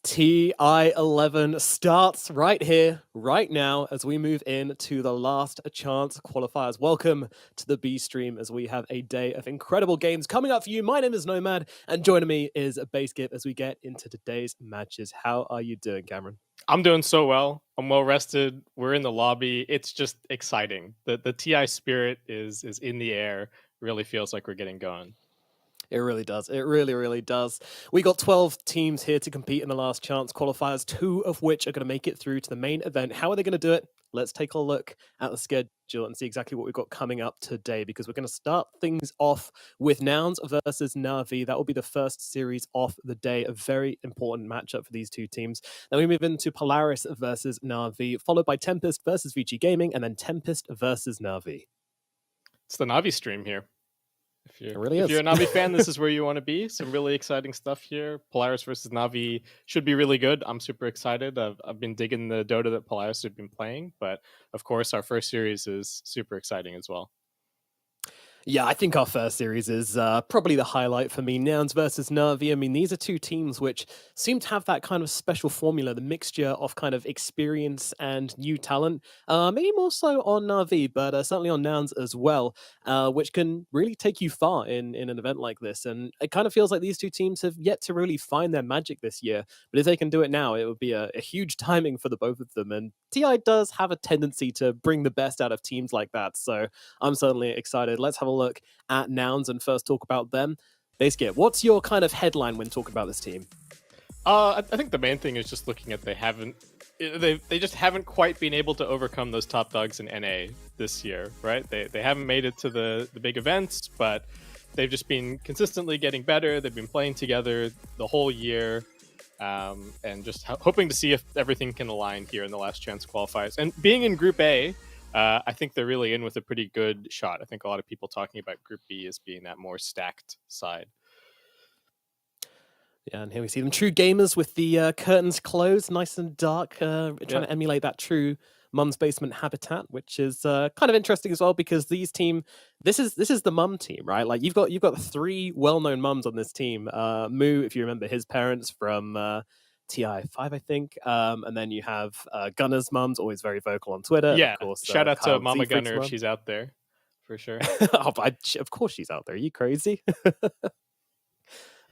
TI11 starts right here, right now, as we move in to the last chance qualifiers. Welcome to the B stream as we have a day of incredible games coming up for you. My name is Nomad, and joining me is Basegip as we get into today's matches. How are you doing, Cameron? I'm doing so well. I'm well rested. We're in the lobby. It's just exciting. The TI spirit is in the air. Really feels like we're getting going. It really does. It really, really does. We got 12 teams here to compete in the last chance qualifiers, 2 of which are going to make it through to the main event. How are they going to do it? Let's take a look at the schedule and see exactly what we've got coming up today, because we're going to start things off with Nouns versus Navi. That will be the first series of the day, a very important matchup for these two teams. Then we move into Polaris versus Navi, followed by Tempest versus VG Gaming, and then Tempest versus Navi. It's the Navi stream here. If It you're, really if is. you're a Navi fan, this is where you want to be. Some really exciting stuff here. Polaris versus Navi should be really good. I'm super excited. I've been digging the Dota that Polaris have been playing, but of course, our first series is super exciting as well. Yeah, I think our first series is probably the highlight for me. Nouns versus Navi. I mean, these are two teams which seem to have that kind of special formula, the mixture of kind of experience and new talent. Maybe more so on Navi, but certainly on Nouns as well, which can really take you far in an event like this. And it kind of feels like these two teams have yet to really find their magic this year. But if they can do it now, it would be a huge timing for the both of them. And TI does have a tendency to bring the best out of teams like that. So I'm certainly excited. Let's have a look at Nouns and first talk about them. Basegip, what's your kind of headline when talking about this team? I think the main thing is just looking at they just haven't quite been able to overcome those top dogs in NA this year, right? They haven't made it to the big events, but they've just been consistently getting better. They've been playing together the whole year, and just hoping to see if everything can align here in the last chance qualifiers. And being in Group A, I think they're really in with a pretty good shot. I think a lot of people talking about Group B as being that more stacked side. Yeah, and here we see them, true gamers with the curtains closed, nice and dark, trying Yeah. to emulate that true mum's basement habitat, which is kind of interesting as well because this is the mum team, right? Like you've got three well-known mums on this team. Moo, if you remember his parents from TI5, I think, and then you have Gunner's mum's always very vocal on Twitter, and of Yeah, course shout out to Kyle Mama Siegfried's Gunner if mum. she's out there, for sure. Oh, of course she's out there. Are you crazy?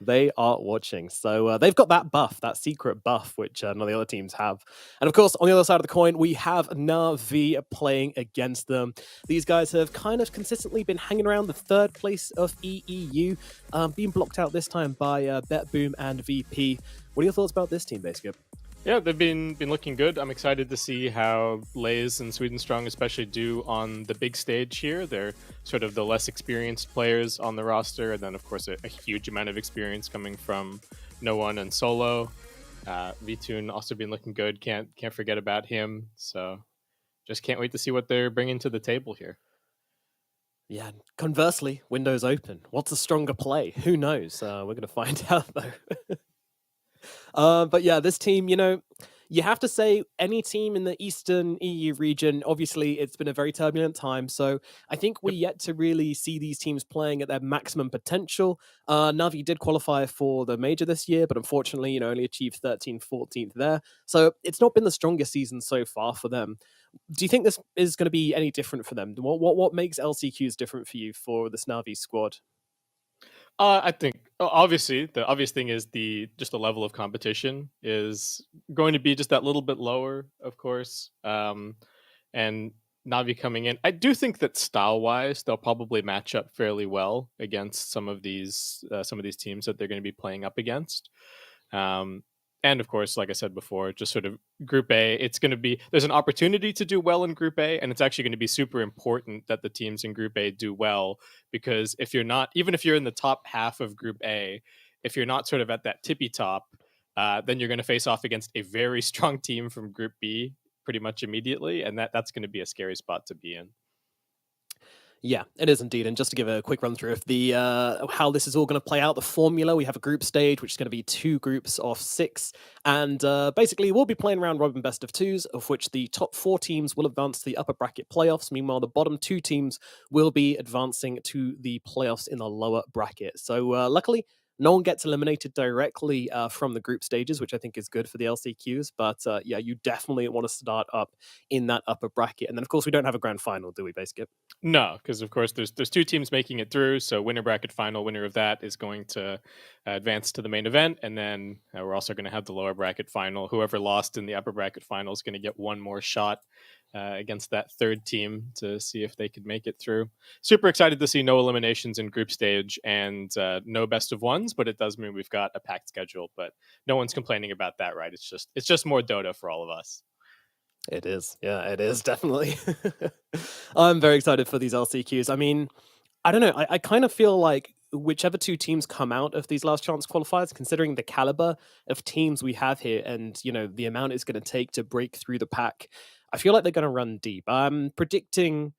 They are watching. So they've got that buff, that secret buff, which none of the other teams have. And of course, on the other side of the coin, we have Navi playing against them. These guys have kind of consistently been hanging around the third place of EEU, being blocked out this time by Bet Boom and VP. What are your thoughts about this team, basically? Yeah, they've been looking good. I'm excited to see how Lays and Sweden Strong especially do on the big stage here. They're sort of the less experienced players on the roster, and then of course a huge amount of experience coming from No One and Solo. VTune also been looking good. Can't forget about him. So just can't wait to see what they're bringing to the table here. Yeah, conversely, windows open. What's a stronger play? Who knows? We're going to find out, though. But yeah, this team, you have to say any team in the Eastern EU region, obviously it's been a very turbulent time. So I think we're yet to really see these teams playing at their maximum potential. Navi did qualify for the major this year, but unfortunately, only achieved 13th, 14th there. So it's not been the strongest season so far for them. Do you think this is going to be any different for them? What makes LCQs different for you for this Navi squad? I think obviously the obvious thing is the level of competition is going to be just that little bit lower, of course. And Navi coming in, I do think that style wise they'll probably match up fairly well against some of these teams that they're going to be playing up against. Um, and of course, like I said before, just sort of Group A, it's going to be there's an opportunity to do well in Group A, and it's actually going to be super important that the teams in Group A do well because if you're not, even if you're in the top half of Group A, if you're not sort of at that tippy top, then you're going to face off against a very strong team from Group B pretty much immediately, and that's going to be a scary spot to be in. Yeah, it is indeed. And just to give a quick run through of the how this is all going to play out, the formula, we have a group stage, which is going to be 2 groups of 6. And basically, we'll be playing round robin best of 2s, of which the top 4 teams will advance to the upper bracket playoffs. Meanwhile, the bottom 2 teams will be advancing to the playoffs in the lower bracket. So luckily, no one gets eliminated directly from the group stages, which I think is good for the LCQs. But yeah, you definitely want to start up in that upper bracket. And then, of course, we don't have a grand final, do we, basically? No, because of course there's 2 teams making it through. So winner bracket final, winner of that is going to advance to the main event, and then we're also going to have the lower bracket final. Whoever lost in the upper bracket final is going to get one more shot against that third team to see if they could make it through. Super excited to see no eliminations in group stage and no best of ones, but it does mean we've got a packed schedule. But no one's complaining about that, right? It's just more Dota for all of us. It is. Yeah, it is definitely. I'm very excited for these LCQs. I mean, I don't know. I kind of feel like whichever 2 teams come out of these last chance qualifiers, considering the caliber of teams we have here and, the amount it's going to take to break through the pack, I feel like they're going to run deep. I'm predicting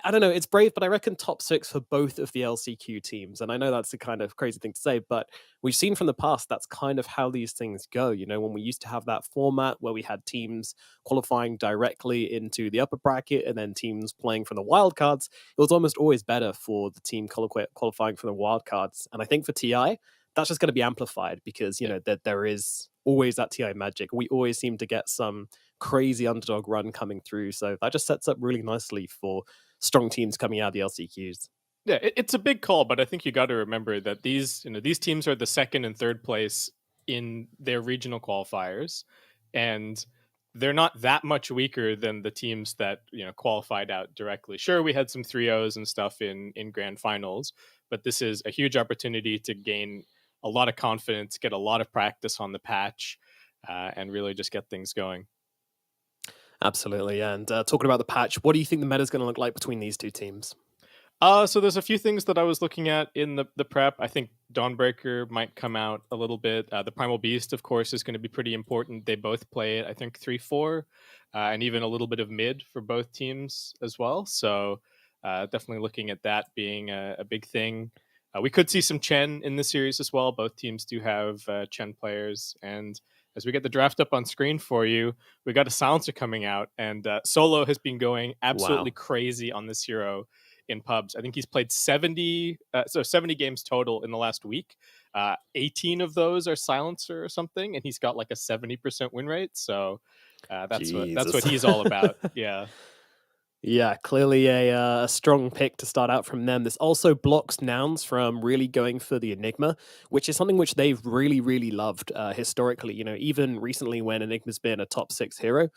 I don't know. It's brave, but I reckon top 6 for both of the LCQ teams. And I know that's a kind of crazy thing to say, but we've seen from the past that's kind of how these things go. When we used to have that format where we had teams qualifying directly into the upper bracket and then teams playing from the wildcards, it was almost always better for the team qualifying from the wildcards. And I think for TI, that's just going to be amplified because, that there is always that TI magic. We always seem to get some crazy underdog run coming through. So that just sets up really nicely for strong teams coming out of the LCQs. Yeah, it's a big call, but I think you got to remember that these teams are the second and third place in their regional qualifiers, and they're not that much weaker than the teams that qualified out directly. Sure, we had some 3-0s and stuff in grand finals, but this is a huge opportunity to gain a lot of confidence, get a lot of practice on the patch, and really just get things going. Absolutely. And talking about the patch, what do you think the meta is going to look like between these two teams? So there's a few things that I was looking at in the prep. I think Dawnbreaker might come out a little bit. The Primal Beast, of course, is going to be pretty important. They both play it, I think, 3-4, and even a little bit of mid for both teams as well. So definitely looking at that being a big thing. We could see some Chen in the series as well. Both teams do have Chen players. And as we get the draft up on screen for you, we got a silencer coming out. And Solo has been going absolutely Wow. crazy on this hero in pubs. I think he's played 70 games total in the last week. 18 of those are silencer or something, and he's got like a 70% win rate. So that's what Jesus. he's all about. Yeah. Yeah, clearly a strong pick to start out from them. This also blocks Nouns from really going for the Enigma, which is something which they've really, really loved historically. You know, even recently when Enigma's been a top 6 hero,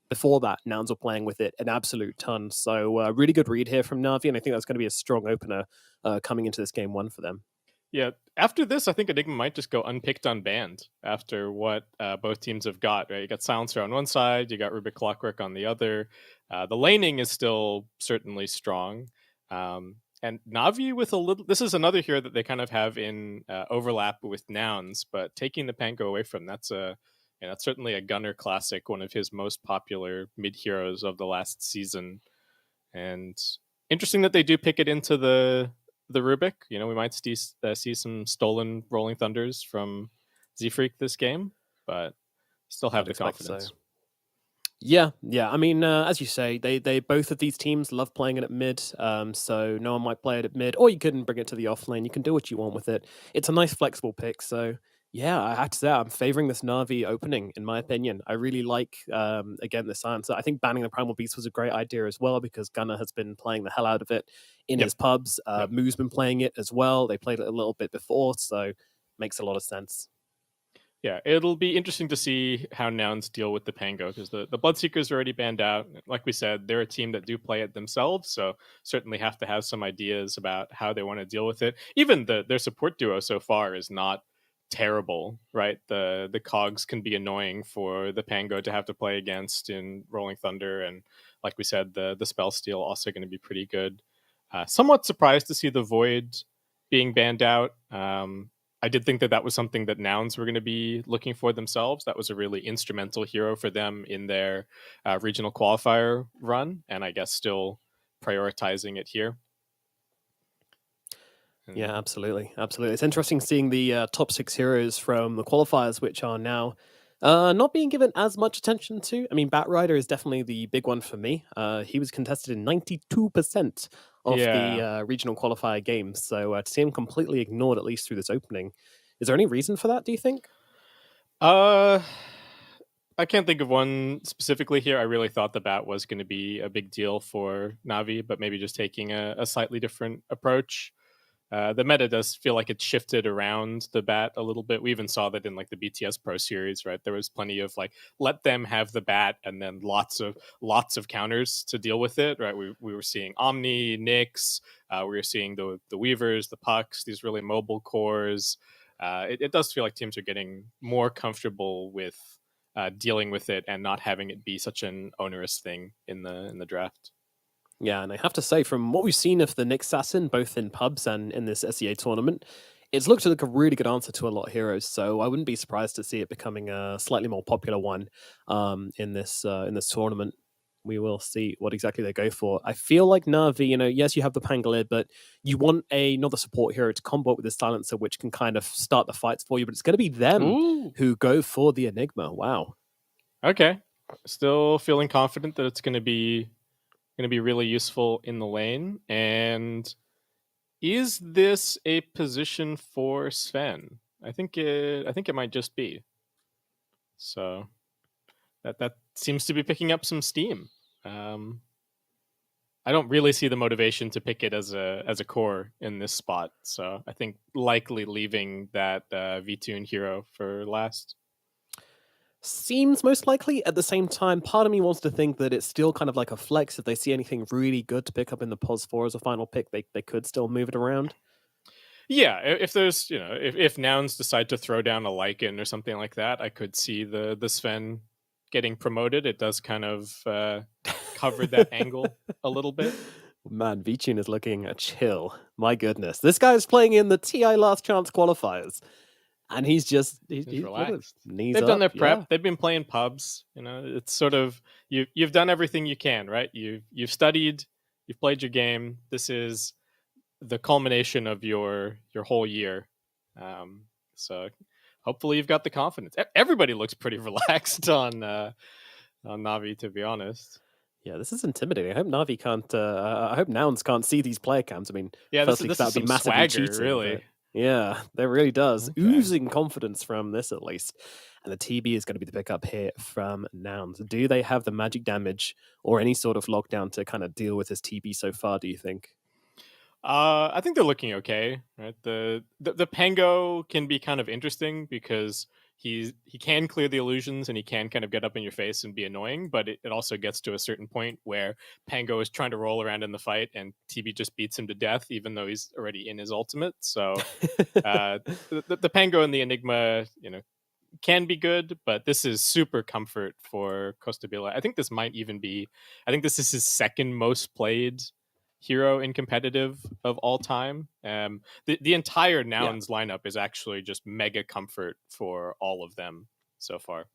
before that, Nouns were playing with it an absolute ton. So really good read here from Navi, and I think that's going to be a strong opener coming into this game 1 for them. Yeah. After this, I think Enigma might just go unpicked, unbanned after what both teams have got, right? You got Silencer on one side, you got Rubik Clockwork on the other. The laning is still certainly strong. And Navi with a little, this is another hero that they kind of have in overlap with Nouns, but taking the Panko away from, that's certainly a Gunner classic, one of his most popular mid heroes of the last season. And interesting that they do pick it into the Rubik. You know, we might see some stolen Rolling Thunders from Z-Freak this game, but still have I'd the expect so. confidence. Yeah, yeah. I mean, as you say, they both of these teams love playing it at mid. So no one might play it at mid, or you can bring it to the off lane. You can do what you want with it. It's a nice flexible pick. So yeah, I have to say I'm favoring this Navi opening in my opinion. I really like again this answer. I think banning the Primal Beast was a great idea as well because Gunnar has been playing the hell out of it in Yep. his pubs. Yep. Moo's been playing it as well. They played it a little bit before, so makes a lot of sense. Yeah, it'll be interesting to see how Nouns deal with the Pango because the Bloodseekers are already banned out. Like we said, they're a team that do play it themselves, so certainly have to have some ideas about how they want to deal with it. Even their support duo so far is not terrible, right? The cogs can be annoying for the Pango to have to play against in Rolling Thunder, and like we said, the Spell Steal also going to be pretty good. Somewhat surprised to see the Void being banned out. I did think that was something that Nouns were going to be looking for themselves. That was a really instrumental hero for them in their regional qualifier run, and I guess still prioritizing it here. Yeah, absolutely. Absolutely. It's interesting seeing the top 6 heroes from the qualifiers, which are now not being given as much attention to. I mean, Batrider is definitely the big one for me. He was contested in 92% of the regional qualifier games. So to see him completely ignored, at least through this opening, is there any reason for that, do you think? I can't think of one specifically here. I really thought the bat was going to be a big deal for Navi, but maybe just taking a slightly different approach. The meta does feel like it shifted around the bat a little bit. We even saw that in like the BTS Pro series, right? There was plenty of like let them have the bat and then lots of counters to deal with it, right? We were seeing Omni, Nyx, we were seeing the Weavers, the Pucks, these really mobile cores. It does feel like teams are getting more comfortable with dealing with it and not having it be such an onerous thing in the draft. Yeah, and I have to say, from what we've seen of the Nyx Assassin, both in pubs and in this SEA tournament, it's looked like a really good answer to a lot of heroes. So I wouldn't be surprised to see it becoming a slightly more popular one in this tournament. We will see what exactly they go for. I feel like Navi, yes, you have the Pangolier, but you want another support hero to combo with the Silencer, which can kind of start the fights for you. But it's going to be them who go for the Enigma. Wow. Okay, still feeling confident that it's going to be really useful in the lane. And is this a position for Sven? I think it might just be. So that seems to be picking up some steam. I don't really see the motivation to pick it as a core in this spot. So I think likely leaving that V-Tune hero for last. Seems most likely. At the same time, part of me wants to think that it's still kind of like a flex. If they see anything really good to pick up in the POS 4 as a final pick, they could still move it around. Yeah, if there's if nouns decide to throw down a lichen or something like that, I could see the Sven getting promoted. It does kind of cover that angle a little bit. Man, Vichin is looking a chill. My goodness. This guy is playing in the TI Last Chance Qualifiers. And he's just, He's what a relaxed. knees They've done up. their Yeah. prep. They've been playing pubs. It's sort of you've done everything you can, right? You've studied, you've played your game. This is the culmination of your whole year. So hopefully you've got the confidence. Everybody looks pretty relaxed on Navi, to be honest. Yeah, this is intimidating. I hope Navi can't, I hope Nouns can't see these player cams. I mean, Yeah, firstly, because this that is would be some massively swagger, cheating, but really. yeah, there really does. Okay. Oozing confidence from this, at least. And the TB is going to be the pickup here from Nouns. Do they have the magic damage or any sort of lockdown to kind of deal with this TB so far, do you think? I think they're looking okay. Right, the Pango can be kind of interesting because he can clear the illusions and he can kind of get up in your face and be annoying, but it also gets to a certain point where Pango is trying to roll around in the fight and TB just beats him to death, even though he's already in his ultimate. So the Pango and the Enigma, can be good, but this is super comfort for Costabile. I think this might even be, I think this is his second most played hero in competitive of all time. The entire Yeah. Nouns lineup is actually just mega comfort for all of them so far.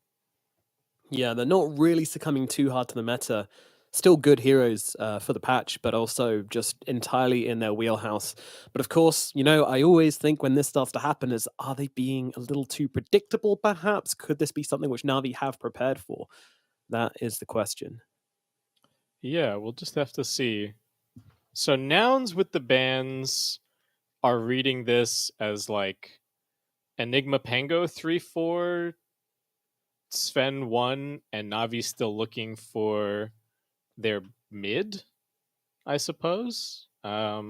Yeah, they're not really succumbing too hard to the meta. Still good heroes for the patch, but also just entirely in their wheelhouse. But of course, I always think when this starts to happen is, are they being a little too predictable, perhaps? Could this be something which Navi have prepared for? That is the question. Yeah, we'll just have to see. So Nouns with the bans are reading this as like Enigma Pango 3-4, Sven 1, and Navi still looking for their mid, I suppose. I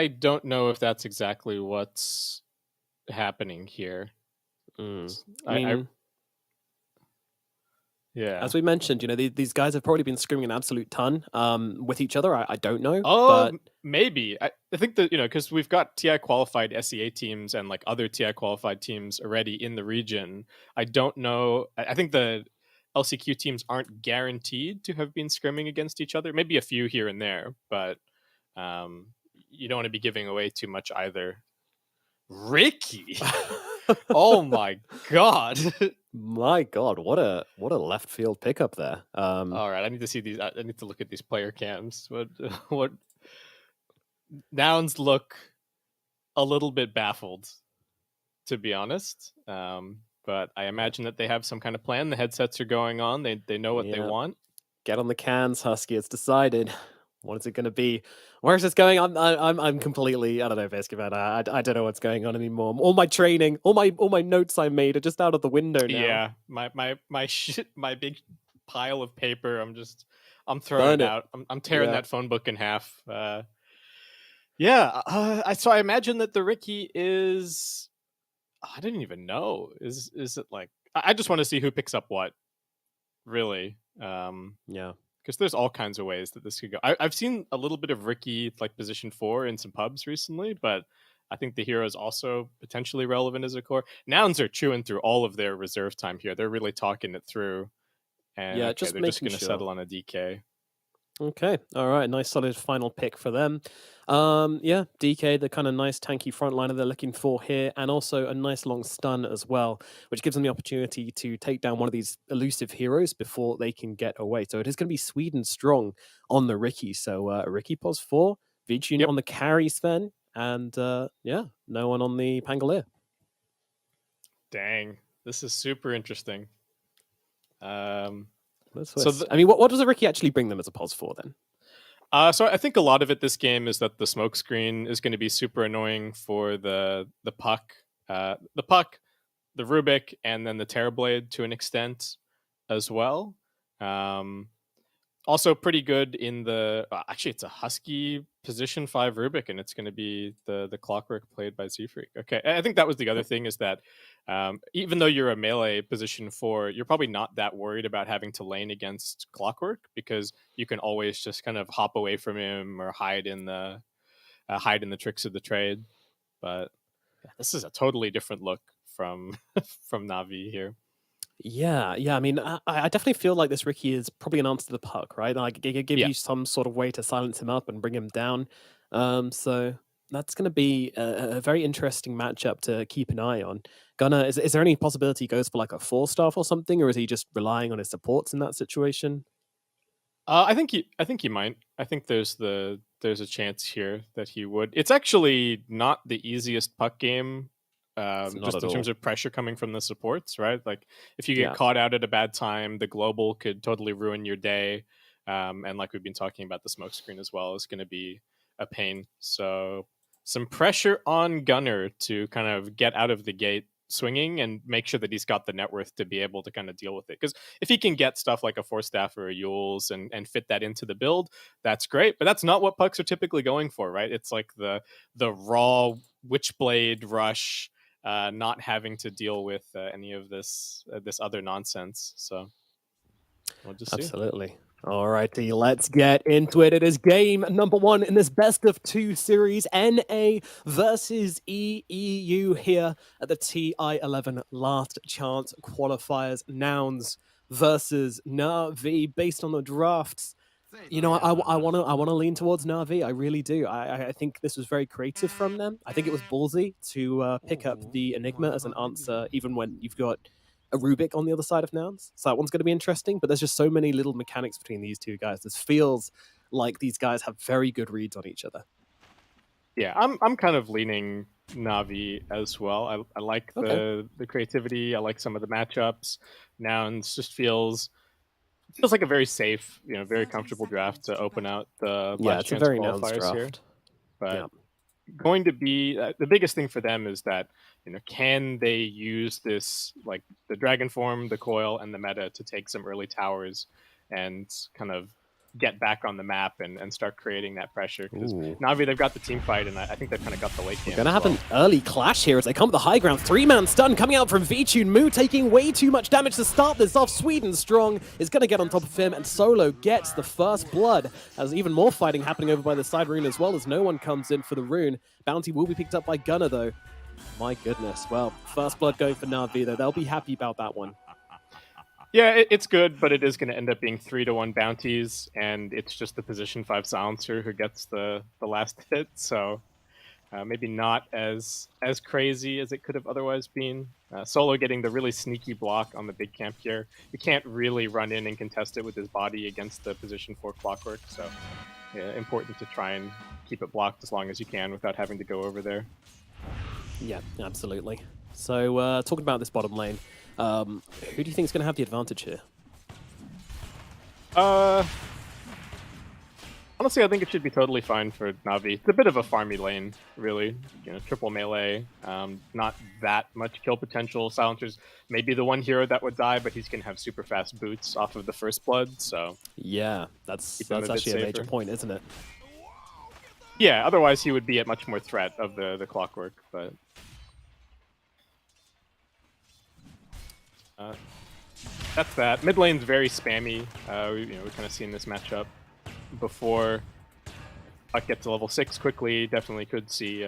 don't know if that's exactly what's happening here. Mm. I I mean, yeah. as we mentioned, these guys have probably been screaming an absolute ton with each other. I don't know, Oh, but maybe. I think that, because we've got TI qualified SEA teams and like other TI qualified teams already in the region. I don't know. I think the LCQ teams aren't guaranteed to have been scrimming against each other. Maybe a few here and there, but um, you don't want to be giving away too much either. Ricky. Oh my god. my God, what a left field pickup there. All right, I need to see these. I need to look at these player cams. What nouns look a little bit baffled, to be honest. But I imagine that they have some kind of plan. The headsets are going on. They know what they Yeah. want. Get on the cans, Husky. It's decided. What is it going to be? Where is this going? I'm completely. I don't know, Vescovan. I don't know what's going on anymore. All my training, all my notes I made are just out of the window now. Yeah, my shit, my big pile of paper. I'm throwing Burn it it. out. I'm tearing Yeah. that phone book in half. Yeah. So I imagine that the Ricky is. I didn't even know. Is it like? I just want to see who picks up what. Really. Yeah. Because there's all kinds of ways that this could go. I've seen a little bit of Ricky like position 4 in some pubs recently, but I think the hero is also potentially relevant as a core. Nouns are chewing through all of their reserve time here. They're really talking it through, and Yeah. okay, Just they're just making going to sure. settle on a DK. Okay. All right. Nice solid final pick for them. Yeah, DK, the kind of nice tanky frontliner they're looking for here, and also a nice long stun as well, which gives them the opportunity to take down one of these elusive heroes before they can get away. So it is going to be Sweden strong on the Ricky. So Ricky pos 4, Vichin Yep. on the carry Sven, and yeah, no one on the Pangolier. Dang, this is super interesting. I mean, what does a Ricky actually bring them as a pos 4 then? So I think a lot of it this game is that the smoke screen is going to be super annoying for the puck, the Rubik, and then the Terrorblade to an extent as well. Also pretty good in the actually it's a Husky position 5 Rubik, and it's going to be the Clockwork played by Z-Freak. Okay, I think that was the other thing is that even though you're a melee position 4, you're probably not that worried about having to lane against Clockwork because you can always just kind of hop away from him or hide in the hide in the tricks of the trade. But yeah, this is a totally different look from from Navi here. Yeah, yeah. I mean, I definitely feel like this Ricky is probably an answer to the puck, right? Like, give Yeah. you some sort of way to silence him up and bring him down. So that's going to be a very interesting matchup to keep an eye on. Gunnar, is there any possibility he goes for like a 4-staff or something, or is he just relying on his supports in that situation? I think he might. I think there's a chance here that he would. It's actually not the easiest puck game, It's not just at in terms all. of pressure coming from the supports, right? Like if you get Yeah, caught out at a bad time, the global could totally ruin your day. And like we've been talking about, the smoke screen as well is going to be a pain. So some pressure on Gunner to kind of get out of the gate swinging and make sure that he's got the net worth to be able to kind of deal with it. Because if he can get stuff like a four staff or a Yules and fit that into the build, that's great. But that's not what pucks are typically going for, right? It's like the raw Witchblade rush, not having to deal with any of this other nonsense. So we'll just see. absolutely. All righty, let's get into it. It is game number 1 in this best of 2 series, NA versus EU here at the TI11 Last Chance Qualifiers. Nouns versus Navi based on the drafts. You know, I want to lean towards Navi. I really do. I think this was very creative from them. I think it was ballsy to pick up the Enigma as an answer, even when you've got a Rubik on the other side of Nouns. So that one's going to be interesting. But there's just so many little mechanics between these two guys. This feels like these guys have very good reads on each other. Yeah, I'm kind of leaning Navi as well. I like Okay. the creativity. I like some of the matchups. Nouns just feels like a very safe, very comfortable draft to open out the Yeah, last it's a chance very Nouns qualifiers here. draft. But Yeah. going to be the biggest thing for them is that can they use this, like the dragon form, the coil, and the meta to take some early towers and kind of get back on the map and start creating that pressure, because Ooh. Navi, they've got the team fight, and I think they've kind of got the late game We're going to as have well. an early clash here as they come to the high ground. 3-man stun coming out from V-Tune. Moo taking way too much damage to start this off. Sweden Strong is going to get on top of him, and Solo gets the first blood. There's even more fighting happening over by the side rune as well, as no one comes in for the rune. Bounty will be picked up by Gunner, though. My goodness. Well, first blood going for Navi, though. They'll be happy about that one. Yeah, it's good, but it is going to end up being 3-1 bounties, and it's just the position 5 silencer who gets the last hit. So maybe not as crazy as it could have otherwise been. Solo getting the really sneaky block on the big camp here. You can't really run in and contest it with his body against the position 4 clockwork. So yeah, important to try and keep it blocked as long as you can without having to go over there. Yeah, absolutely. So talking about this bottom lane, who do you think is going to have the advantage here? Honestly, I think it should be totally fine for Navi. It's a bit of a farmy lane, really. Triple melee, not that much kill potential. Silencer's maybe the one hero that would die, but he's going to have super fast boots off of the first blood, so... Yeah, that's a bit actually a major safer. point, isn't it? Yeah, otherwise he would be at much more threat of the clockwork, but... that's that. Mid lane's very spammy. We've kind of seen this matchup before. Puck get to level 6 quickly. Definitely could see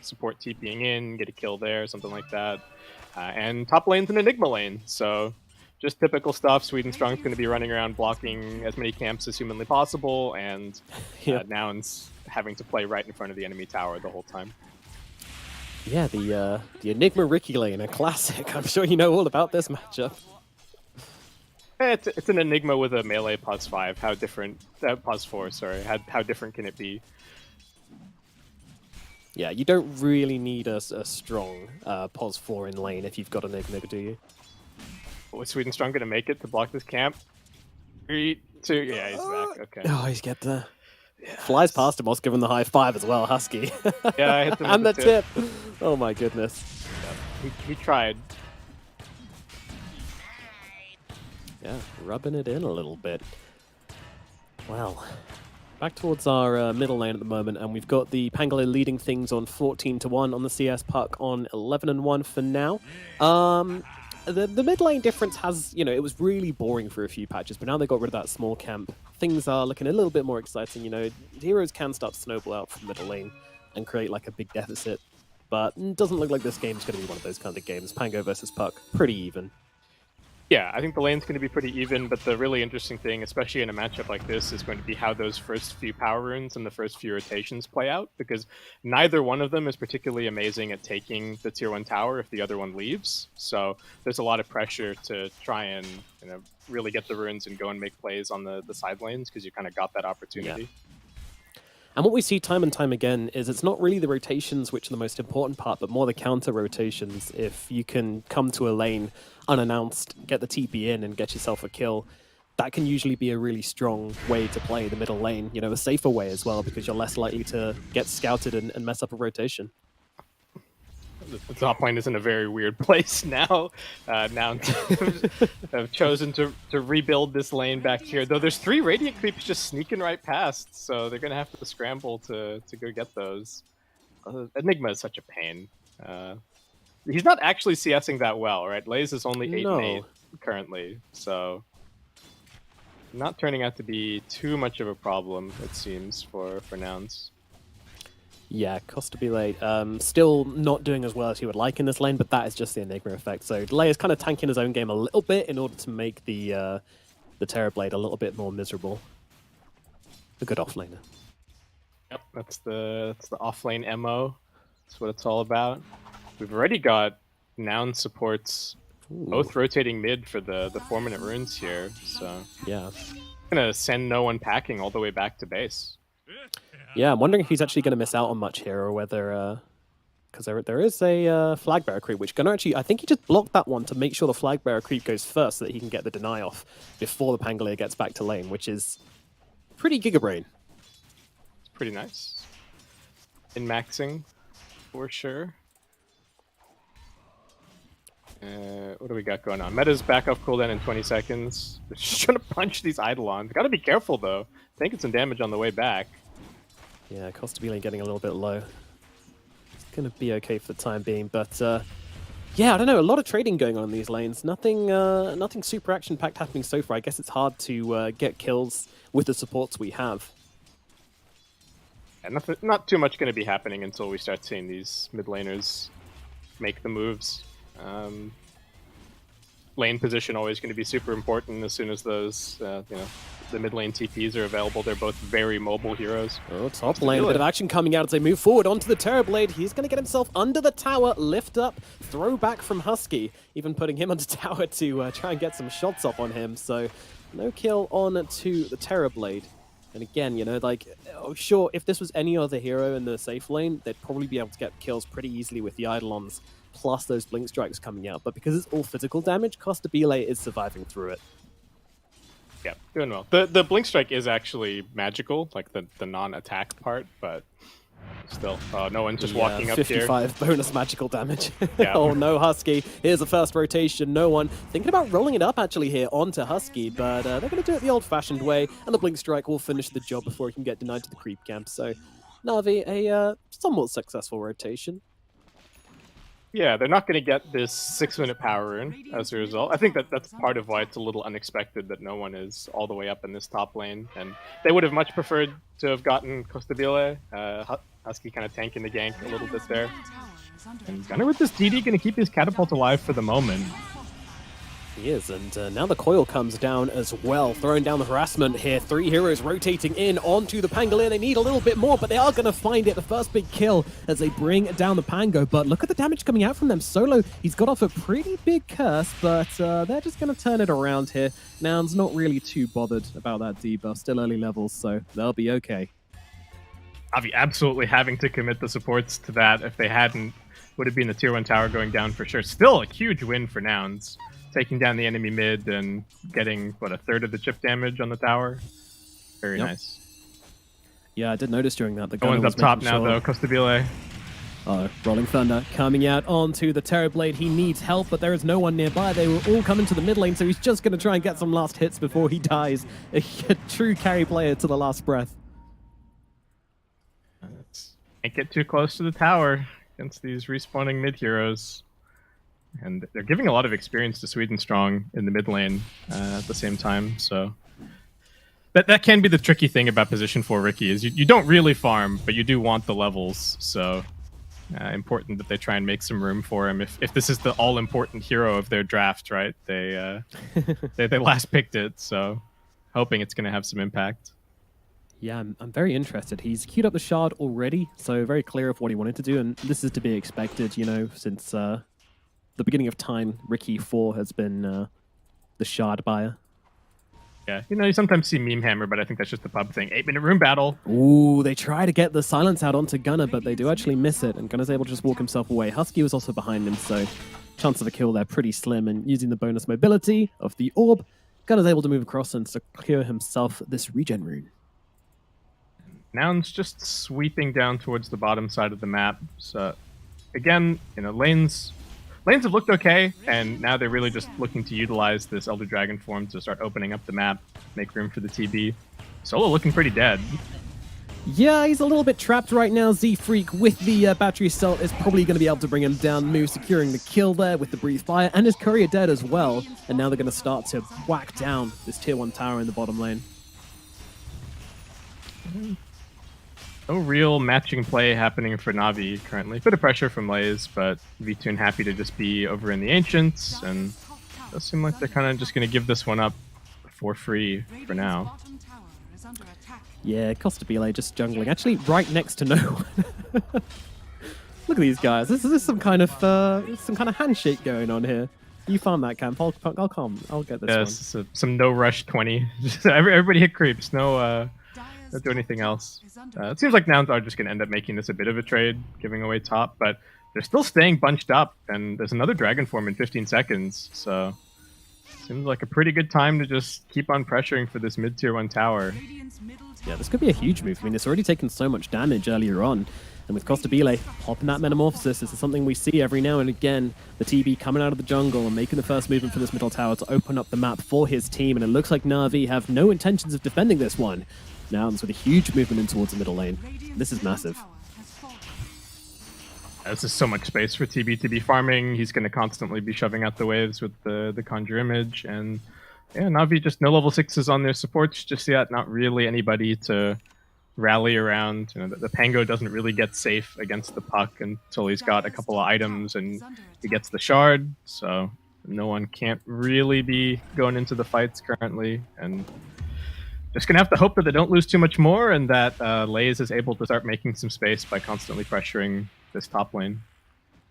support TPing in, get a kill there, something like that. And top lane's an Enigma lane, so just typical stuff. Sweden Strong's going to be running around blocking as many camps as humanly possible, and Yep. Nouns having to play right in front of the enemy tower the whole time. Yeah, the Enigma Ricky lane, a classic. I'm sure you know all about this matchup. It's an Enigma with a melee +5. How different? +4, sorry. How different can it be? Yeah, you don't really need a strong pos 4 in lane if you've got Enigma, do you? Was Sweden Strong going to make it to block this camp? 3, 2, yeah, he's back. Okay. Oh, he's get there. Yeah, flies past him, give him the high five as well, Husky. Yeah, I hit him and with the tip. Oh my goodness. Yeah, he tried. Yeah, rubbing it in a little bit. Well, back towards our middle lane at the moment, and we've got the Pangolin leading things on 14-1 on the CS puck on 11-1 for now. The mid lane difference has, it was really boring for a few patches, but now they got rid of that small camp. Things are looking a little bit more exciting. Heroes can start to snowball out from middle lane. and create like a big deficit. But it doesn't look like this game's going to be one of those kind of games. Pango versus Puck, pretty even. Yeah, I think the lane's going to be pretty even, but the really interesting thing, especially in a matchup like this, is going to be how those first few power runes and the first few rotations play out, because neither one of them is particularly amazing at taking the tier 1 tower if the other one leaves. So there's a lot of pressure to try and really get the runes and go and make plays on the side lanes, because you kind of got that opportunity. Yeah. And what we see time and time again is it's not really the rotations which are the most important part, but more the counter rotations. If you can come to a lane unannounced, get the TP in and get yourself a kill, that can usually be a really strong way to play the middle lane. You know, a safer way as well, because you're less likely to get scouted and mess up a rotation. The top lane is in a very weird place now. Now have chosen to rebuild this lane back here, though there's 3 Radiant creeps just sneaking right past, so they're going to have to scramble to go get those. Enigma is such a pain. He's not actually CSing that well, right? Laze is only 8 and 8 currently, so not turning out to be too much of a problem, it seems, for Nouns. Yeah, Costabile still not doing as well as he would like in this lane, but that is just the Enigma effect. So Delay is kind of tanking his own game a little bit in order to make the Terrorblade a little bit more miserable. A good offlaner. Yep, that's the offlane MO. That's what it's all about. We've already got Noun supports both rotating mid for the 4-minute runes here, so yeah, I'm gonna send no one packing all the way back to base. Yeah, I'm wondering if he's actually going to miss out on much here, or whether because there is a flag bearer creep, which can actually, I think he just blocked that one to make sure the flag bearer creep goes first, so that he can get the deny off before the Pangolier gets back to lane, which is pretty gigabrain. It's pretty nice. In maxing, for sure. What do we got going on? Meta's back off cooldown in 20 seconds. They're just trying to punch these Eidolons. Gotta be careful though. Taking some damage on the way back. Yeah, Costabile getting a little bit low. It's going to be okay for the time being, but yeah, I don't know. A lot of trading going on in these lanes. Nothing super action-packed happening so far. I guess it's hard to get kills with the supports we have. Yeah, not too much going to be happening until we start seeing these mid laners make the moves. Lane position always going to be super important as soon as those, the mid lane TPs are available. They're both very mobile heroes. Oh, top lane, a bit of action coming out as they move forward onto the Terrorblade. He's going to get himself under the tower, lift up, throw back from Husky, even putting him under tower to try and get some shots up on him. So no kill on to the Terrorblade. And again, sure, if this was any other hero in the safe lane, they'd probably be able to get kills pretty easily with the Eidolons, plus those blink strikes coming out. But because it's all physical damage, Costabile is surviving through it. Yeah, doing well. The blink strike is actually magical, like the non-attack part, but still, no one's just walking up 55 here. bonus magical damage. Yeah. Oh no, Husky. Here's the first rotation. No one thinking about rolling it up actually here onto Husky, but they're going to do it the old-fashioned way, and the blink strike will finish the job before he can get denied to the creep camp. So Navi, a somewhat successful rotation. Yeah, they're not going to get this 6-minute power rune as a result. I think that's part of why it's a little unexpected that no one is all the way up in this top lane. And they would have much preferred to have gotten Costabile. Husky kind of tanking the gank a little bit there. And Gunner with this DD going to keep his catapult alive for the moment. He is, and now the coil comes down as well, throwing down the harassment here. 3 heroes rotating in onto the Pangolier. They need a little bit more, but they are going to find it. The first big kill as they bring down the Pango, but look at the damage coming out from them. Solo, he's got off a pretty big curse, but they're just going to turn it around here. Noun's not really too bothered about that debuff. Still early levels, so they'll be okay. Navi absolutely having to commit the supports to that. If they hadn't, would have been the tier 1 tower going down for sure. Still a huge win for Nouns. Taking down the enemy mid and getting, a third of the chip damage on the tower. Very nice. Yeah, I did notice during that. No one's up top now, though. Costabile. Rolling Thunder coming out onto the Terrorblade. He needs help, but there is no one nearby. They were all coming to the mid lane, so he's just going to try and get some last hits before he dies. A true carry player to the last breath. Can't get too close to the tower against these respawning mid heroes. And they're giving a lot of experience to Sweden Strong in the mid lane at the same time, so That can be the tricky thing about position 4 Ricky is you don't really farm, but you do want the levels. So important that they try and make some room for him. If this is the all important hero of their draft, right? They last picked it, so hoping it's going to have some impact. Yeah, I'm very interested. He's queued up the shard already, so very clear of what he wanted to do, and this is to be expected, you know, since the beginning of time, Ricky 4 has been the shard buyer. Yeah, you know, you sometimes see Meme Hammer, but I think that's just the pub thing. 8-minute room battle. Ooh, they try to get the silence out onto Gunnar, but they do actually miss it, and Gunnar's able to just walk himself away. Husky was also behind him, so chance of a kill there pretty slim, and using the bonus mobility of the orb, Gunnar's able to move across and secure himself this regen rune. Nouns just sweeping down towards the bottom side of the map. So again, you know, lanes have looked okay, and now they're really just looking to utilize this Elder Dragon form to start opening up the map, make room for the TB. Solo looking pretty dead. Yeah, he's a little bit trapped right now. Z-Freak with the battery cell is probably going to be able to bring him down. Move securing the kill there with the Breathe Fire, and his courier dead as well. And now they're going to start to whack down this tier 1 tower in the bottom lane. No real matching play happening for Navi currently. Bit of pressure from Lays, but V-Tune happy to just be over in the Ancients, and it does seem like they're kind of just going to give this one up for free for now. Yeah, Costabile just jungling, actually right next to no one. Look at these guys. This is some kind of handshake going on here. You farm that camp. I'll get this one. Yes, some no rush 20. Everybody hit creeps. No. Don't do anything else. It seems like Nouns are just going to end up making this a bit of a trade, giving away top, but they're still staying bunched up, and there's another Dragon form in 15 seconds, so seems like a pretty good time to just keep on pressuring for this mid-tier 1 tower. Yeah, this could be a huge move. I mean, it's already taken so much damage earlier on, and with Costabile popping that Metamorphosis, this is something we see every now and again. The TB coming out of the jungle and making the first movement for this middle tower to open up the map for his team, and it looks like Navi have no intentions of defending this one. Nouns with a huge movement in towards the middle lane. This is massive. This is so much space for TB to be farming. He's going to constantly be shoving out the waves with the Conjure Image. And yeah, Navi just no level 6s on their supports just yet. Not really anybody to rally around. You know, the Pango doesn't really get safe against the puck until he's got a couple of items and he gets the shard. So no one can't really be going into the fights currently. And just going to have to hope that they don't lose too much more and that Lays is able to start making some space by constantly pressuring this top lane.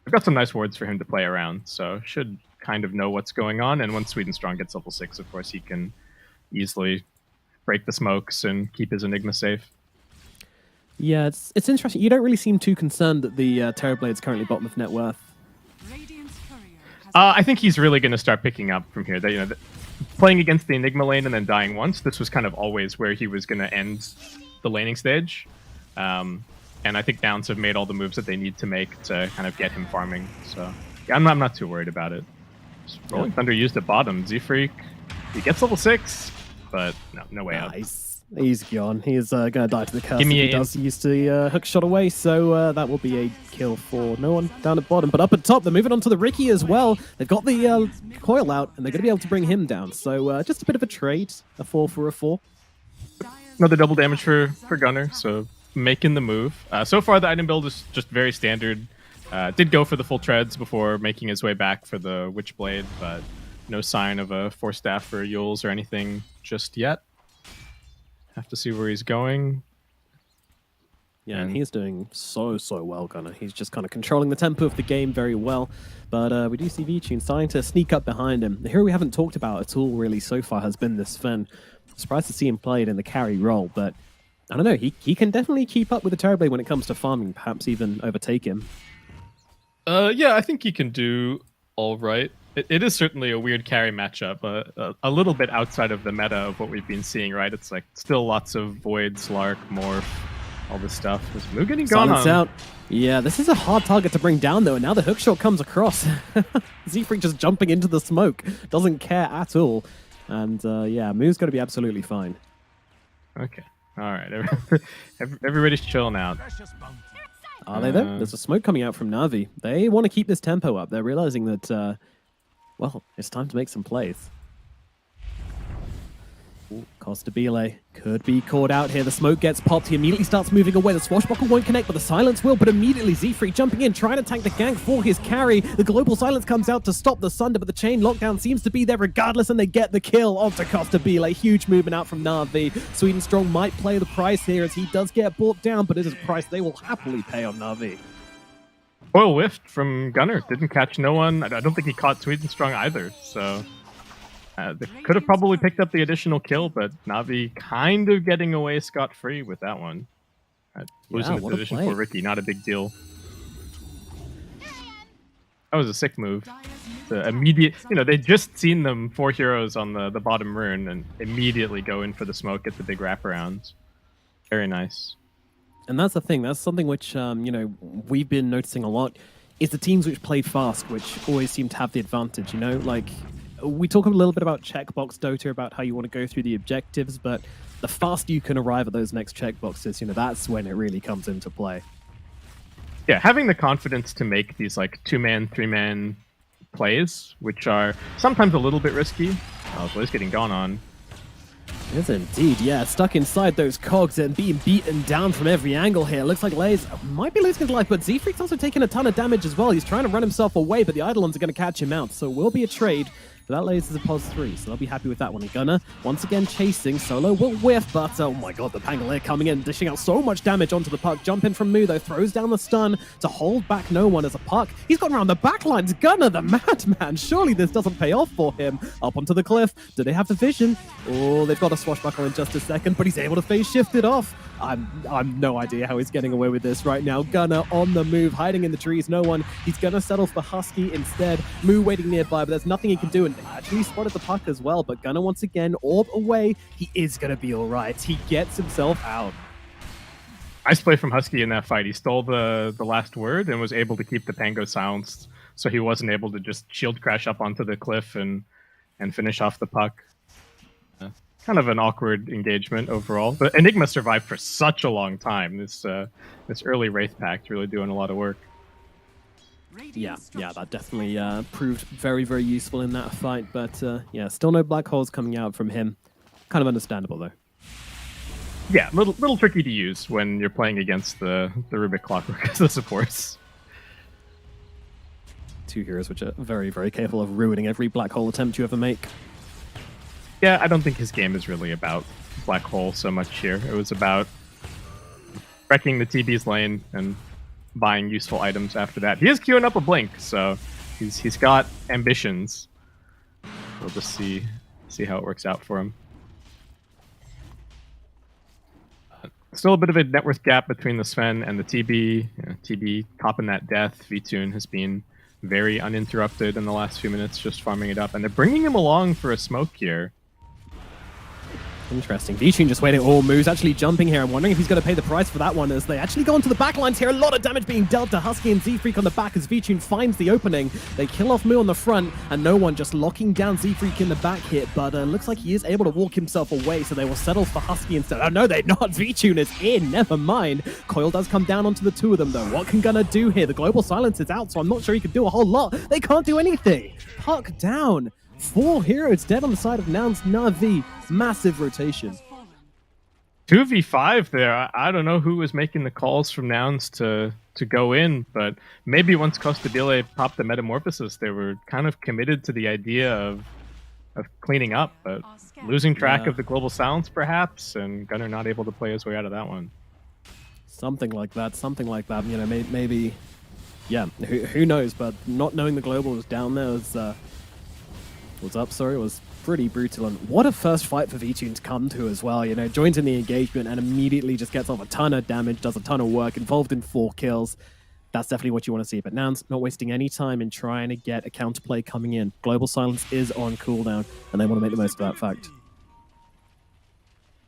I've got some nice wards for him to play around, so should kind of know what's going on. And once Sweden Strong gets level 6, of course, he can easily break the smokes and keep his Enigma safe. Yeah, it's interesting. You don't really seem too concerned that the Terrorblade's currently bottom of net worth. I think he's really going to start picking up from here. Playing against the Enigma lane and then dying once, this was kind of always where he was going to end the laning stage. And I think Nouns have made all the moves that they need to make to kind of get him farming. So yeah, I'm not too worried about it. Just Rolling Thunder used at bottom. Z-Freak, he gets level 6, but no way out. He's gone. He's going to die to the curse. He does use the hook shot away, so that will be a kill for no one down at bottom. But up at top, they're moving on to the Ricky as well. They've got the coil out, and they're going to be able to bring him down. So just a bit of a trade, a 4 for a 4. Another double damage for Gunnar, so making the move. So far, the item build is just very standard. Did go for the full treads before making his way back for the Witchblade, but no sign of a Force Staff or Yules or anything just yet. Have to see where he's going. Yeah, and he's doing so well, Gunnar. He's just kind of controlling the tempo of the game very well. But we do see V-Tune starting to sneak up behind him. The hero we haven't talked about at all really so far has been this Sven. Surprised to see him played in the carry role, but I don't know. He can definitely keep up with the Terrorblade when it comes to farming, perhaps even overtake him. Yeah, I think he can do all right. It is certainly a weird carry matchup, a little bit outside of the meta of what we've been seeing, right? It's like still lots of Void, Slark, Morph, all this stuff. Is Moo getting gone on? Out. Yeah, this is a hard target to bring down, though, and now the hookshot comes across. Z-Freak just jumping into the smoke. Doesn't care at all. And yeah, Moo's going to be absolutely fine. Okay. All right. Everybody's chilling out. Are they though? There's a smoke coming out from Navi. They want to keep this tempo up. They're realizing that, well, it's time to make some plays. Costabile could be caught out here. The smoke gets popped. He immediately starts moving away. The swashbuckle won't connect, but the silence will. But immediately Z-Freak jumping in, trying to tank the gank for his carry. The global silence comes out to stop the Sunder, but the chain lockdown seems to be there regardless, and they get the kill onto Costabile. Huge movement out from Navi. Sweden Strong might play the price here as he does get brought down, but it is a price they will happily pay on Navi. Oil whiffed from Gunner. Didn't catch no one. I don't think he caught Sweden Strong either, so... they could have probably picked up the additional kill, but Navi kind of getting away scot-free with that one. Losing the position for Ricky, not a big deal. That was a sick move. The immediate, they'd just seen them 4 heroes on the bottom rune and immediately go in for the smoke, get the big wraparounds. Very nice. And that's the thing. That's something which, we've been noticing a lot. Is the teams which play fast, which always seem to have the advantage, like... We talk a little bit about checkbox Dota, about how you want to go through the objectives, but the faster you can arrive at those next checkboxes, that's when it really comes into play. Yeah, having the confidence to make these like 2-man, 3-man plays, which are sometimes a little bit risky. Oh, Blaze getting gone on. It is indeed, yeah. Stuck inside those cogs and being beaten down from every angle here. Looks like Lays might be losing his life, but Z-Freak's also taking a ton of damage as well. He's trying to run himself away, but the Eidolons are going to catch him out, so it will be a trade. But that Lays is a +3, so they'll be happy with that one. And Gunner, once again chasing. Solo will whiff, but oh my god, the Pangolier coming in, dishing out so much damage onto the puck. Jump in from Mu, though, throws down the stun to hold back no one as a puck. He's gone around the backlines. Gunner, the madman. Surely this doesn't pay off for him. Up onto the cliff. Do they have the vision? Oh, they've got a swashbuckle in just a second, but he's able to phase shift it off. I'm no idea how he's getting away with this right now. Gunner on the move, hiding in the trees. No one. He's gonna settle for Husky instead. Mu waiting nearby, but there's nothing he can do. And they actually spotted the puck as well. But Gunner once again, orb away. He is gonna be all right. He gets himself out. Nice play from Husky in that fight. He stole the last word and was able to keep the Pango silenced, so he wasn't able to just shield crash up onto the cliff and finish off the puck. Kind of an awkward engagement overall, but Enigma survived for such a long time. This early Wraith Pact really doing a lot of work. Yeah, that definitely proved very, very useful in that fight. But yeah, still no black holes coming out from him. Kind of understandable though. Yeah, little tricky to use when you're playing against the Rubik Clockwork as the supports. 2 heroes which are very, very capable of ruining every black hole attempt you ever make. Yeah, I don't think his game is really about Black Hole so much here. It was about wrecking the TB's lane and buying useful items after that. He is queuing up a Blink, so he's got ambitions. We'll just see how it works out for him. Still a bit of a net worth gap between the Sven and the TB. TB topping that death. Vtune has been very uninterrupted in the last few minutes, just farming it up. And they're bringing him along for a smoke here. Interesting. Vtune just waiting. Oh, Mu's actually jumping here. I'm wondering if he's going to pay the price for that one as they actually go onto the backlines here. A lot of damage being dealt to Husky and Z-Freak on the back as Vtune finds the opening. They kill off Mu on the front and no one, just locking down Z-Freak in the back hit. But looks like he is able to walk himself away, so they will settle for Husky instead. Oh, no, they're not. Vtune is in. Never mind. Coil does come down onto the 2 of them, though. What can Gunner do here? The global silence is out, so I'm not sure he can do a whole lot. They can't do anything. Puck down. 4 heroes dead on the side of Nouns. Navi. Massive rotation. 2v5 there. I don't know who was making the calls from Nouns to go in, but maybe once Costabile popped the Metamorphosis, they were kind of committed to the idea of cleaning up, but losing track of the global silence perhaps, and Gunner not able to play his way out of that one. Something like that. Maybe, yeah, who knows, but not knowing the global was down there was pretty brutal. And what a first fight for Vtune to come to as well. Joins in the engagement and immediately just gets off a ton of damage, does a ton of work, involved in 4 kills. That's definitely what you want to see. But Nouns not wasting any time in trying to get a counterplay coming in. Global silence is on cooldown, and they want to make the most of that fact.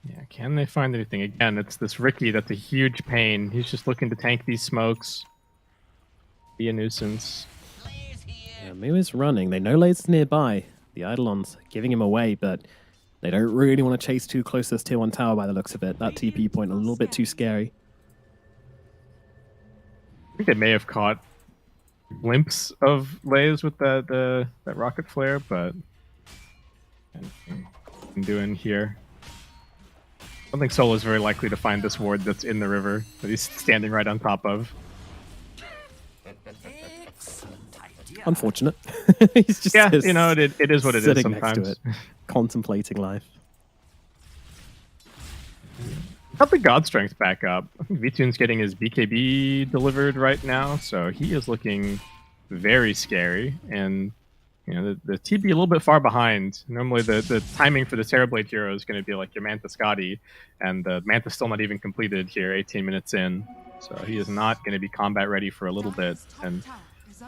Yeah, can they find anything? Again, it's this Ricky that's a huge pain. He's just looking to tank these smokes. Be a nuisance. Yeah, Mu is running. They know Lays is nearby. The Eidolons giving him away, but they don't really want to chase too close to this tier 1 tower by the looks of it. That TP point a little bit too scary. I think they may have caught a glimpse of Lays with that rocket flare, but I'm doing here. don't think Solo is very likely to find this ward that's in the river that he's standing right on top of. Unfortunate. He's just you know, it is what it is sometimes. Next to it, contemplating life. Got the God Strength back up. I think Vtune's getting his BKB delivered right now, so he is looking very scary. And you know, the TB a little bit far behind. Normally the timing for the Terrorblade hero is going to be like your Manta Scotty, and the Manta's still not even completed here, 18 minutes in. So he is not going to be combat ready for a little bit. And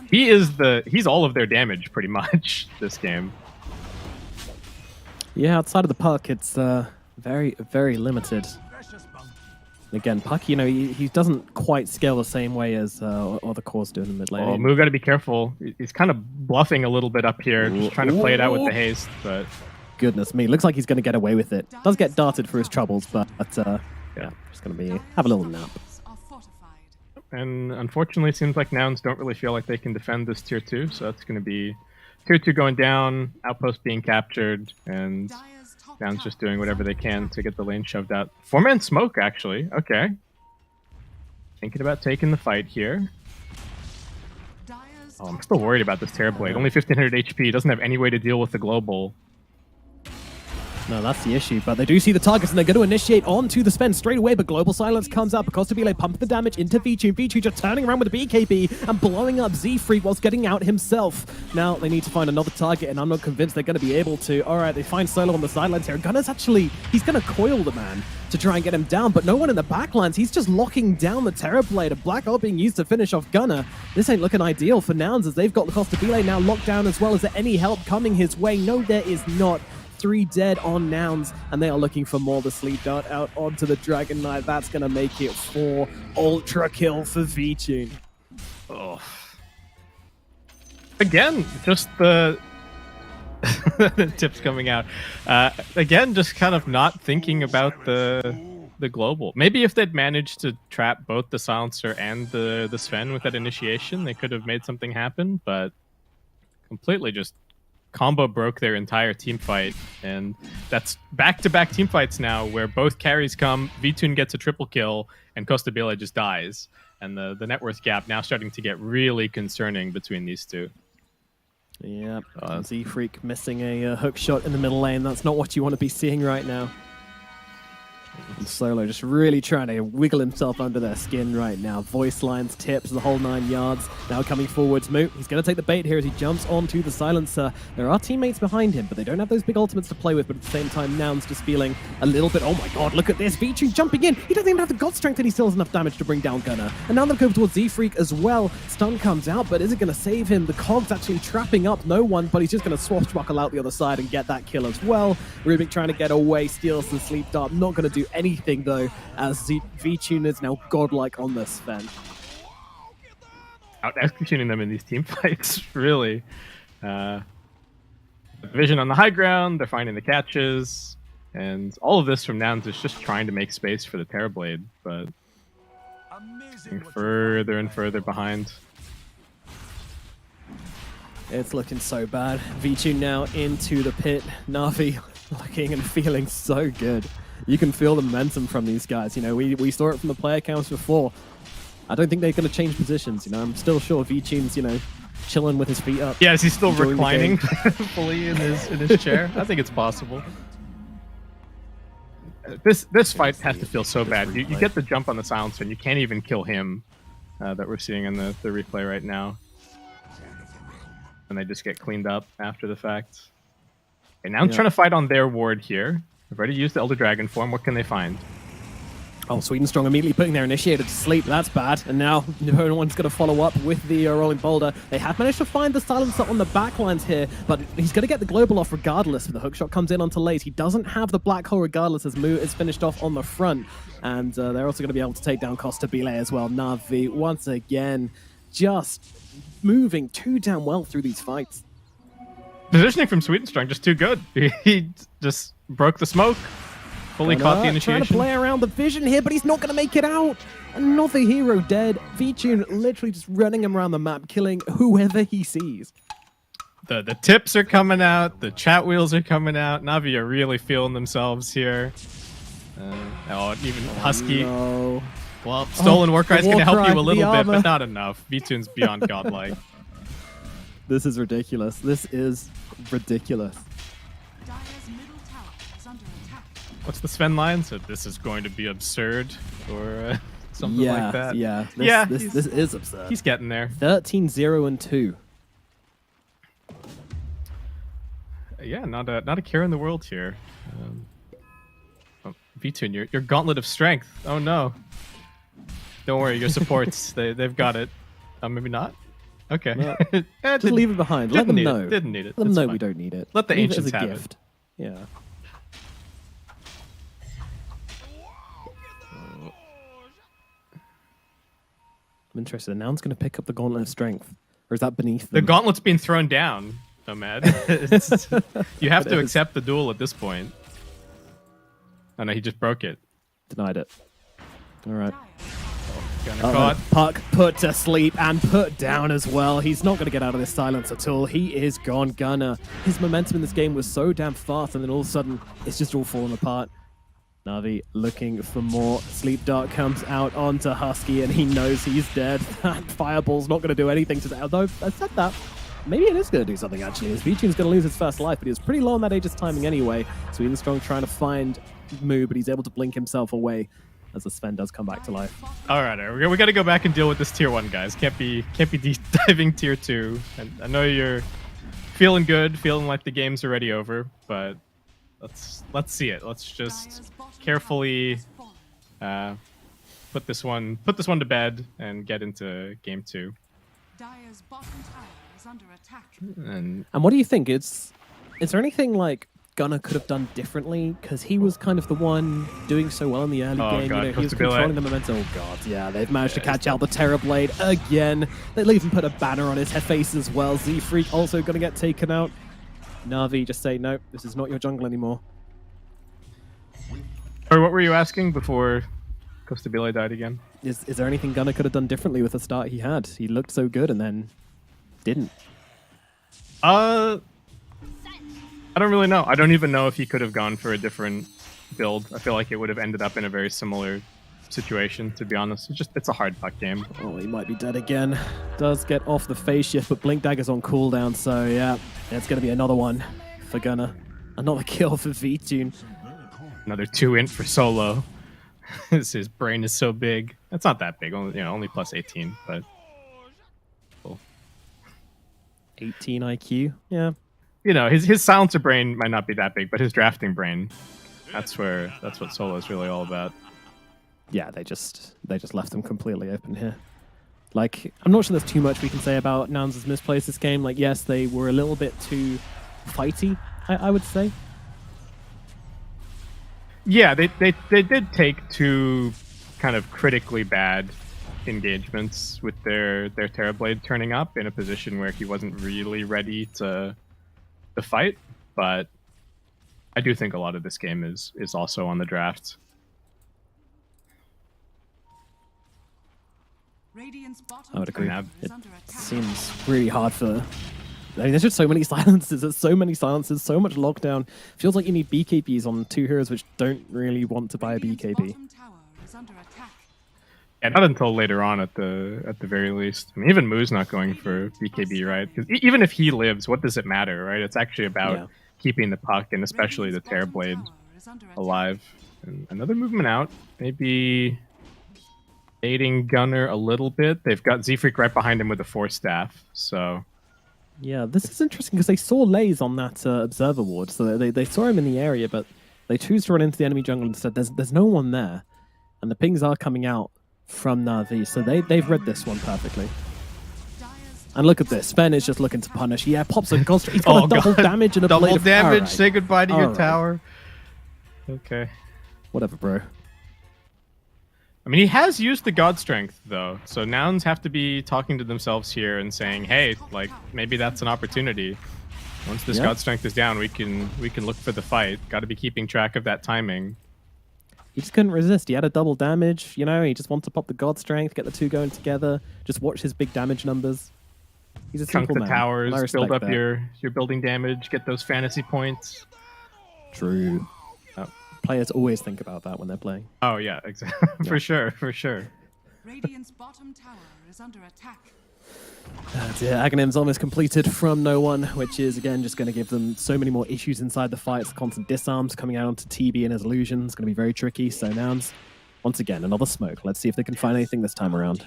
he's all of their damage pretty much this game. Yeah, outside of the puck, it's very, very limited. Again, puck, you know, he doesn't quite scale the same way as other cores do in the mid lane. Oh, Moo got to be careful. He's kind of bluffing a little bit up here, just trying to play it out with the haste. But goodness me, looks like he's going to get away with it. Does get darted for his troubles, but yeah, just going to have a little nap. And unfortunately, it seems like Nouns don't really feel like they can defend this tier 2, so that's going to be tier 2 going down, outpost being captured, and Nouns just doing whatever they can to get the lane shoved out. 4-man smoke, actually. Okay. Thinking about taking the fight here. Oh, I'm still worried about this Terrorblade. Only 1500 HP, doesn't have any way to deal with the global. No, that's the issue, but they do see the targets, and they're going to initiate onto the spend straight away, but Global Silence comes out because Tabile pumped the damage into Vtune. Vtune just turning around with the BKB and blowing up Z-Freak whilst getting out himself. Now, they need to find another target, and I'm not convinced they're going to be able to. All right, they find Solo on the sidelines here. Gunner's actually, he's going to coil the man to try and get him down, but no one in the backlines. He's just locking down the Terrorblade. A Black Art being used to finish off Gunner. This ain't looking ideal for Nouns, as they've got the Tabile now locked down as well. Is there any help coming his way? No, there is not. 3 dead on Nouns, and they are looking for more. The Sleep Dart out onto the Dragon Knight. That's going to make it 4 ultra kill for Vtune. Oh. Again, just the tips coming out. Again, just kind of not thinking about the global. Maybe if they'd managed to trap both the Silencer and the Sven with that initiation, they could have made something happen, but completely just combo broke their entire team fight, and that's back-to-back team fights now where both carries come, Vtune gets a triple kill, and Costabile just dies. And the net worth gap now starting to get really concerning between these two. Yeah, Z-Freak missing a hook shot in the middle lane. That's not what you want to be seeing right now. And Solo just really trying to wiggle himself under their skin right now. Voice lines, tips, the whole 9 yards. Now coming forwards, Moot. He's going to take the bait here as he jumps onto the Silencer. There are teammates behind him, but they don't have those big ultimates to play with. But at the same time, Nouns just feeling a little bit, oh my god, look at this. Vtune jumping in. He doesn't even have the God Strength, and he still has enough damage to bring down Gunner. And now they'll go towards Z-Freak as well. Stun comes out, but is it going to save him? The Cog's actually trapping up no one, but he's just going to swashbuckle out the other side and get that kill as well. Rubik trying to get away, steals the Sleep Dart. Not going to do anything though, as Vtune is now godlike on this Sven. Out executing them in these team fights, really. Vision on the high ground, they're finding the catches, and all of this from Nouns is just trying to make space for the Terrorblade, but getting further and further behind. It's looking so bad. Vtune now into the pit. Navi looking and feeling so good. You can feel the momentum from these guys. You know, we saw it from the player counts before. I don't think they're going to change positions. You know, I'm still sure Vtune's, you know, chilling with his feet up. Yeah, is he still reclining fully in his chair? I think it's possible. This fight has to feel so bad. You get the jump on the Silencer, and you can't even kill him that we're seeing in the replay right now. And they just get cleaned up after the fact. And now I'm trying to fight on their ward here. They've already used the Elder Dragon form. What can they find? Oh, Sweet and Strong immediately putting their initiator to sleep. That's bad. And now no one's going to follow up with the Rolling Boulder. They have managed to find the Silencer on the backlines here, but he's going to get the global off regardless. The hookshot comes in onto Lays. He doesn't have the Black Hole regardless, as Moo is finished off on the front. And they're also going to be able to take down Costabile as well. Navi, once again, just moving too damn well through these fights. Positioning from Sweet and Strong just too good. He just broke the smoke. Fully caught the initiation. Trying to play around the vision here, but he's not going to make it out. Another hero dead. Vtune literally just running him around the map, killing whoever he sees. The tips are coming out. The chat wheels are coming out. Navi are really feeling themselves here. Even Husky. No. Well, Stolen Warcry is going to help you a little bit, armor. but not enough. V-Tune's beyond godlike. This is ridiculous. This is ridiculous. What's the Sven line? So this is going to be absurd, or something like that. Yeah. This is absurd. He's getting there. 13-0-2. Yeah, not a care in the world here. V-Tune, your gauntlet of strength. Oh no. Don't worry, your supports, they've got it. Maybe not? Okay. No. Just leave it behind. Let them know. Didn't need it. Let them It's know fine. we don't need it. Let the Leave ancients it as a have gift. it. Yeah. I'm interested. Noun's going to pick up the Gauntlet of Strength. Or is that beneath The them? gauntlet's been thrown down, Nomad. You have to accept the duel at this point. Oh no, he just broke it. Denied it. All right. Gunner caught. Puck put to sleep and put down as well. He's not going to get out of this silence at all. He is gone, Gunner. His momentum in this game was so damn fast, and then all of a sudden, it's just all falling apart. Navi looking for more. Sleep Dart comes out onto Husky, and he knows he's dead. That Fireball's not going to do anything to that. Although, I said that, maybe it is going to do something, actually. His V-Tune's going to lose his first life, but he was pretty low on that Aegis timing anyway. So Even Strong trying to find Moo, but he's able to blink himself away as the Sven does come back to life. All right, we got to go back and deal with this tier 1, guys. Can't be deep diving tier 2. And I know you're feeling good, feeling like the game's already over, but let's see it. Let's just carefully put this one to bed and get into game 2. Dire's bottom tower is under attack. And what do you think? Is there anything like Gunner could have done differently? Because he was kind of the one doing so well in the early game. God, he was Costa controlling Billet. the momentum. Oh god, yeah, they've managed to catch out the Terrorblade again. They'll even put a banner on his face as well. Z-Freak also going to get taken out. Navi just say, no, this is not your jungle anymore. or what were you asking before Costa Billet died again? Is there anything Gunner could have done differently with the start he had? He looked so good and then didn't. I don't really know. I don't even know if he could have gone for a different build. I feel like it would have ended up in a very similar situation, to be honest. It's a hard puck game. Oh, he might be dead again. Does get off the phase shift, but Blink Dagger's on cooldown, so yeah, it's going to be another one for Gunner. Another kill for V-Tune. Another 2 int for Solo. His brain is so big. It's not that big, only plus 18, but cool. 18 IQ, yeah. His silencer brain might not be that big, but his drafting brain, that's what Solo is really all about. Yeah, they just left them completely open here. Like, I'm not sure there's too much we can say about Nouns' misplays this game. Like, yes, they were a little bit too fighty, I would say. Yeah, they did take 2 kind of critically bad engagements with their Terrorblade turning up in a position where he wasn't really ready to fight, but I do think a lot of this game is also on the draft. I would agree. Yeah. It seems really hard for... I mean, there's just so many silences. There's so many silences, so much lockdown. Feels like you need BKBs on 2 heroes which don't really want to buy a BKB. Yeah, not until later on at the very least. I mean, even Moo's not going for BKB, right? Because even if he lives, what does it matter, right? It's actually about keeping the puck and especially the Terrorblade alive. And another movement out, maybe aiding Gunner a little bit. They've got Z-Freak right behind him with a Force Staff, so... Yeah, this is interesting because they saw Lays on that Observer ward, so they saw him in the area, but they choose to run into the enemy jungle instead. There's no one there, and the pings are coming out from Navi, so they've read this one perfectly. And look at this. Sven is just looking to punish. Yeah, pops a Ghost. He's got a double damage and a double blade of damage. Alright. Say goodbye to your Alright. tower. Okay. Whatever, bro. I mean, he has used the God Strength, though, so Nouns have to be talking to themselves here and saying, hey, like, maybe that's an opportunity. Once this God Strength is down, we can look for the fight. Got to be keeping track of that timing. He just couldn't resist. He had a double damage, he just wanted to pop the God Strength, get the 2 going together, just watch his big damage numbers. He's a Chunk simple the man. towers, I build respect up that. your building damage, get those fantasy points. True. players always think about that when they're playing. Oh yeah, exactly. For sure, for sure. Radiant's bottom tower is under attack. Aghanim's almost completed from no one, which is again just going to give them so many more issues inside the fights. Constant disarms coming out onto TB and his illusion is going to be very tricky. So Nouns, once again, another smoke. Let's see if they can find anything this time around.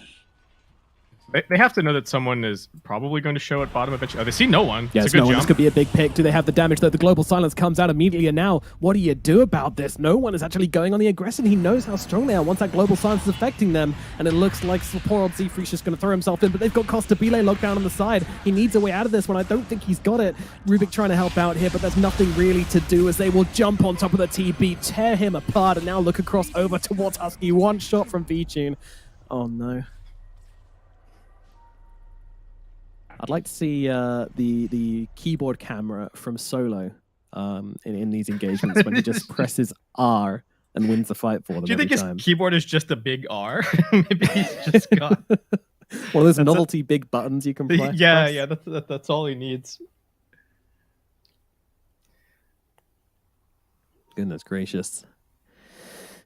They have to know that someone is probably going to show at bottom eventually. Oh, they see no one. Yeah, it's a good no one. jump. This could be a big pick. Do they have the damage, though? The global silence comes out immediately, and now, what do you do about this? No one is actually going on the aggression. He knows how strong they are once that global silence is affecting them, and it looks like poor old Zfree's just going to throw himself in, but they've got Costa Bile locked down on the side. He needs a way out of this one. I don't think he's got it. Rubik trying to help out here, but there's nothing really to do as they will jump on top of the TB, tear him apart, and now look across over towards Husky. One shot from VTune. Oh, no. I'd like to see the keyboard camera from Solo in these engagements when he just presses R and wins the fight for them. Do you think time. His keyboard is just a big R? Maybe he's just got well, there's novelty big buttons you can press. Yeah, that's all he needs. Goodness gracious.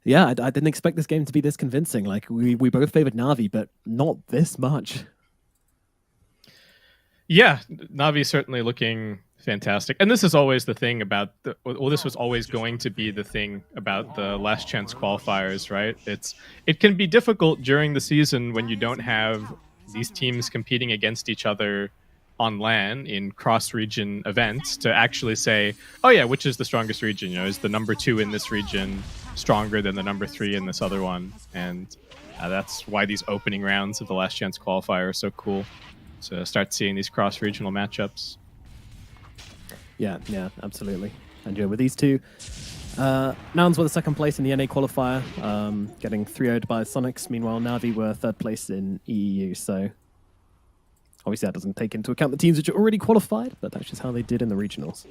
Yeah, I didn't expect this game to be this convincing. Like, we both favored Navi, but not this much. Yeah, Navi certainly looking fantastic. And this is always the thing about this was always going to be the thing about the Last Chance Qualifiers, right? It can be difficult during the season when you don't have these teams competing against each other on LAN in cross-region events to actually say, oh yeah, which is the strongest region? You know, is the number 2 in this region stronger than the number 3 in this other one? And that's why these opening rounds of the Last Chance Qualifier are so cool. To start seeing these cross-regional matchups. Yeah, absolutely. And with these two, Nouns were the second place in the NA qualifier, getting 3-0'd by Sonics. Meanwhile, Navi were third place in EEU. So obviously that doesn't take into account the teams which are already qualified, but that's just how they did in the regionals.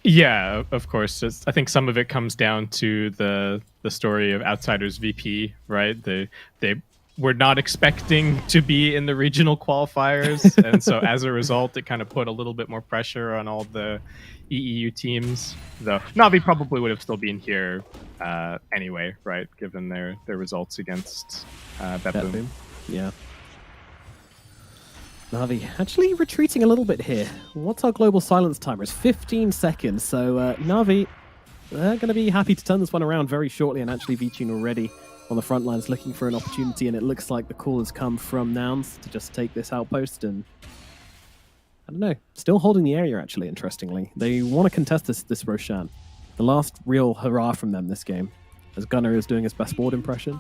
Yeah, of course. I think some of it comes down to the story of Outsiders VP, right? They were not expecting to be in the regional qualifiers, and so as a result, it kind of put a little bit more pressure on all the EEU teams. Though Navi probably would have still been here anyway, right? Given their results against Betboom. Yeah. Navi actually retreating a little bit here. What's our global silence timer? It's 15 seconds, so Navi, they're going to be happy to turn this one around very shortly, and actually VTune already on the front lines looking for an opportunity, and it looks like the call has come from Nouns to just take this outpost, and I don't know, still holding the area actually, interestingly. They want to contest this Roshan. The last real hurrah from them this game, as Gunnar is doing his best board impression.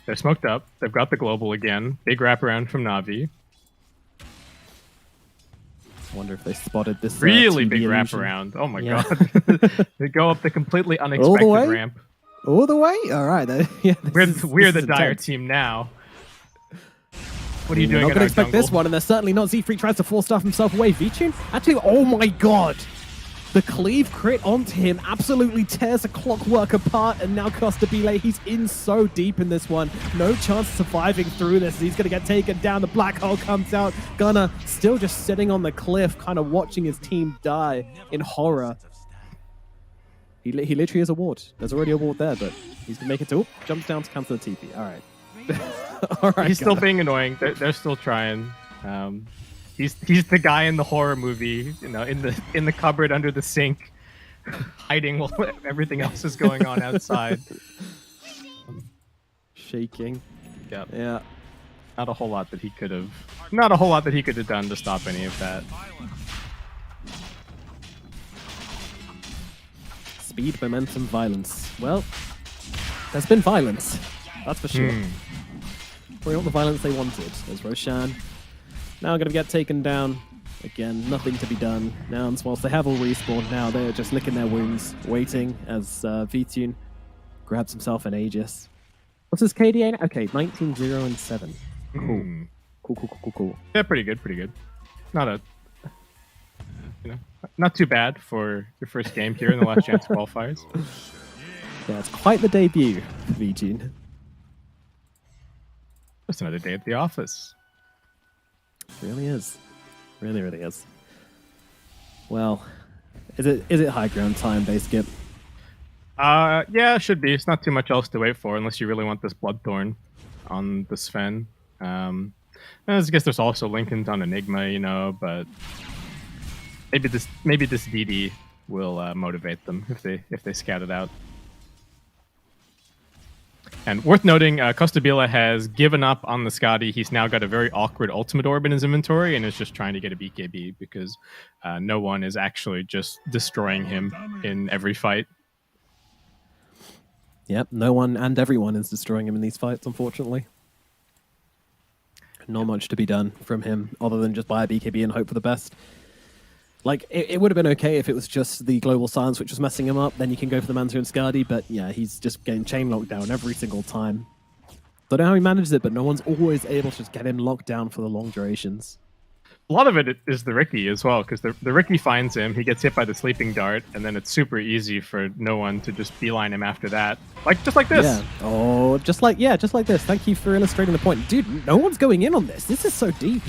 They're smoked up, they've got the global again, big wraparound from Navi. I wonder if they spotted this really TB big illusion. wraparound. Oh my god. They go up the completely unexpected ramp. All the way? All right. Yeah, we're the dire team now. What are you doing? Not going to expect this one, and they're certainly not. Z-Free tries to force stuff himself away. VTune, actually, oh my god. The cleave crit onto him absolutely tears the clockwork apart, and now Costa Bile, he's in so deep in this one. No chance of surviving through this. He's going to get taken down. The black hole comes out. Gunnar still just sitting on the cliff, kind of watching his team die in horror. He literally has a ward. There's already a ward there, but he's going to make it to... jumps down to cancel the TP. All right. All right. He's still being annoying. They're still trying. He's the guy in the horror movie, you know, in the cupboard under the sink, hiding while everything else is going on outside. Shaking. Yep. Yeah. Not a whole lot that he could have done to stop any of that. Speed, momentum, violence. Well, there's been violence. That's for sure. Probably not the violence they wanted. There's Roshan. Now going to get taken down. Again, nothing to be done. Nouns, whilst they have all respawned now, they're just licking their wounds, waiting as VTune grabs himself an Aegis. What's his KDA? Okay, 19, 0, and 7. Cool. Cool. Yeah, pretty good. Not too bad for your first game here in the Last Chance Qualifiers. Yeah, it's quite the debut for VTune. Just another day at the office. Really is. Really is. Well, is it high ground time, Base Skip? Yeah, it should be. It's not too much else to wait for unless you really want this Bloodthorn on the Sven. I guess there's also Lincoln's on Enigma, you know, but maybe this DD will motivate them if they scout it out. And worth noting, Costabile has given up on the Scotty. He's now got a very awkward ultimate orb in his inventory and is just trying to get a BKB because no one is actually just destroying him in every fight. Yep, no one and everyone is destroying him in these fights, unfortunately. Not much to be done from him other than just buy a BKB and hope for the best. Like, it would have been okay if it was just the global silence which was messing him up, then you can go for the Mantra and Skadi, but yeah, he's just getting chain locked down every single time. Don't know how he manages it, but no one's always able to just get him locked down for the long durations. A lot of it is the Ricky as well, because the Ricky finds him, he gets hit by the sleeping dart, and then it's super easy for no one to just beeline him after that. Just like this. Yeah. Oh, just like this. Thank you for illustrating the point. Dude, no one's going in on this. This is so deep.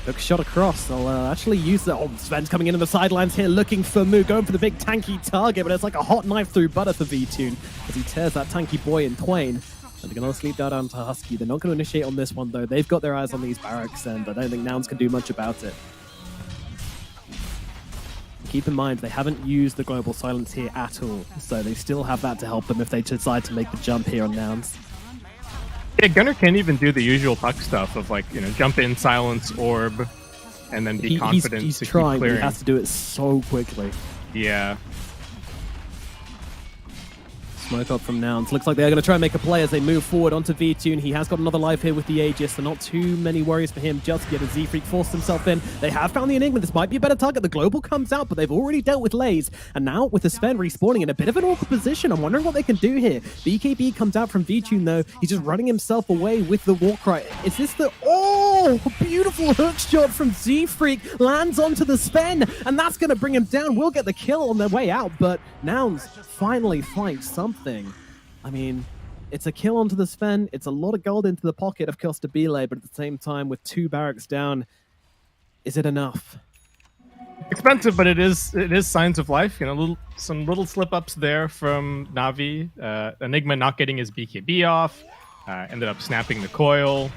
Look, shot across. They'll actually use the... Oh, Sven's coming into the sidelines here, looking for Moo, going for the big tanky target, but it's like a hot knife through butter for V-Tune as he tears that tanky boy in twain. And they're going to sleep down onto Husky. They're not going to initiate on this one, though. They've got their eyes on these barracks, and I don't think Nouns can do much about it. Keep in mind, they haven't used the global silence here at all, so they still have that to help them if they decide to make the jump here on Nouns. Yeah, Gunner can't even do the usual puck stuff of jump in, silence, orb, and then be confident he's to trying, keep but he clearing. has to do it so quickly. Yeah. Smoke up from Nouns. Looks like they're going to try and make a play as they move forward onto V-Tune. He has got another life here with the Aegis, so not too many worries for him just yet as Z-Freak forced himself in. They have found the Enigma. This might be a better target. The Global comes out, but they've already dealt with Lays. And now with the Sven respawning in a bit of an awkward position, I'm wondering what they can do here. BKB comes out from V-Tune, though. He's just running himself away with the Warcry. Is this the... Oh! Beautiful hook shot from Z-Freak. Lands onto the Sven, and that's going to bring him down. We'll get the kill on their way out, but Nouns finally finds something. I mean, it's a kill onto the Sven. It's a lot of gold into the pocket of Costabile, but at the same time, with 2 barracks down, is it enough? Expensive, but it is signs of life. Some little slip ups there from Navi. Enigma not getting his BKB off. Ended up snapping the coil.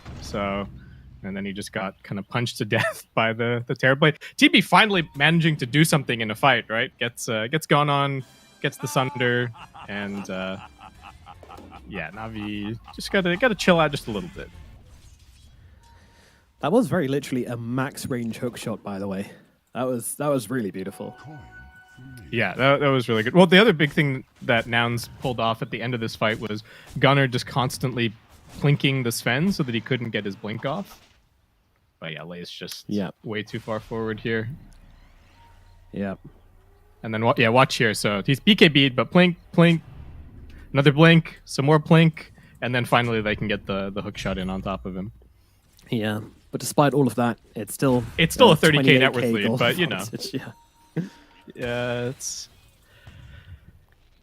And then he just got kind of punched to death by the Terrorblade. TB finally managing to do something in a fight, right? Gets gone on, gets the Sunder, and yeah, Navi just gotta chill out just a little bit. That was very literally a max range hook shot, by the way. That was really beautiful. Yeah, that was really good. Well, the other big thing that Nouns pulled off at the end of this fight was Gunner just constantly plinking the Sven so that he couldn't get his blink off. But yeah, Lay's just way too far forward here. Yeah. And then watch here. So he's BKB'd, but plink, another blink, some more plink, and then finally they can get the hook shot in on top of him. Yeah, but despite all of that, it's still a 30k net worth lead, gold but you know, advantage, yeah,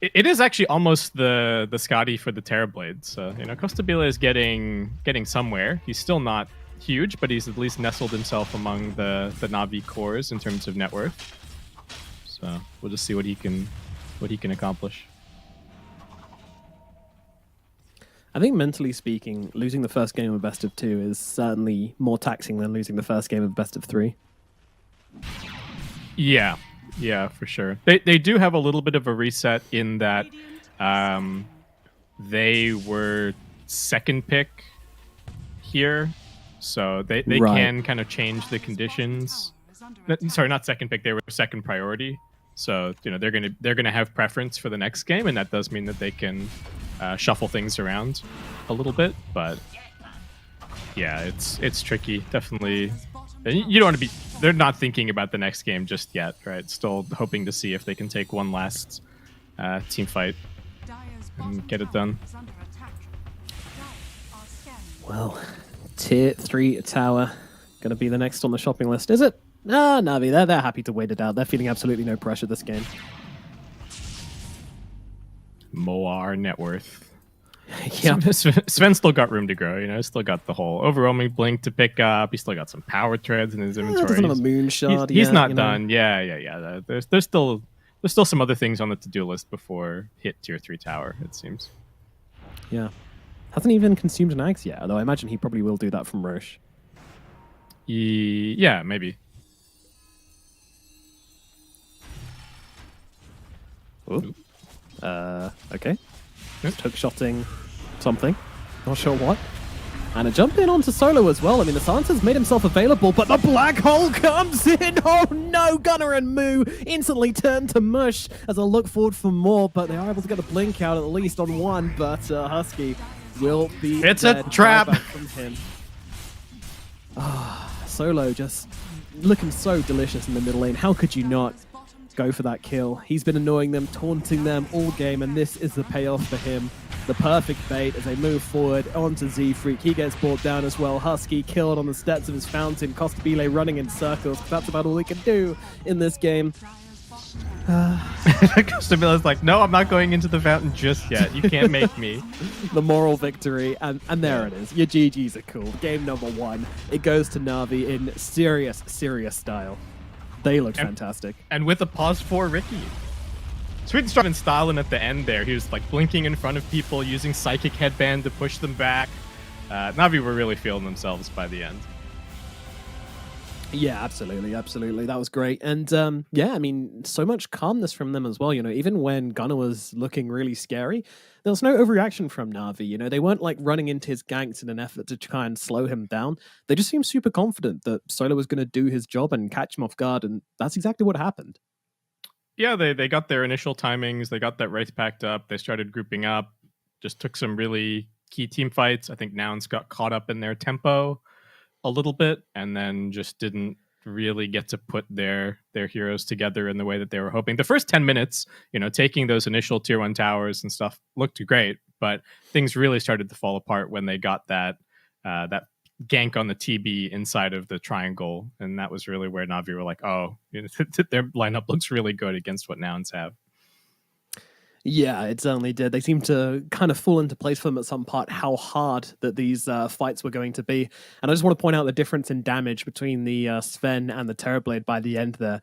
it is actually almost the Scotty for the Terrorblade. So Costabile is getting somewhere. He's still not huge, but he's at least nestled himself among the Navi cores in terms of net worth. So we'll just see what he can accomplish. I think mentally speaking, losing the first game of best of 2 is certainly more taxing than losing the first game of best of 3. Yeah, for sure. They do have a little bit of a reset in that they were second pick here, so they can kind of change the conditions. Sorry, not second pick. They were second priority. So they're gonna have preference for the next game, and that does mean that they can shuffle things around a little bit. But yeah, it's tricky. Definitely, you don't want to be. They're not thinking about the next game just yet, right? Still hoping to see if they can take one last team fight and get it done. Well, tier 3 tower gonna be the next on the shopping list, is it? Navi, they're happy to wait it out. They're feeling absolutely no pressure this game. Moar net worth. Yeah, Sven still got room to grow. Still got the whole overwhelming blink to pick up. He's still got some power treads in his inventory. Doesn't have a moon shard. He's not done. Yeah. There's still there's still some other things on the to-do list before hit tier 3 tower, it seems. Yeah. Hasn't even consumed an axe yet, although I imagine he probably will do that from Roche. Yeah, maybe. Ooh. Okay. Hook-shotting something. Not sure what. And a jump in onto Solo as well. I mean, the Silencer's made himself available, but the black hole comes in. Oh no, Gunnar and Moo instantly turn to mush as I look forward for more, but they are able to get a blink out at least on one, but Husky will be It's dead. a trap! From him. Solo just looking so delicious in the middle lane. How could you not go for that kill? He's been annoying them, taunting them all game, and this is the payoff for him. The perfect bait as they move forward onto Z-Freak. He gets brought down as well. Husky killed on the steps of his fountain. Costabile running in circles. That's about all he can do in this game. Costabile's like, no, I'm not going into the fountain just yet. You can't make me. The moral victory, and there it is. Your GGs are cool. Game number 1. It goes to Navi in serious style. They looked fantastic. And with a pause for Ricky. Sweet and in style, and at the end there, he was like blinking in front of people, using Psychic Headband to push them back. Navi were really feeling themselves by the end. Yeah, absolutely. That was great. And yeah, I mean, so much calmness from them as well. You know, even when Gunnar was looking really scary, there was no overreaction from Navi. You know, they weren't like running into his ganks in an effort to try and slow him down. They just seemed super confident that Solo was going to do his job and catch him off guard. And that's exactly what happened. Yeah, they got their initial timings. They got that race packed up. They started grouping up. Just took some really key team fights. I think Nouns got caught up in their tempo a little bit, and then just didn't really get to put their heroes together in the way that they were hoping. The first 10 minutes, you know, taking those initial tier 1 towers and stuff looked great, but things really started to fall apart when they got that gank on the TB inside of the triangle, and that was really where Navi were like, oh, their lineup looks really good against what Nouns have. Yeah, it certainly did. They seemed to kind of fall into place for them at some part, how hard that these fights were going to be. And I just want to point out the difference in damage between the Sven and the Terrorblade by the end there.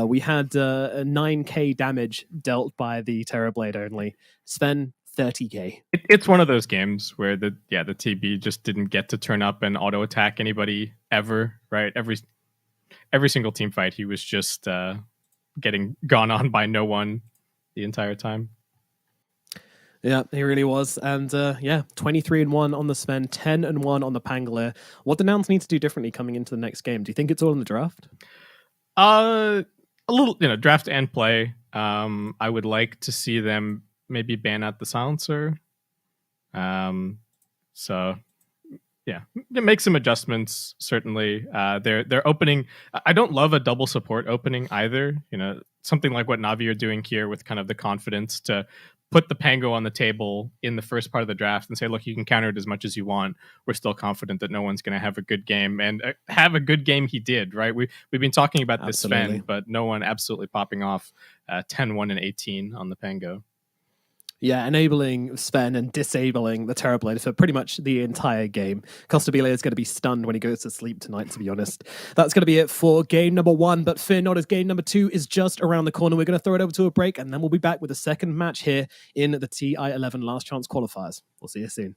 We had a 9k damage dealt by the Terrorblade only. Sven, 30k. It's one of those games where the TB just didn't get to turn up and auto attack anybody ever, right? Every single team fight, he was just getting gone on by no one the entire time. Yeah, he really was. And 23-1 on the Sven, 10-1 on the Pangolier. What do Nouns need to do differently coming into the next game? Do you think it's all in the draft? A little, draft and play. I would like to see them maybe ban out the silencer. So yeah, make some adjustments. Certainly, they're opening. I don't love a double support opening either. You know, something like what Navi are doing here with kind of the confidence to put the Pango on the table in the first part of the draft and say, look, you can counter it as much as you want. We're still confident that no one's going to have a good game, and have a good game. He did, right? We've been talking about this Sven, but no one absolutely popping off 10-1 and 18 on the Pango. Yeah, enabling Sven and disabling the Terrorblade for pretty much the entire game. Costabile is going to be stunned when he goes to sleep tonight, to be honest. That's going to be it for game number 1, but fear not, as game number 2 is just around the corner. We're going to throw it over to a break, and then we'll be back with the second match here in the TI-11 Last Chance Qualifiers. We'll see you soon.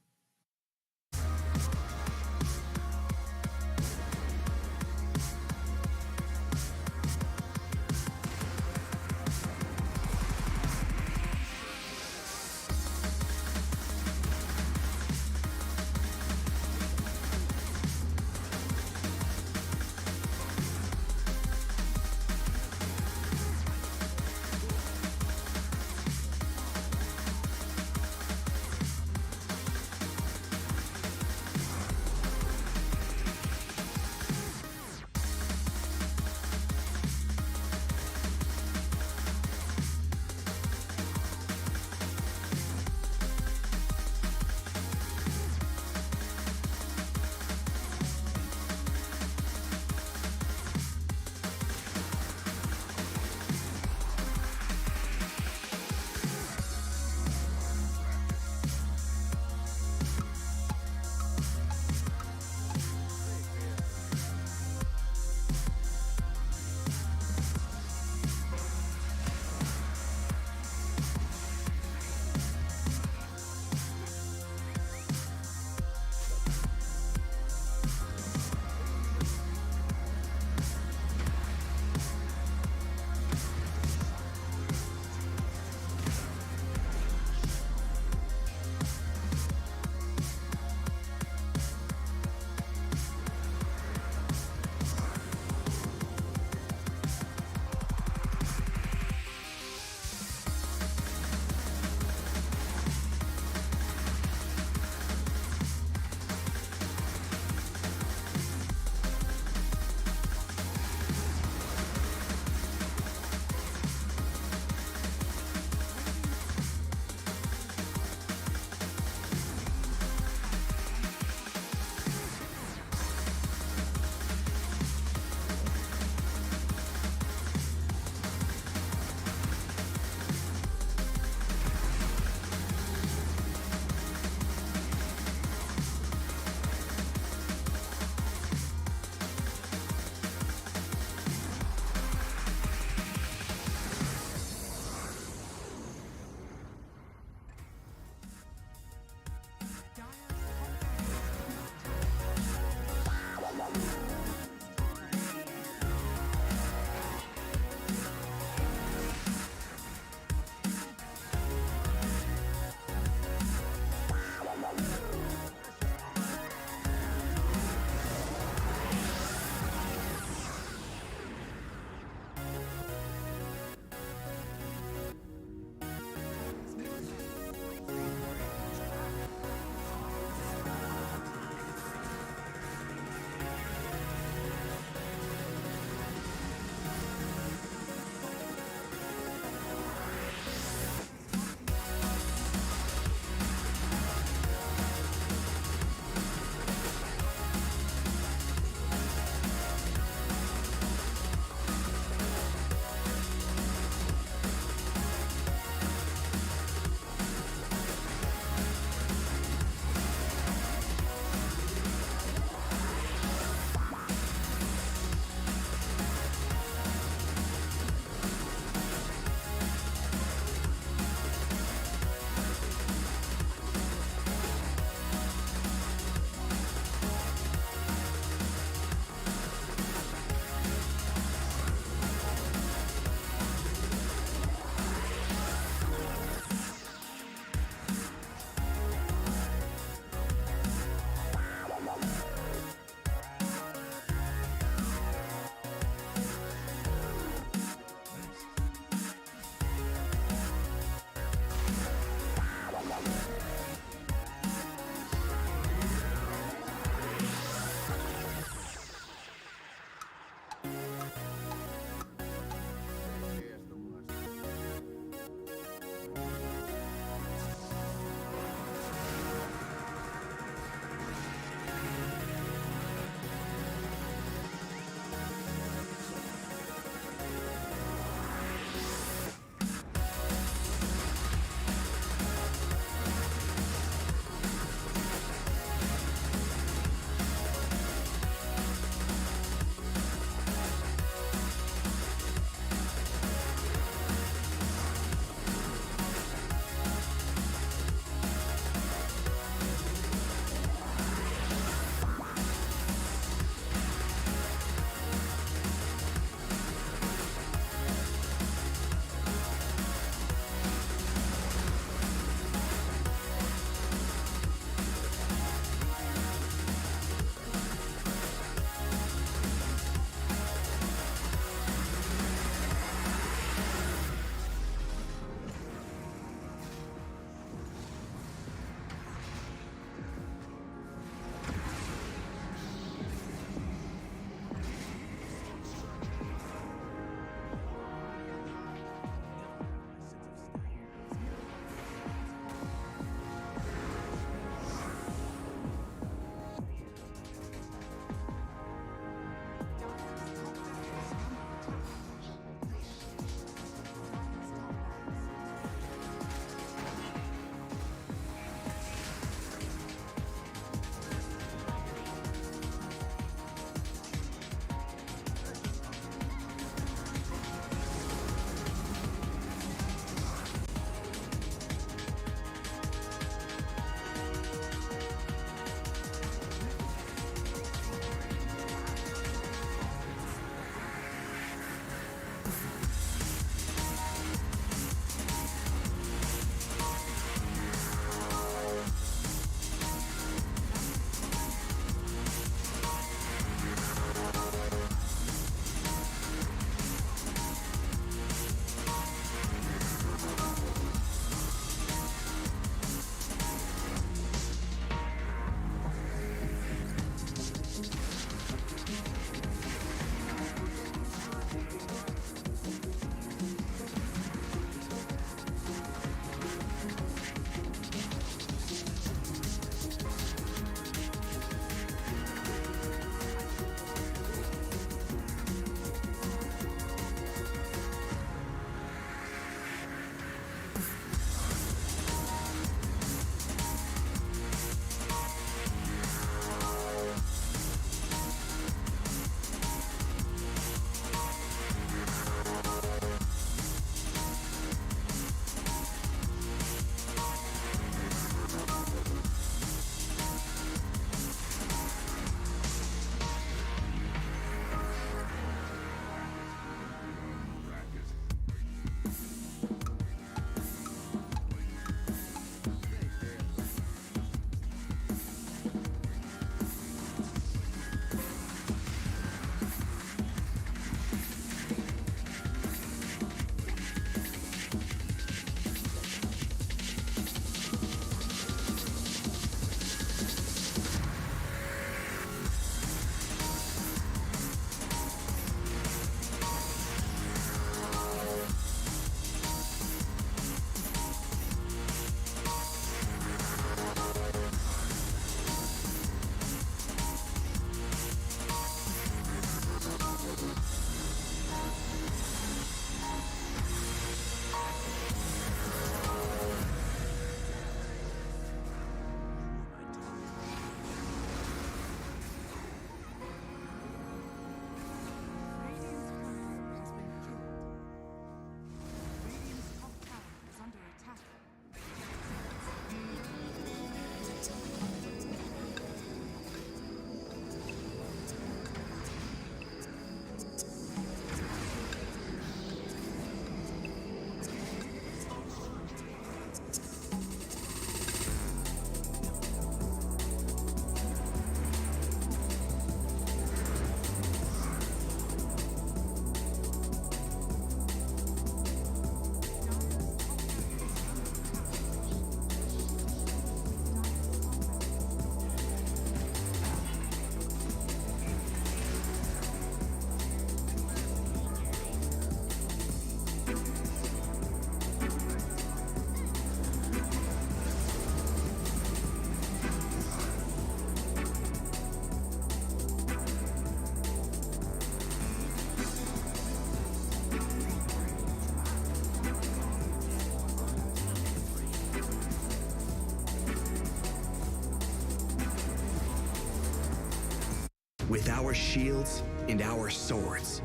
With our shields and our swords,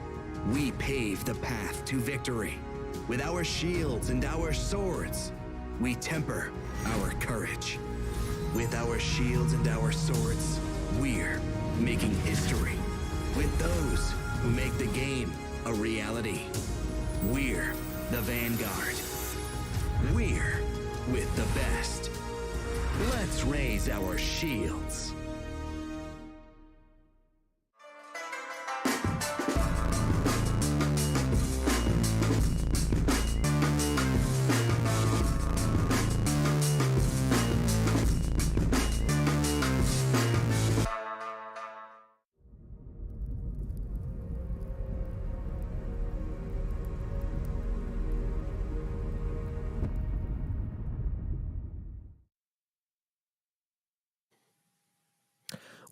we pave the path to victory. With our shields and our swords, we temper our courage. With our shields and our swords, we're making history. With those who make the game a reality, we're the vanguard. We're with the best. Let's raise our shields.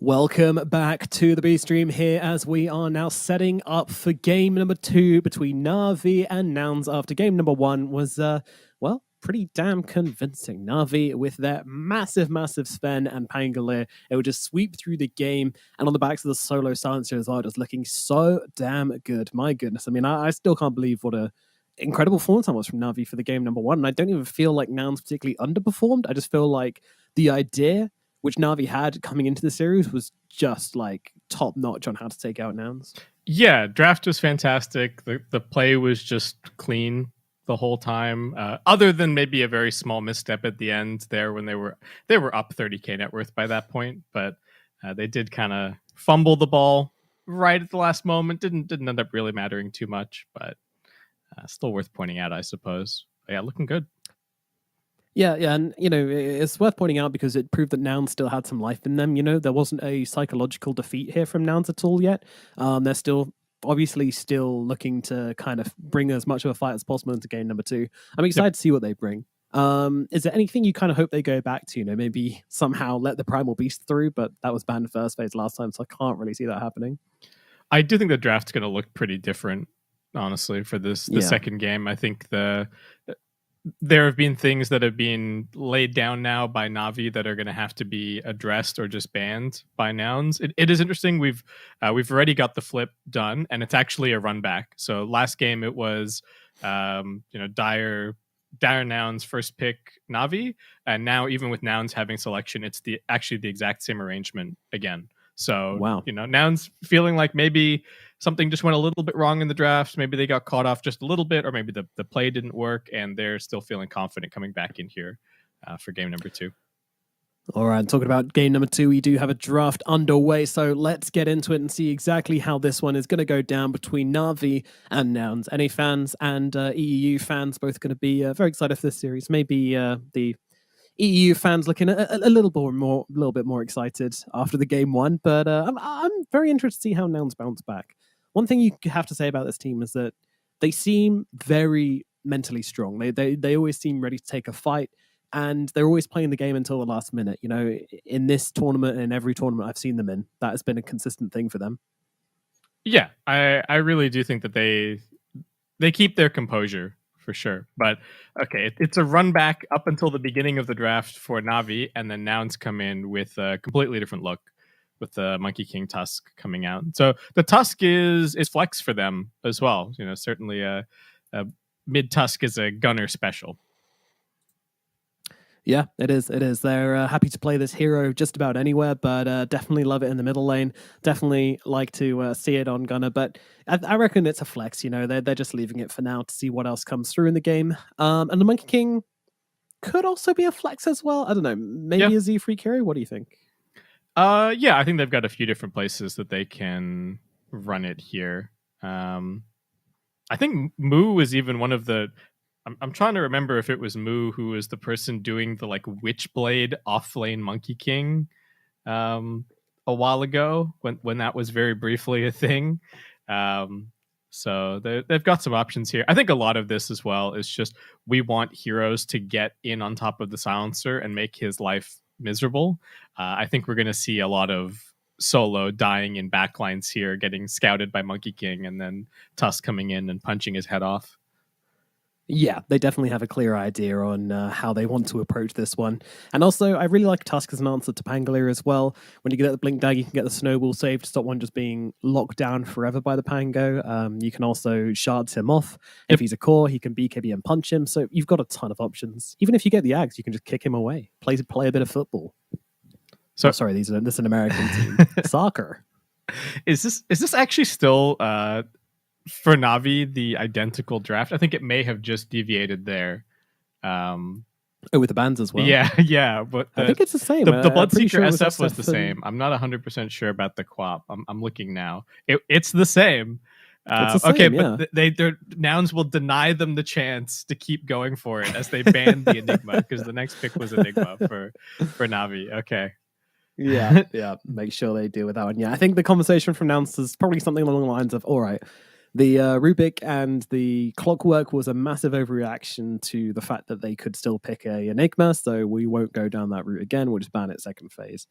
Welcome back to the B stream here as we are now setting up for game number 2 between Navi and Nouns after game number 1 was, well, pretty damn convincing. Navi with their massive Sven and Pangolier, it would just sweep through the game, and on the backs of the solo silencer as well, just looking so damn good. My goodness, I mean, I still can't believe what a incredible performance that was from Navi for the game number 1, and I don't even feel like Nouns particularly underperformed. I just feel like the idea which Navi had coming into the series was just like top notch on how to take out Nouns. Yeah, draft was fantastic. The play was just clean the whole time, other than maybe a very small misstep at the end there when they were up 30k net worth by that point, but they did kind of fumble the ball right at the last moment. Didn't end up really mattering too much, but still worth pointing out, I suppose. But yeah, looking good. Yeah, and it's worth pointing out because it proved that Nouns still had some life in them. There wasn't a psychological defeat here from Nouns at all yet. They're still obviously still looking to kind of bring as much of a fight as possible into game number 2. I'm excited to see what they bring. Is there anything you kind of hope they go back to? Maybe somehow let the Primal Beast through, but that was banned in first phase last time, so I can't really see that happening. I do think the draft's going to look pretty different, honestly, for the second game. I think there have been things that have been laid down now by Navi that are going to have to be addressed or just banned by Nouns. It is interesting. We've already got the flip done, and it's actually a run back. So last game it was dire Nouns first pick Navi, and now even with Nouns having selection, it's actually the exact same arrangement again. So wow. Nouns feeling like maybe something just went a little bit wrong in the draft. Maybe they got caught off just a little bit, or maybe the play didn't work, and they're still feeling confident coming back in here for game number 2. All right, talking about game number 2, we do have a draft underway, so let's get into it and see exactly how this one is going to go down between Navi and Nouns. NA fans and EEU fans both going to be very excited for this series. Maybe the EEU fans looking a little bit more excited after the game 1, but I'm very interested to see how Nouns bounce back. One thing you have to say about this team is that they seem very mentally strong. They always seem ready to take a fight, and they're always playing the game until the last minute. In this tournament and in every tournament I've seen them in, that has been a consistent thing for them. Yeah, I really do think that they keep their composure for sure. But okay, it's a run back up until the beginning of the draft for Navi, and then Nouns come in with a completely different look, with the Monkey King Tusk coming out. So the Tusk is flex for them as well. Certainly a mid Tusk is a gunner special. Yeah, it is. They're happy to play this hero just about anywhere, but definitely love it in the middle lane. Definitely like to see it on gunner, but I reckon it's a flex. They're just leaving it for now to see what else comes through in the game. And the Monkey King could also be a flex as well. I don't know. Maybe a Z-Freak hero. What do you think? Yeah, I think they've got a few different places that they can run it here. I think Moo is even one of the... I'm trying to remember if it was Moo who was the person doing the Witchblade off-lane Monkey King a while ago, when that was very briefly a thing. So they've got some options here. I think a lot of this as well is just we want heroes to get in on top of the silencer and make his life miserable. I think we're going to see a lot of Solo dying in backlines here, getting scouted by Monkey King, and then Tusk coming in and punching his head off. Yeah, they definitely have a clear idea on how they want to approach this one. And also, I really like Tusk as an answer to Pangolier as well. When you get the Blink Dag, you can get the Snowball save to stop one just being locked down forever by the Pango. You can also shards him off. If he's a core, he can BKB and punch him. So you've got a ton of options. Even if you get the Ags, you can just kick him away. Play a bit of football. So sorry, this is an American team. Soccer. Is this actually still for Navi the identical draft? I think it may have just deviated there. With the bands as well. Yeah, but I think it's the same. The Bloodseeker sure SF was the same. I'm not 100% sure about the Quap. I'm looking now. It's the same. Okay, yeah. but their Nouns will deny them the chance to keep going for it as they ban the Enigma, because the next pick was Enigma for Navi. Okay. Yeah. Make sure they deal with that one. Yeah, I think the conversation from Nouns is probably something along the lines of, all right, the Rubik and the Clockwork was a massive overreaction to the fact that they could still pick a Enigma, so we won't go down that route again. We'll just ban it second phase.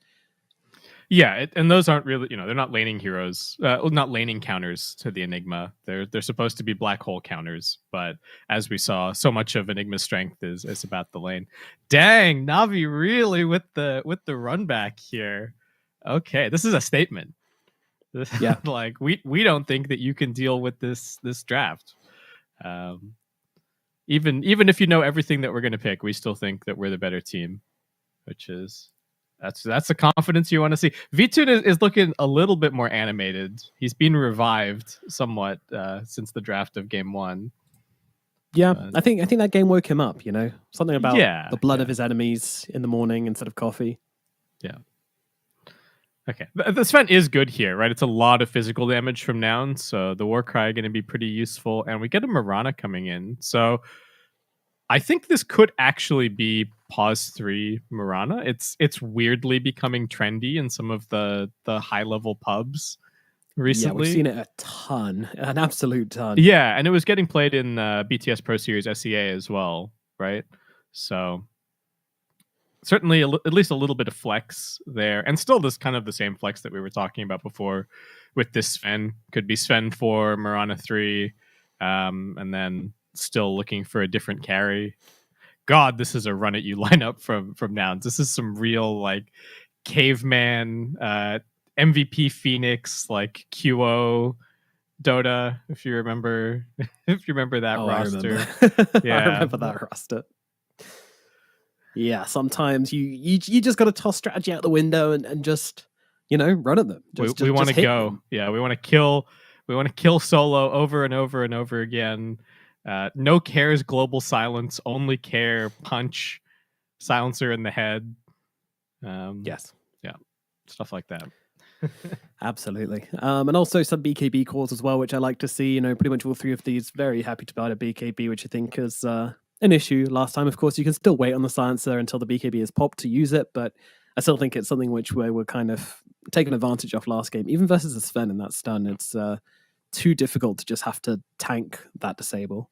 Yeah, and those aren't really, they're not laning heroes, not laning counters to the Enigma. They're supposed to be black hole counters, but as we saw, so much of Enigma's strength is about the lane. Dang, Navi really with the run back here. Okay, this is a statement. Yeah, like we don't think that you can deal with this draft. Even if you know everything that we're going to pick, we still think that we're the better team, which is. That's the confidence you want to see. V2 is looking a little bit more animated. He's been revived somewhat since the draft of game 1. Yeah, I think that game woke him up. Something about the blood of his enemies in the morning instead of coffee. Yeah. Okay, the Sven is good here, right? It's a lot of physical damage from Nouns, so the Warcry going to be pretty useful, and we get a Mirana coming in, so. I think this could actually be pause 3 Mirana. It's weirdly becoming trendy in some of the high level pubs recently. Yeah, we've seen it a ton, an absolute ton. Yeah, and it was getting played in BTS Pro Series SEA as well, right? So certainly at least a little bit of flex there, and still this kind of the same flex that we were talking about before with this Sven. Could be Sven 4, Mirana 3, and then still looking for a different carry. God, this is a run at you lineup from Nouns. This is some real like caveman MVP Phoenix, like QO Dota, if you remember that roster. I remember that roster. Yeah, sometimes you just got to toss strategy out the window and just run at them. We want to go. Them. Yeah, we want to kill solo over and over and over again. No cares, global silence, only care, punch, silencer in the head. Yes. Yeah, stuff like that. Absolutely. And also some BKB cores as well, which I like to see. Pretty much all 3 of these, very happy to buy a BKB, which I think is an issue last time. Of course, you can still wait on the silencer until the BKB is popped to use it, but I still think it's something which we're kind of taking advantage of last game. Even versus the Sven in that stun, it's too difficult to just have to tank that disable.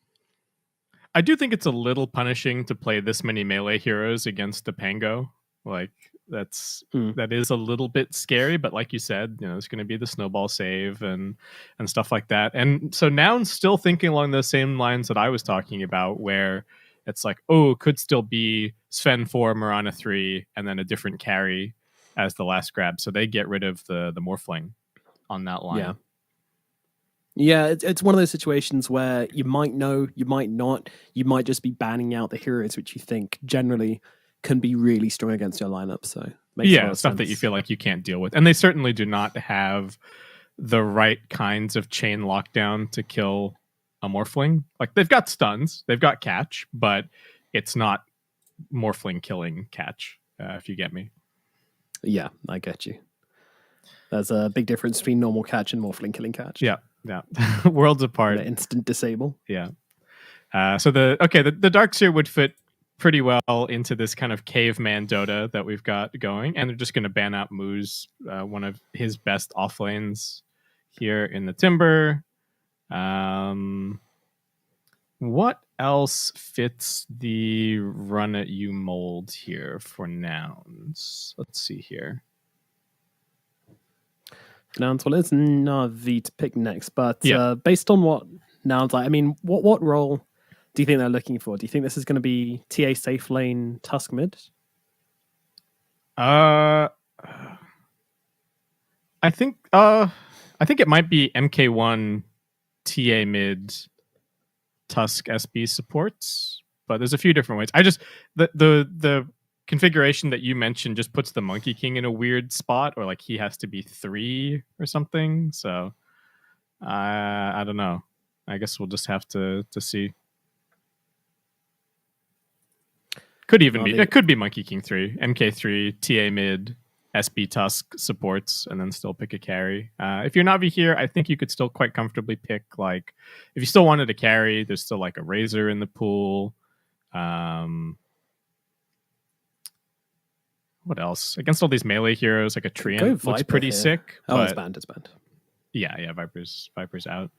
I do think it's a little punishing to play this many melee heroes against the Pango. Like that is a little bit scary, but like you said, it's going to be the snowball save and stuff like that. And so now I'm still thinking along those same lines that I was talking about, where it's like, could still be Sven 4, Mirana 3, and then a different carry as the last grab. So they get rid of the Morphling on that line. Yeah. Yeah, it's one of those situations where you might know, you might not, you might just be banning out the heroes which you think generally can be really strong against your lineup. So stuff that you feel like you can't deal with, and they certainly do not have the right kinds of chain lockdown to kill a Morphling. Like they've got stuns, they've got catch, but it's not Morphling killing catch. If you get me. Yeah, I get you. There's a big difference between normal catch and Morphling killing catch. Yeah. Worlds apart. The instant disable. Yeah. So the Darkseer would fit pretty well into this kind of caveman Dota that we've got going, and they're just going to ban out Moose, one of his best off lanes here in the Timber. What else fits the run at you mold here for Nouns? Let's see here. Nouns, well, it's Navi to pick next, but based on what Nouns like, I mean, what role do you think they're looking for? Do you think this is going to be TA safe lane Tusk mid? I think it might be MK1 TA mid Tusk SB supports, but there's a few different ways. I just the configuration that you mentioned just puts the Monkey King in a weird spot, or like he has to be 3 or something. So I don't know. I guess we'll just have to see. Could even be. It could be Monkey King 3, MK3, TA mid, SB Tusk supports, and then still pick a carry. If you're Navi here, I think you could still quite comfortably pick, like, if you still wanted to carry, there's still like a Razor in the pool. What else? Against all these melee heroes, like a Treant looks pretty sick. Oh, it's banned. It's banned. Yeah, Viper's out.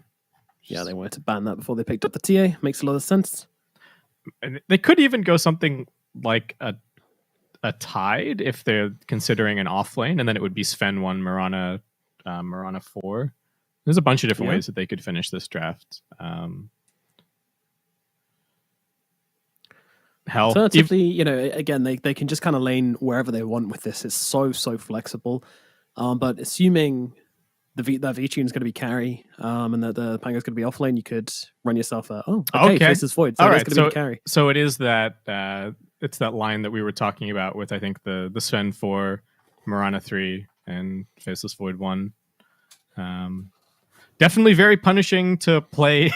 Yeah, they wanted to ban that before they picked up the TA. Makes a lot of sense. And they could even go something like a Tide if they're considering an off lane, and then it would be Sven 1, Mirana 4. There's a bunch of different ways that they could finish this draft. Alternatively, again, they can just kind of lane wherever they want with this. It's so flexible. But assuming that V-Tune is going to be carry, and that the Pango's going to be off lane, you could run yourself Faceless Void. So all it's right, going to be carry. So it is that it's that line that we were talking about with, I think, the Sven 4, Mirana 3, and Faceless Void 1. Definitely very punishing to play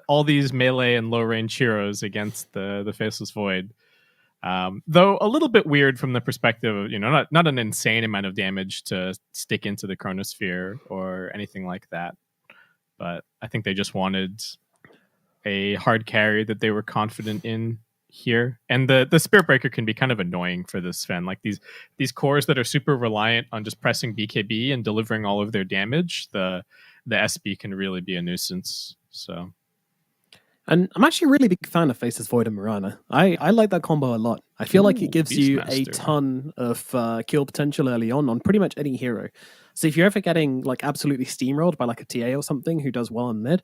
all these melee and low range heroes against the Faceless Void. Though a little bit weird from the perspective of, not an insane amount of damage to stick into the Chronosphere or anything like that. But I think they just wanted a hard carry that they were confident in here. And the Spirit Breaker can be kind of annoying for this Sven. Like these cores that are super reliant on just pressing BKB and delivering all of their damage, the SB can really be a nuisance. So, and I'm actually a really big fan of Faceless Void and Mirana. I like that combo a lot. I feel like it gives you a ton of kill potential early on pretty much any hero. So if you're ever getting like absolutely steamrolled by like a TA or something who does well on mid,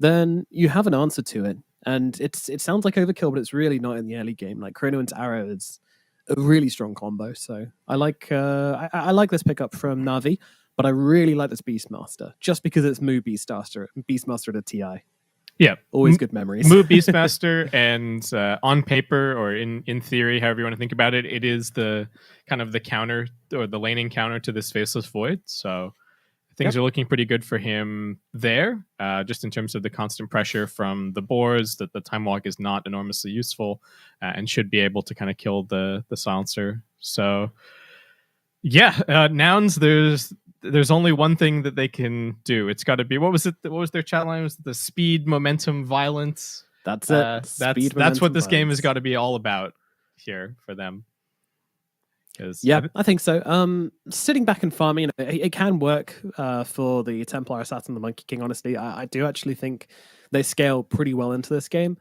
then you have an answer to it. And it sounds like overkill, but it's really not in the early game. Like Chrono into Arrow is a really strong combo. So I like this pickup from Navi. But I really like this Beastmaster, just because it's Moo Beastmaster at a TI. Yeah. Always good memories. Moo Beastmaster, and on paper, or in theory, however you want to think about it, it is the kind of the counter, or the laning counter to this Faceless Void. So things are looking pretty good for him there, just in terms of the constant pressure from the boars, that the Time Walk is not enormously useful, and should be able to kind of kill the silencer. So yeah, Nouns, there's only one thing that they can do. It's got to be, what was their chat line? Was it the speed, momentum, violence? That's it. That's what this game has got to be all about here for them. I think so. Sitting back and farming, it can work for the Templar Assassin and the Monkey King. Honestly, I do actually think they scale pretty well into this game,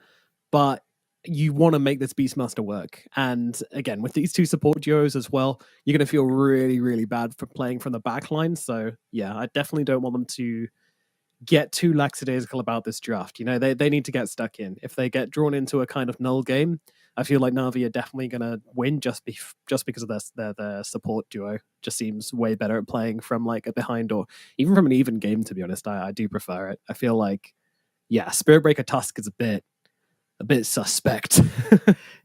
but you want to make this Beastmaster work. And again, with these two support duos as well, you're going to feel really, really bad for playing from the back line. So yeah, I definitely don't want them to get too lackadaisical about this draft. They need to get stuck in. If they get drawn into a kind of null game, I feel like Navi are definitely going to win just because of their support duo. Just seems way better at playing from like a behind, or even from an even game, to be honest. I do prefer it. I feel like, Spirit Breaker Tusk is a bit suspect.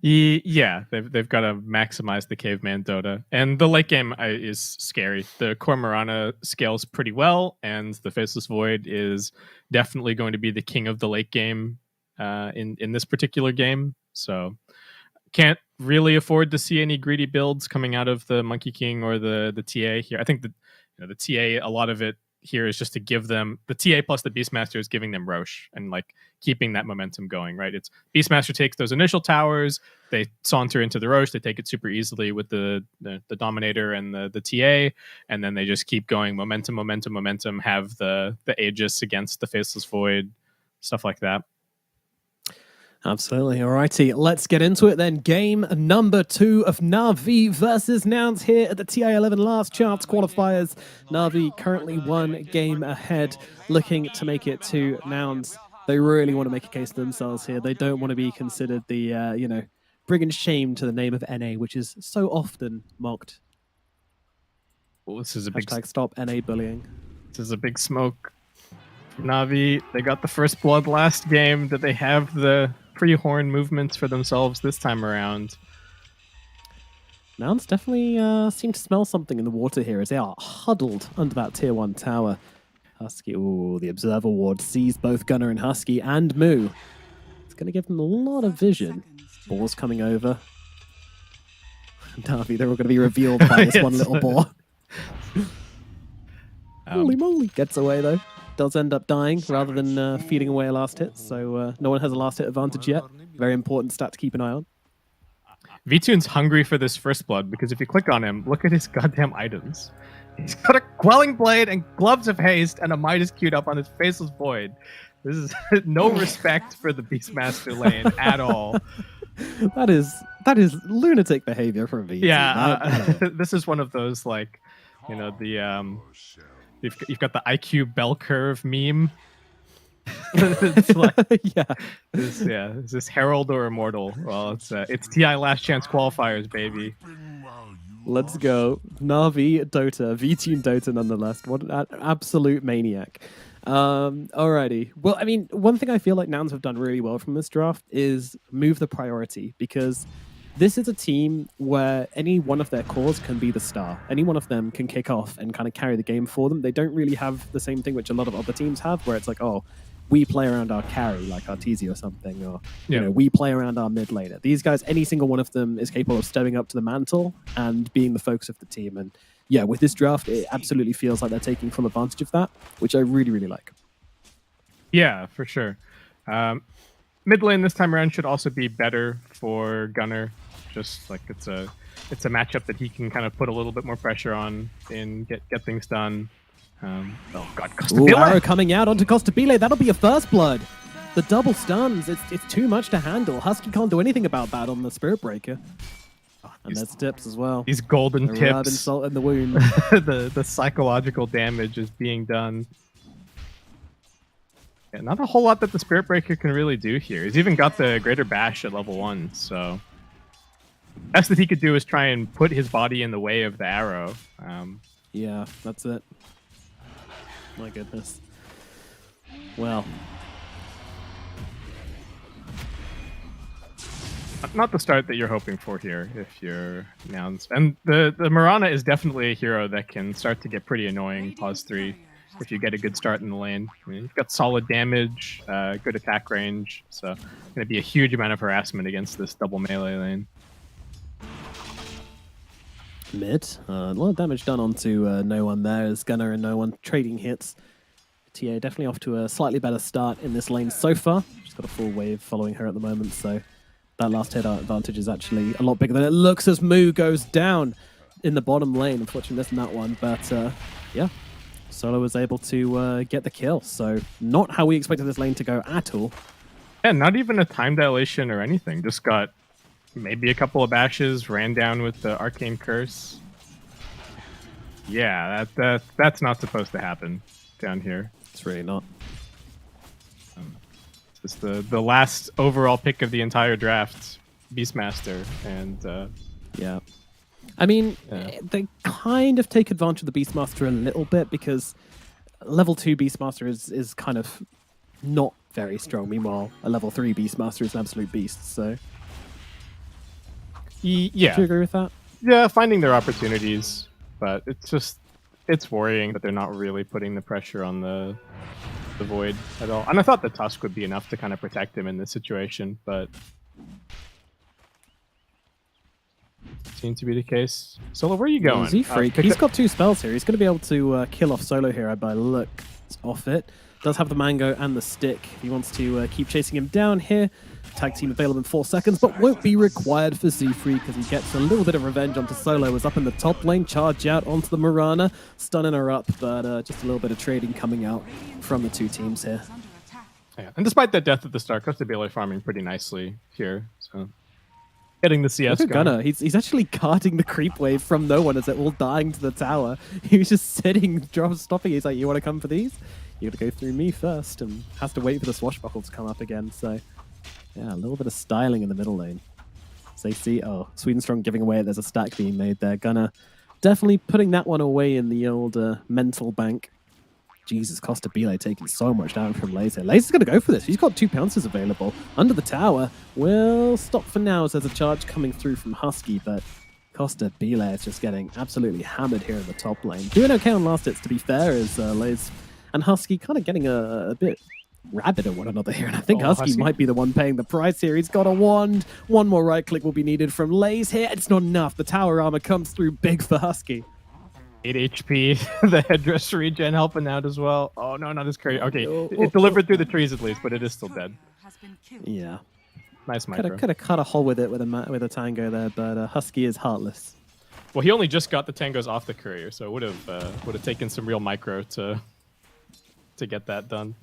Yeah, they've got to maximize the caveman Dota, and the late game is scary. The core Mirana scales pretty well, and the Faceless Void is definitely going to be the king of the late game in this particular game. So can't really afford to see any greedy builds coming out of the Monkey King or the TA here. I think the TA, a lot of it here is just to give them the TA plus the Beastmaster is giving them Roche and like keeping that momentum going, right? It's Beastmaster takes those initial towers, they saunter into the Roche, they take it super easily with the Dominator and the TA, and then they just keep going momentum, have the Aegis against the Faceless Void, stuff like that. Absolutely. Alrighty, let's get into it then. Game number 2 of Navi versus Nouns here at the TI11 Last Chance Qualifiers. Navi currently 1 game ahead, looking to make it to Nouns They really want to make a case for themselves here. They don't want to be considered the, bringing shame to the name of NA, which is so often mocked. Well, this is a big Hashtag stop NA bullying. This is a big smoke from Navi. They got the first blood last game. Did they have the pre-horn movements for themselves this time around? Nouns definitely seem to smell something in the water here as they are huddled under that tier 1 tower. Husky, ooh, the Observer Ward sees both Gunnar and Husky and Moo. It's going to give them a lot of vision. Boars coming over. Navi, they're all going to be revealed by this one little boar. Holy moly. Gets away though. Does end up dying rather than feeding away a last hit. So no one has a last hit advantage yet. Very important stat to keep an eye on. VTune's hungry for this first blood because if you click on him, look at his goddamn items. He's got a Quelling Blade and Gloves of Haste and a Midas queued up on his Faceless Void. This is no respect for the Beastmaster lane at all. That is lunatic behavior from VT. Yeah, this is one of those, like, you know, the you've got the IQ bell curve meme. It's like, is this Herald or Immortal? Well, it's TI Last Chance Qualifiers, baby. Let's go. Navi Dota, VTune Dota nonetheless. What an absolute maniac. Alrighty. Well, I mean, one thing I feel like Nouns have done really well from this draft is move the priority, because this is a team where any one of their cores can be the star. Any one of them can kick off and kind of carry the game for them. They don't really have the same thing which a lot of other teams have, where it's like, oh, we play around our carry, like Arteezy or something, or you know, we play around our mid laner. These guys, any single one of them is capable of stepping up to the mantle and being the focus of the team. And yeah, with this draft, it absolutely feels like they're taking full advantage of that, which I really, really like. Yeah, for sure. Mid lane this time around should also be better for Gunnar. Just like it's a matchup that he can kind of put a little bit more pressure on and get things done. Oh god, Ooh, arrow coming out onto Costabile. That'll be a first blood. The double stuns. It's too much to handle. Husky can't do anything about that on the Spirit Breaker. And there's tips as well. These golden tips. Insult in the wound. the psychological damage is being done. Yeah, not a whole lot that the Spirit Breaker can really do here. He's even got the Greater Bash at level 1, so best that he could do is try and put his body in the way of the arrow. Yeah, that's it. My goodness. Well. Not the start that you're hoping for here if you're Nouns. And the Mirana is definitely a hero that can start to get pretty annoying pause 3 if you get a good start in the lane. I mean, you've got solid damage, good attack range, so it's going to be a huge amount of harassment against this double melee lane. Mid. A lot of damage done onto no one there as Gunnar and no one trading hits. TA definitely off to a slightly better start in this lane so far. She's got a full wave following her at the moment, so that last hit advantage is actually a lot bigger than it looks as Moo goes down in the bottom lane. Unfortunately missing that one, but yeah, Solo was able to get the kill, so not how we expected this lane to go at all. Yeah, not even a time dilation or anything. Just got maybe a couple of bashes, ran down with the Arcane Curse. Yeah, that's not supposed to happen down here. It's really not. It's the last overall pick of the entire draft, Beastmaster, and yeah. I mean, they kind of take advantage of the Beastmaster a little bit because level 2 Beastmaster is kind of not very strong. Meanwhile, a level 3 Beastmaster is an absolute beast, so... Yeah. Do you agree with that? Yeah, finding their opportunities, but it's worrying that they're not really putting the pressure on the Void at all. And I thought the Tusk would be enough to kind of protect him in this situation, but seems to be the case. Solo, where are you going? Easy freak. He's got 2 spells here. He's going to be able to kill off Solo here by looks off it. Does have the Mango and the Stick. He wants to keep chasing him down here. Tag team available in 4 seconds, but won't be required for Z-Free because he gets a little bit of revenge onto Solo. Is up in the top lane, charge out onto the Mirana, stunning her up, but just a little bit of trading coming out from the 2 teams here. Yeah. And despite that death at the start, Costabile farming pretty nicely here. So Getting the CS Look at going. Gunnar. He's actually guarding the creep wave from no one as they're all dying to the tower. He was just sitting, stopping. He's like, you want to come for these? You got to go through me first, and has to wait for the swashbuckle to come up again. So, yeah, a little bit of styling in the middle lane. So you see, Sweden Strong giving away. There's a stack being made there. Gunnar definitely putting that one away in the old mental bank. Jesus, Costa Bile taking so much damage from Laser. Laser's going to go for this. He's got 2 pounces available. Under the tower will stop for now as there's a charge coming through from Husky, but Costa Bile is just getting absolutely hammered here in the top lane. Doing okay on last hits, to be fair, is Laser and Husky kind of getting a bit rabid at one another here, and I think Husky might be the one paying the price here. He's got a wand. One more right click will be needed from Lays here. It's not enough. The tower armor comes through big for Husky. 8 HP, the headdress regen helping out as well. Oh no, not as crazy. Okay, it delivered through the trees at least, but it is still dead. Yeah. Nice micro. Could have cut a hole with it with a tango there, but Husky is heartless. Well, he only just got the tangos off the courier, so it would have taken some real micro to get that done.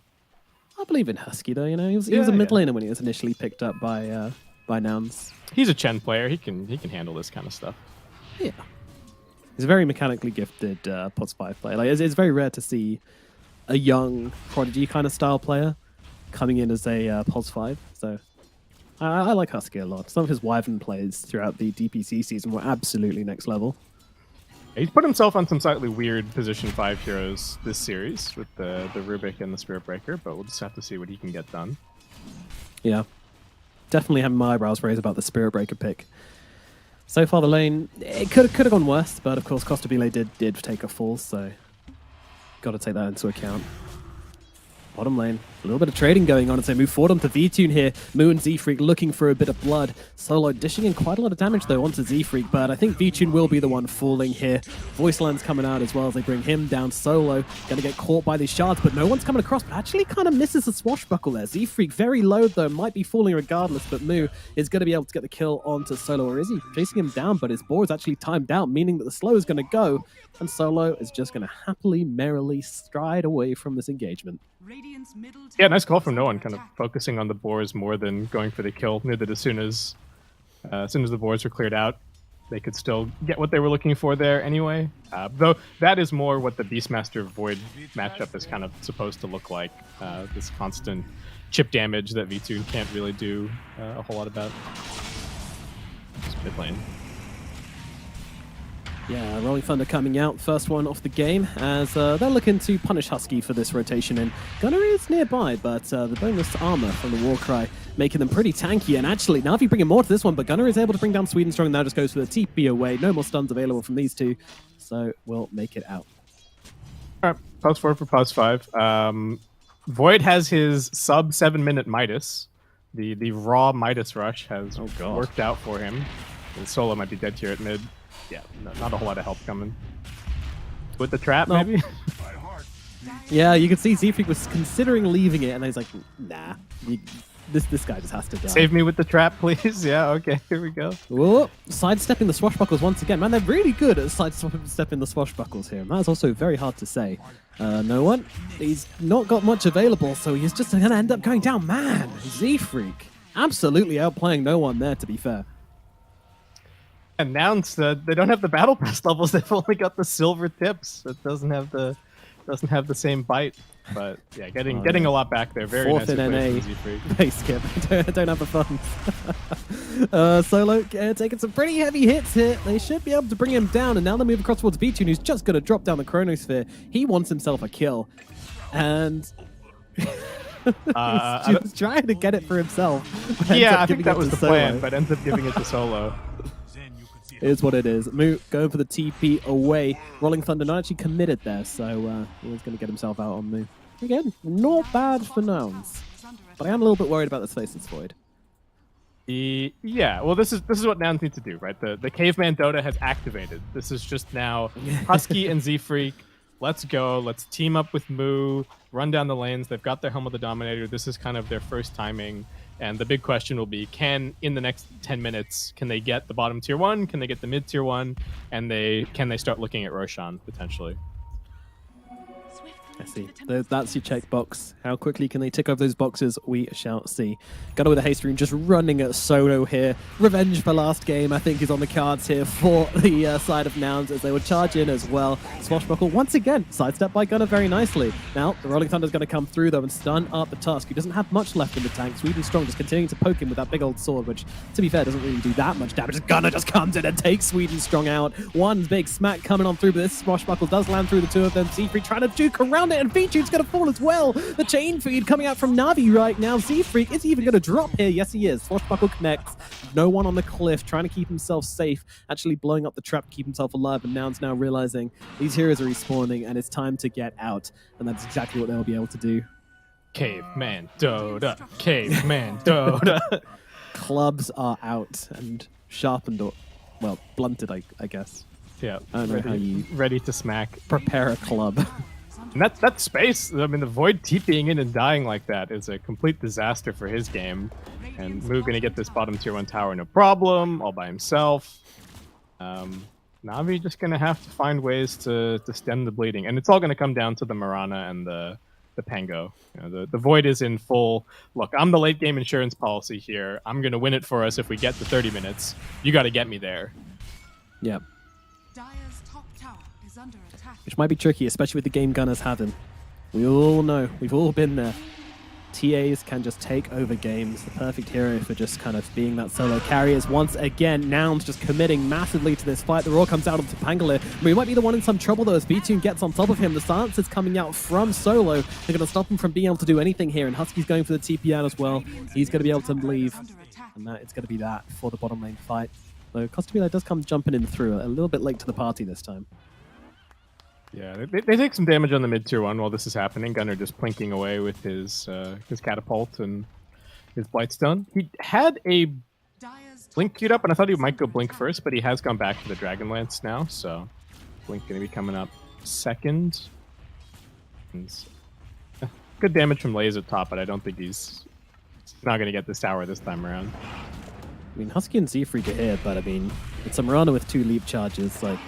I believe in Husky though. You know, he was a mid laner when he was initially picked up by Nouns. He's a Chen player. He can handle this kind of stuff. Yeah. He's a very mechanically gifted POTS 5 player. Like, it's very rare to see a young prodigy kind of style player coming in as a POTS 5. So I like Husky a lot. Some of his Wyvern plays throughout the DPC season were absolutely next level. He's put himself on some slightly weird position 5 heroes this series with the Rubik and the Spirit Breaker, but we'll just have to see what he can get done. Yeah. Definitely having my eyebrows raised about the Spirit Breaker pick. So far, the lane, it could have gone worse, but of course, Costa Bile did take a fall, so got to take that into account. Bottom lane, a little bit of trading going on as they move forward onto V-Tune here. Moo and Z-Freak looking for a bit of blood. Solo dishing in quite a lot of damage though onto Z-Freak, but I think V-Tune will be the one falling here. Voiceland's coming out as well as they bring him down solo. Gonna get caught by these shards, but no one's coming across, but actually kind of misses the swashbuckle there. Z-Freak very low though, might be falling regardless, but Moo is gonna be able to get the kill onto Solo, or is he chasing him down? But his board is actually timed out, meaning that the slow is gonna go, and Solo is just gonna happily, merrily stride away from this engagement. Yeah, nice call from no one, kind of focusing on the boars more than going for the kill. Knew that as soon as the boars were cleared out, they could still get what they were looking for there anyway. Though that is more what the Beastmaster Void matchup is kind of supposed to look like. This constant chip damage that V2 can't really do a whole lot about. Just mid lane. Yeah, Rolling Thunder coming out, first one off the game, as they're looking to punish Husky for this rotation in. Gunnar is nearby, but the bonus armor from the Warcry making them pretty tanky, and actually, Navi bringing more to this one, but Gunnar is able to bring down Sweden Strong, now just goes for the TP away. No more stuns available from these two, so we'll make it out. Alright, pause 4 for pause 5. Void has his sub 7-minute Midas. The raw Midas rush has worked out for him. And Solo might be dead here at mid. Yeah, not a whole lot of help coming. With the trap, maybe? Yeah, you can see Z-Freak was considering leaving it, and he's like, nah, this guy just has to die. Save me with the trap, please. Yeah, okay, here we go. Whoa, sidestepping the swashbuckles once again. Man, they're really good at sidestepping the swashbuckles here. That's also very hard to say. No one. He's not got much available, so he's just going to end up going down. Man, Z-Freak absolutely outplaying no one there, to be fair. And Nouns, they don't have the battle pass levels. They've only got the silver tips. It doesn't have the same bite. But yeah, getting a lot back there. Very Fourth nice in NA base skip. I don't have the funds. Solo taking some pretty heavy hits here. They should be able to bring him down. And now they move across towards V-Tune, who's just going to drop down the Chronosphere. He wants himself a kill. And he was trying to get it for himself. Yeah, I think that was the plan, but ends up giving it to Solo. It is what it is. Moo going for the TP away. Rolling Thunder not actually committed there, so he was going to get himself out on Moo. Again, not bad for Nouns. But I am a little bit worried about the Faceless Void. Yeah, well, this is what Nouns need to do, right? The Caveman Dota has activated. This is just now Husky and Z-Freak. Let's go. Let's team up with Moo, run down the lanes. They've got their Helm of the Dominator. This is kind of their first timing. And the big question will be, in the next 10 minutes, can they get the bottom tier 1? Can they get the mid tier 1? And can they start looking at Roshan, potentially? I see. That's your checkbox. How quickly can they tick over those boxes? We shall see. Gunner with a haste rune, just running at solo here. Revenge for last game, I think, is on the cards here for the side of Nouns as they would charge in as well. Swashbuckle, once again, sidestepped by Gunner very nicely. Now, the Rolling Thunder is going to come through, though, and stun up the Tusk, who doesn't have much left in the tank. Sweden Strong just continuing to poke him with that big old sword, which, to be fair, doesn't really do that much damage. Gunner just comes in and takes Sweden Strong out. One big smack coming on through, but this Swashbuckle does land through the two of them. Siegfried trying to duke around it, and Feature's going to fall as well. The chain feed coming out from Navi right now. Siegfried, is he even going to drop here? Yes, he is. Swashbuckle connects. No one on the cliff, trying to keep himself safe, actually blowing up the trap to keep himself alive, and Nouns now realizing these heroes are respawning, and it's time to get out. And that's exactly what they'll be able to do. Caveman Dota. Caveman Dota. Clubs are out and sharpened, or, well, blunted, I guess. Yeah. I don't know how you ready to smack. prepare a club. And that space, I mean, the Void TPing in and dying like that is a complete disaster for his game. And Moo gonna get this bottom tier 1 tower no problem, all by himself. Navi just gonna have to find ways to stem the bleeding. And it's all gonna come down to the Mirana and the Pango. You know, the Void is in full, look, I'm the late game insurance policy here. I'm gonna win it for us if we get to 30 minutes. You gotta get me there. Yeah. Dire's top tower is under attack. Which might be tricky, especially with the game Gunners having. We all know, we've all been there. TAs can just take over games. The perfect hero for just kind of being that solo carriers. Once again, Nouns just committing massively to this fight. The Roar comes out onto Pangolier. But he might be the one in some trouble though as B-Tune gets on top of him. The silence is coming out from Solo. They're going to stop him from being able to do anything here. And Husky's going for the TP out as well. He's going to be able to leave. And that it's going to be that for the bottom lane fight. So Costumila does come jumping in through a little bit late to the party this time. Yeah, they take some damage on the mid tier 1 while this is happening. Gunner just plinking away with his catapult and his Blightstone. He had a Blink queued up, and I thought he might go Blink first, but he has gone back to the Dragonlance now, so Blink going to be coming up second. And, good damage from Lays at top, but I don't think he's not going to get this tower this time around. I mean, Husky and Siegfried are here, but I mean, it's Samurana with 2 leap charges, like,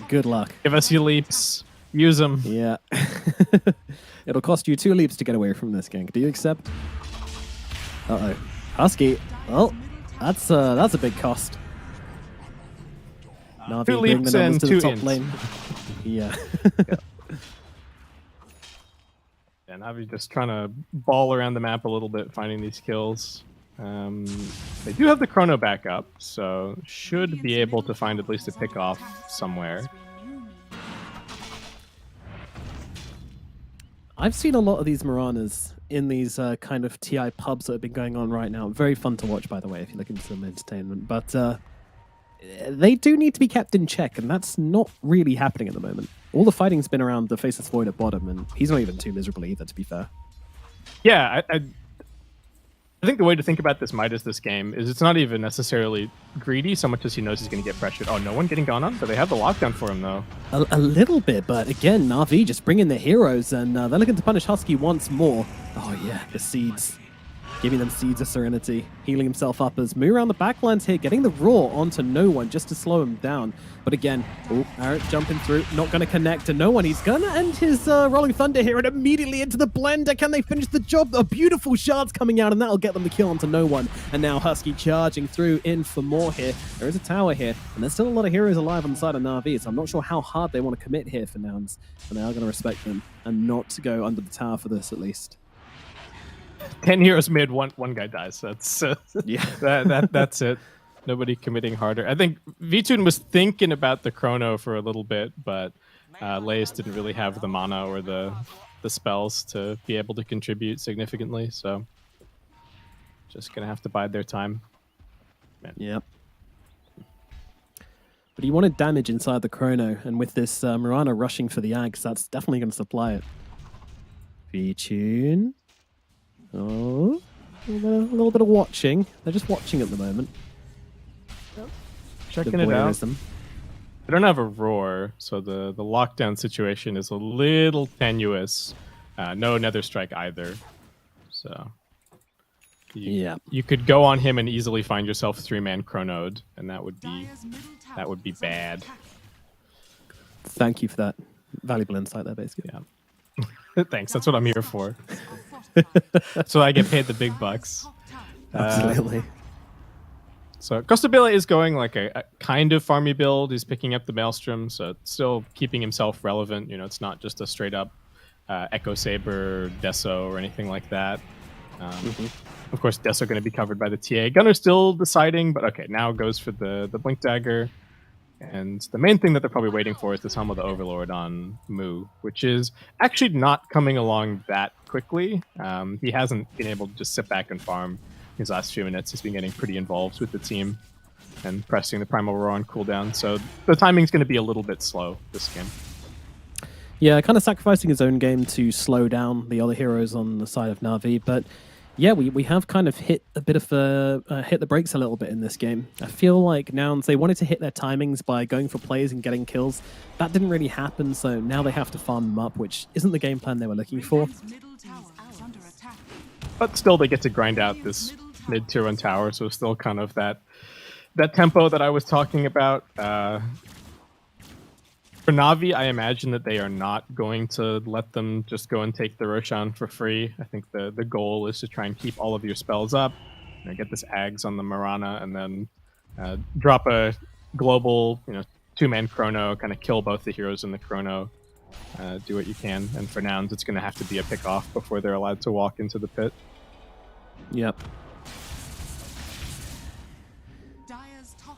good luck. Give us your leaps. Use them. Yeah. It'll cost you 2 leaps to get away from this gank. Do you accept? Uh-oh. Husky. Well, that's a big cost. Navi 2 bring the leaps numbers and to 2 the top ints. lane. Yeah. Yeah, Navi just trying to ball around the map a little bit, finding these kills. They do have the chrono back up, so should be able to find at least a pick off somewhere. I've seen a lot of these Miranas in these kind of TI pubs that have been going on right now. Very fun to watch, by the way, if you look into some entertainment. But they do need to be kept in check, and that's not really happening at the moment. All the fighting's been around the Faceless Void at bottom, and he's not even too miserable either, to be fair. Yeah, I think the way to think about this this game is it's not even necessarily greedy so much as he knows he's going to get pressured. Oh, no one getting gone on? But they have the lockdown for him, though. A little bit, but again, Navi just bringing the heroes, and they're looking to punish Husky once more. Oh yeah, the seeds. Giving them Seeds of Serenity, healing himself up as Moo around the backlines here, getting the Roar onto No One just to slow him down. But again, Arrett jumping through, not going to connect to No One. He's going to end his Rolling Thunder here and immediately into the blender. Can they finish the job? A beautiful shards coming out, and that'll get them the kill onto No One. And now Husky charging through in for more here. There is a tower here, and there's still a lot of heroes alive on the side of Navi, so I'm not sure how hard they want to commit here for Nouns. And they are going to respect them and not go under the tower for this, at least. 10 heroes mid, one guy dies. That's Yeah. that's it. Nobody committing harder. I think Vitun was thinking about the chrono for a little bit, but Lays didn't really have the mana or the spells to be able to contribute significantly, so just gonna have to bide their time. Man. Yep. But he wanted damage inside the chrono, and with this Mirana rushing for the Ags, that's definitely going to supply it. V-Tune. Oh, a little bit of watching. They're just watching at the moment. Checking it out. They don't have a Roar, so the lockdown situation is a little tenuous. No Nether Strike either. So you could go on him and easily find yourself 3-man chronoed, and that would be bad. Thank you for that valuable insight there, basically. Yeah. Thanks, that's what I'm here for. So I get paid the big bucks. Absolutely. So Costabile is going like a kind of farmy build. He's picking up the Maelstrom, so still keeping himself relevant. You know, it's not just a straight up Echo Saber, Deso, or anything like that. Of course, Deso going to be covered by the TA. Gunner's still deciding, but okay, now goes for the Blink Dagger. And the main thing that they're probably waiting for is this Helm of the Overlord on Mu, which is actually not coming along that quickly. He hasn't been able to just sit back and farm his last few minutes. He's been getting pretty involved with the team and pressing the Primal Roar on cooldown. So the timing's going to be a little bit slow this game. Yeah, kind of sacrificing his own game to slow down the other heroes on the side of Navi. But yeah, we have kind of hit a bit of hit the brakes a little bit in this game. I feel like Nouns, they wanted to hit their timings by going for plays and getting kills. That didn't really happen, so now they have to farm them up, which isn't the game plan they were looking for. But still, they get to grind out this mid-tier 1 tower, so still kind of that tempo that I was talking about. For Navi, I imagine that they are not going to let them just go and take the Roshan for free. I think the goal is to try and keep all of your spells up, get this Ags on the Marana, and then drop a global, 2-man Chrono, kind of kill both the heroes in the Chrono. Do what you can, and for Nouns, it's going to have to be a pick-off before they're allowed to walk into the pit. Yep.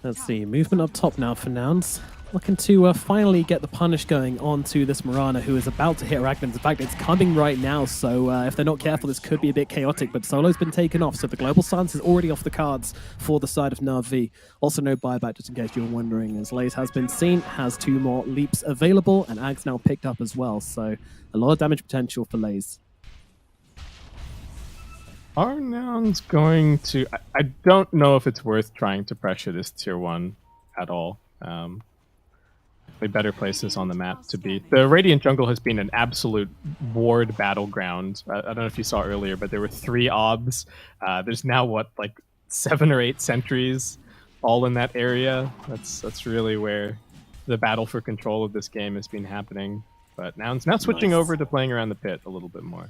Let's see, movement up top now for Nouns. Looking to finally get the punish going onto this Marana, who is about to hit Arachnids. In fact, it's coming right now, so if they're not careful, this could be a bit chaotic, but Solo's been taken off, so the Global Silence is already off the cards for the side of Navi. Also no buyback, just in case you're wondering, as Laze has been seen, has 2 more leaps available, and Ag's now picked up as well, so a lot of damage potential for Laze. Are Nouns going to... I don't know if it's worth trying to pressure this tier 1 at all. Better places on the map to be. The Radiant jungle has been an absolute ward battleground. I don't know if you saw earlier, but there were 3 obs. There's now, like 7 or 8 sentries all in that area. That's really where the battle for control of this game has been happening. But now switching over to playing around the pit a little bit more.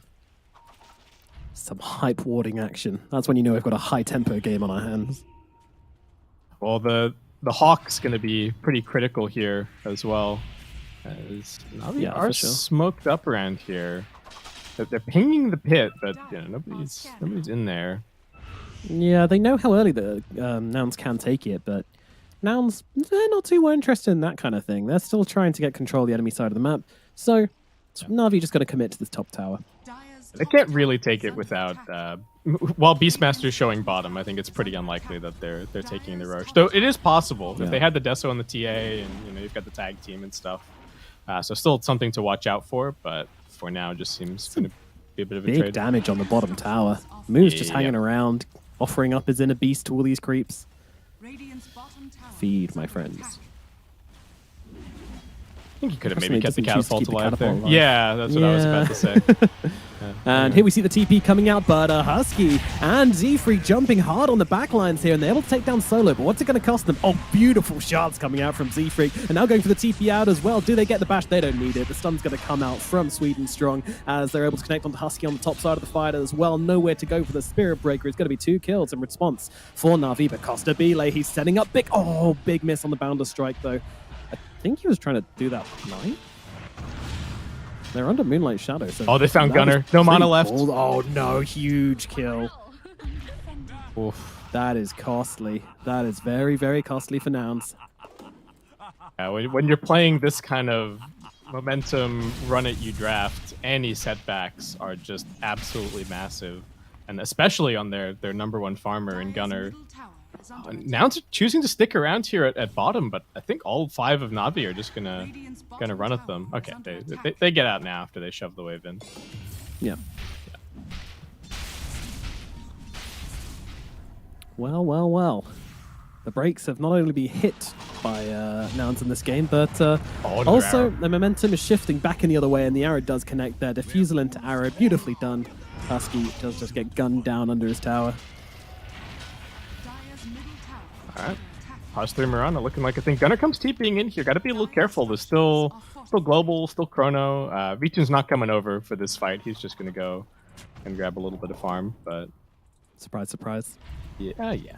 Some hype warding action. That's when you know we've got a high-tempo game on our hands. Well, the Hawk's going to be pretty critical here as well. As Navi are smoked up around here. They're pinging the pit, but nobody's in there. Yeah, they know how early the Nouns can take it, but Nouns, they're not too interested in that kind of thing. They're still trying to get control of the enemy side of the map. So Navi just got to commit to this top tower. They can't really take it without... while Beastmaster's showing bottom, I think it's pretty unlikely that they're taking the Roche. Though it is possible. If they had the Deso and the TA, and you've got the tag team and stuff. So still something to watch out for, but for now it just seems going to be a bit of a big trade. Damage on the bottom tower. Moo's just hanging around, offering up his inner beast to all these creeps. Feed, my friends. I think he could have maybe kept the catapult alive there. Yeah, that's what I was about to say. And here we see the TP coming out, but Husky and Z-Freak jumping hard on the backlines here, and they're able to take down Solo, but what's it going to cost them? Oh, beautiful shots coming out from Z-Freak, and now going for the TP out as well. Do they get the bash? They don't need it. The stun's going to come out from Sweden Strong as they're able to connect onto Husky on the top side of the fight as well. Nowhere to go for the Spirit Breaker. It's going to be 2 kills in response for Navi, but Costabile, he's setting up big. Oh, big miss on the Bounder Strike, though. I think he was trying to do that tonight. They're under Moonlight Shadow. So they found Gunner. No mana left. Oh no, huge kill. Oof. That is costly. That is very, very costly for Nouns. Yeah, when you're playing this kind of momentum run-at-you draft, any setbacks are just absolutely massive. And especially on their number 1 farmer in Gunner. Nouns choosing to stick around here at bottom, but I think all 5 of Navi are just gonna run at them. Okay, they get out now after they shove the wave in. Yeah. Well. The brakes have not only been hit by Nouns in this game, but also the momentum is shifting back in the other way, and the arrow does connect there. Diffusal into arrow, beautifully done. Husky does just get gunned down under his tower. Alright. Pause 3 Mirana looking like a thing. Gunner comes TPing in here. Gotta be a little careful. There's still still global, still chrono. V2's not coming over for this fight. He's just going to go and grab a little bit of farm. But Surprise, surprise. yeah.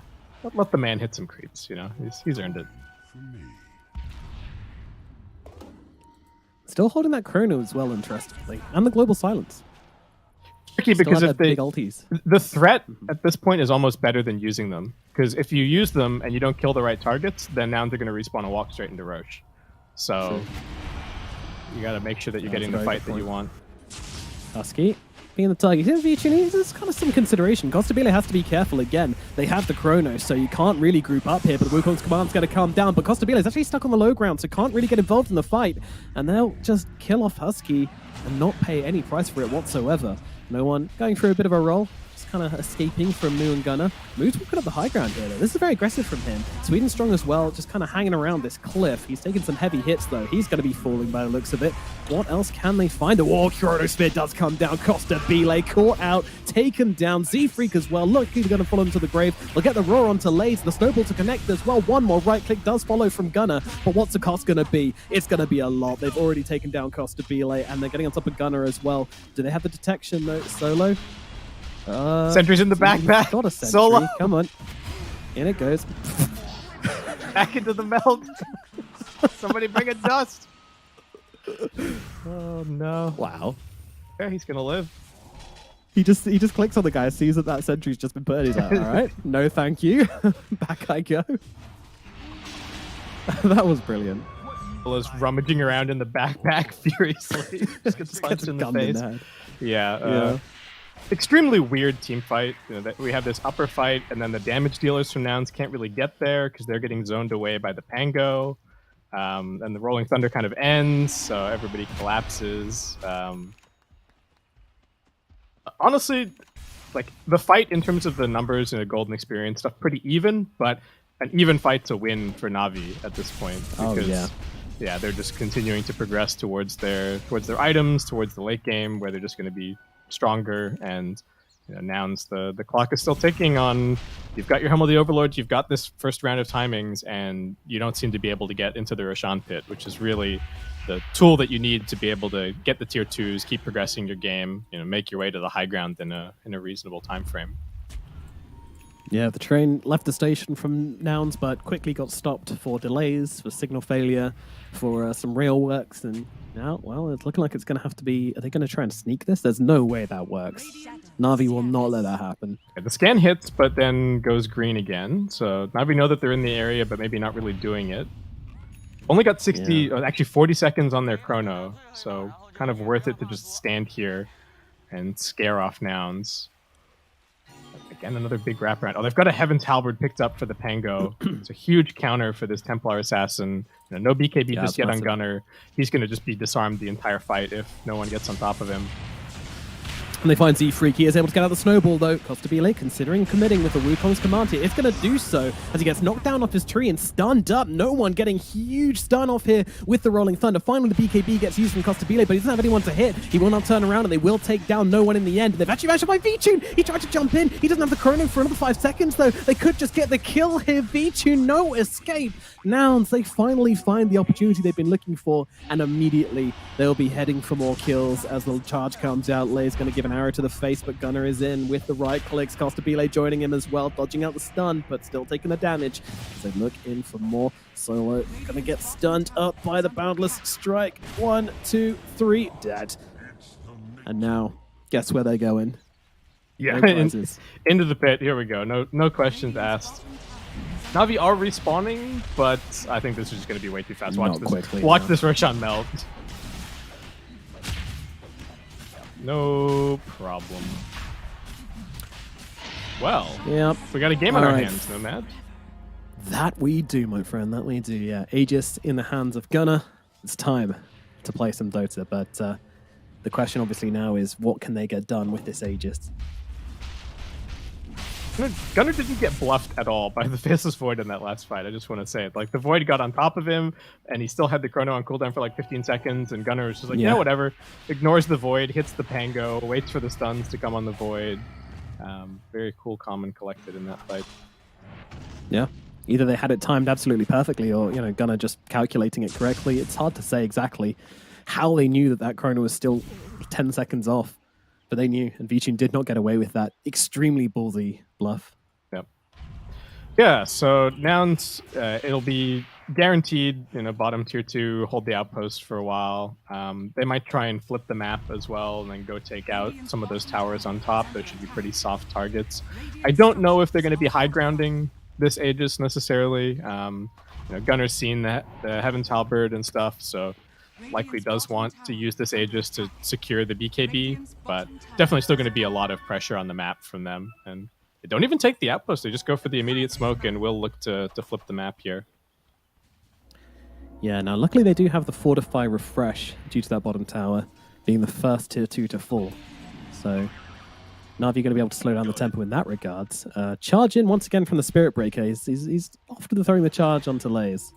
Let the man hit some creeps. You know, he's earned it. Still holding that chrono as well, interestingly, and the global silence. Tricky because if big ulties. the threat at this point is almost better than using them. Because if you use them and you don't kill the right targets, then Nouns are going to respawn and walk straight into Roche. So you got to make sure that you're getting the fight that you want. Husky being the target. Here's V2, there's kind of some consideration. Costabile has to be careful again. They have the chrono, so you can't really group up here, but Wukong's command's going to calm down. But Costabile is actually stuck on the low ground, so can't really get involved in the fight. And they'll just kill off Husky and not pay any price for it whatsoever. No one going through a bit of a roll. Just kind of escaping from Moo and Gunner. Moo's walking up the high ground here, though. This is very aggressive from him. Sweden strong as well, just kind of hanging around this cliff. He's taking some heavy hits, though. He's going to be falling by the looks of it. What else can they find? The wall Chrono Spear does come down. Costabile caught out, taken down. Z-Freak as well. Look, he's going to follow him to the grave. They'll get the roar onto Lays. The snowball to connect as well. One more right click does follow from Gunner. But what's the cost going to be? It's going to be a lot. They've already taken down Costabile, and they're getting on top of Gunner as well. Do they have the detection, though? Solo? Sentry's in the backpack. Got a sentry. Solo. Come on. In it goes. Back into the melt. Somebody bring a dust. Oh no! Wow. Yeah, he's gonna live. He just clicks on the guy, sees that sentry's just been put. He's like, all right, no, thank you. Back I go. That was brilliant. Was rummaging around in the backpack furiously. Just gets punched in the face. Yeah. Extremely weird team fight. You know, that we have this upper fight, and then the damage dealers from Nouns can't really get there because they're getting zoned away by the Pango. And the Rolling Thunder kind of ends, so everybody collapses. Honestly, like the fight in terms of the numbers and the golden experience stuff, pretty even, but an even fight's a win for Navi at this point. Because, yeah, they're just continuing to progress towards their items, towards the late game, where they're just going to be stronger. And Nouns, the clock is still ticking on. You've got your Helm of the Overlord, you've got this first round of timings, and you don't seem to be able to get into the Roshan pit, which is really the tool that you need to be able to get the tier 2s, keep progressing your game, make your way to the high ground in a reasonable time frame. Yeah, the train left the station from Nouns, but quickly got stopped for delays, for signal failure, for some rail works, and now, well, it's looking like it's going to have to be... Are they going to try and sneak this? There's no way that works. Navi will not let that happen. Yeah, the scan hits, but then goes green again, so Navi know that they're in the area, but maybe not really doing it. Only got 60, actually 40 seconds on their chrono, so kind of worth it to just stand here and scare off Nouns. Again, another big wraparound. Oh, they've got a Heaven's Halberd picked up for the Pango. It's a huge counter for this Templar Assassin. No BKB just yet on Gunner. He's going to just be disarmed the entire fight if no one gets on top of him. And they find Z-Freak. He is able to get out the snowball, though. Costabile considering committing with the Wukong's command here. It's going to do so as he gets knocked down off his tree and stunned up. No one getting huge stun off here with the Rolling Thunder. Finally, the BKB gets used from Costabile, but he doesn't have anyone to hit. He will not turn around, and they will take down no one in the end. They've actually managed to find V-Tune. He tried to jump in. He doesn't have the chrono for another 5 seconds, though. They could just get the kill here. V-Tune, no escape. Nouns, they finally find the opportunity they've been looking for, and immediately they'll be heading for more kills as the charge comes out. Lay's going to give an arrow to the face, but Gunner is in with the right clicks. Costabile joining him as well, dodging out the stun, but still taking the damage as they look in for more. Solo gonna get stunned up by the Boundless Strike. 1, 2, 3, dead. And now, guess where they go in? Yeah, into the pit. Here we go. No questions asked. Navi are respawning, but I think this is just going to be way too fast. Watch this Roshan melt. No problem. Well, we got a game on our hands, Nomad. That we do, my friend. That we do, yeah. Aegis in the hands of Gunner. It's time to play some Dota, but the question obviously now is, what can they get done with this Aegis? Gunner didn't get bluffed at all by the Faceless Void in that last fight. I just want to say it. Like, the Void got on top of him, and he still had the chrono on cooldown for like 15 seconds, and Gunner was just like, whatever. Ignores the Void, hits the Pango, waits for the stuns to come on the Void. Very cool, calm, and collected in that fight. Yeah. Either they had it timed absolutely perfectly, or Gunnar just calculating it correctly. It's hard to say exactly how they knew that chrono was still 10 seconds off, but they knew, and Vichun did not get away with that extremely ballsy bluff. Yep. Yeah. So Nouns, it'll be guaranteed, bottom tier 2, hold the outpost for a while. They might try and flip the map as well and then go take out some of those towers on top. Those should be pretty soft targets. I don't know if they're going to be high grounding this Aegis necessarily. Gunner's seen the Heaven's Halberd and stuff, so likely does want to use this Aegis to secure the BKB, but definitely still going to be a lot of pressure on the map from them. And they don't even take the outpost, they just go for the immediate smoke, and will look to flip the map here. Yeah, now luckily they do have the Fortify Refresh due to that bottom tower being the first tier 2 to fall. So Navi going to be able to slow down the tempo in that regards. Charge in once again from the Spirit Breaker. He's often throwing the charge onto Lays,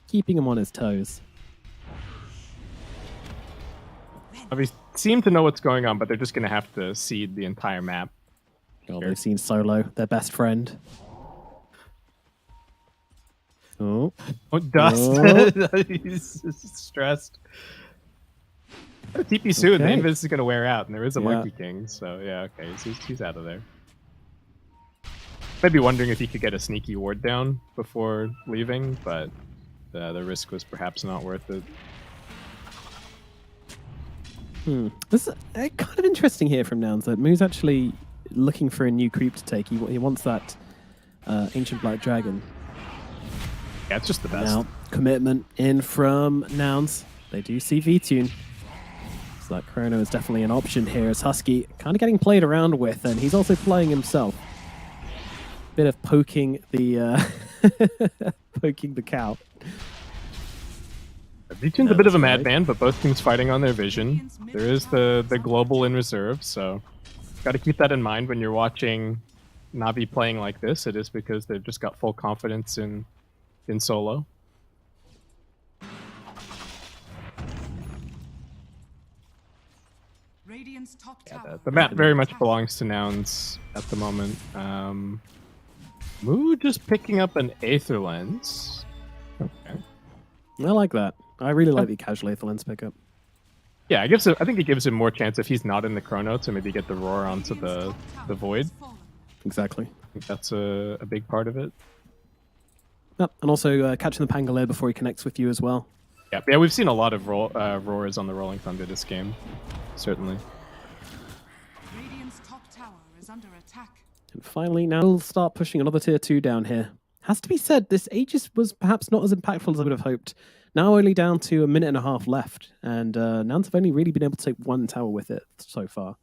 keeping him on his toes. Navi seem to know what's going on, but they're just going to have to seed the entire map. Oh, they've seen Solo, their best friend. Oh, Dust. He's stressed. TP soon. The invis is going to wear out, and there is a Monkey King. So yeah, okay, he's out of there. I'd be wondering if he could get a sneaky ward down before leaving, but the risk was perhaps not worth it. This is kind of interesting here from Nouns that Moo's actually looking for a new creep to take. He wants that Ancient Black Dragon. Yeah, it's just the best. Now, commitment in from Nouns. They do see Vichun. So that chrono is definitely an option here as Husky kind of getting played around with, and he's also playing himself. Bit of poking the poking the cow. Vichun's a bit of a madman, but both teams fighting on their vision. There is the global in reserve, so got to keep that in mind when you're watching Navi playing like this. It is because they've just got full confidence in solo. Yeah, the map very much belongs to Nouns at the moment. Moo just picking up an Aether Lens. Okay. I like that. I really like the casual Aether Lens pickup. Yeah, I think it gives him more chance if he's not in the chrono to maybe get the roar onto the void. Exactly. I think that's a big part of it. Yep, and also catching the Pangolier before he connects with you as well. Yeah, we've seen a lot of roars on the Rolling Thunder this game, certainly. Radiant's top tower is under attack. And finally, now we'll start pushing another tier 2 down here. Has to be said, this Aegis was perhaps not as impactful as I would have hoped. Now only down to a minute and a half left, and Nouns have only really been able to take one tower with it so far.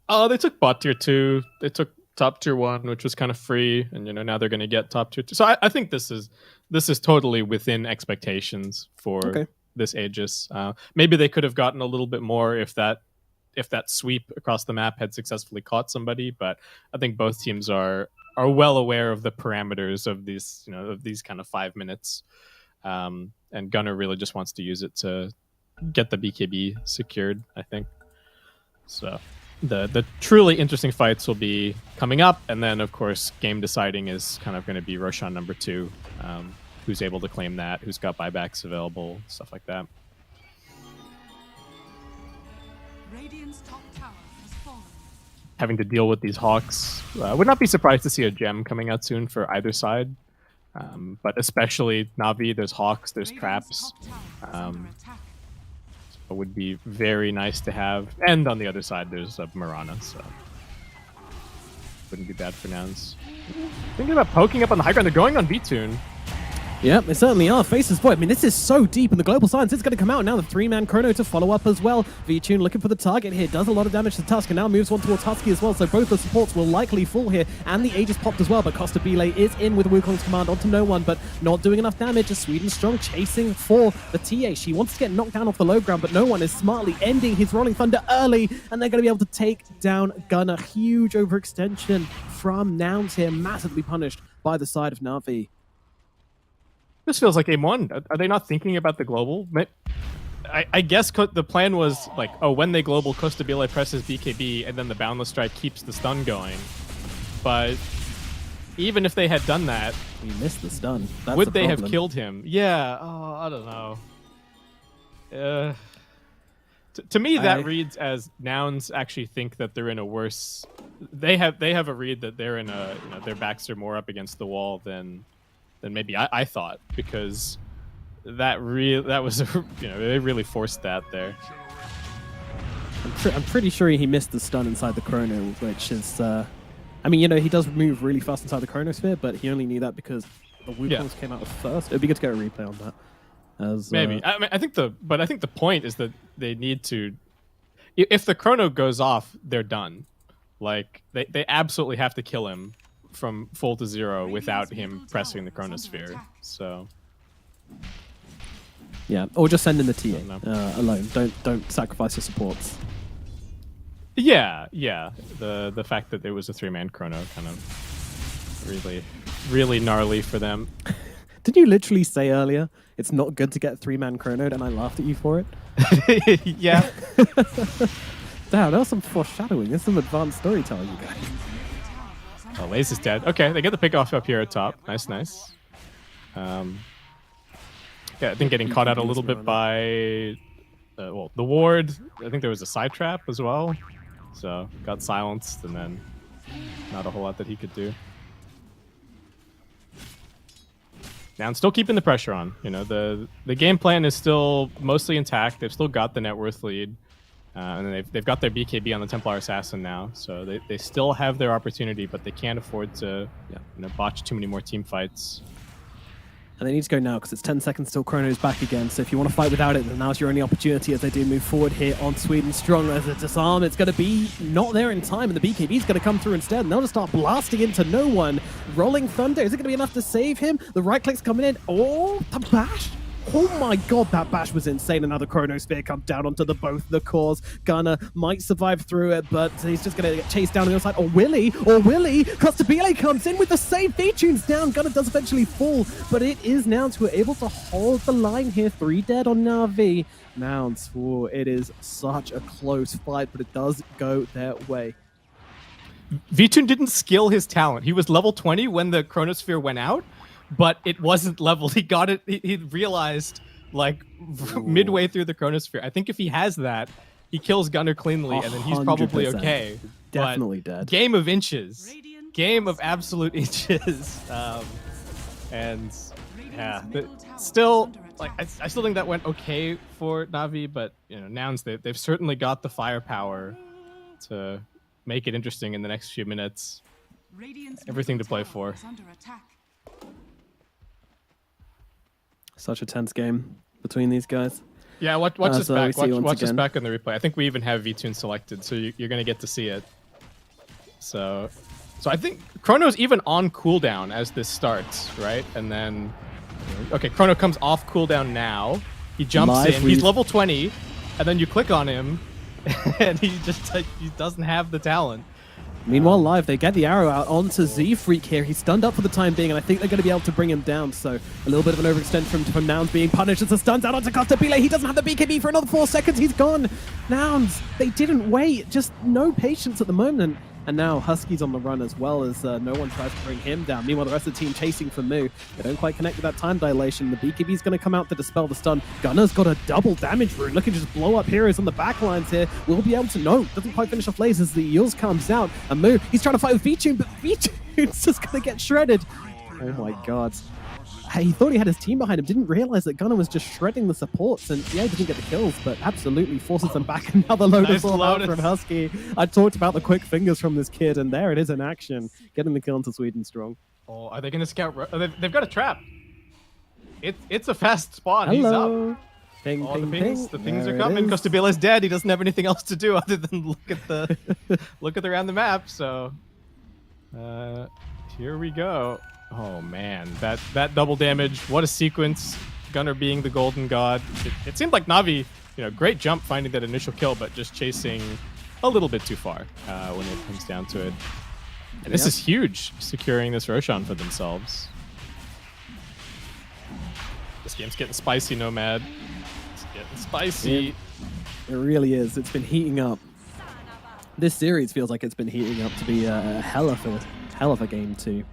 Oh, they took bot tier 2. They took top tier 1, which was kind of free, and now they're going to get top tier 2. So I think this is totally within expectations for this Aegis. Maybe they could have gotten a little bit more if that sweep across the map had successfully caught somebody, but I think both teams are well aware of the parameters of these of these kind of 5 minutes. And Gunnar really just wants to use it to get the BKB secured, I think. So the truly interesting fights will be coming up, and then of course game deciding is kind of going to be Roshan number 2, who's able to claim that, who's got buybacks available, stuff like that. Radiant's top tower has fallen. Having to deal with these Hawks, would not be surprised to see a gem coming out soon for either side. But especially Navi, there's Hawks, there's traps. It would be very nice to have. And on the other side, there's a Mirana, so wouldn't be bad for Nouns. Thinking about poking up on the high ground, they're going on Vichun. Yep, they certainly are. Faces void. I mean, this is so deep, and the global science is going to come out now. The 3-man chrono to follow up as well. Vichun looking for the target here. Does a lot of damage to Tusk, and now moves on towards Husky as well. So both the supports will likely fall here, and the Aegis popped as well. But Costa Bile is in with Wukong's command onto no one, but not doing enough damage. As Sweden Strong chasing for the TA. She wants to get knocked down off the low ground, but no one is smartly ending his Rolling Thunder early, and they're going to be able to take down Gunnar. Huge overextension from Nouns here, massively punished by the side of Navi. This feels like Game 1. Are they not thinking about the global? I guess the plan was like, oh, when they global, Costa Bile presses BKB, and then the Boundless Strike keeps the stun going. But even if they had done that, You missed the stun. That's would the they have problem. killed him? Yeah. Oh, I don't know. To me, that reads as Nouns actually think that they're in a worse. They have a read that they're in a their backs are more up against the wall than maybe I thought, because that was they really forced that there. I'm pretty sure he missed the stun inside the chrono, which is. I mean, he does move really fast inside the chronosphere, but he only knew that because the Wukongs came out first. It'd be good to get a replay on that. Maybe. I think the point is that they need to. If the chrono goes off, they're done. Like they absolutely have to kill him from full to zero without him pressing the chronosphere. So. Yeah, or just send in the TA alone. Don't sacrifice your supports. Yeah. The fact that it was a 3-man chrono kind of really gnarly for them. Did you literally say earlier it's not good to get 3-man chronoed, and I laughed at you for it? Yeah. Damn, that was some foreshadowing. There's some advanced storytelling, you guys. Oh, Laze is dead. Okay, they get the pick off up here at top. Nice. Yeah, I think getting caught out a little bit by the ward. I think there was a side trap as well. So got silenced, and then not a whole lot that he could do. Now I'm still keeping the pressure on. The game plan is still mostly intact. They've still got the net worth lead, and then they've got their BKB on the Templar Assassin now. So they still have their opportunity, but they can't afford to botch too many more team fights. And they need to go now because it's 10 seconds till Chrono's back again. So if you want to fight without it, then now's your only opportunity as they do move forward here on Sweden Strong. As a disarm, it's going to be not there in time, and the BKB's going to come through instead. And they'll just start blasting into no one. Rolling Thunder, is it going to be enough to save him? The right click's coming in. Oh, the bash. Oh my god, that bash was insane. Another Chronosphere comes down onto both the cores. Gunner might survive through it, but he's just going to get chased down on the other side. Or Willie! Costabile comes in with the save. V-Tune's down. Gunner does eventually fall, but it is Nouns who are able to hold the line here. 3 dead on Navi. Nouns, it is such a close fight, but it does go their way. V-Tune didn't skill his talent. He was level 20 when the Chronosphere went out, but it wasn't leveled. He got it. He realized midway through the Chronosphere. I think if he has that, he kills Gunner cleanly, and then he's probably 100%. okay. Definitely dead. Game of inches. Game of absolute inches. And yeah, still, I still think that went okay for Navi, but Nouns, they've certainly got the firepower to make it interesting in the next few minutes. Everything to play for. Such a tense game between these guys. Yeah, watch this back. Watch this again. back on the replay. I think we even have V-Tune selected, so you're going to get to see it. So I think Chrono's even on cooldown as this starts, right? And then, okay, Chrono comes off cooldown now. He jumps in. He's level 20, and then you click on him, and he doesn't have the talent. Meanwhile, live, they get the arrow out onto Z-Freak here. He's stunned up for the time being, and I think they're going to be able to bring him down. So a little bit of an overextend from Nouns being punished as the stun's out onto Costabile. He doesn't have the BKB for another 4 seconds. He's gone. Nouns, they didn't wait. Just no patience at the moment. And now Husky's on the run as well, as no one tries to bring him down. Meanwhile, the rest of the team chasing for Moo. They don't quite connect with that time dilation. The BKB's going to come out to dispel the stun. Gunner's got a double damage rune. Looking to just blow up heroes on the back lines here. We'll be able to know. Doesn't quite finish off Laze as the Yules comes out. And Moo, he's trying to fight with V-Tune, but V-Tune's just going to get shredded. Oh my god. He thought he had his team behind him, didn't realize that Gunner was just shredding the supports, and yeah, he didn't get the kills, but absolutely forces them back. Another Lotus out from Husky. I talked about the quick fingers from this kid, and there it is in action, getting the kill into Sweden Strong. Oh, are they going to scout? They've got a trap. It's a fast spawn. Hello. He's up. Ping, Oh, ping, the pings there are coming. it is. Costabile's dead. He doesn't have anything else to do other than look at around the map. So, here we go. Oh man, that double damage! What a sequence! Gunner being the golden god. It seemed like Navi, great jump finding that initial kill, but just chasing a little bit too far when it comes down to it. And this is huge, securing this Roshan for themselves. This game's getting spicy, Nomad. It's getting spicy. It really is. It's been heating up. This series feels like it's been heating up to be a hell of a game too.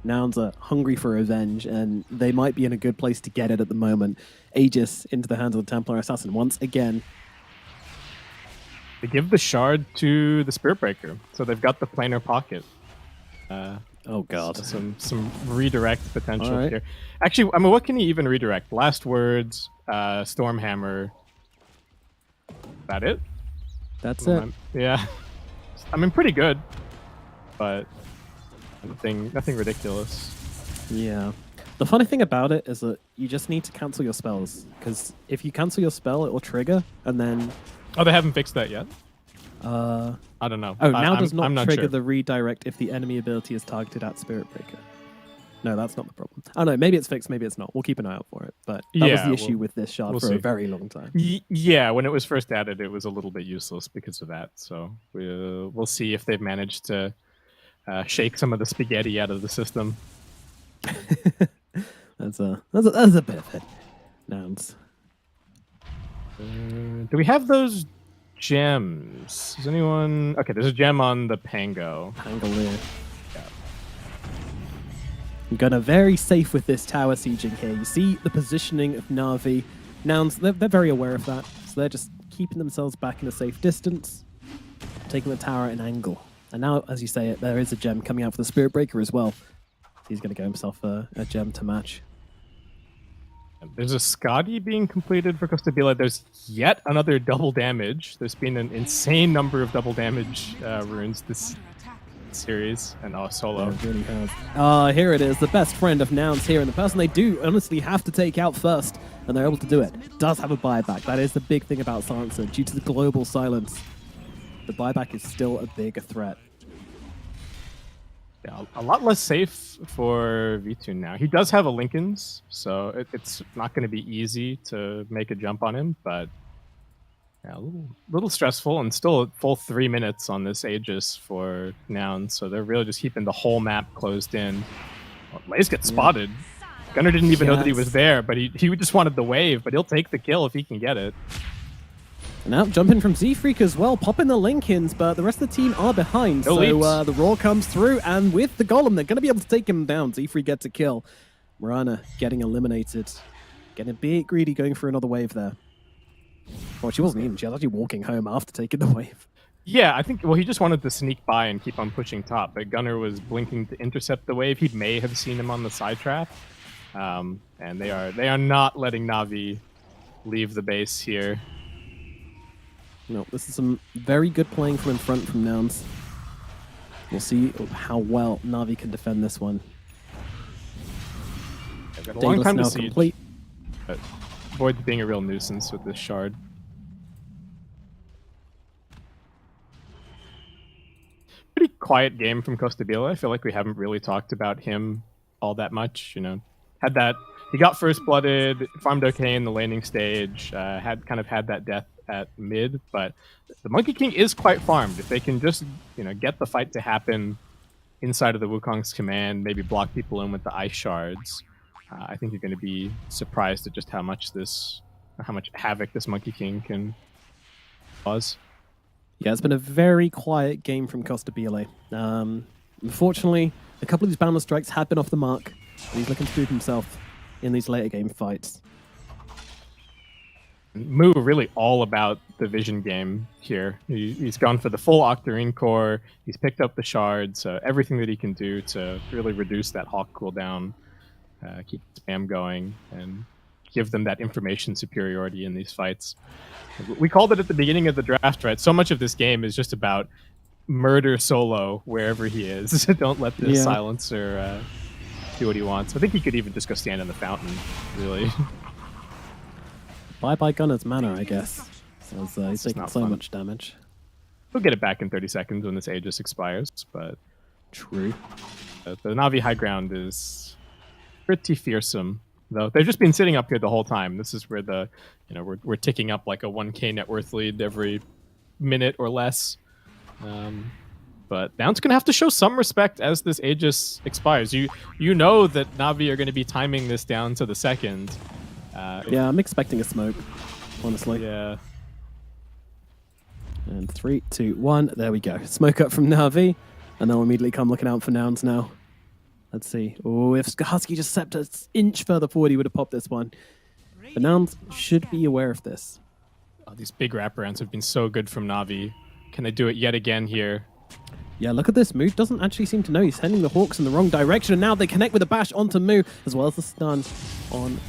Nouns are hungry for revenge, and they might be in a good place to get it at the moment. Aegis into the hands of the Templar Assassin once again. They give the shard to the Spirit Breaker, so they've got the planar pocket. Oh god. So some redirect potential All right. here. Actually, I mean, what can he even redirect? Last words, Stormhammer. That it? That's it. Yeah. I mean, pretty good, but nothing ridiculous. Yeah. The funny thing about it is that you just need to cancel your spells, because if you cancel your spell, it will trigger, and then... Oh, they haven't fixed that yet? I don't know. now does I'm not not trigger sure. the redirect if the enemy ability is targeted at Spirit Breaker. No, that's not the problem. I don't know, maybe it's fixed, maybe it's not. We'll keep an eye out for it. But that was the issue with this shard we'll for see. a very long time. Yeah, when it was first added, it was a little bit useless because of that. So we'll see if they've managed to shake some of the spaghetti out of the system. That's a bit of it. Nouns. Do we have those gems? Is anyone... Okay, there's a gem on the Pango. Pangolier. I'm gonna very safe with this tower sieging here. You see the positioning of Navi. Nouns, they're very aware of that. So they're just keeping themselves back in a safe distance, taking the tower at an angle. And now, as you say it, there is a gem coming out for the Spirit Breaker as well. He's gonna get himself a gem to match. There's a Scotty being completed for Costabile. There's yet another double damage. There's been an insane number of double damage runes this series, and solo. It really has. Here it is, the best friend of Nouns here, and the person they do honestly have to take out first, and they're able to do it. Does have a buyback. That is the big thing about Silencer. Due to the global silence, the buyback is still a bigger threat. Yeah, a lot less safe for V2 now. He does have a Lincoln's, so it's not going to be easy to make a jump on him, but yeah, a little stressful, and still a full 3 minutes on this Aegis for Nouns, so they're really just keeping the whole map closed in. Well, Lays gets spotted. Gunnar didn't even know that he was there, but he just wanted the wave, but he'll take the kill if he can get it. And now jumping from Z-Freak as well, popping the Lincolns, but the rest of the team are behind. No leaps. So the Roar comes through, and with the Golem, they're going to be able to take him down. Z-Freak gets a kill. Mirana getting eliminated. Getting a bit greedy, going for another wave there. Well, she wasn't even. She was actually walking home after taking the wave. Yeah, I think, well, he just wanted to sneak by and keep on pushing top, but Gunnar was blinking to intercept the wave. He may have seen him on the side trap. And they are not letting Navi leave the base here. No, this is some very good playing from in front from Nouns. We'll see how well Navi can defend this one. They've got a long Daedalus time to now siege, complete. but avoid being a real nuisance with this shard. Pretty quiet game from Costabile. I feel like we haven't really talked about him all that much. You know, he got first blooded, farmed okay in the laning stage, had that death at mid, but the Monkey King is quite farmed. If they can just, get the fight to happen inside of the Wukong's command, maybe block people in with the ice shards, I think you're going to be surprised at just how much havoc this Monkey King can cause. Yeah, it's been a very quiet game from Costabile. Unfortunately, a couple of these boundless strikes have been off the mark. He's looking to prove himself in these later game fights. Mu really all about the vision game here. He's gone for the full Octarine core. He's picked up the shards, everything that he can do to really reduce that Hawk cooldown, keep spam going, and give them that information superiority in these fights. We called it at the beginning of the draft, right? So much of this game is just about murder solo wherever he is. Don't let the silencer do what he wants. I think he could even just go stand in the fountain, really. Bye-bye Gunner's mana, I guess. As he's taking so much damage. We'll get it back in 30 seconds when this Aegis expires, but... True. The Navi high ground is pretty fearsome, though. They've just been sitting up here the whole time. This is where we're ticking up like a 1k net worth lead every minute or less. But Nouns going to have to show some respect as this Aegis expires. You know that Navi are going to be timing this down to the second. Yeah, I'm expecting a smoke, honestly. Yeah. And 3, 2, 1, there we go. Smoke up from Navi, and they'll immediately come looking out for Nouns now. Let's see. Oh, if Husky just stepped an inch further forward, he would have popped this one. But Nouns should be aware of this. Oh, these big wraparounds have been so good from Navi. Can they do it yet again here? Yeah, look at this. Moo doesn't actually seem to know. He's sending the Hawks in the wrong direction, and now they connect with a bash onto Moo, as well as the stun on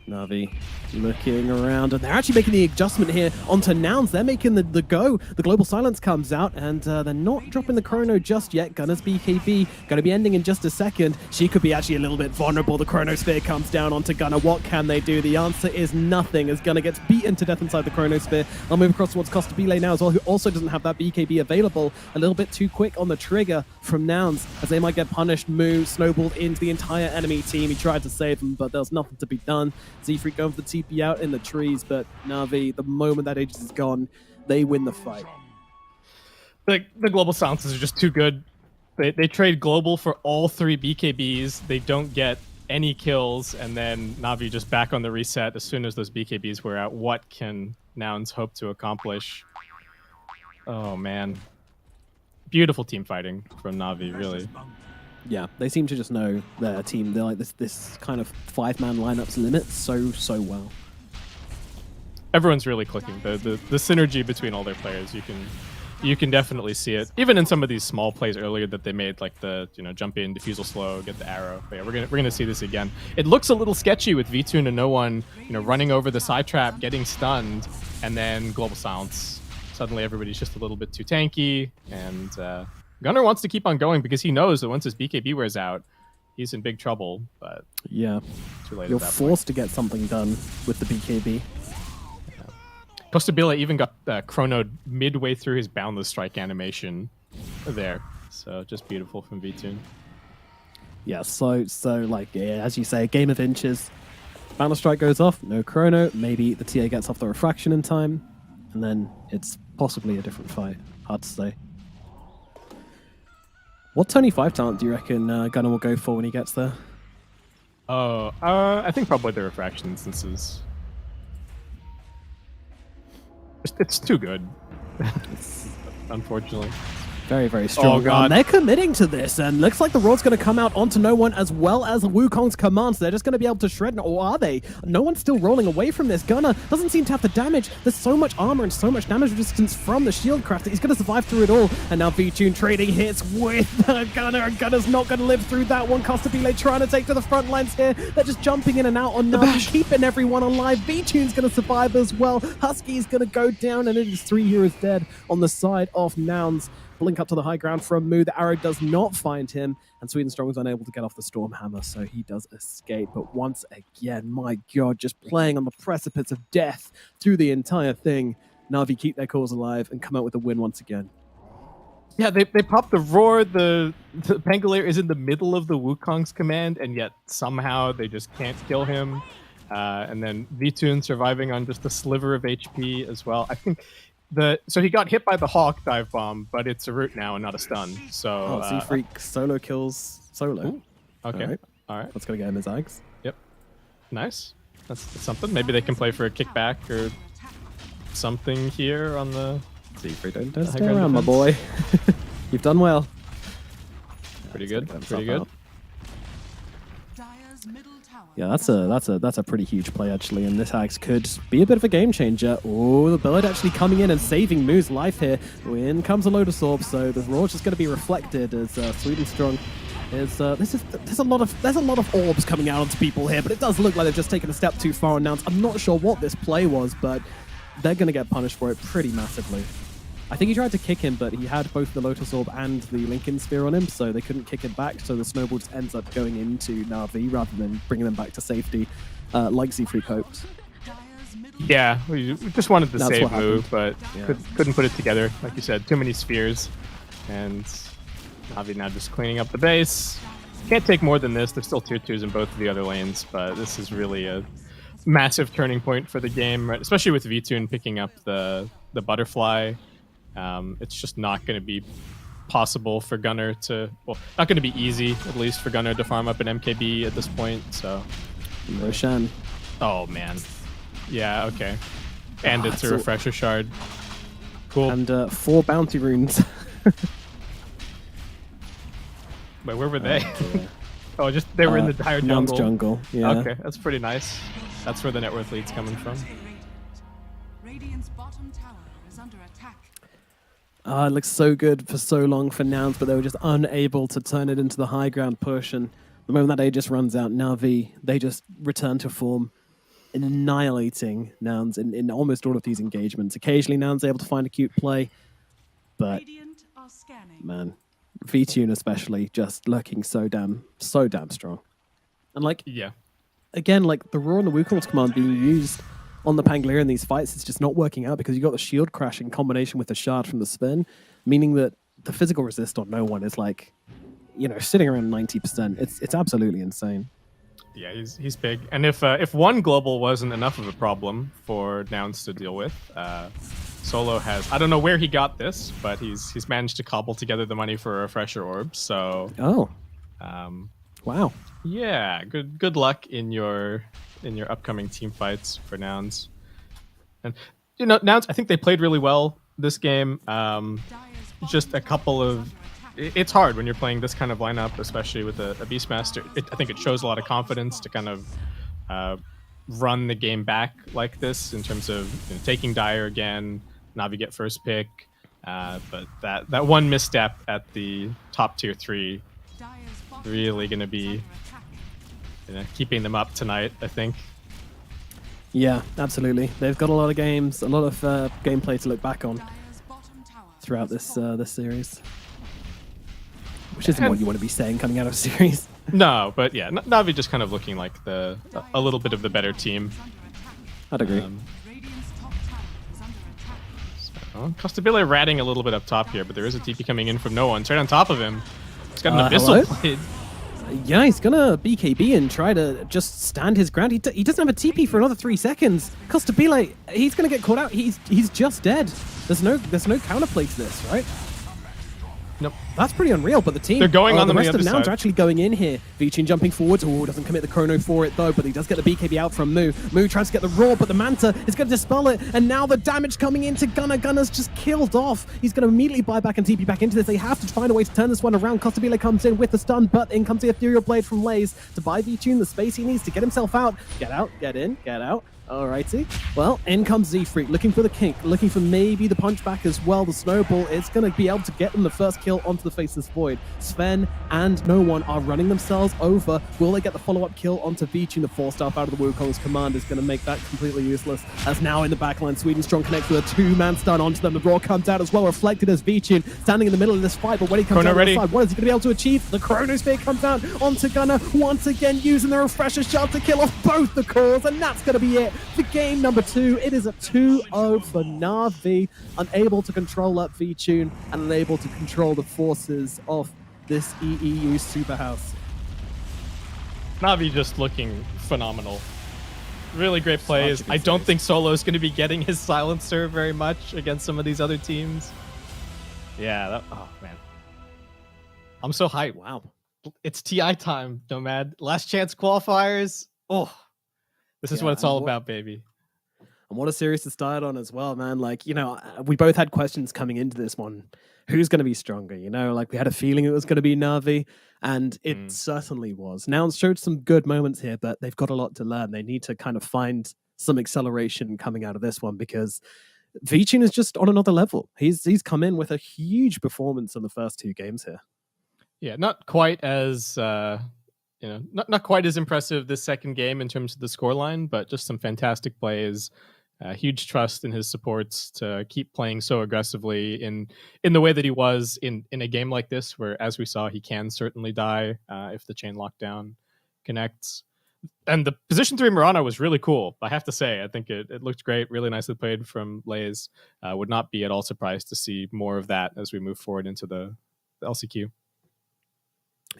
Navi. Looking around, and they're actually making the adjustment here onto Nouns. They're making the go. The Global Silence comes out, and they're not dropping the Chrono just yet. Gunner's BKB going to be ending in just a second. She could be actually a little bit vulnerable. The Chronosphere comes down onto Gunner. What can they do? The answer is nothing, as Gunner gets beaten to death inside the Chronosphere. I'll move across towards Costabile now as well, who also doesn't have that BKB available. A little bit too quick on the trigger from Nouns, as they might get punished. Moo snowballed into the entire enemy team. He tried to save them, but there's nothing to be done. Z-Freak going for the TP out in the trees, but Navi, the moment that Aegis is gone, they win the fight. The Global Silences are just too good. They trade Global for all 3 BKBs. They don't get any kills, and then Navi just back on the reset as soon as those BKBs were out. What can Nouns hope to accomplish? Oh, man. Beautiful team fighting from Navi, really. Yeah, they seem to just know their team. They're like this kind of 5-man lineups limit so well. Everyone's really clicking. The synergy between all their players, you can definitely see it. Even in some of these small plays earlier that they made, like the jump in, defusal slow, get the arrow. But yeah, we're gonna see this again. It looks a little sketchy with V-Tune and no one running over the side trap, getting stunned, and then Global Silence. Suddenly everybody's just a little bit too tanky, and Gunner wants to keep on going because he knows that once his BKB wears out, he's in big trouble. But yeah, too late. You're forced to get something done with the BKB. Costabile even got chronoed midway through his Boundless Strike animation there. So just beautiful from V-Tune. Yeah, so like, yeah, as you say, game of inches. Boundless Strike goes off, no chrono. Maybe the TA gets off the refraction in time, and then it's possibly a different fight. Hard to say. What Tony 5 talent do you reckon Gunner will go for when he gets there? Oh, I think probably the refraction instances. It's too good, unfortunately. Very strong. Oh, God. They're committing to this, and looks like the rod's going to come out onto no one as well as Wukong's commands. They're just going to be able to shred, or are they? No one's still rolling away from this. Gunner doesn't seem to have the damage. There's so much armor and so much damage resistance from the shield crafter. He's going to survive through it all, and now V-Tune trading hits with Gunner, and Gunner's not going to live through that one. Costabile trying to take to the front lines here. They're just jumping in and out on Navi, keeping everyone alive. V-Tune's going to survive as well. Husky's going to go down, and it is 3 heroes dead on the side of Nouns. Blink up to the high ground from Moo. The arrow does not find him, and Sweden Strong is unable to get off the Stormhammer, so he does escape. But once again, my God, just playing on the precipice of death through the entire thing. Navi keep their cause alive and come out with a win once again. Yeah, they pop the roar. The Pangolier is in the middle of the Wukong's command, and yet somehow they just can't kill him. And then V-Tune surviving on just a sliver of HP as well. I think so he got hit by the Hawk dive bomb, but it's a root now and not a stun. So Z-Freak solo kills solo. Ooh, okay, all right. That's gonna get him his eggs. Yep, nice. That's something. Maybe they can play for a kickback or something here on the Z-Freak. Don't stay around, my boy. You've done well. Pretty good. Pretty good. Yeah, that's a pretty huge play actually, and this Axe could be a bit of a game changer. Oh, the bird actually coming in and saving Moo's life here. In comes a Lotus Orb, so the roar's just going to be reflected as Sweden Strong is. There's a lot of orbs coming out onto people here, but it does look like they've just taken a step too far on Nouns. I'm not sure what this play was, but they're going to get punished for it pretty massively. I think he tried to kick him, but he had both the Lotus Orb and the Lincoln Sphere on him, so they couldn't kick it back, so the snowball just ends up going into Navi rather than bringing them back to safety, like Z-Freak hoped. Yeah, we just wanted the save move, but couldn't put it together. Like you said, too many spheres, and Navi now just cleaning up the base. Can't take more than this. There's still tier 2s in both of the other lanes, but this is really a massive turning point for the game, right? Especially with V-Tune picking up the butterfly. It's just not going to be possible for Gunner to, well, not going to be easy, at least, for Gunner to farm up an MKB at this point, so. Roshan. Oh, man. Yeah, okay. And it's a refresher shard. Cool. And 4 bounty runes. Wait, where were they? dear. Oh, just they were in the dire Nouns jungle. jungle. Yeah. Okay, that's pretty nice. That's where the net worth lead's coming from. Radiant's bottom tower is under attack. It looks so good for so long for Nouns, but they were just unable to turn it into the high ground push. And the moment that Aegis runs out, Navi, they just return to form, annihilating Nouns in almost all of these engagements. Occasionally, Nouns able to find a cute play, but Radiant are scanning. man, VTune especially just looking so damn strong. And like, Yeah. again, like the Roar and the Wukong's command being used on the Pangolier in these fights is just not working out because you got the shield crash in combination with the shard from the spin, meaning that the physical resist on no one is like, sitting around 90%. It's absolutely insane. Yeah, he's big. And if one global wasn't enough of a problem for Nouns to deal with, Solo has, I don't know where he got this, but he's managed to cobble together the money for a refresher orb. So Wow. yeah, good luck in your upcoming team fights for Nouns. And Nouns, I think they played really well this game. Just a couple of, it's hard when you're playing this kind of lineup, especially with a Beastmaster. I think it shows a lot of confidence to kind of run the game back like this in terms of taking Dire again, Navi get first pick, but that one misstep at the top tier 3 really going to be keeping them up tonight, I think. Yeah, absolutely. They've got a lot of games, a lot of gameplay to look back on throughout this series. Which isn't what you want to be saying coming out of a series. No, but yeah, Navi just kind of looking like a little bit of the better team. I'd agree. Costabile ratting a little bit up top here, but there is a TP coming in from no one. It's right on top of him. He's got an Hello? Abyssal Blade. Yeah, he's gonna BKB and try to just stand his ground. He doesn't have a TP for another 3 seconds. Costabile, he's gonna get caught out. He's just dead. There's no counterplay to this, right? Nope. That's pretty unreal, but the team... They're going on the the rest other of Nouns side. are actually going in here. Vichin jumping forwards. Oh, doesn't commit the chrono for it, though, but he does get the BKB out from Mu. Mu tries to get the Roar, but the Manta is going to dispel it, and now the damage coming into Gunnar. Gunnar's just killed off. He's going to immediately buy back and TP back into this. They have to find a way to turn this one around. Costabile comes in with the stun, but in comes the Ethereal Blade from Lays to buy Vichin the space he needs to get himself out. Get out, get in, get out. Alrighty. Well, in comes Z-Freak, looking for the kink, looking for maybe the punchback as well. The snowball is going to be able to get them the first kill onto the Faceless Void. Sven and no one are running themselves over. Will they get the follow-up kill onto Vichin? The 4-star out of the Wukong's command is going to make that completely useless. As now in the backline, Sweden Strong connects with a 2-man stun onto them. The Roar comes out as well, reflected as Vichin standing in the middle of this fight. But when he comes Chrono out ready. the side, what is he going to be able to achieve? The Chronosphere comes out onto Gunnar, once again using the refresher shot to kill off both the cores, and that's going to be it. For game number 2, it is a 2-0 for Navi, unable to control up V-Tune and unable to control the forces of this EEU Superhouse. Navi just looking phenomenal. Really great plays. I don't think Solo is going to be getting his silencer very much against some of these other teams. Yeah, oh man. I'm so hyped. Wow. It's TI time, Nomad. Last chance qualifiers. Oh, this is what it's all about, baby. And what a series to start on as well, man. Like, we both had questions coming into this one. Who's going to be stronger? Like we had a feeling it was going to be Navi, and it certainly was. Nouns showed some good moments here, but they've got a lot to learn. They need to kind of find some acceleration coming out of this one because Vichin is just on another level. He's come in with a huge performance in the first 2 games here. Yeah, not quite as not quite as impressive this second game in terms of the scoreline, but just some fantastic plays. Huge trust in his supports to keep playing so aggressively in the way that he was in a game like this, where, as we saw, he can certainly die if the chain lockdown connects. And the position 3 Murano was really cool. I have to say, I think it looked great, really nicely played from Lays. Would not be at all surprised to see more of that as we move forward into the LCQ.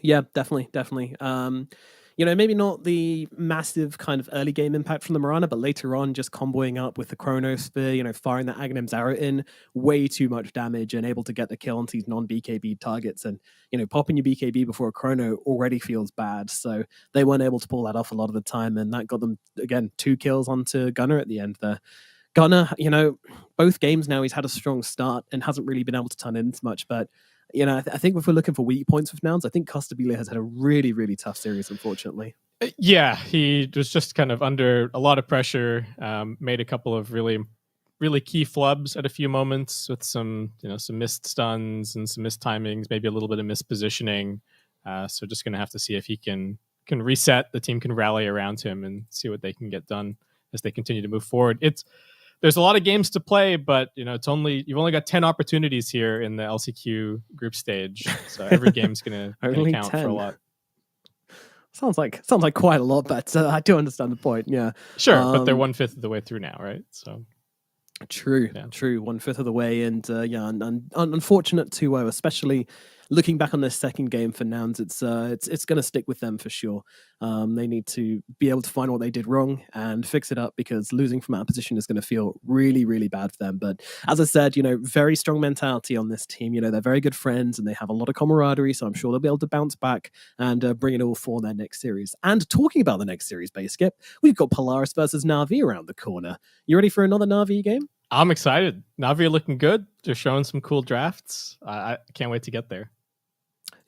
Yeah, definitely. Maybe not the massive kind of early game impact from the Mirana, but later on, just comboing up with the Chronosphere, firing that Aghanim's arrow in, way too much damage and able to get the kill onto these non-BKB targets. And, popping your BKB before a Chrono already feels bad. So they weren't able to pull that off a lot of the time. And that got them, again, 2 kills onto Gunnar at the end there. Gunnar, both games now, he's had a strong start and hasn't really been able to turn into much, but I think if we're looking for weak points with Nouns, I think Costabile has had a really, really tough series, unfortunately. Yeah, he was just kind of under a lot of pressure, made a couple of really key flubs at a few moments with some missed stuns and some missed timings, maybe a little bit of mispositioning. So just going to have to see if he can reset, the team can rally around him and see what they can get done as they continue to move forward. There's a lot of games to play, but you've only got 10 opportunities here in the LCQ group stage, so every game's going to count 10. for a lot. Sounds like quite a lot, but I do understand the point. Yeah, sure, but they're 1/5 of the way through now, right? So true, 1/5 of the way, and unfortunate to especially looking back on this second game for Nouns, it's going to stick with them for sure. They need to be able to find what they did wrong and fix it up, because losing from that position is going to feel really, really bad for them. But as I said, very strong mentality on this team. They're very good friends and they have a lot of camaraderie, so I'm sure they'll be able to bounce back and bring it all for their next series. And talking about the next series, Skip, we've got Polaris versus Navi around the corner. You ready for another Navi game? I'm excited. Navi are looking good. They're showing some cool drafts. I can't wait to get there.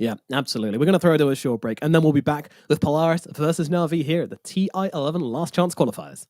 Yeah, absolutely. We're going to throw it to a short break, and then we'll be back with Polaris versus Navi here at the TI11 Last Chance Qualifiers.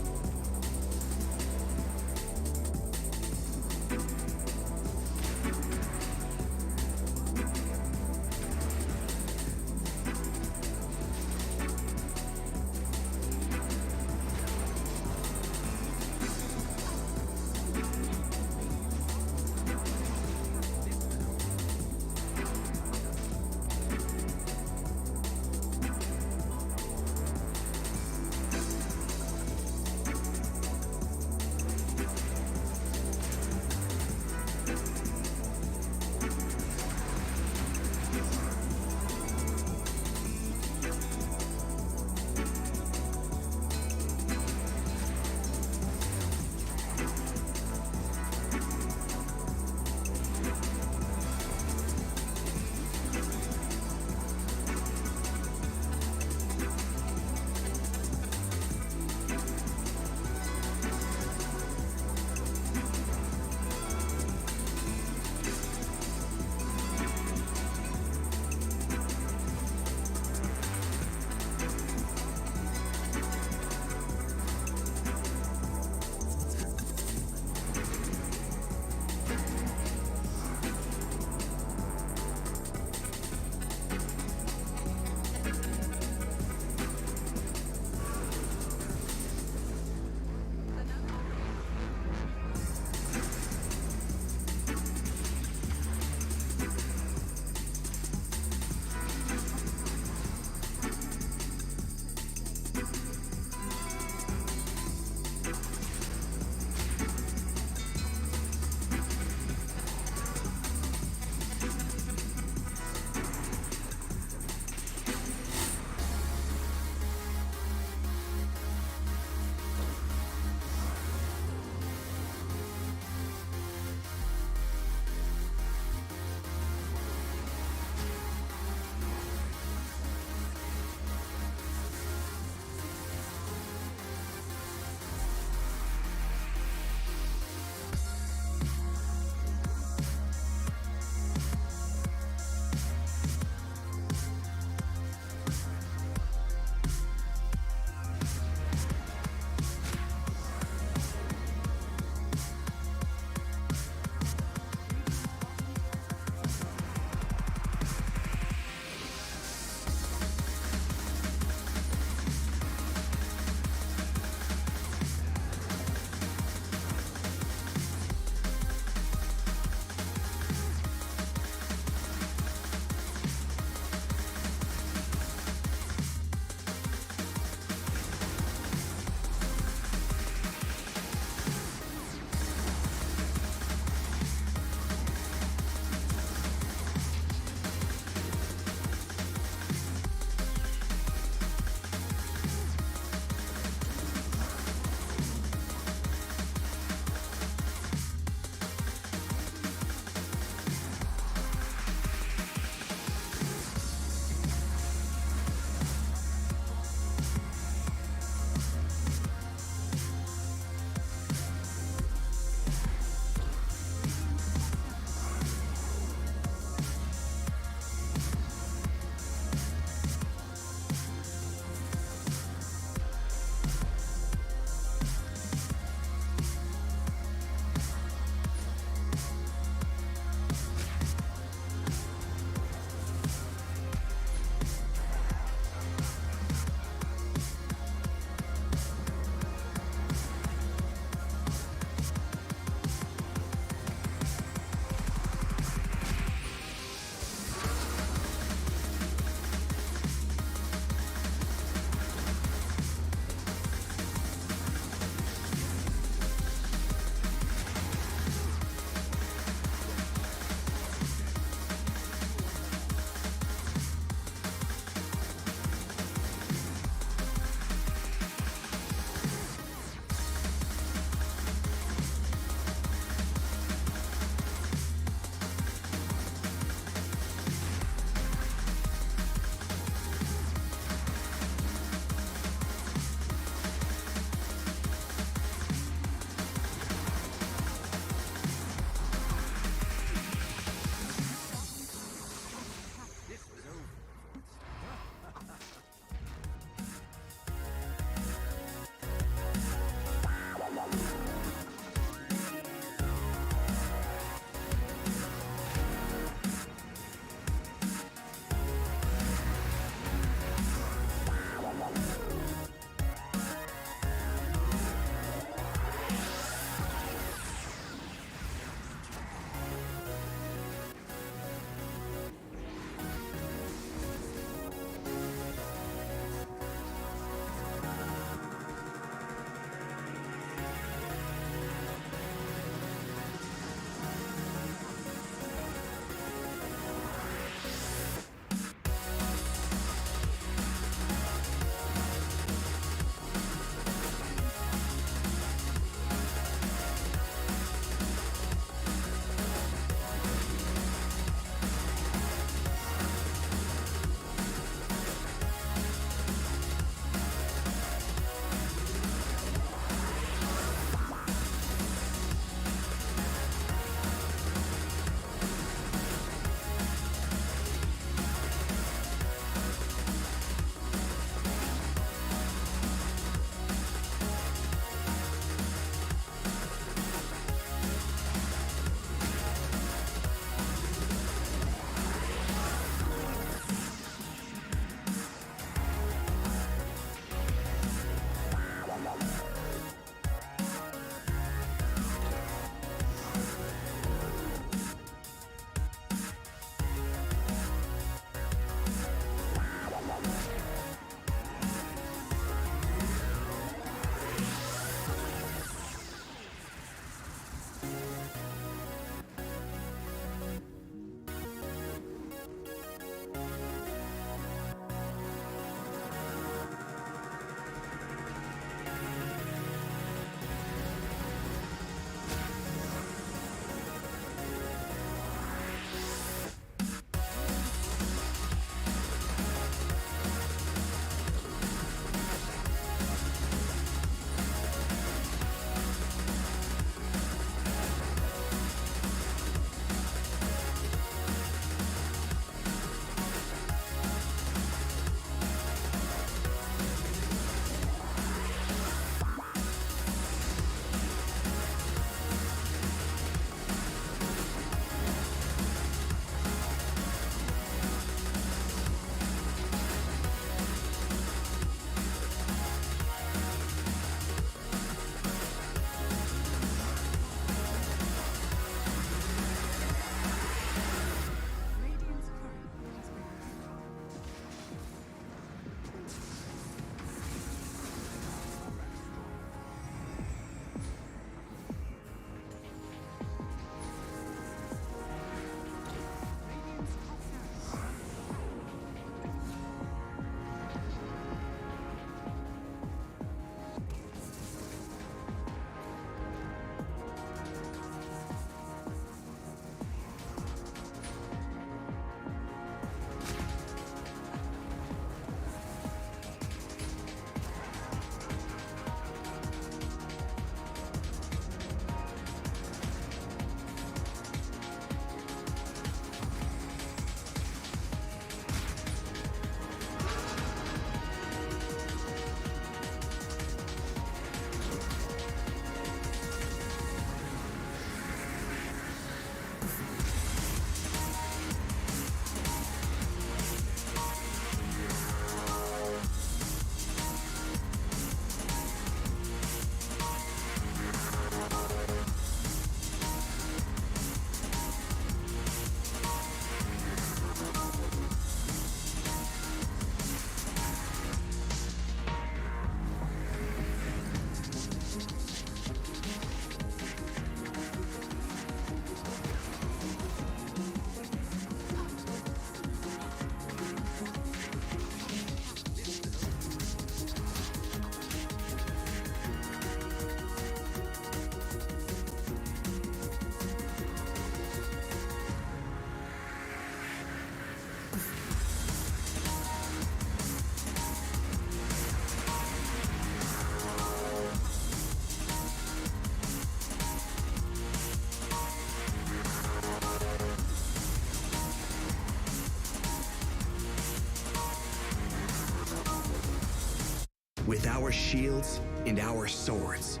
With our shields and our swords,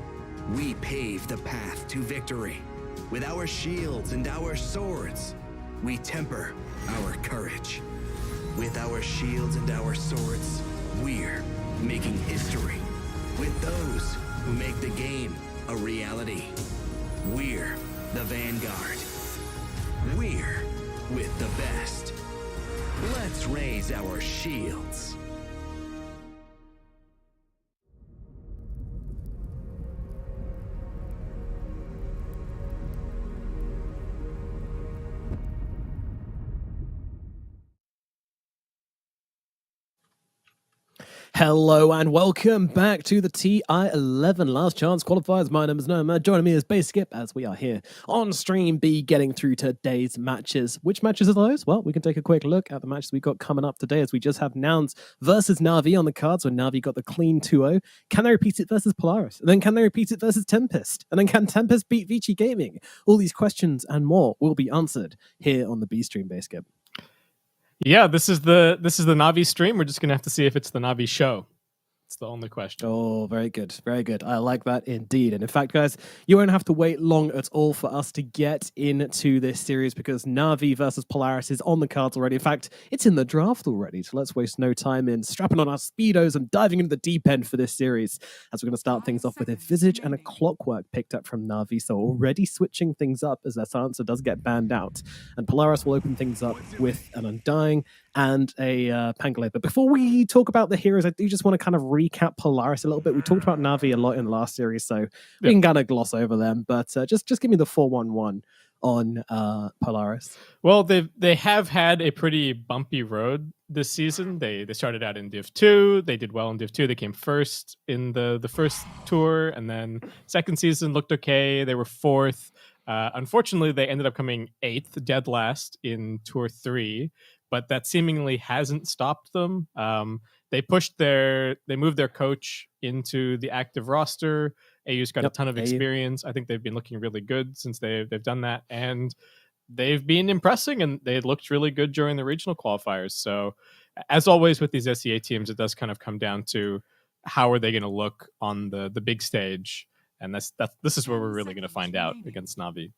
we pave the path to victory. With our shields and our swords, we temper our courage. With our shields and our swords, we're making history. With those who make the game a reality, we're the vanguard. We're with the best. Let's raise our shields. Hello and welcome back to the TI11 Last Chance Qualifiers. My name is Nomad. Joining me is Skip as we are here on stream B getting through today's matches. Which matches are those? Well, we can take a quick look at the matches we've got coming up today as we just have Nouns versus Navi on the cards where Navi got the clean 2-0. Can they repeat it versus Polaris? And then can they repeat it versus Tempest? And then can Tempest beat Vici Gaming? All these questions and more will be answered here on the B stream, Skip. Yeah, this is the Navi stream. We're just gonna have to see if it's the Navi show. It's the only question. Oh, very good. Very good. I like that indeed. And in fact, guys, you won't have to wait long at all for us to get into this series because Navi versus Polaris is on the cards already. In fact, it's in the draft already. So let's waste no time in strapping on our speedos and diving into the deep end for this series. As we're going to start things off with a Visage and a Clockwork picked up from Navi. So already switching things up as their silencer does get banned out. And Polaris will open things up with an Undying and a Pangolin. But before we talk about the heroes, I do just want to kind of recap Polaris a little bit. We talked about Navi a lot in the last series, so we can kind of gloss over them. But just give me the 4-1-1 on Polaris. Well, they have had a pretty bumpy road this season. They started out in Div 2. They did well in Div 2. They came first in the first tour, and then second season looked okay. They were fourth. Unfortunately, they ended up coming 8th, dead last in Tour 3. But that seemingly hasn't stopped them. They moved their coach into the active roster. AU's got a ton of experience. I think they've been looking really good since they've done that. And they've been impressing, and they looked really good during the regional qualifiers. So as always with these SEA teams, it does kind of come down to how are they going to look on the big stage. And this is where we're really going to find out against Navi.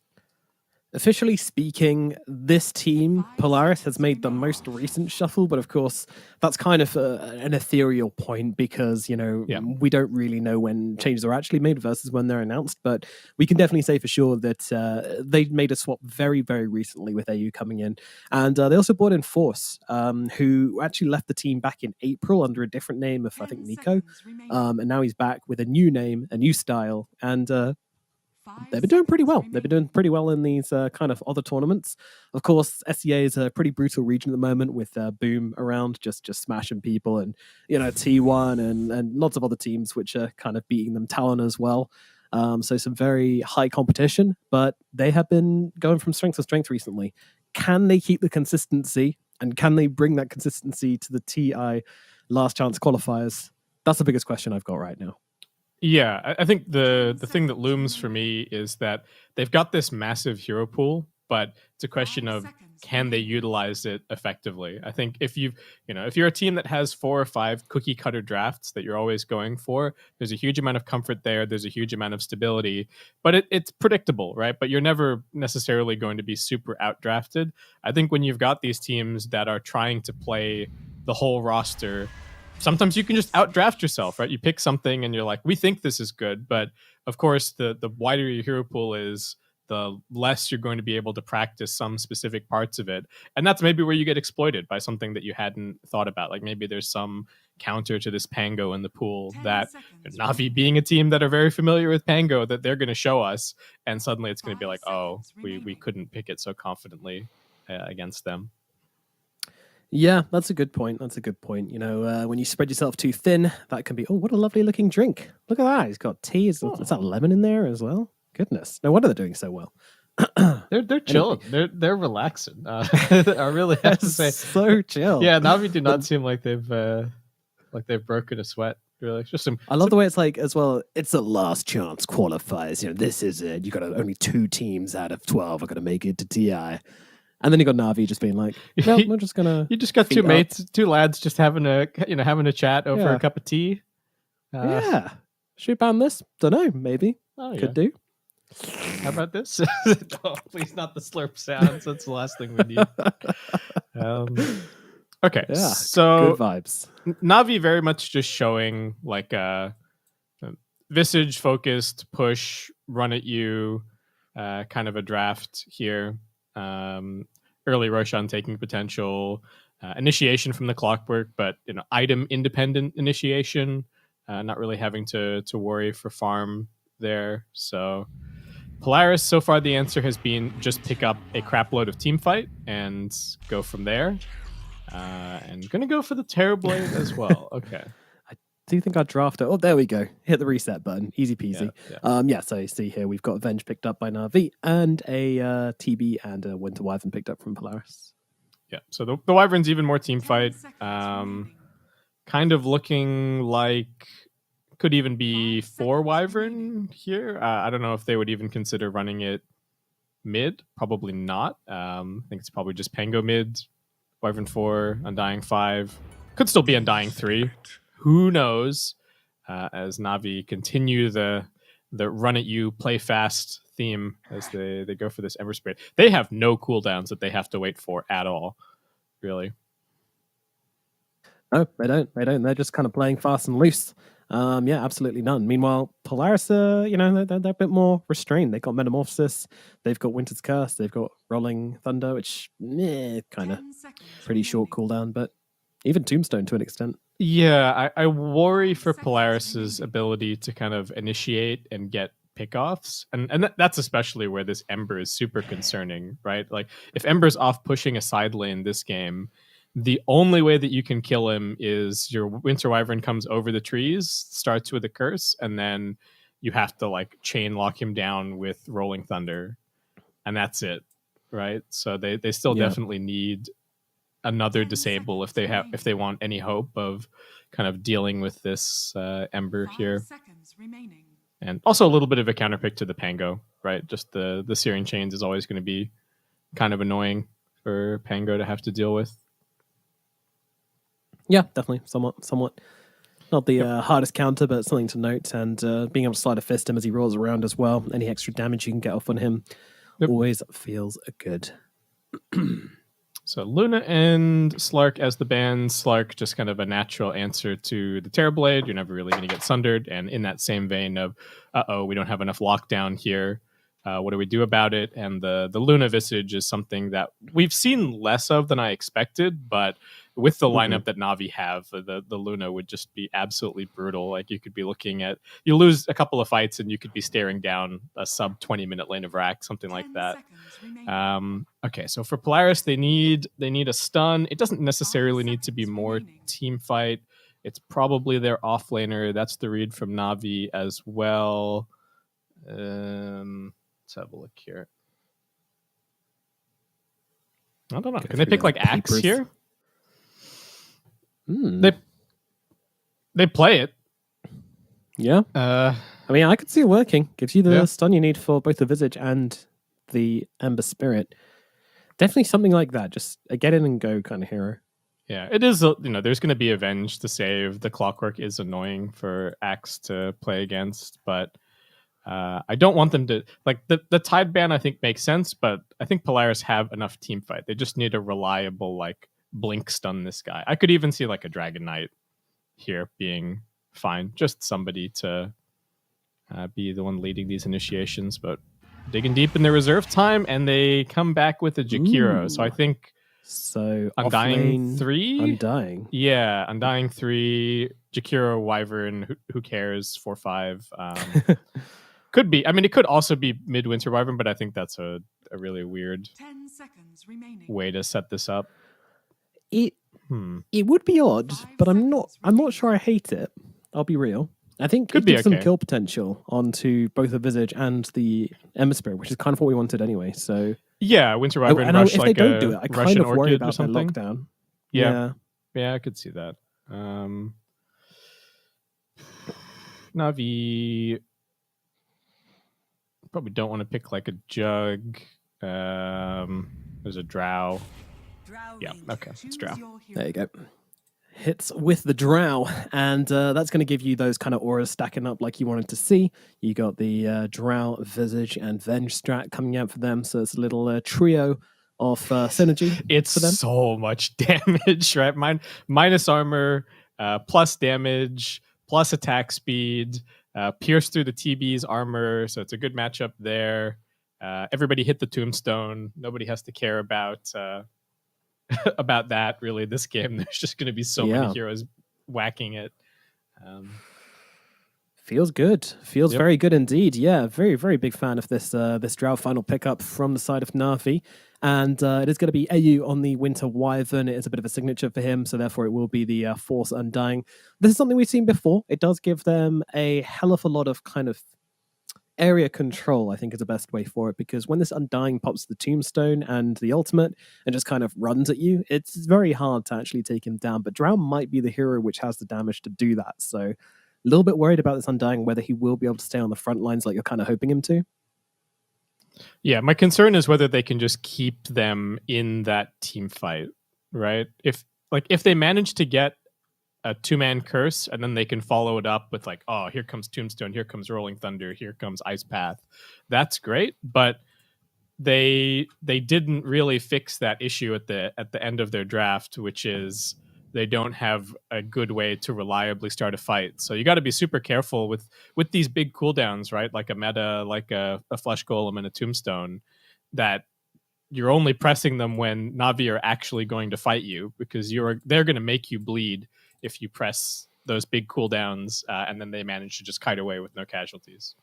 Officially speaking, this team, Polaris, has made the most recent shuffle, but of course, that's kind of an ethereal point because, we don't really know when changes are actually made versus when they're announced, but we can definitely say for sure that they made a swap very, very recently with AU coming in. And they also brought in Force, who actually left the team back in April under a different name of, I think, Nico. And now he's back with a new name, a new style, and they've been doing pretty well. They've been doing pretty well in these kind of other tournaments. Of course, SEA is a pretty brutal region at the moment with Boom around, just smashing people, and T1 and lots of other teams which are kind of beating them. Talon as well. So some very high competition, but they have been going from strength to strength recently. Can they keep the consistency, and can they bring that consistency to the TI Last Chance Qualifiers? That's the biggest question I've got right now. Yeah, I think the thing that looms for me is that they've got this massive hero pool, but it's a question of can they utilize it effectively? I think if you're a team that has 4 or 5 cookie cutter drafts that you're always going for, there's a huge amount of comfort there. There's a huge amount of stability, but it's predictable, right? But you're never necessarily going to be super outdrafted. I think when you've got these teams that are trying to play the whole roster, sometimes you can just outdraft yourself, right? You pick something and you're like, we think this is good. But of course, the wider your hero pool is, the less you're going to be able to practice some specific parts of it. And that's maybe where you get exploited by something that you hadn't thought about. Like maybe there's some counter to this Pango in the pool that Navi being a team that are very familiar with Pango, that they're going to show us. And suddenly it's going to be like, oh, we couldn't pick it so confidently against them. Yeah, that's a good point. That's a good point. When you spread yourself too thin, that can be, oh, what a lovely looking drink. Look at that. He's got tea. Is that lemon in there as well? Goodness. No wonder they're doing so well. They're chilling. They're relaxing. I really have to say. So chill. Yeah, Navi do not seem like they've broken a sweat. Really, just I love the way it's like as well. It's a last chance qualifiers. This is it. You got only 2 teams out of 12 are going to make it to TI. And then you got Navi just being like, no, we're just gonna. You just got 2 mates, 2 lads, just having a chat over a cup of tea. Yeah. Should ban this? Don't know. Maybe. Oh, Could do. How about this? Oh, please, not the slurp sounds. That's the last thing we need. Okay, Yeah. so Good vibes. Navi very much just showing like a visage focused push, run at you, kind of a draft here. Early Roshan taking potential, initiation from the clockwork, but item independent initiation, not really having to worry for farm there. So Polaris, so far the answer has been just pick up a crap load of team fight and go from there. And gonna go for the Terrorblade as well. Okay. Do you think I'd draft it? Oh, there we go. Hit the reset button. Easy peasy. Yeah. So you see here we've got Avenge picked up by Navi and a TB and a Winter Wyvern picked up from Polaris. Yeah. So the Wyvern's even more team 10 fight. seconds remaining. Kind of looking like could even be 5 4 seconds Wyvern remaining. here. I don't know if they would even consider running it mid. Probably not. I think it's probably just Pango mid, Wyvern 4, Undying 5. Could still be Undying 3. Who knows? As Navi continue the run at you, play fast theme as they go for this Ember Spirit. They have no cooldowns that they have to wait for at all, really. No, they don't. They're just kind of playing fast and loose. Absolutely none. Meanwhile, Polaris, they're a bit more restrained. They've got Metamorphosis, they've got Winter's Curse, they've got Rolling Thunder, which kind of 10 seconds pretty short remaining. cooldown, but even Tombstone to an extent. Yeah, I worry for 5 seconds Polaris's remaining. ability to kind of initiate and get pickoffs, and that's especially where this Ember is super concerning, right? Like if Ember's off pushing a side lane this game, the only way that you can kill him is your Winter Wyvern comes over the trees, starts with a curse, and then you have to like chain lock him down with Rolling Thunder, and that's it, right? So they still Yeah. definitely need another 10 disable if seconds they remaining. want any hope of kind of dealing with this Ember 5 here. seconds remaining. And also a little bit of a counterpick to the Pango, right? Just the Searing Chains is always going to be kind of annoying for Pango to have to deal with. Yeah, definitely. Somewhat. Not the hardest counter, but something to note. And being able to slide a fist him as he rolls around as well. Any extra damage you can get off on him always feels good. So Luna and Slark as the band. Slark just kind of a natural answer to the Terrorblade. You're never really going to get sundered. And in that same vein of, we don't have enough lockdown here. What do we do about it? And the Luna Visage is something that we've seen less of than I expected, but with the lineup that Navi have, the Luna would just be absolutely brutal. Like you could be looking at, you lose a couple of fights and you could be staring down a sub 20-minute lane of rack, something like 10 that. seconds remaining. Okay, so for Polaris, they need a stun. It doesn't necessarily need to be seconds more remaining. team fight. It's probably their offlaner. That's the read from Navi as well. Let's have a look here. I don't know. Go Can they through pick the like Axe papers. here? Hmm. They play it. Yeah. I mean, I could see it working. Gives you the Yeah. stun you need for both the Visage and the Ember Spirit. Definitely something like that. Just a get in and go kind of hero. Yeah, it is. There's going to be Avenge to save. The Clockwork is annoying for Axe to play against, but I don't want them to like the Tide ban. I think makes sense, but I think Polaris have enough team fight. They just need a reliable like blink stun this guy. I could even see like a Dragon Knight here being fine. Just somebody to be the one leading these initiations, but digging deep in their reserve time, and they come back with a Jakiro. So I Ooh. think So Undying offlane, 3? Undying. Yeah, Undying 3, Jakiro, Wyvern, who cares, 4-5. Could be. I mean, it could also be Midwinter Wyvern, but I think that's a really weird 10 seconds remaining. way to set this up. It would be odd, 5 but I'm not seconds sure I hate it. I'll be real. I think Could it be gives some okay. kill potential onto both the Visage and the Ember Spirit, which is kind of what we wanted anyway. So Yeah, Winter Wyvern rush if like they don't a do it, I kind Russian of worry Orchid or about their something. lockdown. Yeah, I could see that. Navi probably don't want to pick like a Jug. There's a Drow. Yeah, okay, it's Drow. There you go. hits with the Drow, and that's going to give you those kind of auras stacking up like you wanted to see. You got the Drow, Visage, and Venge strat coming out for them, so it's a little trio of synergy. It's for them. so much damage, right? Minus armor, plus damage, plus attack speed, pierce through the TB's armor, so it's a good matchup there. Everybody hit the tombstone. Nobody has to care about about that really this game. There's just going to be so many heroes whacking it. Feels good. Feels Yep. very good indeed. Yeah, very, very big fan of this this Drow final pickup from the side of Navi. And it is going to be AU on the Winter Wyvern. It is a bit of a signature for him, so therefore it will be the Force Undying. This is something we've seen before. It does give them a hell of a lot of kind of area control, I think is the best way for it, because when this Undying pops the Tombstone and the ultimate and just kind of runs at you, it's very hard to actually take him down. But Drow might be the hero which has the damage to do that. So a little bit worried about this Undying, whether he will be able to stay on the front lines like you're kind of hoping him to. Yeah, my concern is whether they can just keep them in that team fight, right? If they manage to get a 2-man curse and then they can follow it up with like, oh, here comes Tombstone, here comes Rolling Thunder, here comes Ice Path. That's great, but they didn't really fix that issue at the end of their draft, which is they don't have a good way to reliably start a fight. So you got to be super careful with these big cooldowns, right? Like a meta, like a Flesh Golem and a Tombstone, that you're only pressing them when Navi are actually going to fight you, because they're going to make you bleed if you press those big cooldowns and then they manage to just kite away with no casualties.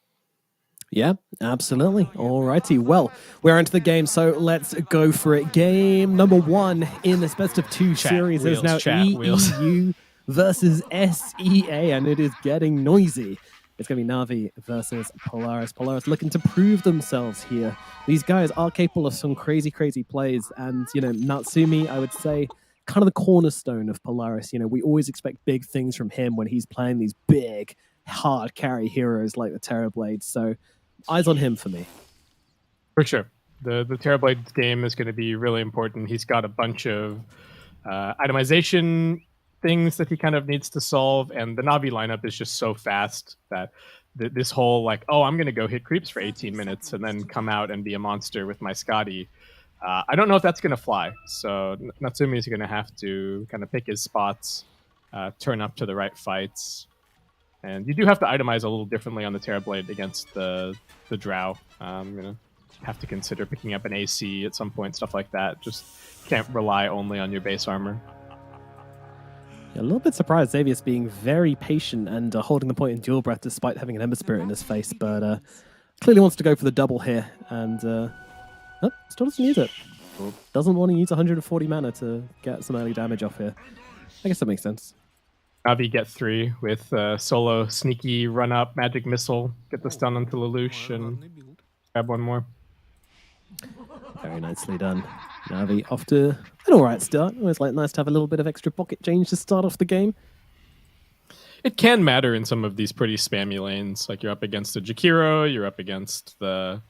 Yeah, absolutely. Alrighty, well, we're into the game, so let's go for it. Game number 1 in this best of 2 series is now EU versus SEA, and it is getting noisy. It's going to be Navi versus Polaris. Polaris looking to prove themselves here. These guys are capable of some crazy, crazy plays, and, you know, Natsumi, I would say, kind of the cornerstone of Polaris. You know, we always expect big things from him when he's playing these big, hard carry heroes like the Terrorblades. So eyes on him for me. For sure. The Terrorblades game is going to be really important. He's got a bunch of itemization things that he kind of needs to solve, and the Navi lineup is just so fast that this whole like, oh, I'm going to go hit creeps for 18 minutes and then come out and be a monster with my Scotty. I don't know if that's going to fly. So Natsumi is going to have to kind of pick his spots, turn up to the right fights. And you do have to itemize a little differently on the Terrorblade against the Drow. Have to consider picking up an AC at some point, stuff like that. Just can't rely only on your base armor. Yeah, a little bit surprised Xavier's being very patient and holding the point in dual breath despite having an Ember Spirit in his face, but clearly wants to go for the double here, and still doesn't use it. Doesn't want to use 140 mana to get some early damage off here. I guess that makes sense. Navi get 3 with solo sneaky run up magic missile, get the stun onto Lelouch and grab one more. Very nicely done. Navi off to an alright start. Always nice to have a little bit of extra pocket change to start off the game. It can matter in some of these pretty spammy lanes. Like you're up against a Jakiro, you're up against the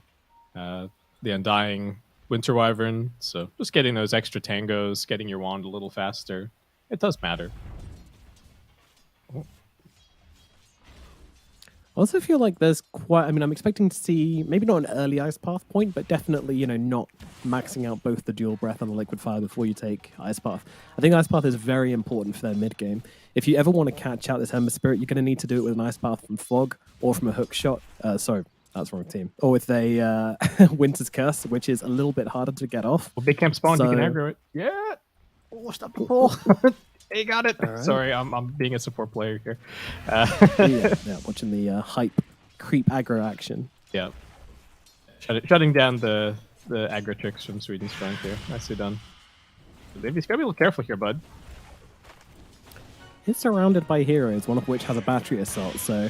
Undying Winter Wyvern. So just getting those extra tangos, getting your wand a little faster, it does matter. I also feel like there's quite, I'm expecting to see maybe not an early Ice Path point, but definitely, not maxing out both the dual breath and the liquid fire before you take Ice Path. I think Ice Path is very important for their mid game. If you ever want to catch out this Ember Spirit, you're going to need to do it with an Ice Path from Fog or from a hook shot. Sorry, that's the wrong team. Or with a Winter's Curse, which is a little bit harder to get off. Well, big camp spawn, you can aggro it. Yeah! Washed up the pole. Hey, got it. Right. Sorry, I'm being a support player here. yeah, watching the hype creep aggro action. Yeah. Shutting down the aggro tricks from Sweden Strong here. Nicely done. He's got to be a little careful here, bud. He's surrounded by heroes, one of which has a battery assault, so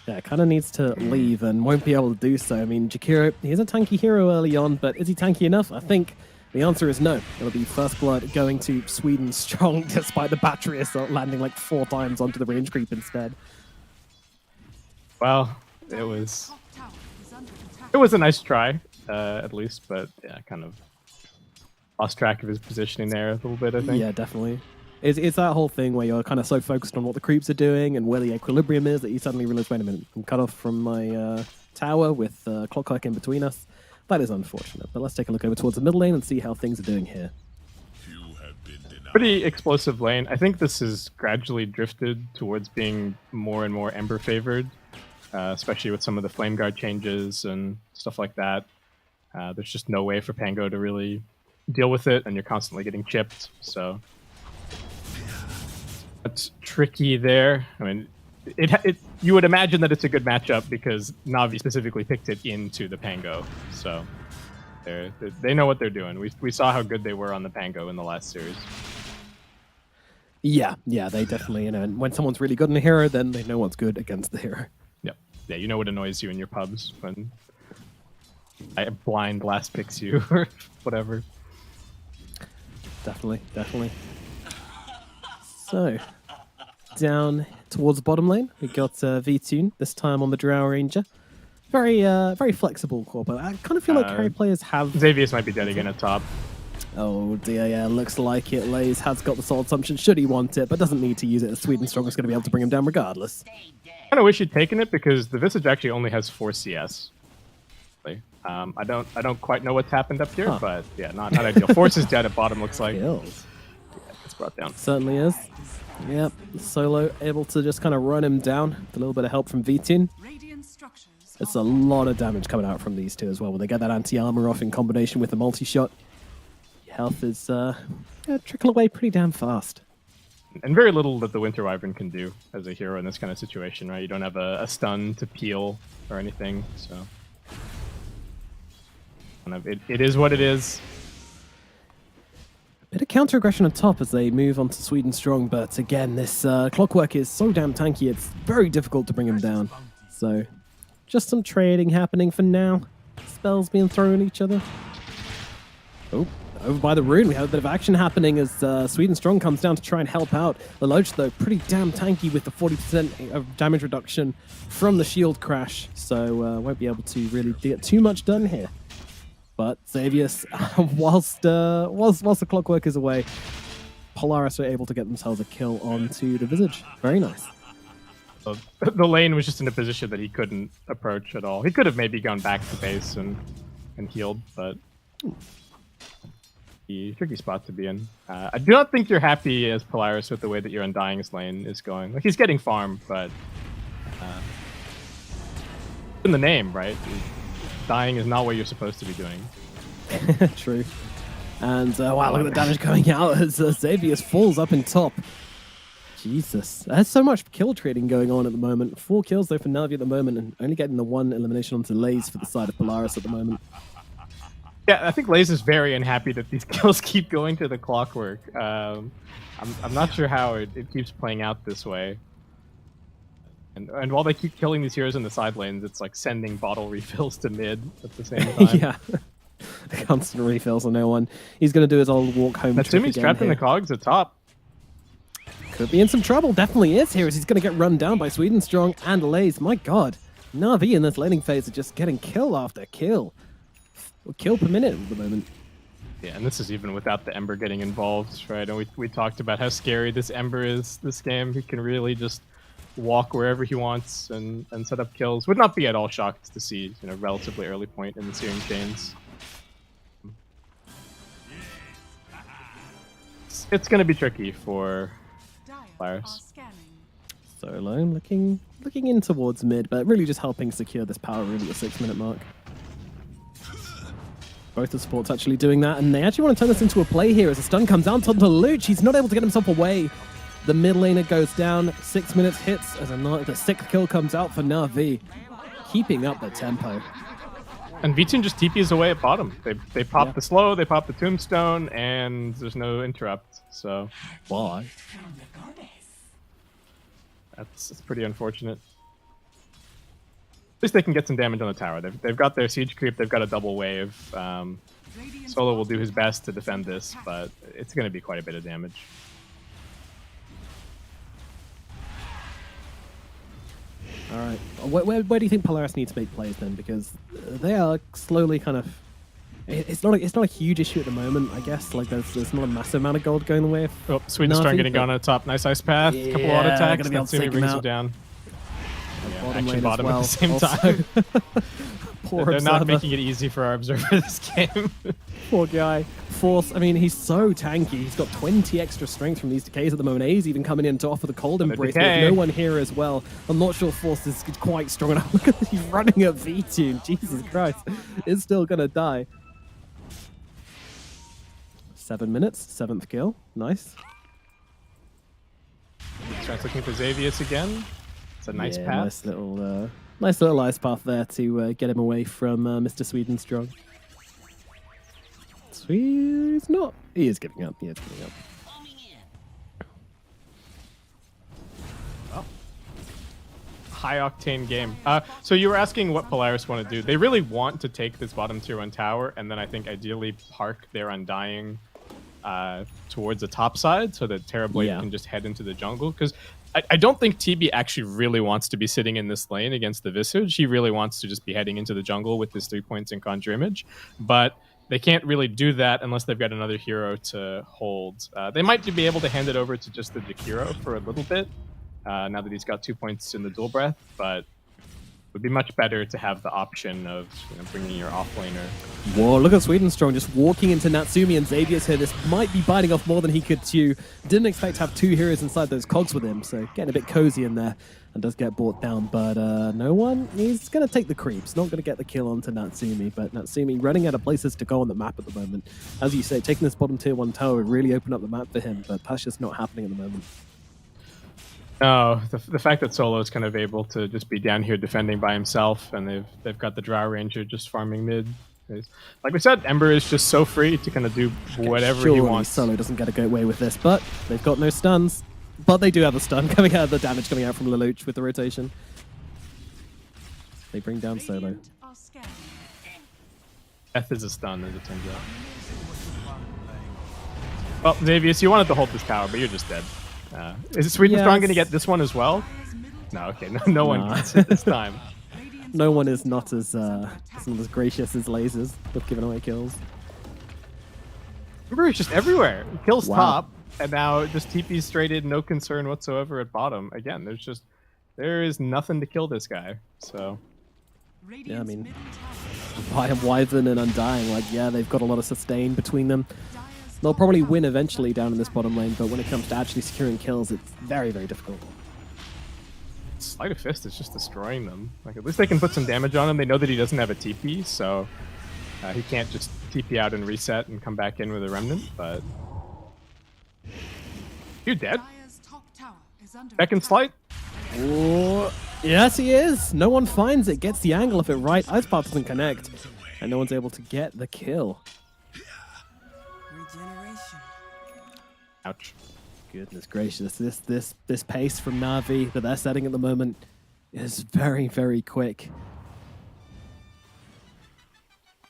yeah, kind of needs to leave and won't be able to do so. I mean, Jakiro, he's a tanky hero early on, but is he tanky enough? I think the answer is no. It'll be First Blood going to Sweden Strong despite the battery assault landing like 4 times onto the range creep instead. Well, it was a nice try, at least, but yeah, kind of lost track of his positioning there a little bit, I think. Yeah, definitely. It's that whole thing where you're kind of so focused on what the creeps are doing and where the equilibrium is that you suddenly realize, wait a minute, I'm cut off from my tower with Clockwork in between us. That is unfortunate, but let's take a look over towards the middle lane and see how things are doing here. Pretty explosive lane. I think this has gradually drifted towards being more and more Ember favored, especially with some of the Flame Guard changes and stuff like that. There's just no way for Pango to really deal with it, and you're constantly getting chipped, so that's tricky there. I mean, you would imagine that it's a good matchup because Navi specifically picked it into the Pango, so they know what they're doing. We saw how good they were on the Pango in the last series. Yeah, they definitely, and when someone's really good in a hero, then they know what's good against the hero. Yep. Yeah, you know what annoys you in your pubs when I blind last picks you or whatever. Definitely. So, down towards the bottom lane, we got V-Tune, this time on the Drow Ranger. Very flexible core, but I kind of feel like carry players have... Xavius might be dead again at top. Oh dear, yeah, looks like it. Lays has got the Soul Assumption should he want it, but doesn't need to use it, as Sweden Strong is going to be able to bring him down regardless. I kind of wish he'd taken it because the Visage actually only has 4 CS. I don't quite know what's happened up here, but yeah, not ideal. Force is dead at bottom, looks like. Kills. Yeah, it's brought down. Certainly is. Yep, Solo able to just kind of run him down with a little bit of help from V-Tin. It's a lot of damage coming out from these two as well. When they get that anti-armor off in combination with the multi-shot, health is trickle away pretty damn fast. And very little that the Winter Wyvern can do as a hero in this kind of situation, right? You don't have a stun to peel or anything, so... It is what it is. Bit of counter-aggression on top as they move on to Sweden Strong, but again, this Clockwork is so damn tanky, it's very difficult to bring him down. So, just some trading happening for now. Spells being thrown at each other. Oh, over by the rune, we have a bit of action happening as Sweden Strong comes down to try and help out. Lelouch, though, pretty damn tanky with the 40% of damage reduction from the shield crash, so won't be able to really get too much done here. But Xavius, whilst the Clockwork is away, Polaris are able to get themselves a kill onto the Visage. Very nice. So the lane was just in a position that he couldn't approach at all. He could have maybe gone back to base and healed, but tricky spot to be in. I do not think you're happy as Polaris with the way that your Undying's lane is going. Like, he's getting farm, but in the name, right? Dying is not what you're supposed to be doing. True. And wow, look at the damage coming out as Xavius falls up in top. Jesus. There's so much kill trading going on at the moment. 4 kills though for Navi at the moment, and only getting the 1 elimination onto Lays for the side of Polaris at the moment. Yeah, I think Lays is very unhappy that these kills keep going to the Clockwork. I'm not sure how it keeps playing out this way. And while they keep killing these heroes in the side lanes, it's like sending bottle refills to mid at the same time. Yeah. Constant refills on no one. He's going to do his old walk home trick Natsumi's trapped in the cogs at top. Could be in some trouble. Definitely is here as he's going to get run down by Sweden Strong and Lays. My god. Navi in this laning phase are just getting kill after kill. Kill per minute at the moment. Yeah, and this is even without the Ember getting involved, right? And we talked about how scary this Ember is this game. He can really just walk wherever he wants and set up kills. Would not be at all shocked to see, relatively early point in the Searing Chains. It's going to be tricky for Polaris. Solo looking in towards mid, but really just helping secure this power room at the 6-minute mark. Both the supports actually doing that, and they actually want to turn this into a play here as a stun comes down to Lelouch. He's not able to get himself away. The mid laner goes down, 6 minutes hits as the 6th kill comes out for Navi, keeping up the tempo. And V-Tune just TPs away at bottom. They pop the slow, they pop the tombstone, and there's no interrupt. So why? That's pretty unfortunate. At least they can get some damage on the tower. They've got their siege creep. They've got a double wave. Solo will do his best to defend this, but it's going to be quite a bit of damage. All right. Where do you think Polaris need to make plays then? Because they are slowly kind of It's not a huge issue at the moment, I guess. Like there's not a massive amount of gold going the way of Oh, Sweden Strong Navi, getting but- gone on top. Nice ice path. Couple auto Yeah, attacks. gonna be able to Natsumi take him brings him out. down. Yeah, bottom actually lane bottom as at well. the same Also, time. poor They're not observer. making it easy for our observer this game. Poor guy. Force, I mean, he's so tanky. He's got 20 extra strength from these decays at the moment. A's even coming in to offer the cold embrace, but decay. with no one here as well. I'm not sure Force is quite strong enough. Look at this, he's running at V-Tune. Jesus Christ. It's still going to die. 7 minutes, 7th kill. Nice. Starts looking for Xavius again. It's a nice path. Nice little ice path there to get him away from Mr. Sweden Strong. He's not. He is giving up. He is giving up. High octane game. So you were asking what Polaris want to do. They really want to take this bottom tier 1 tower, and then I think ideally park their Undying towards the top side so that Terrorblade can just head into the jungle. Because I don't think TB actually really wants to be sitting in this lane against the Visage. He really wants to just be heading into the jungle with his 3 points in Conjure Image. But they can't really do that unless they've got another hero to hold. They might be able to hand it over to just the Jakiro for a little bit, now that he's got 2 points in the Dual Breath, but it would be much better to have the option of bringing your offlaner. Whoa, look at Sweden Strong just walking into Natsumi and Xavius here. This might be biting off more than he could chew. Didn't expect to have 2 heroes inside those cogs with him, so getting a bit cozy in there and does get brought down. But no one, he's going to take the creeps. Not going to get the kill onto Natsumi, but Natsumi running out of places to go on the map at the moment. As you say, taking this bottom tier 1 tower would really open up the map for him, but that's just not happening at the moment. No, the fact that Solo is kind of able to just be down here defending by himself, and they've got the Drow Ranger just farming mid. Like we said, Ember is just so free to kind of do whatever he wants. Solo doesn't get to go away with this, but they've got no stuns. But they do have a stun coming out, the damage coming out from Lelouch with the rotation. They bring down Solo. Radiant are scared. Death is a stun, as it turns out. Well, Xavius, you wanted to hold this tower, but you're just dead. Is Sweden Strong going to get this one as well? No, okay, no one gets it this time. No one is not as gracious as lasers with giving away kills. Ember is just everywhere. He kills Wow. top, and now just TP's straight in, no concern whatsoever at bottom. Again, there is nothing to kill this guy. So Yeah, I mean, Wyvern and Undying, like, yeah, they've got a lot of sustain between them. They'll probably win eventually down in this bottom lane, but when it comes to actually securing kills, it's very, very difficult. Sleight of Fist is just destroying them. Like, at least they can put some damage on him. They know that he doesn't have a TP, so he can't just TP out and reset and come back in with a Remnant, but... You're dead? Dire's top tower is under Back in attack. Sleight? Oh, yes, he is. No one finds it, gets the angle of it right. Ice Path doesn't connect, and no one's able to get the kill. Regeneration. Ouch. Goodness gracious, this pace from Navi that they're setting at the moment is very, very quick.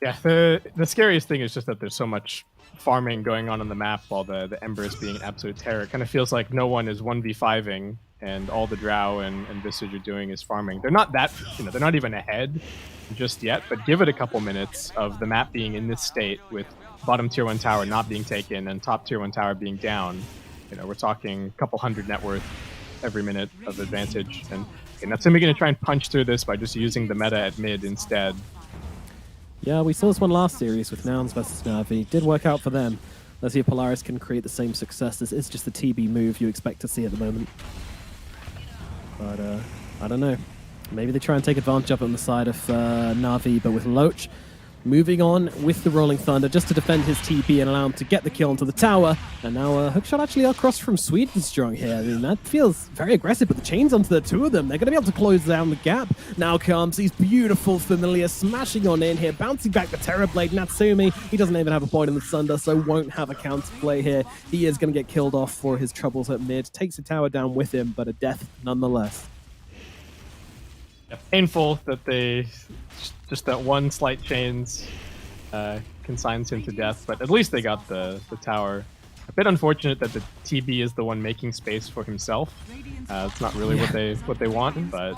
Yeah, the scariest thing is just that there's so much farming going on the map while the Ember is being an absolute terror. It kind of feels like no one is 1v5ing and all the Drow and Visage are doing is farming. They're not that, they're not even ahead just yet, but give it a couple minutes of the map being in this state with bottom tier 1 tower not being taken and top tier 1 tower being down. We're talking a couple hundred net worth every minute of advantage. And Natsumi going to try and punch through this by just using the meta at mid instead. Yeah, we saw this one last series with Nouns versus Navi. Did work out for them. Let's see if Polaris can create the same success. This is just the TB move you expect to see at the moment. But, I don't know. Maybe they try and take advantage of it on the side of Navi, but with Loach moving on with the Rolling Thunder just to defend his TP and allow him to get the kill onto the tower. And now hookshot actually across from Sweden Strong here. I mean, that feels very aggressive, but the chains onto the two of them. They're going to be able to close down the gap. Now comes these beautiful familiars smashing on in here, bouncing back the Terrorblade. Natsumi, he doesn't even have a point in the Thunder, so won't have a counterplay here. He is going to get killed off for his troubles at mid. Takes the tower down with him, but a death nonetheless. Yeah, painful that they just that one slight chains consigns him to death, but at least they got the tower. A bit unfortunate that the TB is the one making space for himself. It's not really what they want, but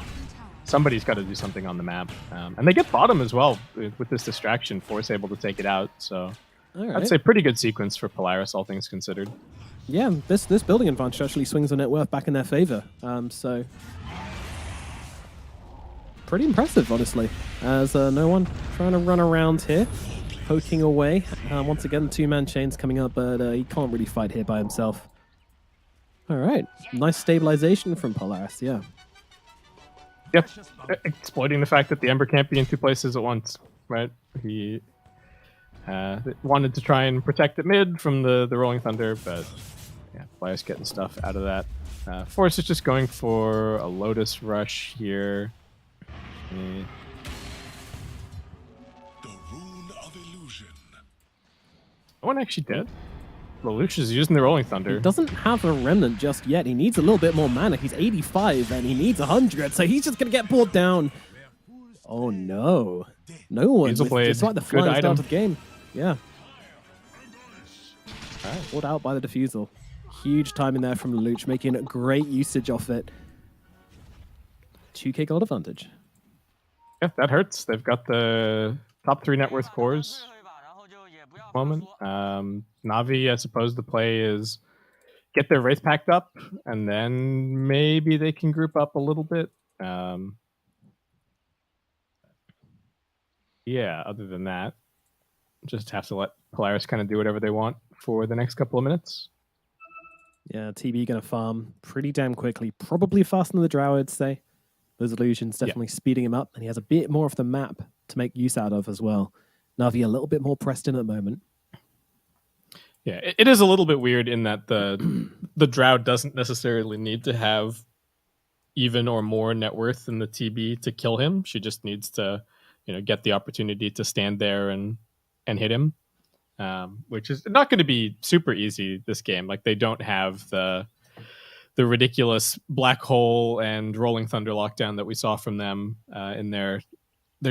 somebody's got to do something on the map. And they get bottom as well with this distraction. Force able to take it out. So I'd say pretty good sequence for Polaris, all things considered. Yeah, this building advantage actually swings the net worth back in their favor. So pretty impressive, honestly. As no one trying to run around here, poking away. Once again, two-man chains coming up, but he can't really fight here by himself. All right, nice stabilization from Polaris, yeah. Yep, exploiting the fact that the Ember can't be in two places at once, right? He wanted to try and protect it mid from the Rolling Thunder, but yeah, Polaris getting stuff out of that. Force is just going for a Lotus Rush here. The rune of illusion. No one actually did. Lelouch is using the Rolling Thunder. He doesn't have a Remnant just yet. He needs a little bit more mana. He's 85 and he needs 100, so he's just going to get pulled down. Oh no. No one. Despite the flying start of the game. Yeah. Pulled out by the defusal. Huge timing there from Lelouch, making great usage of it. 2k gold advantage. Yeah, that hurts. They've got the top 3 net worth cores at the moment. Navi, I suppose the play is get their Wraith packed up, and then maybe they can group up a little bit. Yeah, other than that, just have to let Polaris kind of do whatever they want for the next couple of minutes. Yeah, TB going to farm pretty damn quickly. Probably faster than the Drow, I'd say. Those illusions definitely speeding him up, and he has a bit more of the map to make use out of as well. Navi a little bit more pressed in at the moment. Yeah, it is a little bit weird in that the Drow doesn't necessarily need to have even or more net worth than the TB to kill him. She just needs to, get the opportunity to stand there and hit him, which is not going to be super easy this game. Like, they don't have the ridiculous black hole and rolling thunder lockdown that we saw from them in their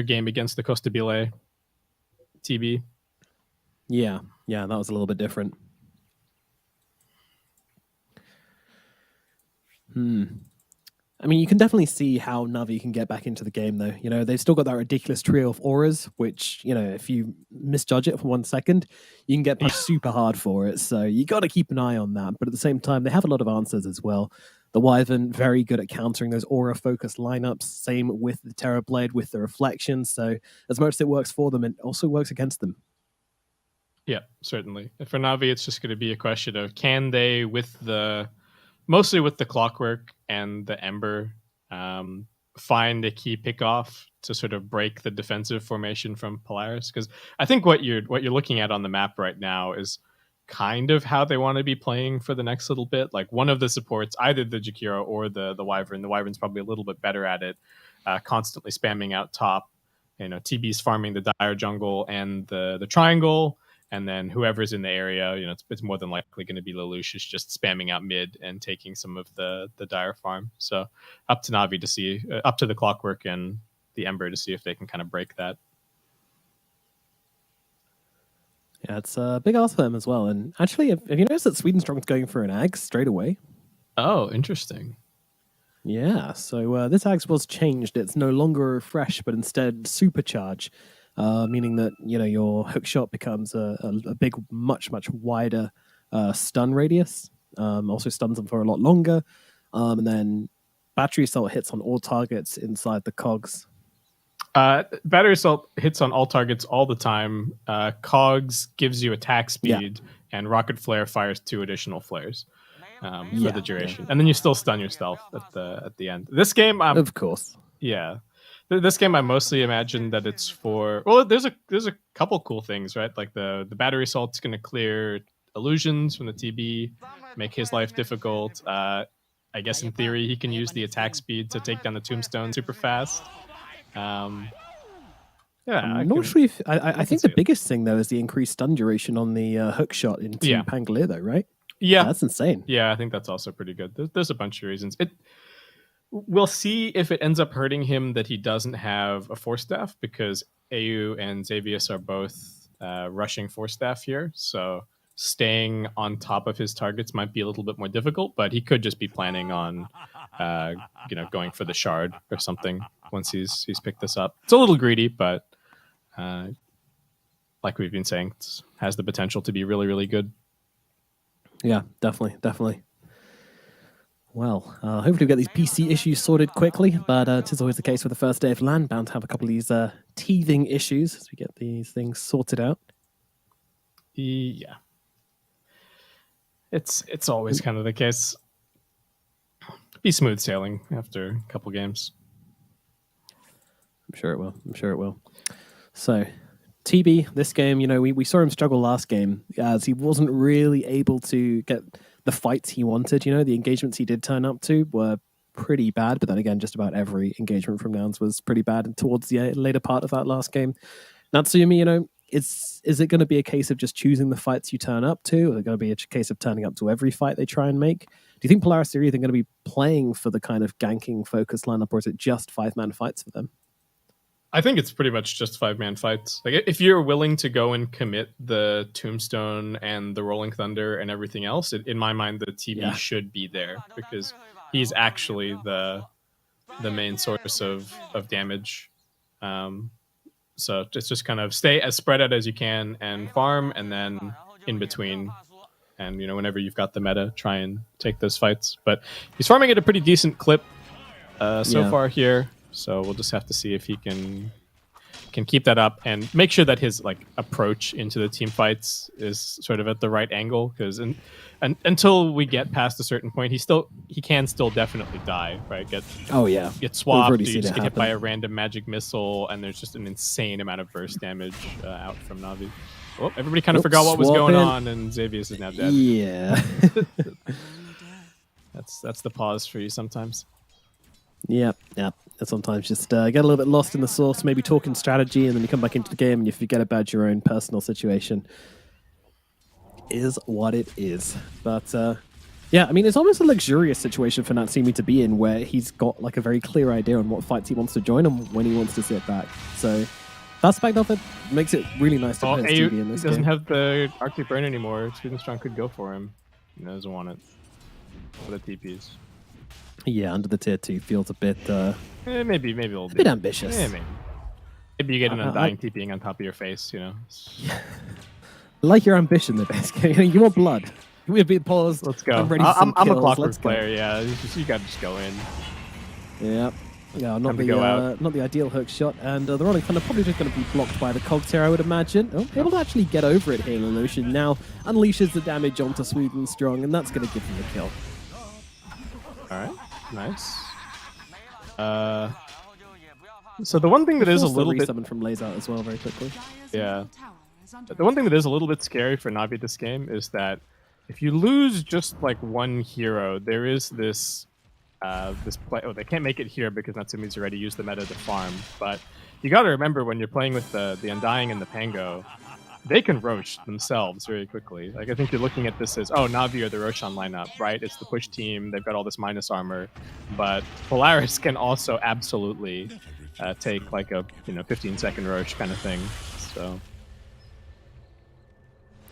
game against the Costa Bile TB. Yeah, that was a little bit different. I mean, you can definitely see how Navi can get back into the game, though. They've still got that ridiculous trio of auras, which, if you misjudge it for 1 second, you can get pushed super hard for it. So you got to keep an eye on that. But at the same time, they have a lot of answers as well. The Wyvern, very good at countering those aura-focused lineups. Same with the Terrorblade, with the reflections. So as much as it works for them, it also works against them. Yeah, certainly. For Navi, it's just going to be a question of can they, mostly with the Clockwork and the Ember, find a key pickoff to sort of break the defensive formation from Polaris? Because I think what you're looking at on the map right now is kind of how they want to be playing for the next little bit. Like, one of the supports, either the Jakiro or the Wyvern. The Wyvern's probably a little bit better at it, constantly spamming out top. TB's farming the Dire Jungle and the Triangle. And then whoever's in the area, it's more than likely going to be Lelouch is just spamming out mid and taking some of the Dire farm. So up to Navi to see, up to the Clockwork and the Ember to see if they can kind of break that. Yeah, it's a big ask for them as well. And actually, have you noticed that Swedenstrong's going for an Ags straight away? Oh, interesting. Yeah, so this Ags was changed. It's no longer refresh, but instead supercharge. Meaning that your hook shot becomes a big, much wider stun radius. Also stuns them for a lot longer, and then battery assault hits on all targets inside the cogs. Battery assault hits on all targets all the time. Cogs gives you attack speed, and rocket flare fires 2 additional flares for the duration, and then you still stun yourself at the end. This game, of course, yeah. This game, I mostly imagine that it's for... Well, there's a couple cool things, right? Like the battery assault's going to clear illusions from the TB, make his life difficult. I guess in theory, he can use the attack speed to take down the tombstone super fast. I'm not sure if... I think the biggest thing, though, is the increased stun duration on the hook shot into Pangolier, though, right? Yeah. That's insane. Yeah, I think that's also pretty good. There's a bunch of reasons. We'll see if it ends up hurting him that he doesn't have a Force Staff, because AU and Xavius are both rushing Force Staff here. So staying on top of his targets might be a little bit more difficult, but he could just be planning on, going for the shard or something once he's picked this up. It's a little greedy, but like we've been saying, it has the potential to be really, really good. Yeah, definitely. Well, hopefully we get these PC issues sorted quickly, but it is always the case with the first day of LAN, bound to have a couple of these teething issues as we get these things sorted out. Yeah. It's always kind of the case. Be smooth sailing after a couple games. I'm sure it will. So, TB, this game, we saw him struggle last game as he wasn't really able to get the fights he wanted. The engagements he did turn up to were pretty bad, but then again, just about every engagement from Nouns was pretty bad. And towards the later part of that last game, Natsumi, is it going to be a case of just choosing the fights you turn up to? Or is it going to be a case of turning up to every fight they try and make? Do you think Polaris are either going to be playing for the kind of ganking focused lineup, or is it just 5-man fights for them? I think it's pretty much just 5-man fights. Like, if you're willing to go and commit the Tombstone and the Rolling Thunder and everything else, in my mind, the TB should be there because he's actually the main source of damage. So just kind of stay as spread out as you can and farm, and then in between, and whenever you've got the meta, try and take those fights. But he's farming at a pretty decent clip so far here. So we'll just have to see if he can keep that up and make sure that his approach into the team fights is sort of at the right angle, because until we get past a certain point, he can still definitely die, right? Get swapped, you just get hit by a random magic missile, and there's just an insane amount of burst damage out from Navi. Oh, everybody kind of forgot what was going on, and Xavius is now dead. Yeah. That's the pause for you sometimes. Yep. Sometimes just get a little bit lost in the sauce, maybe talking strategy, and then you come back into the game and you forget about your own personal situation. Is what it is. But it's almost a luxurious situation for Natsumi to be in, where he's got a very clear idea on what fights he wants to join and when he wants to sit back. So that aspect of it makes it really nice to play TV in this game. He doesn't have the Arctic Burn anymore. Student Strong could go for him. He doesn't want it for the TPs. Yeah, under the tier 2 feels a bit... maybe a little bit ambitious. Yeah, maybe you get an Undying TPing on top of your face, I like your ambition, the best. You want blood. We'll be paused. Let's go. I'm ready for I'm a kills. Clockwork player, yeah. You gotta just go in. Yeah, not the ideal hook shot, and the Rolling Thunder probably just going to be blocked by the cogs here, I would imagine. Oh, able to actually get over it here, Lelouch now unleashes the damage onto Sweden Strong, and that's going to give him the kill. Alright, nice. So the one thing that is a little bit... summon from Lays out as well very quickly. Yeah. The one thing that is a little bit scary for Navi this game is that if you lose just one hero, there is this play. Oh, they can't make it here because Natsumi's already used the meta to farm. But you got to remember, when you're playing with the Undying and the Pango, they can Rosh themselves very quickly. I think you're looking at this as, Navi are the Roshan lineup, right? It's the push team. They've got all this minus armor, but Polaris can also absolutely take a 15-second Rosh kind of thing. So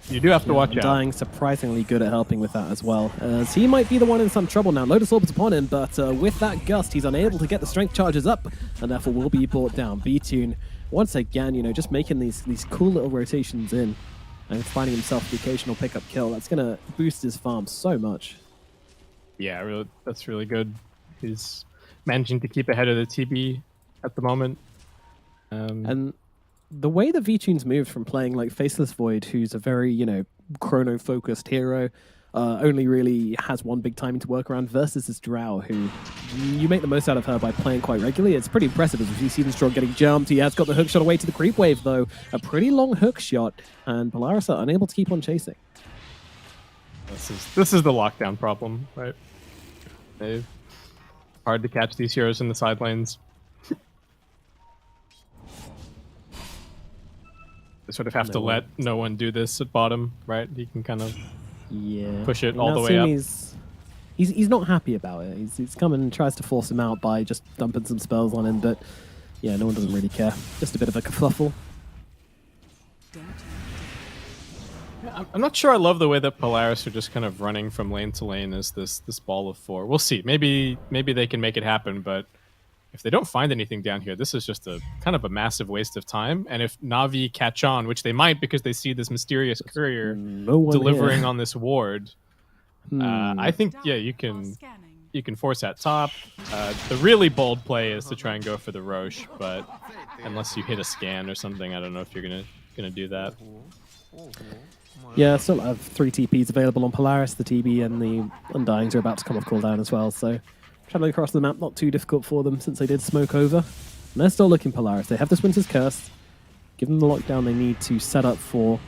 you do have to watch out. Undying surprisingly good at helping with that as well, as he might be the one in some trouble now. Lotus Orb's upon him, but with that gust, he's unable to get the strength charges up, and therefore will be brought down. V-Tune, once again, just making these cool little rotations in and finding himself the occasional pickup kill. That's going to boost his farm so much. Yeah, that's really good. He's managing to keep ahead of the TB at the moment. And the way that V-Tune's moved from playing Faceless Void, who's a very, chrono-focused hero, only really has one big timing to work around, versus this Drow, who you make the most out of her by playing quite regularly. It's pretty impressive as we see Sweden Strong getting jumped. He has got the hook shot away to the creep wave, though. A pretty long hook shot, and Polaris are unable to keep on chasing. This is the lockdown problem, right? They've hard to catch these heroes in the side lanes. They sort of have to let no one do this at bottom, right? He can kind of push it all the way up. He's not happy about it. He's come and tries to force him out by just dumping some spells on him, but yeah, no one doesn't really care. Just a bit of a kerfuffle. I'm not sure I love the way that Polaris are just kind of running from lane to lane as this ball of 4. We'll see. Maybe they can make it happen, but if they don't find anything down here, this is just a kind of a massive waste of time. And if Navi catch on, which they might because they see this mysterious courier delivering on this ward, I think you can force that top. The really bold play is to try and go for the Roche, but unless you hit a scan or something, I don't know if you're gonna do that. Yeah, still have 3 TPs available on Polaris. The TB and the Undyings are about to come off cooldown as well, so traveling across the map, not too difficult for them since they did smoke over. And they're still looking Polaris. They have this Winter's Curse. Give them the lockdown they need to set up for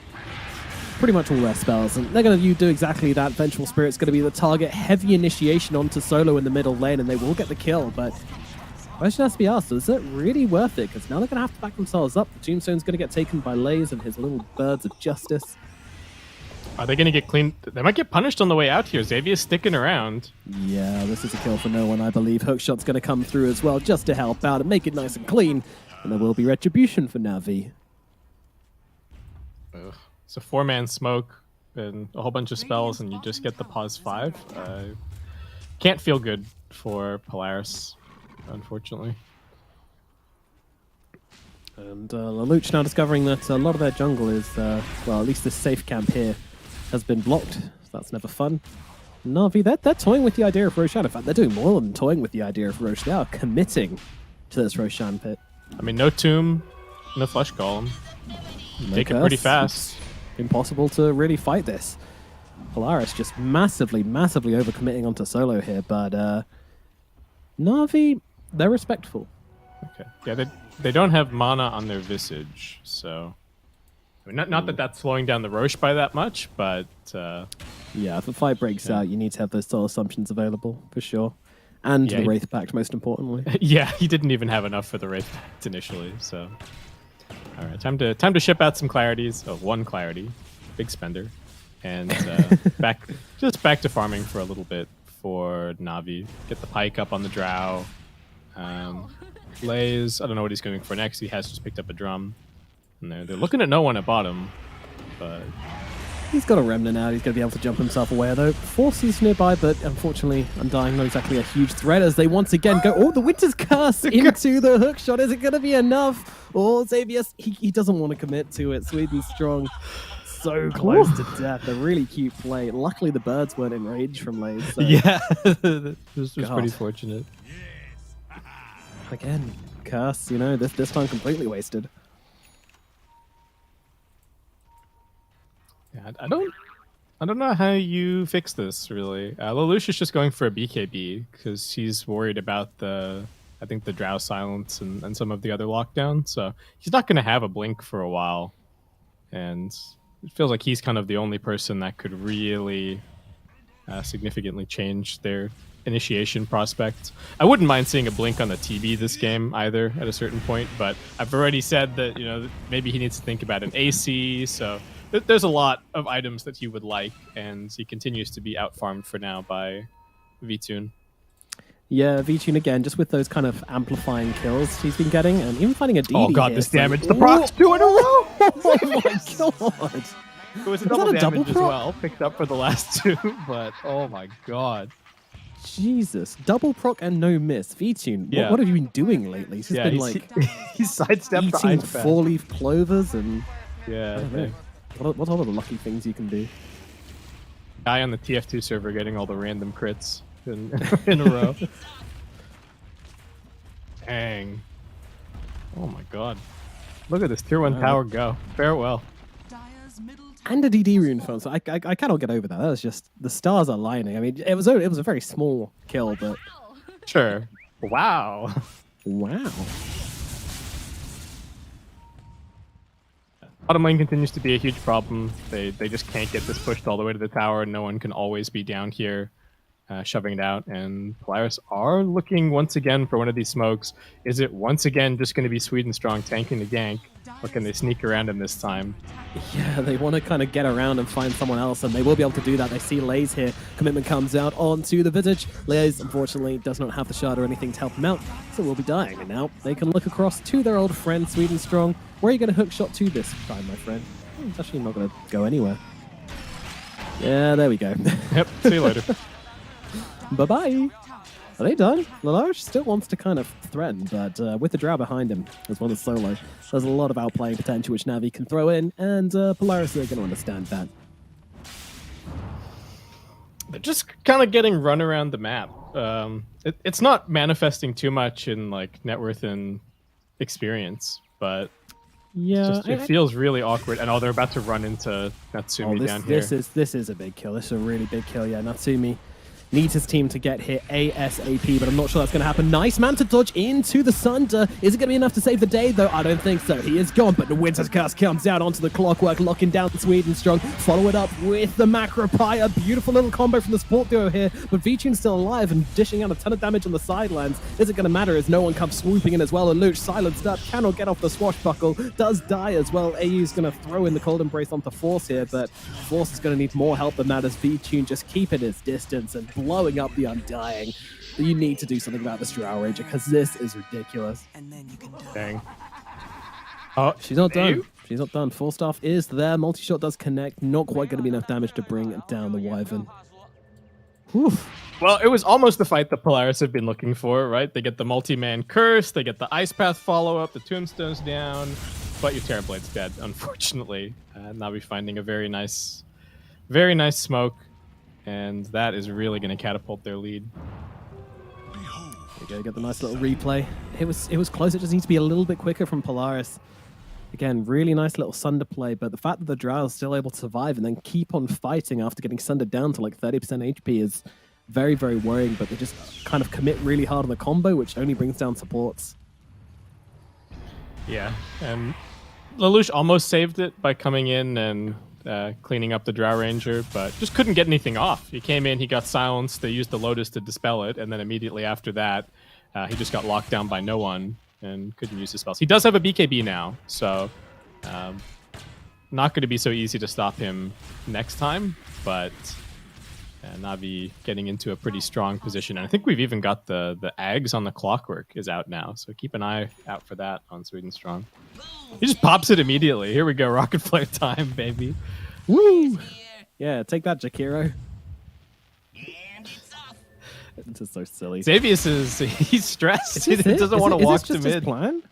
pretty much all their spells. And they're going to do exactly that. Vengeful Spirit's going to be the target. Heavy initiation onto Solo in the middle lane, and they will get the kill. But the question has to be asked, is it really worth it? Because now they're going to have to back themselves up. The Tombstone's going to get taken by Lays and his little birds of justice. Are they going to get clean? They might get punished on the way out here. Xavier's sticking around. Yeah, this is a kill for no one, I believe. Hookshot's going to come through as well, just to help out and make it nice and clean. And there will be retribution for Navi. Ugh. It's a 4-man smoke and a whole bunch of spells, and you just get the pause 5. Can't feel good for Polaris, unfortunately. And Lelouch now discovering that a lot of their jungle is, well, at least this safe camp here has been blocked. So that's never fun. Navi, they're toying with the idea of Roshan. In fact, they're doing more than toying with the idea of Rosh. They are committing to this Roshan pit. I mean, no tomb, no flesh golem. No Take curse. it pretty fast. It's impossible to really fight this. Polaris just massively overcommitting onto Solo here, but Navi, they're respectful. Okay. Yeah, they don't have mana on their Visage, so I mean, not that that's slowing down the Roche by that much, but yeah, if a fight breaks out, you need to have those soul assumptions available for sure, and the Wraith Pact most importantly. Yeah, he didn't even have enough for the Wraith Pact initially, so. All right, time to ship out some clarities. Oh, 1 clarity, big spender, and back to farming for a little bit for Navi. Get the pike up on the Drow. Lays, I don't know what he's going for next. He has just picked up a drum, and they're looking at no one at bottom, but he's got a remnant out. He's going to be able to jump himself away, though. Forces nearby, but unfortunately, Undying not exactly a huge threat as they once again go. Oh, the Winter's Curse into the hook shot. Is it going to be enough? Oh, Xavier, he doesn't want to commit to it. Sweden strong, so close to death. A really cute play. Luckily, the birds weren't in range from Lays. So. Yeah, this was pretty fortunate. Again, Curse, you know, this time completely wasted. Yeah, I don't know how you fix this really. Lelouch is just going for a BKB because he's worried about I think the Drow Silence and some of the other lockdowns. So he's not going to have a blink for a while, and it feels like he's kind of the only person that could really significantly change their initiation prospects. I wouldn't mind seeing a blink on the TB this game either at a certain point, but I've already said that, you know, maybe he needs to think about an AC, so there's a lot of items that he would like, and he continues to be out-farmed for now by VTune. Yeah, VTune again, just with those kind of amplifying kills he's been getting, and even finding a DD Oh god, here, this so- damage! The proc's 2 in a row! Oh my god! It was a Was double that a double damage as proc? well, picked up for the last 2, but oh my god. Jesus, double proc and no miss. VTune, Yeah. what have you been doing lately? He's just been like he sidestepped the eating ice pack. 4-leaf clovers and Yeah, I don't know. What other lucky things you can do? guy on the TF2 server getting all the random crits in a row. Dang. Oh my god. Look at this tier 1 tower go. Farewell. Dire's middle And a DD rune phone, so I cannot get over that. That was just the stars are lining. I mean, it was a very small kill, but Sure. Wow. wow. Bottom lane continues to be a huge problem. They just can't get this pushed all the way to the tower. No one can always be down here shoving it out. And Polaris are looking once again for one of these smokes. Is it once again just going to be Sweden Strong tanking the gank? Or can they sneak around him this time? Yeah, they want to kind of get around and find someone else, and they will be able to do that. They see Lays here. Commitment comes out onto the Visage. Lays, unfortunately, does not have the shard or anything to help him out, so will be dying. And now they can look across to their old friend, Sweden Strong. Where are you going to hook shot to this time, my friend? It's actually not going to go anywhere. Yeah, there we go. Yep, see you later. Bye-bye. Are they done? Lelouch still wants to kind of threaten, but with the Drow behind him, as well as Solo, there's a lot of outplaying potential which Navi can throw in, and Polaris are going to understand that. They're just kind of getting run around the map. It's not manifesting too much in like net worth and experience, but Yeah, it feels really awkward. And they're about to run into Natsumi down here. This is a big kill. This is a really big kill. Yeah, Natsumi needs his team to get hit ASAP, but I'm not sure that's going to happen. Nice man to dodge into the Sunder. Is it going to be enough to save the day, though? I don't think so. He is gone, but the Winter's Curse comes out onto the Clockwork, locking down Sweden Strong. Follow it up with the Macropie. A beautiful little combo from the support duo here, but V-Tune's still alive and dishing out a ton of damage on the sidelines. Is it going to matter as no one comes swooping in as well? And Luch, silenced up, cannot get off the swashbuckle, does die as well. AU's going to throw in the Cold Embrace onto Force here, but Force is going to need more help than that as V-Tune just keeping his distance and blowing up the Undying. You need to do something about this Drow Ranger because this is ridiculous. And then you can die. Dang. Oh, She's not done. She's not done. Full staff is there. Multi-shot does connect. Not quite going to be enough damage to bring down the Wyvern. Whew. Well, it was almost the fight that Polaris have been looking for, right? They get the multi-man curse, they get the Ice Path follow-up, the Tombstone's down, but your Terrorblade's dead, unfortunately. Navi finding a very nice smoke, and that is really going to catapult their lead. There you go, get the nice little replay. It was close, it just needs to be a little bit quicker from Polaris. Again, really nice little Sunder play, but the fact that the Drow is still able to survive and then keep on fighting after getting Sundered down to like 30% HP is very, very worrying, but they just kind of commit really hard on the combo, which only brings down supports. Yeah, and Lelouch almost saved it by coming in and cleaning up the Drow Ranger, but just couldn't get anything off. He came in, he got silenced, they used the Lotus to dispel it, and then immediately after that, he just got locked down by no one and couldn't use his spells. He does have a BKB now, so not going to be so easy to stop him next time, but Navi getting into a pretty strong position. And I think we've even got the Ags on the Clockwork is out now, so keep an eye out for that on Sweden Strong. He just pops it immediately. Here we go, Rocket Flare time, baby. Woo! Yeah, take that, Jakiro. This is so silly. Xavius he's stressed. He doesn't want to walk to mid. Plan?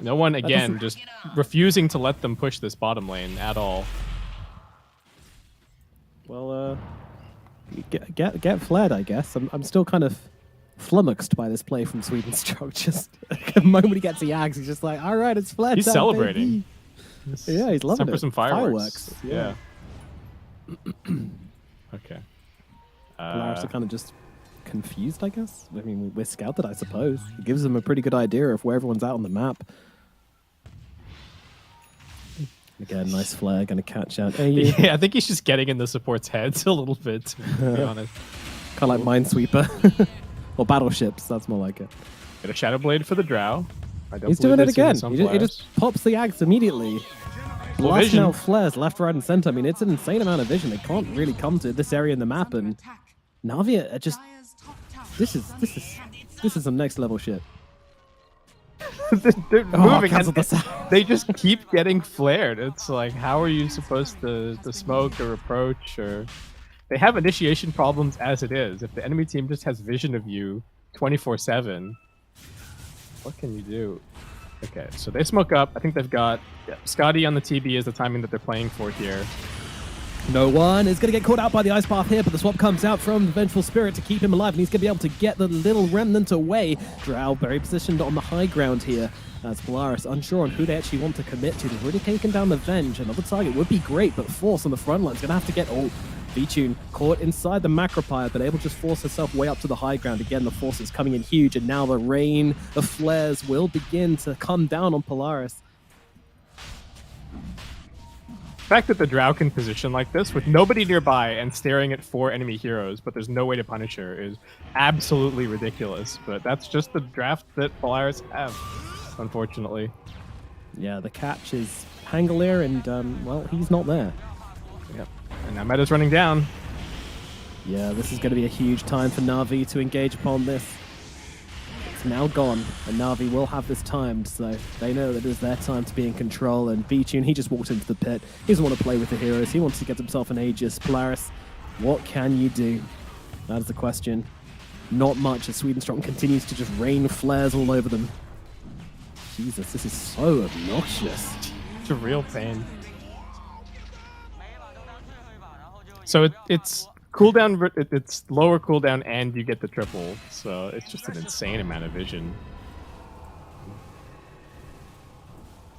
No one, again, just refusing to let them push this bottom lane at all. Well, get flared, I guess. I'm still kind of flummoxed by this play from Sweden Strong. Just the moment he gets the Ags, he's just like, all right, it's flared. He's time, celebrating. Yeah, he's loving time it. for some fireworks. Yeah. Okay. Polaris are kind of just confused, I guess. I mean, we're scouted, I suppose. It gives them a pretty good idea of where everyone's out on the map. Again, nice flare, going to catch out. Yeah, I think he's just getting in the support's heads a little bit, to be honest. Kind of like Minesweeper. Or Battleships, that's more like it. Get a Shadow Blade for the Drow. He's doing it again. He just pops the Axe immediately. Blasting out flares left, right, and center. I mean, it's an insane amount of vision. They can't really come to this area in the map, and Navi are just... This is some next level shit. They're moving. And they just keep getting flared. It's like, how are you supposed to smoke or approach? Or they have initiation problems as it is. If the enemy team just has vision of you 24/7, what can you do? Okay, so they smoke up. I think they've got Scotty on the TB is the timing that they're playing for here. No one is going to get caught out by the Ice Path here, but the swap comes out from the Vengeful Spirit to keep him alive, and he's going to be able to get the little remnant away. Drow very positioned on the high ground here, as Polaris unsure on who they actually want to commit to. They've already taken down the Venge. Another target would be great, but Force on the front line is going to have to get... Oh, V-Tune caught inside the Macropire, but able to just force herself way up to the high ground. Again, the Force is coming in huge, and now the rain of flares will begin to come down on Polaris. The fact that the Drow can position like this with nobody nearby and staring at 4 enemy heroes, but there's no way to punish her, is absolutely ridiculous. But that's just the draft that Polaris have, unfortunately. Yeah, the catch is Hangalier, and, well, he's not there. Yep. And now meta's running down. Yeah, this is going to be a huge time for Navi to engage upon this. It's now gone, and Navi will have this timed, so they know that it is their time to be in control. And B-Tune, he just walked into the pit. He doesn't want to play with the heroes. He wants to get himself an Aegis. Polaris, what can you do? That is the question. Not much as Sweden Strong continues to just rain flares all over them. Jesus, this is so obnoxious. It's a real pain. So it's cooldown, it's lower cooldown, and you get the triple. So it's just an insane amount of vision.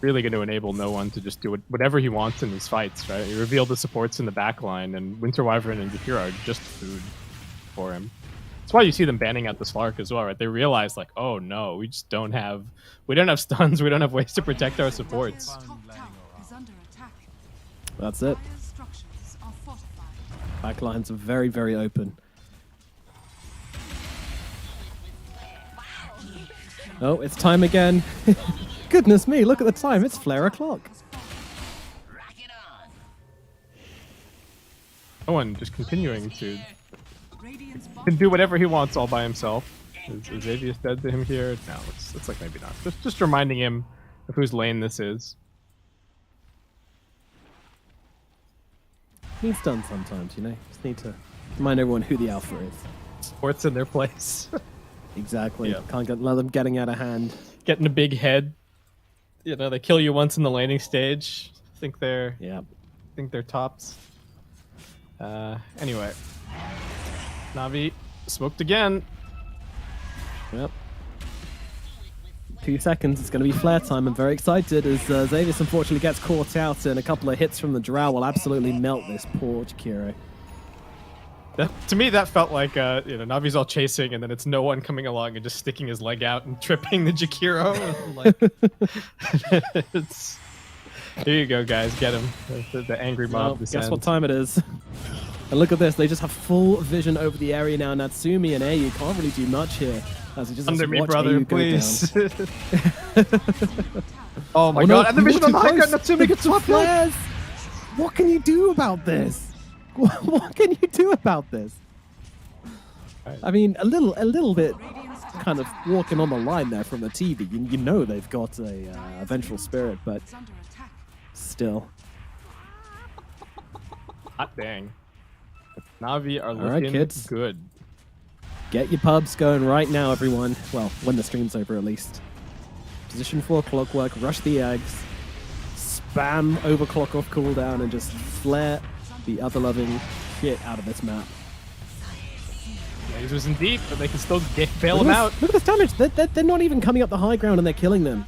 Really going to enable no one to just do whatever he wants in these fights, right? He revealed the supports in the back line, and Winter Wyvern and Jakiro are just food for him. That's why you see them banning out the Slark as well, right? They realize, like, oh no, we don't have stuns, we don't have ways to protect our supports. Top tower is under attack. That's it. Dire's structures are fortified. Backlines are very, very open. Oh, it's time again. Goodness me, look at the time. It's flare o'clock. No one just continuing to Radiant's can bottom do whatever he wants all by himself. Is Xavius dead to him here? No, it's like maybe not. Just reminding him of whose lane this is. Needs done sometimes, you know. Just need to remind everyone who the alpha is. Sports in their place. Exactly. Yeah. Can't let them getting out of hand. Getting a big head. You know, they kill you once in the laning stage. Think they're tops. Anyway. Navi smoked again. Yep. 2 seconds. It's going to be flare time. I'm very excited as Xavius unfortunately gets caught out, and a couple of hits from the Drow will absolutely melt this poor Jakiro. To me, that felt like Navi's all chasing, and then it's no one coming along and just sticking his leg out and tripping the Jakiro. Like, here you go, guys. Get him. The angry mob. Well, guess what time it is? And look at this. They just have full vision over the area now. Natsumi and Ayu can't really do much here. As he just has Under to me, watch brother, Ayu go please. down. Oh my Oh, god! no, And the vision on the high ground. close. Natsumi gets swapped out. Flares! What can you do about this? What can you do about this? I mean, a little bit kind of walking on the line there from the TV. You know they've got a vengeful spirit, but is under attack. still. Hot dang. Navi are right, looking kids. good. Get your pubs going right now, everyone. Well, when the stream's over, at least. Position 4 clockwork, rush the eggs, spam overclock off cooldown, and just flare the other loving shit out of this map. Lasers in deep, but they can still bail Look them at out. this, look at this damage. They're not even coming up the high ground, and they're killing them.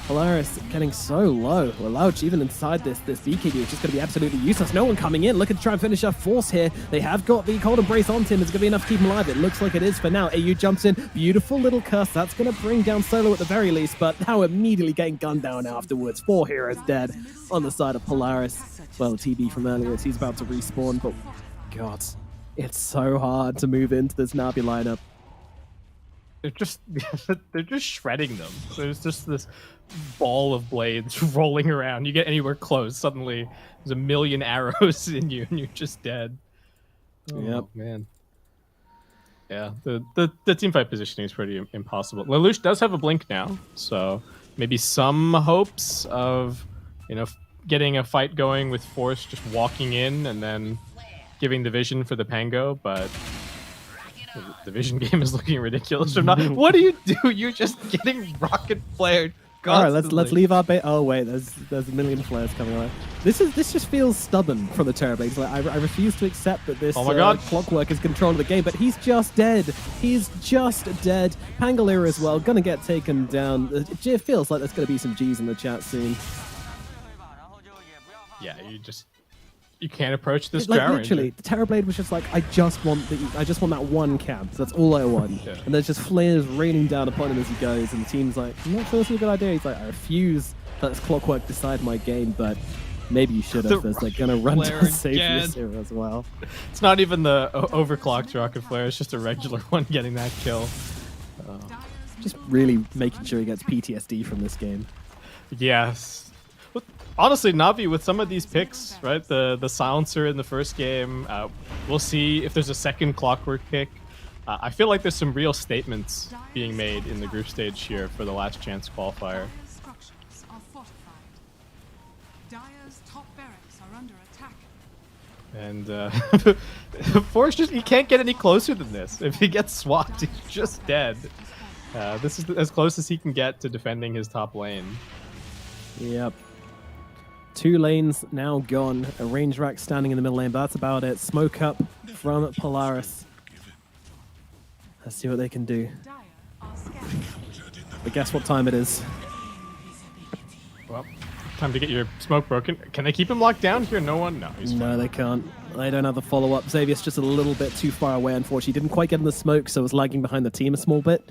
Polaris getting so low. Lelouch, even inside this BKB, is just going to be absolutely useless. No one coming in. Looking to try and finish off Force here. They have got the Cold Embrace on him. It's going to be enough to keep him alive. It looks like it is for now. AU jumps in. Beautiful little curse. That's going to bring down Solo at the very least, but now immediately getting gunned down afterwards. 4 heroes dead on the side of Polaris. Well, TB from earlier, he's about to respawn, but God, it's so hard to move into this Navi lineup. They're just shredding them. There's just this ball of blades rolling around. You get anywhere close, suddenly there's a million arrows in you, and you're just dead. Oh, Yep. man. Yeah, the teamfight positioning is pretty impossible. Lelouch does have a blink now, so maybe some hopes of getting a fight going with Force just walking in and then giving the vision for the Pango, but the vision game is looking ridiculous. What do you do? You're just getting rocket flared. All right, let's leave our bait. Oh wait, there's a million flares coming away. This just feels stubborn from the Terrorblades. Like I refuse to accept that this Clockwork is control of the game, but he's just dead. He's just dead. Pangolier as well, gonna get taken down. It feels like there's gonna be some G's in the chat soon. Yeah, you can't approach this Like Drow literally, Ranger. the Terrorblade was just like, I just want that one camp. That's all I want. Yeah. And there's just flares raining down upon him as he goes, and the team's like, I'm not sure this is a good idea. He's like, I refuse to let this Clockwork decide my game, but maybe you should have, as they're gonna run flare to save again. this here as well. It's not even the overclocked rocket flare. It's just a regular one getting that kill. Just really making sure he gets PTSD from this game. Yes. But honestly, Navi with some of these picks, right? The silencer in the first game. We'll see if there's a second Clockwork pick. I feel like there's some real statements being made in the group stage here for the Last Chance Qualifier. Dire's structures are fortified. Dire's top barracks are under attack. And Forrest just he can't get any closer than this. If he gets swapped, he's just dead. This is as close as he can get to defending his top lane. Yep. 2 lanes now gone. A range rack standing in the middle lane, but that's about it. Smoke up from Polaris. Let's see what they can do. Dire are scattered. But guess what time it is? Well, time to get your smoke broken. Can they keep him locked down here? No one? No, he's No, fine. they can't. They don't have the follow-up. Xavier's just a little bit too far away, unfortunately. Didn't quite get in the smoke, so was lagging behind the team a small bit.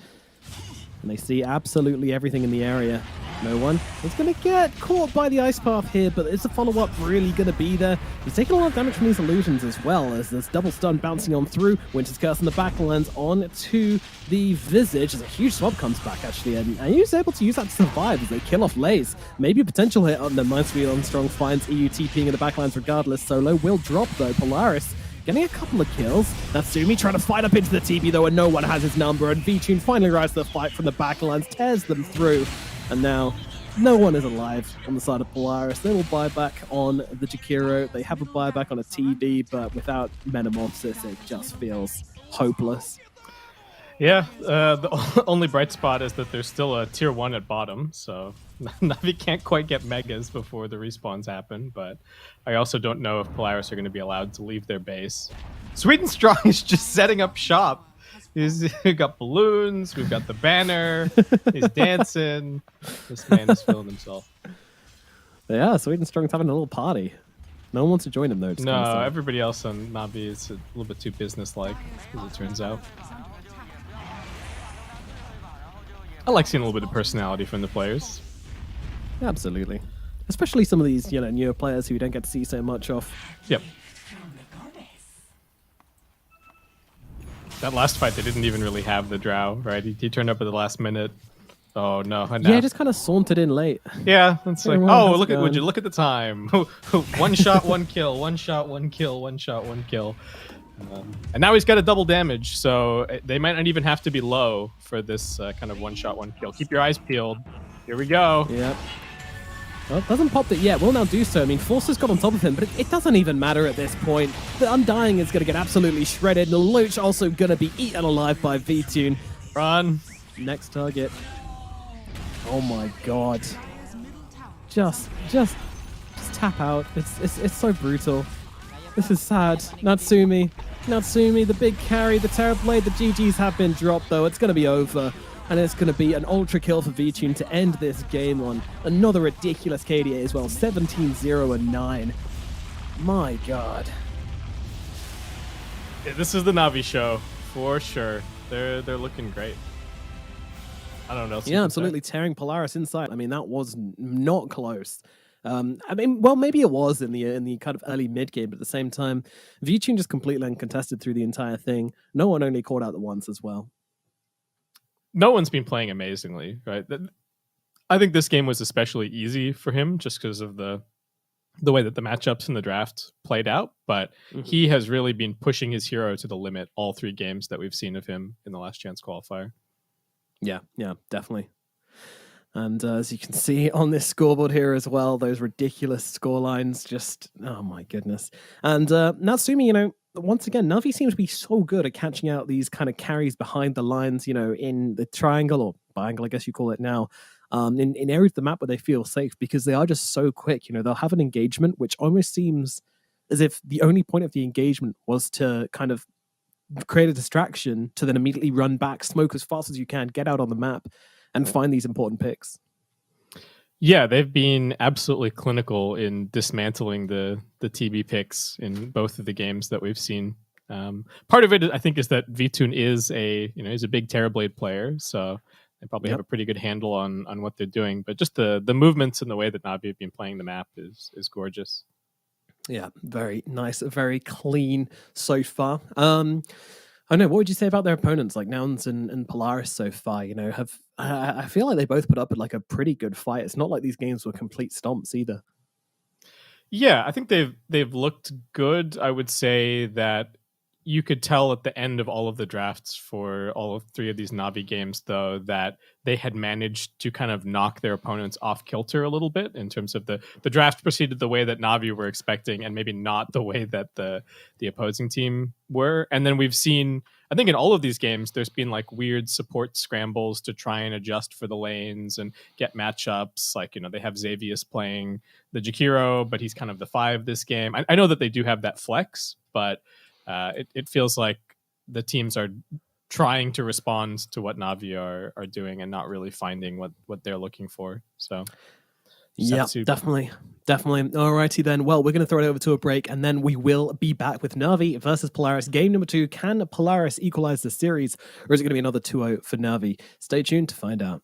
And they see absolutely everything in the area. No one is going to get caught by the ice path here, but is the follow-up really going to be there? He's taking a lot of damage from these illusions as well, as there's double stun bouncing on through. Winter's Curse in the backlands on to the Visage, as a huge swap comes back, actually, and he's able to use that to survive as they kill off Laze. Maybe a potential hit on the Mindspeed on Strong finds EUTPing in the backlands regardless. Solo will drop, though. Polaris getting a couple of kills. Natsumi trying to fight up into the TP, though, and no one has his number, and V-Tune finally rises to the fight from the backlands, tears them through. And now, no one is alive on the side of Polaris. They will buy back on the Jakiro. They have a buyback on a TB, but without Metamorphosis, it just feels hopeless. Yeah, the only bright spot is that there's still a tier 1 at bottom, so Navi can't quite get megas before the respawns happen, but I also don't know if Polaris are going to be allowed to leave their base. Sweet and Strong is just setting up shop. We've got balloons, we've got the banner, he's dancing. This man is feeling himself. Yeah, Sweet and Strong's having a little party. No one wants to join him, though. No, everybody else on Navi is a little bit too businesslike, as it turns out. I like seeing a little bit of personality from the players. Absolutely. Especially some of these, newer players who you don't get to see so much of. Yep. That last fight, they didn't even really have the drow, right? He turned up at the last minute. Oh no! Yeah, just kind of sauntered in late. Yeah, it's like, Everyone oh, has look at gone. would you look at the time? One shot, one kill. One shot, one kill. One shot, one kill. And now he's got a double damage, so they might not even have to be low for this kind of one shot, one kill. Keep your eyes peeled. Here we go. Yep. Well, doesn't pop it yet. Will now do so. I mean, Forcer's got on top of him, but it doesn't even matter at this point. The Undying is going to get absolutely shredded. The Luch also going to be eaten alive by V-Tune. Run. Next target. Oh my god. Dire's middle tower Just tap out. It's so brutal. This is sad. Natsumi, the big carry, the Terrorblade, the GGs have been dropped though. It's going to be over. And it's going to be an ultra kill for V-Tune to end this game on another ridiculous KDA as well. 17-0-9. My god. Yeah, this is the Navi show for sure. They're looking great. I don't know. What else you Yeah, can absolutely tearing Polaris inside. I mean, that was not close. Well, maybe it was in the kind of early mid game, but at the same time, V-Tune just completely uncontested through the entire thing. No one only caught out the once as well. No one's been playing amazingly, right? I think this game was especially easy for him just because of the way that the matchups in the draft played out. But he has really been pushing his hero to the limit all 3 games that we've seen of him in the Last Chance Qualifier. Yeah, definitely. And as you can see on this scoreboard here as well, those ridiculous score lines, just, oh my goodness. And Natsumi, once again, Navi seems to be so good at catching out these kind of carries behind the lines, in the triangle or biangle, I guess you call it now, in areas of the map where they feel safe because they are just so quick. They'll have an engagement, which almost seems as if the only point of the engagement was to kind of create a distraction to then immediately run back, smoke as fast as you can, get out on the map, and find these important picks. Yeah, they've been absolutely clinical in dismantling the TB picks in both of the games that we've seen. Part of it, I think, is that V-Tune is he's a big Terrorblade player, so they probably have a pretty good handle on what they're doing. But just the movements and the way that Navi have been playing the map is gorgeous. Yeah, very nice, very clean so far. I don't know, what would you say about their opponents, like Nouns and Polaris so far? I feel like they both put up like a pretty good fight. It's not like these games were complete stomps either. Yeah, I think they've looked good. I would say that, you could tell at the end of all of the drafts for all of 3 of these Navi games, though, that they had managed to kind of knock their opponents off kilter a little bit in terms of the draft proceeded the way that Navi were expecting and maybe not the way that the opposing team were. And then we've seen, I think in all of these games, there's been like weird support scrambles to try and adjust for the lanes and get matchups. Like, they have Xavius playing the Jakiro, but he's kind of the 5 this game. I know that they do have that flex, but it feels like the teams are trying to respond to what Navi are doing and not really finding what they're looking for. So yeah, definitely. Alrighty then. Well, we're going to throw it over to a break, and then we will be back with Navi versus Polaris. Game number 2. Can Polaris equalize the series, or is it going to be another 2-0 for Navi? Stay tuned to find out.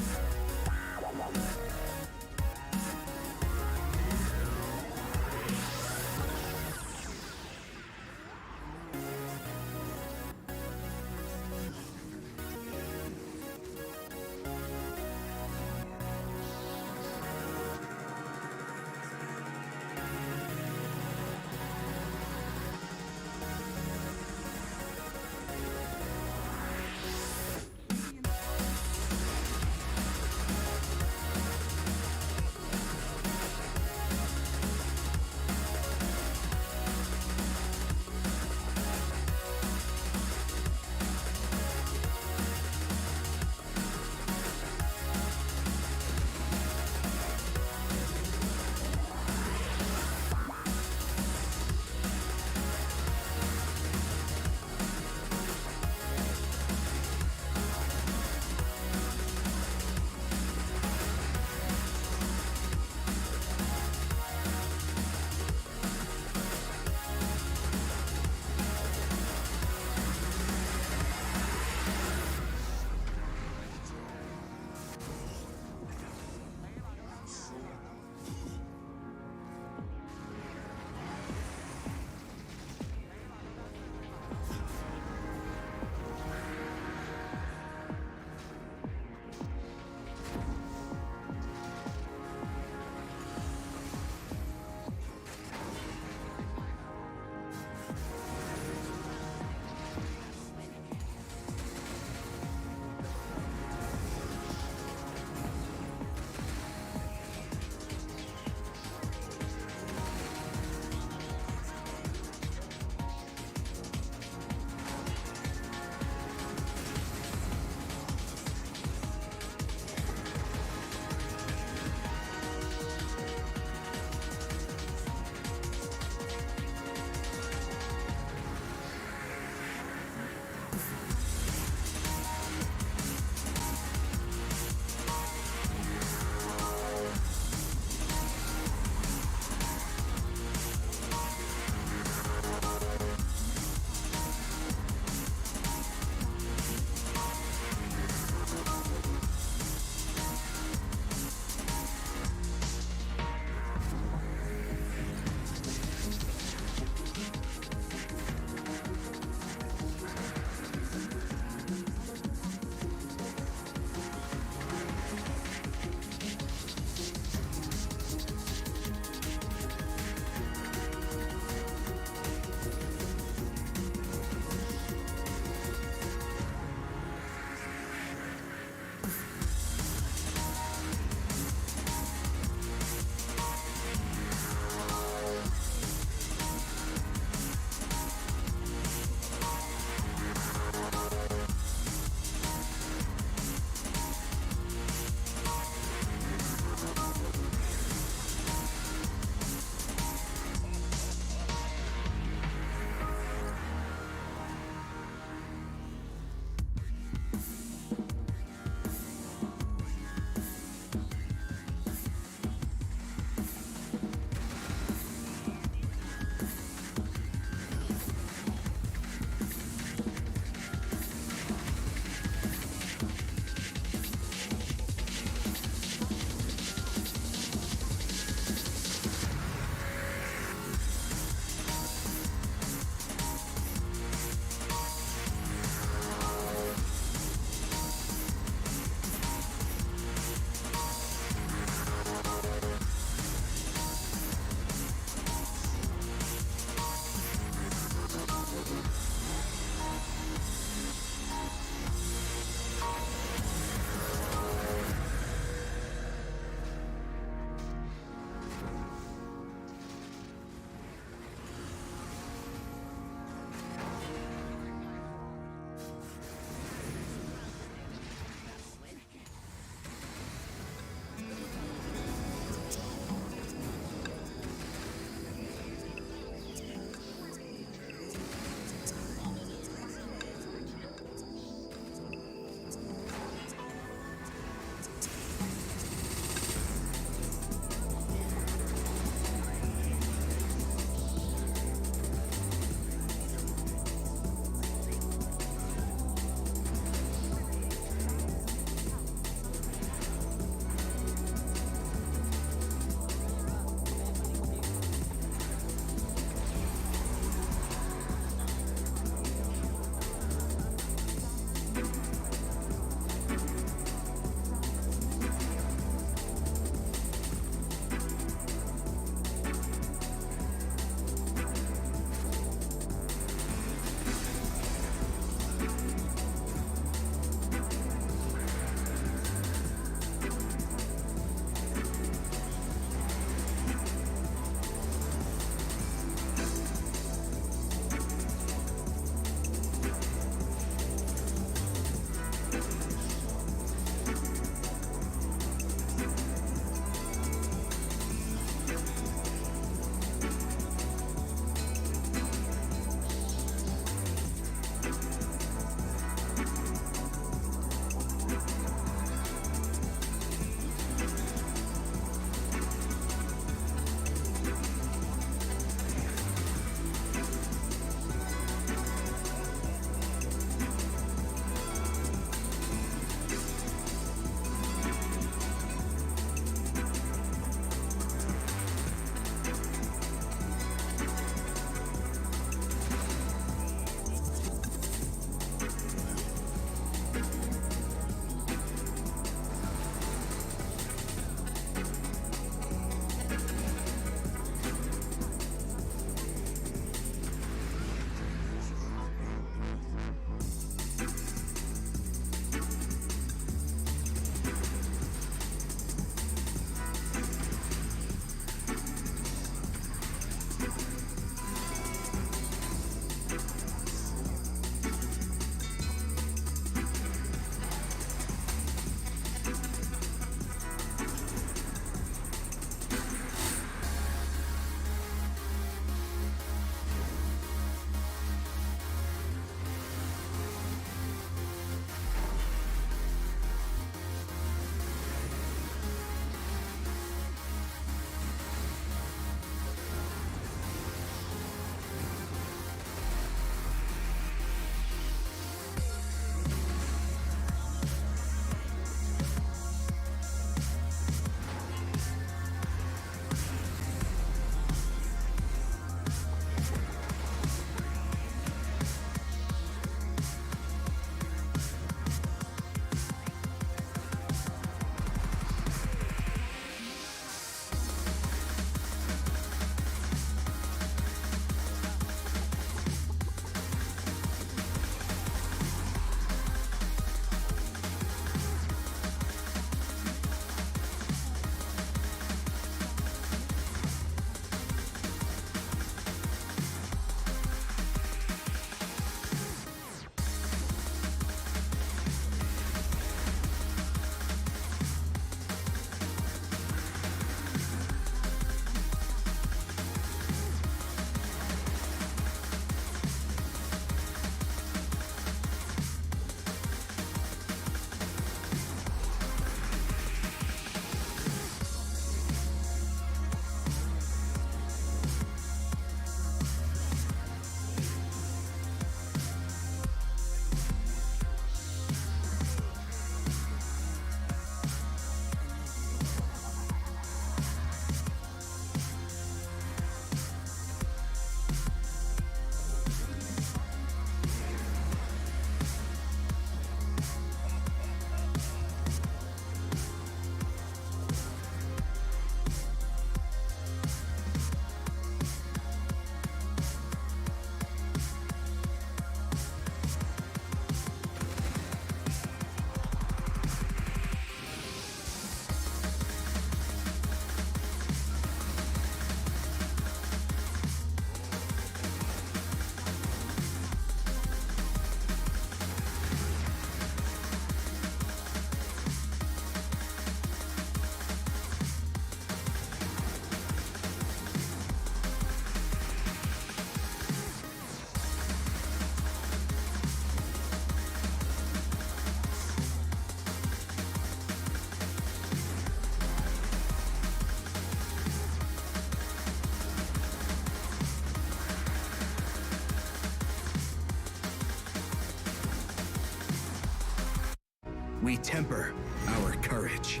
we temper our courage.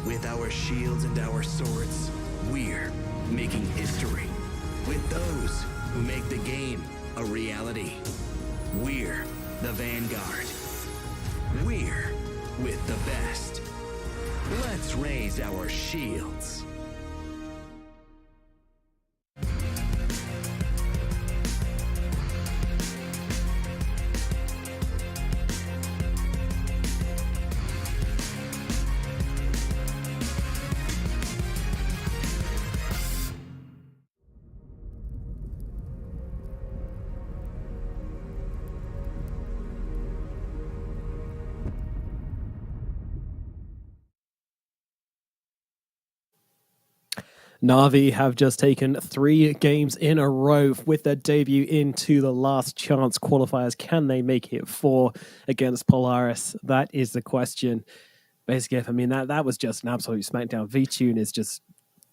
With our shields and our swords, we're making history. With those who make the game a reality, we're the vanguard. We're with the best. Let's raise our shields. Navi have just taken 3 games in a row with their debut into the Last Chance Qualifiers. Can they make it 4 against Polaris? That is the question. Basically, I mean, that was just an absolute smackdown. VTune is just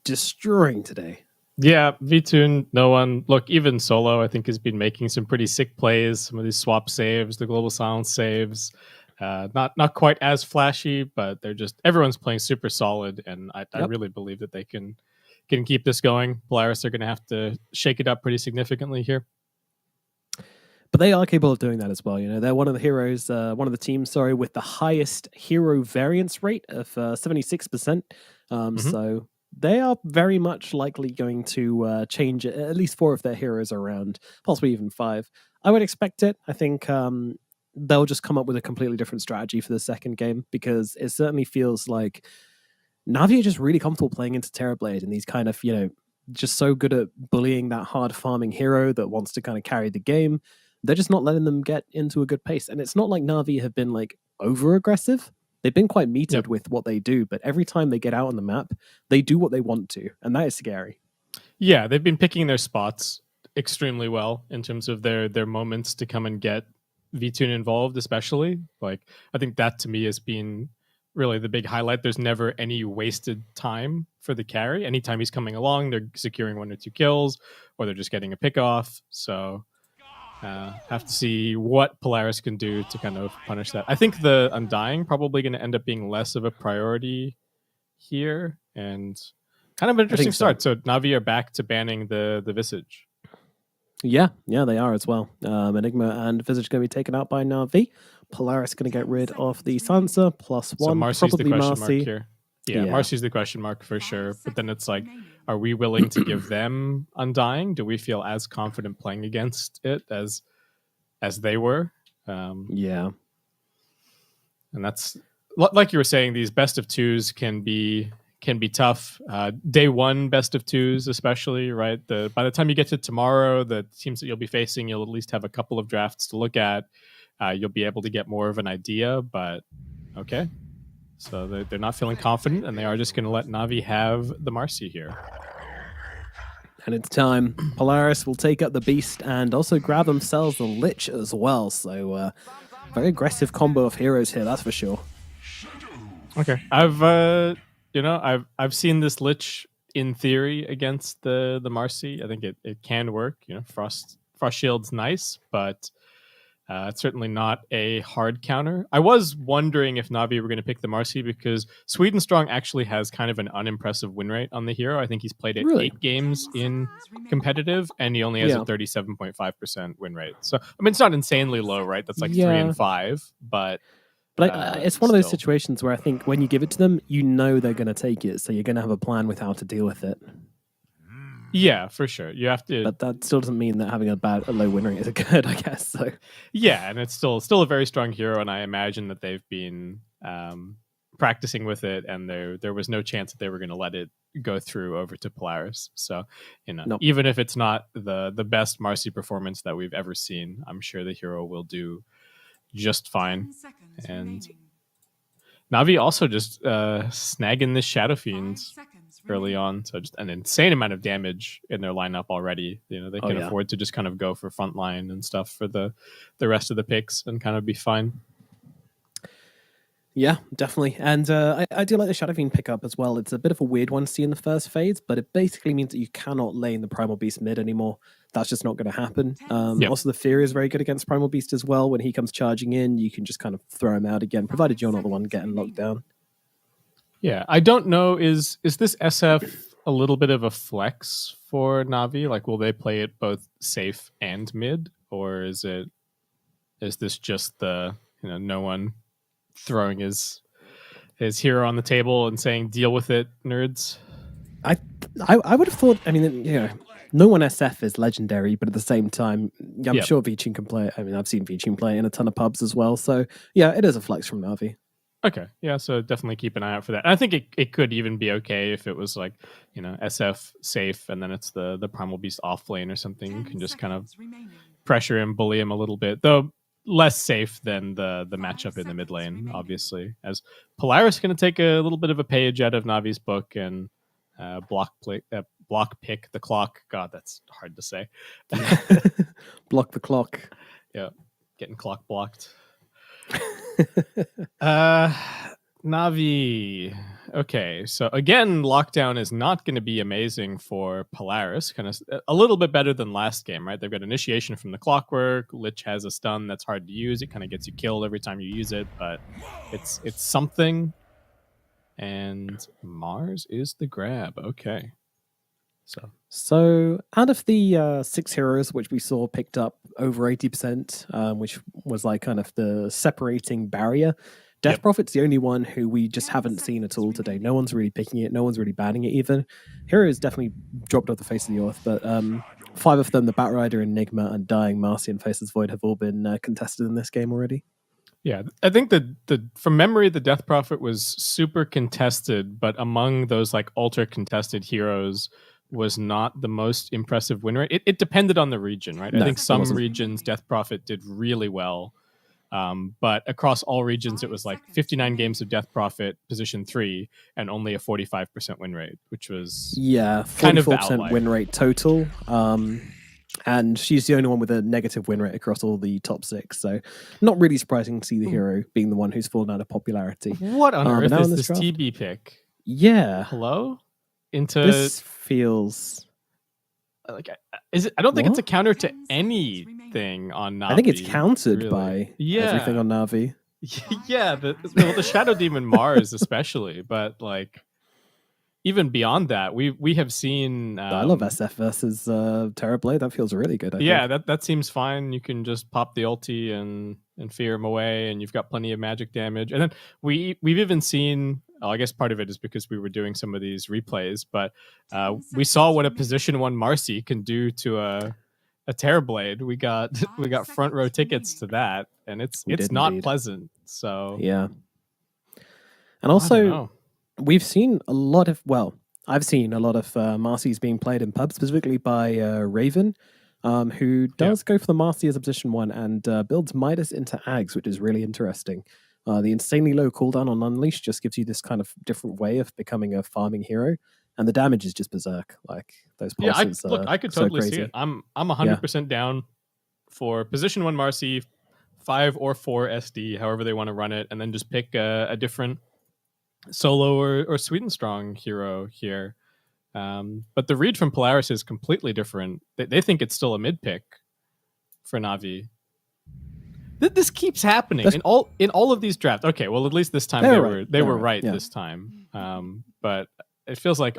destroying today. Yeah, VTune, no one. Look, even Solo, I think, has been making some pretty sick plays. Some of these swap saves, the global silence saves. Not quite as flashy, but they're just everyone's playing super solid, and I really believe that they can keep this going. Polaris are going to have to shake it up pretty significantly here. But they are capable of doing that as well. You know, they're one of the heroes, one of the teams, with the highest hero variance rate of 76%. So they are very much likely going to change at least 4 of their heroes around, possibly even 5. I would expect it. I think they'll just come up with a completely different strategy for the second game, because it certainly feels like Navi are just really comfortable playing into Terrorblade, and these kind of, just so good at bullying that hard farming hero that wants to kind of carry the game. They're just not letting them get into a good pace. And it's not like Navi have been like over aggressive. They've been quite metered with what they do, but every time they get out on the map, they do what they want to, and that is scary. Yeah, they've been picking their spots extremely well in terms of their moments to come and get VTune involved, especially. Like, I think that to me has been really the big highlight. There's never any wasted time for the carry. Anytime he's coming along, they're securing 1 or 2 kills, or they're just getting a pick off. So have to see what Polaris can do to kind of punish that. I think the Undying probably going to end up being less of a priority here, and kind of an interesting start. So Navi are back to banning the Visage. Yeah, they are as well. Enigma and Visage going to be taken out by Navi. Polaris going to get rid of the Sansa, +1. So Marcy's probably the question Marcy. mark here. Yeah, Marcy's the question mark for sure. But then it's like, are we willing to give them Undying? Do we feel as confident playing against it as they were? Yeah. And that's, like you were saying, these best of 2s can be tough. Day 1 best of 2s, especially, right? By the time you get to tomorrow, the teams that you'll be facing, you'll at least have a couple of drafts to look at. You'll be able to get more of an idea, but okay. So they're not feeling confident, and they are just going to let Navi have the Marcy here. And it's time. Polaris will take up the Beast and also grab themselves the Lich as well. So very aggressive combo of heroes here, that's for sure. Okay, I've seen this Lich in theory against the Marcy. I think it can work. Frost Shield's nice, but it's certainly not a hard counter. I was wondering if Navi were going to pick the Marcy, because Sweden Strong actually has kind of an unimpressive win rate on the hero. I think he's played it 8 games in competitive, and he only has a 37.5% win rate. So, I mean, it's not insanely low, right? That's like 3 and 5, but it's one of those situations where I think when you give it to them, they're going to take it. So you're going to have a plan with how to deal with it. Yeah, for sure. You have to, but that still doesn't mean that having a low win rate is good, I guess. So yeah, and it's still a very strong hero, and I imagine that they've been practicing with it, and there was no chance that they were going to let it go through over to Polaris. So even if it's not the best Marcy performance that we've ever seen, I'm sure the hero will do just fine. And Navi also just snagging this Shadow Fiend early on, so just an insane amount of damage in their lineup already. They can afford to just kind of go for frontline and stuff for the rest of the picks and kind of be fine. Yeah, definitely. And I do like the Shadow Fiend pickup as well. It's a bit of a weird one to see in the first phase, but it basically means that you cannot lane the Primal Beast mid anymore. That's just not going to happen. Yep. Also, the Fury is very good against Primal Beast as well. When he comes charging in, you can just kind of throw him out again, provided you're not the one getting locked down. Yeah, I don't know. Is this SF a little bit of a flex for Navi? Like, will they play it both safe and mid, or is this just the no one throwing his hero on the table and saying deal with it, nerds? I would have thought. I mean, no one SF is legendary, but at the same time, I'm sure Vichin can play it. I mean, I've seen Vichin play in a ton of pubs as well. So yeah, it is a flex from Navi. Okay, yeah, so definitely keep an eye out for that. And I think it could even be okay if it was like, SF safe and then it's the Primal Beast off lane or something. You can just kind of pressure him, bully him a little bit, though less safe than the matchup in the mid lane, obviously. As Polaris is going to take a little bit of a page out of Navi's book and block pick the clock. God, that's hard to say. Block the clock. Yeah, getting clock blocked. Navi. Okay, so again, lockdown is not going to be amazing for Polaris. Kind of a little bit better than last game, right? They've got initiation from the clockwork. Lich has a stun that's hard to use. It kind of gets you killed every time you use it, but it's something. And Mars is the grab. Okay. So out of the 6 heroes which we saw picked up over 80%, which was like kind of the separating barrier, Death Prophet's the only one who we just haven't seen at all today. No one's really picking it. No one's really banning it either. Heroes definitely dropped off the face of the earth, but 5 of them, the Batrider, Enigma, and Dying Marcy and Faceless Void, have all been contested in this game already. Yeah, I think the from memory, the Death Prophet was super contested, but among those like ultra contested heroes was not the most impressive win rate. It depended on the region, right? I think some regions Death Prophet did really well, but across all regions it was like 59 games of Death Prophet, position 3, and only a 45% win rate, which was kind of the 44% win rate total. And she's the only one with a negative win rate across all the top 6. So not really surprising to see the hero being the one who's fallen out of popularity. What on earth is this TB pick? Yeah. Hello? This feels like I don't think it's a counter to anything on Navi. I think it's countered by everything on Navi. Yeah, the Shadow Demon Mars especially, but like even beyond that, we have seen. I love SF versus Terrorblade. That feels really good. I think. That seems fine. You can just pop the ulti and fear him away, and you've got plenty of magic damage. And then we've even seen. I guess part of it is because we were doing some of these replays, but we saw what a position 1 Marcy can do to a Terrorblade. We got front row tickets to that, and it's not pleasant. So yeah, and also. We've seen a lot of, I've seen a lot of Marcy's being played in pubs, specifically by Raven, who does go for the Marcy as a position 1 and builds Midas into Ags, which is really interesting. The insanely low cooldown on Unleash just gives you this kind of different way of becoming a farming hero, and the damage is just berserk. Like those pulses. I could totally see it. I'm 100% down for position 1 Marcy, 5 or 4 SD, however they want to run it, and then just pick a different solo or Sweden Strong hero here. But the read from Polaris is completely different. They think it's still a mid pick for Navi. This keeps happening in all of these drafts. Okay, well at least this time they were right this time. But it feels like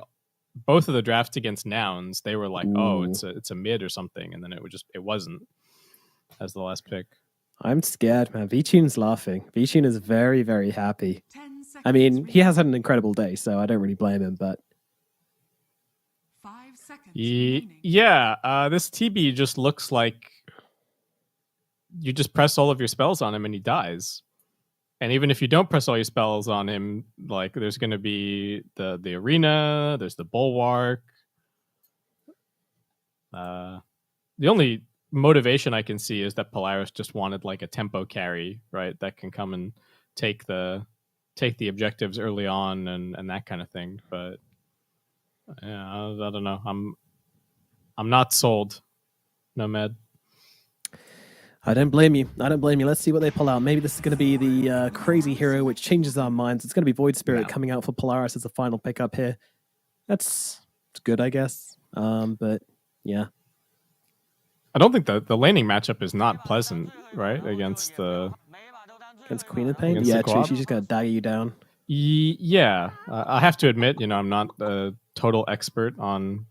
both of the drafts against Nouns, they were like, oh, it's a mid or something, and then it wasn't as the last pick. I'm scared, man. Vichin's laughing. Vichin is very, very happy. I mean, he has had an incredible day, so I don't really blame him, but... 5 seconds this TB just looks like you just press all of your spells on him and he dies. And even if you don't press all your spells on him, like there's going to be the arena, there's the bulwark. The only motivation I can see is that Polaris just wanted like a tempo carry, right? That can come and take the objectives early on and that kind of thing. But yeah, I don't know. I'm not sold. Nomad. I don't blame you. I don't blame you. Let's see what they pull out. Maybe this is going to be the crazy hero which changes our minds. It's going to be Void Spirit coming out for Polaris as a final pickup here. That's good, I guess. But yeah. I don't think the laning matchup is not pleasant, right? Against Queen of Pain? against Yeah, the true. co-op? She's just going to dagger you down. Yeah, I have to admit, I'm not a total expert on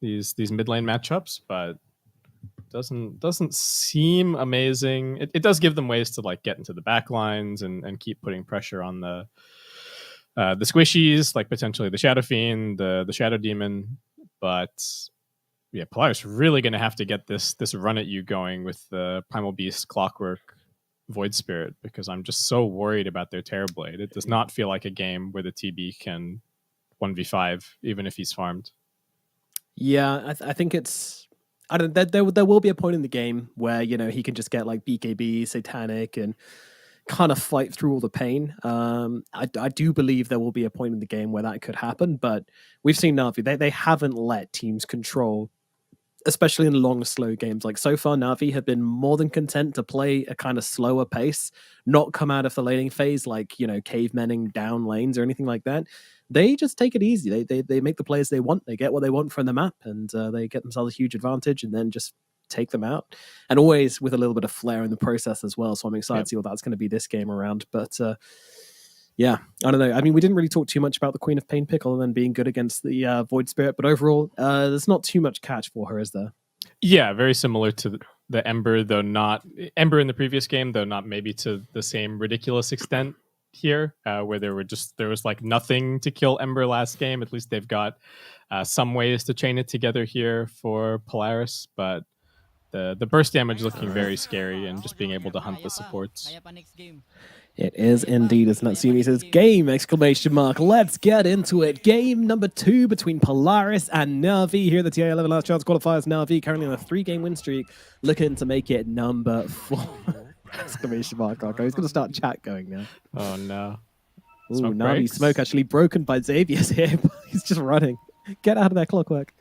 these mid lane matchups, but doesn't seem amazing. It does give them ways to like get into the back lines and keep putting pressure on the squishies, like potentially the Shadow Fiend, the Shadow Demon. But yeah, Polaris really going to have to get this run at you going with the Primal Beast, Clockwork, Void Spirit, because I'm just so worried about their Terrorblade. It does not feel like a game where the TB can 1v5 even if he's farmed. Yeah, I think it's... I don't. There will be a point in the game where he can just get like BKB, Satanic, and kind of fight through all the pain. I do believe there will be a point in the game where that could happen, but we've seen Navi. They haven't let teams control, especially in long, slow games. Like so far, Navi have been more than content to play a kind of slower pace, not come out of the laning phase like cavemenning down lanes or anything like that. They just take it easy. They make the players they want. They get what they want from the map, and they get themselves a huge advantage, and then just take them out. And always with a little bit of flair in the process as well. So I'm excited to see what that's going to be this game around. But yeah, I don't know. I mean, we didn't really talk too much about the Queen of Pain pick, other than being good against the Void Spirit. But overall, there's not too much catch for her, is there? Yeah, very similar to the Ember, though not Ember in the previous game, though not maybe to the same ridiculous extent here, where there was like nothing to kill Ember last game. At least they've got some ways to chain it together here for Polaris, but the burst damage looking very scary, and just being able to hunt the supports. It is indeed, as Natsumi says, game! ! Let's get into it. Game number 2 between Polaris and Navi here at the TA11 Last Chance Qualifiers. Navi currently on a 3-game win streak, looking to make it number 4! ! He's going to start chat going now. Oh no. Ooh, Navi smoke actually broken by Xavier's here. He's just running. Get out of there, Clockwork.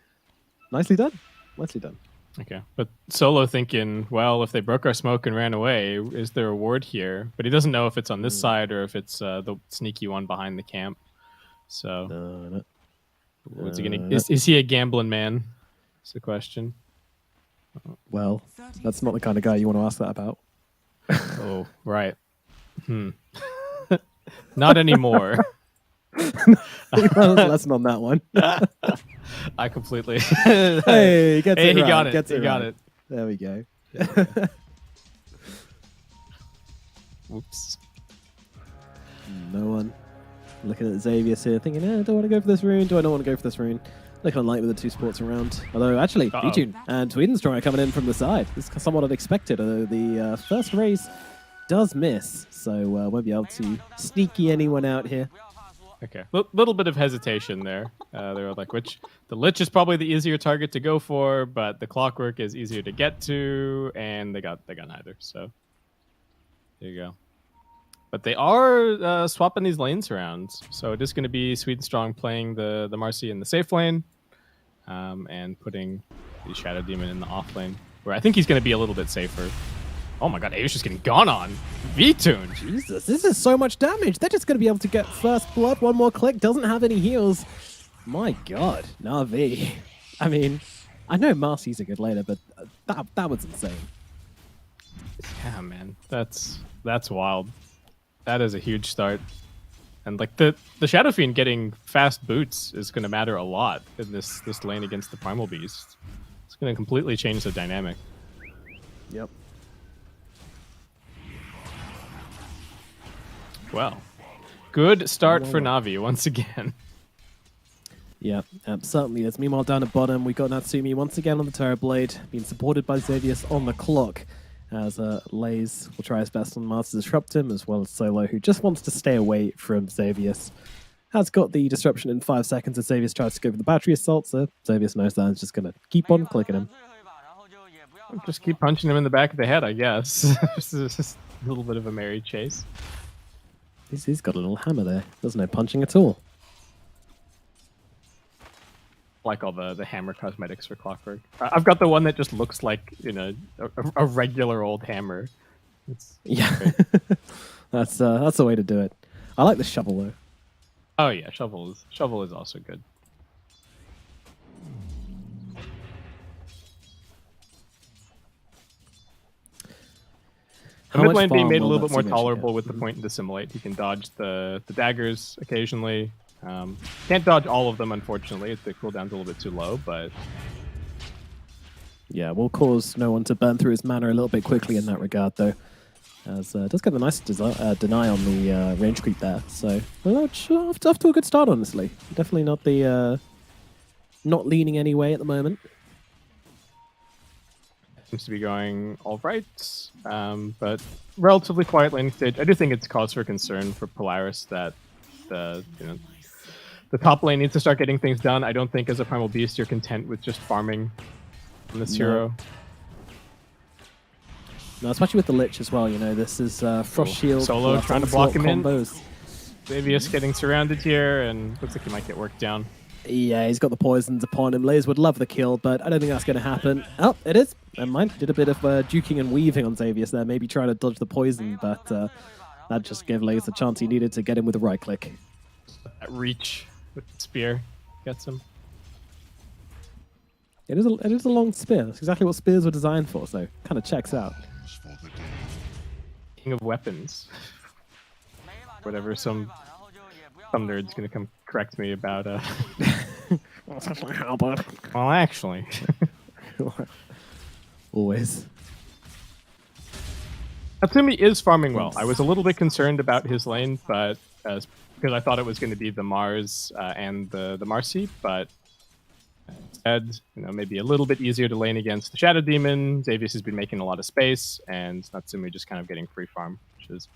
Nicely done. Nicely done. Okay, but Solo thinking, well, if they broke our smoke and ran away, is there a ward here? But he doesn't know if it's on this side or if it's the sneaky one behind the camp. So, what's he gonna? Is he a gambling man? That's the question. Well, that's not the kind of guy you want to ask that about. Oh, right. Not anymore. Lesson on that one. I completely. Hey, he gets it he right. got it. Gets He got it. There we go. Whoops. No one. Looking at Xavier here, thinking, do I want to go for this rune? Do I not want to go for this rune? Looking light with the 2 sports around. Although, actually, B-Tune and Swedenstrong coming in from the side. This is somewhat unexpected, although the first race does miss. So, won't be able to sneaky anyone out here. Okay, little bit of hesitation there. They were like, the Lich is probably the easier target to go for, but the Clockwork is easier to get to, and they got neither. So there you go. But they are swapping these lanes around, so it is going to be Swedenstrong playing the Marcy in the safe lane, and putting the Shadow Demon in the off lane, where I think he's going to be a little bit safer. Oh my god, Avi's just getting gone on. V-Tune. Jesus, this is so much damage. They're just going to be able to get first blood. One more click. Doesn't have any heals. My god, Navi. I mean, I know Marcy's a good laner, but that was insane. Yeah, man. That's wild. That is a huge start. And like the Shadow Fiend getting fast boots is going to matter a lot in this lane against the Primal Beast. It's going to completely change the dynamic. Yep. Well, good start for Navi once again. Yeah, certainly is. Meanwhile, down at bottom, we got Natsumi once again on the Terrorblade, being supported by Xavius on the clock, as Lays will try his best on Mars to disrupt him, as well as Solo, who just wants to stay away from Xavius. Has got the disruption in 5 seconds as Xavius tries to go for the battery assault, so Xavius knows that and is just going to keep on clicking him. Just keep punching him in the back of the head, I guess. Just a little bit of a merry chase. He's got a little hammer there. There's no punching at all. like all the hammer cosmetics for Clockwork. I've got the one that just looks like, you know, a regular old hammer. Yeah, that's the way to do it. I like the shovel though. Oh yeah, shovel is also good. The mid lane being made a little bit more tolerable with the point and dissimulate. He can dodge the daggers occasionally. Can't dodge all of them, unfortunately. The cooldown's a little bit too low, but yeah, will cause no one to burn through his mana a little bit quickly in that regard, though. As does get the nice deny on the range creep there. So off to a good start, honestly. Definitely not the not leaning any way at the moment. Seems to be going all right, but relatively quiet laning stage. I do think it's cause for concern for Polaris that the top lane needs to start getting things done. I don't think as a Primal Beast you're content with just farming on this hero. No, especially with the Lich as well. You know, this is Frost Shield. Solo trying to block him combos. in. Xavius getting surrounded here, and looks like he might get worked down. Yeah, he's got the poisons upon him. Layers would love the kill, but I don't think that's going to happen. Oh, it is. Never mind. Did a bit of duking and weaving on Xavius there, maybe trying to dodge the poison, but that just gave Layers the chance he needed to get him with a right click. That reach with the spear gets him. It is a long spear. That's exactly what spears were designed for, so kind of checks out. King of weapons. Whatever, some nerd's gonna come correct me about well, actually. Always. Natsumi is farming well. I was a little bit concerned about his lane, but because I thought it was going to be the Mars and the Marcy, but instead, you know, maybe a little bit easier to lane against the Shadow Demon. Xavius has been making a lot of space, and Natsumi just kind of getting free farm, which is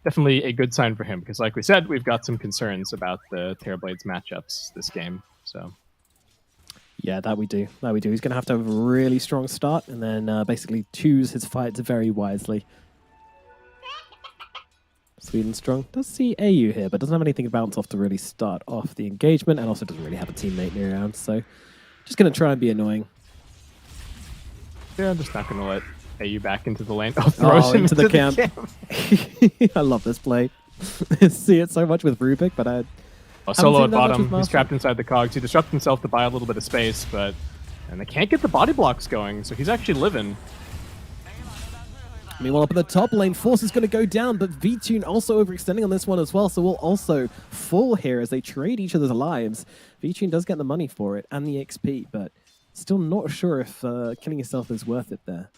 definitely a good sign for him, because like we said, we've got some concerns about the Terrorblades matchups this game. So yeah, that we do. He's going to have a really strong start, and then basically choose his fights very wisely. Sweden Strong does see AU here, but doesn't have anything to bounce off to really start off the engagement, and also doesn't really have a teammate near around, so just going to try and be annoying. Yeah, I'm just not going to let AU back into the lane. Oh, throws him into the camp. I love this play. See it so much with Rubik, but I... Solo at bottom. He's trapped inside the cogs. He disrupts himself to buy a little bit of space, and they can't get the body blocks going, so he's actually living. Meanwhile, up in the top lane, Force is going to go down, but V-Tune also overextending on this one as well, so we'll also fall here as they trade each other's lives. V-Tune does get the money for it and the XP, but still not sure if killing yourself is worth it there.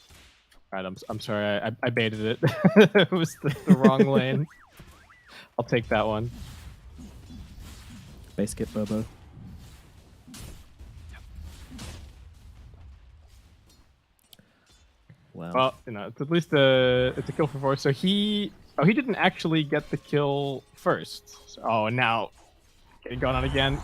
Right, I'm sorry, I baited it. It was the wrong lane. I'll take that one. Base kit Bobo. Well, you know, it's at least it's a kill for Force. So he didn't actually get the kill first. So, and now getting gone on again.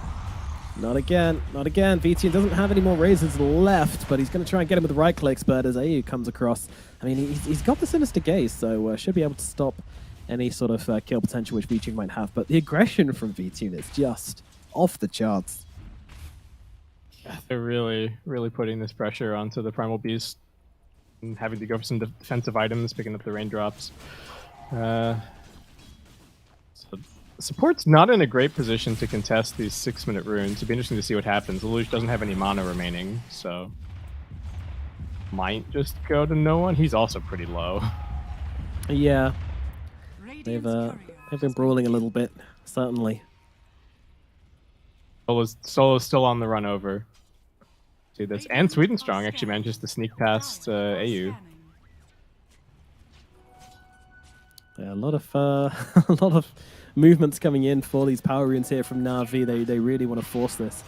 Not again, not again. VTN doesn't have any more razors left, but he's going to try and get him with the right clicks. But as AU comes across, I mean, he's got the Sinister Gaze, so should be able to stop any sort of kill potential which VTune might have. But the aggression from VTune is just off the charts. Yeah, they're really, really putting this pressure onto the Primal Beast. And having to go for some defensive items, picking up the raindrops. So support's not in a great position to contest these 6-minute runes. It'd be interesting to see what happens. Lelouch doesn't have any mana remaining, so might just go to no one. He's also pretty low. Yeah, they've been brawling a little bit, certainly. Solo's still on the run over. See this, and Sweden Strong actually manages to sneak past AU. Yeah, a lot of movements coming in for these power runes here from Navi. They really want to force this.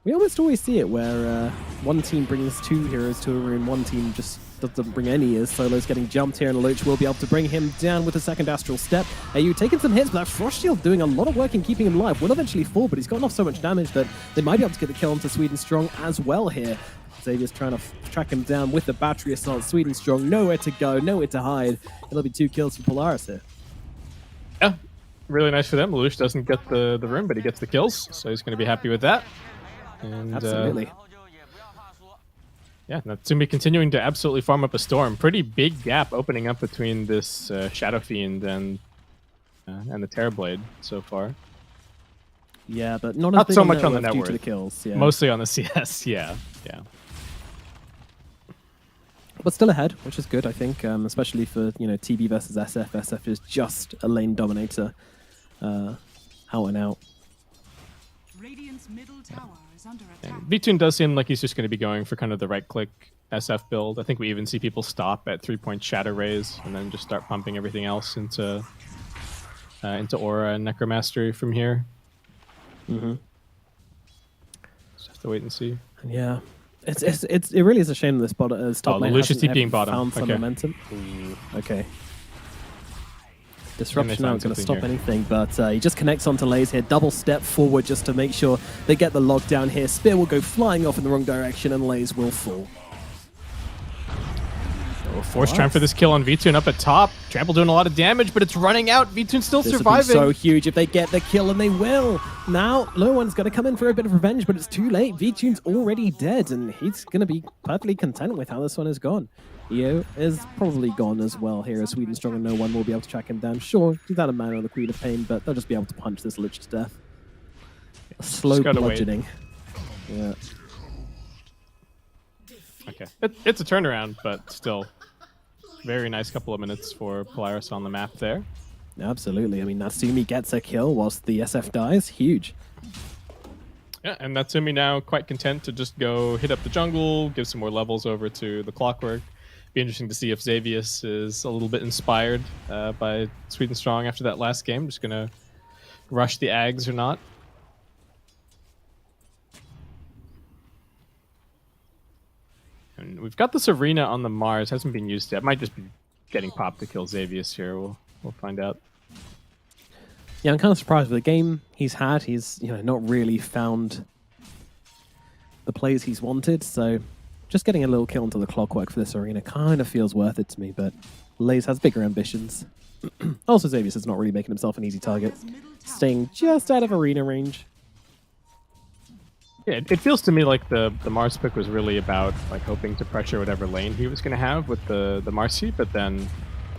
We almost always see it where one team brings 2 heroes to a rune, one team just doesn't bring any as Solo's getting jumped here, and Lelouch will be able to bring him down with a second Astral Step. AU taking some hits, but that Frost Shield doing a lot of work in keeping him alive. Will eventually fall, but he's gotten off so much damage that they might be able to get the kill onto Sweden Strong as well here. Xavier's trying to track him down with the Battery Assault. Sweden Strong, nowhere to go, nowhere to hide. It'll be 2 kills for Polaris here. Yeah, really nice for them. Lelouch doesn't get the rune, but he gets the kills, so he's going to be happy with that. And, Absolutely. Yeah, Natsumi continuing to absolutely farm up a storm. Pretty big gap opening up between this Shadow Fiend and the Terrorblade so far. Yeah, but not, Not as big so a much on the network due to network. the kills. Yeah. Mostly on the CS, yeah. But still ahead, which is good, I think, especially for TB versus SF. SF is just a lane dominator, out and out. Radiant's middle tower is under attack. And V-Tune does seem like he's just going to be going for kind of the right-click SF build. I think we even see people stop at 3-point Shadow Rays and then just start pumping everything else into Aura and Necromastery from here. Mm-hmm. Just have to wait and see. Yeah. It really is a shame this top lane Lucius hasn't TPing ever bottom. found some Okay. momentum. Okay. Disruption found not going to something stop here. anything, but he just connects onto Lays here. Double step forward just to make sure they get the lockdown here. Spear will go flying off in the wrong direction, and Lays will fall. We'll force Tramp for this kill on V-Tune up at top. Trample doing a lot of damage, but it's running out. V-Tune still This would be surviving. so huge if they get the kill, and they will. Now, Low One's going to come in for a bit of revenge, but it's too late. V-Tune's already dead, and he's going to be perfectly content with how this one has gone. EO is probably gone as well here as Sweden Strong, and no one will be able to track him down. Sure, do that a man on the Queen of Pain, but they'll just be able to punch this Lich to death. A slow gotta wait. bludgeoning. Yeah. Okay. It's a turnaround, but still. Very nice couple of minutes for Polaris on the map there. Absolutely. I mean, Natsumi gets a kill whilst the SF dies. Huge. Yeah, and Natsumi now quite content to just go hit up the jungle, give some more levels over to the Clockwork. Be interesting to see if Xavius is a little bit inspired by Sweden Strong after that last game. Just going to rush the Ags or not. And we've got this arena on the Mars. Hasn't been used yet. Might just be getting popped to kill Xavius here. We'll find out. Yeah, I'm kind of surprised with the game he's had. He's not really found the plays he's wanted. So just getting a little kill into the Clockwork for this arena kind of feels worth it to me. But Lays has bigger ambitions. Also, Xavius is not really making himself an easy target, staying just out of arena range. Yeah, it feels to me like the Mars pick was really about like hoping to pressure whatever lane he was going to have with the Marcy, but then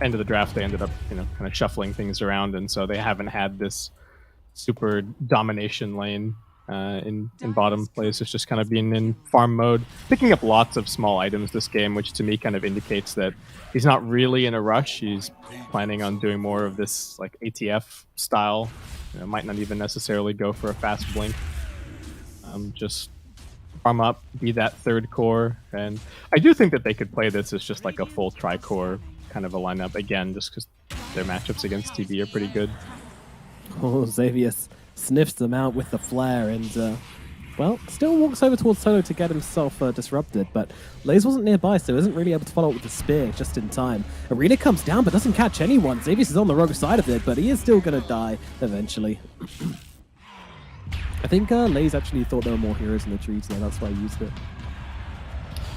end of the draft they ended up kind of shuffling things around, and so they haven't had this super domination lane in bottom place. It's just kind of being in farm mode, picking up lots of small items this game, which to me kind of indicates that he's not really in a rush. He's planning on doing more of this like ATF style. Might not even necessarily go for a fast blink. Just farm up, be that third core, and I do think that they could play this as just like a full tri-core kind of a lineup again, just because their matchups against TB are pretty good. Oh, Xavius sniffs them out with the flare and, still walks over towards Solo to get himself disrupted, but Lays wasn't nearby, so isn't really able to follow up with the spear just in time. Arena comes down, but doesn't catch anyone. Xavius is on the wrong side of it, but he is still going to die eventually. I think Lays actually thought there were more heroes in the trees there, that's why he used it.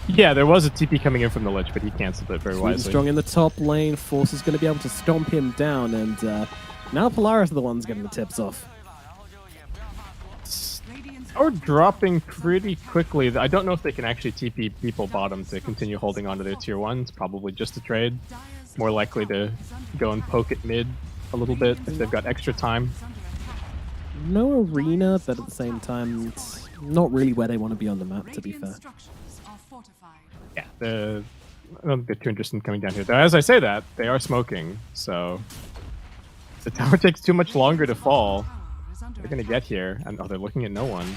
Yeah, there was a TP coming in from the Lich, but he cancelled it very Sweden wisely. Strong in the top lane, Force is going to be able to stomp him down, and now Polaris are the ones getting the tips off. Or dropping pretty quickly. I don't know if they can actually TP people bottom to continue holding onto their tier 1s. Probably just a trade. More likely to go and poke at mid a little bit if they've got extra time. No arena, but at the same time, it's not really where they want to be on the map, to be fair. Yeah, I don't get too interested in coming down here. Though, as I say that, they are smoking, so if the tower takes too much longer to fall, they're going to get here, and they're looking at no one.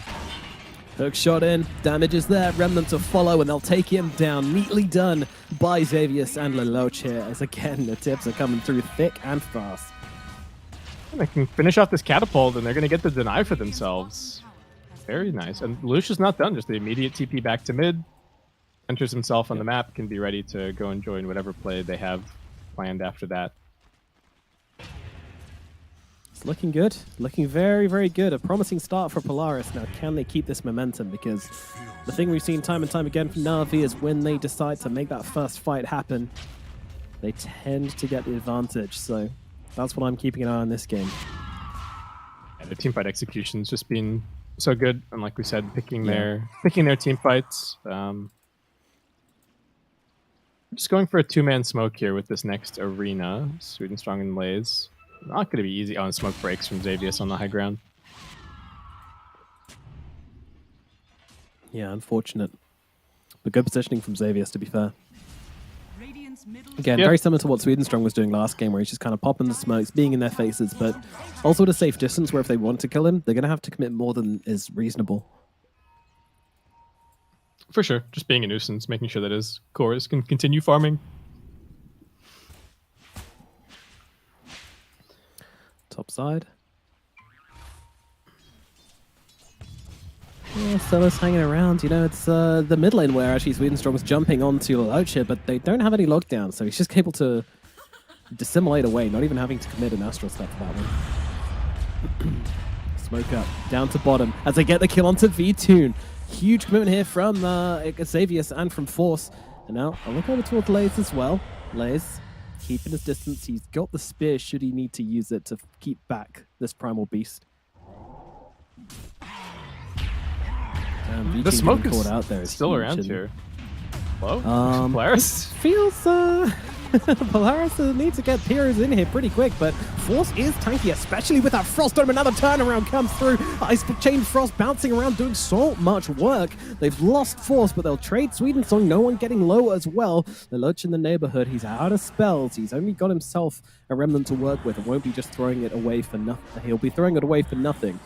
Hook shot in, damage is there, Remnant to follow, and they'll take him down. Neatly done by Xavius and Lelouch here, as again, the tips are coming through thick and fast. And they can finish off this catapult, and they're going to get the deny for themselves. Very nice. And Lucius not done, just the immediate TP back to mid. Enters himself on the map, can be ready to go and join whatever play they have planned after that. It's looking good. Looking very, very good. A promising start for Polaris. Now, can they keep this momentum? Because the thing we've seen time and time again from Navi is when they decide to make that first fight happen, they tend to get the advantage. So that's what I'm keeping an eye on this game. Yeah, the teamfight execution's just been so good. And like we said, picking their team fights. Just going for a 2-man smoke here with this next arena. Sweden Strong and Lays. Not going to be easy. Oh, and smoke breaks from Xavius on the high ground. Yeah, unfortunate. But good positioning from Xavius, to be fair. Radiant's middle Again, very similar to what Sweden Strong was doing last game, where he's just kind of popping the smokes, being in their faces, but also at a safe distance where if they want to kill him, they're going to have to commit more than is reasonable. For sure. Just being a nuisance, making sure that his cores can continue farming. Top side. Yeah, Solo's hanging around. You know, it's the mid lane where actually Sweden Strong's jumping onto Locha, but they don't have any lockdown, so he's just able to dissimulate away, not even having to commit an Astral Step for that one. Smoke up, down to bottom, as they get the kill onto V-Tune. Huge commitment here from Xavius and from Force. And now I'll look over towards Lays as well. Lays keeping his distance. He's got the spear should he need to use it to keep back this primal beast. The smoke is caught out there still around here. Hello? Polaris? Feels Polaris needs to get Piers in here pretty quick, but Force is tanky, especially with that Frost Dome. Another turnaround comes through. Ice Chain Frost bouncing around, doing so much work. They've lost Force, but they'll trade Sweden Song. No one getting low as well. The Loach in the neighborhood, he's out of spells. He's only got himself a remnant to work with and won't be just throwing it away for nothing. He'll be throwing it away for nothing.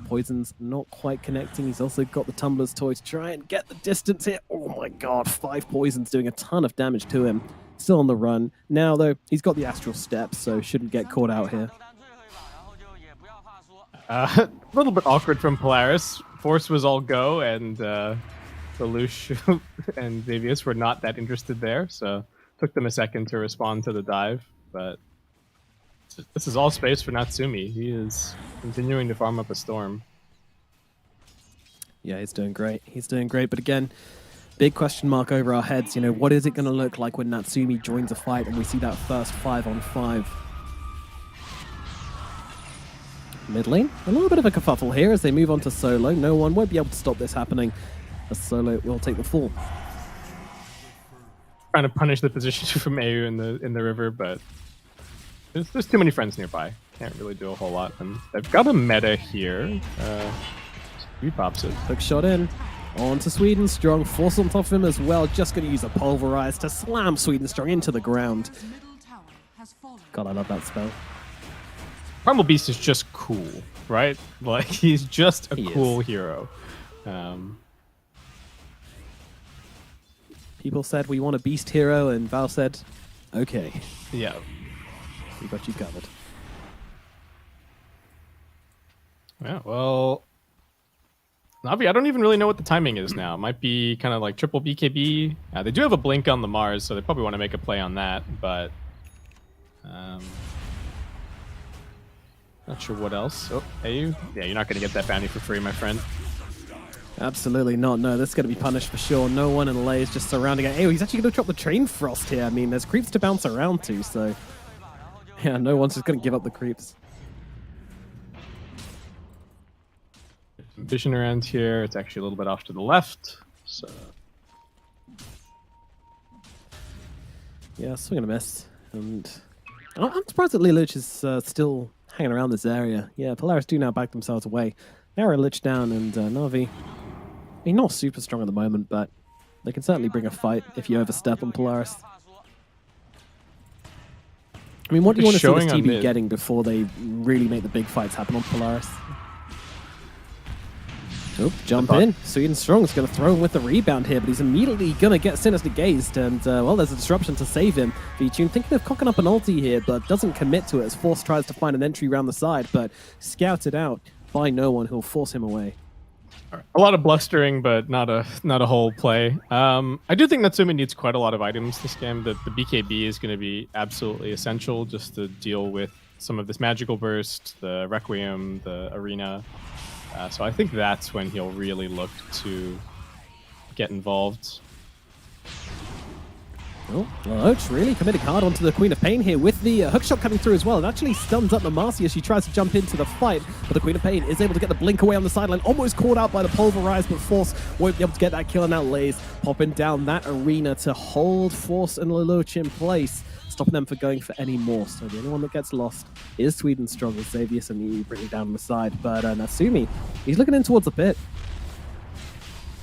Poison's not quite connecting. He's also got the Tumbler's Toy to try and get the distance here. Oh my god, 5 poisons doing a ton of damage to him. Still on the run. Now, though, he's got the Astral Steps, so shouldn't get caught out here. A little bit awkward from Polaris. Force was all go, and the Lelouch and Xavius were not that interested there, so took them a second to respond to the dive, but this is all space for Natsumi. He is continuing to farm up a storm. Yeah, he's doing great. He's doing great, but again, big question mark over our heads. You know, what is it going to look like when Natsumi joins a fight and we see that first 5-on-5? Mid lane, a little bit of a kerfuffle here as they move on to Solo. No one won't be able to stop this happening, as Solo will take the fall. Trying to punish the position from AU in the river, but there's too many friends nearby. Can't really do a whole lot. And they've got a meta here. He pops it. Quick shot in. On to Sweden Strong. Force on top of him as well. Just going to use a Pulverize to slam Sweden Strong into the ground. middle tower has fallen. God, I love that spell. Primal Beast is just cool, right? Like, he's just a cool hero. People said we want a beast hero, and Val said, okay. Yeah. We got you covered. Yeah, well, Navi, I don't even really know what the timing is now. It might be kind of like triple BKB. They do have a blink on the Mars, so they probably want to make a play on that, but not sure what else. Oh, hey, you? Yeah, you're not going to get that bounty for free, my friend. Absolutely not. No, that's going to be punished for sure. No one in Lay is just surrounding it. Hey, he's actually going to drop the Train Frost here. I mean, there's creeps to bounce around to, so yeah, no one's just going to give up the creeps. Vision around here. It's actually a little bit off to the left. So yeah, swing and a miss. And I'm surprised that Lelouch is still hanging around this area. Yeah, Polaris do now back themselves away. Now Lich down, and Navi, I mean, not super strong at the moment, but they can certainly bring a fight if you overstep on Polaris. I mean, what do you want to see this TB getting before they really make the big fights happen on Polaris? Oh, jump in. Sweden Strong is going to throw him with the rebound here, but he's immediately going to get Sinister Gazed, and, well, there's a disruption to save him. V-Tune thinking of cocking up an ulti here, but doesn't commit to it as Force tries to find an entry around the side, but scouted out by no one who'll force him away. A lot of blustering, but not a whole play. I do think Natsumi needs quite a lot of items this game. The BKB is going to be absolutely essential just to deal with some of this magical burst, the Requiem, the arena. So I think that's when he'll really look to get involved. Oh, Loach really committing hard onto the Queen of Pain here with the hook shot coming through as well. It actually stuns up Mamasi as she tries to jump into the fight, but the Queen of Pain is able to get the blink away on the sideline, almost caught out by the Pulverize, but Force won't be able to get that kill, and now Lays popping down that arena to hold Force and Lelouch in place, stopping them from going for any more. So the only one that gets lost is Sweden Strong with Xavius and you bringing down the side, but Natsumi, he's looking in towards the pit.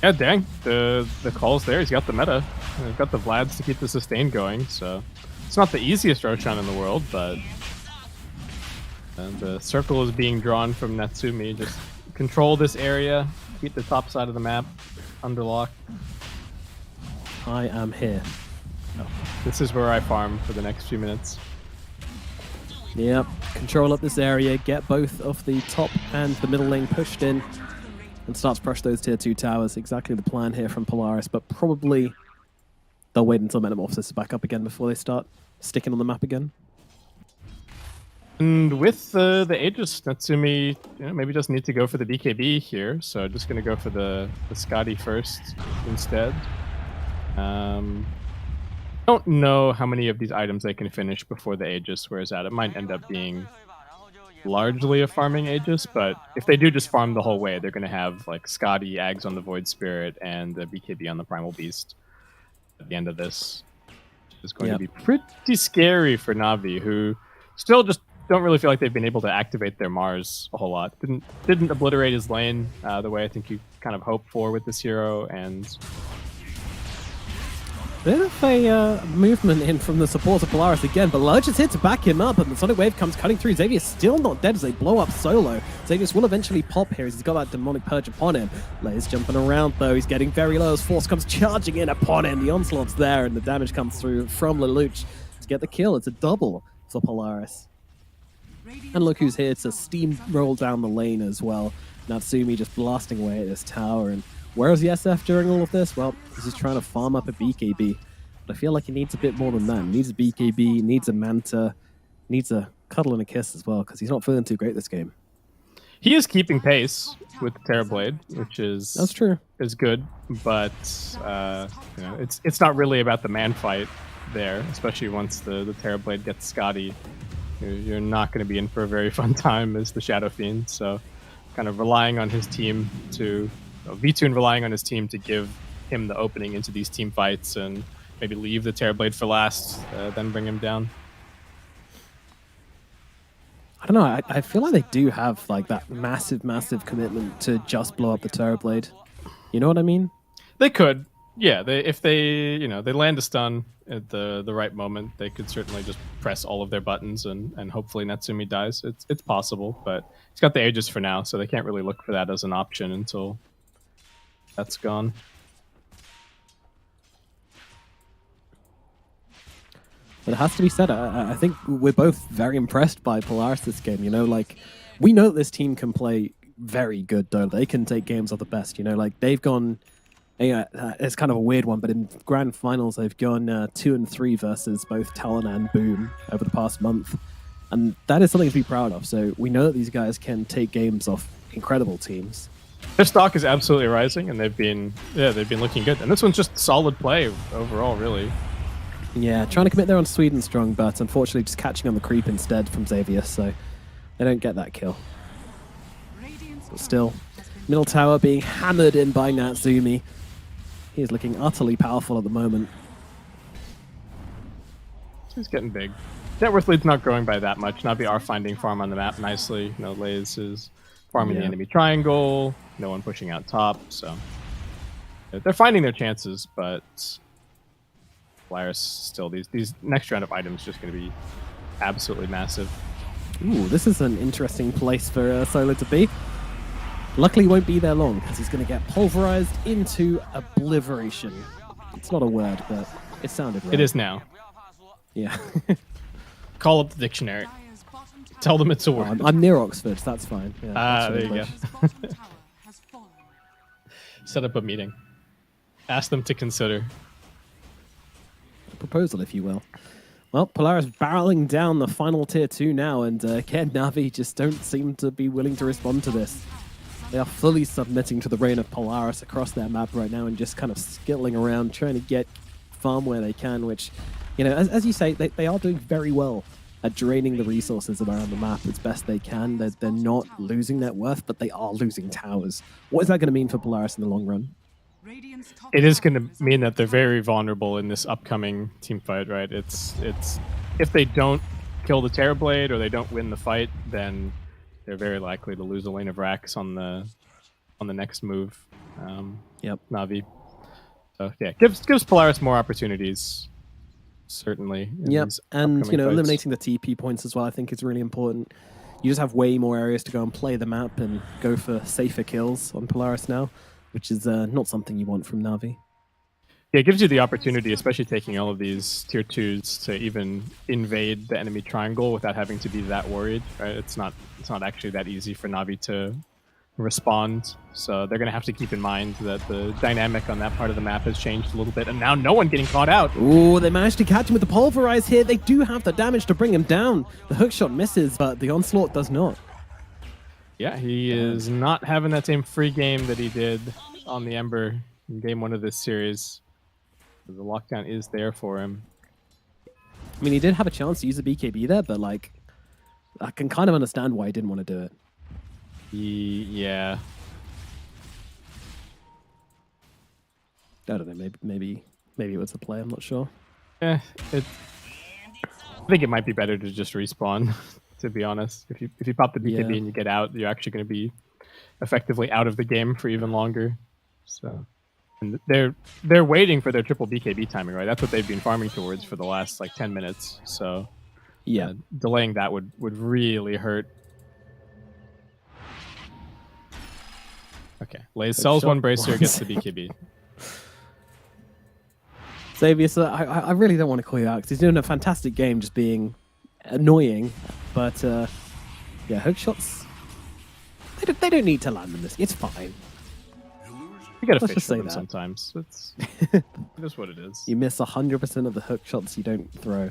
Yeah, dang. The call's there. He's got the meta. He's got the Vlads to keep the sustain going, so it's not the easiest Roshan in the world, but the circle is being drawn from Natsumi. Just control this area, keep the top side of the map under lock. I am here. This is where I farm for the next few minutes. Yep, control up this area, get both of the top and the middle lane pushed in, and start to push those tier 2 towers. Exactly the plan here from Polaris, but probably they'll wait until Metamorphosis is back up again before they start sticking on the map again. And with the Aegis, Natsumi, maybe just need to go for the BKB here, so just going to go for the Scotty first instead. Don't know how many of these items they can finish before the Aegis wears out. It might end up being largely a farming Aegis, but if they do just farm the whole way, they're going to have like Scotty, Ags on the Void Spirit, and the BKB on the Primal Beast at the end of this. It's going to be pretty scary for Navi, who still just don't really feel like they've been able to activate their Mars a whole lot. Didn't obliterate his lane the way I think you kind of hope for with this hero, and bit of a movement in from the support of Polaris again, but Lurch is here to back him up, and the Sonic Wave comes cutting through. Xavier's still not dead as they blow up solo. Xavius will eventually pop here as he's got that Demonic Purge upon him. Lay's jumping around though, he's getting very low as Force comes charging in upon him. The onslaught's there, and the damage comes through from Lelouch to get the kill. It's a double for Polaris. And look who's here to steamroll down the lane as well. Natsumi just blasting away at this tower, and where is the SF during all of this? Well, he's just trying to farm up a BKB. But I feel like he needs a bit more than that. He needs a BKB, needs a Manta, needs a cuddle and a kiss as well, because he's not feeling too great this game. he is keeping pace with the Terrorblade, which is That's true. Is good, but it's not really about the man fight there, especially once the Terrorblade gets Scotty. You're not going to be in for a very fun time as the Shadow Fiend, so kind of relying on his team to V-Tune relying on his team to give him the opening into these team fights and maybe leave the Terrorblade for last, then bring him down. I don't know, I feel like they do have like that massive commitment to just blow up the Terrorblade. You know what I mean? They could. Yeah, if they land a stun at the right moment, they could certainly just press all of their buttons and hopefully Natsumi dies. It's possible, but he's got the Aegis for now, so they can't really look for that as an option until that's gone. But it has to be said, I think we're both very impressed by Polaris this game. You know, like, we know that this team can play very good, though. They can take games of the best, you know, like, they've gone... it's kind of a weird one, but in grand finals, they've gone 2-3 versus both Talon and Boom over the past month. And that is something to be proud of. So we know that these guys can take games off incredible teams. Their stock is absolutely rising, and they've been looking good. And this one's just solid play overall, really. Yeah, trying to commit there on Sweden Strong, but unfortunately just catching on the creep instead from Xavier, so they don't get that kill. But still, middle tower being hammered in by Natsumi. He is looking utterly powerful at the moment. He's getting big. Net worth lead's not growing by that much. Navi are finding farm on the map nicely. Lays is farming the enemy triangle. No one pushing out top, so they're finding their chances, but Polaris still, these next round of items just going to be absolutely massive. Ooh, this is an interesting place for Solo to be. Luckily, he won't be there long, because he's going to get pulverized into obliviration. It's not a word, but it sounded right. It is now. Yeah. Call up the dictionary. Tell them it's a word. I'm near Oxford, that's fine. Yeah, there you go. Set up a meeting. Ask them to consider. A proposal, if you will. Well, Polaris barreling down the final tier 2 now, and again, Navi just don't seem to be willing to respond to this. They are fully submitting to the reign of Polaris across their map right now and just kind of skittling around, trying to get farm where they can, which, you know, as you say, they are doing very well at draining the resources around the map as best they can. They're not losing net worth, but they are losing towers. What is that going to mean for Polaris in the long run? It is going to mean that they're very vulnerable in this upcoming team fight, right? It's if they don't kill the Terrorblade or they don't win the fight, then they're very likely to lose a lane of racks on the next move. Yep. Navi. So yeah, gives Polaris more opportunities. Certainly. Yep, and you know, fights. eliminating the TP points as well, I think is really important. You just have way more areas to go and play the map and go for safer kills on Polaris now, which is not something you want from Navi. Yeah, it gives you the opportunity, especially taking all of these tier 2s, to even invade the enemy triangle without having to be that worried. Right? It's not actually that easy for Navi to respond. So they're going to have to keep in mind that the dynamic on that part of the map has changed a little bit, and now no one getting caught out. Ooh, they managed to catch him with the Pulverize here. They do have the damage to bring him down. The hookshot misses, but the Onslaught does not. Yeah, he is not having that same free game that he did on the Ember in game 1 of this series. The lockdown is there for him. I mean, he did have a chance to use the BKB there, but like, I can kind of understand why he didn't want to do it. Yeah. I don't know, maybe it was the play, I'm not sure. I think it might be better to just respawn, to be honest. If you pop the BKB and you get out, you're actually going to be effectively out of the game for even longer. So, and they're waiting for their triple BKB timing, right? That's what they've been farming towards for the last like 10 minutes. So yeah, delaying that would really hurt. Okay, Lays sells one bracer, gets the BKB. Xavier, so I really don't want to call you out because he's doing a fantastic game, just being annoying. But yeah, hook shots, they don't need to land in this. It's fine. You gotta Let's fish just for say them that. sometimes. It's just what it is. You miss 100% of the hook shots you don't throw.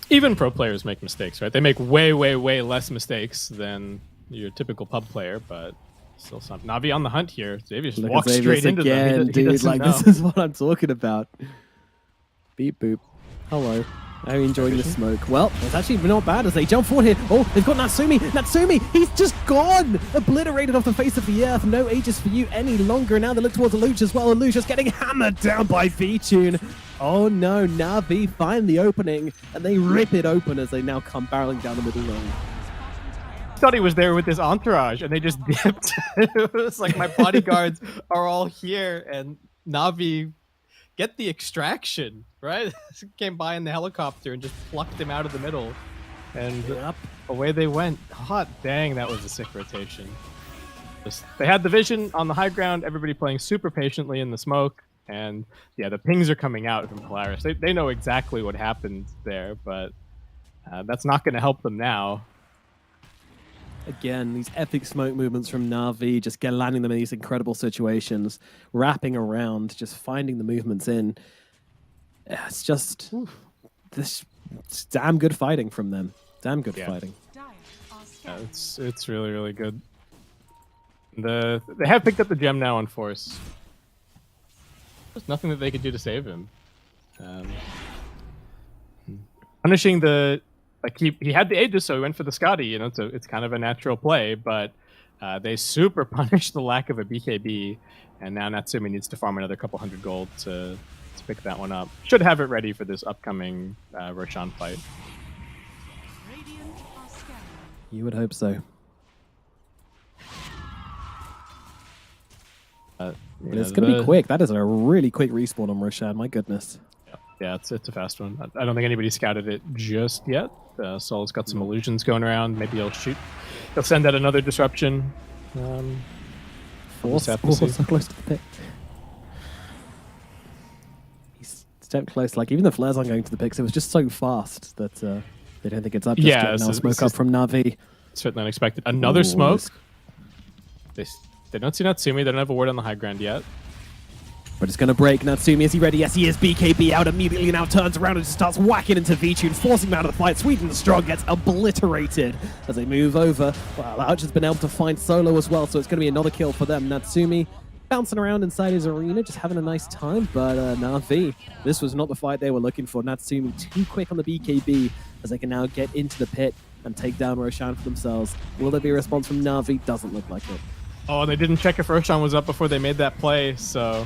Even pro players make mistakes, right? They make way less mistakes than your typical pub player, but still some. Navi on the hunt here. Xavier just walks straight into them. He Dude, doesn't like know. this is what I'm talking about. Beep boop. Hello. Are you enjoying the smoke? Well, it's actually not bad as they jump forward here. Oh, they've got Natsumi. Natsumi, he's just gone! Obliterated off the face of the earth. No Aegis for you any longer. Now they look towards Aluj as well. Aluj just getting hammered down by V-Tune. Oh no, Navi find the opening, and they rip it open as they now come barreling down the middle lane. Thought he was there with his entourage, and they just dipped. It was like, my bodyguards are all here, and Navi get the extraction, right? Came by in the helicopter and just plucked him out of the middle, and away they went. Hot dang, that was a sick rotation. They had the vision on the high ground, everybody playing super patiently in the smoke, and yeah, the pings are coming out from Polaris. They know exactly what happened there, but that's not going to help them now. Again, these epic smoke movements from Navi, just landing them in these incredible situations, wrapping around, just finding the movements in. It's just this damn good fighting from them. Damn good fighting. Yeah, it's really good. They have picked up the gem now on Force. There's nothing that they could do to save him. Punishing the... Like he had the Aegis, so he went for the Scotty. You know, so it's kind of a natural play, but they super punished the lack of a BKB, and now Natsumi needs to farm another couple hundred gold to pick that one up. Should have it ready for this upcoming Roshan fight. You would hope so. It's going to be quick. That is a really quick respawn on Roshan. My goodness. Yeah, it's a fast one. I don't think anybody scouted it just yet. Sol's got some illusions going around. Maybe he'll shoot. He'll send out another disruption. So close to the pick. He's stepped close. Like, even the flares aren't going to the picks. It was just so fast that they don't think it's up. Just yeah, now smoke up from Navi. Certainly unexpected. Another smoke. They don't see Natsumi. They don't have a word on the high ground yet. But it's going to break. Natsumi, is he ready? Yes, he is. BKB out immediately, now turns around and just starts whacking into V-Tune, forcing him out of the fight. Sweet and Strong gets obliterated as they move over. Well, Archer's been able to find Solo as well, so it's going to be another kill for them. Natsumi bouncing around inside his arena, just having a nice time. But Navi, this was not the fight they were looking for. Natsumi too quick on the BKB as they can now get into the pit and take down Roshan for themselves. Will there be a response from Navi? Doesn't look like it. Oh, they didn't check if Roshan was up before they made that play, so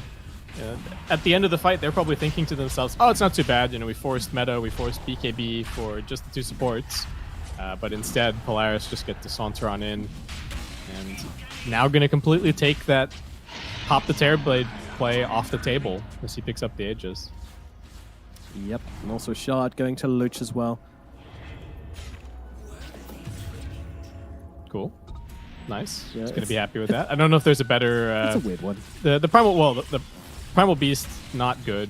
at the end of the fight, they're probably thinking to themselves, oh, it's not too bad. You know, we forced meta, we forced BKB for just the 2 supports. But instead, Polaris just get to saunter on in. And now going to completely take that pop the Terrorblade play off the table as he picks up the Aegis. Yep, and also Shard going to Luch as well. Cool. Nice. Yeah, He's going to be happy with that. I don't know if there's a better... It's a weird one. The Primal... Well, the Primal Beast, not good.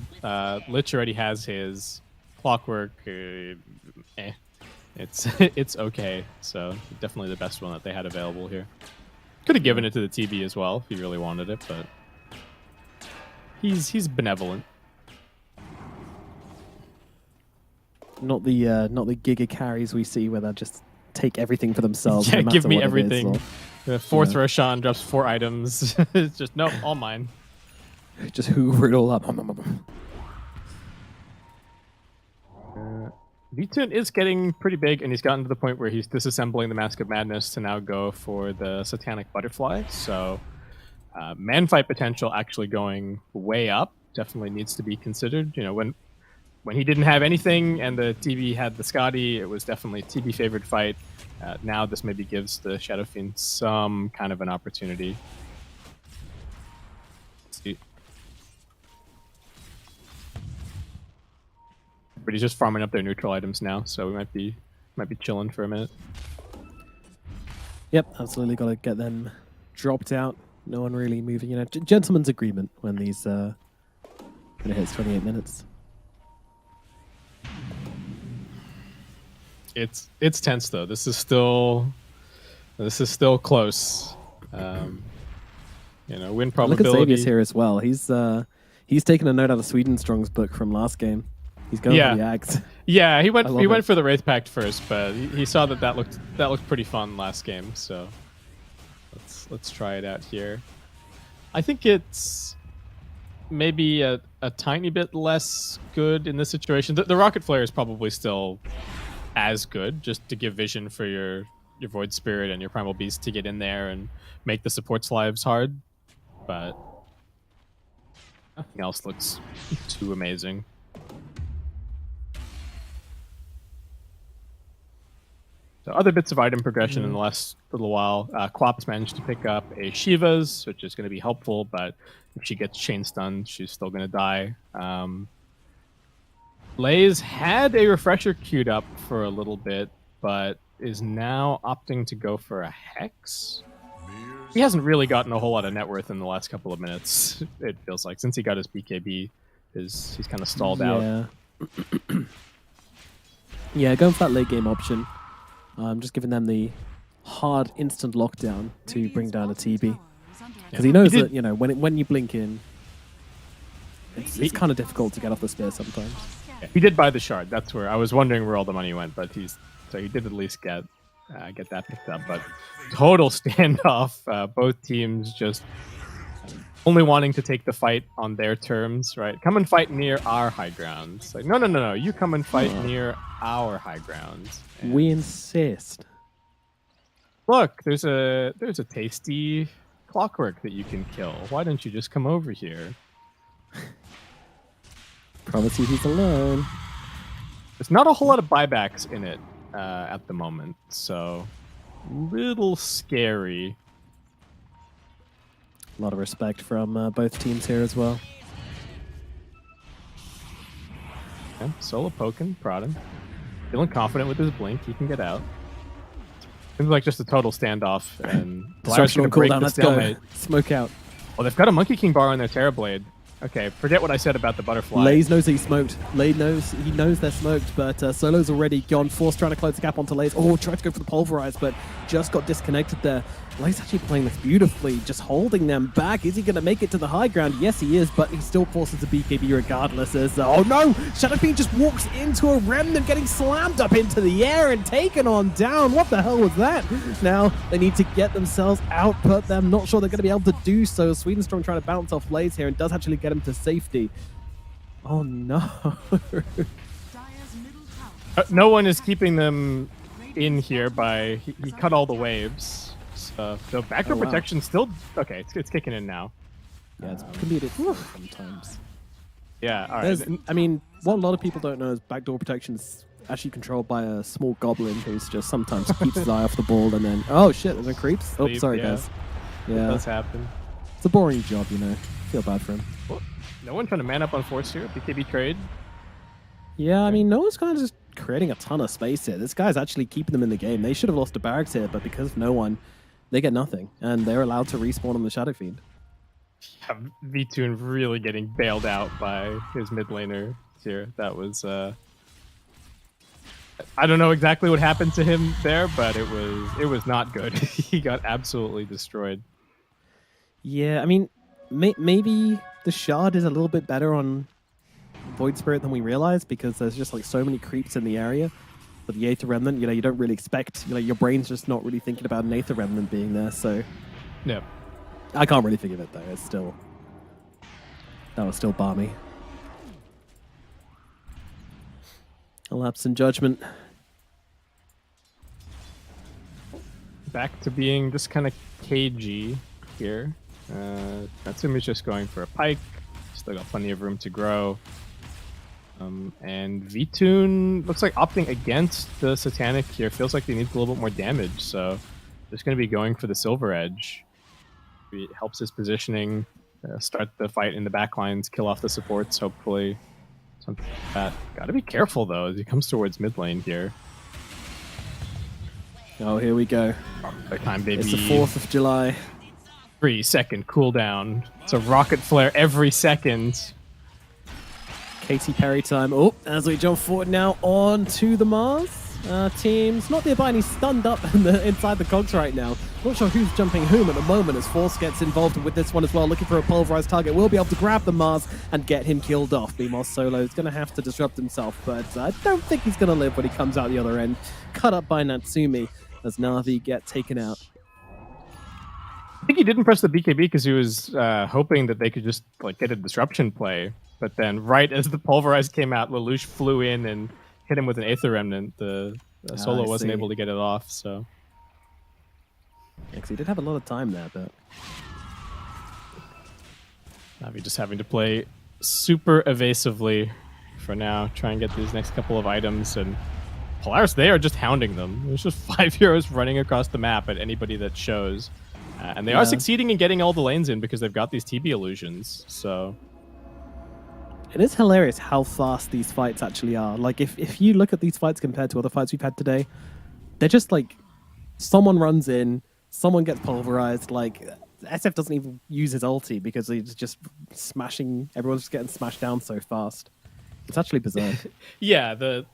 Lich already has his Clockwork. It's okay. So definitely the best one that they had available here. Could have given it to the TB as well if he really wanted it, but he's benevolent. Not the Giga carries we see where they just take everything for themselves. Yeah, no matter give me what it is, everything. or- The 4th Roshan drops 4 items. It's just, nope, all mine. Just hoover it all up. V-Tune is getting pretty big, and he's gotten to the point where he's disassembling the Mask of Madness to now go for the Satanic Butterfly. So, man fight potential actually going way up. Definitely needs to be considered. You know, when he didn't have anything and the TB had the Scotty, it was definitely TB favored fight. Now this maybe gives the Shadow Fiend some kind of an opportunity. Let's see. But he's just farming up their neutral items now, so we might be chilling for a minute. Yep, absolutely got to get them dropped out. No one really moving. You know, gentleman's agreement when these when it hits 28 minutes. It's tense though. This is still close. You know, win Look probability. at Xavier's here as well. He's taken a note out of Swedenstrong's book from last game. He's going for the axe. Yeah, he went it. for the Wraith Pact first, but he saw that looked pretty fun last game. So let's try it out here. I think it's maybe a tiny bit less good in this situation. The Rocket Flare is probably still as good, just to give vision for your Void Spirit and your Primal Beast to get in there and make the supports' lives hard. But nothing else looks too amazing. So other bits of item progression in the last little while. Quap's managed to pick up a Shiva's, which is going to be helpful, but if she gets chain stunned, she's still going to die. Lays had a refresher queued up for a little bit, but is now opting to go for a Hex. He hasn't really gotten a whole lot of net worth in the last couple of minutes, it feels like. Since he got his BKB, he's kind of stalled out. Yeah, going for that late game option. Just giving them the hard instant lockdown to bring down a TB. Because he knows that, you know, when you blink in, it's kind of difficult to get off the spear sometimes. Yeah, he did buy the shard. That's where I was wondering where all the money went, but he did at least get that picked up. But total standoff. Both teams just only wanting to take the fight on their terms, right? Come and fight near our high ground. It's like, no. You come and fight near our high ground. And we insist. Look, there's a tasty Clockwork that you can kill. Why don't you just come over here? Promise you he's alone. There's not a whole lot of buybacks in it at the moment, so little scary. A lot of respect from both teams here as well. Okay, solo poking, prodding. Feeling confident with his blink, he can get out. Seems like just a total standoff, and Polaris Destruction on gonna break cooldown, the let's stalemate. go. Smoke out. Well, they've got a Monkey King bar on their Terrorblade. Okay, forget what I said about the butterfly. Lays knows he's smoked. Lay knows he knows they're smoked, but Solo's already gone. Force trying to close the gap onto Lays. Oh, tried to go for the pulverize, but just got disconnected there. Lay's actually playing this beautifully, just holding them back. Is he going to make it to the high ground? Yes, he is, but he still forces a BKB regardless. As oh no, Shadow Fiend just walks into a Remnant, getting slammed up into the air and taken on down. What the hell was that? Now they need to get themselves out, but I'm not sure they're going to be able to do so. Swedenstrong trying to bounce off Lays here and does actually get him to safety. Oh no. Dire's middle tower. No one is keeping them in here by he cut all the waves. So backdoor wow. protection still okay. It's kicking in now. Yeah, it's can be a bit sometimes. Yeah, all right. There's, I mean, what a lot of people don't know is backdoor protection is actually controlled by a small goblin who's just sometimes keeps his eye off the ball and then, oh shit, there's no creeps. Oh, Sleep, sorry yeah. guys. It Yeah, does happen. it's a boring job, you know. Feel bad for him. Well, no one trying to man up on force here. BKB trade. Yeah, I mean, no one's kind of just creating a ton of space here. This guy's actually keeping them in the game. They should have lost to barracks here, but because of no one, they get nothing, and they're allowed to respawn on the Shadow Fiend. Yeah, V-Tune really getting bailed out by his mid laner here. That was I don't know exactly what happened to him there, but it was not good. He got absolutely destroyed. Yeah, I mean, maybe the Shard is a little bit better on Void Spirit than we realize because there's just like so many creeps in the area. But the Aether Remnant, you know, you don't really expect, you know, your brain's just not really thinking about an Aether Remnant being there, so No. I can't really think of it though. It's still, that was still balmy. A lapse in judgment. Back to being just kind of cagey here. Natsumi's just going for a pike. Still got plenty of room to grow. And V-Tune looks like opting against the Satanic here. Feels like they need a little bit more damage, so just going to be going for the Silver Edge. It helps his positioning, start the fight in the back lines, kill off the supports, hopefully. Something like that. Gotta be careful, though, as he comes towards mid lane here. Oh, here we go. That time, baby. It's the 4th of July. 3-second cooldown. It's a rocket flare every second. Katy Perry time. Oh, as we jump forward now on to the Mars. Teams not nearby, and he's stunned up inside the cogs right now. Not sure who's jumping whom at the moment as Force gets involved with this one as well, looking for a pulverized target. Will be able to grab the Mars and get him killed off. Meanwhile, Solo's going to have to disrupt himself, but I don't think he's going to live when he comes out the other end. Cut up by Natsumi as Navi get taken out. I think he didn't press the BKB because he was hoping that they could just like get a disruption play. But then right as the pulverize came out, Lelouch flew in and hit him with an Aether Remnant. The Solo wasn't able to get it off, so... Yeah, because he did have a lot of time there, but... Navi just having to play super evasively for now, try and get these next couple of items, and Polaris, they are just hounding them. There's just 5 heroes running across the map at anybody that shows. And they are succeeding in getting all the lanes in because they've got these TB illusions, so... It is hilarious how fast these fights actually are. Like, if you look at these fights compared to other fights we've had today, they're just like, someone runs in, someone gets pulverized, like, SF doesn't even use his ulti because he's just smashing, everyone's just getting smashed down so fast. It's actually bizarre. Yeah, the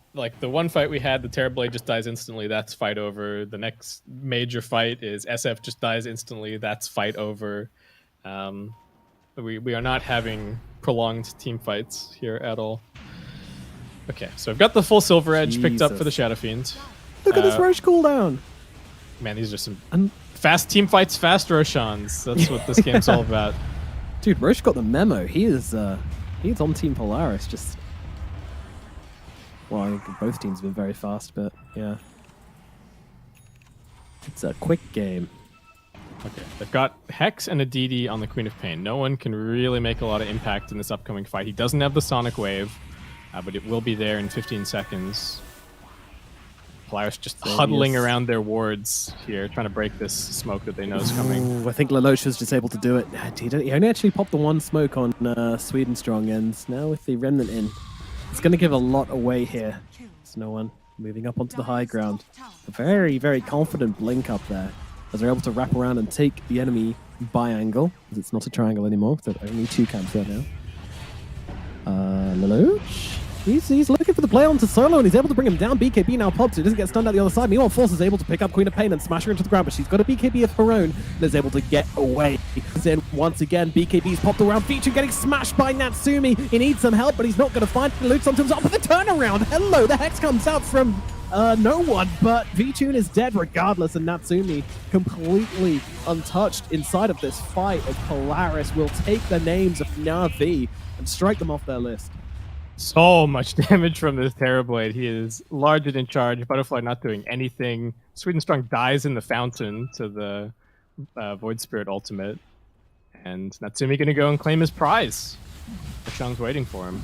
one fight we had, the Terrorblade just dies instantly, that's fight over. The next major fight is SF just dies instantly, that's fight over. We are not having prolonged team fights here at all. Okay, so I've got the full Silver Edge picked up for the Shadow Fiend. Look at this Roche cooldown! Man, these are some fast team fights, fast Roshans. That's what this game's all about. Dude, Roche got the memo. He's on Team Polaris, just... Well, I think both teams have been very fast, but yeah. It's a quick game. Okay, they've got Hex and a DD on the Queen of Pain. No one can really make a lot of impact in this upcoming fight. He doesn't have the Sonic Wave, but it will be there in 15 seconds. Polaris just huddling around their wards here, trying to break this smoke that they know is coming. Ooh, I think Lelouch was just able to do it. He only actually popped the one smoke on Swedenstrong, and now with the Remnant in, it's going to give a lot away here. There's no one moving up onto the high ground. A very, very confident blink up there, as they're able to wrap around and take the enemy by angle, because it's not a triangle anymore, so only 2 camps right now. Lelouch. He's looking for the play onto Solo, and he's able to bring him down. BKB now pops. He doesn't get stunned at the other side. Meanwhile, Force is able to pick up Queen of Pain and smash her into the ground, but she's got a BKB of her own and is able to get away. Then once again, BKB's popped around. Vichu getting smashed by Natsumi. He needs some help, but he's not going to find Lelouch onto himself with a turnaround. Hello, the Hex comes out from no one, but Vichun is dead regardless, and Natsumi completely untouched inside of this fight as Polaris will take the names of Navi and strike them off their list. So much damage from this Terrorblade. He is large and in charge. Butterfly not doing anything. Sweden Strong dies in the fountain to the Void Spirit ultimate. And Natsumi gonna go and claim his prize. Shang's waiting for him.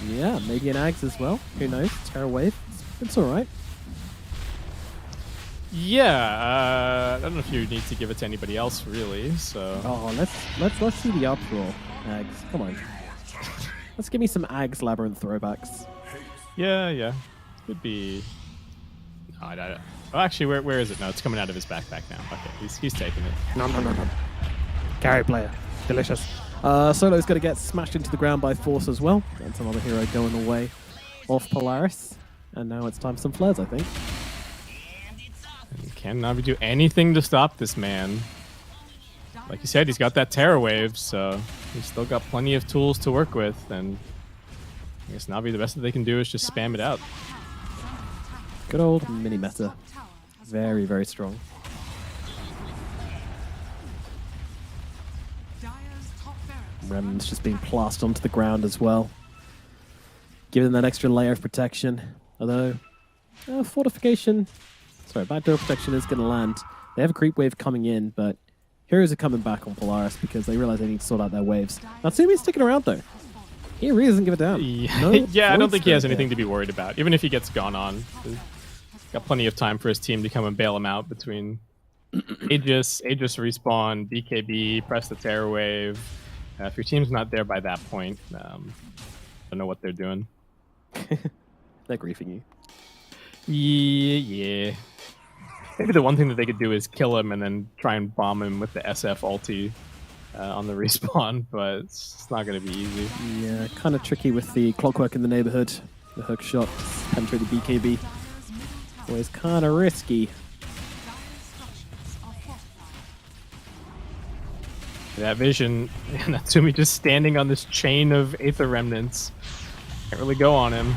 Yeah, maybe an Axe as well. Who knows? Terror Wave. It's alright. Yeah, I don't know if you need to give it to anybody else really, so... Oh, let's see the uproar. Ags, come on. Let's give me some Ags Labyrinth throwbacks. Yeah. Could be... No, I don't... Oh, actually, where is it? No, it's coming out of his backpack now. Okay, he's taking it. No. Carry player. Delicious. Solo's going to get smashed into the ground by Force as well. And some other hero going away off Polaris. And now it's time for some flares, I think. And can Navi do anything to stop this man? Like you said, he's got that Terror Wave, so he's still got plenty of tools to work with. And I guess Navi, the best that they can do is just spam it out. Good old mini meta. Very, very strong. Remnant's just being plastered onto the ground as well. Giving them that extra layer of protection. Although, fortification... Sorry, backdoor protection is going to land. They have a creep wave coming in, but heroes are coming back on Polaris because they realize they need to sort out their waves. Natsumi's sticking around, though. He really doesn't give it down. Yeah, No yeah, I don't think he has anything to be worried about. Even if he gets gone on. He's got plenty of time for his team to come and bail him out between Aegis respawn, BKB, press the Terror Wave. If your team's not there by that point, I don't know what they're doing. They're griefing you. Yeah. Maybe the one thing that they could do is kill him and then try and bomb him with the SF ulti on the respawn, but it's not going to be easy. Yeah, kind of tricky with the clockwork in the neighborhood. The hook shot, penetrate the BKB. Always kind of risky. That vision, Natsumi just standing on this chain of Aether Remnants. Can't really go on him.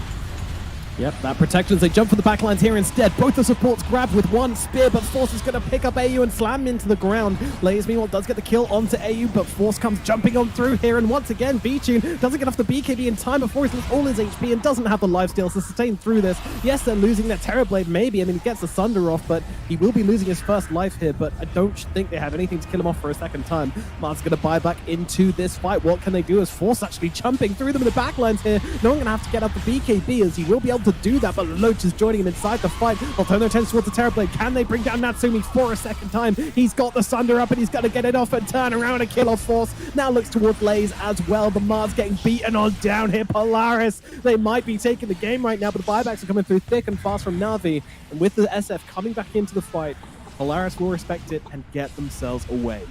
Yep, that protection as they jump for the backlines here instead. Both the supports grabbed with one spear, but Force is going to pick up AU and slam him into the ground. Blaze, meanwhile, does get the kill onto AU, but Force comes jumping on through here, and once again, Vichun doesn't get off the BKB in time before he's lost all his HP and doesn't have the lifesteal to sustain through this. Yes, they're losing their Terrorblade, maybe. I mean, he gets the Sunder off, but he will be losing his first life here, but I don't think they have anything to kill him off for a second time. Mart's going to buy back into this fight. What can they do as Force actually jumping through them in the backlines here? No one going to have to get up the BKB as he will be able to do that, but Loach is joining him inside the fight. They'll turn their attention towards the Terrorblade. Can they bring down Natsumi for a second time? He's got the Sunder up and he's got to get it off and turn around and kill off Force. Now looks towards Blaze as well. The Mars getting beaten on down here. Polaris, they might be taking the game right now, but the buybacks are coming through thick and fast from Navi. And with the SF coming back into the fight, Polaris will respect it and get themselves away.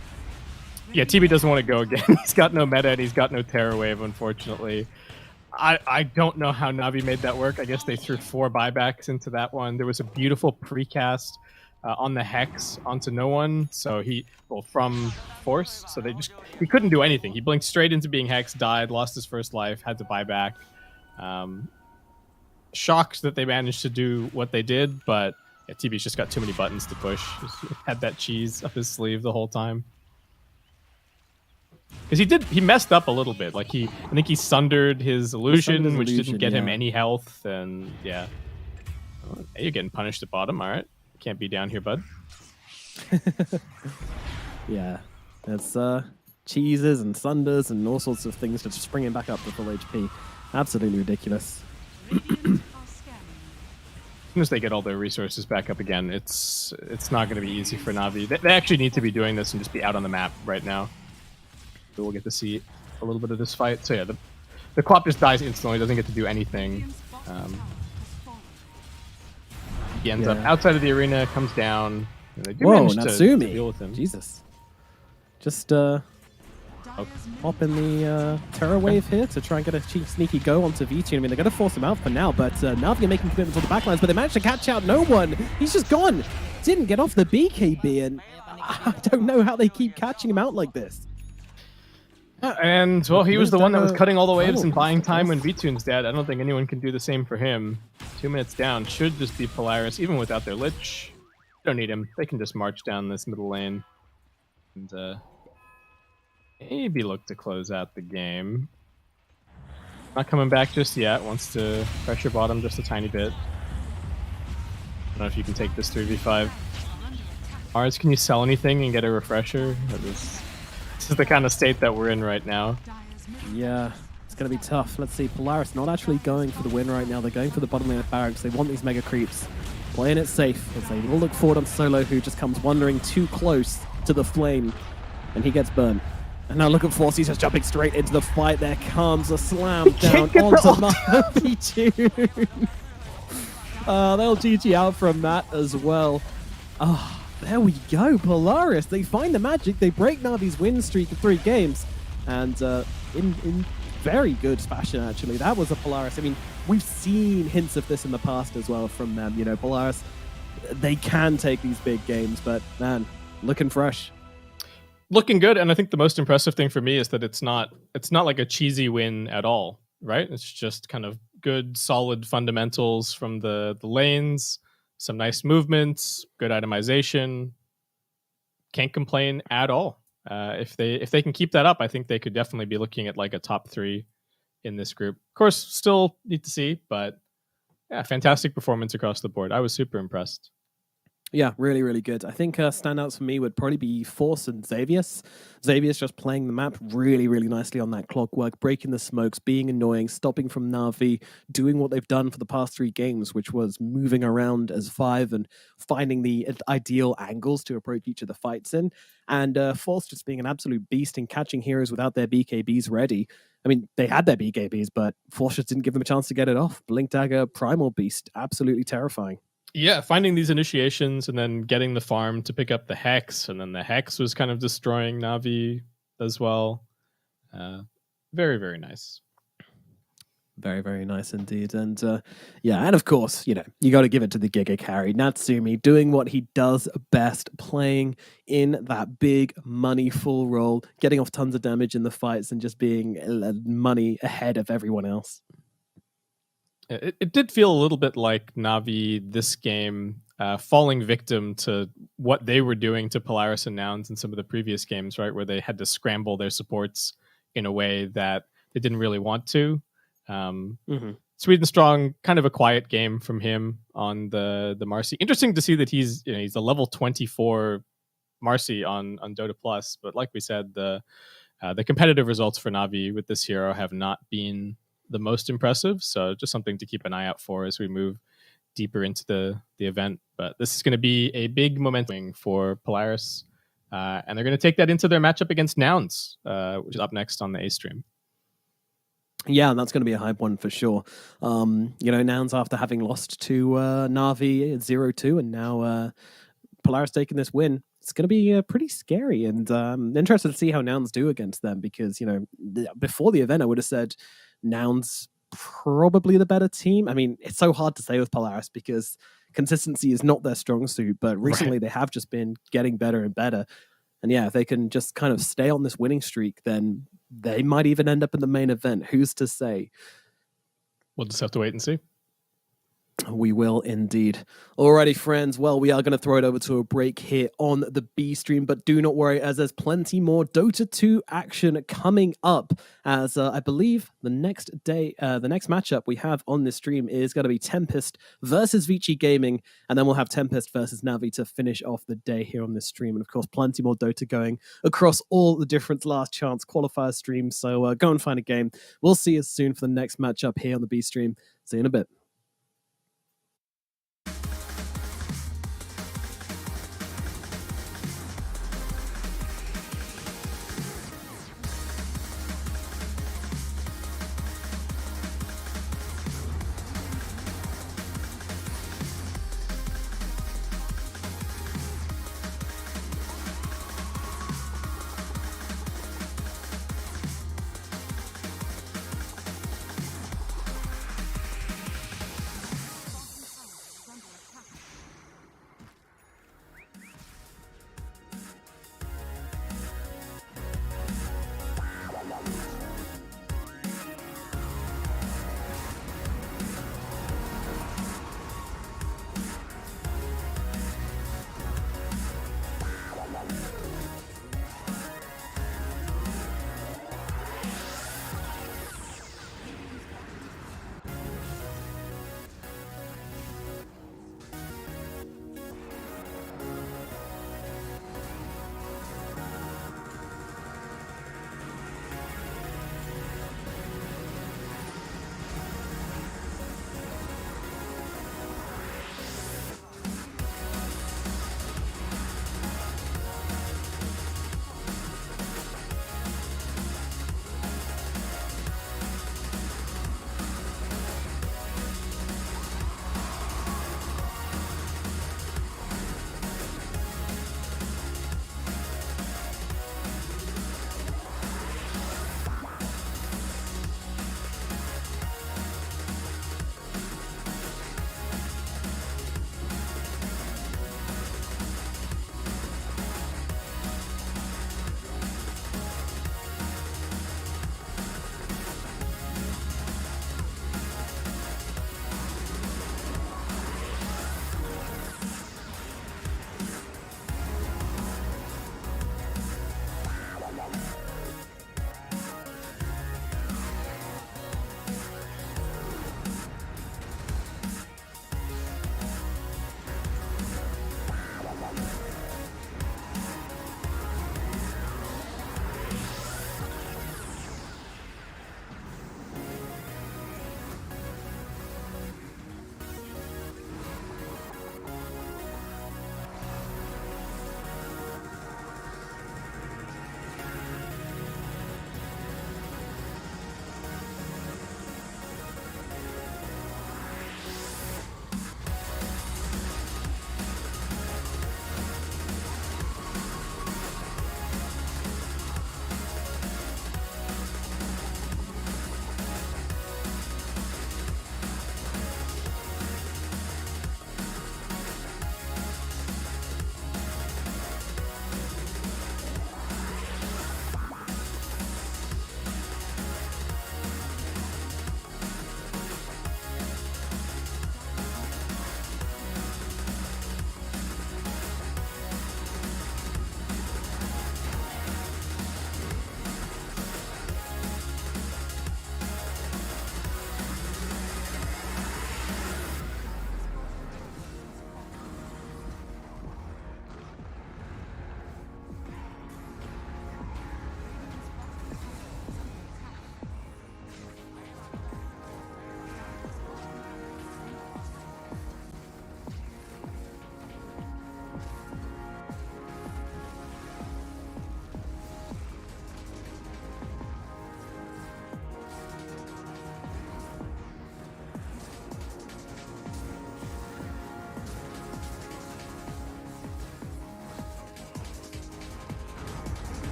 Yeah, TB doesn't want to go again. He's got no meta and he's got no Terror Wave, unfortunately. I don't know how Navi made that work. I guess they threw 4 buybacks into that one. There was a beautiful precast on the Hex onto no one, so from Force, so he couldn't do anything. He blinked straight into being Hex, died, lost his first life, had to buy back. Shocked that they managed to do what they did, but yeah, TB's just got too many buttons to push. He had that cheese up his sleeve the whole time. Because he messed up a little bit. Like I think he sundered his illusion, which didn't get him any health, and yeah. Oh, hey, you're getting punished at bottom. All right, can't be down here, bud. Yeah, it's cheeses and sunders and all sorts of things to just bring him back up to full HP. Absolutely ridiculous. As soon as they get all their resources back up again, it's not going to be easy for Navi. They actually need to be doing this and just be out on the map right now. So we'll get to see a little bit of this fight. So yeah, the Quap just dies instantly, doesn't get to do anything. He ends up outside of the arena, comes down. And they do manage to deal with him. Jesus. Just Hop in the Terror Wave here to try and get a sneaky go onto V2. I mean, they're going to force him out for now, but Navi are making commitments on the backlines, but they managed to catch out no one. He's just gone. Didn't get off the BKB, and I don't know how they keep catching him out like this. And, well, he was the one that was cutting all the waves and buying time when V-Tune's dead. I don't think anyone can do the same for him. 2 minutes down should just be Polaris, even without their Lich. Don't need him. They can just march down this middle lane. And, maybe look to close out the game. Not coming back just yet. Wants to pressure bottom just a tiny bit. I don't know if you can take this 3v5. Mars, can you sell anything and get a refresher? This is the kind of state that we're in right now. Yeah, it's going to be tough. Let's see. Polaris not actually going for the win right now. They're going for the bottom lane of barracks. They want these mega creeps. Playing it safe as they will look forward on Solo, who just comes wandering too close to the flame. And he gets burned. And now look at Force, he's just jumping straight into the fight. There comes a slam down onto Navi. They'll GG out from that as well. Oh, there we go, Polaris. They find the magic. They break Navi's win streak of 3 games. And in very good fashion, actually. That was a Polaris. I mean, we've seen hints of this in the past as well from them. You know, Polaris, they can take these big games, but man, looking fresh. Looking good, and I think the most impressive thing for me is that it's not like a cheesy win at all, right? It's just kind of good, solid fundamentals from the lanes, some nice movements, good itemization. Can't complain at all. If they can keep that up, I think they could definitely be looking at like a top 3 in this group. Of course, still need to see, but yeah, fantastic performance across the board. I was super impressed. Yeah, really, really good. I think standouts for me would probably be Force and Xavius. Xavius just playing the map really, really nicely on that clockwork, breaking the smokes, being annoying, stopping from Navi, doing what they've done for the past 3 games, which was moving around as 5 and finding the ideal angles to approach each of the fights in. And Force just being an absolute beast in catching heroes without their BKBs ready. I mean, they had their BKBs, but Force just didn't give them a chance to get it off. Blink Dagger, Primal Beast, absolutely terrifying. Yeah, finding these initiations and then getting the farm to pick up the Hex, and then the Hex was kind of destroying Navi as well. Very, very nice. Very, very nice indeed. And yeah, and of course, you know, you got to give it to the Giga carry. Natsumi doing what he does best, playing in that big money full role, getting off tons of damage in the fights and just being money ahead of everyone else. It did feel a little bit like Navi this game falling victim to what they were doing to Polaris and Nouns in some of the previous games, right? Where they had to scramble their supports in a way that they didn't really want to. Sweden Strong, kind of a quiet game from him on the Marcy. Interesting to see that he's a level 24 Marcy on Dota Plus, but like we said, the competitive results for Navi with this hero have not been the most impressive, so just something to keep an eye out for as we move deeper into the event. But this is going to be a big momentum for Polaris, and they're going to take that into their matchup against Nouns, which is up next on the A stream. Yeah, that's going to be a hype one for sure. You know, Nouns, after having lost to Navi 0-2, and now Polaris taking this win, it's going to be pretty scary, and interested to see how Nouns do against them, because, you know, before the event I would have said Nouns probably the better team. I mean, it's so hard to say with Polaris because consistency is not their strong suit, but recently they have just been getting better and better. And yeah, if they can just kind of stay on this winning streak, then they might even end up in the main event. Who's to say? We'll just have to wait and see. We will indeed. Alrighty, friends. Well, we are going to throw it over to a break here on the B stream, but do not worry, as there's plenty more Dota 2 action coming up. As I believe the next matchup we have on this stream is going to be Tempest versus Vici Gaming, and then we'll have Tempest versus Navi to finish off the day here on this stream. And of course, plenty more Dota going across all the different Last Chance Qualifier streams. So go and find a game. We'll see you soon for the next matchup here on the B stream. See you in a bit.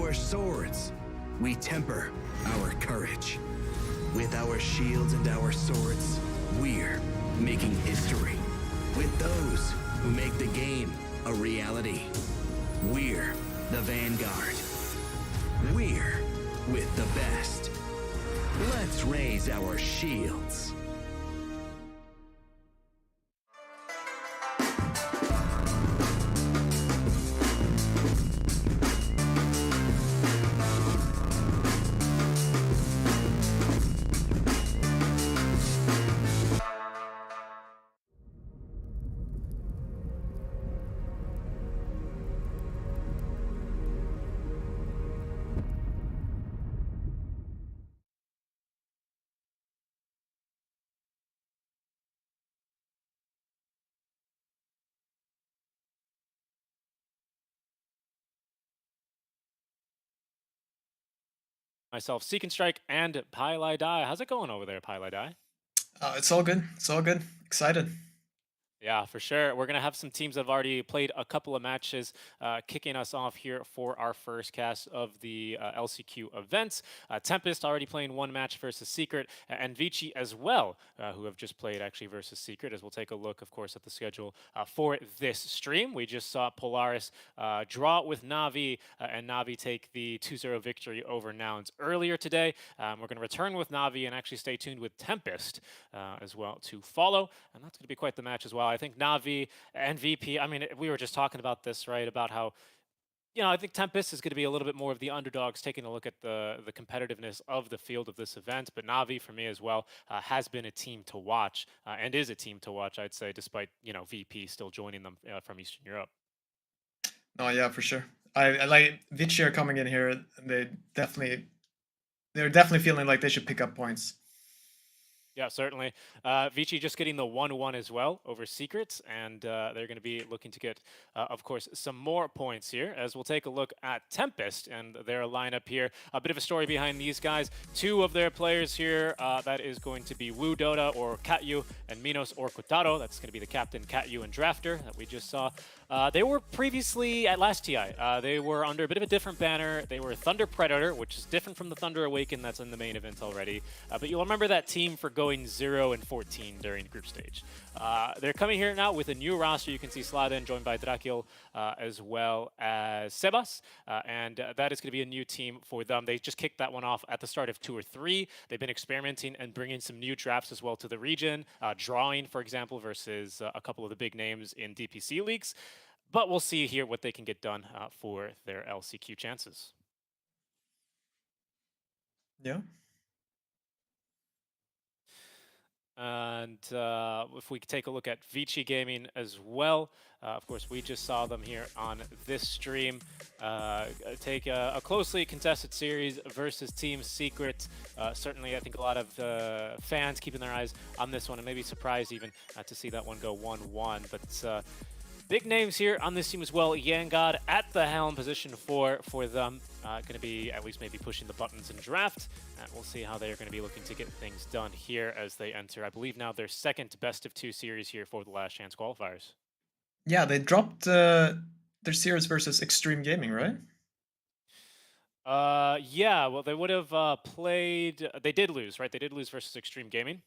our swords, we temper our courage. With our shields and our swords, we're making history. With those who make the game a reality, we're the vanguard. We're with the best. Let's raise our shields. Myself, Seek and Strike, and Pile Die. How's it going over there, Pile Die? It's all good. It's all good. Excited. Yeah, for sure. We're going to have some teams that have already played a couple of matches, kicking us off here for our first cast of the LCQ events. Tempest already playing one match versus Secret, and Vici as well, who have just played actually versus Secret, as we'll take a look, of course, at the schedule for this stream. We just saw Polaris draw with Navi, and Navi take the 2-0 victory over Nouns earlier today. We're going to return with Navi and actually stay tuned with Tempest as well to follow, and that's going to be quite the match as well. I think Navi and VP, I mean, we were just talking about this, right? About how, I think Tempest is going to be a little bit more of the underdogs, taking a look at the competitiveness of the field of this event. But Navi, for me as well, has been a team to watch and is a team to watch, I'd say, despite, VP still joining them from Eastern Europe. Oh yeah, for sure. I like Vici are coming in here. They're definitely feeling like they should pick up points. Yeah, certainly. Vici just getting the 1-1 as well over Secrets, and they're going to be looking to get, of course, some more points here, as we'll take a look at Tempest and their lineup here. A bit of a story behind these guys. Two of their players here, that is going to be Wu Dota or Katyu, and Minos or Kotaro. That's going to be the captain, Katyu, and Drafter that we just saw. They were previously at last TI. They were under a bit of a different banner. They were Thunder Predator, which is different from the Thunder Awaken that's in the main event already. But you'll remember that team for going 0-14 during group stage. They're coming here now with a new roster. You can see Sladen joined by Drakil as well as Sebas. And that is going to be a new team for them. They just kicked that one off at the start of 2 or 3. They've been experimenting and bringing some new drafts as well to the region. Drawing, for example, versus a couple of the big names in DPC leagues. But we'll see here what they can get done for their LCQ chances. Yeah. And if we take a look at Vici Gaming as well, of course, we just saw them here on this stream take a closely contested series versus Team Secret. Certainly, I think a lot of fans keeping their eyes on this one and maybe surprised even to see that one go 1-1. But big names here on this team as well. Yangod at the helm position for them. Going to be at least maybe pushing the buttons in draft. We'll see how they're going to be looking to get things done here as they enter, I believe now, their second best of 2 series here for the Last Chance Qualifiers. Yeah, they dropped their series versus Extreme Gaming, right? Yeah, well, they would have played... They did lose, right? They did lose versus Extreme Gaming.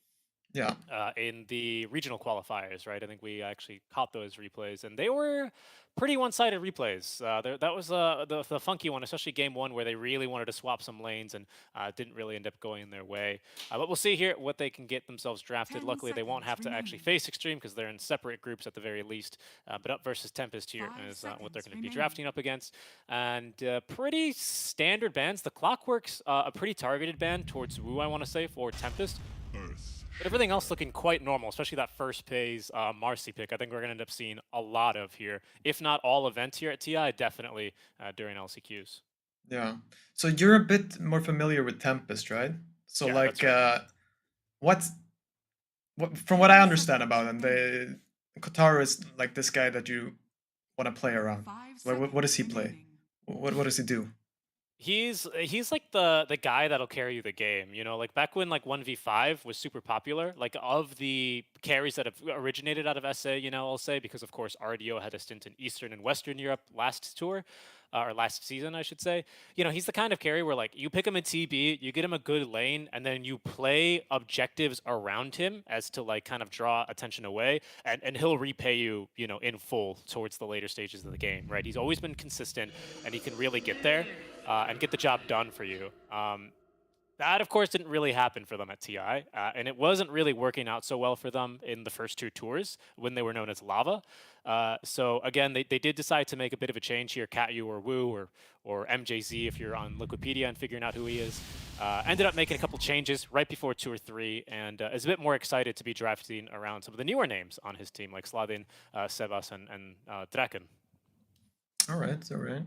Yeah. In the regional qualifiers, right? I think we actually caught those replays, and they were pretty one-sided replays. That was the funky one, especially game 1, where they really wanted to swap some lanes and didn't really end up going their way. But we'll see here what they can get themselves drafted. Luckily, they won't have to actually face Extreme because they're in separate groups at the very least. But up versus Tempest here is what they're going to be drafting up against. And pretty standard bans. The Clockwork's a pretty targeted ban towards Wu, I want to say, for Tempest. But everything else looking quite normal, especially that first phase Marcy pick. I think we're going to end up seeing a lot of here, if not all events here at TI, definitely during LCQs. Yeah. So you're a bit more familiar with Tempest, right? So Yeah, like, right. what from what I understand about them, Kotaro is like this guy that you want to play around. What does he play? What does he do? He's like the guy that'll carry you the game, you know, like back when like 1v5 was super popular, like of the carries that have originated out of SA, you know, I'll say, because of course RDO had a stint in Eastern and Western Europe last tour, or last season, I should say. You know, he's the kind of carry where like you pick him in TB, you get him a good lane, and then you play objectives around him as to like kind of draw attention away, and he'll repay you, you know, in full towards the later stages of the game, right? He's always been consistent, and he can really get there. And get the job done for you. That, of course, didn't really happen for them at TI, and it wasn't really working out so well for them in the first 2 tours when they were known as Lava. So again, they did decide to make a bit of a change here, Catyu or Wu or MJZ if you're on Liquipedia and figuring out who he is. Ended up making a couple changes right before Tour 3, and is a bit more excited to be drafting around some of the newer names on his team, like Sladin, Sebas, and Draken. All right, all right.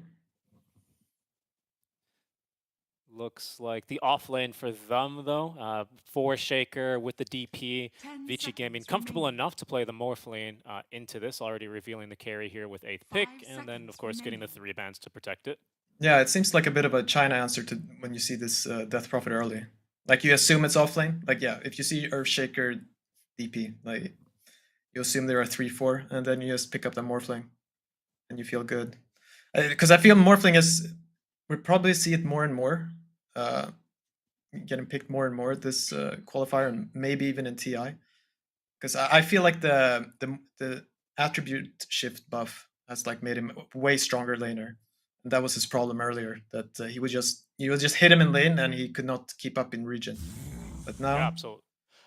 Looks like the off lane for them, though. 4 Shaker with the DP. 10 Vici Gaming seconds comfortable remaining. enough to play the Morph lane into this, already revealing the carry here with 8th pick, 5 and then, of seconds course, getting the remaining. 3 bans to protect it. Yeah, it seems like a bit of a China answer to when you see this Death Prophet early. Like you assume it's offlane. Like yeah, if you see Earthshaker DP, like you assume there are 3-4, and then you just pick up the Morphling, and you feel good. Because I feel Morphling is, we'll probably see it more and more, getting picked more and more this qualifier, and maybe even in TI. Because I feel like the attribute shift buff has like made him a way stronger laner. And that was his problem earlier, that he would just hit him in lane and he could not keep up in region. But now, Yeah, absolutely.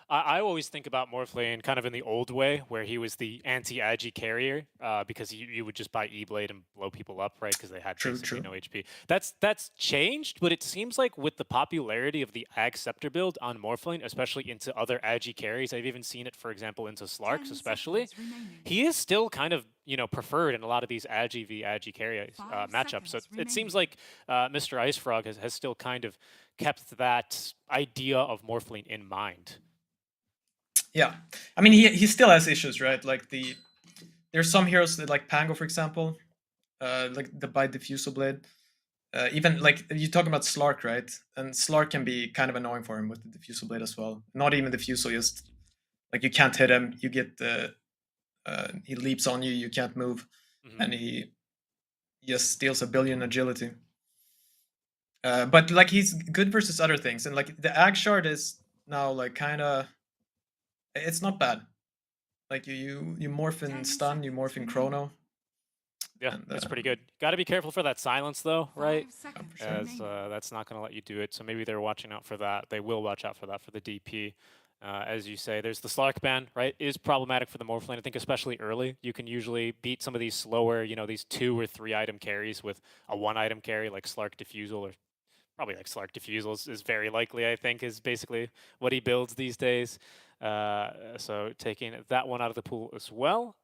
I always think about Morphlane kind of in the old way, where he was the anti-agi carrier, because you would just buy E-Blade and blow people up, right? Because they had basically no HP. That's changed, but it seems like with the popularity of the Ag Scepter build on Morphlane, especially into other agi carries, I've even seen it, for example, into Slarks 10 especially, seconds remaining. he is still kind of, you know, preferred in a lot of these agi v agi carry 5 matchups. So seconds it seems remaining. like Mr. Ice Frog has still kind of kept that idea of Morphling in mind. yeah, I mean he still has issues, right? Like there's some heroes that, like Pango, for example, like the by Diffusal Blade. Even like you talk about Slark, right? And Slark can be kind of annoying for him with the Diffusal Blade as well. Not even Diffusal, just like you can't hit him. You get he leaps on you. You can't move, and he just steals a billion agility. But like he's good versus other things, and like the Ag Shard is now like kind of, it's not bad. Like you morph in 10 stun, you morph in seconds chrono. Yeah, And, that's pretty good. Got to be careful for that silence, though, right? 5 seconds sure. As remaining. that's not going to let you do it. So maybe they're watching out for that. They will watch out for that for the DP. As you say, there's the Slark ban, right? Is problematic for the Morphlane. I think especially early, you can usually beat some of these slower, you know, these 2 or 3 item carries with a 1 item carry like Slark Diffusal, or probably like Slark Diffusal is very likely, I think, is basically what he builds these days. So taking that one out of the pool as well.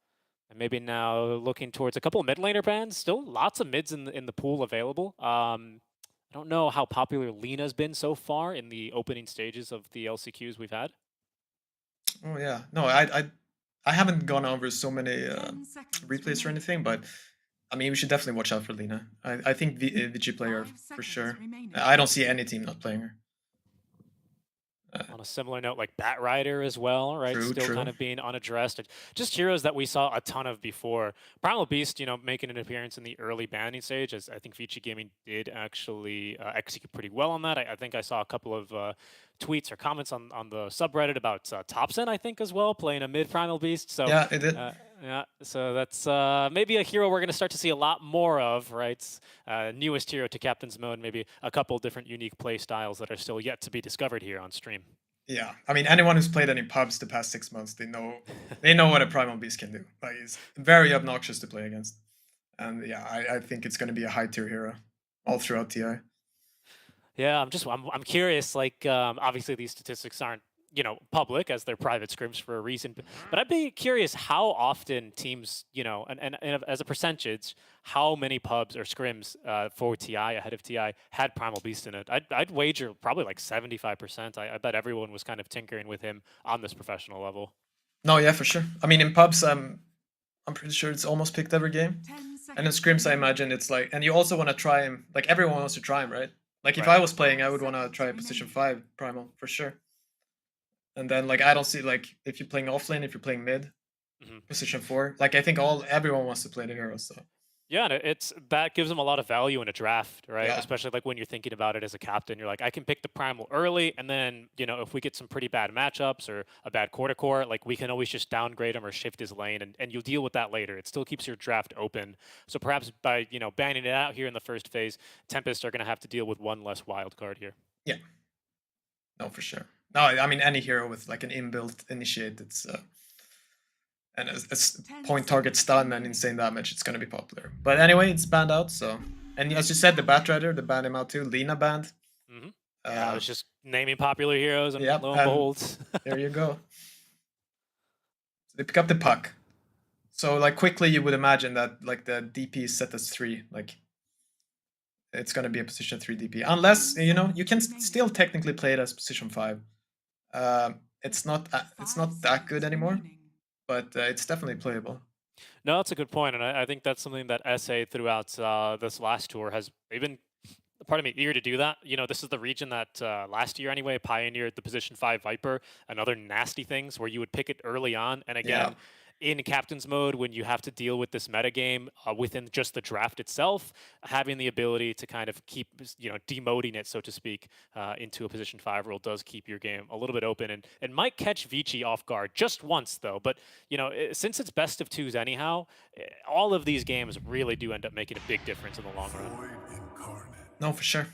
And maybe now looking towards a couple of mid laner bans. Still lots of mids in the pool available. I don't know how popular Lena's been so far in the opening stages of the LCQs we've had. oh yeah, no, I haven't gone over so many 10 seconds replays or remaining. anything, but I mean we should definitely watch out for Lena. I think VG player 5 for seconds sure. remaining. I don't see any team not playing her. On a similar note, like Bat Rider as well, right? True, Still true. kind of being unaddressed. And just heroes that we saw a ton of before. Primal Beast, you know, making an appearance in the early banning stage, as I think Vici Gaming did actually execute pretty well on that. I think I saw a couple of tweets or comments on the subreddit about Thompson, I think, as well, playing a mid Primal Beast. So Yeah, it did. yeah, so that's maybe a hero we're going to start to see a lot more of, right? Newest hero to Captain's Mode, maybe a couple different unique play styles that are still yet to be discovered here on stream. Yeah, I mean anyone who's played any pubs the past 6 months, they know what a Primal Beast can do. Like it's very obnoxious to play against. And yeah, I think it's going to be a high tier hero all throughout TI. Yeah, I'm curious. Like, obviously these statistics aren't, you know, public, as they're private scrims for a reason. But I'd be curious how often teams, you know, and as a percentage, how many pubs or scrims for TI ahead of TI had Primal Beast in it. I'd wager probably like 75%. I bet everyone was kind of tinkering with him on this professional level. No, yeah, for sure. I mean in pubs, I'm pretty sure it's almost picked every game. 10 And in seconds scrims, I remaining. imagine it's like, and you also want to try him. Like everyone wants to try him, right? Like if Right. I was playing, I would want to Seconds try position remaining. 5 primal for sure. And then like I don't see like if you're playing offlane, if you're playing mid, Mhm. position 4. Like I think everyone wants to play the hero. So Yeah, and it's that gives them a lot of value in a draft, right? Yeah. Especially like when you're thinking about it as a captain, you're like, I can pick the primal early, and then if we get some pretty bad matchups or a bad core, like we can always just downgrade him or shift his lane, and you'll deal with that later. It still keeps your draft open. So perhaps by banning it out here in the first phase, Tempest are going to have to deal with one less wild card here. yeah, no, for sure. No, I mean any hero with like an inbuilt initiate, it's and a point target stun and insane damage, it's gonna be popular. But anyway, it's banned out. So, and as you said, the Batrider, they banned him out too. Lina banned. Mm-hmm. Yeah, I Uh, was just naming popular heroes, and Yep, lo and and behold. there you go. So they pick up the puck. So like quickly, you would imagine that like the DP is set as 3. Like it's gonna be a position 3 DP, unless you can still technically play it as position 5. It's not that good anymore, but it's definitely playable. No, that's a good point, and I think that's something that SA throughout this last tour has been, pardon me, eager to do that. This is the region that last year anyway pioneered the position 5 Viper and other nasty things where you would pick it early on, and again. In captain's mode, when you have to deal with this metagame within just the draft itself, having the ability to kind of keep, demoting it, so to speak, into a position 5 role does keep your game a little bit open, and it might catch Vici off guard just once, though. But, since it's best of 2s anyhow, all of these games really do end up making a big difference in the long run. No, for sure.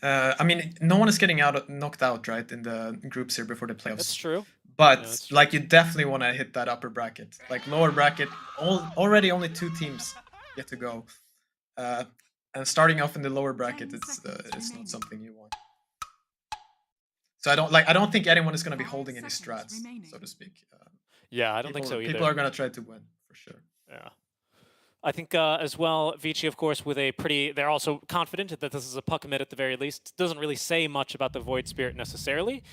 I mean, no one is getting knocked out, right, in the groups here before the playoffs. That's true. But Yeah, that's true. like, you definitely want to hit that upper bracket. Like lower bracket, already only 2 teams get to go, and starting off in the lower bracket, it's not something you want. So I don't think anyone is going to be holding any strats, so to speak. Yeah, I don't think so either. People are going to try to win for sure. Yeah. I think as well, Vici, of course, with they're also confident that this is a puck mid at the very least. Doesn't really say much about the Void Spirit necessarily,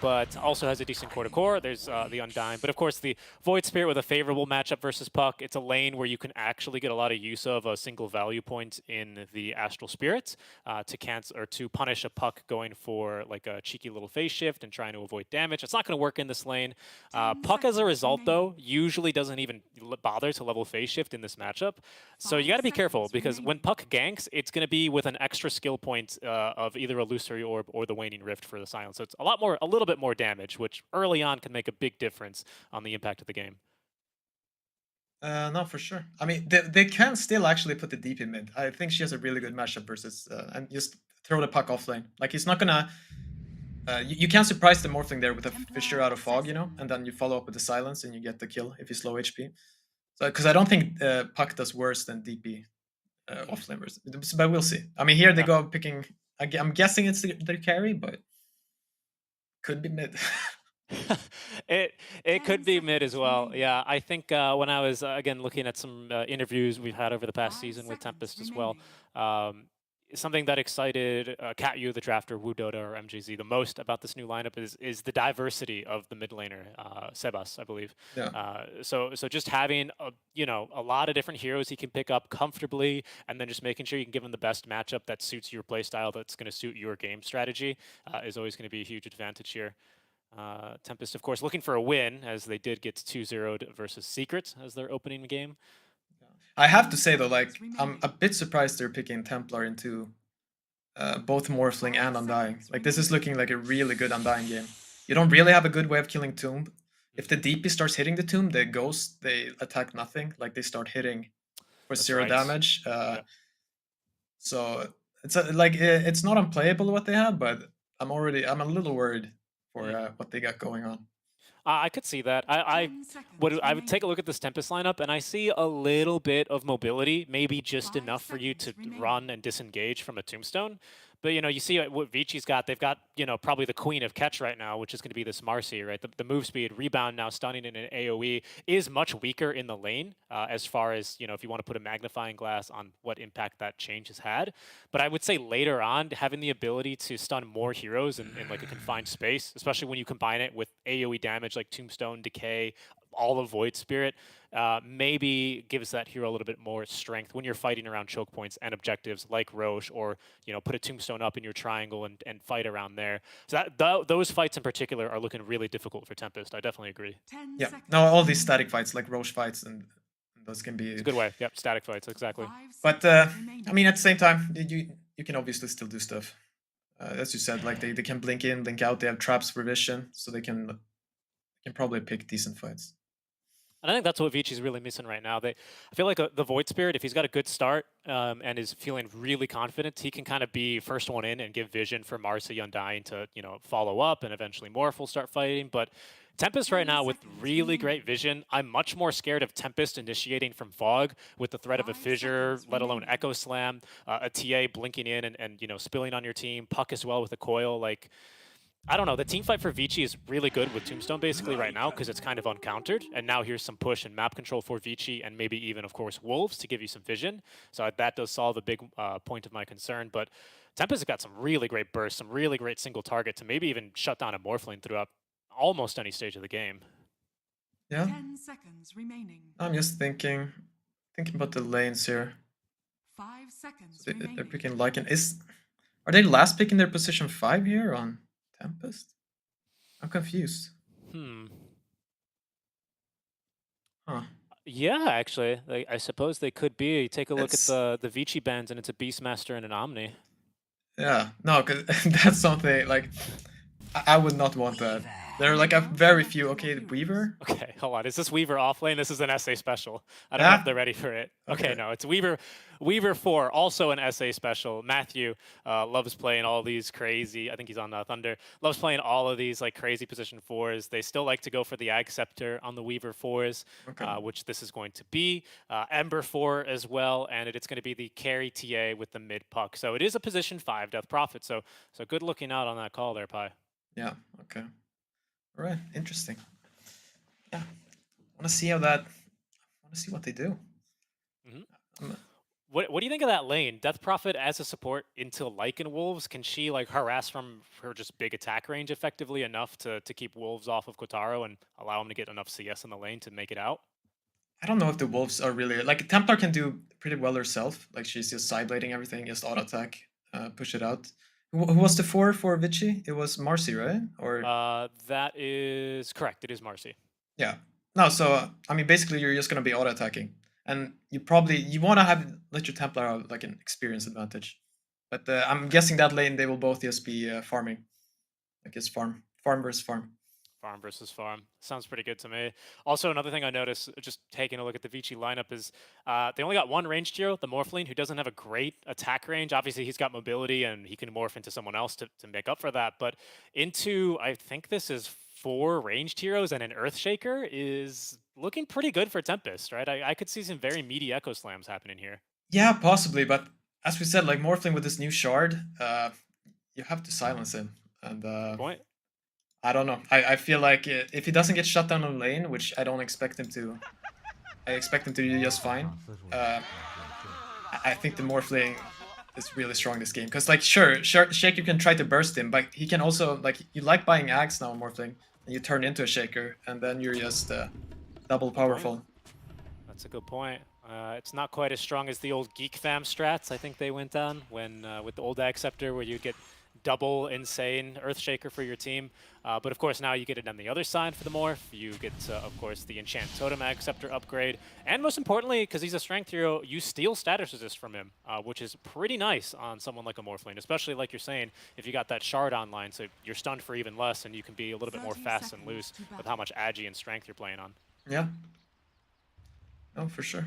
but also has a decent core. There's the Undying. But of course, the Void Spirit with a favorable matchup versus puck, it's a lane where you can actually get a lot of use of a single value point in the Astral Spirit to cancel or to punish a puck going for like a cheeky little phase shift and trying to avoid damage. It's not going to work in this lane. Puck, as a result, though, usually doesn't even bother to level phase shift in this matchup. So you got to be careful, because when puck ganks, it's going to be with an extra skill point of either Illusory Orb or the Waning Rift for the silence. So it's a little bit more damage, which early on can make a big difference on the impact of the game. No, for sure. I mean, they can still actually put the DP mid. I think she has a really good matchup versus and just throw the puck offlane. Like he's not gonna. You can't surprise the Morphling there with a Fissure out of Fog, and then you follow up with the silence and you get the kill if he's low HP. So, because I don't think puck does worse than DP offlane versus, but we'll see. I mean, here they go picking. I'm guessing it's their carry, but could be mid. It could be mid as well. Yeah, I think when I was again looking at some interviews we've had over the past season with Tempest as well, something that excited Katyu, the drafter, Wu Dota, or MJZ the most about this new lineup is the diversity of the mid laner, Sebas, I believe. Yeah. So just having a lot of different heroes he can pick up comfortably, and then just making sure you can give him the best matchup that suits your playstyle, that's going to suit your game strategy, is always going to be a huge advantage here. Tempest, of course, looking for a win, as they did get 2-0'd versus Secret as their opening game. I have to say though, like I'm a bit surprised they're picking Templar into both Morphling and Undying. Like this is looking like a really good Undying game. You don't really have a good way of killing Tomb. If the DP starts hitting the Tomb, they ghost, they attack nothing. Like they start hitting for That's 0 right. damage. So it's it's not unplayable what they have, but I'm a little worried for what they got going on. I could see that. I would take a look at this Tempest lineup, and I see a little bit of mobility, maybe just enough for you to run and disengage from a Tombstone. But, you see what Vici's got. They've got, probably the queen of catch right now, which is going to be this Marcy, right? The move speed, rebound now, stunning in an AoE is much weaker in the lane as far as, if you want to put a magnifying glass on what impact that change has had. But I would say later on, having the ability to stun more heroes in like a confined space, especially when you combine it with AoE damage like Tombstone, Decay, all of Void Spirit maybe gives that hero a little bit more strength when you're fighting around choke points and objectives like Roche, or put a tombstone up in your triangle and fight around there. So those fights in particular are looking really difficult for Tempest. I definitely agree. 10 Yeah. seconds No, all these remaining. static fights, like Roche fights, and those can be. It's a good way. Yep, static fights, exactly. 5 But seconds remaining. I mean, at the same time, you can obviously still do stuff. As you said, like they can blink in, blink out. They have traps for vision, so they can probably pick decent fights. And I think that's what Vici's really missing right now. I feel like the Void Spirit, if he's got a good start and is feeling really confident, he can kind of be first one in and give vision for Marcy Undying to follow up, and eventually Morph will start fighting. But Tempest right now with really great vision, I'm much more scared of Tempest initiating from Fog with the threat of a 5 Fissure, seconds let alone remaining. Echo Slam, a TA blinking in and spilling on your team, Puck as well with a coil. Like, I don't know. The team fight for Vici is really good with Tombstone basically right now because it's kind of uncountered. And now here's some push and map control for Vici, and maybe even, of course, Wolves to give you some vision. So that does solve a big point of my concern. But Tempest has got some really great bursts, some really great single target to maybe even shut down a Morphling throughout almost any stage of the game. Yeah. 10 seconds remaining. I'm just thinking about the lanes here. 5 seconds They're remaining. picking Lycan. Are they last picking their position 5 here on Tempest? I'm confused. Huh. Yeah, actually, I suppose they could be. Take a look It's- at the Vici bands, and it's a Beastmaster and an Omni. Yeah. No, because that's something like I would not want that. There are like a very few. Okay, Weaver. Okay, hold on. Is this Weaver off lane? This is an SA special. I don't know Yeah? if they're ready for it. Okay, Okay. no, it's Weaver 4, also an SA special. Matthew loves playing all these crazy, I think he's on Thunder, loves playing all of these like crazy position 4s. They still like to go for the Ag Scepter on the Weaver 4s, Okay. which this is going to be. Ember 4 as well, and it's going to be the carry TA with the mid puck. So it is a position 5 Death Prophet, so good looking out on that call there, Pi. Yeah. Okay. All right. Interesting. Yeah. Want to see how that. Want to see what they do. What do you think of that lane? Death Prophet as a support into Lycan Wolves, can she like harass from her just big attack range effectively enough to keep Wolves off of Kotaro and allow him to get enough CS in the lane to make it out? I don't know if the Wolves are really like Templar can do pretty well herself. Like she's just sideblading everything, just auto attack, push it out. Who was the 4 for Vici? It was Marcy, right? Or That is correct. It is Marcy. yeah. No, so I mean, basically, you're just gonna be auto attacking, and you want to let your Templar have like an experience advantage. But I'm guessing that lane they will both just be farming, like it's farm versus farm. Farm versus farm. Sounds pretty good to me. Also, another thing I noticed, just taking a look at the Vici lineup, is they only got one ranged hero, the Morphling, who doesn't have a great attack range. Obviously, he's got mobility, and he can morph into someone else to make up for that. But into, I think this is 4 ranged heroes, and an Earthshaker is looking pretty good for Tempest, right? I could see some very meaty Echo Slams happening here. Yeah, possibly, but as we said, like Morphling with this new shard, you have to silence him, and Point. I don't know. I feel like if he doesn't get shut down on lane, which I don't expect him to, I expect him to do just fine. I think the Morphling is really strong this game because, like, sure, Shaker can try to burst him, but he can also like you like buying Ags now, Morphling, and you turn into a Shaker, and then you're just double powerful. That's a good point. It's not quite as strong as the old Geek Fam strats I think they went on when with the old Acceptor where you get double insane Earthshaker for your team. But of course now you get it on the other side for the morph. You get, of course, the Enchant Totem Acceptor upgrade. And most importantly, because he's a strength hero, you steal status resist from him, which is pretty nice on someone like a Morphling, especially like you're saying, if you got that shard online, so you're stunned for even less and you can be a little bit more 30 fast and seconds loose to with how much agi and strength you're playing on. Yeah. Oh, for sure.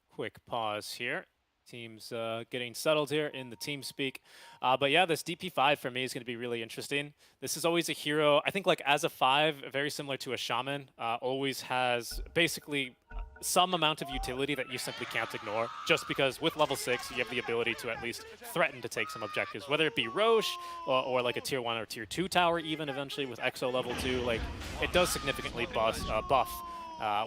Quick pause here. Teams getting settled here in the team speak. But yeah, this DP5 for me is going to be really interesting. This is always a hero, I think like as a 5, very similar to a Shaman, always has basically some amount of utility that you simply can't ignore, just because with level 6, you have the ability to at least threaten to take some objectives, whether it be Roche or like a tier 1 or tier 2 tower even eventually with Exo level 2. Like, it does significantly buff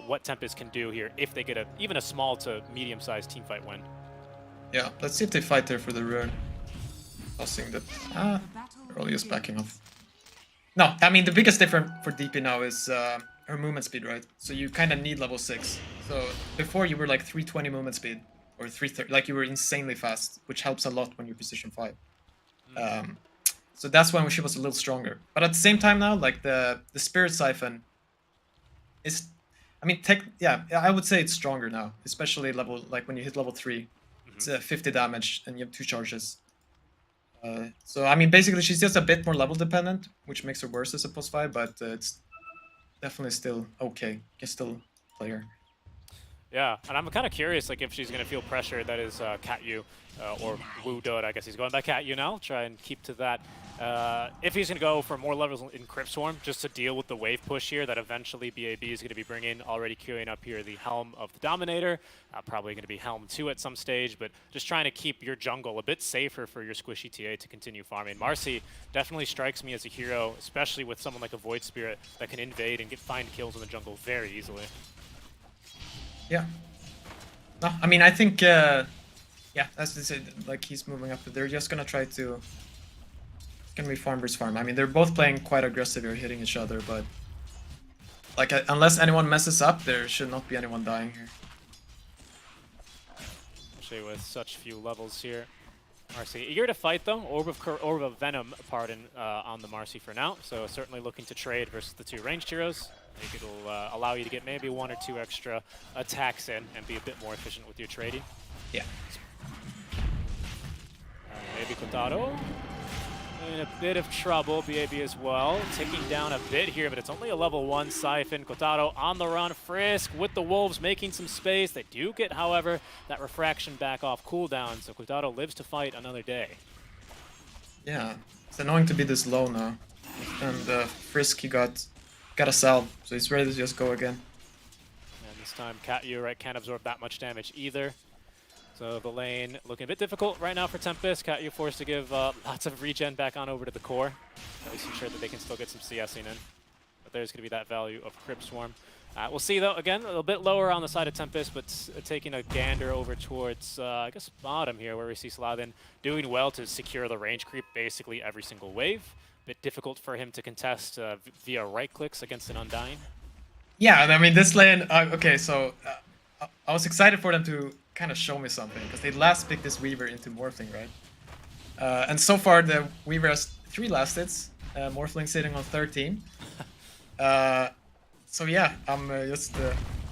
what Tempest can do here if they get even a small to medium-sized teamfight win. Yeah, let's see if they fight there for the rune. Tossing the... The battle Probably just backing off. No, I mean, the biggest difference for DP now is her movement speed, right? So you kind of need level 6. So before you were like 320 movement speed, or 330, like you were insanely fast, which helps a lot when you're position 5. So that's when she was a little stronger. But at the same time now, like the Spirit Siphon is, I mean, yeah, I would say it's stronger now, especially level, like when you hit level 3. It's 50 damage and you have 2 charges. So I mean, basically she's just a bit more level dependent, which makes her worse as a plus 5, but it's definitely still okay. You can still play her. Yeah, and I'm kind of curious, like, if she's going to feel pressure that is Katyu or Wu Dode. I guess he's going by Katyu now. Try and keep to that. If he's going to go for more levels in Crypt Swarm, just to deal with the wave push here that eventually BAB is going to be bringing, already queuing up here the Helm of the Dominator. Probably going to be Helm 2 at some stage, but just trying to keep your jungle a bit safer for your squishy TA to continue farming. Marcy definitely strikes me as a hero, especially with someone like a Void Spirit that can invade and find kills in the jungle very easily. Yeah. No, I mean, I think, yeah, as I said, like, he's moving up. They're just gonna try to... It's gonna be farm versus farm. I mean, they're both playing quite aggressive here, hitting each other, but... Like, unless anyone messes up, there should not be anyone dying here. Especially with such few levels here. Marcy eager to fight, though. Orb of Venom, pardon, on the Marcy for now. So certainly looking to trade versus the 2 ranged heroes. I think it'll allow you to get maybe 1 or 2 extra attacks in and be a bit more efficient with your trading. Yeah. Maybe Kotaro in a bit of trouble. BAB as well, ticking down a bit here, but it's only a level 1 Siphon. Kotaro on the run. Frisk with the Wolves making some space. They do get, however, that refraction back off cooldown, so Kotaro lives to fight another day. Yeah, it's annoying to be this low now. And Frisk, he got a salve, so he's ready to just go again. And this time Katyu, right, can't absorb that much damage either. So the lane looking a bit difficult right now for Tempest. Katyu forced to give lots of regen back on over to the core. At least ensure that they can still get some CSing in. But there's going to be that value of Crypt Swarm. We'll see, though, again, a little bit lower on the side of Tempest, but taking a gander over towards, I guess, bottom here, where we see Slathin doing well to secure the range creep basically every single wave. Bit difficult for him to contest via right clicks against an Undying. Yeah, I mean, this lane, okay, so I was excited for them to kind of show me something, because they last picked this Weaver into Morphling, right? And so far, the Weaver has 3 last hits, Morphling sitting on 13. So yeah, I'm just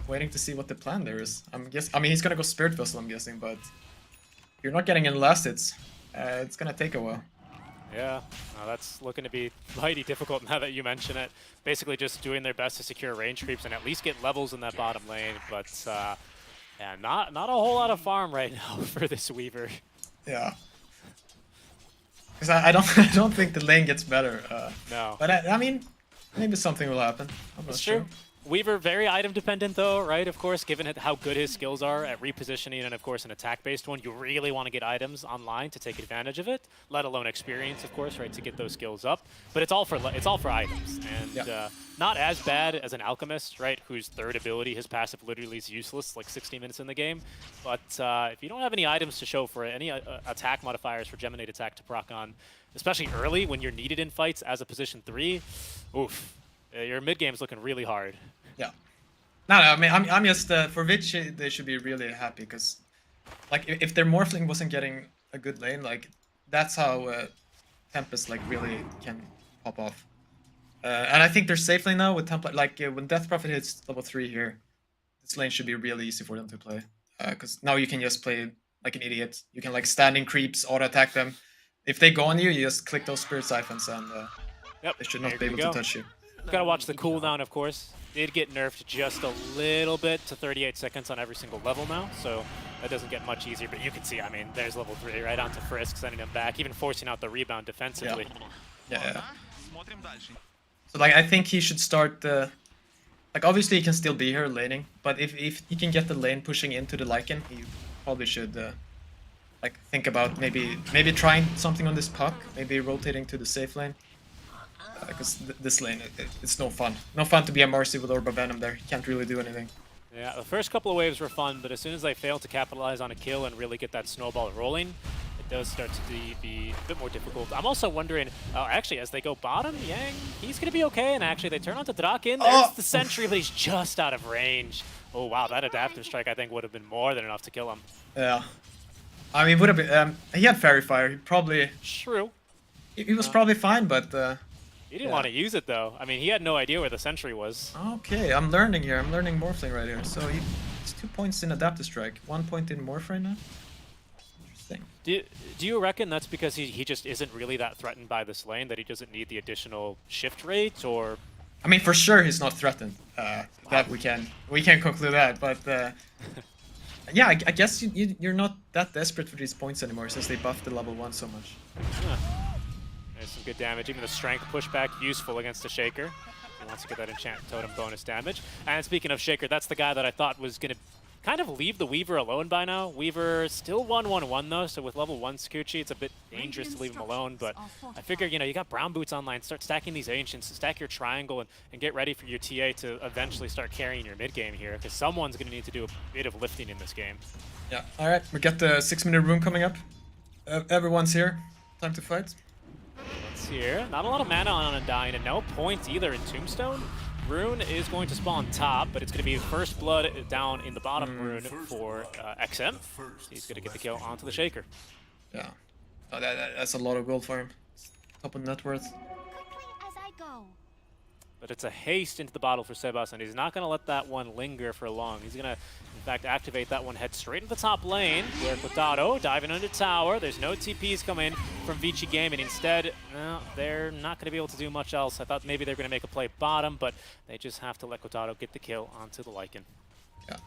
waiting to see what the plan there is. I mean, he's gonna go Spirit Vessel, I'm guessing, but if you're not getting any last hits, it's gonna take a while. Yeah, that's looking to be mighty difficult now that you mention it. Basically just doing their best to secure range creeps and at least get levels in that bottom lane, but yeah, not a whole lot of farm right now for this Weaver. Yeah. Because I don't think the lane gets better. No. But I mean, maybe something will happen. I'm not That's sure. true. Weaver very item dependent though, right? Of course, given how good his skills are at repositioning and of course an attack based one, you really want to get items online to take advantage of it, let alone experience, of course, right, to get those skills up. But it's all for items, and Yeah. not as bad as an alchemist, right, whose third ability, his passive literally is useless, like 60 minutes in the game. But if you don't have any items to show for it, any attack modifiers for Geminate attack to proc on, especially early when you're needed in fights as a position 3, oof. Your mid game's looking really hard. Yeah. No, I mean, I'm just for Vich, they should be really happy because, like, if their Morphling wasn't getting a good lane, like, that's how Tempest like really can pop off. And I think they're safe lane now with Templar. Like when Death Prophet hits level 3 here, this lane should be really easy for them to play. Because now you can just play like an idiot. You can like standing creeps, auto attack them. If they go on you, you just click those Spirit Siphons and they should not be able to touch you. Gotta watch the cooldown, of course. Did get nerfed just a little bit to 38 seconds on every single level now, so that doesn't get much easier. But you can see, I mean, there's level 3 right onto Frisk, sending him back, even forcing out the rebound defensively. Yeah. So like, I think he should start. Like, obviously he can still be here laning, but if he can get the lane pushing into the Lycan, he probably should like think about maybe trying something on this puck, maybe rotating to the safe lane. Because this lane, it's no fun. No fun to be a Marcy with Orb of Venom there. He can't really do anything. Yeah, the first couple of waves were fun, but as soon as they fail to capitalize on a kill and really get that snowball rolling, it does start to be a bit more difficult. I'm also wondering, actually, as they go bottom, Yang, he's going to be okay. And actually, they turn on to Draken. There's the sentry, but he's just out of range. Oh, wow, that adaptive strike, I think, would have been more than enough to kill him. Yeah. I mean, would have been. He had Fairy Fire. He probably. True. He was probably fine, but. He didn't want to use it, though. I mean, he had no idea where the sentry was. Okay, I'm learning here. I'm learning Morphling right here. So he's 2 points in Adaptive Strike, 1 point in Morph right now. Interesting. Do you reckon that's because he just isn't really that threatened by this lane, that he doesn't need the additional shift rate, or? I mean, for sure he's not threatened. That we can conclude that, but yeah, I guess you're not that desperate for these points anymore since they buffed the level 1 so much. There's some good damage. Even the strength pushback useful against the Shaker. He wants to get that enchant totem bonus damage. And speaking of Shaker, that's the guy that I thought was going to kind of leave the Weaver alone by now. Weaver still 1-1-1 though, so with level 1 Scucci, it's a bit dangerous to leave him alone, but I figure, you know, you got Brown Boots online, start stacking these Ancients, stack your Triangle, and get ready for your TA to eventually start carrying your mid game here, because someone's going to need to do a bit of lifting in this game. Yeah, alright, we got the 6-minute rune coming up. Everyone's here. Time to fight. Let's see here. Not a lot of mana on Undying, and no points either in Tombstone. Rune is going to spawn top, but it's going to be First Blood down in the bottom rune for XM. He's going to get the kill onto the Shaker. Yeah. Oh, that's a lot of gold for him. Top of net worth. Quickly as I go. But it's a haste into the bottle for Sebas, and he's not going to let that one linger for long. He's going to, in fact, activate that one, head straight into the top lane, where Quadrado diving under tower. There's no TPs coming from Vici Gaming. Instead, well, they're not going to be able to do much else. I thought maybe they're going to make a play bottom, but they just have to let Quadrado get the kill onto the Lycan. Yeah.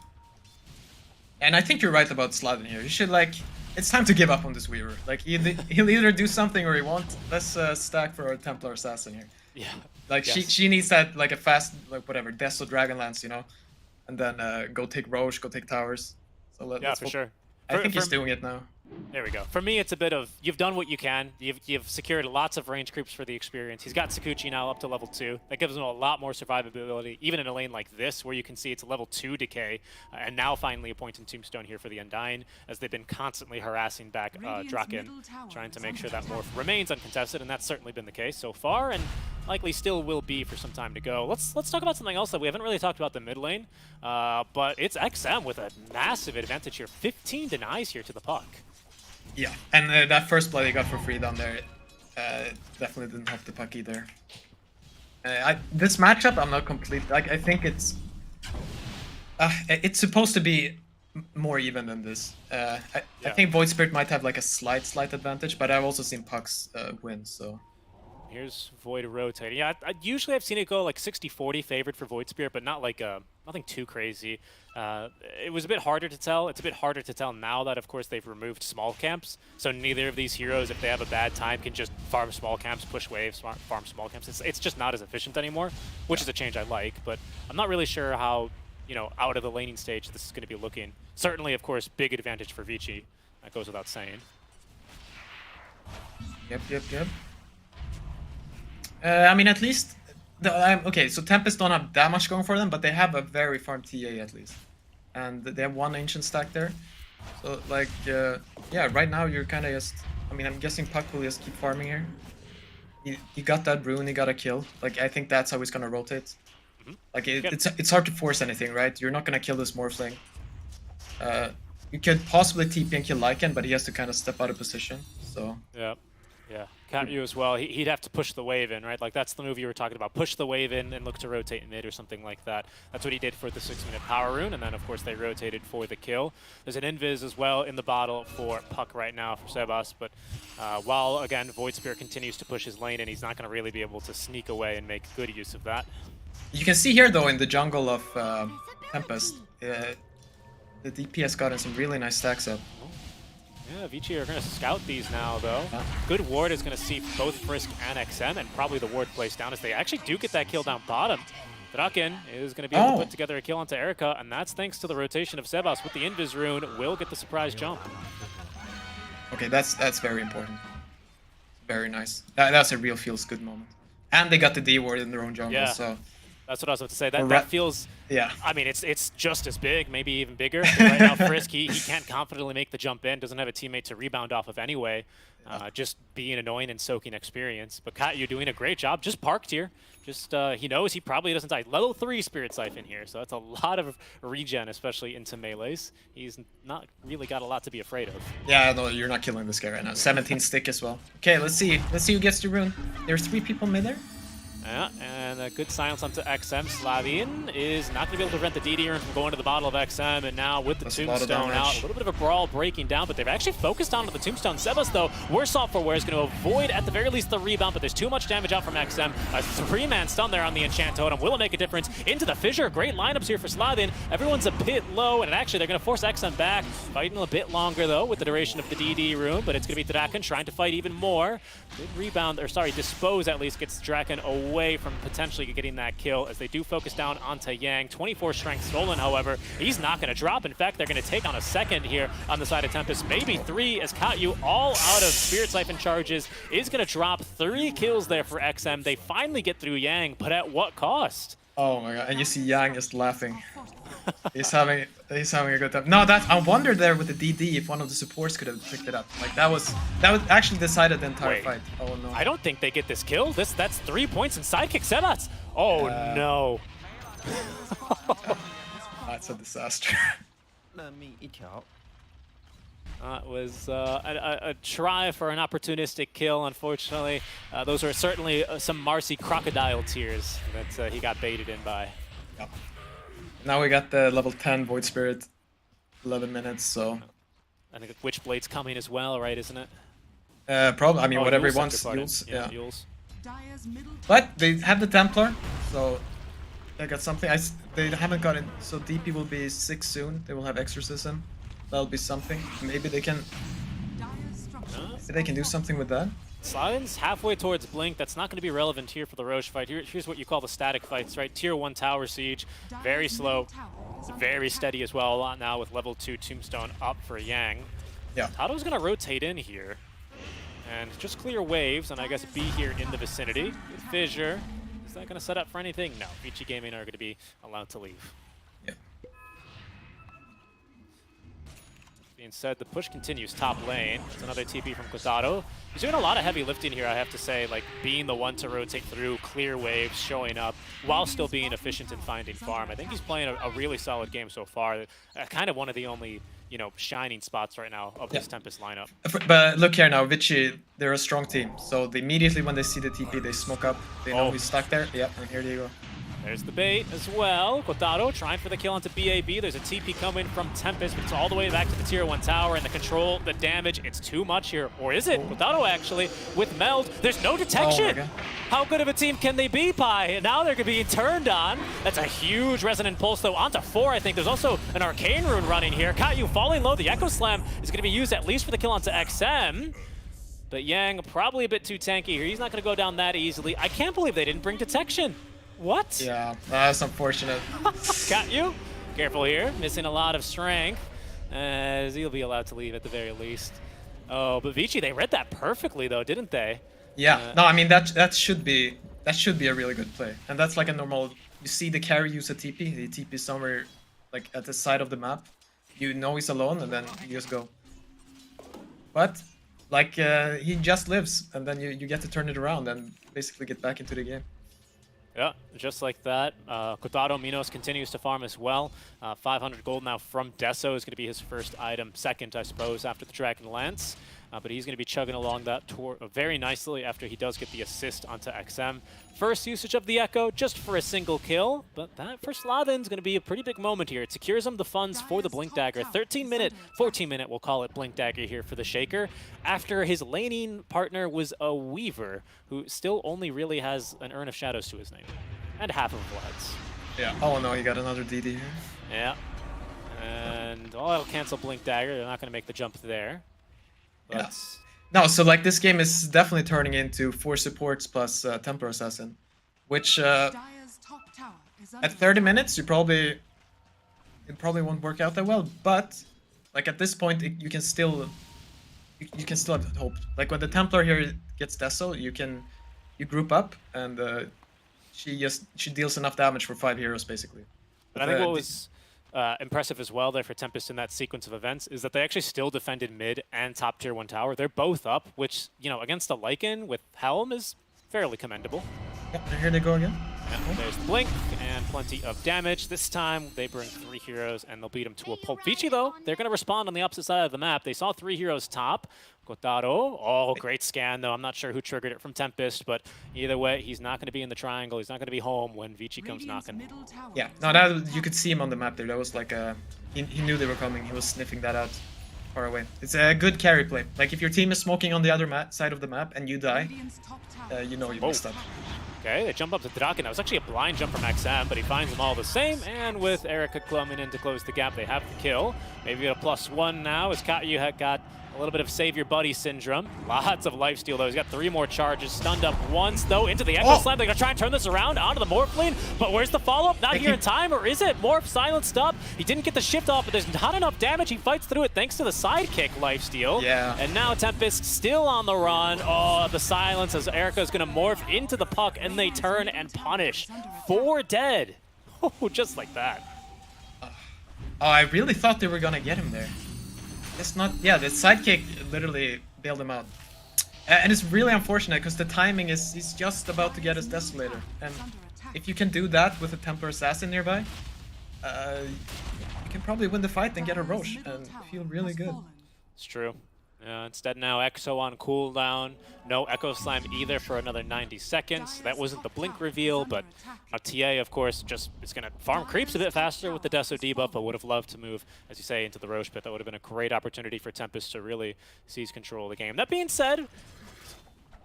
And I think you're right about Sladin here. You should, like, it's time to give up on this Weaver. Like, he'll either do something or he won't. Let's stack for our Templar Assassin here. Yeah. Like, yes. she needs that, like, a fast, like, whatever, Death or Dragonlance, you know? And then go take Roche, go take towers. So let's for sure. I think he's doing it now. There we go. For me, it's a bit of, you've done what you can. You've secured lots of range creeps for the experience. He's got Sakuchi now up to level 2. That gives him a lot more survivability, even in a lane like this, where you can see it's a level 2 decay. And now finally a point in Tombstone here for the Undying, as they've been constantly harassing back Draken, trying to make sure that Morph remains uncontested, and that's certainly been the case so far, and likely still will be for some time to go. Let's talk about something else that we haven't really talked about the mid lane, but it's XM with a massive advantage here. 15 denies here to the puck. Yeah, and that first blood he got for free down there definitely didn't help the puck either. This matchup, I'm not complete. Like, I think it's supposed to be more even than this. I think Void Spirit might have like a slight advantage, but I've also seen pucks win. So here's Void rotating. Yeah, usually I've seen it go like 60-40 favored for Void Spirit, but not like nothing too crazy. It was a bit harder to tell. It's a bit harder to tell now that, of course, they've removed small camps. So neither of these heroes, if they have a bad time, can just farm small camps, push waves, farm small camps. It's just not as efficient anymore, which is a change I like. But I'm not really sure how, you know, out of the laning stage this is going to be looking. Certainly, of course, big advantage for Vici. That goes without saying. Yep. I mean, at least... okay, so Tempest don't have that much going for them, but they have a very farm TA at least. And they have 1 Ancient stack there. So, like, yeah, right now you're kind of just... I mean, I'm guessing Puck will just keep farming here. He got that rune, he got a kill. Like, I think that's how he's gonna rotate. Like, it's hard to force anything, right? You're not gonna kill this Morphling. You could possibly TP and kill Lycan, but he has to kind of step out of position, so... Yeah, counter you as well. He'd have to push the wave in, right? Like, that's the move you were talking about. Push the wave in and look to rotate mid or something like that. That's what he did for the 6-minute power rune, and then, of course, they rotated for the kill. There's an invis as well in the bottle for Puck right now for Sebas, but while, again, Void Spirit continues to push his lane, and he's not going to really be able to sneak away and make good use of that. You can see here, though, in the jungle of Tempest, the DP has gotten some really nice stacks up. Yeah, Vici are going to scout these now, though. Good ward is going to see both Frisk and XM, and probably the ward placed down as they actually do get that kill down bottom. Draken is going to be able to put together a kill onto Erika, and that's thanks to the rotation of Sebas with the Invis rune. Will get the surprise jump. Okay, that's very important. Very nice. That's a real feels good moment. And they got the D ward in their own jungle, so... That's what I was about to say. Or That feels. Yeah. I mean, it's just as big, maybe even bigger. Right now, Frisk, he can't confidently make the jump in. Doesn't have a teammate to rebound off of anyway. Just being annoying and soaking experience. But Kat, you're doing a great job. Just parked here. Just he knows he probably doesn't die. Level 3 Spirit Siphon here, so that's a lot of regen, especially into melees. He's not really got a lot to be afraid of. Yeah, no, you're not killing this guy right now. 17 stick as well. Okay, let's see. Let's see who gets the rune. There's 3 people mid there. Yeah, and a good silence onto XM. Slavin is not going to be able to prevent the DD rune from going to the bottle of XM, and now with the That's a lot of Tombstone out, damage. a little bit of a brawl breaking down, but they've actually focused on the Tombstone. Sebas, though, worse off for wear, is going to avoid at the very least the rebound, but there's too much damage out from XM. A 3-man stun there on the Enchant Totem. Will it make a difference? Into the Fissure. Great lineups here for Slavin. Everyone's a bit low, and actually they're going to force XM back. Fighting a bit longer, though, with the duration of the DD rune, but it's going to be Draken trying to fight even more. Good rebound, or sorry, dispose at least gets Draken away from potentially getting that kill as they do focus down onto Yang. 24 strength stolen, however. He's not going to drop. In fact, they're going to take on a second here on the side of Tempest. Maybe 3 as Katyu, all out of Spirit Siphon charges, is going to drop 3 kills there for XM. They finally get through Yang, but at what cost? Oh my god, and you see Yang just laughing. He's having a good time. No, I wondered there with the DD if one of the supports could have picked it up. Like that was actually decided the entire Wait. fight. Oh no. I don't think they get this kill. That's 3 points in sidekick Sebas. Oh no. That's a disaster. It was a try for an opportunistic kill, unfortunately. Those are certainly some Marcy crocodile tears that he got baited in by. Yep. Now we got the level 10 Void Spirit, 11 minutes, so... I think Witchblade's coming as well, right, isn't it? Probably, I mean, Oh, whatever he Yule's wants. sector, pardon. Yule's, Yeah, yeah. Yule's. Dire's middle But they have the Templar, so they got something. They haven't gotten, so DP will be 6 soon. They will have Exorcism. That'll be something. Maybe they can do something with that. Slavin's halfway towards Blink. That's not going to be relevant here for the Roche fight. Here's what you call the static fights, right? Tier 1 Tower Siege, very slow, very steady as well. A lot now with level 2 Tombstone up for Yang. Yeah. Tado's going to rotate in here and just clear waves, and I guess be here in the vicinity. With Fissure, is that going to set up for anything? No. Vici Gaming are going to be allowed to leave. Yeah. Being said, the push continues top lane. It's another TP from Kotaro. He's doing a lot of heavy lifting here, I have to say, like being the one to rotate through, clear waves, showing up, while still being efficient in finding farm. I think he's playing a really solid game so far. Kind of one of the only, you know, shining spots right now of this Tempest lineup. But look here now, Vici, they're a strong team. So immediately when they see the TP, they smoke up. They know he's stuck there. Yep, and here they go. There's the bait as well. Kotaro trying for the kill onto BAB. There's a TP coming from Tempest, but it's all the way back to the tier 1 tower, and the control, the damage, it's too much here. Or is it? Kotaro actually, with Meld, there's no detection. God. How good of a team can they be, Pi? And now they're being turned on. That's a huge Resonant Pulse, though, onto 4, I think. There's also an Arcane Rune running here. Katyu falling low. The Echo Slam is going to be used at least for the kill onto XM. But Yang, probably a bit too tanky here. He's not going to go down that easily. I can't believe they didn't bring detection. What? Yeah, that's unfortunate. Got you. Careful here. Missing a lot of strength, as he'll be allowed to leave at the very least. Oh, but Vici, they read that perfectly, though, didn't they? Yeah. No, I mean that should be a really good play, and that's like a normal. You see the carry use a TP. The TP somewhere like at the side of the map. You know he's alone, and then you just go. But like he just lives, and then you get to turn it around and basically get back into the game. Yeah, just like that. Kotaro Minos continues to farm as well. 500 gold now from Deso is going to be his first item. Second, I suppose, after the Dragon Lance. But he's going to be chugging along that tour very nicely after he does get the assist onto XM. First usage of the Echo, just for a single kill. But that for Slavin's going to be a pretty big moment here. It secures him the funds for the Blink Dagger. 13-minute, 14-minute, we'll call it Blink Dagger here for the Shaker. After his laning partner was a Weaver, who still only really has an Urn of Shadows to his name. And half of Vlad's. Yeah. Oh no, he got another DD here. Yeah. And I'll cancel Blink Dagger. They're not going to make the jump there. Yeah. No, so like this game is definitely turning into 4 supports plus Templar Assassin, which Dire's top tower is under at 30 minutes it probably won't work out that well. But like at this point, you can still have hope. Like when the Templar here gets Deso, you group up and she deals enough damage for 5 heroes basically. And I think what was impressive as well there for Tempest in that sequence of events is that they actually still defended mid and top tier 1 tower. They're both up, which, you know, against a Lycan with Helm is fairly commendable. Yep, and here they go again. Yeah, there's the blink and plenty of damage. This time they bring 3 heroes and they'll beat them to a pulp. Vici though, they're going to respond on the opposite side of the map. They saw 3 heroes top. Kotaro, oh, great scan though. I'm not sure who triggered it from Tempest, but either way, he's not going to be in the triangle. He's not going to be home when Vici comes knocking. Yeah, no, that you could see him on the map there. That was like he knew they were coming. He was sniffing that out far away. It's a good carry play. Like if your team is smoking on the other side of the map and you die, you know you messed up. Okay, they jump up to Draken. That was actually a blind jump from XM, but he finds them all the same. And with Erica coming in to close the gap, they have the kill. Maybe a +1 now as Katyu had got a little bit of save your buddy syndrome. Lots of lifesteal though. He's got 3 more charges. Stunned up once though into the Echo Slam. They're gonna try and turn this around onto the Morph lane. But where's the follow-up? Not here in time, or is it? Morph silenced up. He didn't get the shift off, but there's not enough damage. He fights through it thanks to the sidekick lifesteal. Yeah. And now Tempest still on the run. Oh, the silence as Erica is gonna morph into the puck and they turn and punish. 4 dead. Oh, just like that. Oh, I really thought they were gonna get him there. It's not, yeah, the sidekick literally bailed him out. And it's really unfortunate because the timing is, he's just about to get his Desolator. And if you can do that with a Templar Assassin nearby, you can probably win the fight and get a Roche and feel really good. It's true. Instead now Exo on cooldown. No Echo Slam either for another 90 seconds. That wasn't the blink reveal, but TA, of course, just is going to farm creeps a bit faster with the Deso debuff, but would have loved to move, as you say, into the Roche pit. That would have been a great opportunity for Tempest to really seize control of the game. That being said,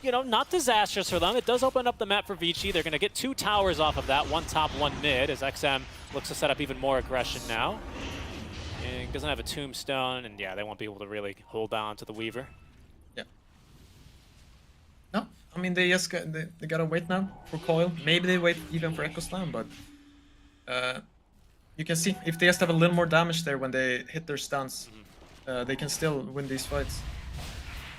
you know, not disastrous for them. It does open up the map for Vici. They're going to get 2 towers off of that, 1 top, 1 mid, as XM looks to set up even more aggression now. And doesn't have a tombstone, and yeah, they won't be able to really hold on to the Weaver. Yeah. No, I mean they just they gotta wait now for Coil. Maybe they wait even for Echo Slam, but you can see if they just have a little more damage there when they hit their stuns, they can still win these fights.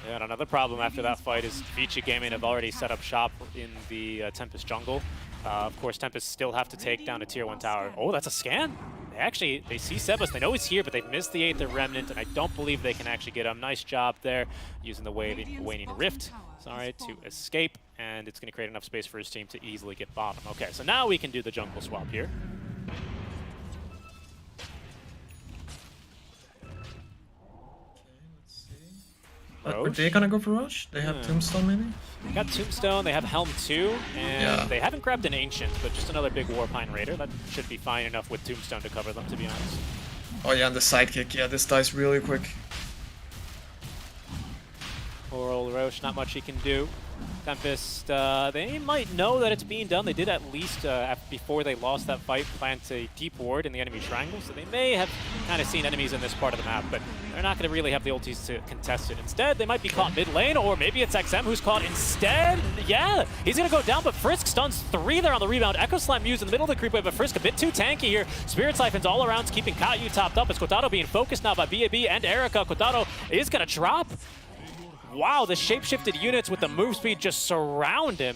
Yeah, and another problem after that fight is Vici Gaming have already set up shop in the Tempest jungle. Of course, Tempest still have to take down a tier 1 tower. Oh, that's a scan. They see Sebas, they know he's here, but they've missed the 8th Remnant, and I don't believe they can actually get him. Nice job there, using the Waning Rift, sorry, to escape, and it's going to create enough space for his team to easily get bottom. Okay, so now we can do the jungle swap here. Are they gonna go for Roche? They have Tombstone maybe? They got Tombstone, they have Helm 2, and they haven't grabbed an Ancient, but just another big Warpine Raider. That should be fine enough with Tombstone to cover them, to be honest. Oh yeah, and the sidekick, yeah, this dies really quick. Poor old Roche, not much he can do. Tempest, they might know that it's being done. They did at least, before they lost that fight, plant a deep ward in the enemy triangle, so they may have kind of seen enemies in this part of the map, but they're not going to really have the ultis to contest it. Instead, they might be caught mid lane, or maybe it's XM who's caught instead. Yeah, he's going to go down, but Frisk stuns 3 there on the rebound. Echo Slam used in the middle of the creep wave, but Frisk a bit too tanky here. Spirit Siphons all around, keeping Katyu topped up as Kotaro being focused now by BAB and Erica. Kotaro is going to drop. Wow, the shapeshifted units with the move speed just surround him,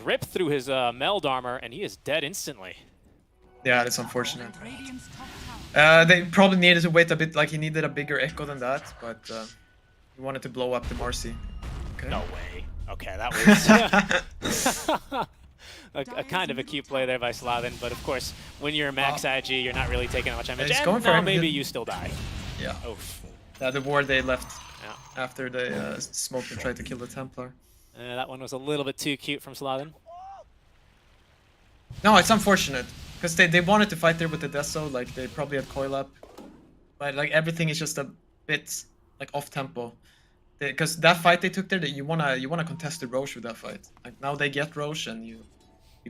rip through his meld armor, and he is dead instantly. Yeah, that's unfortunate. They probably needed to wait a bit, like he needed a bigger echo than that, but he wanted to blow up the Marcy. Okay. No way. Okay, that was a kind of a cute play there by Slavin, but of course, when you're max IG, you're not really taking much damage. Going for him. Maybe you still die. Yeah. Oof. The ward they left after they smoked and tried to kill the Templar. That one was a little bit too cute from Slavin. No, it's unfortunate. Because they wanted to fight there with the Deso, like they probably had coil up. But like everything is just a bit like off tempo. Because that fight they took there, that you wanna contest the Roche with that fight. Like now they get Roche and you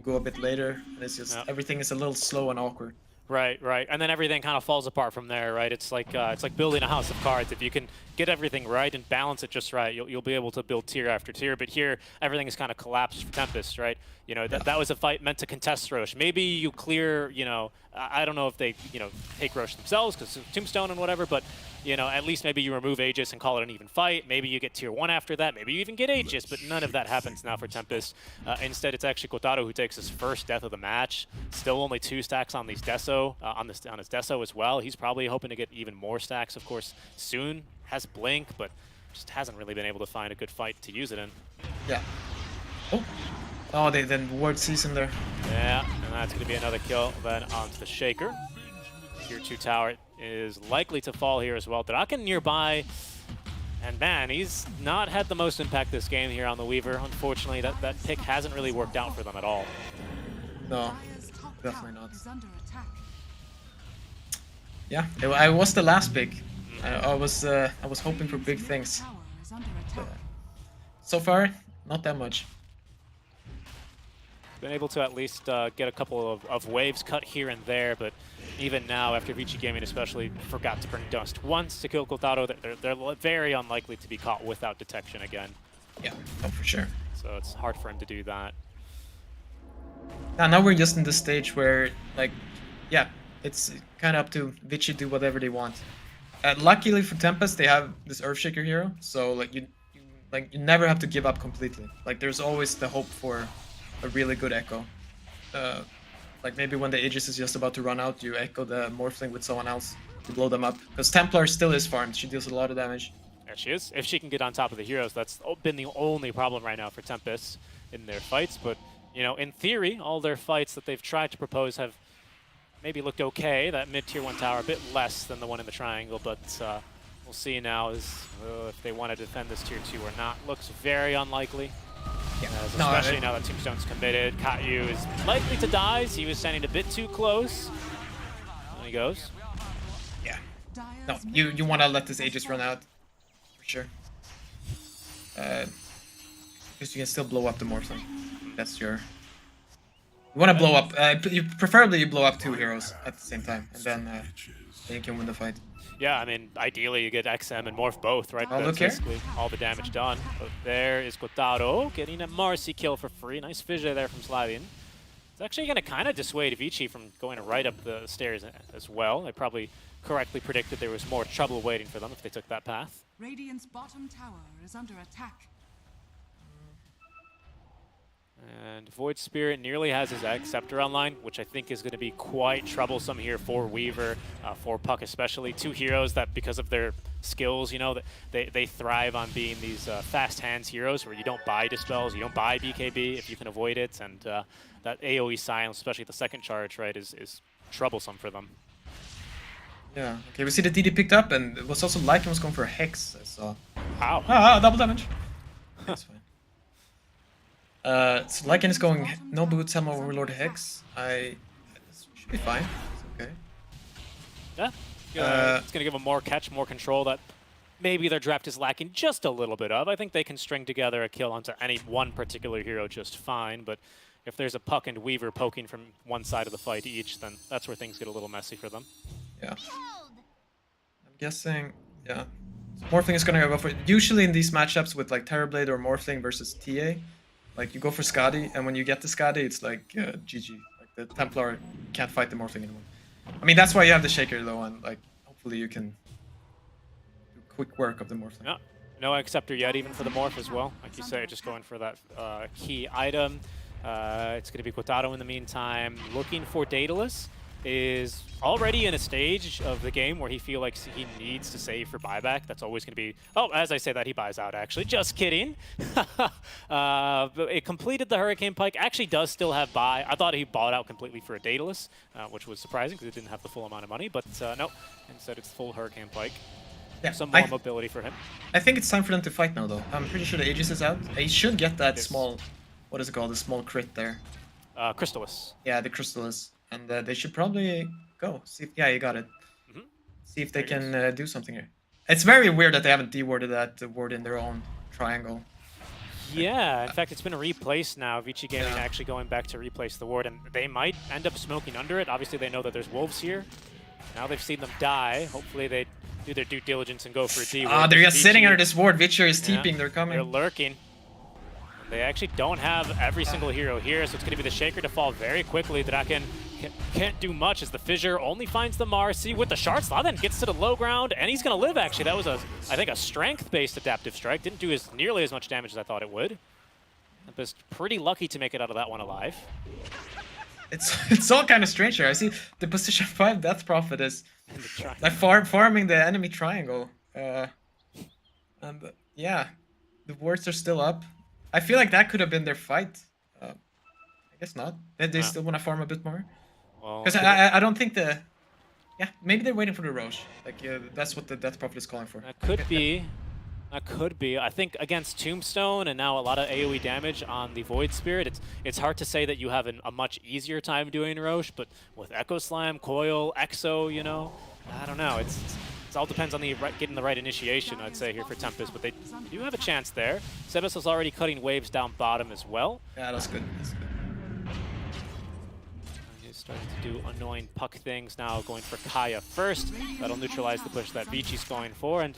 go a bit later, and it's just everything is a little slow and awkward. Right, right, and then everything kind of falls apart from there, right? It's like building a house of cards. If you can get everything right and balance it just right, you'll be able to build tier after tier. But here, everything is kind of collapsed for Tempest, right? You know, that was a fight meant to contest Roche. Maybe you clear, you know, I don't know if they, you know, take Roche themselves because of Tombstone and whatever, but you know, at least maybe you remove Aegis and call it an even fight. Maybe you get tier 1 after that. Maybe you even get Aegis, but none of that happens now for Tempest. Instead, it's actually Kotaro who takes his first death of the match. Still only 2 stacks on these Deso, on his Deso as well. He's probably hoping to get even more stacks, of course, soon. Has Blink, but just hasn't really been able to find a good fight to use it in. Yeah. Oh, they then ward season there. Yeah, and that's going to be another kill then onto the Shaker. Tier 2 tower is likely to fall here as well. Draken nearby, and man, he's not had the most impact this game here on the Weaver. Unfortunately, that pick hasn't really worked out for them at all. No, Dire's top definitely tower not. is under attack. Yeah, I was the last pick. I was hoping for big things. Tower is under attack. So far, not that much. Been able to at least get a couple of waves cut here and there, but even now, after Vici Gaming especially forgot to bring Dust once to kill Kotaro, they're very unlikely to be caught without detection again. Yeah, no, for sure. So it's hard for him to do that. Now we're just in the stage where, like, yeah, it's kind of up to Vici to do whatever they want. Luckily for Tempest, they have this Earthshaker hero, so like you never have to give up completely. Like there's always the hope for a really good echo. Like maybe when the Aegis is just about to run out, you echo the Morphling with someone else to blow them up. Because Templar still is farmed, she deals a lot of damage. There she is. If she can get on top of the heroes, that's been the only problem right now for Tempest in their fights. But, you know, in theory, all their fights that they've tried to propose have maybe looked okay. That mid-tier 1 tower a bit less than the one in the triangle, but we'll see now if they want to defend this tier 2 or not. Looks very unlikely. Yeah. Especially now that Tombstone's committed. Katyu is likely to die. He was standing a bit too close. There he goes. Yeah. No, you want to let this Aegis run out. For sure. Because you can still blow up the Morphling. That's your... You want to blow up... preferably you blow up 2 heroes at the same time. And then you can win the fight. Yeah, I mean, ideally you get XM and Morph both, right? Oh, That's look here. basically all the damage done. But there is Kotaro getting a Marcy kill for free. Nice fissure there from Slavian. It's actually going to kind of dissuade Vici from going right up the stairs as well. They probably correctly predicted there was more trouble waiting for them if they took that path. Radiant's bottom tower is under attack. And Void Spirit nearly has his Scepter online, which I think is going to be quite troublesome here for Weaver, for Puck especially. 2 heroes that, because of their skills, you know, they thrive on being these fast hands heroes where you don't buy Dispels, you don't buy BKB if you can avoid it, and that AoE silence, especially the second charge, right, is troublesome for them. Yeah. Okay, we see the DD picked up, and it was also Lycan was going for a Hex, I saw. Wow. Ah, double damage. That's fine. So Lycan is going no boots, Helm Overlord Hex. This should be fine. It's okay. Yeah. It's going to give them more catch, more control that maybe their draft is lacking just a little bit of. I think they can string together a kill onto any one particular hero just fine, but if there's a Puck and Weaver poking from one side of the fight each, then that's where things get a little messy for them. Yeah. I'm guessing, yeah. Morphling is gonna go for it. Usually in these matchups with like Terrorblade or Morphling versus TA, like you go for Skadi, and when you get the Skadi, it's like GG. Like the Templar can't fight the Morphling anymore. I mean, that's why you have the Shaker though, and like hopefully you can do quick work of the Morphling. Yeah. No Acceptor yet, even for the Morph as well. Like you say, just going for that key item. It's going to be Kotaro in the meantime. Looking for Daedalus. Is already in a stage of the game where he feels like he needs to save for buyback. That's always going to be... Oh, as I say that, he buys out, actually. Just kidding. But it completed the Hurricane Pike. Actually does still have buy. I thought he bought out completely for a Daedalus, which was surprising because it didn't have the full amount of money. But no, instead it's full Hurricane Pike. Yeah, Some more mobility for him. I think it's time for them to fight now, though. I'm pretty sure the Aegis is out. He should get that small... What is it called? The small crit there. Crystallis. Yeah, the Crystallis. And they should probably go. See if, yeah, you got it. See if they can do something here. It's very weird that they haven't dewarded that ward in their own triangle. Yeah, in fact, it's been replaced now. Vici Gaming actually going back to replace the ward, and they might end up smoking under it. Obviously, they know that there's wolves here. Now they've seen them die. Hopefully, they do their due diligence and go for a D. Ah, they're just sitting under this ward. Vici is TPing. They're coming. They're lurking. They actually don't have every single hero here, so it's going to be the Shaker to fall very quickly. Draken can't do much as the Fissure only finds the Marcy with the Shard. Slathan gets to the low ground, and he's going to live, actually. That was, I think, a strength-based adaptive strike. Didn't do nearly as much damage as I thought it would. Tempest pretty lucky to make it out of that one alive. It's all kind of strange here. I see the position 5 Death Prophet is like farming the enemy triangle. Yeah, the wards are still up. I feel like that could have been their fight. I guess not. They still want to farm a bit more. Because I don't think the... Yeah, maybe they're waiting for the Roche. Like, that's what the Death Prophet is calling for. That could be. That could be. I think against Tombstone and now a lot of AoE damage on the Void Spirit, it's hard to say that you have a much easier time doing Roche, but with Echo Slam, Coil, Exo, you know, I don't know. It all depends on getting the right initiation, I'd say, here for Tempest, but they do have a chance there. Sebas is already cutting waves down bottom as well. Yeah, that's good. That's good. He's starting to do annoying puck things now, going for Kaya first. That'll neutralize the push that Vichi's going for, and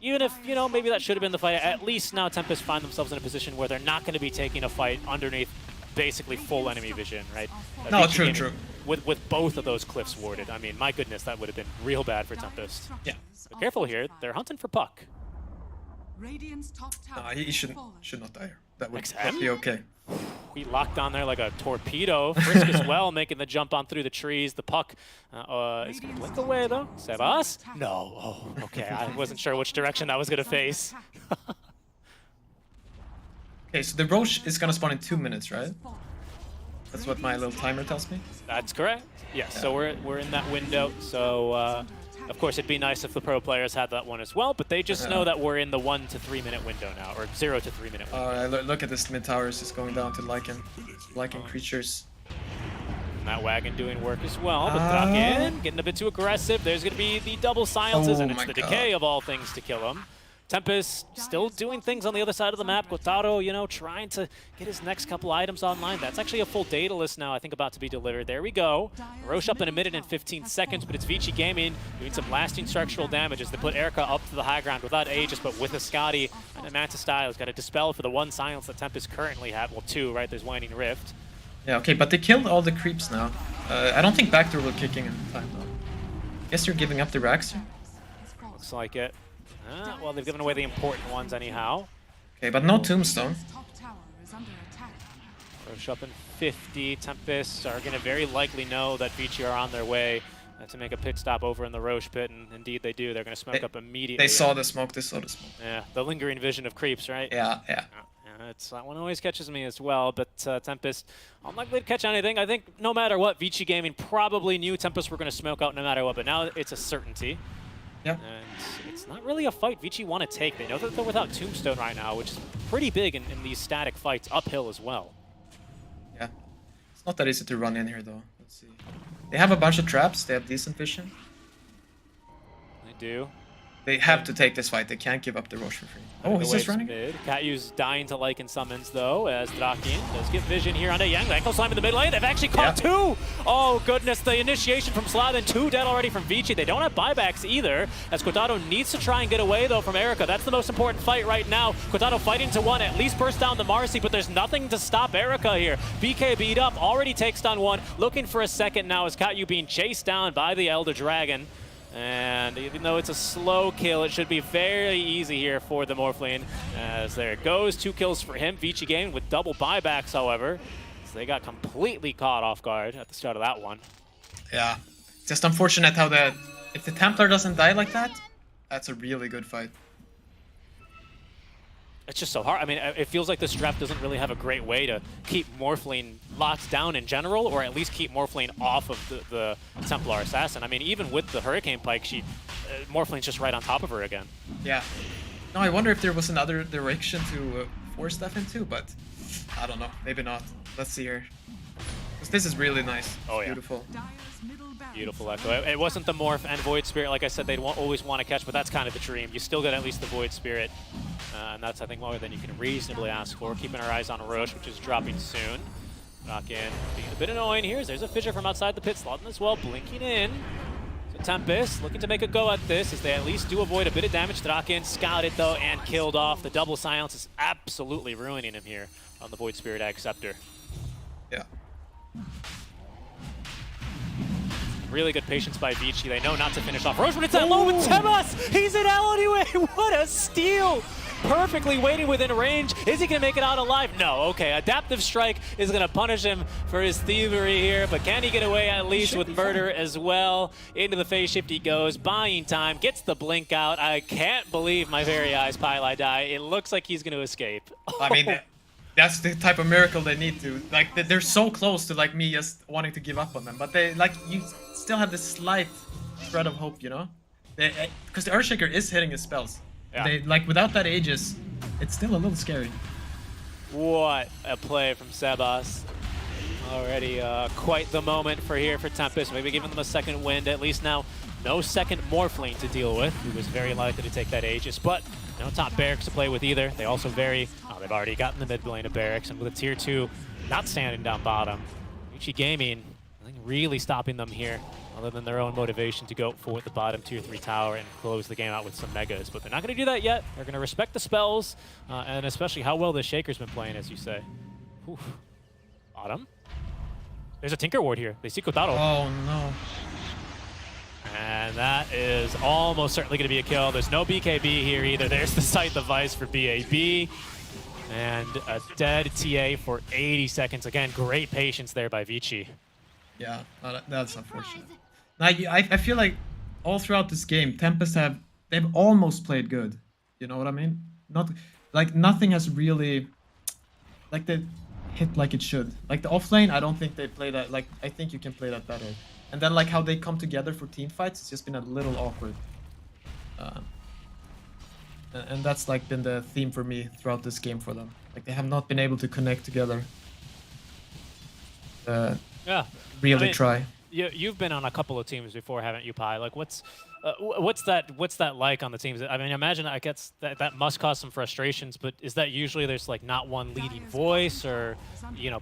even if, you know, maybe that should have been the fight, at least now Tempest find themselves in a position where they're not going to be taking a fight underneath basically full enemy vision, right? No, true. With both of those cliffs warded. I mean, my goodness, that would have been real bad for Tempest. Yeah. But careful here, they're hunting for puck. He should not die here. That would be okay. He locked on there like a torpedo. Frisk as well, making the jump on through the trees. The puck is going to blink away, though. Sebas? No. Oh, okay. I wasn't sure which direction that was going to face. Okay, so the Roche is going to spawn in 2 minutes, right? That's what my little timer tells me? That's correct. Yes, yeah. So we're in that window. So, of course, it'd be nice if the pro players had that one as well, but they just know that we're in the 1 to 3 minute window now, or 0 to 3 minute window. Look at this mid towers, it's going down to Lycan creatures. And that wagon doing work as well, but Draken getting a bit too aggressive. There's going to be the double silences, and it's the decay of all things to kill him. Tempest still doing things on the other side of the map. Kotaro, you know, trying to get his next couple items online. That's actually a full data list now, I think, about to be delivered. There we go. Roche up in a minute and 15 seconds, but it's Vici Gaming doing some lasting structural damage as they put Erica up to the high ground without Aegis, but with a Scotty and a Manta Style. He's got to dispel for the 1 silence that Tempest currently have. Well, 2, right? There's Waning Rift. Yeah, okay, but they killed all the creeps now. I don't think Backdoor will kick in time, though. Guess you're giving up the racks here? Looks like it. Well, they've given away the important ones anyhow. Okay, but no Tombstone. Roche up in 50. Tempest are going to very likely know that Vici are on their way to make a pit stop over in the Roche pit, and indeed they do. They're going to smoke up immediately. They saw the smoke, Yeah, the lingering vision of creeps, right? Yeah. That one always catches me as well, but Tempest, unlikely to catch anything. I think no matter what, Vici Gaming probably knew Tempest were going to smoke out no matter what, but now it's a certainty. Yeah. And it's not really a fight Vici want to take. They know that they're without Tombstone right now, which is pretty big in these static fights, uphill as well. Yeah. It's not that easy to run in here, though. Let's see. They have a bunch of traps. They have decent vision. They do. They have to take this fight. They can't give up the Roche for free. Oh, he's just running? Katyu's dying to Lycan summons, though, as Draken does get vision here onto Yang. Echo Slam in the mid lane. They've actually caught 2! Oh, goodness. The initiation from Slathan. 2 dead already from Vici. They don't have buybacks either, as Kotaro needs to try and get away, though, from Erica. That's the most important fight right now. Kotaro fighting to 1, at least burst down the Marcy, but there's nothing to stop Erica here. BK beat up, already takes down 1. Looking for a second now as Katyu being chased down by the Elder Dragon. And even though it's a slow kill, it should be very easy here for the Morphling. As there it goes, 2 kills for him. Vici Gaming with double buybacks, however. So they got completely caught off guard at the start of that one. Yeah. Just unfortunate how if the Templar doesn't die like that, that's a really good fight. It's just so hard. I mean, it feels like this draft doesn't really have a great way to keep Morphling locked down in general, or at least keep Morphling off of the Templar Assassin. I mean, even with the Hurricane Pike, Morphling's just right on top of her again. Yeah. No, I wonder if there was another direction to force stuff into, but I don't know. Maybe not. Let's see here. Because this is really nice. Oh, yeah. Beautiful. Beautiful Echo. It wasn't the Morph and Void Spirit, like I said, they'd always want to catch, but that's kind of the dream. You still get at least the Void Spirit, and that's, I think, more than you can reasonably ask for. Keeping our eyes on Roche, which is dropping soon. Knock in, being a bit annoying here. There's a Fissure from outside the pit, Slathan as well, blinking in. So Tempest looking to make a go at this, as they at least do avoid a bit of damage. Draken scouted, though, and killed off. The double silence is absolutely ruining him here on the Void Spirit Ag Scepter. Yeah. really good patience by Vici. They know not to finish off Roche, but it's that moment. Tebas! He's in hell anyway! What a steal! Perfectly waiting within range. Is he going to make it out alive? No. Okay, Adaptive Strike is going to punish him for his thievery here, but can he get away at least with murder as well? Into the phase shift he goes, buying time, gets the blink out. I can't believe my very eyes, Pylai die. It looks like he's going to escape. I mean, that's the type of miracle they need to. Like, they're so close to like me just wanting to give up on them, but they like you still have this slight thread of hope, you know? Because the Earthshaker is hitting his spells. Yeah. They like without that Aegis, it's still a little scary. What a play from Sebas. Already quite the moment for Tempest. Maybe giving them a second wind. At least now, no second Morphling to deal with. He was very likely to take that Aegis, but no top barracks to play with either. They also they've already gotten the mid lane of barracks, and with a tier 2 not standing down bottom, Vici Gaming, I think, really stopping them here, other than their own motivation to go for the bottom tier 3 tower and close the game out with some megas. But they're not going to do that yet. They're going to respect the spells, and especially how well the Shaker's been playing, as you say. Oof. Bottom. There's a Tinker Ward here. They see Kotaro. Oh no. And that is almost certainly going to be a kill. There's no BKB here either. There's the Scythe of Vice for BAB. And a dead TA for 80 seconds. Again, great patience there by Vici. Yeah, that's unfortunate. I feel like all throughout this game, Tempest they've almost played good. You know what I mean? Not like nothing has really like they hit like it should. Like the offlane, I don't think they play that. Like I think you can play that better. And then like how they come together for team fights, it's just been a little awkward. And that's like been the theme for me throughout this game for them. Like they have not been able to connect together. Yeah. Really try. You've been on a couple of teams before, haven't you, Pi? Like, what's that like on the teams? I mean, I imagine I guess that must cause some frustrations. But is that usually there's like not one leading voice, or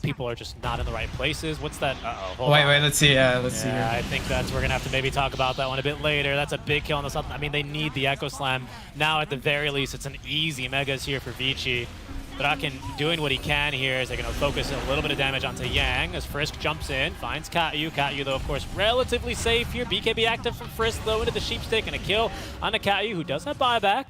people are just not in the right places? What's that? Wait, let's see. Let's see. Here. I think we're gonna have to maybe talk about that one a bit later. That's a big kill on the sub. I mean, they need the Echo Slam now. At the very least, it's an easy megas here for Vici. Draken doing what he can here as they're going to focus a little bit of damage onto Yang as Frisk jumps in, finds Katyu. Katyu, though, of course, relatively safe here. BKB active from Frisk, though, into the Sheepstick, and a kill on the Katyu, who does have buyback.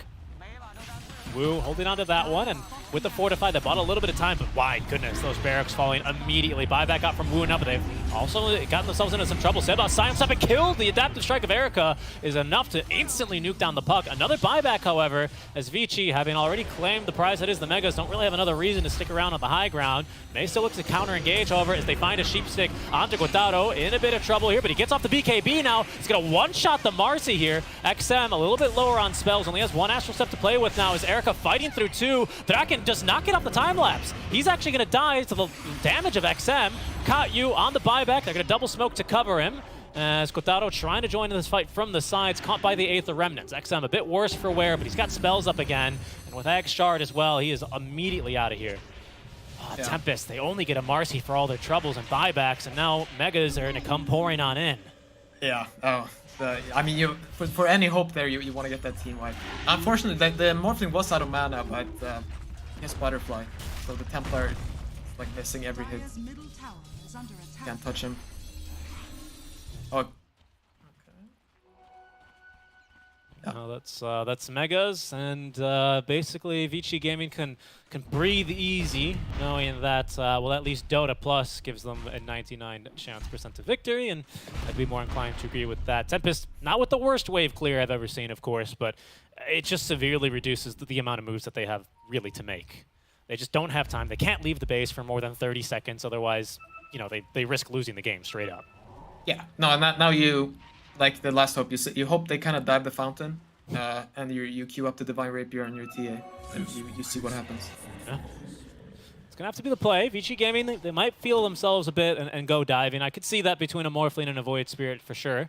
Wu holding on to that one, and with the Fortify, they bought a little bit of time, but my goodness, those barracks falling immediately. Buyback out from Wu now, but they've also gotten themselves into some trouble. Sebas Silence Up and killed. The Adaptive Strike of Erica is enough to instantly nuke down the puck. Another buyback, however, as Vici, having already claimed the prize that is the Megas, don't really have another reason to stick around on the high ground. May still look to counter-engage, however, as they find a Sheepstick onto Kotaro. In a bit of trouble here, but he gets off the BKB now. He's going to one-shot the Marcy here. XM a little bit lower on spells, only has one Astral Step to play with now as Erica fighting through 2. Draken does not get off the time-lapse. He's actually going to die to the damage of XM. Katyu on the buyback. They're going to double smoke to cover him. As Kotaro trying to join in this fight from the sides, caught by the Aether Remnants. XM a bit worse for wear, but he's got spells up again. And with Egg Shard as well, he is immediately out of here. Oh, yeah. Tempest, they only get a Marcy for all their troubles and buybacks, and now Megas are going to come pouring on in. Yeah, I mean, for any hope there, you want to get that team wide. Unfortunately, the Morphling was out of mana, but his Butterfly, so the Templar is like missing every hit. Can't touch him. Oh. Okay. Yeah. That's Megas, and basically Vici Gaming can breathe easy, knowing that well, at least Dota Plus gives them a 99% chance of victory, and I'd be more inclined to agree with that. Tempest, not with the worst wave clear I've ever seen, of course, but it just severely reduces the amount of moves that they have really to make. They just don't have time. They can't leave the base for more than 30 seconds, otherwise, they risk losing the game straight up. Yeah, no, and now you, like the last hope, you hope they kind of dive the fountain, and you queue up the Divine Rapier on your TA, and you see what happens. Yeah. It's going to have to be the play. Vici Gaming, they might feel themselves a bit and go diving. I could see that between a Morphling and a Void Spirit for sure.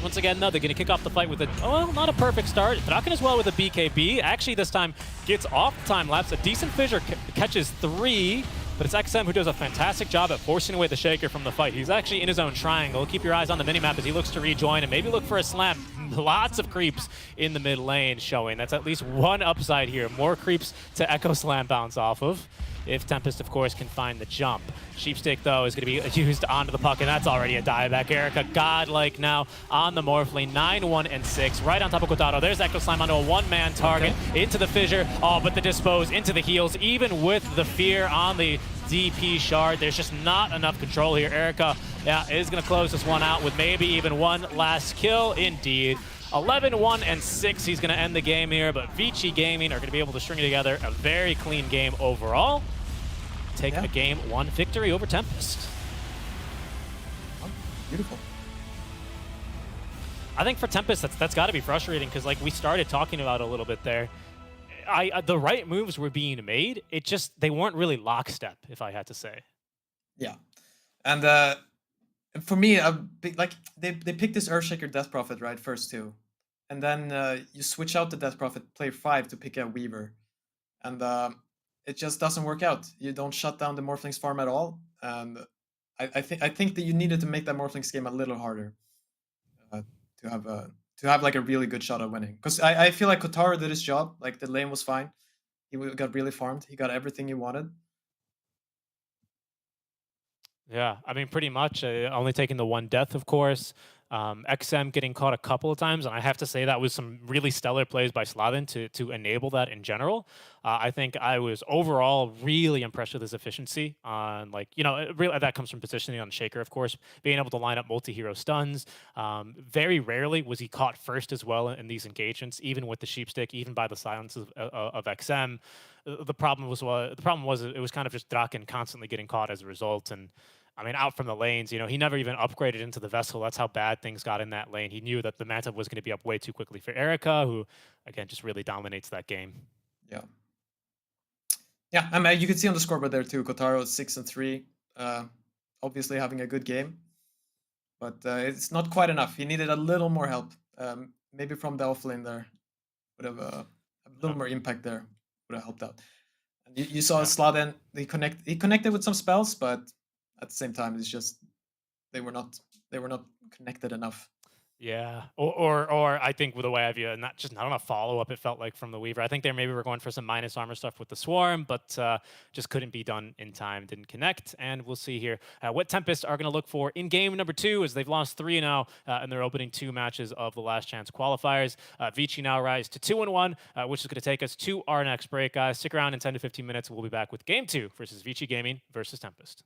Once again, though, they're going to kick off the fight with not a perfect start. Draken as well with a BKB. Actually, this time gets off the time lapse. A decent fissure catches 3. But it's XM who does a fantastic job at forcing away the Shaker from the fight. He's actually in his own triangle. Keep your eyes on the minimap as he looks to rejoin and maybe look for a slam. Lots of creeps in the mid lane showing. That's at least one upside here. More creeps to Echo Slam bounce off of. if Tempest, of course, can find the jump. Sheepstick, though, is going to be used onto the puck, and that's already a dieback. Erica, godlike now on the Morphling, 9-1 and 6, right on top of Kotaro. There's Echo Slime onto a one-man target, into the fissure. Oh, but the dispose into the heels, even with the fear on the DP shard. There's just not enough control here. Erica, yeah, is going to close this one out with maybe even one last kill. Indeed. 11-1 and 6. He's going to end the game here, but Vici Gaming are going to be able to string together a very clean game overall. Take a Game 1 victory over Tempest. Oh, beautiful. I think for Tempest, that's got to be frustrating because, like we started talking about a little bit there, the right moves were being made. It just, they weren't really lockstep, if I had to say. Yeah, and for me, like they picked this Earthshaker Death Prophet right first two, and then you switch out the Death Prophet, play 5 to pick a Weaver, and it just doesn't work out. You don't shut down the Morphlings farm at all, and I think that you needed to make that Morphlings game a little harder to have like a really good shot at winning. Because I feel like Kotaro did his job. Like the lane was fine. He got really farmed. He got everything he wanted. Yeah, I mean, pretty much. Only taking the one death, of course. XM getting caught a couple of times, and I have to say that was some really stellar plays by Slavin to enable that in general. I think I was overall really impressed with his efficiency on, like, you know, really that comes from positioning on Shaker, of course, being able to line up multi-hero stuns. Very rarely was he caught first as well in these engagements, even with the Sheepstick, even by the silence of XM. The problem was it was kind of just Draken constantly getting caught as a result, and I mean, out from the lanes, you know, he never even upgraded into the Vessel. That's how bad things got in that lane. He knew that the matchup was going to be up way too quickly for Erica, who, again, just really dominates that game. Yeah. Yeah, I mean, you could see on the scoreboard there too, Kotaro 6 and 3, obviously having a good game, but it's not quite enough. He needed a little more help, maybe from the offlane there. Would have a little more impact there. Would have helped out. And you saw Sladen, he connected with some spells, but at the same time, it's just they were not connected enough. Yeah, or I think with the way I view it, not enough follow up. It felt like from the Weaver. I think they maybe were going for some minus armor stuff with the Swarm, but just couldn't be done in time. Didn't connect, and we'll see here what Tempest are going to look for in game number 2, as they've lost 3 now in their opening 2 matches of the Last Chance Qualifiers. Vici now rise to 2-1, which is going to take us to our next break, guys. Stick around in 10 to 15 minutes. We'll be back with game 2 versus Vici Gaming versus Tempest.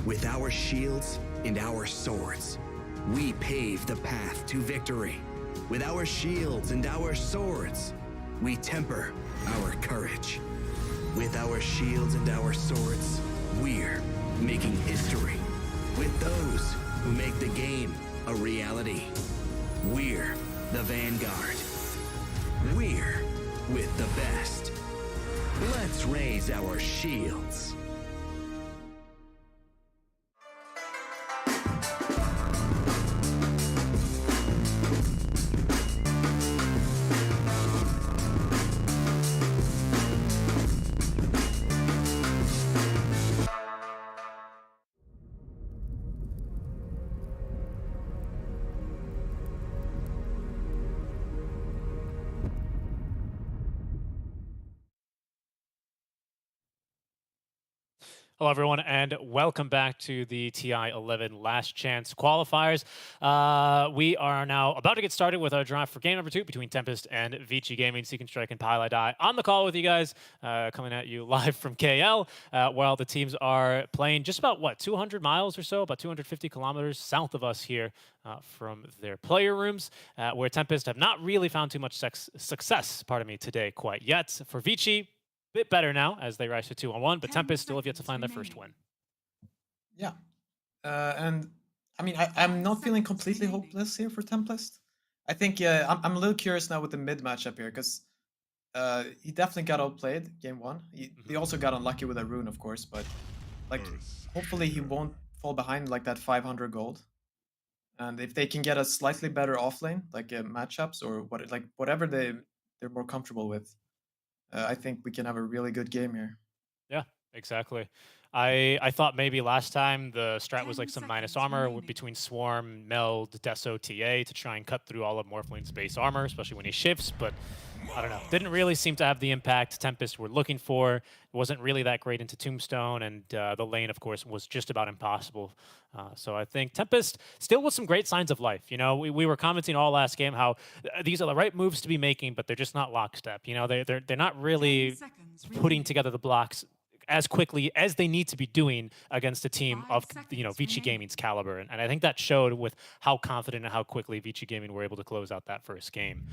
With our shields and our swords, we pave the path to victory. With our shields and our swords, we temper our courage. With our shields and our swords, we're making history. With those who make the game a reality, we're the vanguard. We're with the best. Let's raise our shields. Hello, everyone, and welcome back to the TI 11 Last Chance Qualifiers. We are now about to get started with our draft for game number 2 between Tempest and Vici Gaming, Seek and Strike, and Pilot Die. On the call with you guys, coming at you live from KL, while the teams are playing just about, 200 miles or so, about 250 kilometers south of us here from their player rooms, where Tempest have not really found too much success, today quite yet. For Vici, bit better now as they rise to 2-1, but Tempest still have yet to find their first win. Yeah. And I mean, I'm not feeling completely hopeless here for Tempest. I think I'm a little curious now with the mid matchup here because he definitely got outplayed game 1. He also got unlucky with a rune, of course, but like hopefully he won't fall behind like that 500 gold. And if they can get a slightly better offlane, like matchups or whatever they're more comfortable with, I think we can have a really good game here. Yeah, exactly. I thought maybe last time the strat was like some minus armor between Swarm, Meld, Deso, TA to try and cut through all of Morphline's base armor, especially when he shifts, but I don't know. Didn't really seem to have the impact Tempest were looking for. It wasn't really that great into Tombstone, and the lane, of course, was just about impossible. So I think Tempest still with some great signs of life. You know, we were commenting all last game how these are the right moves to be making, but they're just not lockstep. You know, they're not really putting together the blocks as quickly as they need to be doing against a team of, Vici Gaming's caliber. And I think that showed with how confident and how quickly Vici Gaming were able to close out that first game.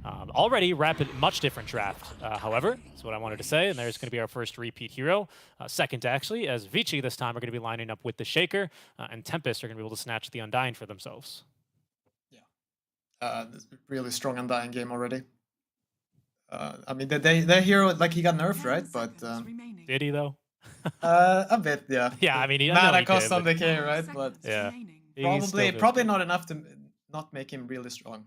Already rapid, much different draft, however, that's what I wanted to say. And there's going to be our first repeat hero. Second, actually, as Vici this time are going to be lining up with the Shaker, and Tempest are going to be able to snatch the Undying for themselves. Yeah. Really strong Undying game already. I mean, their hero, like, he got nerfed, right? But did he, though? A bit, yeah. Yeah, I mean, mana cost on decay, right? But yeah, probably not enough to not make him really strong.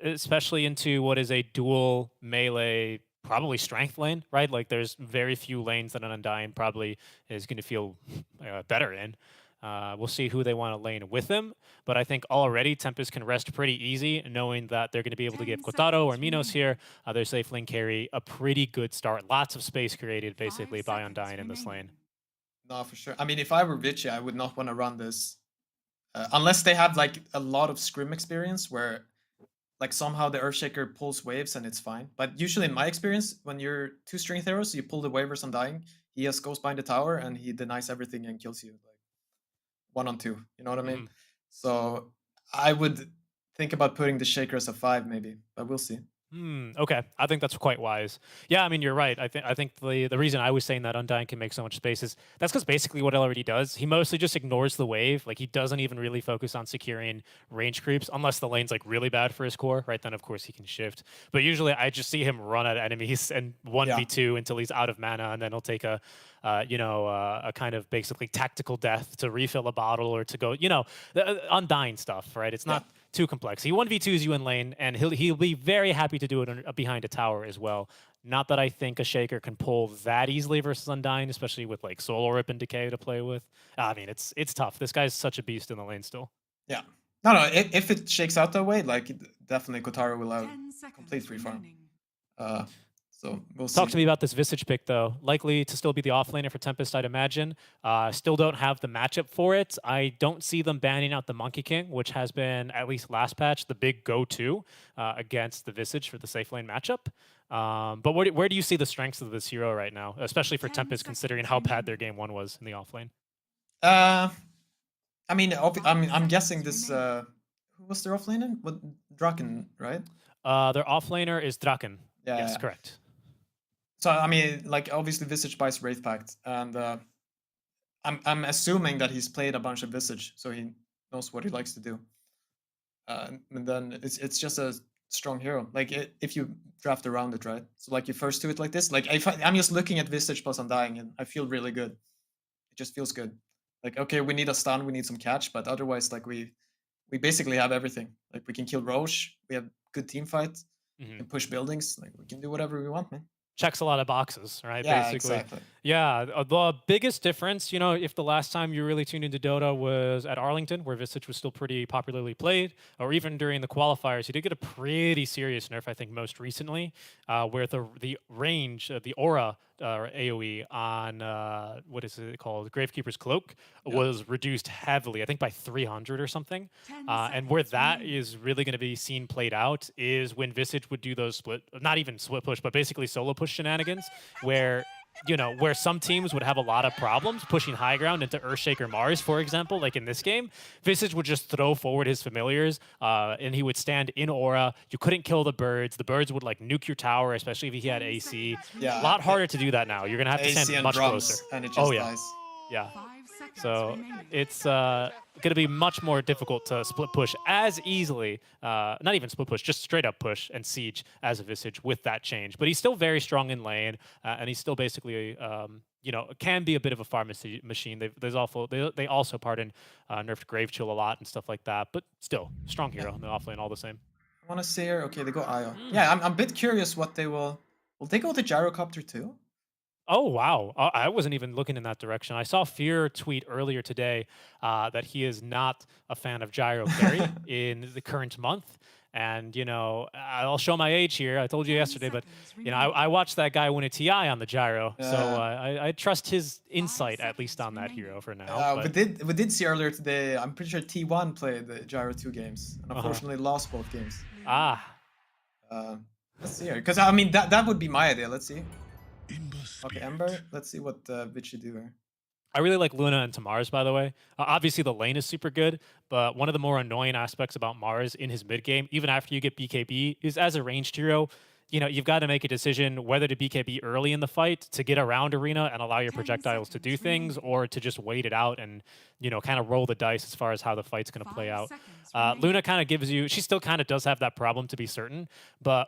Especially into what is a dual melee, probably strength lane, right? Like, there's very few lanes that an Undying probably is going to feel better in. We'll see who they want to lane with him, but I think already Tempest can rest pretty easy, knowing that they're going to be able to give Kotaro or Minos here, their safe lane carry, a pretty good start. Lots of space created, basically, by Undying in this lane. No, for sure. I mean, if I were Vici, I would not want to run this unless they have like a lot of scrim experience where like somehow the Earthshaker pulls waves and it's fine. But usually in my experience, when you're 2 strength heroes, you pull the waivers Undying, he just goes behind the tower and he denies everything and kills you. 1-on-2, you know what I mean? So I would think about putting the Shaker as a 5 maybe, but we'll see. Okay, I think that's quite wise. Yeah, I mean, you're right. I think the reason I was saying that Undying can make so much space is that's because basically what he already does. He mostly just ignores the wave. Like, he doesn't even really focus on securing range creeps unless the lane's like really bad for his core, right? Then of course he can shift. But usually I just see him run at enemies and 1v2 until he's out of mana, and then he'll take a kind of basically tactical death to refill a bottle or to go, Undying stuff, right? It's not too complex. He 1v2s you in lane, and he'll be very happy to do it behind a tower as well. Not that I think a Shaker can pull that easily versus Undying, especially with like Soul Rip and Decay to play with. I mean, it's tough. This guy's such a beast in the lane still. Yeah. No, if it shakes out that way, like definitely Kotaro will have complete free farm. So we'll see. Talk to me about this Visage pick, though. Likely to still be the offlaner for Tempest, I'd imagine. Still don't have the matchup for it. I don't see them banning out the Monkey King, which has been, at least last patch, the big go-to against the Visage for the safe lane matchup. But where do you see the strengths of this hero right now, especially for 10 Tempest, considering how bad their game 1 was in the offlane? I mean, I'm guessing this. Who was their offlaner? What, Draken, right? Their offlaner is Draken. Yeah. Yes, correct. So I mean, like obviously Visage buys Wraith Pact, and I'm assuming that he's played a bunch of Visage, so he knows what he likes to do. And then it's just a strong hero. Like if you draft around it, right? So like you first do it like this. Like I'm just looking at Visage plus Undying, and I feel really good. It just feels good. Like okay, we need a stun, we need some catch, but otherwise, like we basically have everything. Like we can kill Roche, we have good team fight, we can push buildings, like we can do whatever we want, man. Checks a lot of boxes, right? Yeah, Basically. exactly. Yeah, the biggest difference, if the last time you really tuned into Dota was at Arlington, where Visage was still pretty popularly played, or even during the qualifiers, you did get a pretty serious nerf, I think, most recently, where the range, the aura AoE on, what is it called, Gravekeeper's Cloak, was reduced heavily, I think by 300 or something. And where that is really going to be seen played out is when Visage would do those not even split push, but basically solo push shenanigans, where some teams would have a lot of problems pushing high ground into Earthshaker Mars, for example, like in this game. Visage would just throw forward his familiars, and he would stand in aura. You couldn't kill the birds. The birds would like nuke your tower, especially if he had AC. Yeah. A lot harder to do that now. You're gonna have to AC stand and much drums, closer. and it just Oh, yeah. dies. Yeah. 5 seconds So remaining. it's going to be much more difficult to split push as easily, not even split push, just straight up push and siege as a Visage with that change. But he's still very strong in lane, and he's still basically, can be a bit of a farm machine. They also, nerfed Grave Chill a lot and stuff like that. But still, strong hero in the offlane all the same. I want to see here. Okay, they go Io. Yeah, I'm a bit curious what they will. Will they go to Gyrocopter too? Oh, wow. I wasn't even looking in that direction. I saw Fear tweet earlier today that he is not a fan of Gyro Carry in the current month. And, I'll show my age here. I told you 10 yesterday, but, seconds I watched that guy win a TI on the Gyro. So Yeah. I trust his insight, at least on that hero for now. We did see earlier today. I'm pretty sure T1 played the Gyro 2 games, and unfortunately lost both games. Let's see here, because I mean that would be my idea. Let's see. Okay, Ember. Let's see what Vichy do here. I really like Luna and Tamars, by the way. Obviously, the lane is super good, but one of the more annoying aspects about Mars in his mid game, even after you get BKB, is as a ranged hero, you've got to make a decision whether to BKB early in the fight to get around Arena and allow your 10 projectiles to do seconds things, remaining. or to just wait it out and, kind of roll the dice as far as how the fight's going to play 5 out. seconds remaining. Luna kind of gives you, she still kind of does have that problem, to be certain, but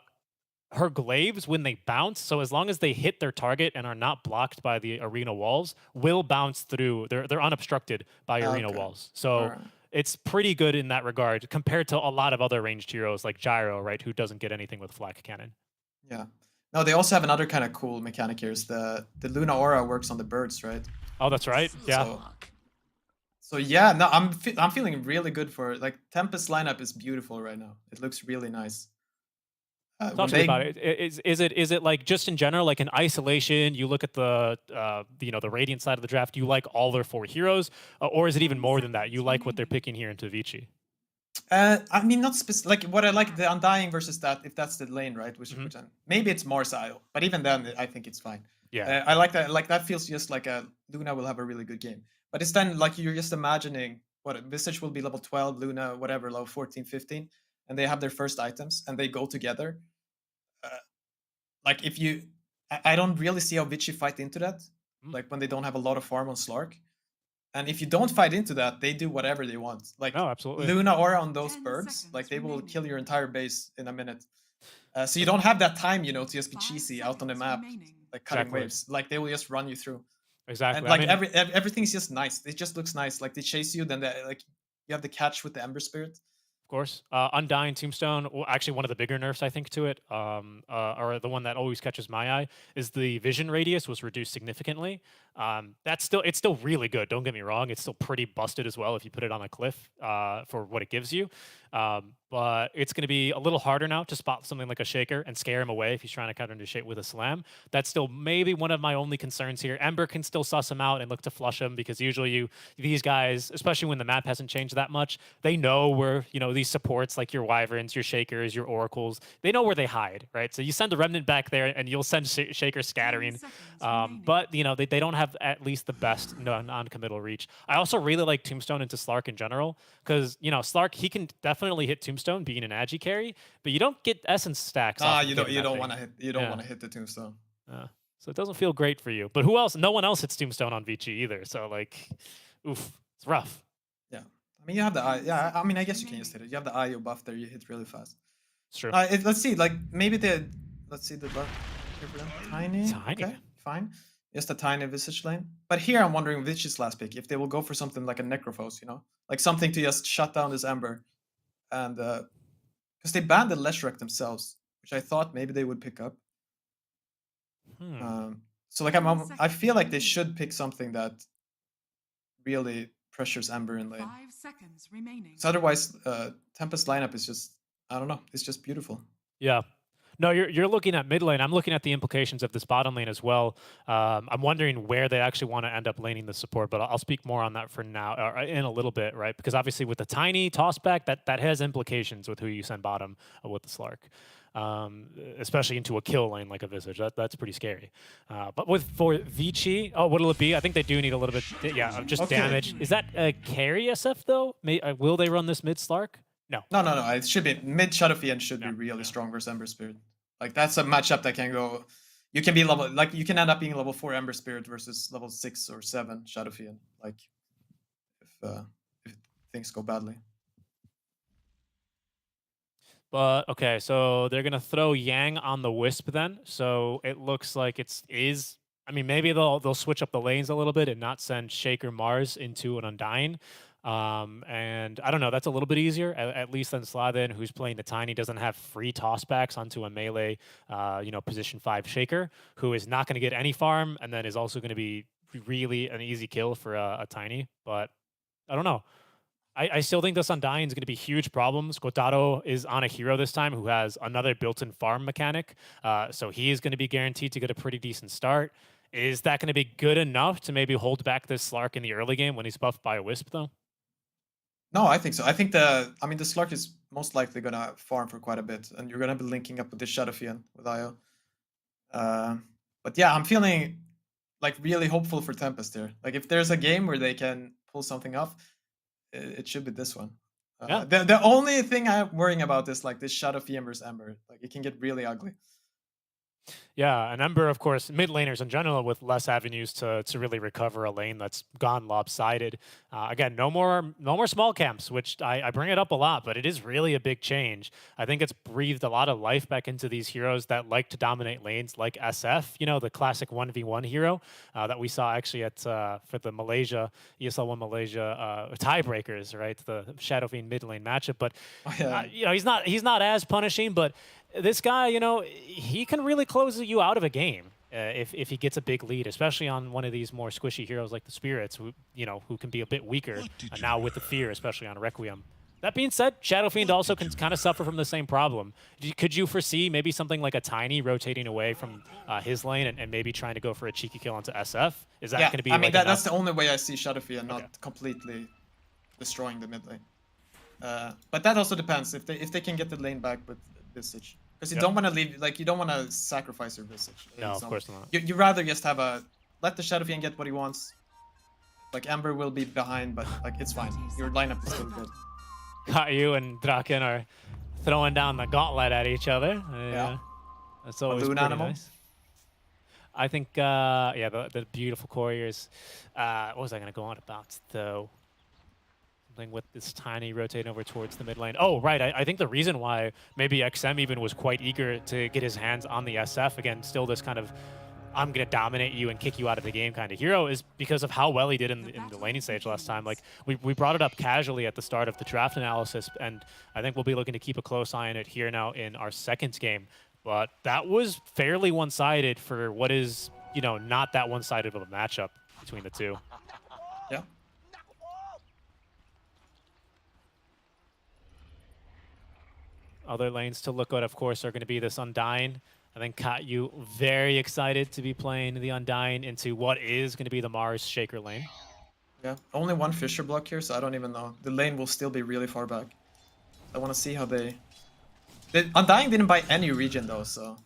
her glaives, when they bounce, so as long as they hit their target and are not blocked by the arena walls, will bounce through. They're unobstructed by arena Okay. walls. So Alright. it's pretty good in that regard compared to a lot of other ranged heroes like Gyro, right, who doesn't get anything with flak cannon. Yeah. No, they also have another kind of cool mechanic here. Is the Luna Aura works on the birds, right? Oh, that's right. Yeah. So yeah, no, I'm feeling really good for it. Like Tempest lineup is beautiful right now. It looks really nice. Talk to me about it. Is it like just in general, like in isolation, you look at the the Radiant side of the draft, you like all their 4 heroes, or is it even more than that? You like what they're picking here into Vici? I mean, not specific. Like what I like the Undying versus that, if that's the lane, right? Which maybe it's Mars Isle, but even then, I think it's fine. Yeah. I like that. Like that feels just like a Luna will have a really good game. But it's then like you're just imagining what Visage will be level 12, Luna whatever level 14, 15, and they have their first items and they go together. Like if you, I don't really see how Vici fight into that. Like when they don't have a lot of farm on Slark. And if you don't fight into that, they do whatever they want. Like No, absolutely. Luna Aura on those 10 birds, seconds like they will remaining. kill your entire base in a minute. So you don't have that time, to just be 5 cheesy out on the seconds map, remaining. like cutting Exactly. waves. Like they will just run you through. Exactly. And like I mean, everything's just nice. It just looks nice. Like they chase you, then like you have the catch with the Ember Spirit. of course, Undying Tombstone. Well, actually, one of the bigger nerfs I think to it, or the one that always catches my eye, is the vision radius was reduced significantly. It's still really good. Don't get me wrong. It's still pretty busted as well if you put it on a cliff for what it gives you. But it's going to be a little harder now to spot something like a Shaker and scare him away if he's trying to counter into Shake with a Slam. That's still maybe one of my only concerns here. Ember can still suss him out and look to flush him because usually these guys, especially when the map hasn't changed that much, they know where, these supports like your Wyverns, your Shakers, your Oracles, they know where they hide, right? So you send the Remnant back there and you'll send Shaker scattering. But, they don't have at least the best non-committal reach. I also really like Tombstone into Slark in general because, Slark, he can definitely hit Tombstone being an agi carry, but you don't get essence stacks. You don't want to hit the Tombstone. So it doesn't feel great for you. But who else? No one else hits Tombstone on Vici either. So oof, it's rough. Yeah, I mean you have the eye. Yeah, I mean I guess you can just hit it. You have the IO buff there. You hit really fast. It's true. Let's see. Like maybe let's see the buff here for them. Tiny. Okay, fine. Just a tiny Visage lane. But here I'm wondering Vici's last pick if they will go for something like a Necrophos, like something to just shut down this Ember. And because they banned the Leshrac themselves, which I thought maybe they would pick up. So I feel like they should pick something that really pressures Ember in lane. 5 seconds remaining. So otherwise, Tempest lineup is just, I don't know, it's just beautiful. Yeah. No, you're looking at mid lane. I'm looking at the implications of this bottom lane as well. I'm wondering where they actually want to end up laning the support, but I'll speak more on that for now, or in a little bit, right? Because obviously with the tiny tossback, that has implications with who you send bottom with the Slark, especially into a kill lane like a Visage. That's pretty scary. But for Vici, what'll it be? I think they do need a little bit, of just damage. Is that a carry SF though? Will they run this mid Slark? No. It should be mid Shadow Fiend should be really strong versus Ember Spirit. Like that's a matchup that can go. You can be you can end up being level 4 Ember Spirit versus level 6 or 7 Shadow Fiend. Like if things go badly. But okay, so they're gonna throw Yang on the Wisp then. So it looks like I mean, maybe they'll switch up the lanes a little bit and not send Shaker Mars into an Undying. And I don't know, that's a little bit easier, at least than Slathen, who's playing the Tiny, doesn't have free tossbacks onto a melee, position 5 Shaker, who is not going to get any farm, and then is also going to be really an easy kill for a Tiny. But I don't know. I still think this Undying is going to be huge problems. Kotaro is on a hero this time who has another built-in farm mechanic, so he is going to be guaranteed to get a pretty decent start. Is that going to be good enough to maybe hold back this Slark in the early game when he's buffed by a Wisp, though? No, I think so. I think the Slark is most likely gonna farm for quite a bit, and you're gonna be linking up with this Shadow Fiend with IO. But yeah, I'm feeling like really hopeful for Tempest here. Like if there's a game where they can pull something off, it should be this one. The only thing I'm worrying about is like this Shadow Fiend versus Ember. Like it can get really ugly. Yeah, and Ember, of course, mid laners in general with less avenues to really recover a lane that's gone lopsided. Again, no more small camps, which I bring it up a lot, but it is really a big change. I think it's breathed a lot of life back into these heroes that like to dominate lanes, like SF, the classic 1v1 hero that we saw actually at for the Malaysia ESL 1 Malaysia tiebreakers, right? The Shadow Fiend mid lane matchup, but he's not as punishing, but this guy, he can really close you out of a game if he gets a big lead, especially on one of these more squishy heroes like the Spirits, who can be a bit weaker now with the Fear, especially on Requiem. That being said, Shadow Fiend also can kind of suffer from the same problem. Could you foresee maybe something like a Tiny rotating away from his lane and maybe trying to go for a cheeky kill onto SF? Is that going to be? I mean, that's the only way I see Shadow Fiend not completely destroying the mid lane. But that also depends if they can get the lane back with Visage. Because you don't want to leave, you don't want to sacrifice your Visage. No, of course not. You rather just let the Shadow Fiend get what he wants. Like Ember will be behind, but it's fine. Your lineup is still good. You and Draken are throwing down the gauntlet at each other. That's always pretty nice. I think, the beautiful couriers. What was I going to go on about, though? Something with this Tiny rotating over towards the mid lane. Oh, right. I think the reason why maybe XM even was quite eager to get his hands on the SF, again, still this kind of I'm going to dominate you and kick you out of the game kind of hero, is because of how well he did in the laning stage last time. Like, we brought it up casually at the start of the draft analysis, and I think we'll be looking to keep a close eye on it here now in our second game. But that was fairly one-sided for what is, not that one-sided of a matchup between the two. Yeah. Other lanes to look at, of course, are going to be this Undying. I think Katyu very excited to be playing the Undying into what is going to be the Mars Shaker lane. Yeah, only one Fissure block here, so I don't even know. The lane will still be really far back. I want to see how they... Undying didn't buy any regen though, so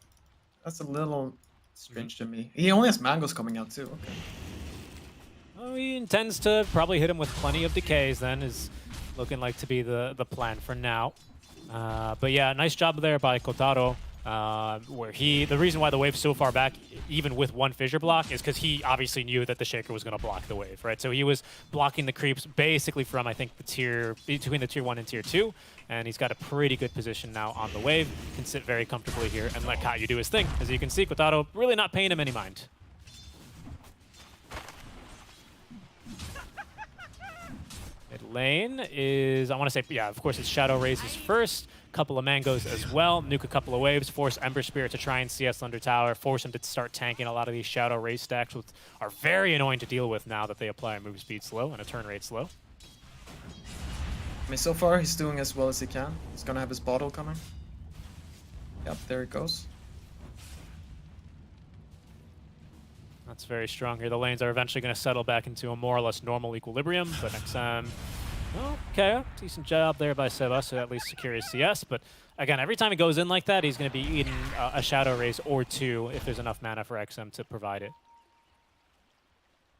that's a little strange to me. He only has mangoes coming out too. Okay. Well, he intends to probably hit him with plenty of decays then, is looking like to be the plan for now. But yeah, nice job there by Kotaro. Where the reason why the wave's so far back, even with one fissure block, is because he obviously knew that the Shaker was going to block the wave, right? So he was blocking the creeps basically from, I think, between the tier 1 and tier 2, and he's got a pretty good position now on the wave. Can sit very comfortably here and let Katyu do his thing. As you can see, Kotaro really not paying him any mind. Mid lane is, I want to say, yeah, of course, it's Shadow Raises first. Couple of mangoes as well, nuke a couple of waves, force Ember Spirit to try and CS under tower, force him to start tanking a lot of these Shadow Raise stacks, which are very annoying to deal with now that they apply a move speed slow and a turn rate slow. I mean, so far he's doing as well as he can. He's gonna have his bottle coming. Yep, there it goes. That's very strong here. The lanes are eventually going to settle back into a more or less normal equilibrium, but XM... Okay, decent job there by Sebas to at least secure his CS, but again, every time he goes in like that, he's going to be eating a Shadow Raise or two if there's enough mana for XM to provide it.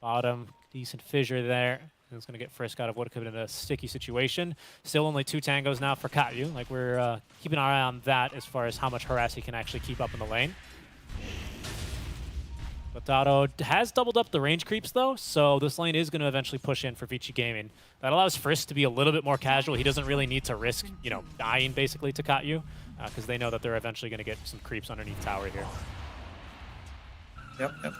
Bottom, decent fissure there. He's going to get Frisk out of what could have been a sticky situation. Still only 2 tangos now for Katyu. Like, we're keeping our eye on that as far as how much harass he can actually keep up in the lane. Kotaro has doubled up the range creeps though, so this lane is going to eventually push in for Vici Gaming. That allows Frisk to be a little bit more casual. He doesn't really need to risk, you know, dying basically to Katyu, because they know that they're eventually going to get some creeps underneath tower here. Yep, yep.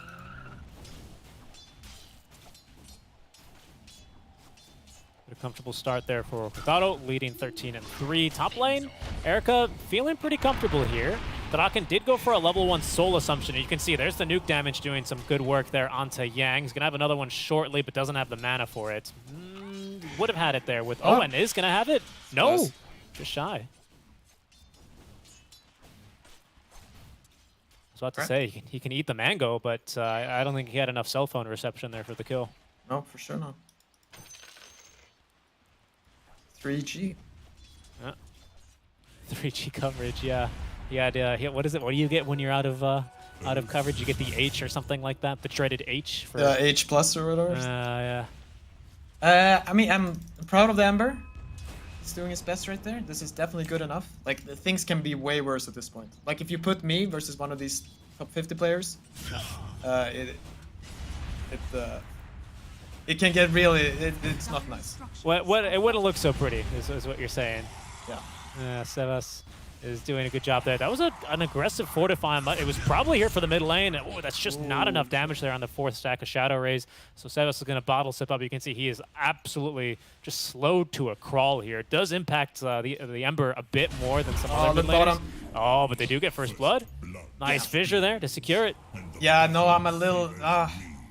A comfortable start there for Kotaro, leading 13-3. Top lane, Erica feeling pretty comfortable here. Draken did go for a level 1 soul assumption. You can see there's the nuke damage doing some good work there onto Yang. He's going to have another one shortly, but doesn't have the mana for it. Would have had it there with... Oh, and is going to have it? No, Yes. Just shy. I was about to say, he can eat the mango, but I don't think he had enough cell phone reception there for the kill. No, for sure not. 3G. 3G coverage, yeah. Yeah, what is it? What do you get when you're out of coverage? You get the H or something like that, the dreaded H. For H plus or whatever. Yeah. I mean, I'm proud of the Ember. He's doing his best right there. This is definitely good enough. Like, things can be way worse at this point. Like, if you put me versus one of these top 50 players, it can get really, it's not nice. It wouldn't look so pretty, is what you're saying. Yeah. Sebas is doing a good job there. That was an aggressive fortifying. It was probably here for the mid lane. Oh, that's just not enough damage there on the 4th stack of Shadow Raise. So Sebas is going to bottle sip up. You can see he is absolutely just slowed to a crawl here. It does impact the Ember a bit more than some other mid laners. Oh, but they do get first blood. Nice fissure there to secure it. Yeah, no, I'm a little...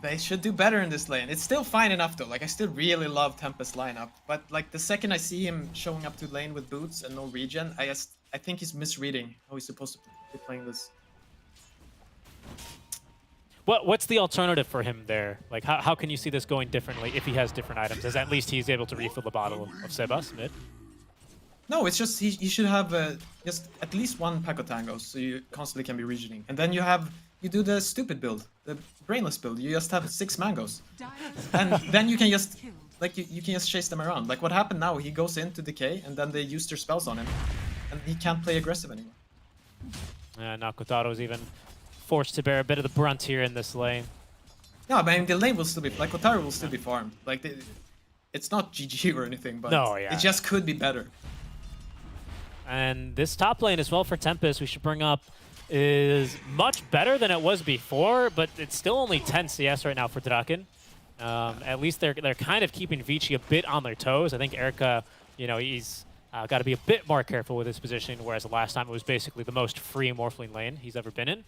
they should do better in this lane. It's still fine enough though. Like, I still really love Tempest lineup. But like, the second I see him showing up to lane with boots and no regen, I think he's misreading how he's supposed to be playing this. What's the alternative for him there? Like, how can you see this going differently if he has different items? As at least he's able to refill the bottle of Sebas mid? No, it's just he should have just at least one pack of tangos, so you constantly can be regening. And then you do the stupid build, the brainless build. You just have 6 mangoes, and then you can just you can just chase them around. Like what happened now, he goes into decay, and then they use their spells on him, and he can't play aggressive anymore. Now Kotaro's even forced to bear a bit of the brunt here in this lane. No, but I mean, the lane will still be like Kotaro will still be farmed. Like it's not GG or anything, but it just could be better. And this top lane as well for Tempest, we should bring up, is much better than it was before, but it's still only 10 CS right now for Draken. At least they're kind of keeping Vici a bit on their toes. I think Erica, you know, he's got to be a bit more careful with his positioning, whereas the last time it was basically the most free Morphling lane he's ever been in.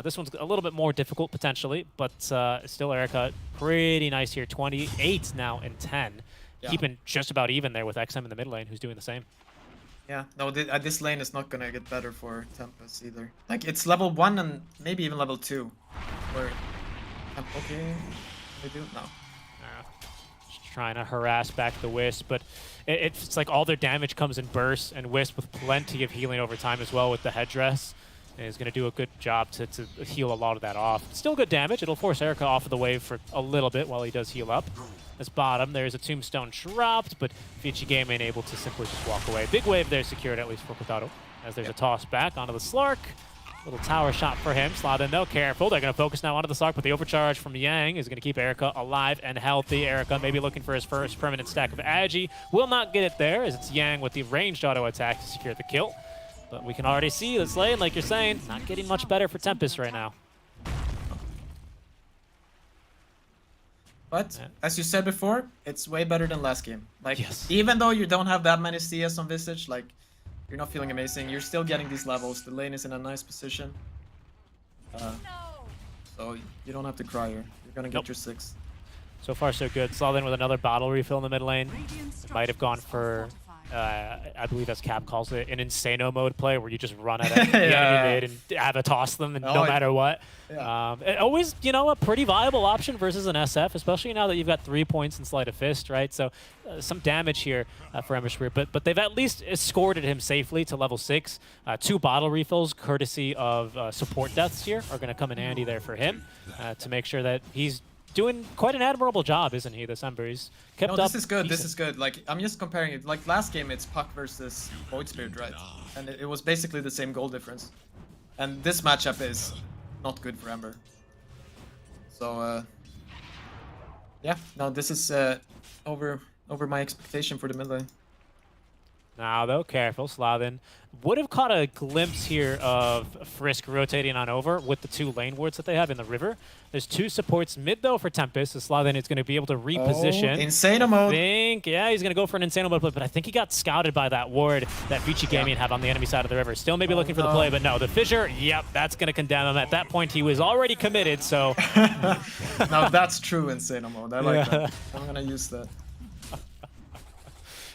This one's a little bit more difficult potentially, but still Erica pretty nice here. 28 now and 10. Keeping just about even there with XM in the mid lane, who's doing the same. Yeah, no, this lane is not gonna get better for Tempest either. Like, it's level 1 and maybe even level 2. Where, okay, they do? No. Just trying to harass back the Wisp, but it's like all their damage comes in bursts, and Wisp with plenty of healing over time as well with the headdress is going to do a good job to heal a lot of that off. Still good damage. It'll force Erica off of the wave for a little bit while he does heal up. This bottom, there's a tombstone dropped, but Vici Gaming able to simply just walk away. Big wave there secured, at least for Quintado, as there's a toss back onto the Slark. Little tower shot for him. Sladin, though, careful. They're going to focus now onto the Slark, but the overcharge from Yang is going to keep Erica alive and healthy. Erica maybe looking for his first permanent stack of Agi. Will not get it there, as it's Yang with the ranged auto attack to secure the kill. But we can already see this lane, like you're saying, not getting much better for Tempest right now. But, as you said before, it's way better than last game. Like, Yes. even though you don't have that many CS on Visage, like, you're not feeling amazing, you're still getting these levels. The lane is in a nice position. So you don't have to cry here. You're gonna get your 6. So far, so good. Sladin with another bottle refill in the mid lane. Radiant Might have gone for, I believe as Cap calls it, an Insano mode play where you just run at the enemy mid and have a toss them and no matter what. Yeah. Always, you know, a pretty viable option versus an SF, especially now that you've got 3 points in Sleight of Fist, right? So some damage here for Ember Spear, but they've at least escorted him safely to level 6. 2 bottle refills, courtesy of support deaths here, are going to come in handy there for him to make sure that he's doing quite an admirable job, isn't he, this Ember? He's kept No, up this is good. This decent. is good. Like, I'm just comparing it. Like, last game, it's Puck versus Void Spirit, right? And it was basically the same goal difference. And this matchup is not good for Ember. So, yeah. No, this is over my expectation for the mid lane. Now, though, careful. Sladin would have caught a glimpse here of Frisk rotating on over with the 2 lane wards that they have in the river. There's 2 supports mid, though, for Tempest. So Sladin is going to be able to reposition. Insano mode. Yeah, he's going to go for an Insano mode, but I think he got scouted by that ward that Vici Gaming have on the enemy side of the river. Still maybe looking for the play, but no. The fissure, yep, that's going to condemn him. At that point, he was already committed, so... Now, that's true Insano mode. I like that. I'm going to use that.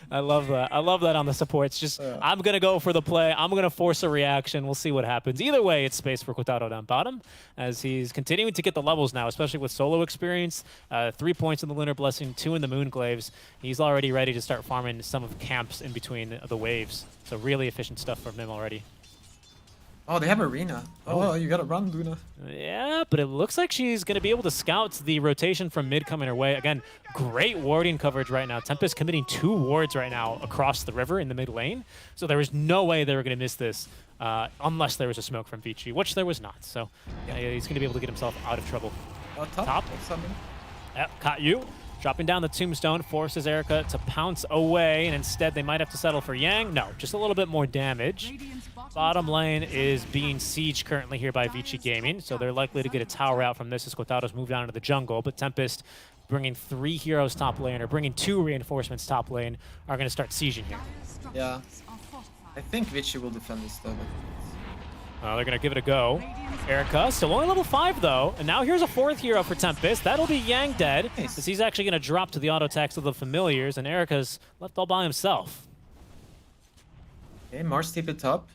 I love that. I love that on the supports. Just, I'm going to go for the play. I'm going to force a reaction. We'll see what happens. Either way, it's space for Quintado down bottom as he's continuing to get the levels now, especially with solo experience. 3 points in the Lunar Blessing, 2 in the Moonglaves. He's already ready to start farming some of the camps in between the waves. So really efficient stuff from him already. Oh, they have Arena. Oh, you got to run, Luna. Yeah, but it looks like she's going to be able to scout the rotation from mid coming her way. Again, great warding coverage right now. Tempest committing 2 wards right now across the river in the mid lane. So there was no way they were going to miss this unless there was a smoke from Vici, which there was not. So he's going to be able to get himself out of trouble. Top. Yep, caught you. Dropping down the tombstone forces Erica to pounce away, and instead they might have to settle for Yang. No, just a little bit more damage. Bottom lane is being sieged currently here by Vici Gaming, so they're likely to get a tower out from this as Quintado's moved down into the jungle, but Tempest bringing 3 heroes top lane, or bringing 2 reinforcements top lane, are going to start sieging here. Yeah. I think Vici will defend this though. They're going to give it a go. Erica, still only level 5 though, and now here's a 4th hero for Tempest. That'll be Yang dead, as he's actually going to drop to the auto attacks of the familiars, and Erica's left all by himself. Okay, Mars TP top,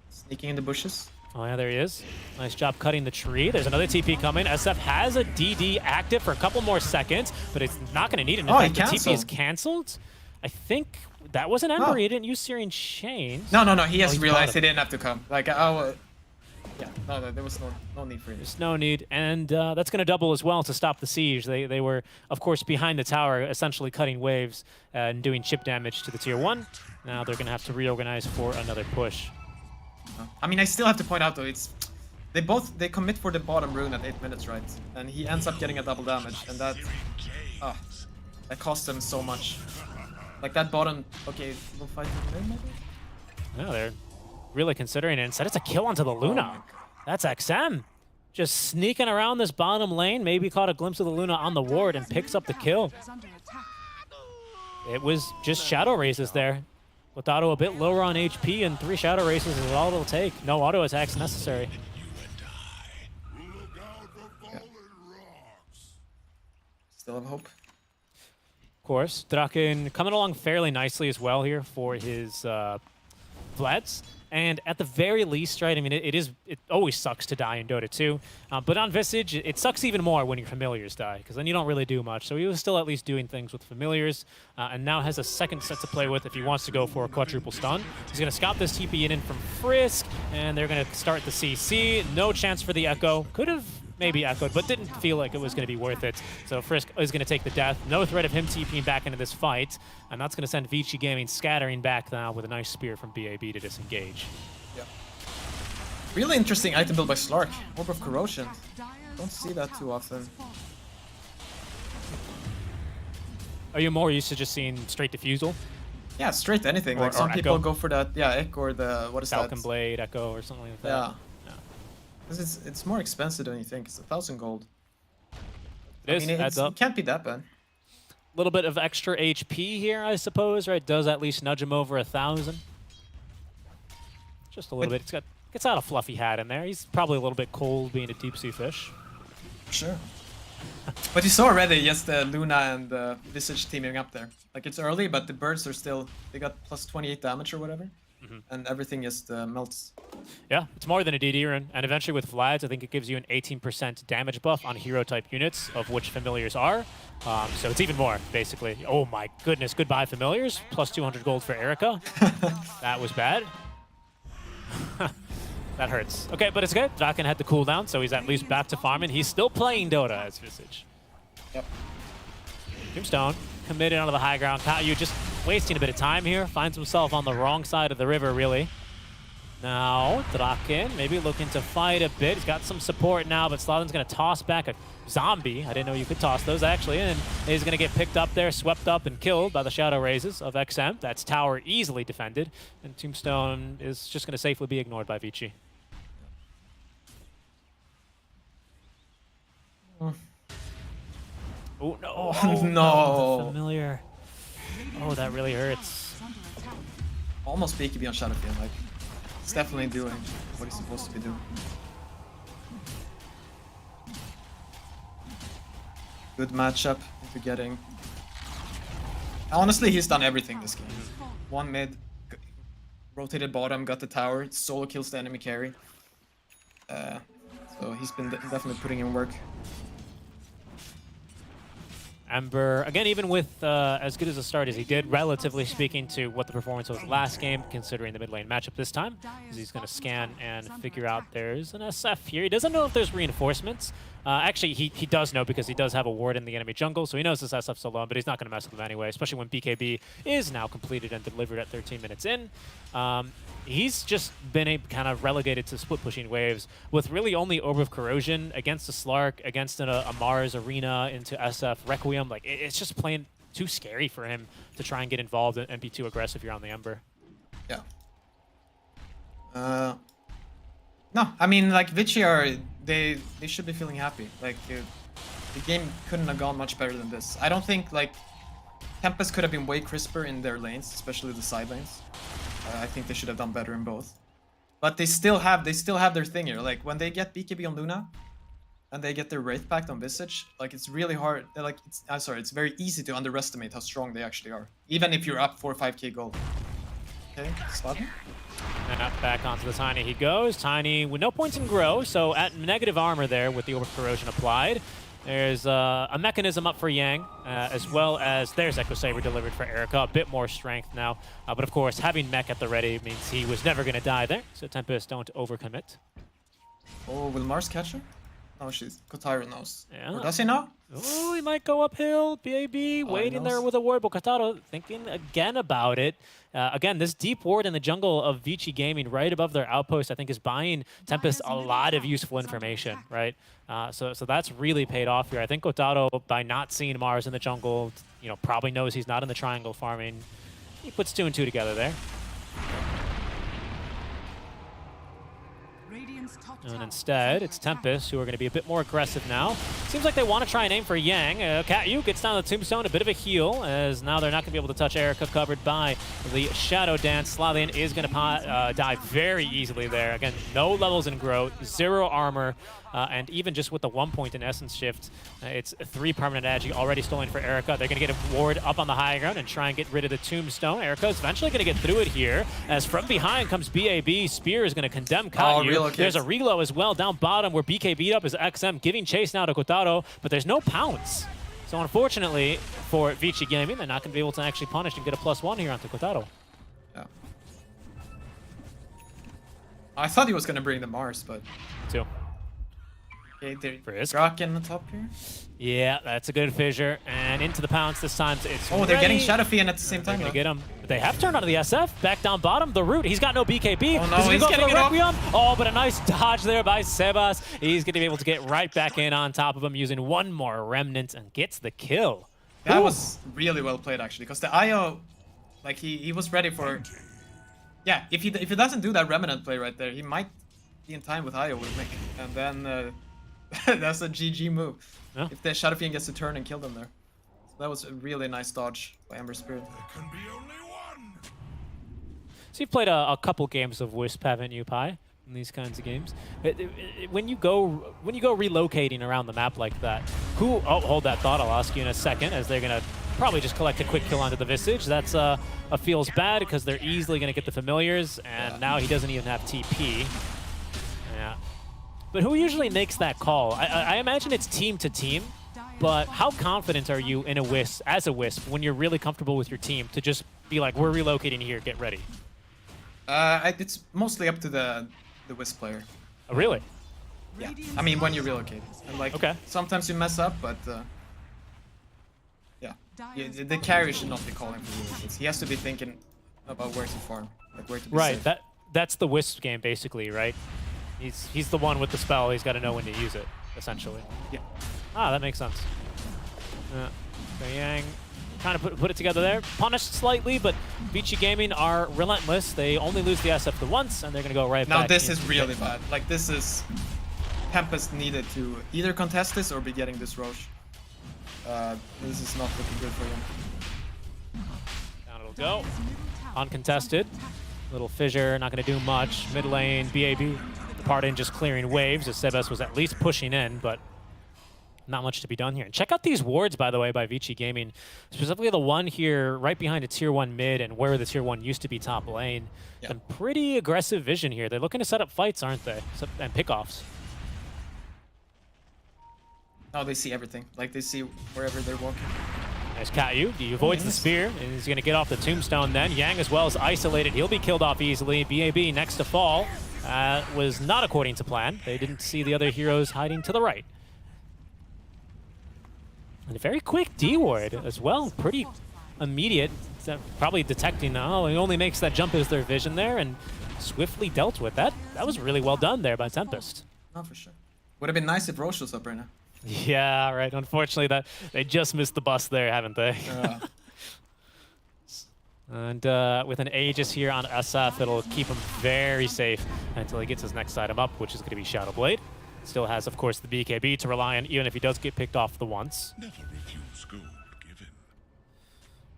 sneaking in the bushes. Oh yeah, there he is. Nice job cutting the tree. There's another TP coming. SF has a DD active for a couple more seconds, but it's not going to need it. In fact, the TP is canceled. I think that was an Ember. He didn't use Searing Chains. No. He has realized he didn't have to come. Like, yeah, no, there was no need for it. There's no need, and that's going to double as well to stop the siege. They were, of course, behind the tower, essentially cutting waves and doing chip damage to the tier 1. Now they're going to have to reorganize for another push. I mean, I still have to point out though, they commit for the bottom rune at 8 minutes, right? And he ends up getting a double damage, and that cost them so much. Like that bottom, okay, we'll fight the mid maybe? No, they're really considering it. Instead, it's a kill onto the Luna. That's XM. Just sneaking around this bottom lane, maybe caught a glimpse of the Luna on the ward and picks up the kill. It was just Shadow Races there. Quintado a bit lower on HP, and 3 Shadow Races is all it'll take. No auto attacks necessary. Yeah. Still have hope. Of course, Draken coming along fairly nicely as well here for his Vlad's. And at the very least, right, I mean, it always sucks to die in Dota 2. But on Visage, it sucks even more when your familiars die, because then you don't really do much. So he was still at least doing things with familiars, and now has a second set to play with if he wants to go for a quadruple stun. He's going to scout this TP in from Frisk, and they're going to start the CC. No chance for the Echo. Could have maybe echoed, but didn't feel like it was going to be worth it. So Frisk is going to take the death. No threat of him TPing back into this fight, and that's going to send Vici Gaming scattering back now with a nice spear from BAB to disengage. Yeah. Really interesting item build by Slark. Orb of Corrosion. Don't see that too often. Are you more used to just seeing straight defusal? Yeah, straight anything. Like Or some people Echo. go for that, yeah, Echo or the, what is Falcon that? Blade, Echo, or something like that? Yeah. Because it's more expensive than you think. It's 1,000 gold. It is, adds up. It can't be that bad. A little bit of extra HP here, I suppose, right? Does at least nudge him over 1,000. Just a little bit. Gets out a fluffy hat in there. He's probably a little bit cold being a deep sea fish. Sure. But you saw already, yes, the Luna and Visage teaming up there. Like, it's early, but the birds are still, they got plus 28 damage or whatever. And everything just melts. Yeah, it's more than a DD rune. And eventually with Vlad's, I think it gives you an 18% damage buff on hero-type units, of which familiars are. So it's even more, basically. Oh my goodness, goodbye familiars. Plus 200 gold for Erica. That was bad. That hurts. Okay, but it's good. Draken had the cooldown, so he's at least back to farming. He's still playing Dota as Visage. Yep. Tombstone committed onto the high ground. Kyu just wasting a bit of time here. Finds himself on the wrong side of the river, really. Now, Draken maybe looking to fight a bit. He's got some support now, but Slavin's going to toss back a zombie. I didn't know you could toss those, actually. And he's going to get picked up there, swept up, and killed by the Shadow Raises of XM. That's tower easily defended. And Tombstone is just going to safely be ignored by Vici. Oh, no. Oh, no. The familiar. Oh, that really hurts. Almost BKB on Shadowfield. Like, it's definitely doing what he's supposed to be doing. Good matchup into getting. Honestly, he's done everything this game. One mid, rotated bottom, got the tower, solo kills the enemy carry. So he's been definitely putting in work. Ember, again, even with as good as a start as he did, relatively speaking to what the performance was last game, considering the mid lane matchup this time, because he's going to scan and figure out there's an SF here. He doesn't know if there's reinforcements. Actually, he does know because he does have a ward in the enemy jungle, so he knows this SF's alone, but he's not going to mess with him anyway, especially when BKB is now completed and delivered at 13 minutes in. He's just been kind of relegated to split pushing waves with really only Orb of Corrosion against a Slark, against a Mars Arena into SF Requiem. Like, it's just plain too scary for him to try and get involved and be too aggressive here on the Ember. Yeah. No, I mean, like, Vici they should be feeling happy. Like, the game couldn't have gone much better than this. I don't think, like, Tempest could have been way crisper in their lanes, especially the side lanes. I think they should have done better in both. But they still have their thing here. Like, when they get BKB on Luna, and they get their Wraith Pact on Visage, like, it's really hard. Like, it's very easy to underestimate how strong they actually are, even if you're up 4 or 5k gold. Okay, Slav. And up back onto the Tiny he goes. Tiny with no points in Grow, so at negative armor there with the Orb of Corrosion applied. There's a mechanism up for Yang, as well as there's Echo Saber delivered for Erica. A bit more strength now, but of course having mech at the ready means he was never going to die there, so Tempest don't overcommit. Oh, will Mars catch her? No, Kotaro knows. Yeah. Or does he know? Oh, he might go uphill. BAB waiting there with a ward, but Kotaro thinking again about it. Again, this deep ward in the jungle of Vici Gaming right above their outpost, I think, is buying Tempest a lot of useful information, right? So that's really paid off here. I think Kotaro, by not seeing Mars in the jungle, you know, probably knows he's not in the triangle farming. He puts 2 and 2 together there. Radiant's top And tower instead, is it's under attack. Tempest who are going to be a bit more aggressive now. Seems like they want to try and aim for Yang. Katyu gets down the Tombstone, a bit of a heal, as now they're not going to be able to touch Erica, covered by the Shadow Dance. Slallian is going to die very easily there. Again, no levels in growth, 0 armor, and even just with the 1 point in Essence Shift, it's 3 permanent agi already stolen for Erica. They're going to get a ward up on the high ground and try and get rid of the Tombstone. Erica is eventually going to get through it here, as from behind comes BAB. Spear is going to condemn Katyu. relocate. There's a reload as well down bottom where BK beat up is XM, giving chase now to Kotaro, but there's no pounce. So unfortunately for Vici Gaming, they're not going to be able to actually punish and get a +1 here onto Kotaro. Yeah. I thought he was gonna bring the Mars, but Too. okay, there. Frisk. Draken on top here. Yeah, that's a good fissure. And into the pounce this time. It's Oh, they're getting ready. Shadow Fiend at the same They're time. gonna though. get him. But they have turned onto the SF. Back down bottom, the root. He's got no BKB. Oh, no, Is he he's gonna go getting for the it off. Requiem? Oh, but a nice dodge there by Sebas. He's gonna be able to get right back in on top of him using one more remnant and gets the kill. That Ooh. was really well played actually, because the IO, like he was ready for. Yeah, if he doesn't do that remnant play right there, he might be in time with IO with Nick, and then that's a GG move. Yeah. If the Shadow Fiend gets to turn and kill them there. So that was a really nice dodge by Ember Spirit. Can be only one. So you've played a couple games of Wisp, haven't you, Pi? In these kinds of games, when you go relocating around the map like that, who? Oh, hold that thought. I'll ask you in a second, as they're gonna probably just collect a quick kill onto the Visage. That's a feels bad because they're easily gonna get the familiars, and now he doesn't even have TP. Yeah, but who usually makes that call? I imagine it's team to team. But how confident are you in a Wisp, as a Wisp, when you're really comfortable with your team to just be like, we're relocating here, get ready? It's mostly up to the Wisp player. Oh, really? Yeah, I mean when you relocate, and like Okay. sometimes you mess up, but yeah, the carry should not be calling for relocates. He has to be thinking about where to farm, like where to be Right, safe. that's the Wisp game basically, right? He's the one with the spell. He's got to know when to use it, essentially. Yeah. Ah, that makes sense. So Yang kind of put it together there. Punished slightly, but Vici Gaming are relentless. They only lose the SF the once, and they're going to go right Now back. this is into really it. bad. Like this is Tempest needed to either contest this or be getting this Roche. This is not looking good for him. Down it'll go. Uncontested. Little fissure, not going to do much. Mid lane, BAB. Pardon just clearing waves, as Sebas was at least pushing in, but not much to be done here. And check out these wards, by the way, by Vici Gaming. Specifically the one here right behind a tier 1 mid and where the tier 1 used to be top lane. Yeah. Some pretty aggressive vision here. They're looking to set up fights, aren't they? And pickoffs. Now they see everything. Like they see wherever they're walking. There's Katyu. He avoids the spear, and he's going to get off the Tombstone then. Yang as well is isolated. He'll be killed off easily. BAB next to fall. Was not according to plan. They didn't see the other heroes hiding to the right. And a very quick D-ward as well. Pretty immediate. Probably detecting, oh, he only makes that jump as their vision there, and swiftly dealt with that. That was really well done there by Tempest. Oh, for sure. Would have been nice if Roche was up right now. Yeah, right. Unfortunately, that they just missed the bus there, haven't they? And with an Aegis here on SF, it'll keep him very safe until he gets his next item up, which is going to be Shadow Blade. Still has, of course, the BKB to rely on, even if he does get picked off the once. Never refuse gold given.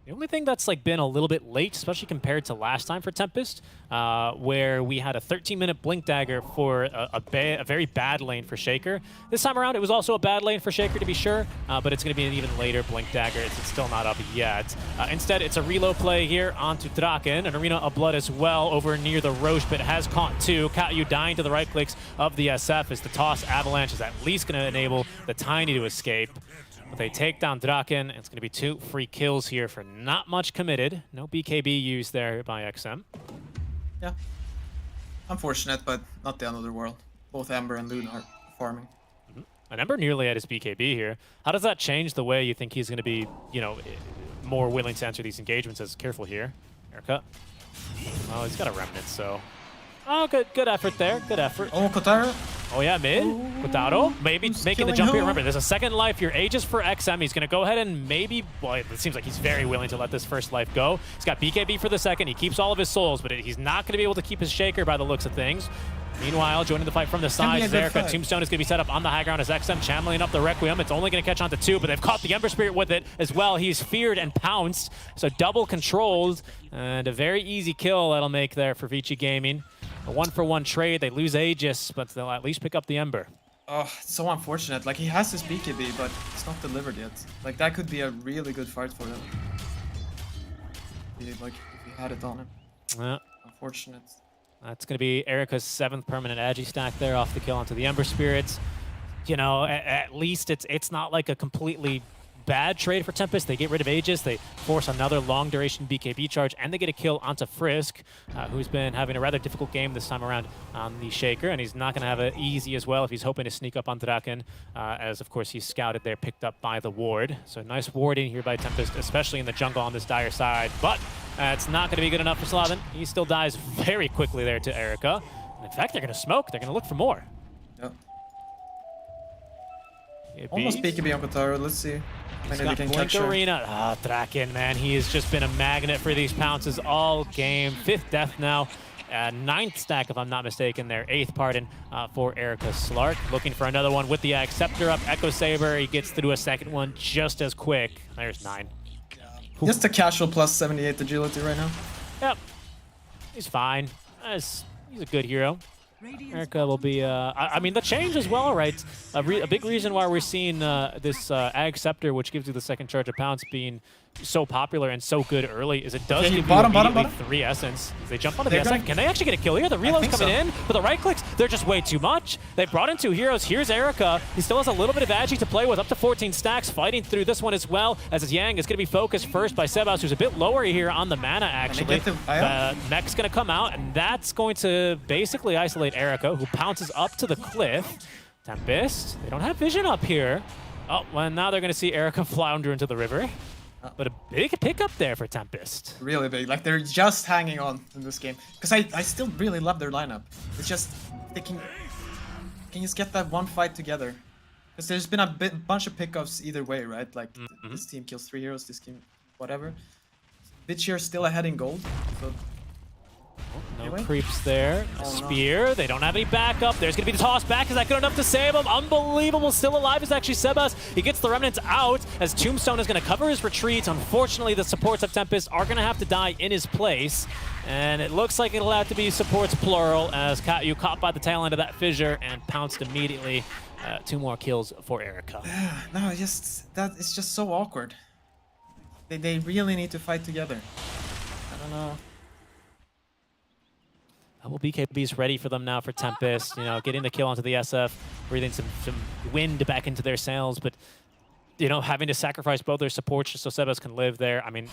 The only thing that's like been a little bit late, especially compared to last time for Tempest, where we had a 13-minute Blink Dagger for a very bad lane for Shaker. This time around, it was also a bad lane for Shaker, to be sure, but it's going to be an even later Blink Dagger. It's still not up yet. Instead, it's a reload play here onto Draken, an Arena of Blood as well over near the Roche, but has caught two. Katyu dying to the right clicks of the SF as the toss avalanche is at least going to enable the Tiny to escape. But they take down Draken. It's going to be 2 free kills here for not much committed. No BKB used there by XM. Yeah. Unfortunate, but not the end of the world. Both Ember and Luna are farming. And Ember nearly at his BKB here. How does that change the way you think he's going to be, you know, more willing to answer these engagements? As careful here. Haircut. Oh, he's got a remnant, so... Oh, good effort there. Good effort. Oh, Kotaro. Oh yeah, mid. Without maybe who's making the killing jump here. who? Remember, there's a second life. Your Aegis for XM. He's going to go ahead and maybe... Boy, it seems like he's very willing to let this first life go. He's got BKB for the second. He keeps all of his souls, but he's not going to be able to keep his Shaker by the looks of things. Meanwhile, joining the fight from the side is Erica. Tombstone is going to be set up on the high ground as XM channeling up the Requiem. It's only going to catch on to 2, but they've caught the Ember Spirit with it as well. He's feared and pounced, so double controlled, and a very easy kill that'll make there for Vici Gaming. A 1-for-1 trade. They lose Aegis, but they'll at least pick up the Ember. Oh, it's so unfortunate. Like, he has his BKB, but it's not delivered yet. Like, that could be a really good fight for him. Like, if he had it on him. Yeah. Unfortunate. That's going to be Erica's 7th permanent Agi stack there off the kill onto the Ember Spirits. You know, at least it's not like a completely bad trade for Tempest. They get rid of Aegis, they force another long duration BKB charge, and they get a kill onto Frisk, who's been having a rather difficult game this time around on the Shaker, and he's not going to have it easy as well if he's hoping to sneak up on Draken, as of course he's scouted there, picked up by the ward. So nice ward in here by Tempest, especially in the jungle on this dire side, but it's not going to be good enough for Slaven. He still dies very quickly there to Erica. And in fact, they're going to smoke. They're going to look for more. Yep. Almost BKB on Kotaro. Let's see. He's Maybe got we can Blink catch her. Arena. Draken, man, he has just been a magnet for these pounces all game. 5th death now. 9th stack, if I'm not mistaken, there. 8th, pardon, for Erica Slark. Looking for another one with the Acceptor up. Echo Saber, he gets through a second one just as quick. There's 9. Just a casual plus 78 agility right now. Yep. He's fine. He's a good hero. Erica will be, I mean, the change as well, right? A big reason why we're seeing this Ag Scepter, which gives you the second charge of pounce, being so popular and so good early, is it does give you immediately 3 essence. As they jump onto the SF, can they actually get a kill here? The reload's coming in, but the right clicks, they're just way too much. They brought in 2 heroes. Here's Erica. He still has a little bit of Agi to play with, up to 14 stacks, fighting through this one as well, as Yang is going to be focused first by Sebas, who's a bit lower here on the mana, actually. Mech's going to come out, and that's going to basically isolate Erica, who pounces up to the cliff. Tempest, they don't have vision up here. Oh, well, now they're going to see Erica flounder into the river. But a big pickup there for Tempest. Really big. Like, they're just hanging on in this game. Because I still really love their lineup. It's just, they can just get that one fight together. Because there's been a bunch of pickups either way, right? Like, this team kills 3 heroes, this team, whatever. Bitchier still ahead in gold. So no creeps there. Spear. They don't have any backup. There's going to be the toss back. Is that good enough to save him? Unbelievable. Still alive is actually Sebas. He gets the Remnants out as Tombstone is going to cover his retreat. Unfortunately, the supports of Tempest are going to have to die in his place. And it looks like it'll have to be supports plural as you caught by the tail end of that fissure and pounced immediately. 2 more kills for Erica. No, it's just so awkward. They really need to fight together. I don't know. Well, BKB's ready for them now for Tempest, you know, getting the kill onto the SF, breathing some wind back into their sails, but, you know, having to sacrifice both their supports just so Sebas can live there. I mean,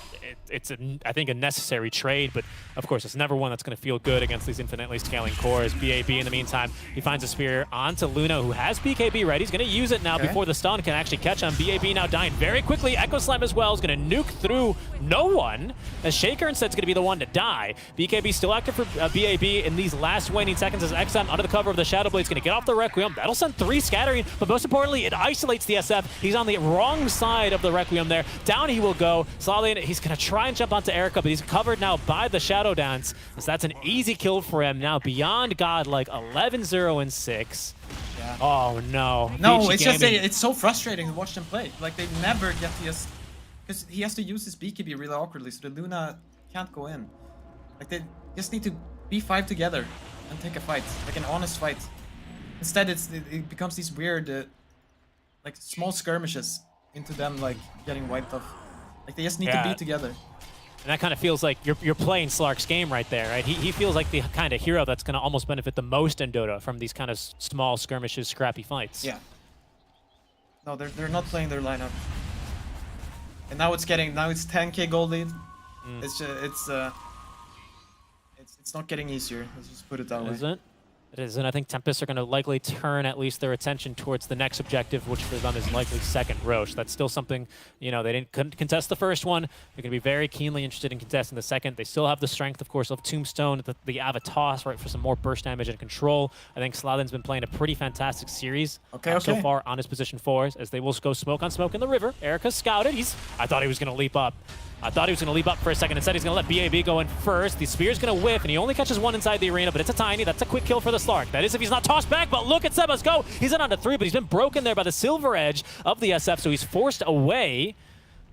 it's, I think, a necessary trade, but of course, it's never one that's going to feel good against these infinitely scaling cores. BAB, in the meantime, he finds a spear onto Luna, who has BKB ready. He's going to use it now before the stun can actually catch him. BAB now dying very quickly. Echo Slam as well is going to nuke through no one, as Shaker instead is going to be the one to die. BKB still active for BAB in these last waning seconds as XM, under the cover of the Shadow Blade, is going to get off the Requiem. That'll send 3 scattering, but most importantly, it isolates the SF. He's on the wrong side of the Requiem there. Down he will go. Slalin, he's going to try and jump onto Erica, but he's covered now by the Shadow Dance. So that's an easy kill for him now. Beyond God, like 11-0-6. Yeah. Oh no. No, it's just it's so frustrating to watch them play. Like, they never get to just, because he has to use his BKB really awkwardly, so the Luna can't go in. Like, they just need to be 5 together and take a fight, like an honest fight. Instead, it becomes these weird, like, small skirmishes into them, like, getting wiped off. Like, they just need to be together. And that kind of feels like you're playing Slark's game right there, right? He feels like the kind of hero that's going to almost benefit the most in Dota from these kind of small skirmishes, scrappy fights. Yeah. No, they're not playing their lineup. And now it's 10k gold lead. It's not getting easier. Let's just put it that way. Isn't? It is, and I think Tempest are going to likely turn at least their attention towards the next objective, which for them is likely second Roche. That's still something, you know, couldn't contest the first one. They're going to be very keenly interested in contesting the second. They still have the strength, of course, of Tombstone, the Avatos, right, for some more burst damage and control. I think Sladin's been playing a pretty fantastic series so far on his position 4s, as they will go smoke on smoke in the river. Erica scouted. I thought he was going to leap up. I thought he was going to leap up for a second. Instead, he's going to let BAB go in first. The spear's going to whiff, and he only catches one inside the arena, but it's a tiny. That's a quick kill for the Slark. That is if he's not tossed back, but look at Sebas go. He's in onto 3, but he's been broken there by the silver edge of the SF, so he's forced away.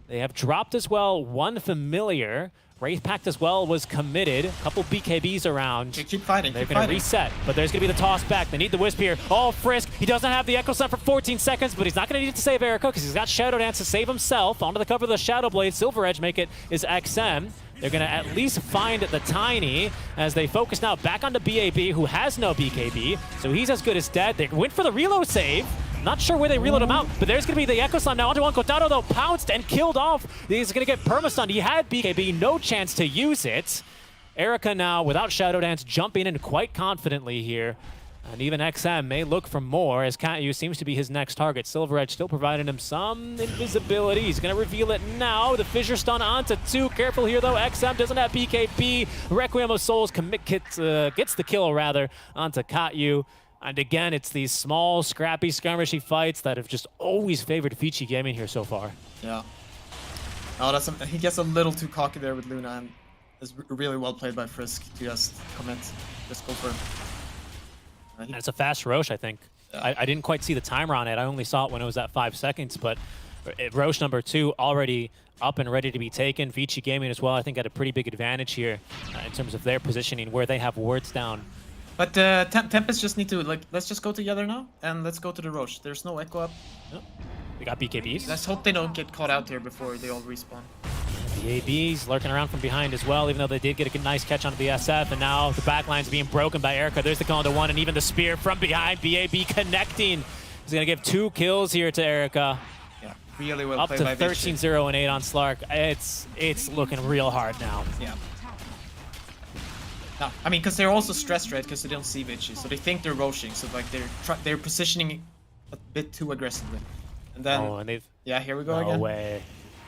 They have dropped as well one familiar. Wraith Pact as well was committed. A couple BKBs around. Okay, keep fighting. They're going to reset, but there's going to be the toss back. They need the Wisp here. Oh, Frisk. He doesn't have the Echo Sun for 14 seconds, but he's not going to need it to save Erica because he's got Shadow Dance to save himself. Onto the cover of the Shadow Blade. Silver Edge make it is XM. They're going to at least find the Tiny as they focus now back onto BAB, who has no BKB, so he's as good as dead. They went for the reload save. Not sure where they reload him out, but there's going to be the Echo Slam now onto one. Kotaro, though, pounced and killed off. He's going to get perma-stunned. He had BKB, no chance to use it. Erica now, without Shadow Dance, jumping in quite confidently here. And even XM may look for more, as Katyu seems to be his next target. Silver Edge still providing him some invisibility. He's going to reveal it now. The Fissure Stun onto 2. Careful here, though. XM doesn't have BKB. Requiem of Souls gets the kill, rather, onto Katyu. And again, it's these small, scrappy, skirmishy fights that have just always favored Vici Gaming here so far. Yeah. Oh, he gets a little too cocky there with Luna, and it's really well played by Frisk to just commit, just go for him. And it's a fast Roche, I think. Yeah. I didn't quite see the timer on it. I only saw it when it was at 5 seconds, but Roche number 2 already up and ready to be taken. Vici Gaming as well, I think, had a pretty big advantage here in terms of their positioning, where they have wards down. But Tempest just need to, like, let's just go together now, and let's go to the Roche. There's no Echo up. Oh, we got BKBs. Let's hope they don't get caught out here before they all respawn. BAB's lurking around from behind as well, even though they did get a nice catch onto the SF, and now the backline's being broken by Erica. There's the call into 1, and even the spear from behind. BAB connecting. He's going to give 2 kills here to Erica. Yeah, really well up played to by 13-0 and 8 on Slark. It's looking real hard now. Yeah. No, I mean, because they're also stressed, right? Because they don't see Vici, so they think they're roshing. So like they're positioning a bit too aggressively. And then here we go again. No way.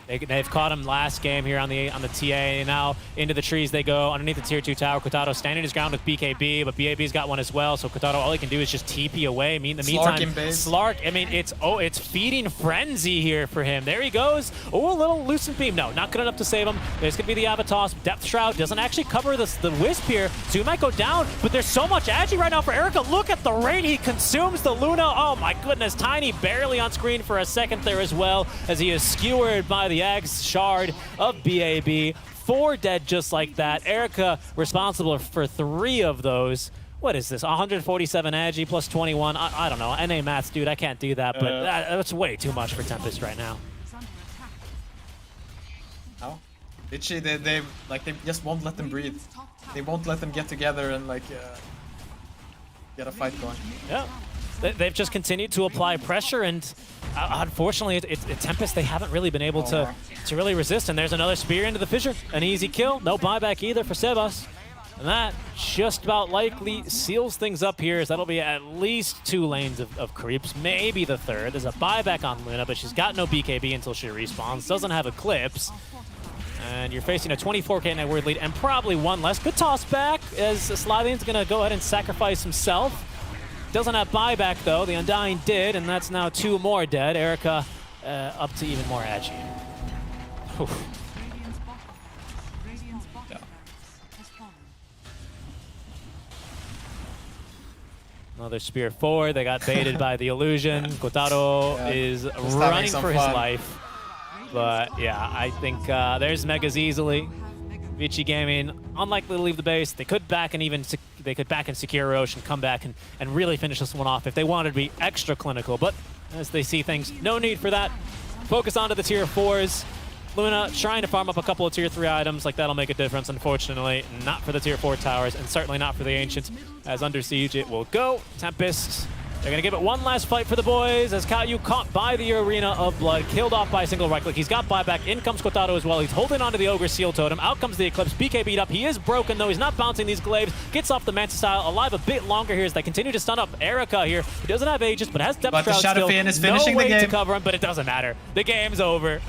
They've caught him last game here on the TA, and now into the trees they go underneath the tier 2 tower. Kotaro standing his ground with BKB, but BAB's got one as well, so Kotaro, all he can do is just TP away. In the meantime, Slark, I mean, it's feeding frenzy here for him. There he goes. Oh, a little Lucent Beam. No, not good enough to save him. There's going to be the Avatos. Depth Shroud doesn't actually cover the Wisp here, so he might go down, but there's so much agi right now for Erica. Look at the rate he consumes the Luna. Oh my goodness, Tiny barely on screen for a second there as well, as he is skewered by the Eggs shard of BAB. 4 dead just like that. Erica responsible for 3 of those. What is this? 147 agi plus 21. I don't know. NA maths, dude. I can't do that, but that's way too much for Tempest right now. How? Vici, they just won't let them breathe. They won't let them get together and get a fight going. Yeah. They've just continued to apply pressure, and unfortunately, Tempest, they haven't really been able to really resist. And there's another spear into the fissure. An easy kill. No buyback either for Sebas. And that just about likely seals things up here, as that'll be at least 2 lanes of creeps, maybe the 3rd. There's a buyback on Luna, but she's got no BKB until she respawns. Doesn't have Eclipse. And you're facing a 24k net worth lead and probably 1 less. Good toss back, as Slavian's going to go ahead and sacrifice himself. Doesn't have buyback, though. The Undying did, and that's now 2 more dead. Erica up to even more agi. Another spear forward. They got baited by the illusion. Kotaro is running for his life. But yeah, I think there's Megas easily. Vici Gaming unlikely to leave the base. They could back and secure Roche and come back and really finish this one off if they wanted to be extra clinical. But as they see things, no need for that. Focus onto the tier 4s. Luna trying to farm up a couple of tier 3 items, like that'll make a difference. Unfortunately, not for the tier 4 towers, and certainly not for the Ancients, as under siege it will go. Tempest They're going to give it one last fight for the boys as Caillou caught by the Arena of Blood, killed off by a single right click. He's got buyback. In comes Kotaro as well. He's holding onto the Ogre Seal Totem. Out comes the Eclipse. BK beat up. He is broken, though. He's not bouncing these glaives. Gets off the Manta style. Alive a bit longer here as they continue to stun up Erica here. He doesn't have Aegis, but has Depth But the Shroud Shadow still. Fiend is No finishing the way to game. cover him, but it doesn't matter. The game's over.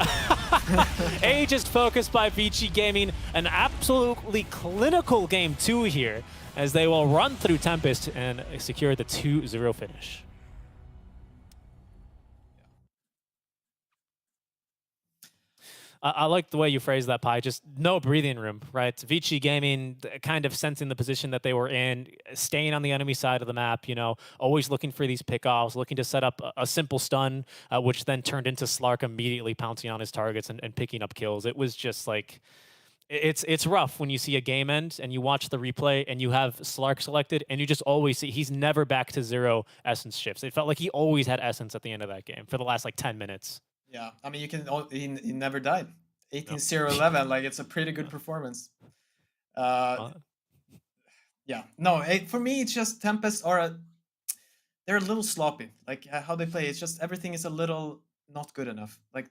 Aegis focused by Vici Gaming. An absolutely clinical game 2 here as they will run through Tempest and secure the 2-0 finish. I like the way you phrased that, Pi. Just no breathing room, right? Vici Gaming kind of sensing the position that they were in, staying on the enemy side of the map, you know, always looking for these pickoffs, looking to set up a simple stun, which then turned into Slark immediately pouncing on his targets and picking up kills. It was just like, it's rough when you see a game end and you watch the replay and you have Slark selected and you just always see he's never back to 0 essence shifts. It felt like he always had essence at the end of that game for the last like 10 minutes. Yeah, I mean, he never died. 18-0-11, like it's a pretty good performance. Yeah, no, for me it's just Tempest they're a little sloppy. Like how they play, it's just everything is a little not good enough. Like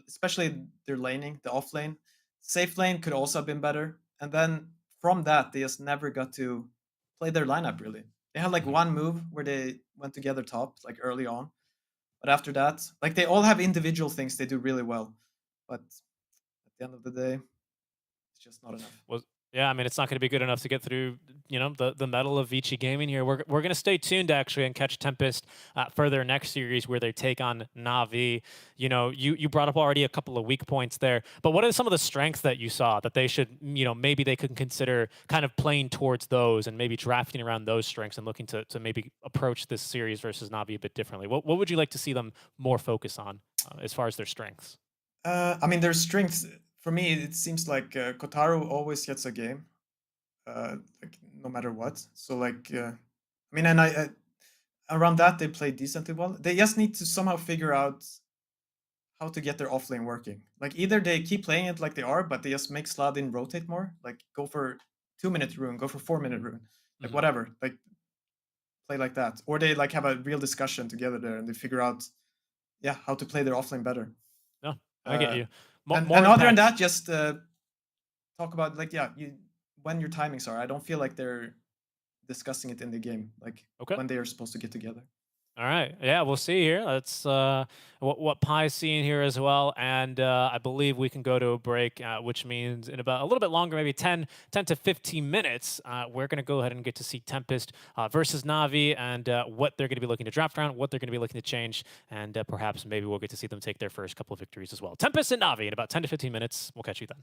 especially their laning, the off lane, safe lane could also have been better. And then from that, they just never got to play their lineup really. They had like one move where they went together top, like early on. But after that, like they all have individual things they do really well. But at the end of the day, it's just not enough. Well, yeah, I mean, it's not going to be good enough to get through, you know, the medal of Vici Gaming here. We're going to stay tuned, actually, and catch Tempest for their next series where they take on Navi. You know, you brought up already a couple of weak points there. But what are some of the strengths that you saw that they should, you know, maybe they could consider kind of playing towards those and maybe drafting around those strengths and looking to maybe approach this series versus Navi a bit differently? What would you like to see them more focus on as far as their strengths? I mean, their strengths, for me, it seems like Kotaro always gets a game, like no matter what. So like, I mean, and I around that they play decently well. They just need to somehow figure out how to get their offlane working. Like either they keep playing it like they are, but they just make Sladin rotate more. Like go for 2-minute rune, go for 4-minute rune, like whatever. Like play like that, or they like have a real discussion together there and they figure out, yeah, how to play their offlane better. No, I get you. And other than that, just talk about like when your timings are. I don't feel like they're discussing it in the game, like when they are supposed to get together. All right. Yeah, we'll see here. That's what Pi's seeing here as well. And I believe we can go to a break, which means in about a little bit longer, maybe 10 to 15 minutes, we're going to go ahead and get to see Tempest versus Navi and what they're going to be looking to draft around, what they're going to be looking to change, and perhaps maybe we'll get to see them take their first couple of victories as well. Tempest and Navi in about 10 to 15 minutes. We'll catch you then.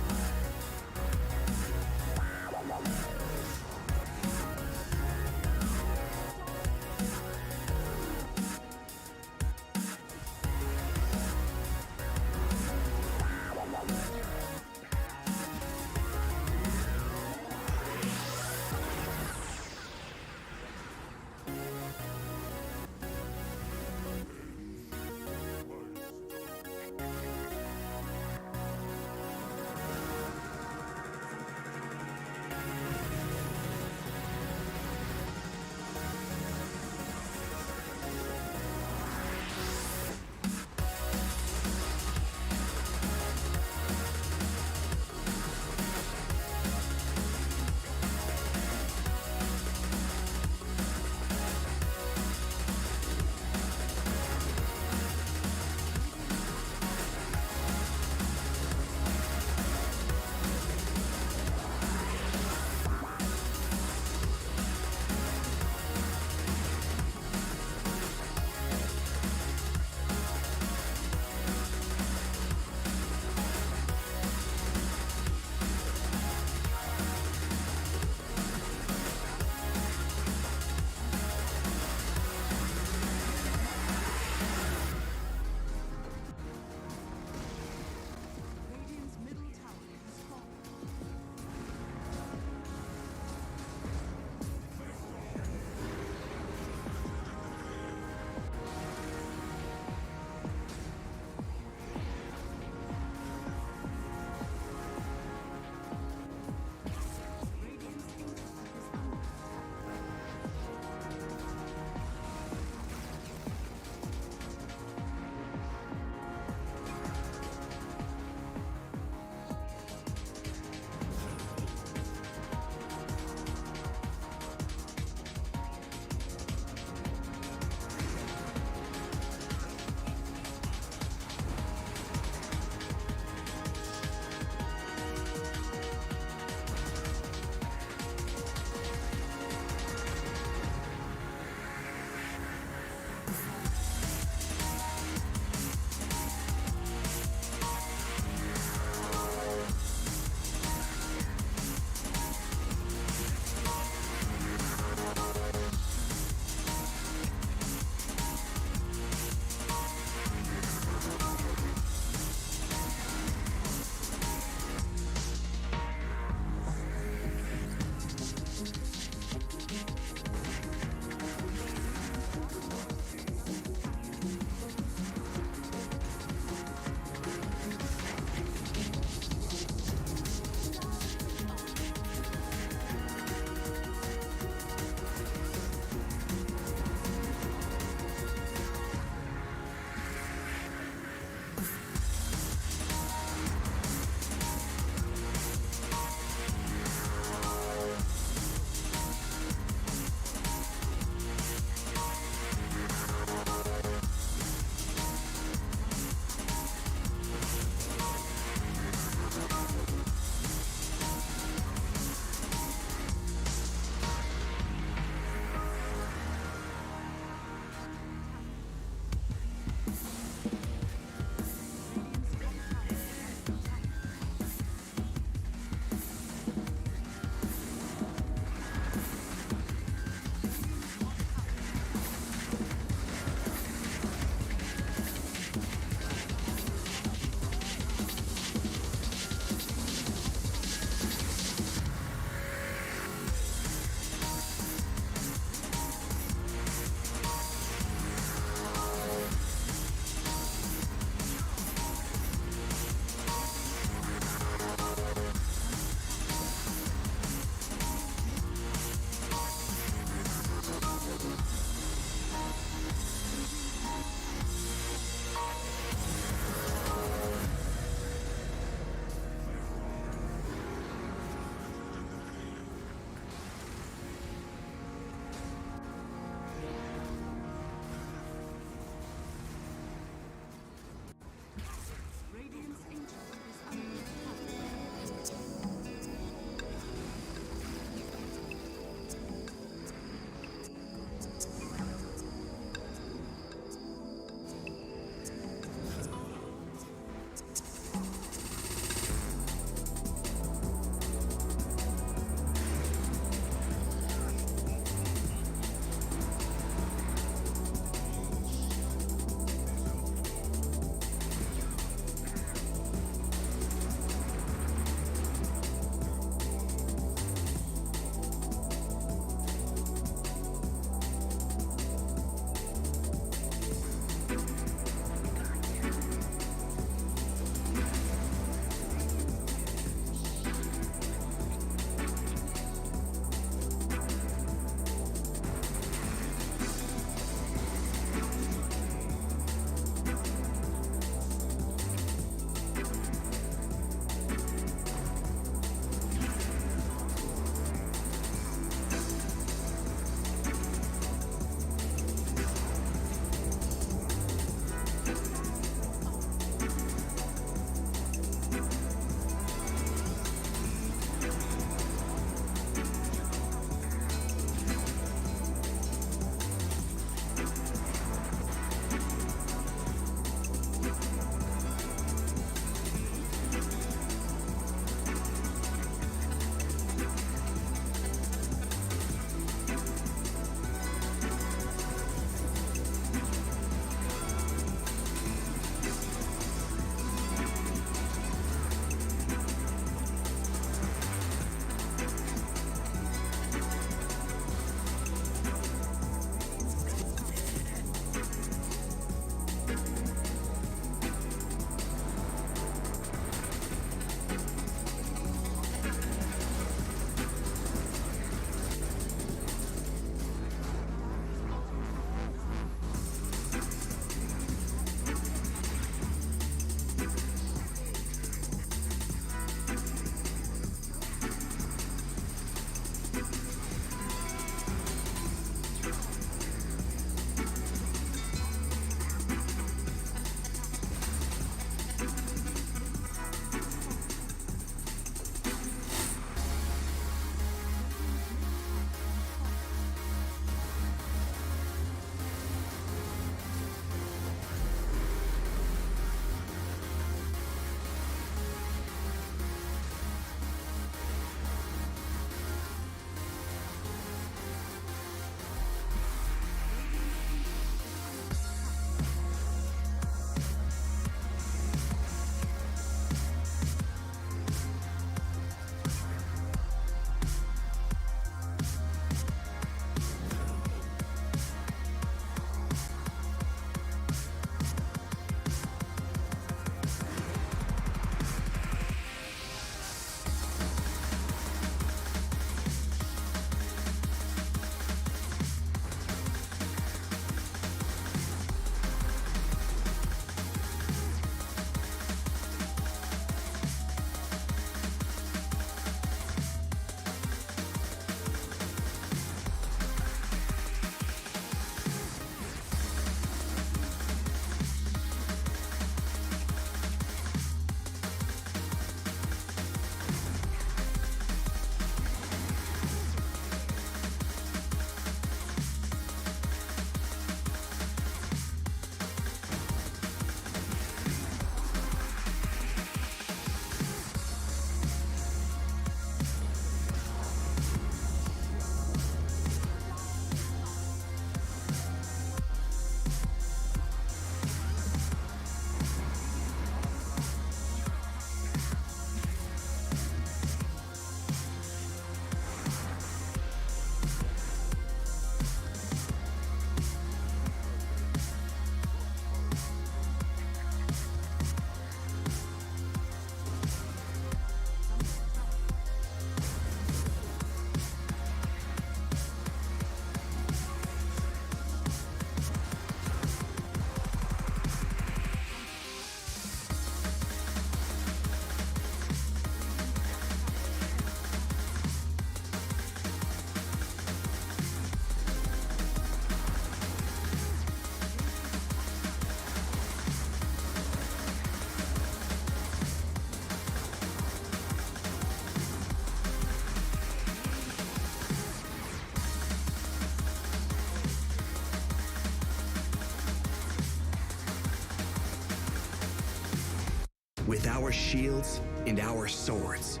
With our shields and our swords,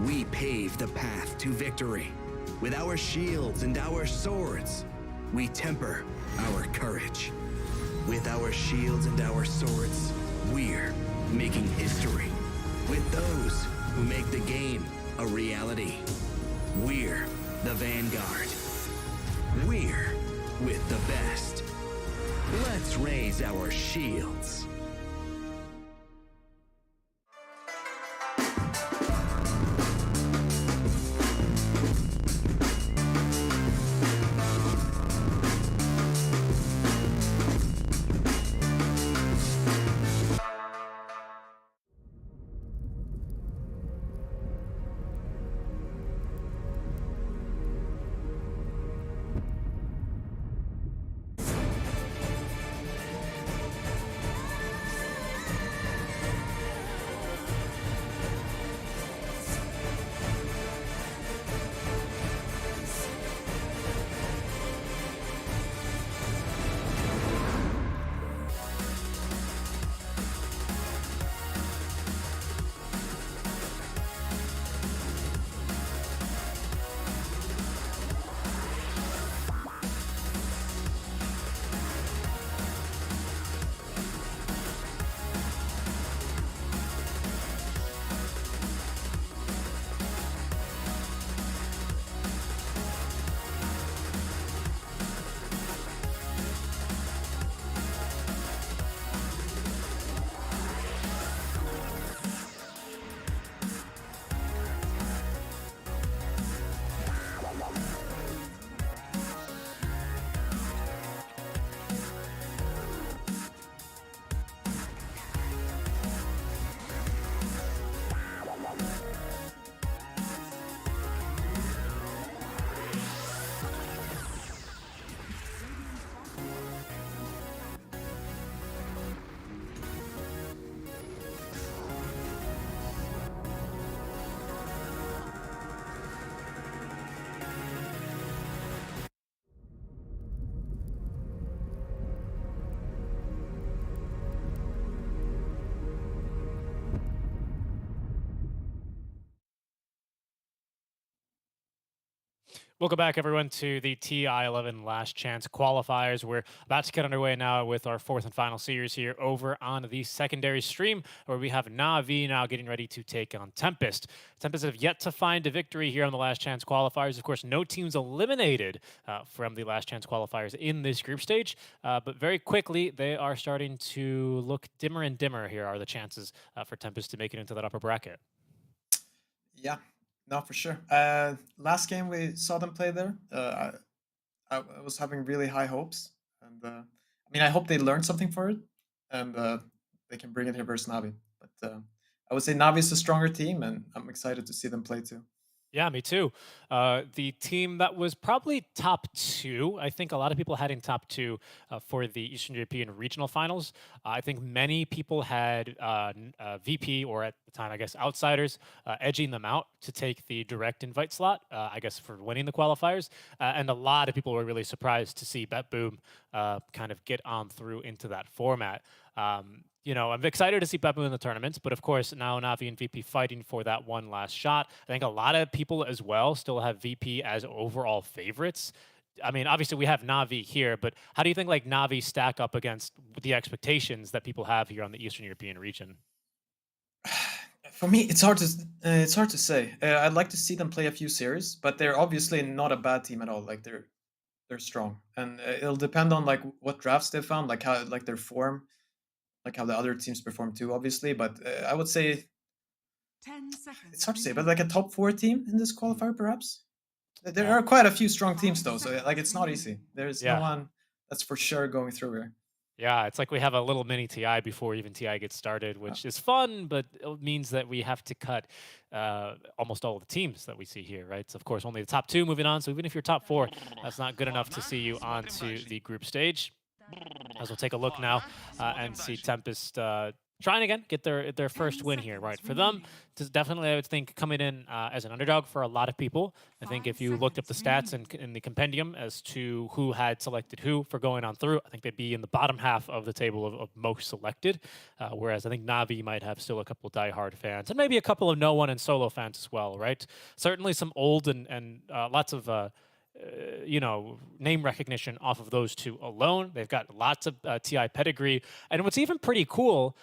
we pave the path to victory. With our shields and our swords, we temper our courage. With our shields and our swords, we're making history. With those who make the game a reality, we're the vanguard. We're with the best. Let's raise our shields. Welcome back, everyone, to the TI11 Last Chance Qualifiers. We're about to get underway now with our fourth and final series here over on the secondary stream, where we have Navi now getting ready to take on Tempest. Tempest have yet to find a victory here on the Last Chance Qualifiers. Of course, no teams eliminated from the Last Chance Qualifiers in this group stage, but very quickly they are starting to look dimmer and dimmer. Here are the chances for Tempest to make it into that upper bracket. Yeah, no, for sure. Last game we saw them play there, I was having really high hopes, and I mean, I hope they learned something for it, and they can bring it here versus Navi. But I would say Navi is a stronger team, and I'm excited to see them play too. Yeah, me too. The team that was probably top two, I think a lot of people had in top two for the Eastern European regional finals. I think many people had VP, or at the time, I guess, Outsiders, edging them out to take the direct invite slot, I guess, for winning the qualifiers. And a lot of people were really surprised to see Bet Boom kind of get on through into that format. You know, I'm excited to see Beppu in the tournament, but of course now Navi and VP fighting for that one last shot. I think a lot of people as well still have VP as overall favorites. I mean, obviously we have Navi here, but how do you think like Navi stack up against the expectations that people have here on the Eastern European region? For me, it's hard to say. I'd like to see them play a few series, but they're obviously not a bad team at all. Like they're strong, and it'll depend on like what drafts they found, like how like their form, like how the other teams perform too, obviously. But I would say 10 seconds. it's hard to say, but like a top 4 team in this qualifier, perhaps. There are quite a few strong teams though, so like it's not easy. There's no one that's for sure going through here. Yeah, it's like we have a little mini TI before even TI gets started, which is fun, but it means that we have to cut almost all of the teams that we see here, right? So, of course, only the top 2 moving on. So even if you're top 4, that's not good enough to see you onto the group stage. As we'll take a look now and see Tempest trying again, get their first win here, right? For them, definitely, I would think coming in as an underdog for a lot of people. I think if you looked up the stats in the compendium as to who had selected who for going on through, I think they'd be in the bottom half of the table of most selected. Whereas I think Navi might have still a couple diehard fans and maybe a couple of no one and solo fans as well, right? Certainly some old and lots of name recognition off of those two alone. They've got lots of TI pedigree. And what's even pretty cool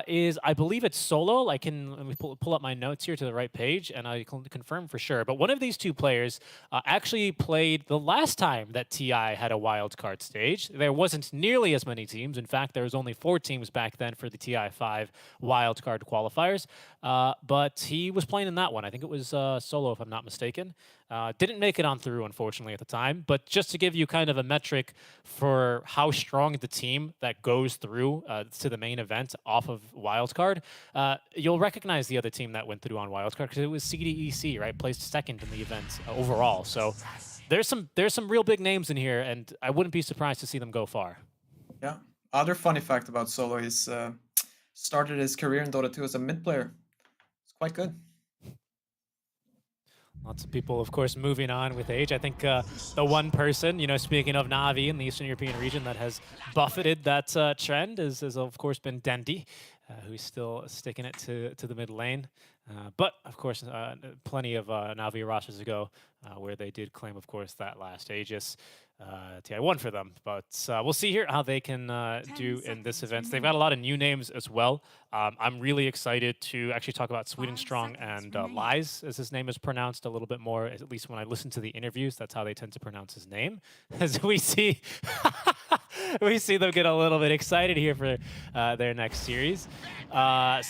is I believe it's solo. Let me pull up my notes here to the right page, and I can confirm for sure. But one of these two players actually played the last time that TI had a wild card stage. There wasn't nearly as many teams. In fact, there was only 4 teams back then for the TI 5 wild card qualifiers. But he was playing in that one. I think it was solo, if I'm not mistaken. Didn't make it on through, unfortunately, at the time. But just to give you kind of a metric for how strong the team that goes through to the main event off of wildcard, you'll recognize the other team that went through on wildcard because it was CDEC, right? Placed second in the event overall. So there's some real big names in here, and I wouldn't be surprised to see them go far. Yeah. Other funny fact about Solo is started his career in Dota 2 as a mid player. It's quite good. Lots of people, of course, moving on with age. I think the one person, speaking of Navi in the Eastern European region that has buffeted that trend has, of course, been Dendi, who's still sticking it to the mid lane. But, of course, plenty of Navi rosters ago where they did claim, of course, that last Aegis. TI won for them, but we'll see here how they can do in this event. They've got a lot of new names as well. I'm really excited to actually talk about Sweden Strong and Lies, as his name is pronounced a little bit more, at least when I listen to the interviews, that's how they tend to pronounce his name. As we see we see them get a little bit excited here for their next series. So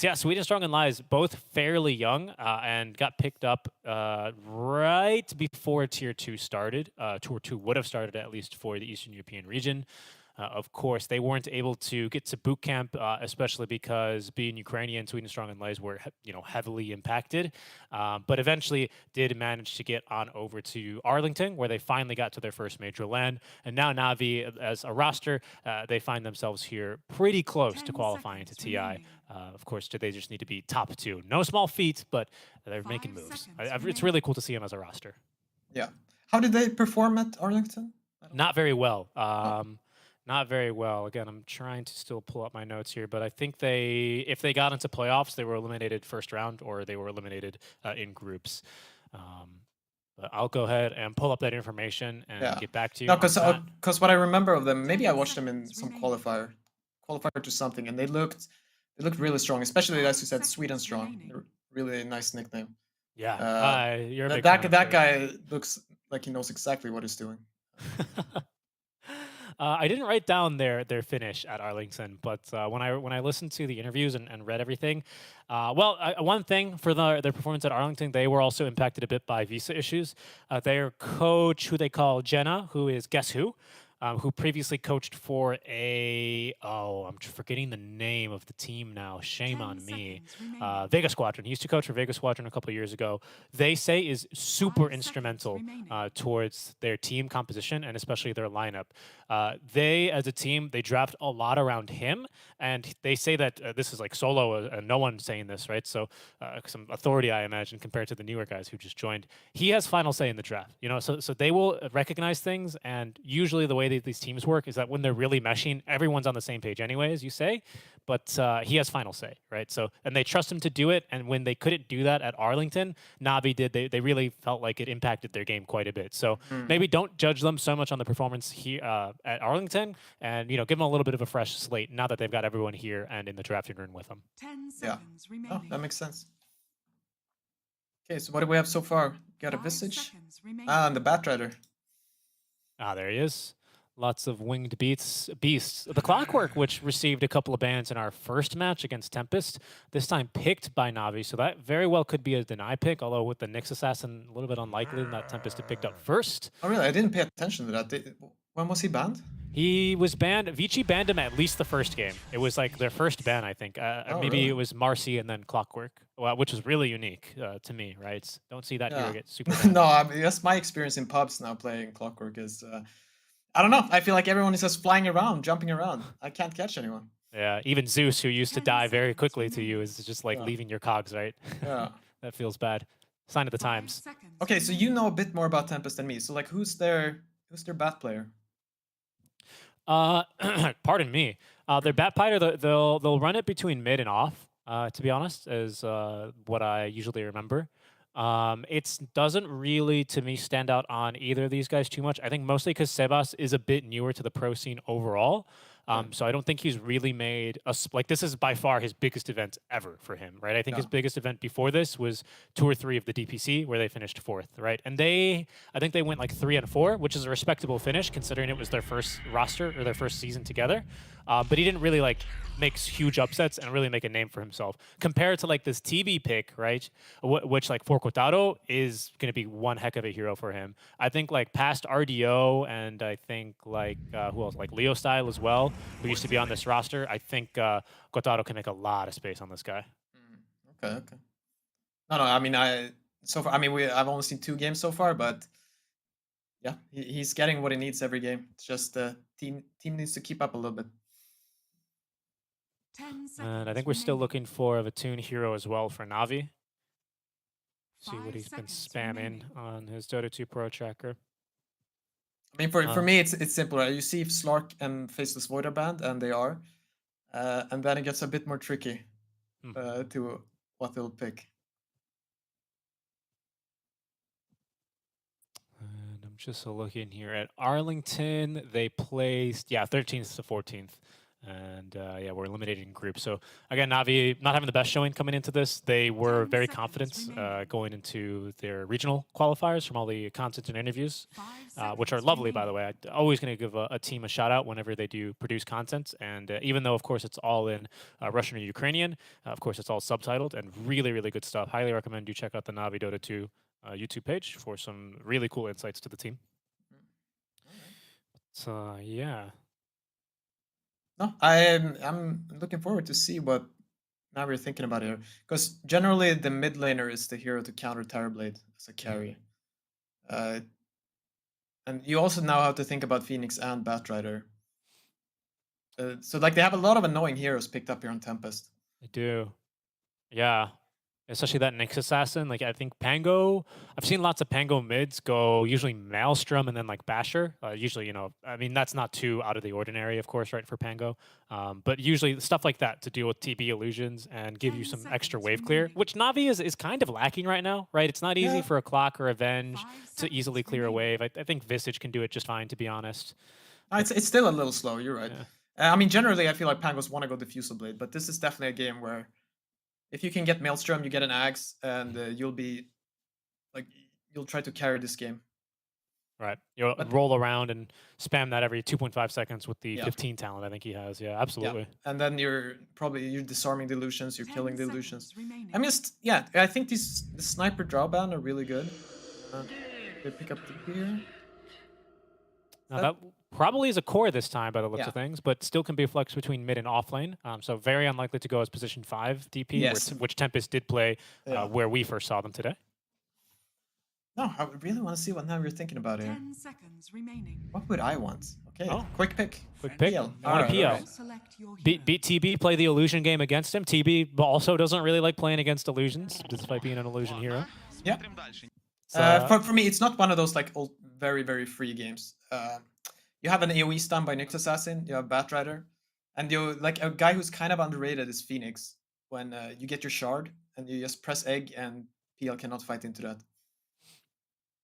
yeah, Sweden Strong and Lies, both fairly young and got picked up right before Tier 2 started. Tier 2 would have started at least for the Eastern European region. Of course, they weren't able to get to boot camp, especially because being Ukrainian, Sweden Strong and Lies were, heavily impacted. But eventually did manage to get on over to Arlington, where they finally got to their first major LAN. And now Navi, as a roster, they find themselves here pretty close to qualifying to TI. Of course, they just need to be top 2. No small feat, but they're making moves. It's really cool to see them as a roster. Yeah. How did they perform at Arlington? Not very well. Not very well. Again, I'm trying to still pull up my notes here, but I think if they got into playoffs, they were eliminated first round or they were eliminated in groups. But I'll go ahead and pull up that information and get back to you. No, because what I remember of them, maybe I watched them in some qualifier to something, and they looked really strong, especially as you said, Sweden Strong. Really nice nickname. Yeah, you're a big that guy looks like he knows exactly what he's doing. I didn't write down their finish at Arlington, but when I listened to the interviews and read everything, one thing for their performance at Arlington, they were also impacted a bit by visa issues. Their coach, who they call Jenna, who is Guess Who previously coached for I'm forgetting the name of the team now. Shame on me. Vega Squadron. He used to coach for Vega Squadron a couple of years ago. They say is super instrumental towards their team composition and especially their lineup. They, as a team, they draft a lot around him, and they say that this is like solo, and no one's saying this, right? So some authority, I imagine, compared to the newer guys who just joined. He has final say in the draft. So they will recognize things, and usually the way these teams work is that when they're really meshing, everyone's on the same page anyway, as you say, but he has final say, right? So, and they trust him to do it, and when they couldn't do that at Arlington, Navi did. They really felt like it impacted their game quite a bit. So maybe don't judge them so much on the performance here at Arlington, and give them a little bit of a fresh slate now that they've got everyone here and in the drafting room with them. 10 seconds remaining. Oh, that makes sense. Okay, so what do we have so far? Got a Visage? And the Batrider. There he is. Lots of winged beasts. The Clockwork, which received a couple of bans in our first match against Tempest, this time picked by Navi, so that very well could be a deny pick, although with the Nyx Assassin, a little bit unlikely that Tempest had picked up first. Oh, really? I didn't pay attention to that. When was he banned? He was banned. Vici banned him at least the first game. It was like their first ban, I think. Maybe really? It was Marcy and then Clockwork, which was really unique to me, right? Don't see that hero get super banned. No, I mean, that's my experience in pubs now playing Clockwork is... I don't know. I feel like everyone is just flying around, jumping around. I can't catch anyone. Yeah, even Zeus, who used to 10 die very seconds quickly to you, remaining. is just like Yeah. leaving your cogs, right? Yeah. That feels bad. Sign of the 5 times. seconds Okay, so you remaining. know a bit more about Tempest than me. So like, who's their bat player? Pardon me. Their bat fighter, they'll run it between mid and off. To be honest, is what I usually remember. It doesn't really, to me, stand out on either of these guys too much. I think mostly because Sebas is a bit newer to the pro scene overall. So I don't think he's really made like this is by far his biggest event ever for him, right? I think his Yeah. biggest event before this was 2 or 3 of the DPC where they finished 4th, right? And I think they went like 3 and 4, which is a respectable finish considering it was their first roster or their first season together. But he didn't really like make huge upsets and really make a name for himself compared to like this TB pick, right? Which like for Kotaro is going to be one heck of a hero for him. I think like past RDO and I think like who else, like Leo Style as well, who used to be on this roster. I think Kotaro can make a lot of space on this guy. Okay. No, I mean, so far, I mean, I've only seen 2 games so far, but yeah, he's getting what he needs every game. It's just the team needs to keep up a little bit. 10 seconds And I think we're still remaining. looking for a Vatoon hero as well for Navi. See 5 what he's been seconds spamming remaining. on his Dota 2 Pro tracker. I mean, for me, it's simpler. You see if Slark and Faceless Void are banned, and they are, and then it gets a bit more tricky to what they'll pick. And I'm just looking here at Arlington. They placed, 13th to 14th. And we're eliminated in groups. So again, Navi not having the best showing coming into this. They were 10 very seconds confident remaining. going into their regional qualifiers from all the content and interviews, 5 which are seconds lovely, by the remaining. way. I'm always going to give a team a shout out whenever they do produce content. And even though, of course, it's all in Russian or Ukrainian, of course, it's all subtitled and really, really good stuff. Highly recommend you check out the Navi Dota 2 YouTube page for some really cool insights to the team. So, yeah. No, I'm looking forward to see what now we're thinking about here, because generally the mid laner is the hero to counter Terrorblade as a carry, and you also now have to think about Phoenix and Batrider. So like they have a lot of annoying heroes picked up here on Tempest. I do. Yeah. Especially that Nyx Assassin. Like, I think Pango, I've seen lots of Pango mids go usually Maelstrom and then like Basher. Usually, I mean, that's not too out of the ordinary, of course, right, for Pango. But usually stuff like that to deal with TB illusions and give you 10 some extra seconds wave clear, remaining. which Navi is kind of lacking right now, right? It's not easy Yeah. for a Clock or a Venge 5 to easily seconds clear a remaining. wave. I think Visage can do it just fine, to be honest. No, it's still a little slow. You're right. Yeah. I mean, generally I feel like Pangos want to go Diffusal Blade, but this is definitely a game where if you can get Maelstrom, you get an Axe, and you'll try to carry this game. Right. You'll But- roll around and spam that every 2.5 seconds with the Yeah. 15 talent I think he has. Yeah, absolutely. And then you're disarming the illusions, you're 10 killing the seconds illusions. remaining. I mean, I think the sniper drawban are really good. They pick up the here. Now that probably is a core this time by the looks Yeah. of things, but still can be flexed between mid and off lane. So very unlikely to go as position 5 DP, Yes. which Tempest did play Yeah. where we first saw them today. No, I really want to see what now you're thinking about here. 10 seconds remaining. What would I want? Okay, Oh. quick pick. Quick pick. PL. I want a PL. Alright. Select your hero. Beat TB, play the illusion game against him. TB also doesn't really like playing against illusions, despite being an illusion hero. Yeah. So, For me, it's not one of those like old, very, very free games. You have an AoE stun by Nyx Assassin, you have Batrider, and you like a guy who's kind of underrated is Phoenix. When you get your shard and you just press egg and PL cannot fight into that.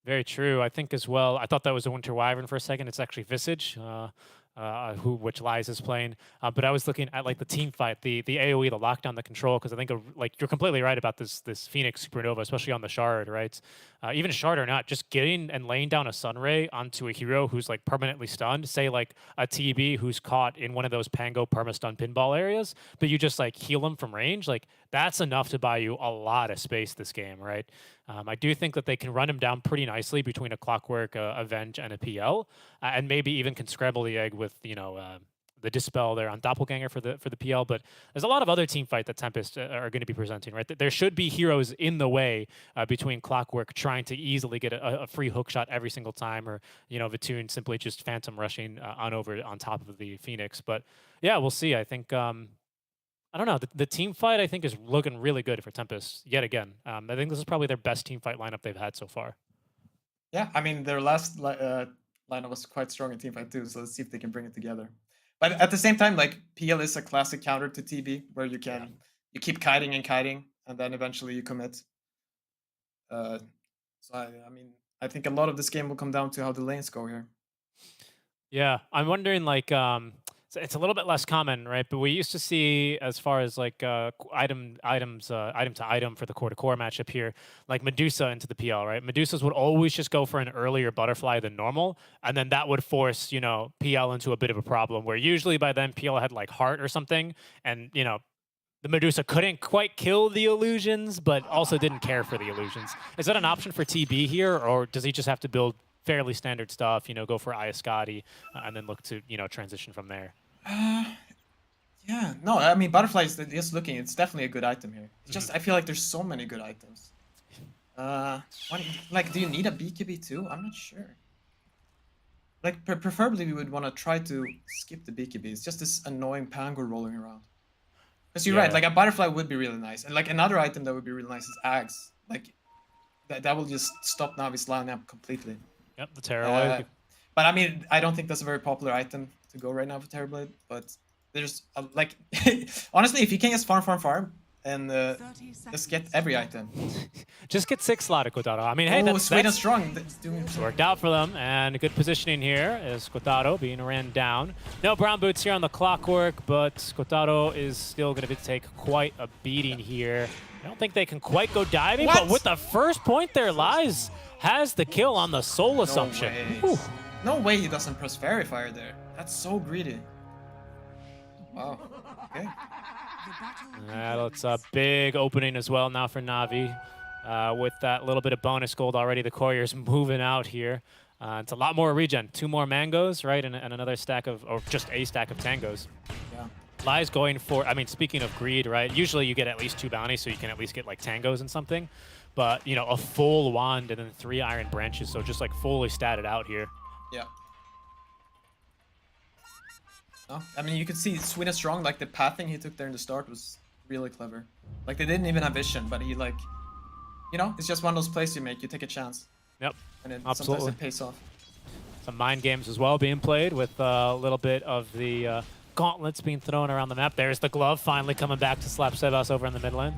very true. I think as well. I thought that was a Winter Wyvern for a second. It's actually Visage, which Lies is playing. But I was looking at like the team fight, the AOE, the lockdown, the control, because I think like you're completely right about this Phoenix Supernova, especially on the shard, right? Even shard or not, just getting and laying down a Sunray onto a hero who's like permanently stunned, say like a TB who's caught in one of those Pango perma-stun pinball areas, but you just like heal him from range, like that's enough to buy you a lot of space this game, right? I do think that they can run him down pretty nicely between a Clockwork, a Venge, and a PL, and maybe even can scramble the egg with, the Dispel there on Doppelganger for the PL, but there's a lot of other team fight that Tempest are going to be presenting, right? There should be heroes in the way between Clockwork trying to easily get a free hook shot every single time, or, you know, Vatoon simply just phantom rushing on top of the Phoenix. But yeah, we'll see. I think, I don't know, the team fight I think is looking really good for Tempest yet again. I think this is probably their best team fight lineup they've had so far. Yeah, I mean, their last lineup was quite strong in teamfight too, so let's see if they can bring it together. But at the same time, like, PL is a classic counter to TB, where you can you keep kiting, and then eventually you commit. So I mean, I think a lot of this game will come down to how the lanes go here. Yeah, I'm wondering, like, it's a little bit less common, right? But we used to see, as far as like item to item for the core-to-core matchup here, like Medusa into the PL, right? Medusas would always just go for an earlier butterfly than normal, and then that would force, you know, PL into a bit of a problem, where usually by then PL had like heart or something, and, you know, the Medusa couldn't quite kill the illusions, but also didn't care for the illusions. Is that an option for TB here, or does he just have to build fairly standard stuff, you know, go for Iascati, and then look to, you know, transition from there? Yeah, no, I mean, Butterfly is just looking, it's definitely a good item here. It's just, I feel like there's so many good items. Like, do you need a BKB too? I'm not sure. Like, preferably we would want to try to skip the BKB. It's just this annoying Pango rolling around. Because you're right, like, a Butterfly would be really nice. And, like, another item that would be really nice is Ags. Like, that will just stop Navi's lineup completely. Yep, the Terrorblade. But I mean, I don't think that's a very popular item to go right now for Terrorblade. But there's, like, honestly, if you can just farm, and just get every item. Just get 6 slotted, Kotaro. I mean, hey, that's strong. That's doing worked out for them, and good positioning here is Kotaro being ran down. No brown boots here on the Clockwork, but Kotaro is still going to take quite a beating here. I don't think they can quite go diving, but with the first point there, Lies has the kill on the Soul Assumption. No way he doesn't press Fairy Fire there. That's so greedy. Wow. Okay. That's a big opening as well now for Navi. With that little bit of bonus gold already, the Courier's moving out here. It's a lot more regen. 2 more mangoes, right? And another stack of, or just a stack of tangos. Yeah. Lai's going for, I mean, speaking of greed, right? Usually you get at least 2 bounties, so you can at least get like tangos and something. But, you know, a full wand and then 3 iron branches, so just like fully statted out here. Yeah. No, I mean, you could see Swin is strong, like the pathing he took there in the start was really clever. Like, they didn't even have vision, but he, like, you know, it's just one of those plays you make, you take a chance. Yep, and then absolutely. Sometimes it pays off. Some mind games as well being played with a little bit of the gauntlets being thrown around the map. There's the glove finally coming back to slap Sebas over in the mid lane.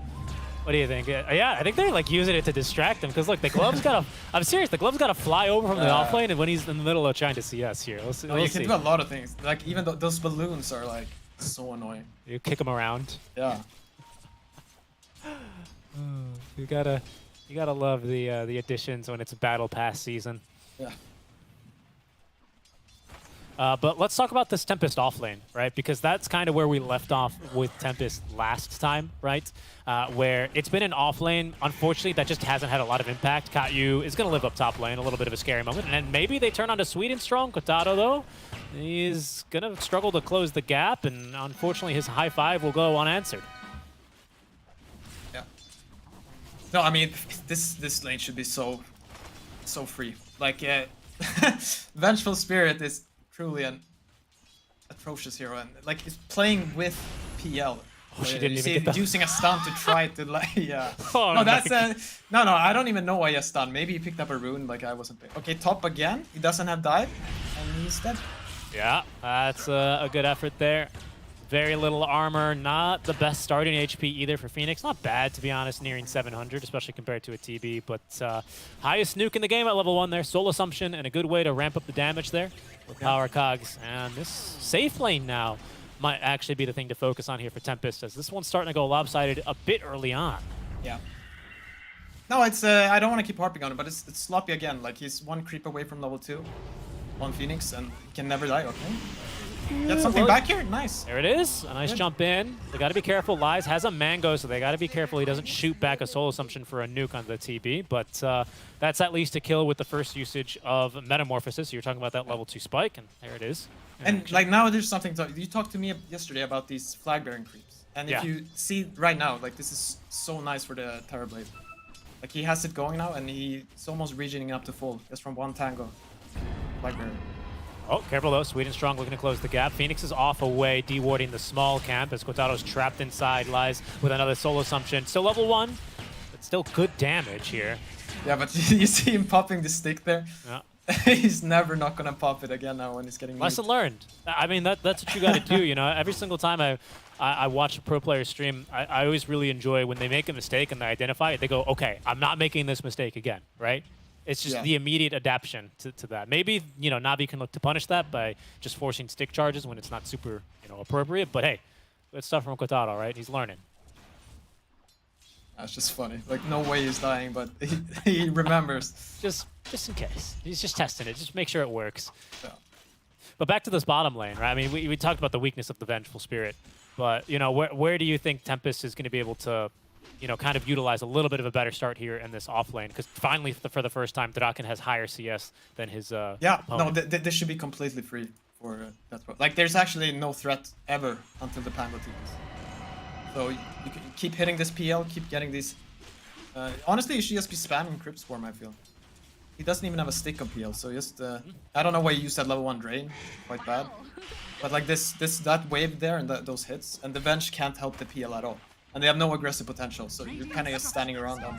What do you think? Yeah, I think they're like using it to distract him, because look, the glove's got to, I'm serious, the glove's got to fly over from the offlane, and when he's in the middle of trying to CS here. We'll see. You can do a lot of things. Like, even those balloons are like so annoying. You kick them around. Yeah. You gotta love the additions when it's Battle Pass season. Yeah. But let's talk about this Tempest offlane, right? Because that's kind of where we left off with Tempest last time, right? Where it's been an offlane, unfortunately, that just hasn't had a lot of impact. Katyu is going to live up top lane, a little bit of a scary moment. And then maybe they turn on to Sweden strong. Kotaro, though, he's going to struggle to close the gap, and unfortunately, his high 5 will go unanswered. Yeah. No, I mean, this lane should be so free. Like, Vengeful Spirit is truly an atrocious hero, and like, he's playing with PL. Oh, she didn't even get that. Using a stun to try to, like, yeah. Oh, no, that's no, I don't even know why he stunned. Maybe he picked up a rune, like I wasn't paying. Okay, top again. He doesn't have dive, and he's dead. Yeah, that's a good effort there. Very little armor, not the best starting HP either for Phoenix. Not bad, to be honest, nearing 700, especially compared to a TB. But highest nuke in the game at level 1 there. Soul Assumption, and a good way to ramp up the damage there with Power Cogs. And this safe lane now might actually be the thing to focus on here for Tempest, as this one's starting to go lopsided a bit early on. Yeah. No, it's I don't want to keep harping on it, but it's sloppy again. Like, he's 1 creep away from level 2 on Phoenix, and he can never die, okay? Get something back here? Nice. There it is. A nice jump in. They got to be careful. Lies has a mango, so they got to be careful he doesn't shoot back a Soul Assumption for a nuke on the TB. But that's at least a kill with the first usage of Metamorphosis. You're talking about that level 2 spike, and there it is. And like now there's something you talked to me yesterday about these flag bearing creeps. And if you see right now, like this is so nice for the Terror Blade. Like he has it going now and he's almost regening up to full just from one tango. Flag bearing. Oh, careful though. Sweden Strong looking to close the gap. Phoenix is off away, dewarding the small camp as Kotaro's trapped inside, lies with another solo assumption. Still level 1, but still good damage here. Yeah, but you see him popping the stick there. Yeah. He's never not gonna pop it again now when he's getting Lesson learned. I mean, that's what you got to do. You know, every single time I watch a pro player stream, I always really enjoy when they make a mistake and they identify it. They go, okay, I'm not making this mistake again, right? It's just the immediate adaptation to that. Maybe, you know, Navi can look to punish that by just forcing stick charges when it's not super, you know, appropriate. But hey, good stuff from Kotaro, right? He's learning. That's just funny. Like, no way he's dying, but he remembers. Just in case. He's just testing it. Just make sure it works. Yeah. But back to this bottom lane, right? I mean, we talked about the weakness of the Vengeful Spirit. But, you know, where do you think Tempest is going to be able to, you know, kind of utilize a little bit of a better start here in this off lane? Because finally, for the first time, Draken has higher CS than his yeah, opponent. no, this should be completely free for that. Like, there's actually no threat ever until the Pango teams. So you can keep hitting this PL, keep getting these. Honestly, you should just be spamming Crypt Swarm, I feel. He doesn't even have a stick on PL, so just I don't know why you used that level 1 drain, quite bad. But like that wave there and those hits, and the Venge can't help the PL at all. And they have no aggressive potential, so you're kind of just standing around them.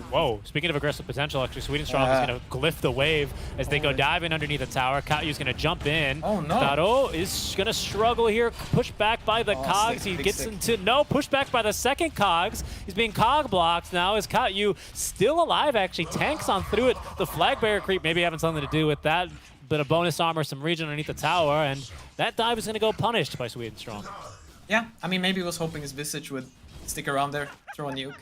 Whoa, speaking of aggressive potential, actually, Sweden Strong is going to glyph the wave as they go diving underneath the tower. Katyu's going to jump in. Oh, no. Taro is going to struggle here, pushed back by the Cogs. Stick, he gets into, pushed back by the second Cogs. He's being Cog blocked now as Katyu still alive, actually. Tanks on through it. The flag bearer creep maybe having something to do with that. Bit of bonus armor, some regen underneath the tower, and that dive is going to go punished by Sweden Strong. Yeah, I mean, maybe he was hoping his Visage would stick around there, throw a nuke.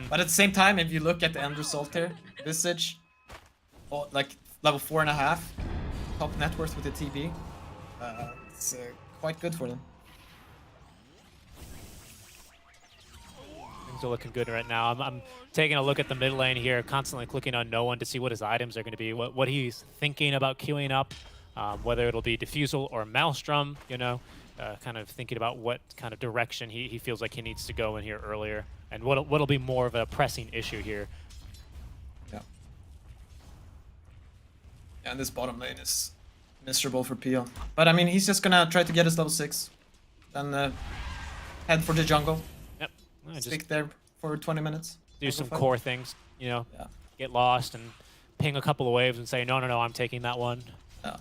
But at the same time, if you look at the end result here, Visage, like level 4.5, top net worth with the TB, it's quite good for them. Things are looking good right now. I'm taking a look at the mid lane here, constantly clicking on no one to see what his items are going to be, what he's thinking about queuing up, whether it'll be Diffusal or Maelstrom, you know. Kind of thinking about what kind of direction he feels like he needs to go in here earlier, and what'll be more of a pressing issue here. Yeah. Yeah, and this bottom lane is miserable for PL. But I mean, he's just gonna try to get his level 6, then head for the jungle. Yep. Stick there for 20 minutes. Do some core things, you know. Yeah. Get lost and ping a couple of waves and say, no, I'm taking that one. Yeah.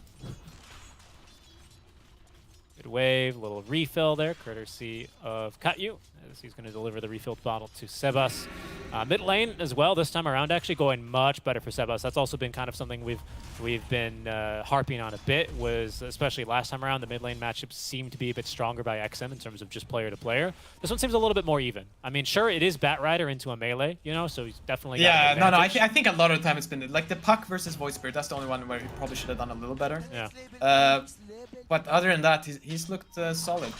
Good wave, little refill there, courtesy of Katyu, as he's going to deliver the refilled bottle to Sebas. Mid lane as well, this time around, actually going much better for Sebas. That's also been kind of something we've been harping on a bit, was especially last time around, the mid lane matchups seemed to be a bit stronger by XM in terms of just player to player. This one seems a little bit more even. I mean, sure, it is Bat Rider into a melee, you know, so he's definitely got an I think a lot of the time it's been like the Puck versus Void Spirit, that's the only one where he probably should have done a little better. Yeah. But other than that, he's looked solid.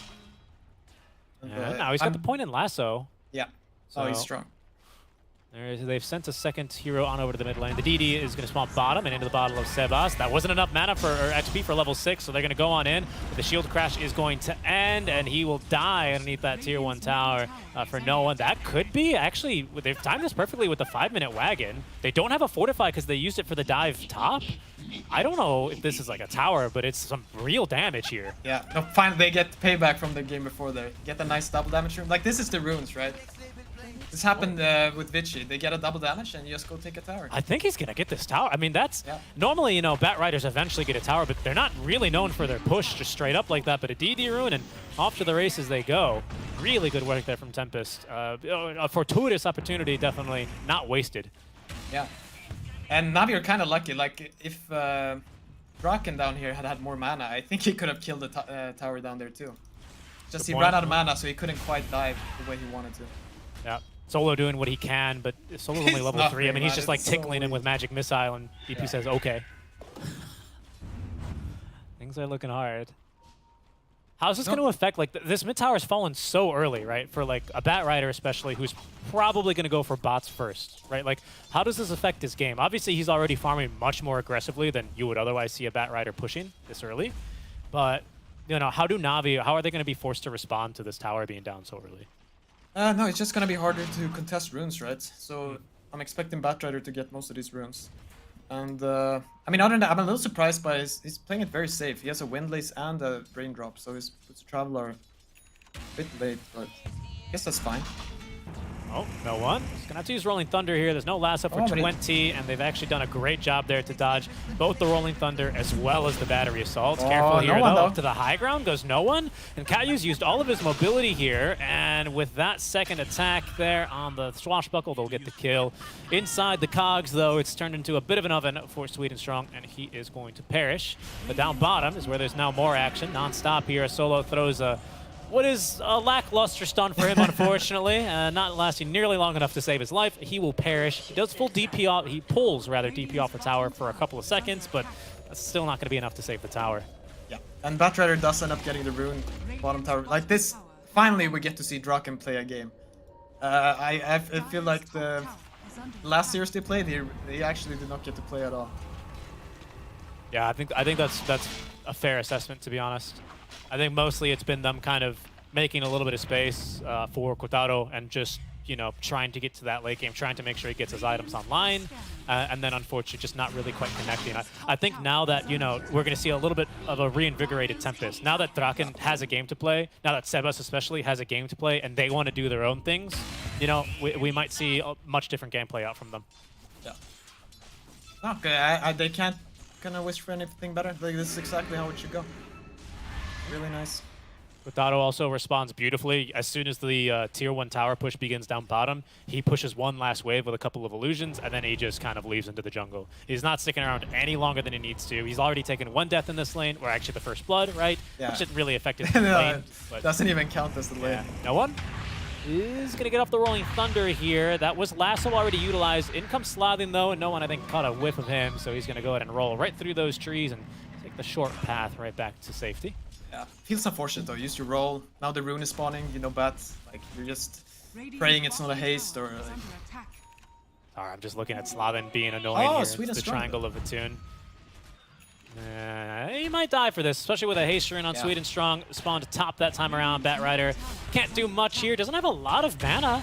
Yeah, now he's got the point in Lasso. Yeah. So he's strong. They've sent a second hero on over to the mid lane. The DD is going to spawn bottom and into the bottle of Sebas. That wasn't enough mana for or XP for level 6, so they're going to go on in. But the shield crash is going to end, and he will die underneath that tier 1 tower for no one. That could be, actually, they've timed this perfectly with the 5-minute wagon. They don't have a fortify because they used it for the dive top. I don't know if this is like a tower, but it's some real damage here. Yeah, no, finally they get payback from the game before there. Get a nice double damage rune. Like, this is the runes, right? This happened with Vici. They get a double damage and you just go take a tower. I think he's going to get this tower. I mean, that's... Normally, you know, Bat Riders eventually get a tower, but they're not really known for their push just straight up like that. But a DD rune and off to the races they go. Really good work there from Tempest. A fortuitous opportunity, definitely not wasted. Yeah. And Navi are kind of lucky. Like, if Draken down here had more mana, I think he could have killed the tower down there too. Just he ran out of mana, so he couldn't quite dive the way he wanted to. Yeah. Solo doing what he can, but Solo's only level 3. I mean, he's just like tickling him with Magic Missile, and DP says, okay. Things are looking hard. How's this going to affect, like, this mid tower's fallen so early, right? For, like, a Bat Rider especially, who's probably going to go for bots first, right? Like, how does this affect his game? Obviously, he's already farming much more aggressively than you would otherwise see a Bat Rider pushing this early. But how do Navi, how are they going to be forced to respond to this tower being down so early? No, it's just gonna be harder to contest runes, right? So I'm expecting Batrider to get most of these runes. And I mean, other than that, I'm a little surprised by he's playing it very safe. He has a Windlace and a Raindrop, so his Traveler a bit late, but I guess that's fine. Oh, no one. He's going to have to use Rolling Thunder here. There's no last up for 20, and they've actually done a great job there to dodge both the Rolling Thunder as well as the Battery Assaults. Careful here, no one, though. though. To the high ground goes no one. And Kayu's used all of his mobility here, and with that second attack there on the Swashbuckle, they'll get the kill. Inside the cogs, though, it's turned into a bit of an oven for Sweden Strong, and he is going to perish. But down bottom is where there's now more action. Non-stop here. Solo throws what is a lackluster stun for him, unfortunately. Not lasting nearly long enough to save his life. He will perish. He does full DP off. He pulls, rather, DP off the tower for a couple of seconds, but that's still not going to be enough to save the tower. Yeah, and Batrider does end up getting the rune bottom tower. Like this, finally we get to see Draken play a game. I feel like the last series they played, they actually did not get to play at all. Yeah, I think that's a fair assessment, to be honest. I think mostly it's been them kind of making a little bit of space for Kotaro and just, trying to get to that late game, trying to make sure he gets his items online, and then unfortunately just not really quite connecting. I think now that, we're going to see a little bit of a reinvigorated Tempest. Now that Draken has a game to play, now that Sebas especially has a game to play, and they want to do their own things, we might see a much different gameplay out from them. Yeah. Okay, they can't kind of wish for anything better. Like, this is exactly how it should go. Really nice. Kotaro also responds beautifully. As soon as the tier 1 tower push begins down bottom, he pushes one last wave with a couple of illusions, and then he just kind of leaves into the jungle. He's not sticking around any longer than he needs to. He's already taken one death in this lane, or actually the first blood, right? Yeah. Which didn't really affect his lane. But doesn't even count as the lane. yeah. No one is going to get off the Rolling Thunder here. That was Lasso already utilized. In comes Slathing, though, and no one, I think, caught a whiff of him, so he's going to go ahead and roll right through those trees and take the short path right back to safety. Yeah, feels unfortunate though. Use your roll. Now the rune is spawning. Bat, like you're just praying it's not a haste or. Like... Alright, I'm just looking at Slaven being annoying here. It's the triangle of Attune. He might die for this, especially with a haste rune on Sweden Strong. Spawned top that time around. Batrider can't do much here. Doesn't have a lot of mana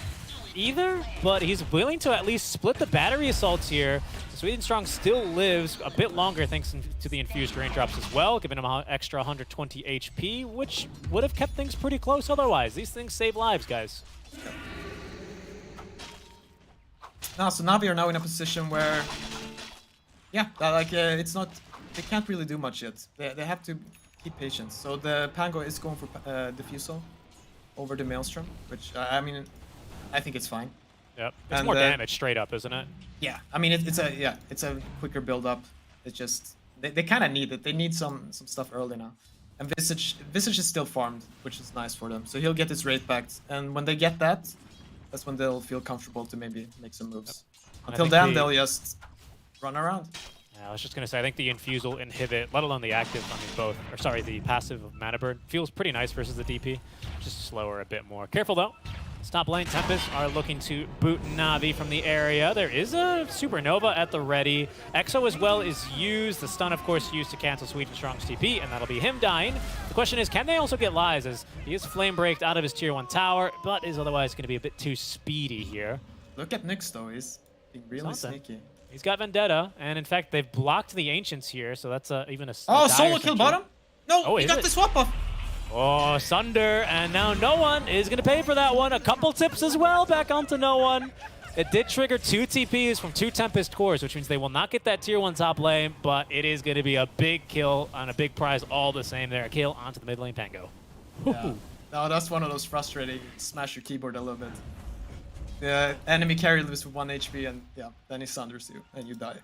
either, but he's willing to at least split the battery assaults here. Sweden Strong still lives a bit longer thanks to the infused raindrops as well, giving him an extra 120 HP, which would have kept things pretty close otherwise. These things save lives, guys. No, so Navi are now in a position where, it's not, they can't really do much yet. They have to keep patience. So the Pango is going for Diffusal over the Maelstrom, which, I mean, I think it's fine. Yep, it's more damage straight up, isn't it? Yeah, I mean it's a quicker build up. It's just they kind of need it. They need some stuff early now. And Visage is still farmed, which is nice for them. So he'll get his rate back, and when they get that, that's when they'll feel comfortable to maybe make some moves. Yep. Until then, they'll just run around. Yeah, I was just gonna say, I think the infuse will inhibit, let alone the active, the passive of Mana Bird feels pretty nice versus the DP. Just slower a bit more. Careful though. Top lane, Tempest are looking to boot Navi from the area. There is a Supernova at the ready. Exo as well is used. The stun, of course, used to cancel Sweden Strong's TP, and that'll be him dying. The question is, can they also get lives, as he is flame braked out of his tier 1 tower, but is otherwise going to be a bit too speedy here. Look at Nyx, though. He's being really sneaky. He's got Vendetta, and in fact, they've blocked the Ancients here, so that's even a solo kill bottom? No, he got the swap off. Oh, Sunder, and now no one is going to pay for that one. A couple tips as well back onto no one. It did trigger 2 TPs from 2 Tempest cores, which means they will not get that tier 1 top lane, but it is going to be a big kill on a big prize all the same there. A kill onto the mid lane Pango. Yeah. No, that's one of those frustrating, smash your keyboard a little bit. The enemy carry lives with 1 HP, and then he sunders you, and you die.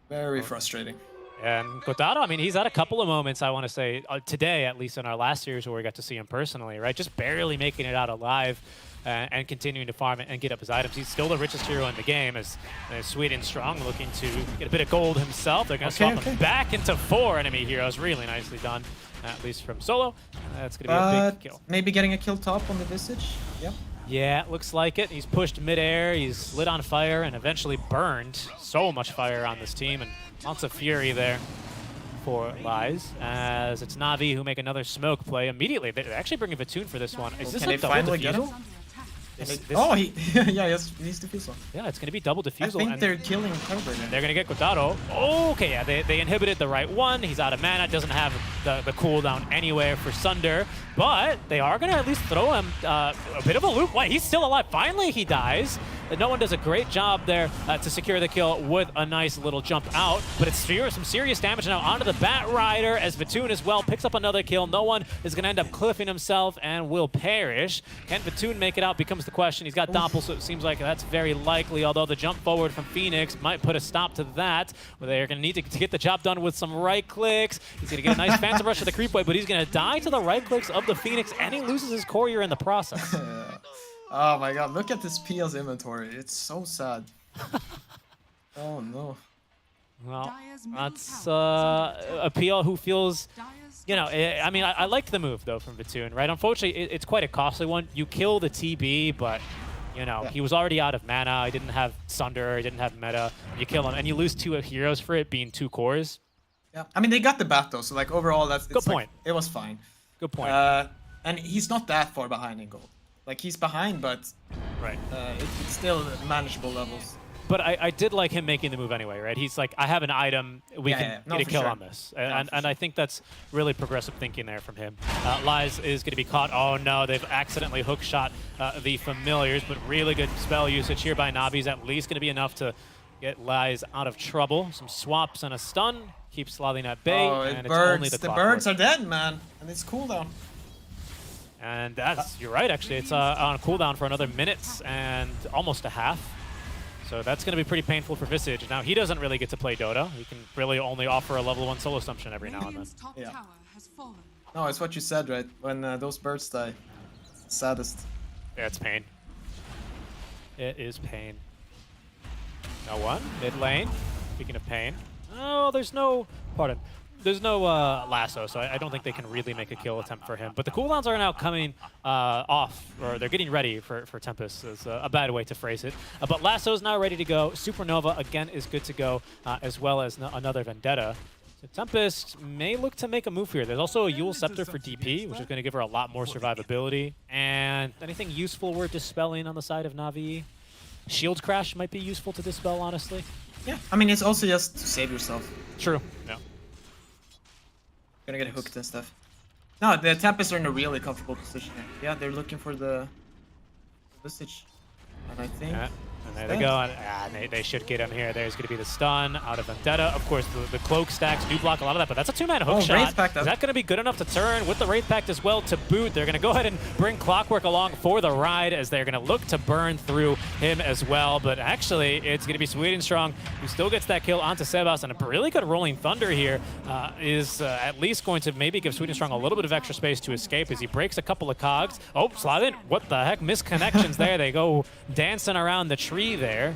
Very frustrating. And Kotaro, I mean, he's had a couple of moments, I want to say, today, at least in our last series where we got to see him personally, right? Just barely making it out alive and continuing to farm it and get up his items. He's still the richest hero in the game, as Sweden Strong looking to get a bit of gold himself. They're going to swap him back into 4 enemy heroes. Really nicely done, at least from Solo. That's going to be a big kill. Maybe getting a kill top on the Visage? Yep. Yeah, looks like it. He's pushed midair, he's lit on fire, and eventually burned. So much fire on this team, and lots of fury there for Lies, as it's Navi who make another smoke play immediately. They're actually bringing Vatoon for this one. Is this Can a they double finally get him? defusal? Oh, he yeah, yes, he needs defusal. Yeah, it's going to be double I defusal. think and they're killing Calibrator. they're going to get Kotaro. Okay, yeah, they inhibited the right one. He's out of mana, doesn't have the cooldown anywhere for Sunder, but they are going to at least throw him a bit of a loop. Wait, he's still alive. Finally, he dies. No one does a great job there to secure the kill with a nice little jump out, but it's some serious damage now onto the Bat Rider as Vatoon as well picks up another kill. No one is going to end up cliffing himself and will perish. Can Vatoon make it out becomes the question. He's got Doppel, so it seems like that's very likely, although the jump forward from Phoenix might put a stop to that. They're going to need to get the job done with some right clicks. He's going to get a nice Phantom Rush to the creep wave, but he's going to die to the right clicks of the Phoenix, and he loses his courier in the process. Oh my god, look at this PL's inventory. It's so sad. Oh no. Well, that's a PL who feels, you know, I mean, I liked the move, though, from Vatoon, right? Unfortunately, it's quite a costly one. You kill the TB, but, you know, he was already out of mana. He didn't have Sunder. He didn't have meta. You kill him, and you lose 2 heroes for it being 2 cores. Yeah, I mean, they got the bat, though, so, like, overall, that's... Good point. Like, it was fine. Good point. And he's not that far behind in gold. Like, he's behind, but right. It's still manageable levels. But I did like him making the move anyway, right? He's like, I have an item, we can get a kill on this. And I think that's really progressive thinking there from him. Lies is going to be caught. Oh no, they've accidentally hook shot the familiars, but really good spell usage here by Navi is at least going to be enough to get Lies out of trouble. Some swaps and a stun, keep Slothing at bay, and it's only the birds are dead, man, and it's cooldown. And that's, you're right, actually. It's on cooldown for another minute and almost a half. So that's going to be pretty painful for Visage. Now, he doesn't really get to play Dota. He can really only offer a level 1 solo assumption every now and then. Yeah. No, it's what you said, right? When those birds die. It's the saddest. Yeah, it's pain. It is pain. No one. Mid lane. Speaking of pain. Oh, there's no... Pardon. There's no lasso, so I don't think they can really make a kill attempt for him. But the cooldowns are now coming off, or they're getting ready for Tempest, is a bad way to phrase it. But lasso's now ready to go. Supernova, again, is good to go, as well as another Vendetta. So Tempest may look to make a move here. There's also a Yule Scepter for DP, which is going to give her a lot more survivability. And anything useful we're dispelling on the side of Navi? Shield Crash might be useful to dispel, honestly. Yeah, I mean, it's also just to save yourself. True, yeah. Gonna get hooked and stuff. No, the Tempests are in a really comfortable position here. Yeah, they're looking for the Visage. And I think... Yeah. And there they go. And they should get him here. There's going to be the stun out of Vendetta. Of course, the cloak stacks do block a lot of that, but that's a 2-man hook shot. Is that going to be good enough to turn with the Wraith Pact as well to boot? They're going to go ahead and bring Clockwork along for the ride as they're going to look to burn through him as well. But actually, it's going to be Sweet and Strong who still gets that kill onto Sebas. And a really good Rolling Thunder here is at least going to maybe give Sweet and Strong a little bit of extra space to escape as he breaks a couple of cogs. Oh, Slavin, what the heck? Misconnections there. They go dancing around the tree there,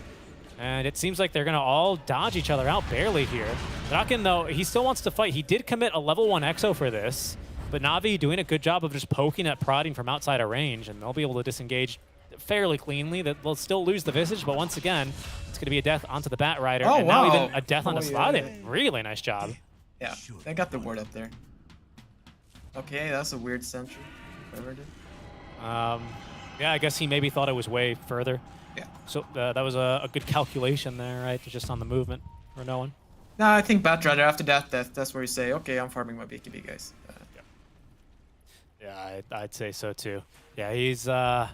and it seems like they're gonna all dodge each other out barely here. Draken, though, he still wants to fight. He did commit a level 1 Exo for this, but Navi doing a good job of just poking at prodding from outside of range, and they'll be able to disengage fairly cleanly. They'll still lose the Visage, but once again, it's gonna be a death onto the Bat Rider, and now even a death onto Slavin. Really nice job. Yeah, they got the word up there. Okay, that's a weird sentry. Whoever did. Yeah, I guess he maybe thought it was way further. Yeah. So that was a good calculation there, right? Just on the movement for no one. No, I think Bat Rider after that death, that's where you say, okay, I'm farming my BKB, guys. Yeah, I'd say so too. Yeah, he's, I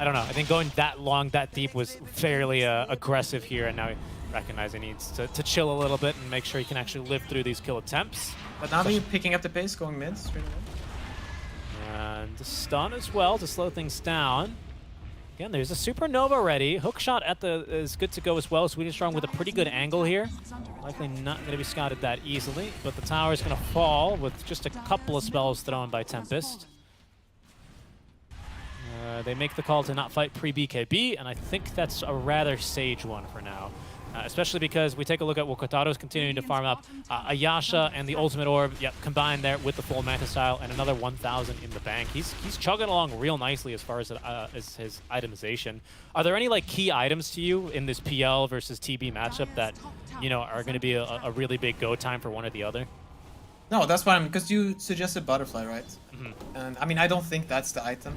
don't know. I think going that long, that deep was fairly aggressive here, and now he recognizes he needs to chill a little bit and make sure he can actually live through these kill attempts. But now he's picking up the pace, going mid, straight away. And the stun as well to slow things down. Again, there's a Supernova ready. Hookshot is good to go as well. Sweet and Strong with a pretty good angle here. Likely not going to be scouted that easily, but the tower is going to fall with just a couple of spells thrown by Tempest. They make the call to not fight pre-BKB, and I think that's a rather sage one for now. Especially because we take a look at what Kotaro's continuing to farm up. Ayasha and the Ultimate Orb, combined there with the full Mantis Style and another 1,000 in the bank. He's chugging along real nicely as far as his itemization. Are there any like key items to you in this PL versus TB matchup that are going to be a really big go time for one or the other? No, that's why because you suggested butterfly, right? Mhm. And I mean, I don't think that's the item.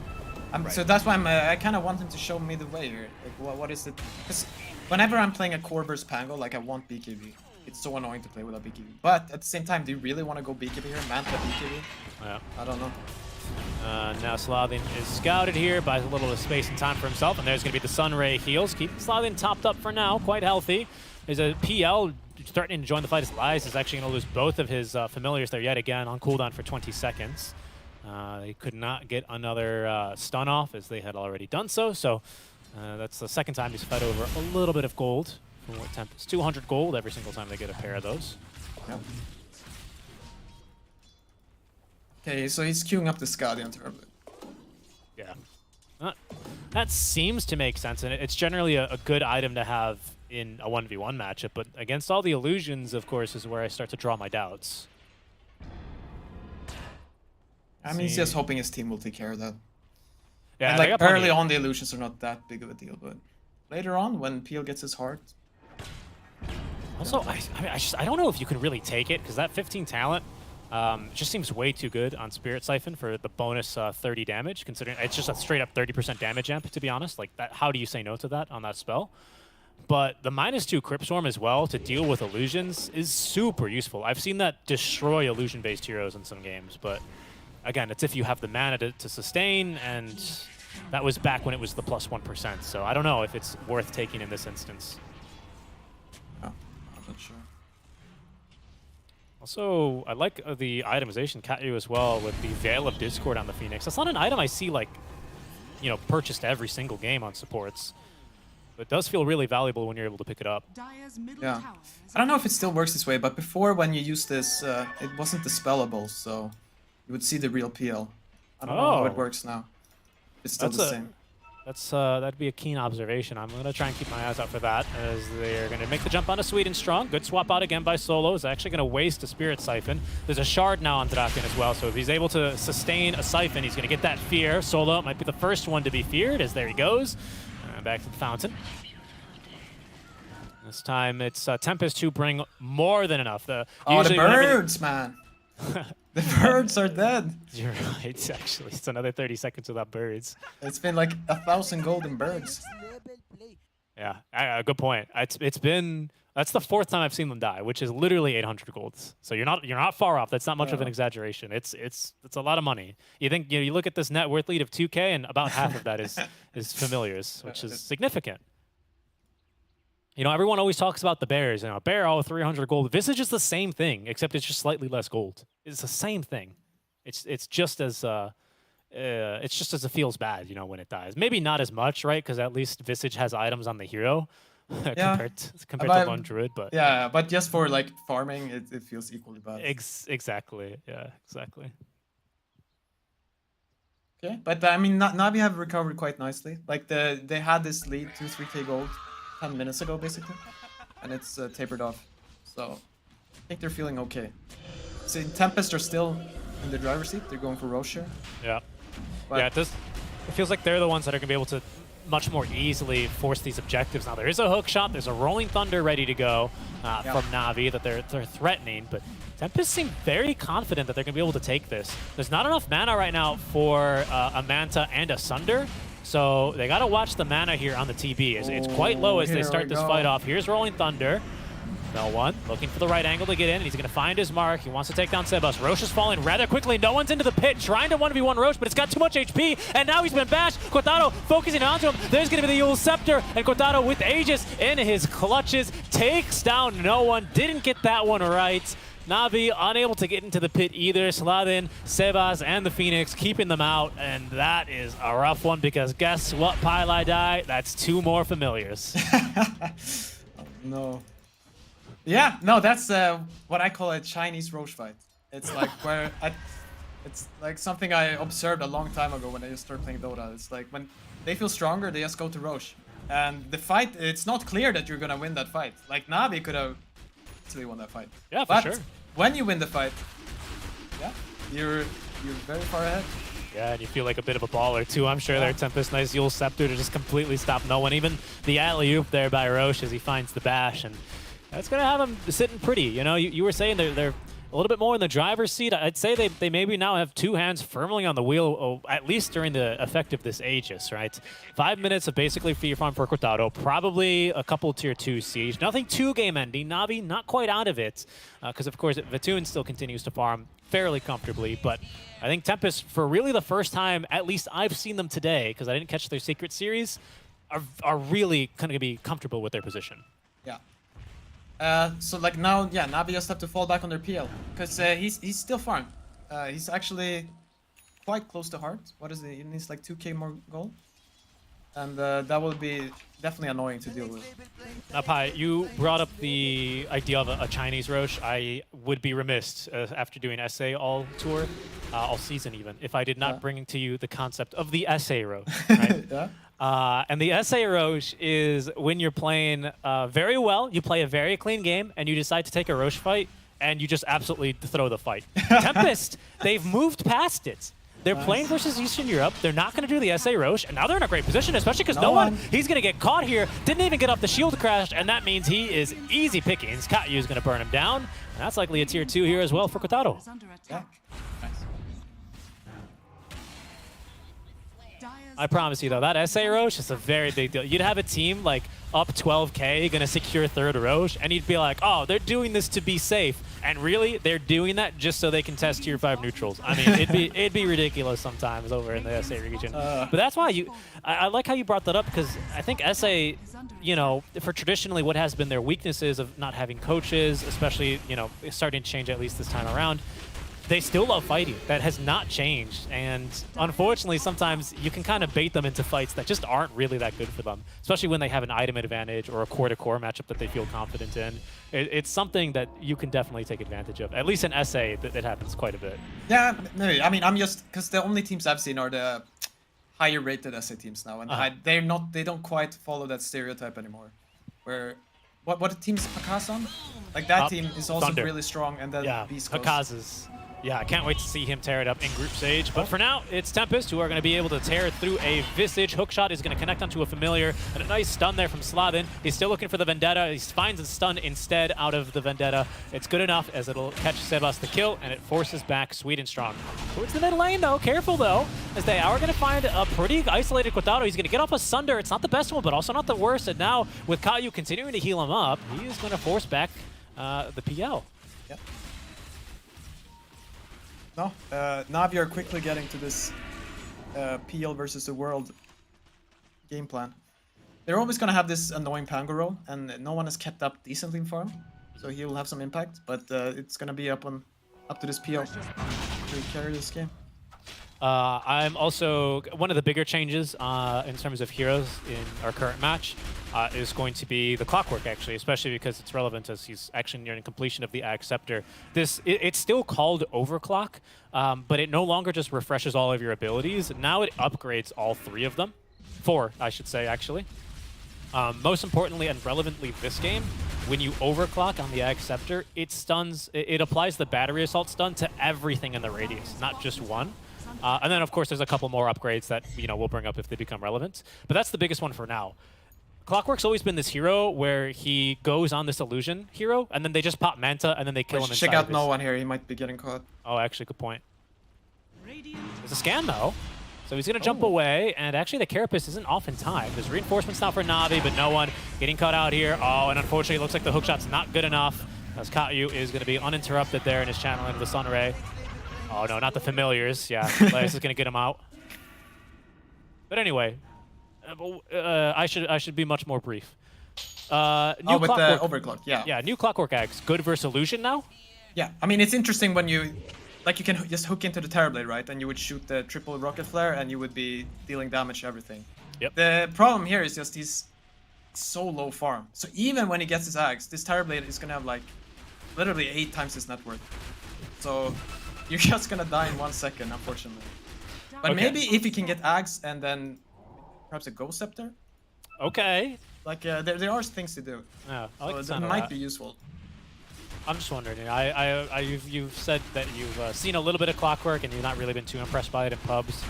Right. So that's why I kind of want him to show me the way here. Like, what is it? Because whenever I'm playing a core versus Pango, like I want BKB. It's so annoying to play without BKB. But at the same time, do you really want to go BKB here? Manta BKB? Yeah. I don't know. Now Slathin is scouted here, buys a little bit of space and time for himself, and there's going to be the Sunray heals. Keep Slathin topped up for now, quite healthy. There's a PL starting to join the fight as Lies is actually going to lose both of his familiars there yet again on cooldown for 20 seconds. They could not get another stun off as they had already done so, so that's the second time he's fed over a little bit of gold. For what Tempest? 200 gold every single time they get a pair of those. Yep. Okay, so he's queuing up the Scaldion Turbo. Yeah. That seems to make sense, and it's generally a good item to have in a 1v1 matchup, but against all the illusions, of course, is where I start to draw my doubts. I mean, he's just hoping his team will take care of that. Yeah, And they like got plenty early of- on, the illusions are not that big of a deal, but later on, when PL gets his heart, Also, I don't know if you can really take it, because that 15 talent just seems way too good on Spirit Siphon for the bonus 30 damage, considering it's just a straight up 30% damage amp, to be honest. Like, that, how do you say no to that on that spell? But the -2 Crypt Swarm as well to deal with illusions is super useful. I've seen that destroy illusion-based heroes in some games, but again, it's if you have the mana to sustain, and that was back when it was the +1%, so I don't know if it's worth taking in this instance. I'm not sure. Also, I like the itemization Katyu as well with the Veil of Discord on the Phoenix. That's not an item I see, like, you know, purchased every single game on supports. But it does feel really valuable when you're able to pick it up. Dire's middle Yeah. tower is I don't know if it still works this way, but before when you used this, it wasn't dispellable, so you would see the real PL. I don't know how it Oh. works now. It's still the same. That'd be a keen observation. I'm gonna try and keep my eyes out for that, as they're gonna make the jump onto Sweet and Strong. Good swap out again by Solo. Is actually gonna waste a Spirit Siphon. There's a shard now on Draken as well, so if he's able to sustain a Siphon, he's gonna get that fear. Solo might be the first one to be feared, as there he goes. Back to the fountain. This time it's Tempest who bring more than enough. Oh, the usually whenever birds, man! The birds are dead. You're right, actually. It's another 30 seconds without birds. It's been like 1,000 golden birds. Yeah, good point. That's the fourth time I've seen them die, which is literally 800 golds. So you're not far off. That's not much of an exaggeration. It's a lot of money. You think, you look at this net worth lead of 2K, and about half of that is familiars, which is significant. You know, everyone always talks about the bears. You know, bear, 300 gold. Visage is the same thing, except it's just slightly less gold. It's the same thing. It's just as it feels bad, you know, when it dies. Maybe not as much, right? Because at least Visage has items on the hero compared to one druid. But yeah, but just for like farming, it feels equally bad. Exactly. Yeah, exactly. Okay, but I mean, Navi have recovered quite nicely. Like they had this lead 2-3k gold 10 minutes ago, basically, and it's tapered off. So I think they're feeling okay. So Tempest are still in the driver's seat. They're going for Rocher. Yeah. But Yeah, it feels like they're the ones that are going to be able to much more easily force these objectives. Now, there is a hook shot. There's a Rolling Thunder ready to go from Navi that they're threatening, but Tempest seem very confident that they're going to be able to take this. There's not enough mana right now for a Manta and a Sunder, so they got to watch the mana here on the TB. It's quite low as they here start we this go. fight off. Here's Rolling Thunder. No one. Looking for the right angle to get in. He's going to find his mark. He wants to take down Sebas. Roche is falling rather quickly. No one's into the pit. Trying to 1v1 Roche, but it's got too much HP. And now he's been bashed. Kotaro focusing onto him. There's going to be the Yule Scepter. And Kotaro with Aegis in his clutches. Takes down no one. Didn't get that one right. Navi unable to get into the pit either. Slathin, Sebas, and the Phoenix keeping them out. And that is a rough one because guess what, Pylai Die? That's 2 more familiars. Oh, no. Yeah, no, that's what I call a Chinese Roche fight. It's like it's like something I observed a long time ago when I just started playing Dota. It's like when they feel stronger, they just go to Roche. And the fight, it's not clear that you're gonna win that fight. Like Navi could have easily won that fight. Yeah, for but sure. when you win the fight, yeah, you're very far ahead. Yeah, and you feel like a bit of a baller too. I'm sure there, Tempest, nice Yule Scepter to just completely stop no one. Even the alley-oop there by Roche as he finds the bash, and that's gonna have him sitting pretty. You know, you were saying they're a little bit more in the driver's seat. I'd say they maybe now have two hands firmly on the wheel, at least during the effect of this Aegis, right? 5 minutes of basically free farm for Cortado, probably a couple tier 2 siege. Nothing too game ending. Navi not quite out of it, because of course Vatoon still continues to farm fairly comfortably, but I think Tempest, for really the first time, at least I've seen them today, because I didn't catch their secret series, are really going to be comfortable with their position. Yeah. So like now, yeah, Navi just have to fall back on their PL because he's still farm. He's actually quite close to heart. What is it? He needs like 2k more gold, and that will be definitely annoying to deal with. Pai, you brought up the idea of a Chinese Roche. I would be remiss after doing SA all tour, all season even, if I did not bring to you the concept of the SA Roche. Right? Yeah. And the SA Roche is when you're playing very well, you play a very clean game, and you decide to take a Roche fight, and you just absolutely throw the fight. Tempest, they've moved past it. They're playing versus Eastern Europe. They're not going to do the SA Roche, and now they're in a great position, especially because no one, he's going to get caught here. Didn't even get off the shield crash, and that means he is easy pickings. Katyu is going to burn him down, and that's likely a tier 2 here as well for Cortado. Is under attack. Yeah. Nice. I promise you, though, that SA Roche is a very big deal. You'd have a team like up 12k, going to secure third Roche, and you'd be like, oh, they're doing this to be safe. And really, they're doing that just so they can test tier 5 neutrals. I mean, it'd be ridiculous sometimes over in the SA region. But that's why I like how you brought that up, because I think SA, you know, for traditionally what has been their weaknesses of not having coaches, especially, you know, starting to change at least this time around, they still love fighting. That has not changed. And unfortunately, sometimes you can kind of bait them into fights that just aren't really that good for them, especially when they have an item advantage or a core-to-core matchup that they feel confident in. It's something that you can definitely take advantage of. At least in SA, it happens quite a bit. Yeah, maybe. I mean, I'm just because the only teams I've seen are the higher rated SA teams now, and they don't quite follow that stereotype anymore. Where what team is Hakas on? Like that team is also Thunder. Really strong, and then Beast Coast. Hakaz's. Yeah, I can't wait to see him tear it up in group stage. But for now, it's Tempest who are going to be able to tear it through a Visage. Hookshot is going to connect onto a Familiar. And a nice stun there from Slavin. He's still looking for the Vendetta. He finds a stun instead out of the Vendetta. It's good enough as it'll catch Sebas the kill, and it forces back Sweet and Strong. Towards the mid lane, though. Careful, though, as they are going to find a pretty isolated Cortado. He's going to get off a Sunder. It's not the best one, but also not the worst. And now, with Katyu continuing to heal him up, he is going to force back the PL. Yep. No, Navi are quickly getting to this PL versus the world game plan. They're always going to have this annoying Pango roll, and no one has kept up decently in farm, so he will have some impact, but it's going to be up to this PL to carry this game. I'm also, one of the bigger changes in terms of heroes in our current match is going to be the Clockwork, actually, especially because it's relevant as he's actually nearing completion of the Ag Scepter. It's still called Overclock, but it no longer just refreshes all of your abilities. Now it upgrades all 3 of them. 4, I should say, actually. Most importantly and relevantly this game, when you overclock on the Ag Scepter, it applies the Battery Assault stun to everything in the radius, not just one. And then, of course, there's a couple more upgrades that we'll bring up if they become relevant. But that's the biggest one for now. Clockwork's always been this hero where he goes on this illusion hero, and then they just pop Manta, and then they kill him inside. Check out no one here. He might be getting caught. Oh, actually, good point. There's a scan, though. So he's going to jump away, and actually the Carapace isn't off in time. There's reinforcements now for Navi, but no one getting caught out here. Oh, and unfortunately, it looks like the hookshot's not good enough, as Katyu is going to be uninterrupted there in his channel into the Sunray. Oh, no, not the Familiars. Yeah, Laius is going to get him out. But anyway, I should be much more brief. New with the overclock, yeah. Yeah, new Clockwork Axe. Good versus Illusion now? Yeah, I mean, it's interesting when you can just hook into the Terrorblade, right? And you would shoot the triple rocket flare, and you would be dealing damage to everything. Yep. The problem here is just he's so low farm. So even when he gets his axe, this Terrorblade is gonna have like literally 8 times his net worth. So you're just gonna die in 1 second, unfortunately. But maybe if he can get axe and then perhaps a Ghost Scepter. Okay. Like there are things to do. Yeah, I like so it might be useful. I'm just wondering. You've said that you've seen a little bit of Clockwork and you've not really been too impressed by it in pubs.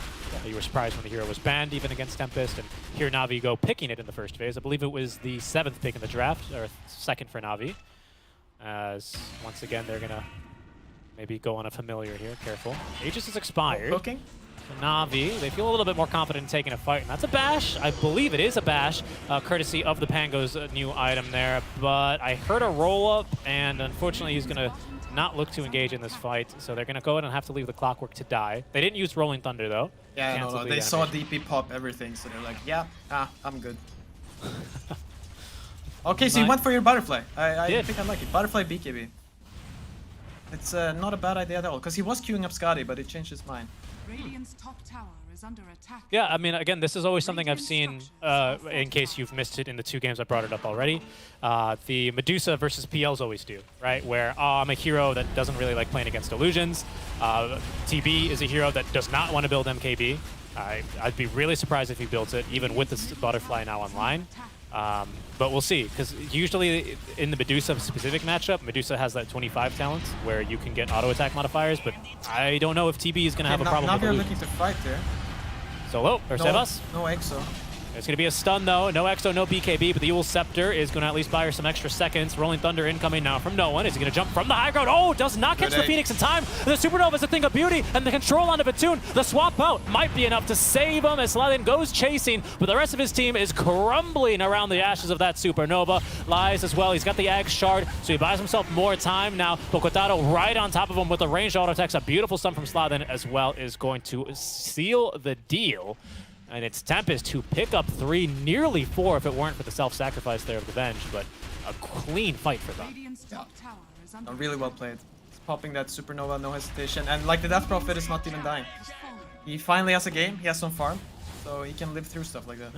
You were surprised when the hero was banned even against Tempest, and here Navi go picking it in the first phase. I believe it was the 7th pick in the draft, or 2nd for Navi. As once again they're gonna maybe go on a familiar here. Careful. Aegis is expired. Hooking? So Navi, they feel a little bit more confident in taking a fight, and that's a bash. I believe it is a bash, courtesy of the Pango's new item there. But I heard a roll-up, and unfortunately he's going to not look to engage in this fight, so they're going to go ahead and have to leave the Clockwork to die. They didn't use Rolling Thunder, though. Yeah, no, Canceled the they saw animation. DP pop everything, so they're like, yeah, I'm good. Okay, so you went for your butterfly. I think I like it. Butterfly BKB. It's not a bad idea at all, because he was queuing up Scotty, but he changed his mind. Radiant's top tower is under attack. Yeah, I mean, again, this is always something I've seen, in case you've missed it in the 2 games I brought it up already. The Medusa versus PLs always do, right? Where I'm a hero that doesn't really like playing against illusions. TB is a hero that does not want to build MKB. I'd be really surprised if he builds it, even with this butterfly now online. But we'll see, because usually in the Medusa specific matchup, Medusa has that 25 talent where you can get auto attack modifiers, but I don't know if TB is going to have a problem Now with they're illusions. looking to fight there. Solo, or Sebas? No Exo. It's going to be a stun, though. No Exo, no BKB, but the Ewell Scepter is going to at least buy her some extra seconds. Rolling Thunder incoming now from no one. Is he going to jump from the high ground? Oh, does not catch the Phoenix in time. The Supernova is a thing of beauty, and the control on the Batoon, the swap out might be enough to save him as Sladin goes chasing, but the rest of his team is crumbling around the ashes of that Supernova. Lies as well. He's got the Axe Shard, so he buys himself more time now. Bokotaro right on top of him with the ranged auto attacks. A beautiful stun from Sladin as well is going to seal the deal. And it's Tempest who pick up 3, nearly 4 if it weren't for the self-sacrifice there of the Venge, but a clean fight for them. Radiant's top tower is under Really well played. He's popping that Supernova, no hesitation. And like the Death Prophet is not even dying. He finally has a game, he has some farm, so he can live through stuff like that.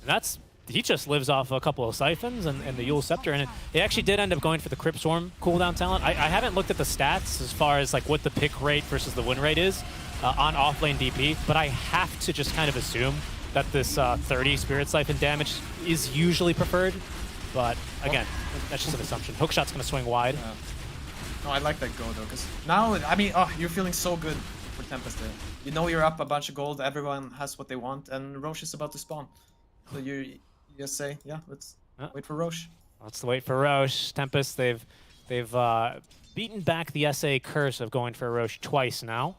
And he just lives off a couple of Siphons and the Ewell Scepter, and he actually did end up going for the Crypt Swarm cooldown talent. I haven't looked at the stats as far as like what the pick rate versus the win rate is on offlane DP, but I have to just kind of assume that this 30 Spirit Siphon damage is usually preferred. But again, that's just an assumption. Hookshot's going to swing wide. Yeah. No, I like that go though, because now, I mean, you're feeling so good for Tempest there. You know you're up a bunch of gold, everyone has what they want, and Roche is about to spawn. So you just say, yeah, let's wait for Roche. Let's wait for Roche. Tempest, they've beaten back the SA curse of going for Roche twice now.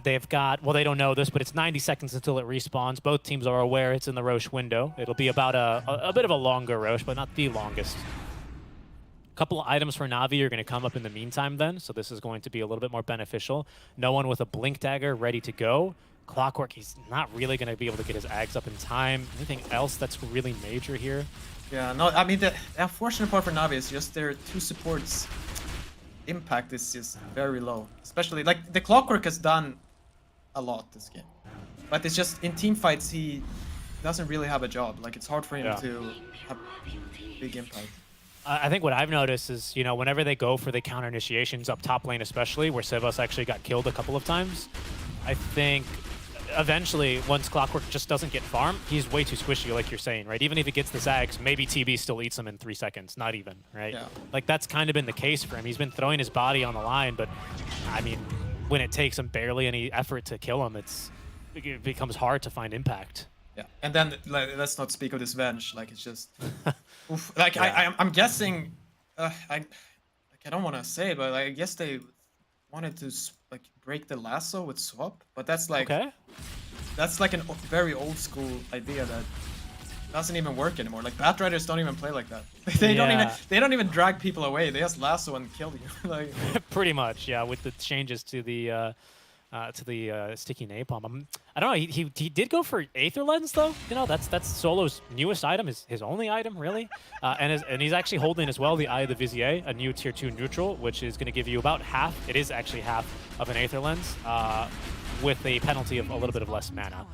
They've got, well, they don't know this, but it's 90 seconds until it respawns. Both teams are aware it's in the Roche window. It'll be about a bit of a longer Roche, but not the longest. A couple of items for Navi are going to come up in the meantime then, so this is going to be a little bit more beneficial. No one with a Blink Dagger ready to go. Clockwork, he's not really going to be able to get his Ags up in time. Anything else that's really major here? Yeah, no, I mean, the unfortunate part for Navi is just their 2 supports impact is just very low. Especially, like, the Clockwork has done a lot this game. But it's just, in team fights, he doesn't really have a job. Like, it's hard for him to have big impact. I think what I've noticed is, you know, whenever they go for the counter initiations up top lane especially, where Sebas actually got killed a couple of times, I think eventually, once Clockwork just doesn't get farm, he's way too squishy, like you're saying, right? Even if he gets the Zags, maybe TB still eats him in 3 seconds, not even, right? Yeah. Like, that's kind of been the case for him. He's been throwing his body on the line, but, I mean, when it takes him barely any effort to kill him, it becomes hard to find impact. Yeah, and then like, let's not speak of this Venge. Like, it's just, oof. Like, yeah. I'm guessing, I don't want to say, but I guess they wanted to like break the lasso with swap, but that's like, that's like a very old school idea that doesn't even work anymore. Like, Batriders don't even play like that. They don't even drag people away. They just lasso and kill you. Like, pretty much, yeah. With the changes to the sticky napalm. I don't know. He did go for Aether Lens though. You know, that's Solo's newest item, his only item really, and he's actually holding as well the Eye of the Vizier, a new tier 2 neutral, which is going to give you about half. It is actually half of an Aether Lens, with a penalty of a little bit of less mana.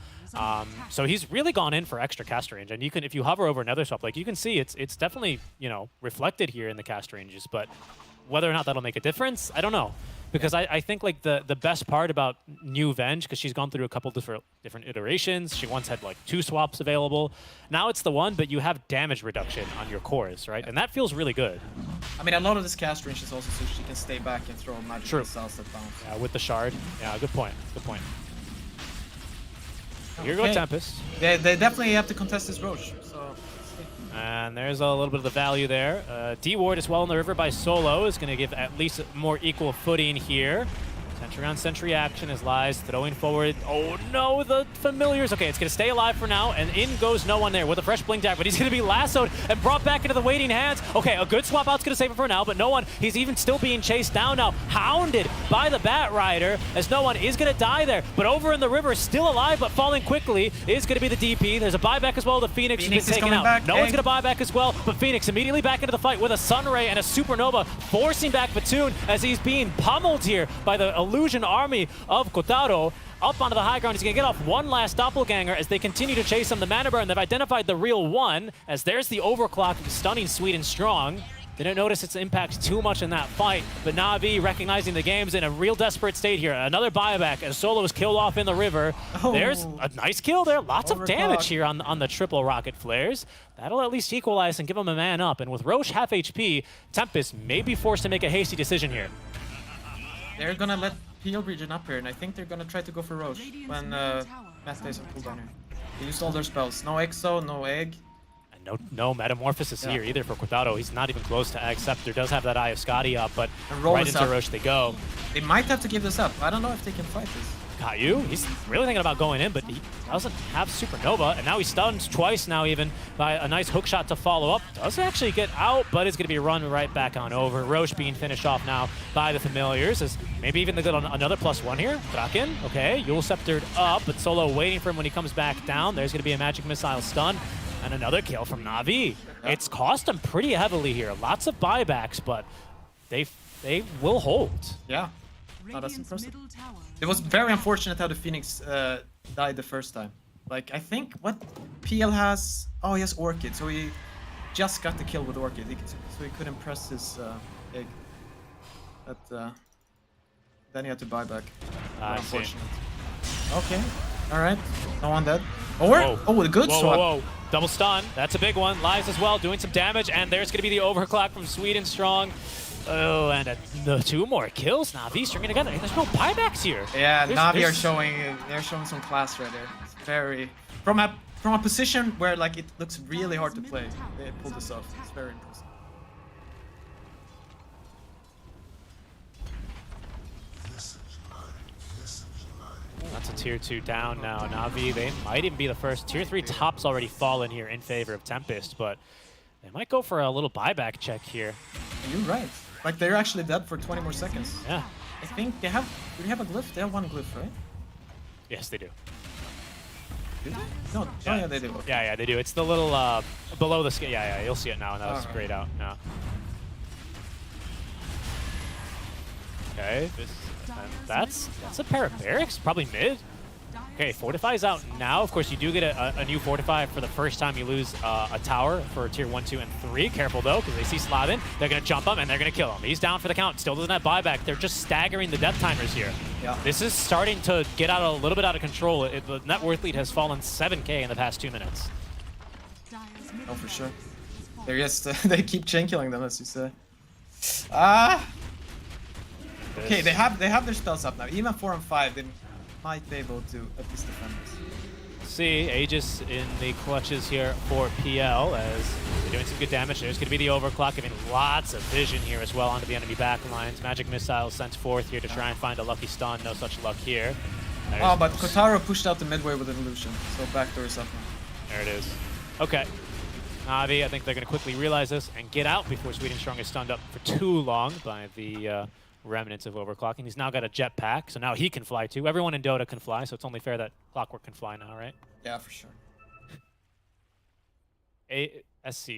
So he's really gone in for extra cast range, and you can, if you hover over another swap, like you can see, it's definitely, you know, reflected here in the cast ranges. But whether or not that'll make a difference, I don't know. Because I think like the best part about new Venge, because she's gone through a couple different iterations. She once had like 2 swaps available. Now it's the one, but you have damage reduction on your cores, right? And that feels really good. I mean, a lot of this cast range is also so she can stay back and throw magic missiles that bounce. Yeah, with the shard. Yeah, good point. Good point. Here goes Tempest. They definitely have to contest this Roche. So And there's a little bit of the value there. D-Ward as well in the river by Solo is going to give at least more equal footing here. Sentry on sentry action as Lies throwing forward. Oh no, the familiars. Okay, it's going to stay alive for now, and in goes no one there with a fresh blink dagger, but he's going to be lassoed and brought back into the waiting hands. Okay, a good swap out's going to save him for now, but no one, he's even still being chased down now, hounded by the Bat Rider, as no one is going to die there. But over in the river, still alive, but falling quickly, is going to be the DP. There's a buyback as well. The Phoenix has been taken out. Back. No one's going to buy back as well, but Phoenix immediately back into the fight with a Sunray and a Supernova, forcing back Batoon as he's being pummeled here by the Illusion army of Kotaro. Up onto the high ground, he's going to get off one last doppelganger as they continue to chase him. The Mana Burn, they've identified the real one, as there's the overclock, stunning Sweet and Strong. Didn't notice its impact too much in that fight, but Navi recognizing the game's in a real desperate state here. Another buyback as Solo is killed off in the river. Oh. There's a nice kill there. Lots of damage here on the triple rocket flares. That'll at least equalize and give him a man up. And with Roche half HP, Tempest may be forced to make a hasty decision here. They're gonna let PL region up here, and I think they're gonna try to go for Roche when Matt plays a cooldown here. They used all their spells. No Exo, no Egg. And no Metamorphosis here either for Quintado. He's not even close to Scepter. Does have that Eye of Scotty up, but right into Roche they go. They might have to give this up. I don't know if they can fight this. Caillou, he's really thinking about going in, but he doesn't have Supernova, and now he's stunned twice now even by a nice hook shot to follow up. Does actually get out, but is going to be run right back on over. Roche being finished off now by the Familiars, as maybe even the good on another +1 here. Draken, okay, Yule Sceptered up, but Solo waiting for him when he comes back down. There's going to be a Magic Missile stun, and another kill from Navi. It's cost him pretty heavily here. Lots of buybacks, but they will hold. Yeah. Not as impressive. It was very unfortunate how the Phoenix died the first time. Like, I think what PL has... Oh, he has Orchid, so he just got the kill with Orchid, so he couldn't press his egg. But then he had to buy back. Unfortunate. Okay, alright. No one dead. Oh, a good swap. Whoa. Double stun. That's a big one. Lies as well, doing some damage, and there's going to be the overclock from Sweet and Strong. Oh, and the 2 more kills. Navi stringing together. There's no buybacks here. Yeah, Navi are showing some class right there. It's very from a position where like it looks really hard to play. They pulled this off. It's very impressive. That's a tier 2 down now. Navi, they might even be the first. Tier 3 top's already fallen here in favor of Tempest, but they might go for a little buyback check here. You're right. Like, they're actually dead for 20 more seconds. Yeah. I think they have... Do they have a glyph? They have 1 glyph, right? Yes, they do. Do they? No. Yeah. Oh, yeah, they do. Okay. Yeah, they do. It's the little below the skin. Yeah, you'll see it now, and that was grayed out. Yeah. Okay, that's a pair of barracks, probably mid. Okay, Fortify's out now. Of course, you do get a new Fortify for the first time you lose a tower for tier 1, 2, and 3. Careful, though, because they see Slavin. They're going to jump him, and they're going to kill him. He's down for the count. Still doesn't have buyback. They're just staggering the death timers here. Yeah. This is starting to get a little bit out of control. The net worth lead has fallen 7K in the past 2 minutes. Oh, for sure. They're just... they keep chain killing them, as you say. Okay, they have their spells up now. Even 4 and 5, they might be able to at least defend this. See, Aegis in the clutches here for PL as they're doing some good damage. There's going to be the overclock, giving lots of vision here as well onto the enemy backlines. Magic Missile sent forth here to try and find a lucky stun. No such luck here. Oh, but Kotaro pushed out the midway with an illusion, so backdoor is up now. There it is. Okay. Navi, I think they're going to quickly realize this and get out before Sweet and Strong is stunned up for too long by the remnants of overclocking. He's now got a jetpack, so now he can fly too. Everyone in Dota can fly, so it's only fair that Clockwork can fly now, right? Yeah, for sure. SC.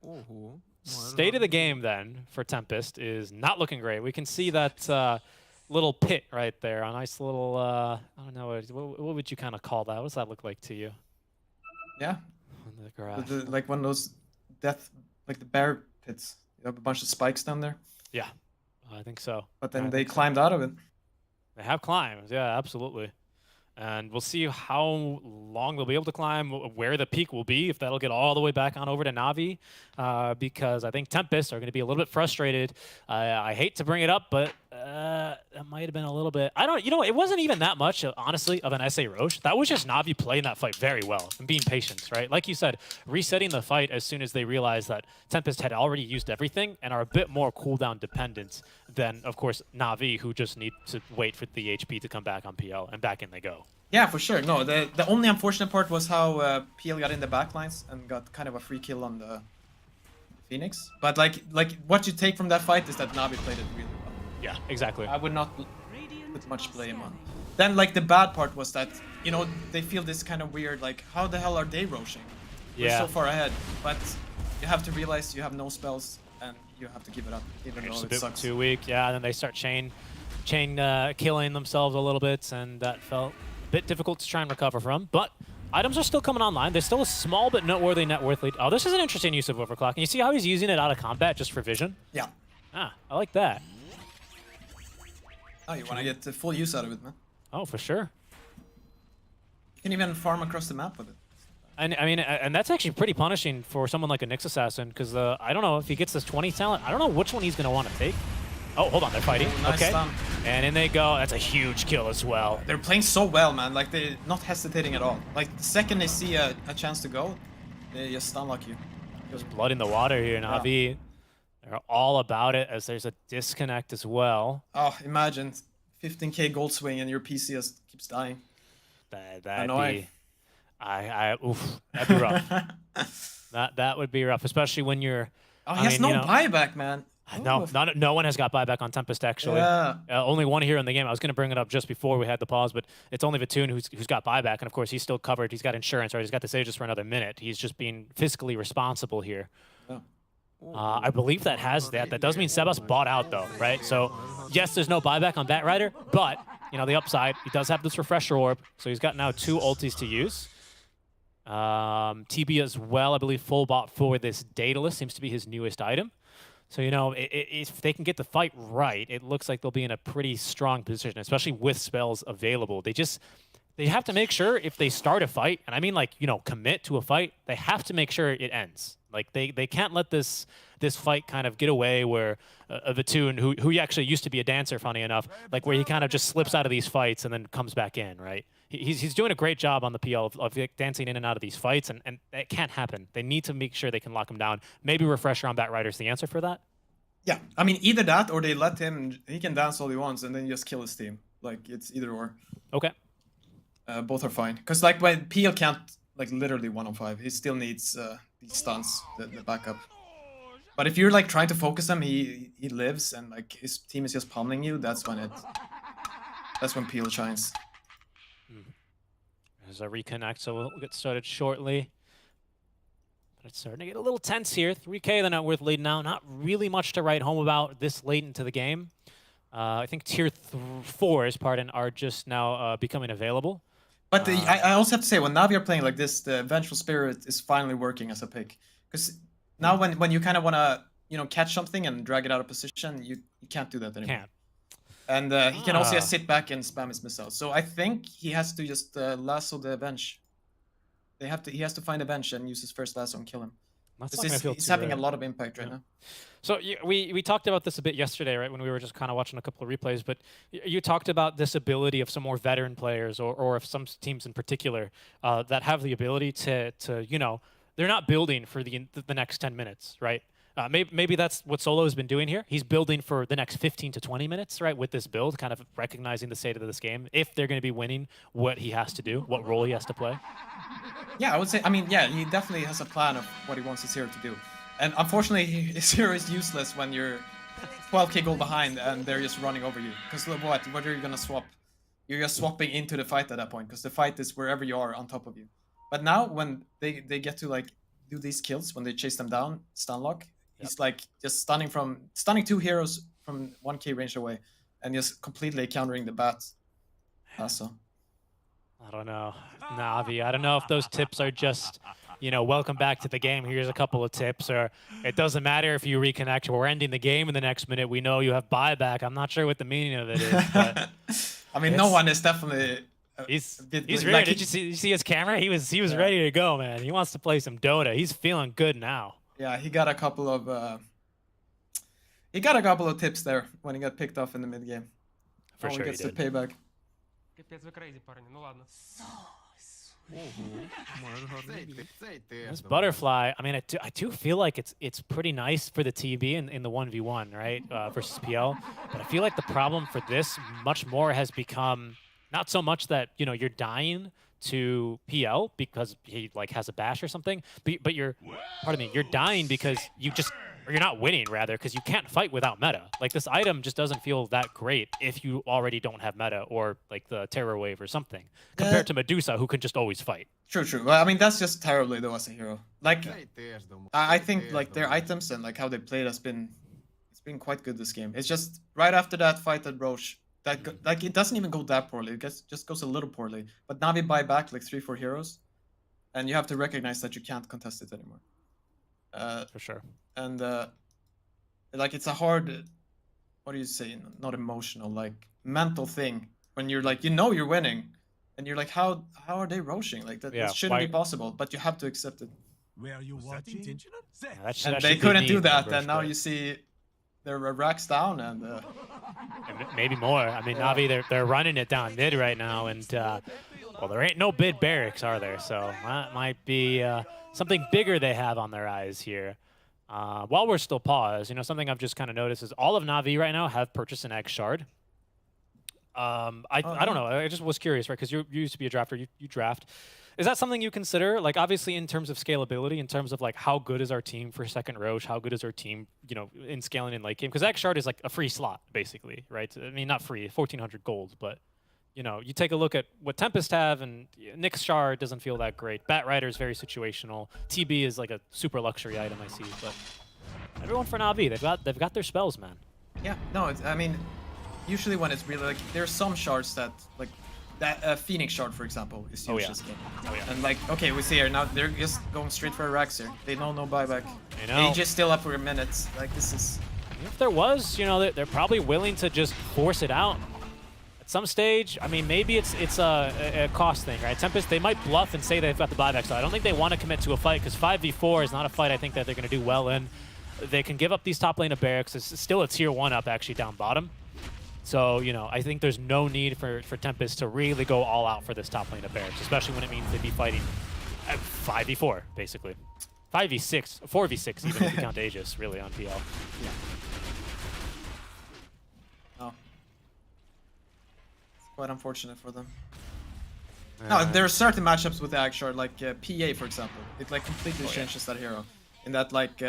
Ooh. State of the game then for Tempest is not looking great. We can see that little pit right there, a nice little, I don't know, what would you kind of call that? What does that look like to you? Yeah. On the graph. Like one of those death, like the bear pits. You have a bunch of spikes down there. Yeah, I think so. But then they climbed out of it. They have climbed, yeah, absolutely. And we'll see how long they'll be able to climb, where the peak will be, if that'll get all the way back on over to Navi, because I think Tempest are going to be a little bit frustrated. I hate to bring it up, but That might have been a little bit. I don't. You know, it wasn't even that much, honestly, of an SA Roche. That was just Navi playing that fight very well and being patient, right? Like you said, resetting the fight as soon as they realized that Tempest had already used everything and are a bit more cooldown dependent than, of course, Navi, who just need to wait for the HP to come back on PL, and back in they go. Yeah, for sure. No, the only unfortunate part was how PL got in the backlines and got kind of a free kill on the Phoenix. But like what you take from that fight is that Navi played it really well. Yeah, exactly. I would not put much blame on. Then like the bad part was that, you know, they feel this kind of weird, like, how the hell are they roshing? We're so far ahead. But you have to realize you have no spells and you have to give it up, even though it sucks. Too weak, yeah, and then they start chain killing themselves a little bit, and that felt a bit difficult to try and recover from. But items are still coming online. There's still a small but noteworthy net worth lead. Oh, this is an interesting use of overclock. And you see how he's using it out of combat just for vision? Yeah. Ah, I like that. Oh, you want to get the full use out of it, man. Oh, for sure. You can even farm across the map with it. And I mean, and that's actually pretty punishing for someone like a Nyx Assassin, because I don't know if he gets this 20 talent. I don't know which one he's going to want to take. Oh, hold on, they're fighting. Ooh, nice okay. stun. And in they go. That's a huge kill as well. They're playing so well, man. Like, they're not hesitating at all. Like, the second they see a chance to go, they just stun lock you. There's blood in the water here, Navi. They're all about it, as there's a disconnect as well. Oh, imagine 15k gold swing and your PC just keeps dying. That'd Annoying. be... Oof, that'd be rough. that would be rough, especially when you're... Oh, he has no buyback, man. No, no one has got buyback on Tempest, actually. Yeah. Only one here in the game. I was going to bring it up just before we had the pause, but it's only Vatoon who's got buyback, and of course he's still covered. He's got insurance, right? He's got the Sages for another minute. He's just being fiscally responsible here. Yeah. I believe that has that. That does mean Sebas bought out, though, right? So, yes, there's no buyback on Batrider, but, you know, the upside, he does have this Refresher Orb, so he's got now 2 ultis to use. TB as well, I believe, full bot for this Daedalus seems to be his newest item. So, you know, if they can get the fight right, it looks like they'll be in a pretty strong position, especially with spells available. They have to make sure if they start a fight, and I mean, like, you know, commit to a fight, they have to make sure it ends. Like, they can't let this fight kind of get away where a Vatoon, who actually used to be a dancer, funny enough, like where he kind of just slips out of these fights and then comes back in, right? He's doing a great job on the PL of dancing in and out of these fights, and that can't happen. They need to make sure they can lock him down. Maybe Refresher on Batrider's the answer for that. Yeah, I mean, either that or they let him, he can dance all he wants and then just kill his team. Like, it's either or. Okay. Both are fine. Because, like, when PL can't, like, literally 1-on-5, he still needs these stuns, the backup. But if you're, like, trying to focus him, he lives and, like, his team is just pummeling you, that's when PL shines. There's a reconnect, so we'll get started shortly. But it's starting to get a little tense here. 3K, the net worth lead now. Not really much to write home about this late into the game. I think tier 4s, are just now becoming available. But I also have to say, when Navi are playing like this, the Vengeful Spirit is finally working as a pick. Because now when you kind of want to, you know, catch something and drag it out of position, you can't do that anymore. Can't. And he can also just sit back and spam his missiles. So I think he has to just lasso the bench. He has to find a bench and use his first lasso and kill him. He's having a lot of impact right now. So we talked about this a bit yesterday, right, when we were just kind of watching a couple of replays, but you talked about this ability of some more veteran players or of some teams in particular that have the ability to you know, they're not building for the next 10 minutes, right? Maybe that's what Solo has been doing here. He's building for the next 15 to 20 minutes, right, with this build, kind of recognizing the state of this game. If they're going to be winning, what he has to do, what role he has to play. Yeah, I would say, I mean, yeah, he definitely has a plan of what he wants his hero to do. And unfortunately, his hero is useless when you're 12k gold behind and they're just running over you. Because what are you going to swap? You're just swapping into the fight at that point, because the fight is wherever you are on top of you. But now, when they get to, like, do these kills, when they chase them down, stun lock, he's like just stunning 2 heroes from 1k range away, and just completely countering the bat. Also, I don't know, Navi. I don't know if those tips are just, you know, welcome back to the game. Here's a couple of tips, or it doesn't matter if you reconnect. We're ending the game in the next minute. We know you have buyback. I'm not sure what the meaning of it is, but I mean, no one is definitely. He's ready. Like, did you see his camera? He was ready to go, man. He wants to play some Dota. He's feeling good now. Yeah, he got a couple of He got a couple of tips there when he got picked off in the mid game. For Now sure he he gets the did. payback. Капец, вы crazy, парни. Ну ладно. This butterfly, I mean, I do feel like it's pretty nice for the TB in the 1v1, right, versus PL. But I feel like the problem for this much more has become not so much that, you know, you're dying to PL because he like has a bash or something, but you're, pardon me, you're dying because you just, or you're not winning rather, because you can't fight without meta. Like this item just doesn't feel that great if you already don't have meta or like the Terror Wave or something, compared to Medusa who can just always fight. True, true. Well, I mean, that's just terribly though as a hero. Like, I think like their items and like how they played has been, it's been quite good this game. It's just right after that fight at Roche, that like it doesn't even go that poorly. It just goes a little poorly. But Navi buy back like 3-4 heroes, and you have to recognize that you can't contest it anymore. For sure. And like it's a hard, what do you say? Not emotional, like mental thing when you're like, you know, you're winning. And you're like, how are they roaching? Like that, Yeah, that shouldn't be possible, but you have to accept it. Were you watching? Yeah, that And should they be couldn't do mean, that, Ambush, and now but- you see their racks down, and And maybe more. I mean, Navi, they're running it down mid right now, and well, there ain't no bid barracks, are there? So that might be something bigger they have on their eyes here. While we're still paused, you know, something I've just kind of noticed is all of Navi right now have purchased an X shard. I don't know. I just was curious, right? Because you used to be a drafter. You draft. Is that something you consider? Like, obviously, in terms of scalability, in terms of like how good is our team for second Roche? How good is our team, you know, in scaling in late game? Because X shard is like a free slot, basically, right? I mean, not free, 1,400 gold, but you know, you take a look at what Tempest have, and Nick's shard doesn't feel that great. Bat Rider is very situational. TB is like a super luxury item, I see. But everyone for Navi, they've got their spells, man. yeah, no, I mean, usually when it's really like there's some shards that like that Phoenix shard, for example, is Oh, huge yeah. this game. Oh, yeah. And like, okay, we see here now they're just going straight for a racks here. They know no buyback. I know. They just still up for a minute. Like this is. If there was, you know, they're probably willing to just force it out. At some stage, I mean, maybe it's a cost thing, right? Tempest, they might bluff and say they've got the buyback, so I don't think they want to commit to a fight, because 5v4 is not a fight I think that they're going to do well in. They can give up these top lane of barracks. It's still a tier 1 up, actually, down bottom. So, you know, I think there's no need for Tempest to really go all out for this top lane of barracks, especially when it means they'd be fighting at 5v4, basically. 5v6, 4v6 even if you count Aegis, really, on PL. Yeah. Oh. It's quite unfortunate for them. No, there are certain matchups with the Ag shard, like PA, for example. It like completely changes that hero. In that like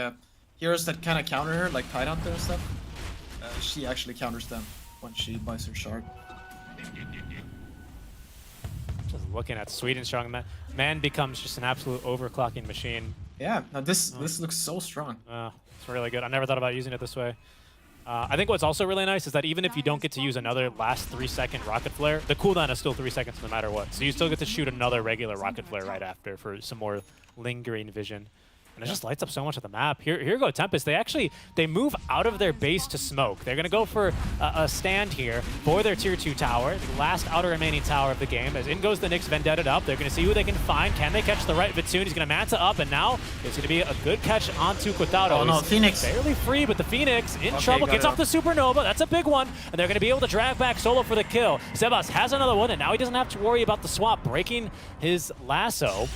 heroes that kind of counter her, like Tidehunter and stuff, she actually counters them when she buys her shard. Just looking at Sweden strong, man becomes just an absolute overclocking machine. Yeah, no, this looks so strong. It's really good. I never thought about using it this way. I think what's also really nice is that even if you don't get to use another last 3-second rocket flare, the cooldown is still 3 seconds no matter what. So you still get to shoot another regular rocket flare right after for some more lingering vision. And it just lights up so much of the map. Here go Tempest. They move out of their base to smoke. They're going to go for a stand here for their tier 2 tower, the last outer remaining tower of the game. As in goes the Nyx Vendetta up. They're going to see who they can find. Can they catch the right Vitoon? He's going to Manta up, and now it's going to be a good catch onto Quintado. Oh no, He's Phoenix. barely free, but the Phoenix in Okay, trouble. got Gets it off the Supernova. That's a big one. And they're going to be able to drag back Solo for the kill. Sebas has another one, and now he doesn't have to worry about the swap breaking his lasso.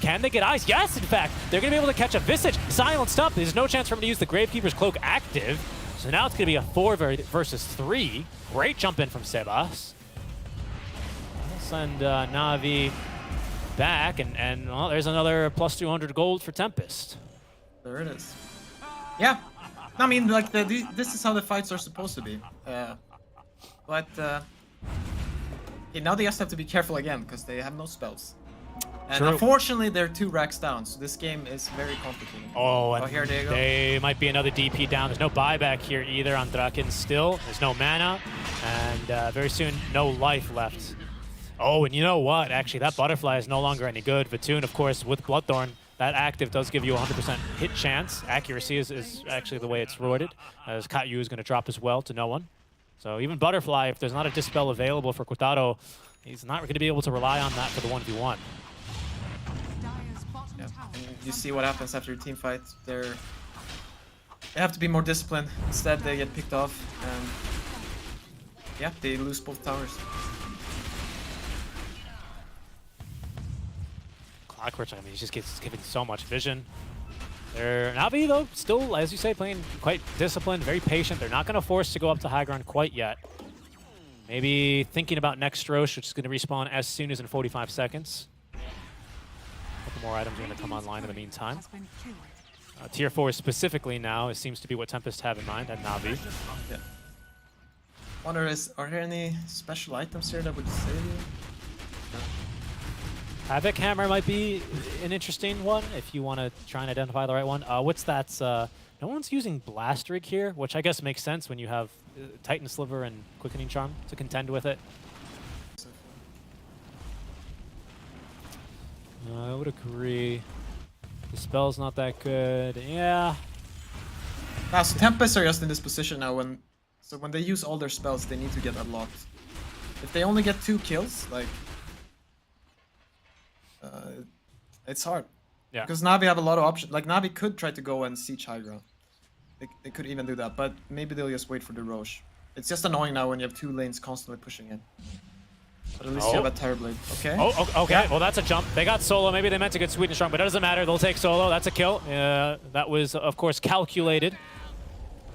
Can they get ice? Yes, in fact. They're going to be able to catch a Visage. Silenced up. There's no chance for him to use the Gravekeeper's Cloak active. So now it's going to be a 4 versus 3. Great jump in from Sebas. We'll send Navi back, and well, there's another plus 200 gold for Tempest. There it is. Yeah, I mean, like this is how the fights are supposed to be. But okay, now they just have to be careful again because they have no spells. And True. unfortunately, they're 2 racks down, so this game is very complicated. Oh, and here they go. they might be another DP down. There's no buyback here either on Draken still. There's no mana, and very soon, no life left. Oh, and you know what? Actually, that butterfly is no longer any good. Vitoon, of course, with Bloodthorn, that active does give you a 100% hit chance. Accuracy is actually the way it's rewarded, as Katyu is going to drop as well to no one. So even Butterfly, if there's not a Dispel available for Quintado, he's not going to be able to rely on that for the 1v1. Yeah. And you see what happens after a team fight. They're They have to be more disciplined. Instead, they get picked off, and yeah, they lose both towers. Clockwork, I mean, he just gets given so much vision. Navi, though, still, as you say, playing quite disciplined, very patient. They're not going to force to go up to high ground quite yet. Maybe thinking about next Roche, which is going to respawn as soon as in 45 seconds. A couple more items are going to come online in the meantime. Tier 4 specifically now, it seems to be what Tempest have in mind, and Navi. Yeah. Wonder are there any special items here that would save you? No. Havoc Hammer might be an interesting one if you want to try and identify the right one. What's that? No one's using Blast Rig here, which I guess makes sense when you have Titan Sliver and Quickening Charm to contend with it. I would agree. The spell's not that good. Yeah. Now, so Tempests are just in this position now when they use all their spells, they need to get unlocked. If they only get 2 kills, like it's hard. Yeah. Because Navi have a lot of options. Like Navi could try to go and siege high ground. They could even do that, but maybe they'll just wait for the Roche. It's just annoying now when you have 2 lanes constantly pushing in. But at least you have a Terrorblade. Okay. Oh, okay. Yeah. Well, that's a jump. They got solo. Maybe they meant to get Sweet and Strong, but it doesn't matter. They'll take solo. That's a kill. That was, of course, calculated.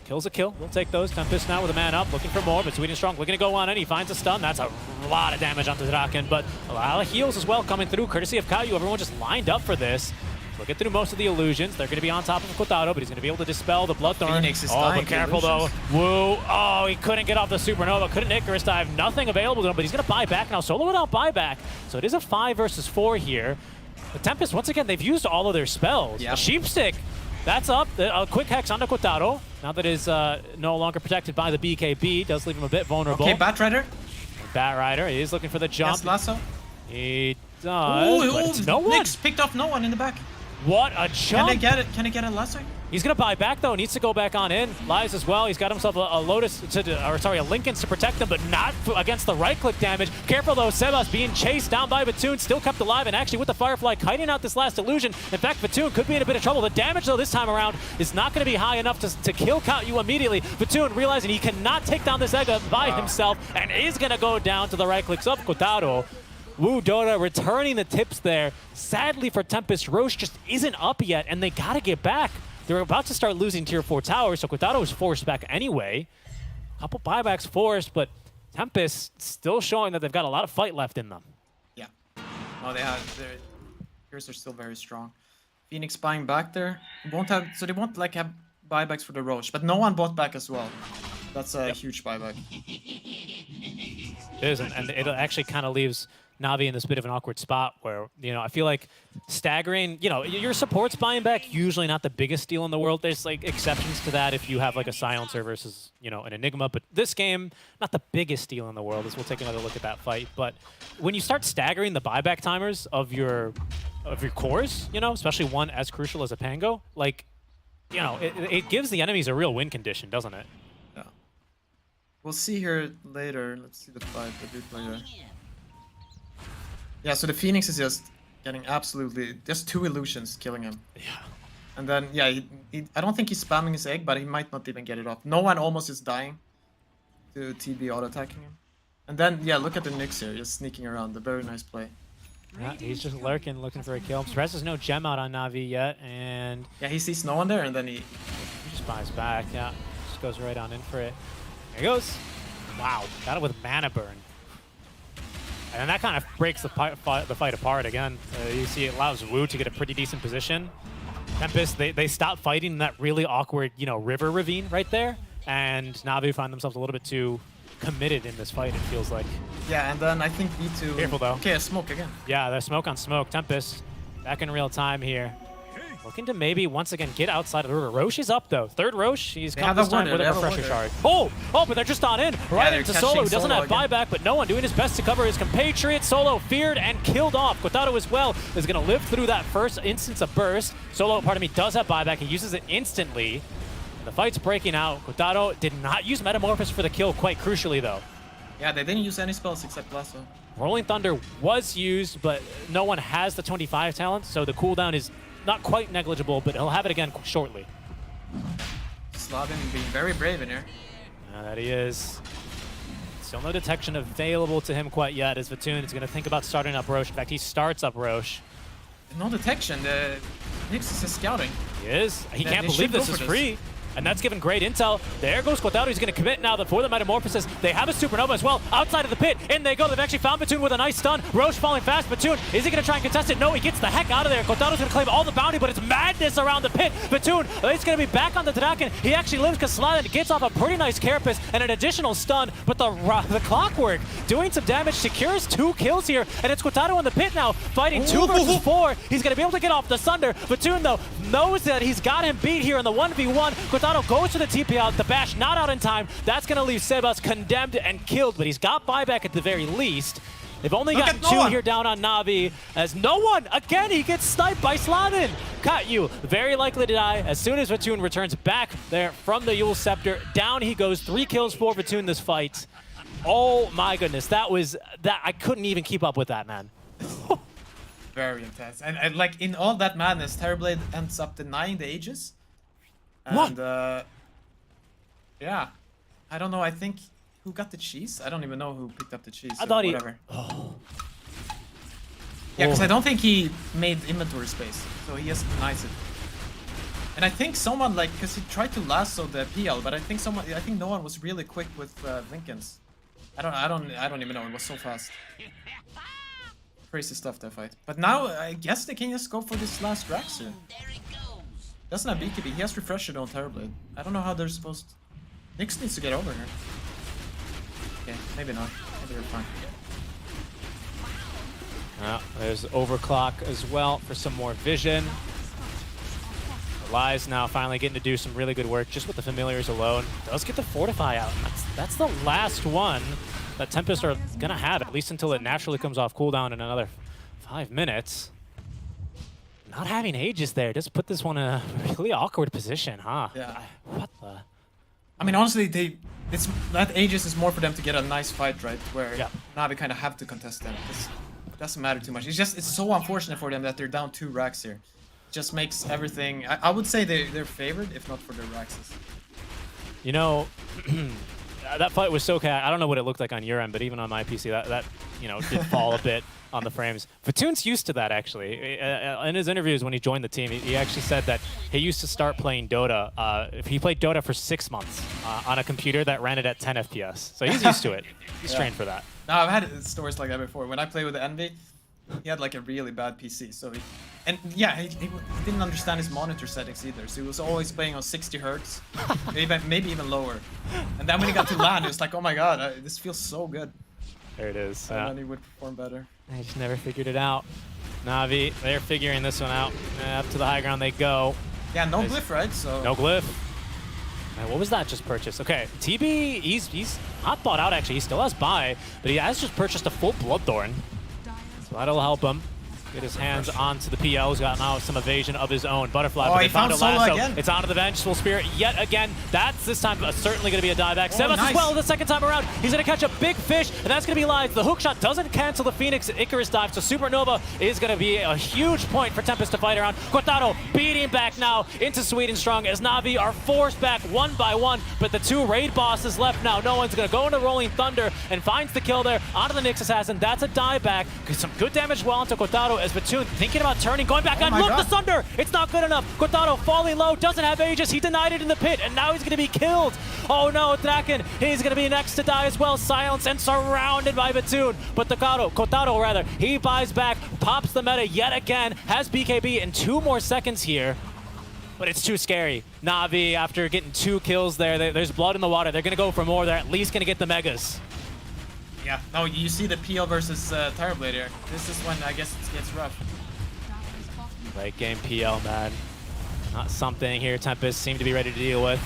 Kill's a kill. We'll take those. Tempest now with a man up, looking for more, but Sweet and Strong looking to go on in. He finds a stun. That's a lot of damage onto Draken, but a lot of heals as well coming through, courtesy of Kayu. Everyone just lined up for this. Looking through most of the illusions. They're going to be on top of Kotaro, but he's going to be able to dispel the Bloodthorn. Phoenix is oh, dying but careful though. Woo. Oh, he couldn't get off the Supernova. Couldn't Icarus dive. Nothing available to him, but he's going to buy back now. Solo without buyback. So it is a 5 versus 4 here. The Tempest, once again, they've used all of their spells. Yep. A Sheepstick. That's up. A quick hex onto Kotaro. Now that is no longer protected by the BKB. Does leave him a bit vulnerable. Okay, Batrider. Batrider. He is looking for the jump. Yes, Lasso. He does, but it's no one. Nyx picked off no one in the back. What a jump! Can they get it? Can he get a lasso? He's gonna buy back though. Needs to go back on in. Lies as well. He's got himself a Lotus, a Linken's to protect him, but not against the right-click damage. Careful though, Sebas being chased down by Batoon, still kept alive, and actually with the Firefly kiting out this last illusion. In fact, Batoon could be in a bit of trouble. The damage though this time around is not gonna be high enough to kill Kayu immediately. Batoon realizing he cannot take down this Ega by himself, and is gonna go down to the right-clicks of Kotaro. Woo Dota returning the tips there. Sadly for Tempest, Roche just isn't up yet, and they gotta get back. They're about to start losing tier 4 towers, so Kotaro is forced back anyway. Couple buybacks forced, but Tempest still showing that they've got a lot of fight left in them. Yeah. No, they have. Their heroes are still very strong. Phoenix buying back there. They won't like have buybacks for the Roche, but no one bought back as well. That's a huge buyback. It is, and it actually kind of leaves Navi in this bit of an awkward spot where, you know, I feel like staggering, you know, your support's buying back, usually not the biggest deal in the world. There's like exceptions to that if you have like a silencer versus, you know, an Enigma, but this game, not the biggest deal in the world, as we'll take another look at that fight. But when you start staggering the buyback timers of your cores, you know, especially one as crucial as a Pango, like, you know, it gives the enemies a real win condition, doesn't it? Yeah. We'll see here later. Let's see the fight that we play there. Yeah, so the Phoenix is just getting absolutely just 2 illusions killing him. Yeah. And then, yeah, I don't think he's spamming his egg, but he might not even get it off. No one almost is dying to TB auto-attacking him. And then, yeah, look at the Nyx here, just sneaking around. A very nice play. Yeah, he's just lurking, looking for a kill. I'm surprised there's no gem out on Navi yet, and... Yeah, he sees no one there, and then he just buys back, yeah. Just goes right on in for it. There he goes. Wow, got it with Mana Burn. And that kind of breaks the fight apart again. You see it allows Wu to get a pretty decent position. Tempest, they stop fighting in that really awkward, you know, river ravine right there. And Navi find themselves a little bit too committed in this fight, it feels like. Yeah, and then I think B2... Careful though. Okay, a smoke again. Yeah, there's smoke on smoke. Tempest, back in real time here. Looking to maybe once again get outside of the river. Roche is up though. Third Roche. He's come this time with a refresher shard. Oh, but they're just on in. Right into Solo, who doesn't have buyback, but no one doing his best to cover his compatriot. Solo feared and killed off. Kotaro as well is going to live through that first instance of burst. Solo, pardon me, does have buyback. He uses it instantly. The fight's breaking out. Kotaro did not use Metamorphosis for the kill, quite crucially though. Yeah, they didn't use any spells except Lasso. Rolling Thunder was used, but no one has the 25 talent, so the cooldown is not quite negligible, but he'll have it again shortly. Slavin being very brave in here. That he is. Still no detection available to him quite yet, as Vatoon is going to think about starting up Roche. In fact, he starts up Roche. No detection. The Nixus is scouting. He is. He can't they believe should go this is for free. And that's given great intel. There goes Quadrado. He's going to commit now for the Metamorphosis. They have a Supernova as well. Outside of the pit. In they go. They've actually found Vatoon with a nice stun. Roche falling fast. Vatoon, is he going to try and contest it? No, he gets the heck out of there. Quadrado's going to claim all the bounty, but it's madness around the pit. Vatoon is going to be back on the Draken. He actually lives because Sladin gets off a pretty nice carapace and an additional stun. But the Clockwork doing some damage, secures 2 kills here. And it's Quadrado in the pit now, fighting 2 versus 4. He's going to be able to get off the Sunder. Vatoon, though, knows that he's got him beat here in the 1v1. Quadrado goes to the TP out, the bash not out in time. That's going to leave Sebas condemned and killed, but he's got buyback at the very least. They've only got 2 here down on Navi, as no one, again, he gets sniped by Slavin. Cut you, very likely to die as soon as Vatoon returns back there from the Yule Scepter. Down he goes, 3 kills for Vatoon this fight. Oh my goodness, I couldn't even keep up with that, man. Very intense. And like in all that madness, Terrorblade ends up denying the Aegis. And, What? yeah. I don't know, I think... Who got the cheese? I don't even know who picked up the cheese. I thought whatever. Oh. Yeah, because I don't think he made inventory space. So he just denies it. And I think someone, like, because he tried to lasso the PL, but I think no one was really quick with Lincolns. I don't even know, it was so fast. Crazy stuff, that fight. But now, I guess they can just go for this last Drax here. Doesn't have BKB, he has Refresher on Terrorblade. I don't know how they're supposed to... Nyx needs to get over here. Okay, maybe not. Maybe they're fine. There's Overclock as well for some more vision. Eli's now finally getting to do some really good work just with the Familiars alone. Does get the Fortify out. That's the last one that Tempest are going to have, at least until it naturally comes off cooldown in another 5 minutes. Not having Aegis there just put this one in a really awkward position, huh? Yeah. What the... I mean, honestly, that Aegis is more for them to get a nice fight, right? Where Navi kind of have to contest them. It doesn't matter too much. It's so unfortunate for them that they're down 2 racks here. It just makes everything... I would say they're favored, if not for their raxes. You know, that fight was so I don't know what it looked like on your end, but even on my PC, that you know, did fall a bit on the frames. Vatoon's used to that, actually. In his interviews when he joined the team, he actually said that he used to start playing Dota. He played Dota for 6 months on a computer that ran it at 10 FPS. So he's used to it. He's trained for that. No, I've had stories like that before. When I played with the Envy, he had like a really bad PC. So he didn't understand his monitor settings either. So he was always playing on 60 hertz, maybe even lower. And then when he got to LAN, he was like, oh my god, this feels so good. There it is. And then he would perform better. They just never figured it out. Navi, they're figuring this one out. Up to the high ground they go. Yeah, no glyph, right? So no glyph. What was that just purchased? Okay, TB, he's not bought out actually. He still has buy, but he has just purchased a full Bloodthorn. So that'll help him get his hands onto the PL. He's got now some evasion of his own. Butterfly, but they found a lasso. Again. It's onto the Vengeful Spirit yet again. That's this time certainly going to be a dieback. Sebas as well the second time around. He's going to catch a big fish, and that's going to be live. The hookshot doesn't cancel the Phoenix Icarus dive, so Supernova is going to be a huge point for Tempest to fight around. Quadrado beating back now into Sweden Strong as Navi are forced back 1 by 1, but the 2 raid bosses left now. No one's going to go into Rolling Thunder and finds the kill there onto the Nyx Assassin. That's a dieback. Some good damage well onto Quadrado as Vatoon thinking about turning, going back on. Look, the Sunder! It's not good enough. Quadrado falling low, doesn't have Aegis. He denied it in the pit, and now he's going to be killed. Oh no, Draken, he's going to be next to die as well. Silenced and surrounded by Vatoon. But Quadrado rather, he buys back, pops the meta yet again, has BKB in 2 more seconds here. But it's too scary. Navi, after getting 2 kills there, there's blood in the water. They're going to go for more. They're at least going to get the Megas. Yeah, no, you see the PL versus Terrorblade here. This is when I guess it gets rough. Late game PL, man. Not something here Tempest seem to be ready to deal with.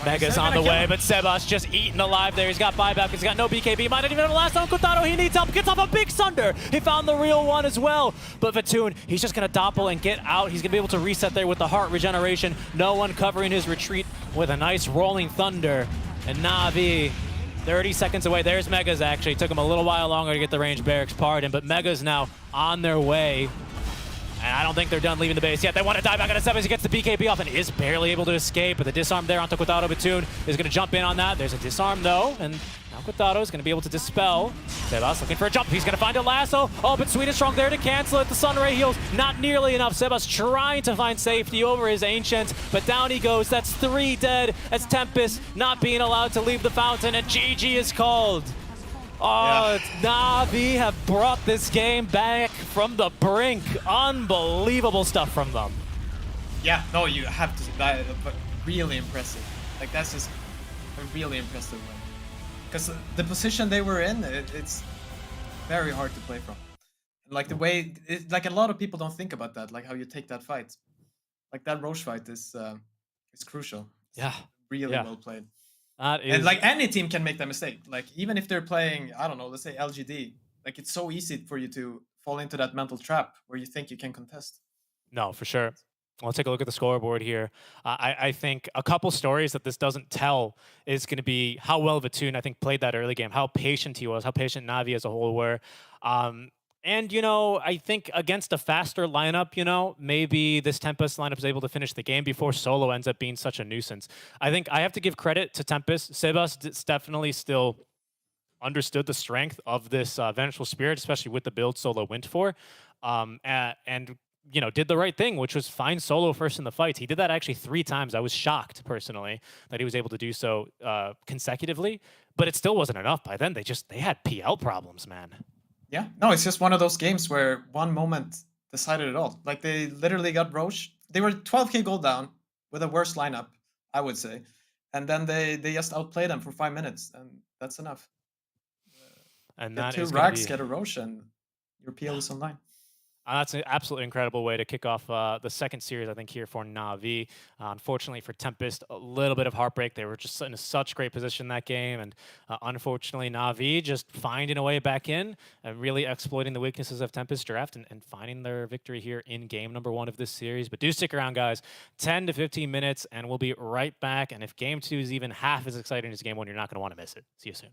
Mega's on the way, but Sebas just eaten alive there. He's got buyback, he's got no BKB. Might not even have a last on Quadrado. He needs help. Gets off a big Sunder. He found the real one as well. But Vatoon, he's just going to doppel and get out. He's going to be able to reset there with the heart regeneration. No one covering his retreat with a nice Rolling Thunder. And Navi, 30 seconds away. There's Megas actually. Took him a little while longer to get the range barracks pardon, but Megas now on their way. And I don't think they're done leaving the base yet. They want to dive back on Sebas. He gets the BKB off and is barely able to escape. But the disarm there on Quadrado Batoon is going to jump in on that. There's a disarm though. And now Quadrado is going to be able to dispel. Sebas looking for a jump. He's going to find a lasso. Oh, but Sweet is strong there to cancel it. The Sunray heals not nearly enough. Sebas trying to find safety over his Ancient. But down he goes. That's 3 dead as Tempest not being allowed to leave the fountain. And GG is called. Oh, Navi have brought this game back from the brink. Unbelievable stuff from them. Yeah, no, you have to. But really impressive. Like, that's just a really impressive win. Because the position they were in, it's very hard to play from. Like, the way, like, a lot of people don't think about that, like how you take that fight. Like, that Roche fight is crucial. Yeah. Really well played. And like any team can make that mistake. Like even if they're playing, I don't know, let's say LGD, like it's so easy for you to fall into that mental trap where you think you can contest. No, for sure. Well, let's take a look at the scoreboard here. I think a couple stories that this doesn't tell is going to be how well Vatoon, I think, played that early game, how patient he was, how patient Navi as a whole were. And, you know, I think against a faster lineup, you know, maybe this Tempest lineup is able to finish the game before Solo ends up being such a nuisance. I think I have to give credit to Tempest. Sebas definitely still understood the strength of this Vengeful Spirit, especially with the build Solo went for. And, you know, did the right thing, which was find Solo first in the fights. He did that actually 3 times. I was shocked, personally, that he was able to do so consecutively. But it still wasn't enough by then. They had PL problems, man. Yeah, no, it's just one of those games where one moment decided it all. Like they literally got Roche. They were 12k gold down with a worse lineup, I would say. And then they just outplayed them for 5 minutes, and that's enough. And get that 2 is Rags, get a Roche, and your PL is online. That's an absolutely incredible way to kick off the second series, I think, here for Navi. Unfortunately for Tempest, a little bit of heartbreak. They were just in such great position that game. And unfortunately, Navi just finding a way back in and really exploiting the weaknesses of Tempest draft and finding their victory here in game number 1 of this series. But do stick around, guys. 10 to 15 minutes, and we'll be right back. And if game 2 is even half as exciting as game 1, you're not going to want to miss it. See you soon.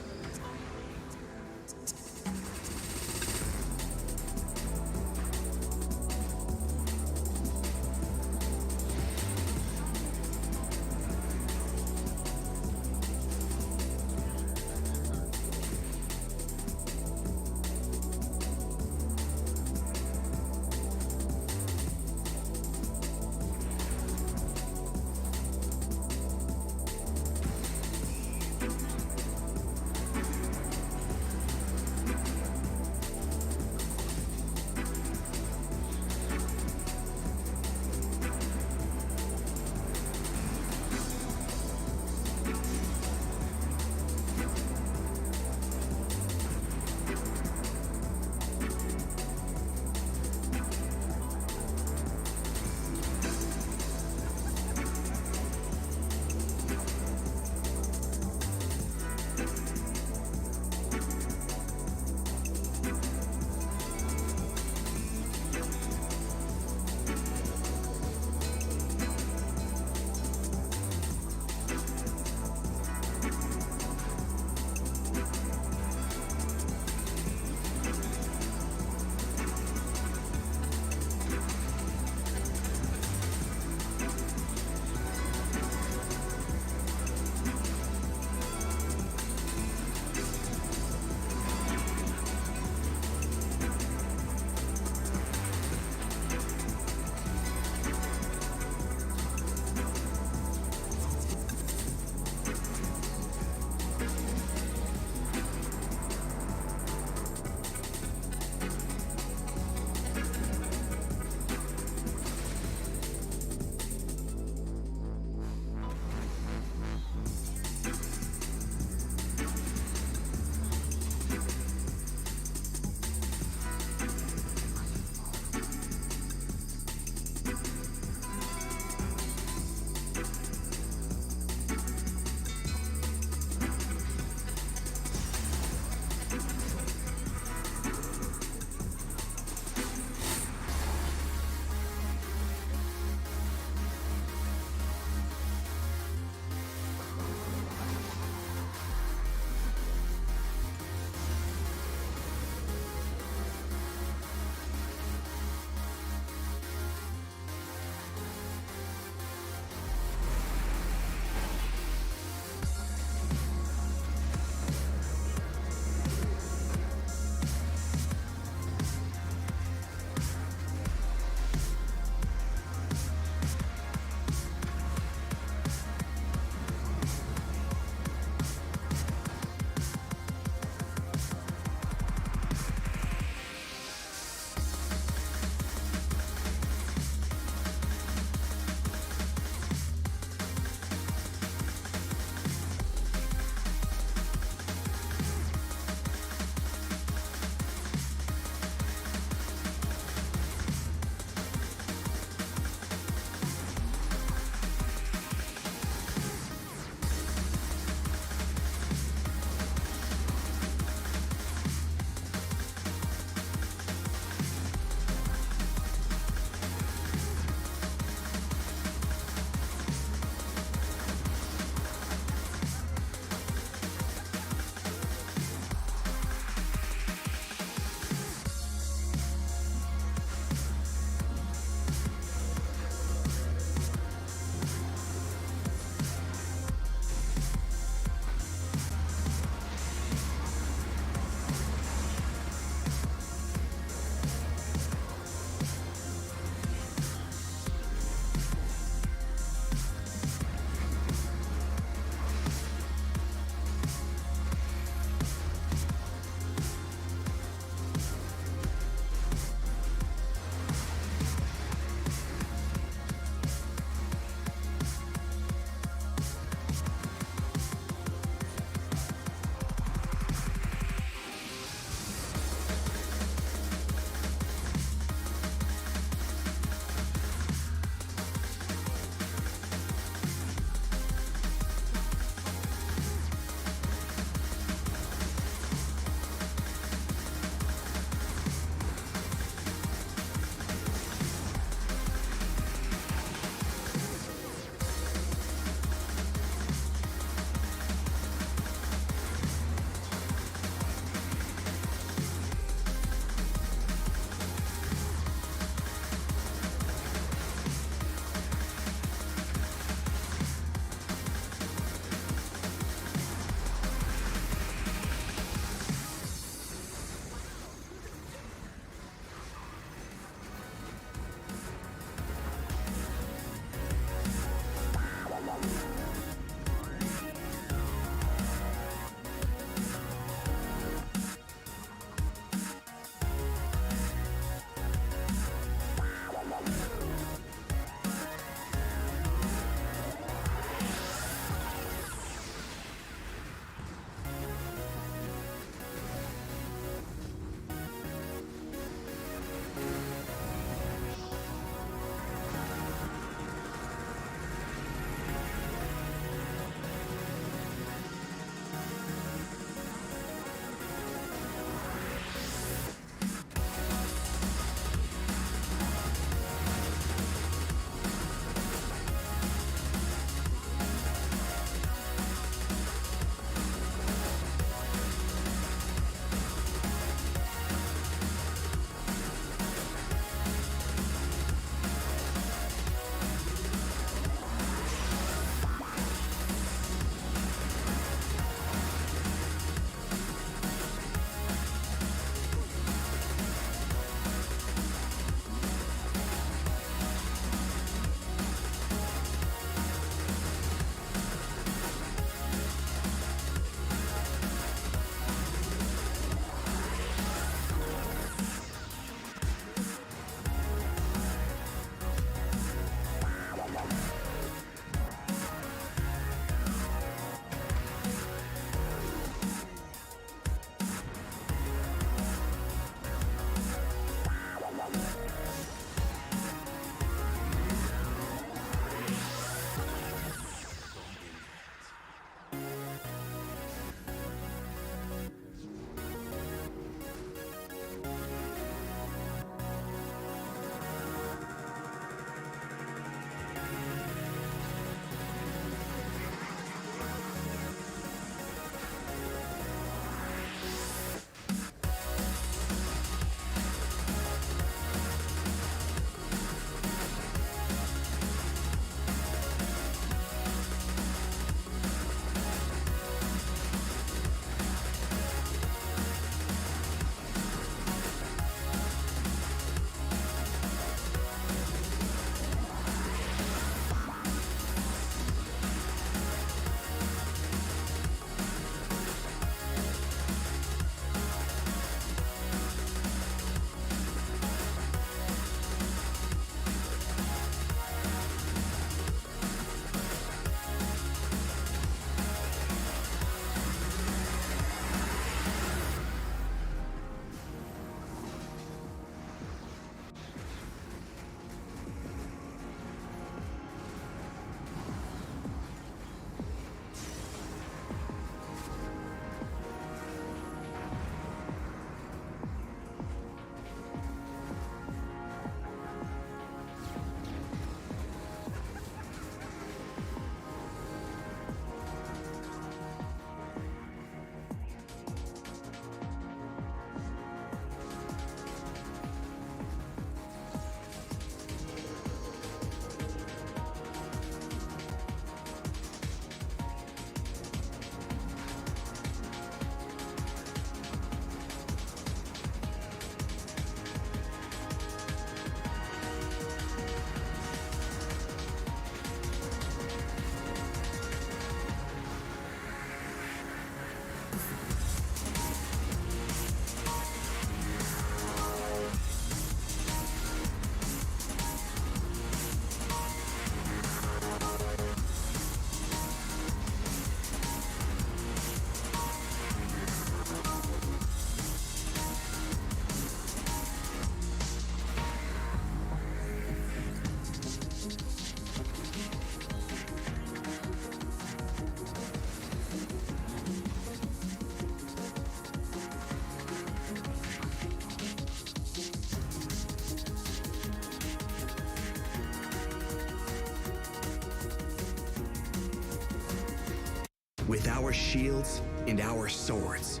With our shields and our swords,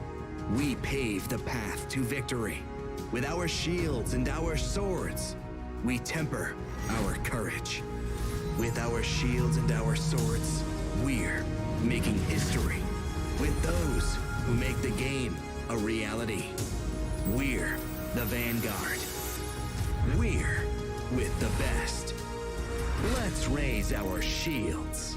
we pave the path to victory. With our shields and our swords, we temper our courage. With our shields and our swords, we're making history. With those who make the game a reality, we're the vanguard. We're with the best. Let's raise our shields.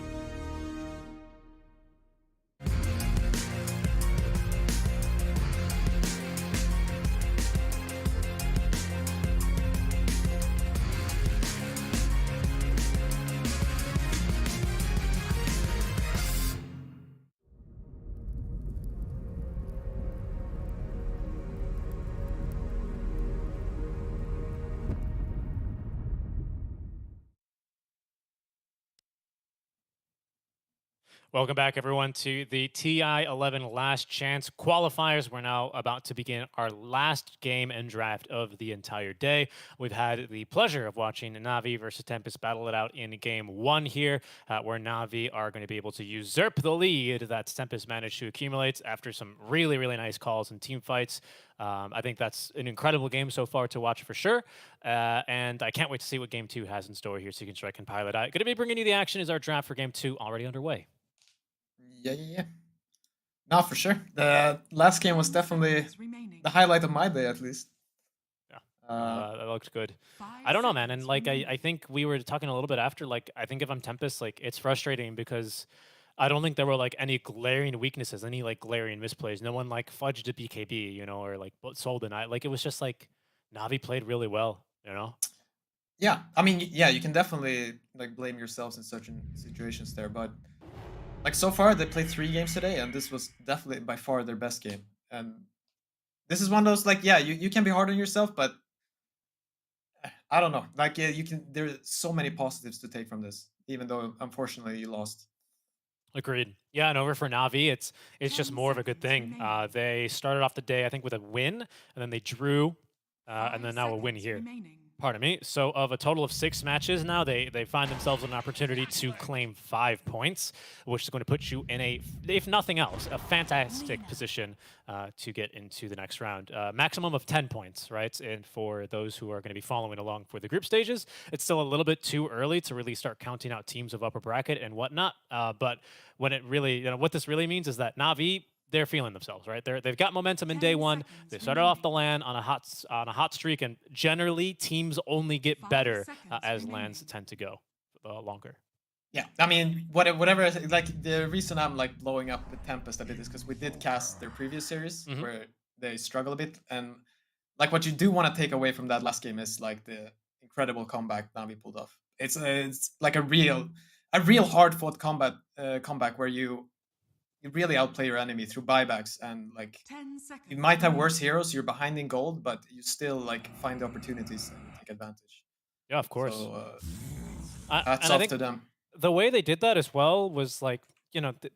Welcome back, everyone, to the TI-11 Last Chance Qualifiers. We're now about to begin our last game and draft of the entire day. We've had the pleasure of watching Navi versus Tempest battle it out in Game 1 here, where Navi are going to be able to usurp the lead that Tempest managed to accumulate after some really, really nice calls and team fights. I think that's an incredible game so far to watch for sure. And I can't wait to see what Game 2 has in store here, so you can strike and pilot. Going to be bringing you the action as our draft for Game 2 already underway. Yeah. No, for sure. The last game was definitely the highlight of my day, at least. Yeah, that looked good. I don't know, man. And like, I think we were talking a little bit after, like, I think if I'm Tempest, like, it's frustrating because I don't think there were like any glaring weaknesses, any like glaring misplays. No one like fudged a BKB, you know, or like sold an eye. Like, it was just like Navi played really well, you know? Yeah, I mean, yeah, you can definitely like blame yourselves in certain situations there, but like so far they played 3 games today, and this was definitely by far their best game. And this is one of those like, yeah, you can be hard on yourself, but I don't know. Like, yeah, you can. There's so many positives to take from this, even though unfortunately you lost. Agreed. Yeah, and over for Navi, it's just more of a good thing. They started off the day, I think, with a win, and then they drew, and then now a win here. Pardon me. So of a total of 6 matches now, they find themselves with an opportunity to claim 5 points, which is going to put you in a, if nothing else, a fantastic position to get into the next round. Maximum of 10 points, right? And for those who are going to be following along for the group stages, it's still a little bit too early to really start counting out teams of upper bracket and whatnot. But when it really, what this really means is that Navi, they're feeling themselves, right? They've got momentum in day 1. They started off the LAN on a hot streak, and generally teams only get better as LANs tend to go longer. Yeah, I mean, whatever. Like, the reason I'm like blowing up the Tempest a bit is because we did cast their previous series where they struggle a bit, and like what you do want to take away from that last game is like the incredible comeback Navi pulled off. It's like a real hard fought comeback where you really outplay your enemy through buybacks, and like you might have worse heroes, you're behind in gold, but you still like find the opportunities and take advantage. Yeah, of course. So hats off to them. The way they did that as well was like,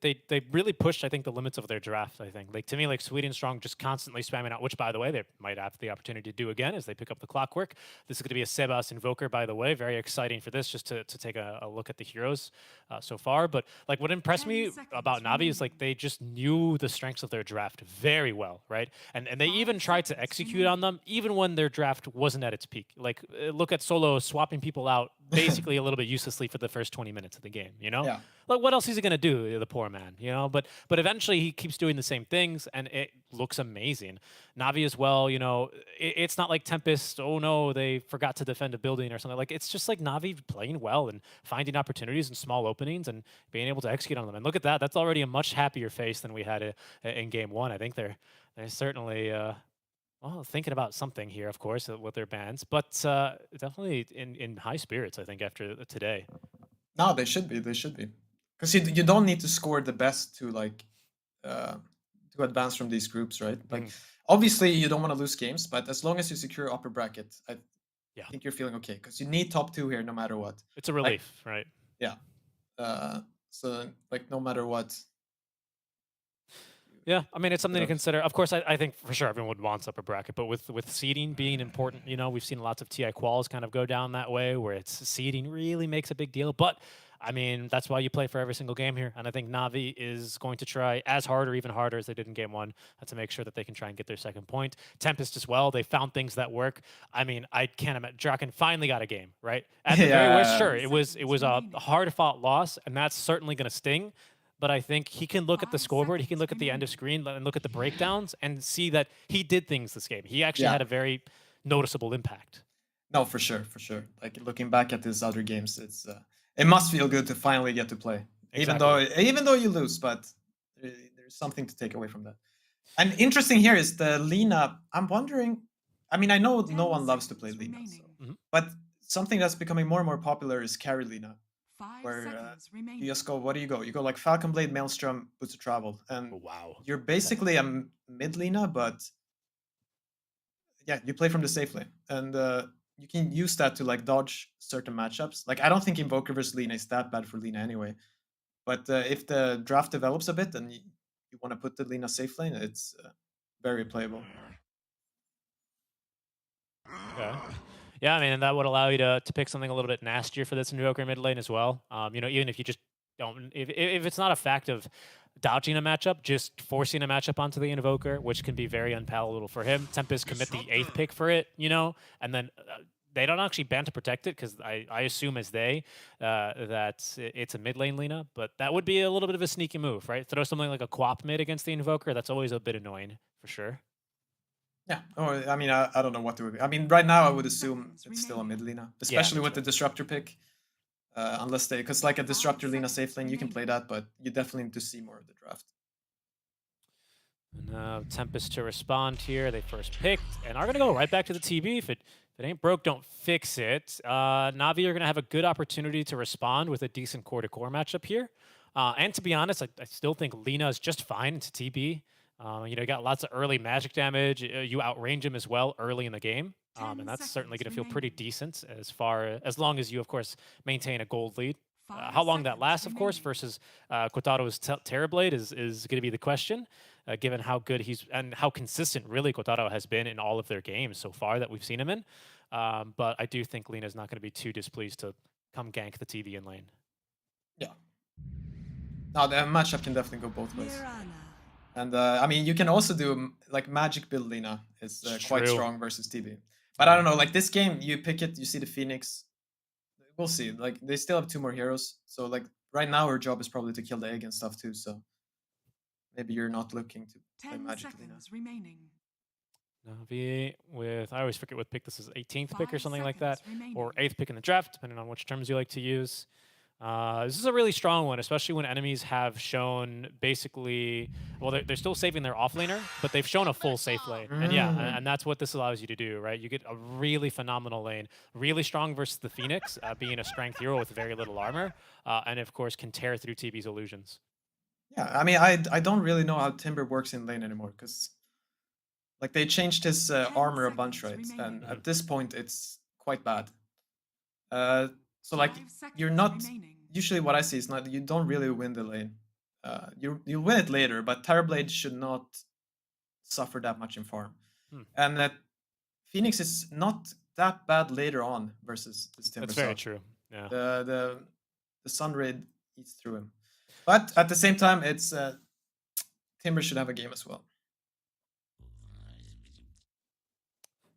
they really pushed, I think, the limits of their draft, I think. Like, to me, like, Sweden Strong just constantly spamming out, which, by the way, they might have the opportunity to do again as they pick up the clockwork. This is going to be a Sebas Invoker, by the way. Very exciting for this, just to take a look at the heroes so far. But, like, what impressed me about Navi is, like, they just knew the strengths of their draft very well, right? And they even tried to execute on them, even when their draft wasn't at its peak. Like, look at Solo swapping people out basically a little bit uselessly for the first 20 minutes of the game, you know? Yeah. Like, what else is he going to do, the poor man, you know? But eventually he keeps doing the same things, and it looks amazing. Navi as well, it's not like Tempest, oh no, they forgot to defend a building or something. Like, it's just like Navi playing well and finding opportunities and small openings and being able to execute on them. And look at that. That's already a much happier face than we had in Game 1. I think they're certainly... thinking about something here, of course, with their bans, but definitely in high spirits, I think, after today. No, they should be. They should be. Because you don't need to score the best to like to advance from these groups, right? Like, obviously you don't want to lose games, but as long as you secure upper bracket, I think you're feeling okay. Because you need top 2 here no matter what. It's a relief, right? Yeah. So like no matter what. Yeah, I mean, it's something to consider. Of course, I think for sure everyone would want upper bracket, but with seeding being important, we've seen lots of TI quals kind of go down that way, where it's seeding really makes a big deal. But I mean, that's why you play for every single game here. And I think Navi is going to try as hard or even harder as they did in game one to make sure that they can try and get their second point. Tempest as well. They found things that work. I mean, I can't imagine. Draken finally got a game, right? At the very worst, sure, it was a hard fought loss, and that's certainly going to sting. But I think he can look at the scoreboard, he can look at the end of screen and look at the breakdowns and see that he did things this game. He actually had a very noticeable impact. No, for sure, for sure. Like looking back at these other games, it must feel good to finally get to play, even though you lose. But there's something to take away from that. And interesting here is the Lina. I'm wondering. I mean, I know no one loves to play Lina, but something that's becoming more and more popular is carry Lina, where you just go. What do you go? You go like Falcon Blade, Maelstrom, Boots of Travel, and you're basically a mid Lina, but yeah, you play from the safe lane, and you can use that to like dodge certain matchups. Like I don't think Invoker versus Lina is that bad for Lina anyway. But if the draft develops a bit and you want to put the Lina safe lane, it's very playable. Yeah. Yeah, I mean, and that would allow you to pick something a little bit nastier for this Invoker mid lane as well. You know, even if you just don't, if it's not a fact of dodging a matchup, just forcing a matchup onto the Invoker, which can be very unpalatable for him. Tempest commit the 8th pick for it, you know, and then they don't actually ban to protect it because I assume as that it's a mid lane Lina, but that would be a little bit of a sneaky move, right? Throw something like a Quap mid against the Invoker. That's always a bit annoying for sure. Yeah. Oh, I mean, I don't know what to. I mean, right now I would assume it's still a mid Lina, especially with the Disruptor pick. Unless because like a Disruptor Lina safe lane, you can play that, but you definitely need to see more of the draft. Now Tempest to respond here. They first picked and are going to go right back to the TB. If it ain't broke, don't fix it. Navi are going to have a good opportunity to respond with a decent core-to-core matchup here. And to be honest, I still think Lina is just fine into TB. You know, you got lots of early magic damage. You outrange him as well early in the game. And that's certainly going to feel pretty decent as long as you, of course, maintain a gold lead. How long that lasts, of course, versus Kotaro's Terrorblade is going to be the question, given how good and how consistent really Kotaro has been in all of their games so far that we've seen him in. But I do think Lina's not going to be too displeased to come gank the TV in lane. Yeah. No, the matchup can definitely go both ways. And I mean, you can also do like Magic build Lina is quite strong versus TV. But I don't know, like this game, you pick it, you see the Phoenix. We'll see. Like they still have 2 more heroes, so like right now her job is probably to kill the egg and stuff too. So maybe you're not looking to play Magic Lina. Navi with, I always forget what pick this is, 18th pick or something like that, or 8th pick in the draft, depending on which terms you like to use. This is a really strong one, especially when enemies have shown basically, well, they're still saving their offlaner, but they've shown a full safe lane. And yeah, and that's what this allows you to do, right? You get a really phenomenal lane, really strong versus the Phoenix, being a strength hero with very little armor, and of course can tear through TB's illusions. Yeah, I mean, I don't really know how Timber works in lane anymore, because like they changed his armor a bunch, right? And at this point, it's quite bad. So like you're not usually what I see is not you don't really win the lane. You win it later, but Terrorblade should not suffer that much in farm. And that Phoenix is not that bad later on versus this Timber. That's very true. Yeah. The Sun Raid eats through him, but at the same time, it's Timber should have a game as well.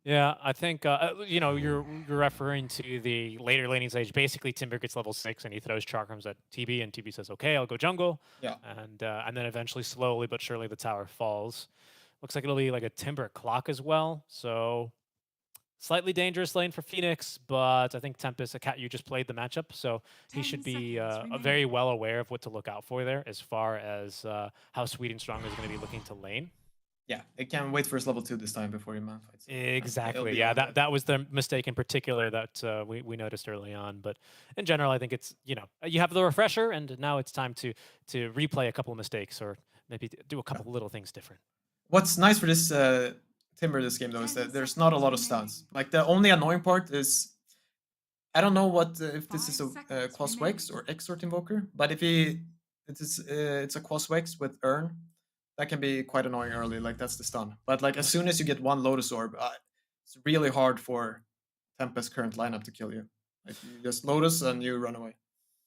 Yeah, I think you know you're referring to the later laning stage. Basically, Timber gets level 6 and he throws chakrams at TB, and TB says, "Okay, I'll go jungle." Yeah, and then eventually, slowly but surely, the tower falls. Looks like it'll be like a Timber clock as well. So slightly dangerous lane for Phoenix, but I think Tempest, you just played the matchup, so he should be very well aware of what to look out for there as far as how Sweet and Strong is going to be looking to lane. Yeah, it can wait for his level 2 this time before he man fights. Exactly. Yeah, that was the mistake in particular that we noticed early on. But in general, I think it's, you know, you have the refresher, and now it's time to replay a couple of mistakes or maybe do a couple of little things different. What's nice for this Timber this game though is that there's not a lot of stuns. Like the only annoying part is I don't know what if this is a Quas Wex or Exort Invoker, but if it's a Quas Wex with Urn. That can be quite annoying early, like that's the stun. But like as soon as you get 1 Lotus Orb, it's really hard for Tempest's current lineup to kill you. Like you just Lotus and you run away.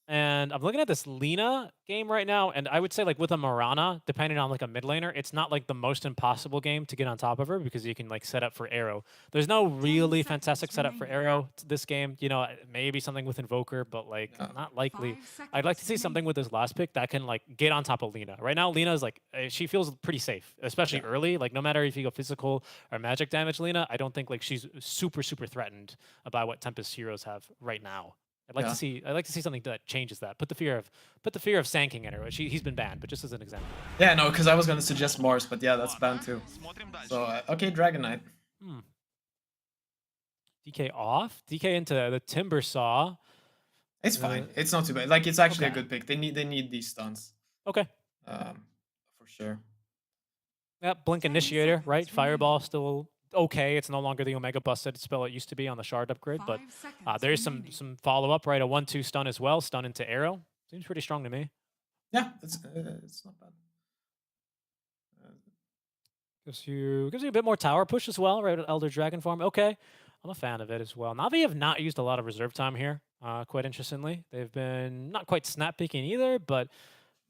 And I'm looking at this Lina game right now, and I would say like with a Mirana, depending on like a mid laner, it's not like the most impossible game to get on top of her because you can like set up for arrow. There's no really fantastic setup for arrow this game. You know, maybe something with Invoker, but like not likely. I'd like to see something with this last pick that can like get on top of Lina. Right now, Lina is like she feels pretty safe, especially early. Like no matter if you go physical or magic damage, Lina, I don't think like she's super threatened by what Tempest heroes have right now. I'd like to see. I'd like to see something that changes that. Put the fear of Sanking in her. He's been banned, but just as an example. Yeah, no, because I was gonna suggest Mars, but yeah, that's banned too. So okay, Dragon Knight. DK off. DK into the Timber Saw. It's fine. It's not too bad. Like it's actually a good pick. They need these stuns. Okay. For sure. Yeah, Blink Initiator, right? Fireball still okay. It's no longer the Omega Busted spell it used to be on the Shard upgrade, but there's some follow-up, right? A 1/2 stun as well. Stun into arrow. Seems pretty strong to me. Yeah, it's not bad. Gives you a bit more tower push as well, right? Elder Dragon form. Okay. I'm a fan of it as well. Navi have not used a lot of reserve time here, quite interestingly. They've been not quite snap picking either, but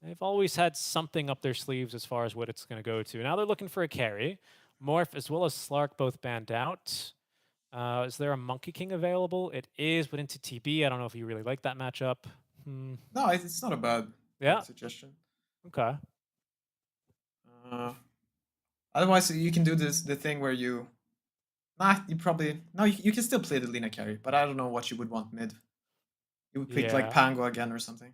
they've always had something up their sleeves as far as what it's going to go to. Now they're looking for a carry. Morph as well as Slark both banned out. Is there a Monkey King available? It is, but into TB. I don't know if you really like that matchup. No, it's not a bad suggestion. Okay. Otherwise, you can do the thing where you... you probably... No, you can still play the Lina carry, but I don't know what you would want mid. You would pick like Pango again or something.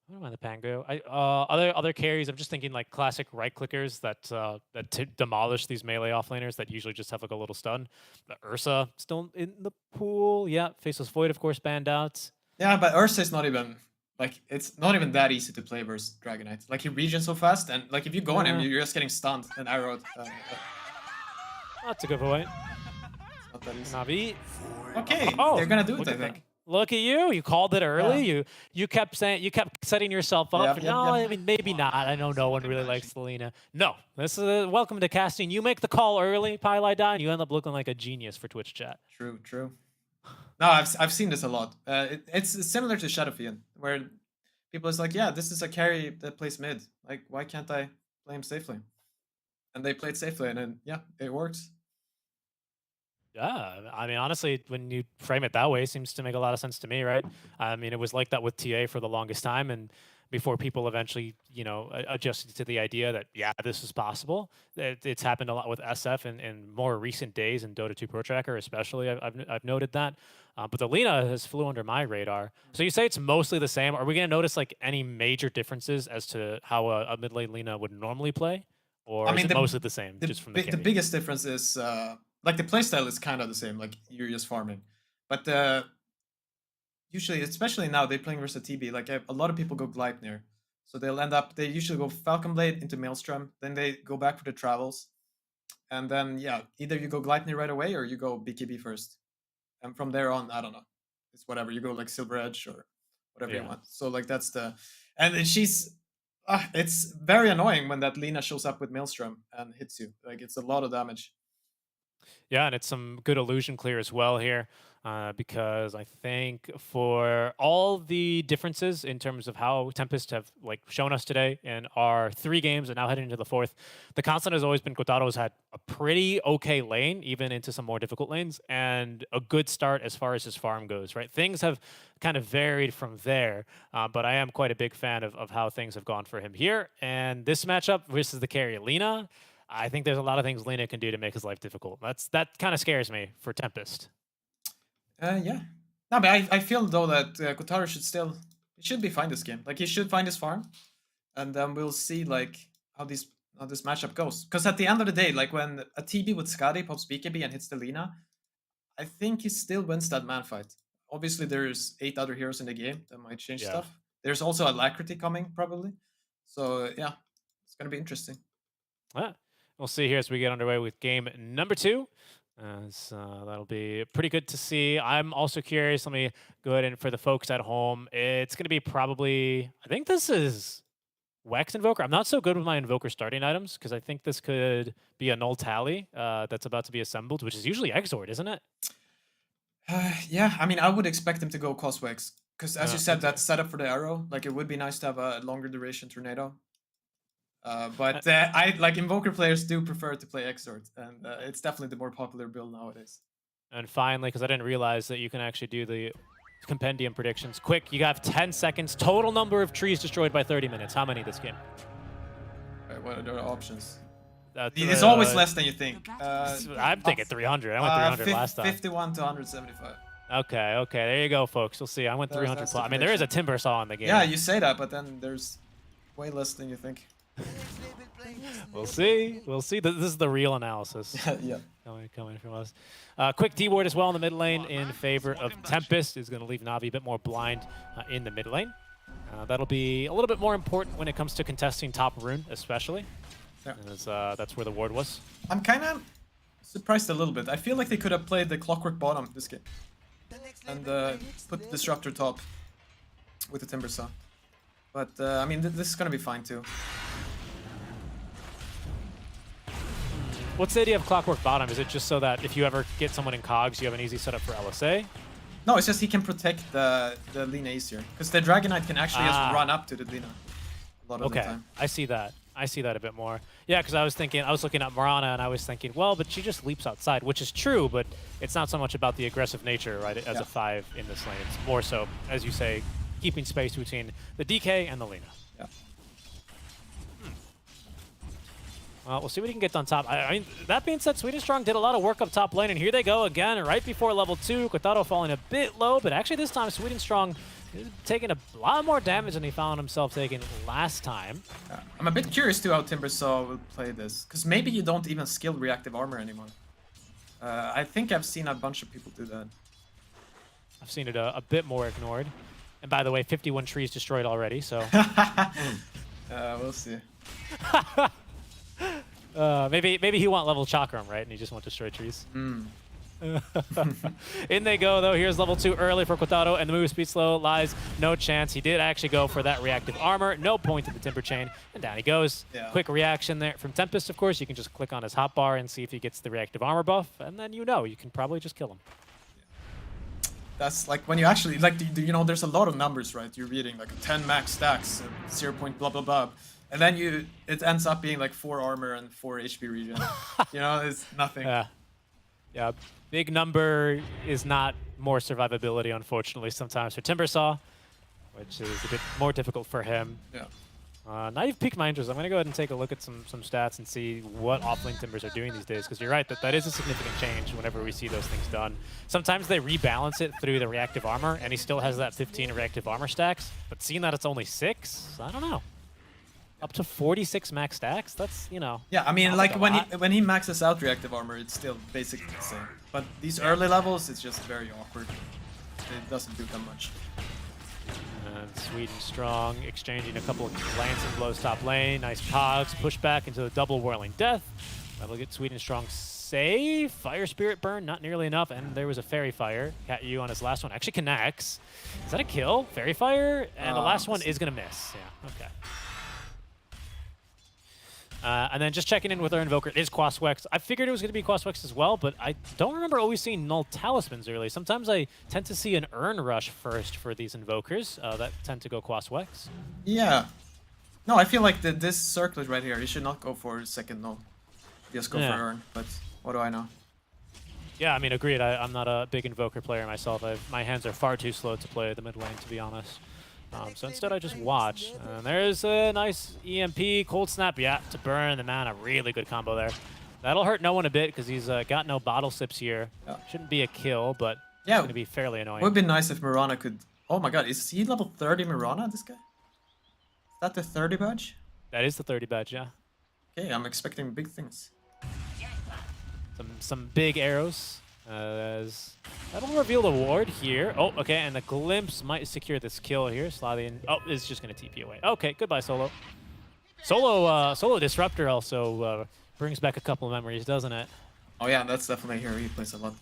I don't mind the Pango. Other carries. I'm just thinking like classic right clickers that demolish these melee offlaners that usually just have like a little stun. The Ursa still in the pool. Yeah, Faceless Void of course banned out. Yeah, but Ursa is not even like it's not even that easy to play versus Dragon Knight. Like he regens so fast, and like if you go on him, you're just getting stunned and arrowed. That's a good point. Not that easy. Navi. Okay, they're gonna do it. I think. Look at you! You called it early. You kept setting yourself up. I mean, maybe not. I know no one really likes Selena. No, this is welcome to casting. You make the call early, Pylai, and you end up looking like a genius for Twitch chat. True. No, I've seen this a lot. It's similar to Shadowfiend, where people is like, yeah, this is a carry that plays mid. Like, why can't I play him safely? And they played safely, and then yeah, it works. Yeah, I mean, honestly, when you frame it that way, it seems to make a lot of sense to me, right? I mean, it was like that with TA for the longest time, and before people eventually, adjusted to the idea that, yeah, this is possible. It's happened a lot with SF in more recent days, in Dota 2 Pro Tracker especially, I've noted that. But the Lina has flew under my radar. So you say it's mostly the same. Are we going to notice, like, any major differences as to how a mid-lane Lina would normally play? Or is it mostly the same, just from the carry? The biggest difference is... like the playstyle is kind of the same, like you're just farming, but usually, especially now, they're playing versus TB. Like a lot of people go Gleipnir, so they'll end up. They usually go Falcon Blade into Maelstrom, then they go back for the travels, and then either you go Gleipnir right away or you go BKB first, and from there on, I don't know, it's whatever you go like Silver Edge or whatever you want. So like that's and she's. It's very annoying when that Lina shows up with Maelstrom and hits you. Like it's a lot of damage. Yeah, and it's some good illusion clear as well here, because I think for all the differences in terms of how Tempest have like shown us today in our 3 games and now heading into the 4th, the constant has always been Kotaro's had a pretty okay lane, even into some more difficult lanes, and a good start as far as his farm goes, right? Things have kind of varied from there, but I am quite a big fan of how things have gone for him here. And this matchup versus the carry Lina, I think there's a lot of things Lina can do to make his life difficult. That kind of scares me for Tempest. Yeah. No, but I feel though that Kotaro should be fine this game. Like he should find his farm, and then we'll see like how this matchup goes. Because at the end of the day, like when a TB with Skadi pops BKB and hits the Lina, I think he still wins that man fight. Obviously, there's 8 other heroes in the game that might change stuff. There's also Alacrity coming probably. So yeah, it's gonna be interesting. Yeah. We'll see here as we get underway with game number 2. That'll be pretty good to see. I'm also curious. Let me go ahead and for the folks at home, it's going to be probably, I think this is Wex Invoker. I'm not so good with my Invoker starting items because I think this could be a null tally that's about to be assembled, which is usually Exord, isn't it? Yeah, I mean, I would expect him to go Coswex Because as you said, that setup for the arrow, like it would be nice to have a longer duration tornado. But I like Invoker players do prefer to play Exort, and it's definitely the more popular build nowadays. And finally, because I didn't realize that you can actually do the compendium predictions. Quick, you have 10 seconds. Total number of trees destroyed by 30 minutes. How many this game? Right, what are the options? That's, It's always less than you think. I'm thinking 300. I went 300 last time. 51 to 175. Okay, there you go, folks. You'll see. I went 300 that's plus. the I mean, there is a Timber Saw in the game. Yeah, you say that, but then there's way less than you think. We'll see. This is the real analysis. Yeah. Coming from us. Quick D-ward as well in the mid lane in favor of Tempest is going to leave Navi a bit more blind in the mid lane. That'll be a little bit more important when it comes to contesting top rune, especially. Yeah. As, that's where the ward was. I'm kind of surprised a little bit. I feel like they could have played the Clockwork bottom this game. And put Disruptor top with the Timber Saw. But, I mean, this is going to be fine too. What's the idea of Clockwork bottom? Is it just so that if you ever get someone in cogs, you have an easy setup for LSA? No, it's just he can protect the Lina easier. Because the Dragon Knight can actually just run up to the Lina a lot of the time. I see that. I see that a bit more. Yeah, because I was looking at Marana and I was thinking, well, but she just leaps outside, which is true, but it's not so much about the aggressive nature, right, as a 5 in this lane. It's more so, as you say, keeping space between the DK and the Lina. Yeah. Well, we'll see what he can get on top. I mean, that being said, Sweden Strong did a lot of work up top lane, and here they go again, right before level 2. Quintaro falling a bit low, but actually this time Sweden Strong is taking a lot more damage than he found himself taking last time. I'm a bit curious too how Timber Saw will play this, because maybe you don't even skill reactive armor anymore. I think I've seen a bunch of people do that. I've seen it a bit more ignored. And by the way, 51 trees destroyed already, so... We'll see. Maybe he want level Chakram, right? And he just want to destroy trees. In they go, though. Here's level 2 early for Quintaro, and the move speed slow lies no chance. He did actually go for that reactive armor. No point to the Timber Chain, and down he goes. Yeah. Quick reaction there from Tempest, of course. You can just click on his hotbar and see if he gets the reactive armor buff, and then you can probably just kill him. That's like when you actually, like, you know, there's a lot of numbers, right? You're reading like 10 max stacks, 0 point blah blah blah. And then it ends up being like 4 armor and 4 HP regen. You know, it's nothing. Yeah, big number is not more survivability, unfortunately, sometimes for Timber Saw, which is a bit more difficult for him. Yeah. Now you've piqued my interest. I'm going to go ahead and take a look at some stats and see what offlane Timbers are doing these days, because you're right, that is a significant change whenever we see those things done. Sometimes they rebalance it through the reactive armor, and he still has that 15 reactive armor stacks, but seeing that it's only 6, I don't know. Up to 46 max stacks? That's, you know... Yeah, I mean, like, when he maxes out reactive armor, it's still basically the same. But these early levels, it's just very awkward. It doesn't do that much. And Sweden Strong exchanging a couple of lancing blows top lane. Nice cogs, push back into the double whirling death. That'll get Sweden Strong safe. Fire Spirit burn, not nearly enough. And there was a Fairy Fire. Cat U on his last one. Actually connects. Is that a kill? Fairy Fire? And the last one is going to miss. Yeah, okay. And then just checking in with our Invoker is Quaswex. I figured it was going to be Quaswex as well, but I don't remember always seeing Null Talismans early. Sometimes I tend to see an Urn Rush first for these Invokers that tend to go Quaswex. Yeah. No, I feel like this circlet right here, you should not go for second Null. Just go for Urn, but what do I know? Yeah, I mean, agreed. I'm not a big Invoker player myself. My hands are far too slow to play the mid lane, to be honest. So instead I just watch. And there's a nice EMP, Cold Snap, yeah, to burn the mana. Really good combo there. That'll hurt no one a bit because he's got no bottle sips here. Yeah. Shouldn't be a kill, but yeah, it's going to be fairly annoying. It would be nice if Mirana could... Oh my god, is he level 30 Mirana, this guy? Is that the 30 badge? That is the 30 badge, yeah. Okay, I'm expecting big things. Some big arrows. That'll reveal the ward here. Oh, okay, and the glimpse might secure this kill here. Slavian, is just going to TP away. Okay, goodbye, Solo. Solo Disruptor also brings back a couple of memories, doesn't it? Oh yeah, that's definitely here. He plays a lot.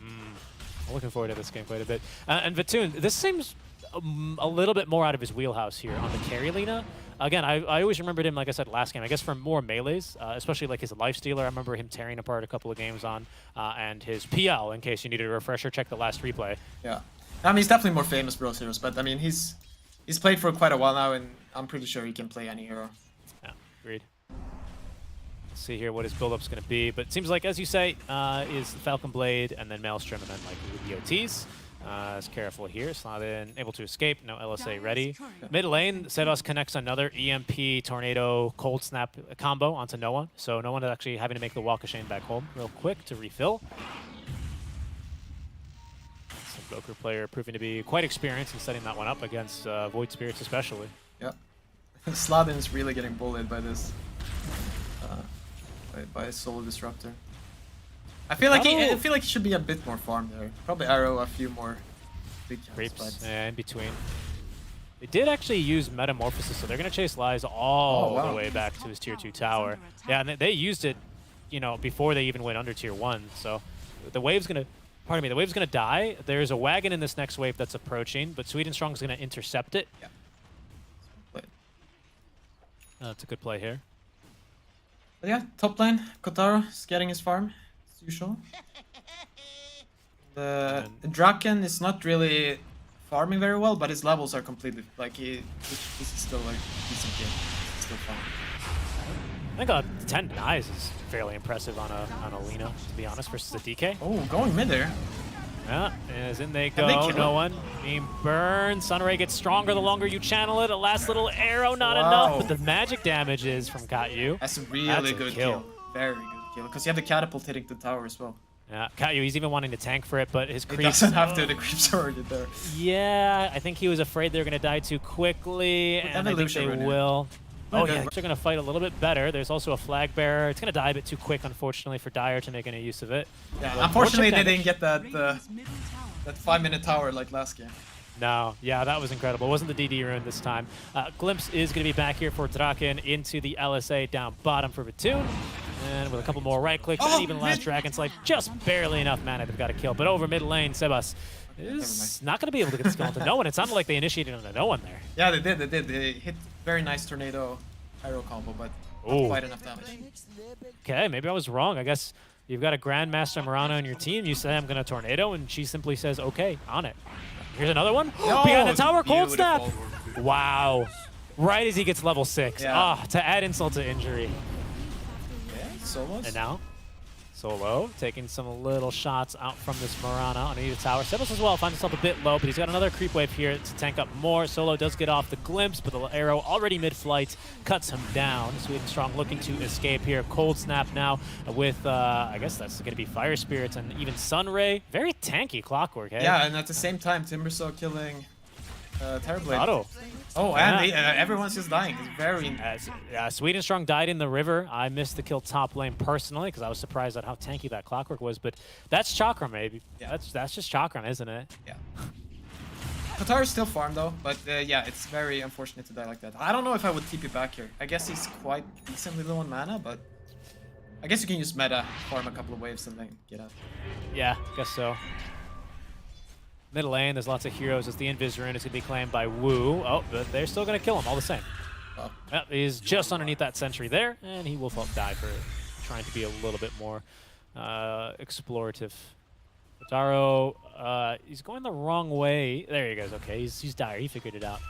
I'm looking forward to this game quite a bit. And Vatoon, this seems a little bit more out of his wheelhouse here on the carry Lina. Again, I always remembered him, like I said, last game, I guess from more melees, especially like his Lifestealer. I remember him tearing apart a couple of games on, and his PL, in case you needed a refresher, check the last replay. Yeah. I mean, he's definitely more famous Bros heroes, but I mean, he's played for quite a while now, and I'm pretty sure he can play any hero. Yeah, agreed. Let's see here what his build-up's going to be, but it seems like, as you say, is Falcon Blade and then Maelstrom and then like the OTs. Is careful here. Sladin able to escape. No LSA ready. Mid lane, Sebas connects another EMP, Tornado, Cold Snap combo onto no one. So no one is actually having to make the walk of shame back home real quick to refill. Broker player proving to be quite experienced in setting that one up against Void Spirits especially. Yeah. Sladin's really getting bullied by this. By a Soul Disruptor. I feel like he should be a bit more farm there. Probably arrow a few more big creeps in between. They did actually use Metamorphosis, so they're going to chase Lies all the way back to his tier 2 tower. Yeah, and they used it, you know, before they even went under tier 1. So the wave's going to, pardon me, the wave's going to die. There's a wagon in this next wave that's approaching, but Sweet and Strong is going to intercept it. Yeah. That's a good play here. But yeah, top lane, Kotaro is getting his farm, as usual. The Draken is not really farming very well, but his levels are completely, like, this is still like a decent game. It's still fun. I think 10 denies is fairly impressive on a Lina, to be honest, versus a DK. Oh, going mid there. Yeah, as in they go, no one being burned. Sunray gets stronger the longer you channel it. A last little arrow, not enough, but the magic damage is from Katyu. That's a really good kill. Very good kill, because you have the catapult hitting the tower as well. Yeah, Katyu, he's even wanting to tank for it, but his creeps... He doesn't have to, the creeps are already there. Yeah, I think he was afraid they were going to die too quickly, and I think they will. Oh yeah, they're going to fight a little bit better. There's also a flag bearer. It's going to die a bit too quick, unfortunately, for Dire to make any use of it. Yeah, unfortunately they didn't get that 5-minute tower like last game. No, yeah, that was incredible. It wasn't the DD rune this time. Glimpse is going to be back here for Draken into the LSA down bottom for Batoon. And with a couple more right clicks, and even last Dragon's Life, just barely enough mana they've got a kill. But over mid lane, Sebas is not going to be able to get the skill into no one. It sounded like they initiated on the no one there. Yeah, they did. They hit very nice tornado arrow combo, but not quite enough damage. Okay, maybe I was wrong. I guess you've got a Grandmaster Murana on your team. You say I'm going to tornado, and she simply says, okay, on it. Here's another one. No, behind the tower, Cold Snap. beautiful. Wow. Right as he gets level 6. Yeah. To add insult to injury. Yeah, solos. And now, Solo taking some little shots out from this Murana underneath the tower. Sebas as well finds himself a bit low, but he's got another creep wave here to tank up more. Solo does get off the glimpse, but the arrow already mid-flight cuts him down. Sweet and Strong looking to escape here. Cold Snap now with, I guess that's going to be Fire Spirits and even Sunray. Very tanky Clockwork, hey? Yeah, and at the same time, Timbersaw killing Terrorblade. Auto. Oh, and everyone's just dying. It's very... Sweet and Strong died in the river. I missed the kill top lane personally because I was surprised at how tanky that Clockwork was, but that's Chakram, maybe. Yeah. That's just Chakram, isn't it? Yeah. Kotaro's still farm though, but yeah, it's very unfortunate to die like that. I don't know if I would TP back here. I guess he's quite decently low on mana, but I guess you can use meta, farm a couple of waves and then get out. Yeah, guess so. Middle lane, there's lots of heroes as the Invis rune is going to be claimed by Wu. Oh, but they're still going to kill him all the same. Oh. Yep, he's just underneath that sentry there, and he will die for trying to be a little bit more explorative. Kotaro, he's going the wrong way. There he goes. Okay, he's Dire. He figured it out.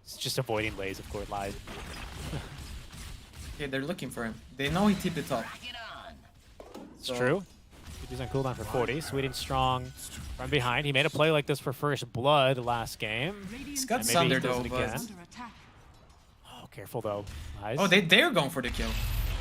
He's just avoiding ways, of course, lies. Okay, they're looking for him. They know he TP'd top. It's true. He's on cooldown for 40. Sweet and Strong from behind. He made a play like this for First Blood last game. He's got Sunder though, again. Oh, careful though. Lies. Oh, they're going for the kill.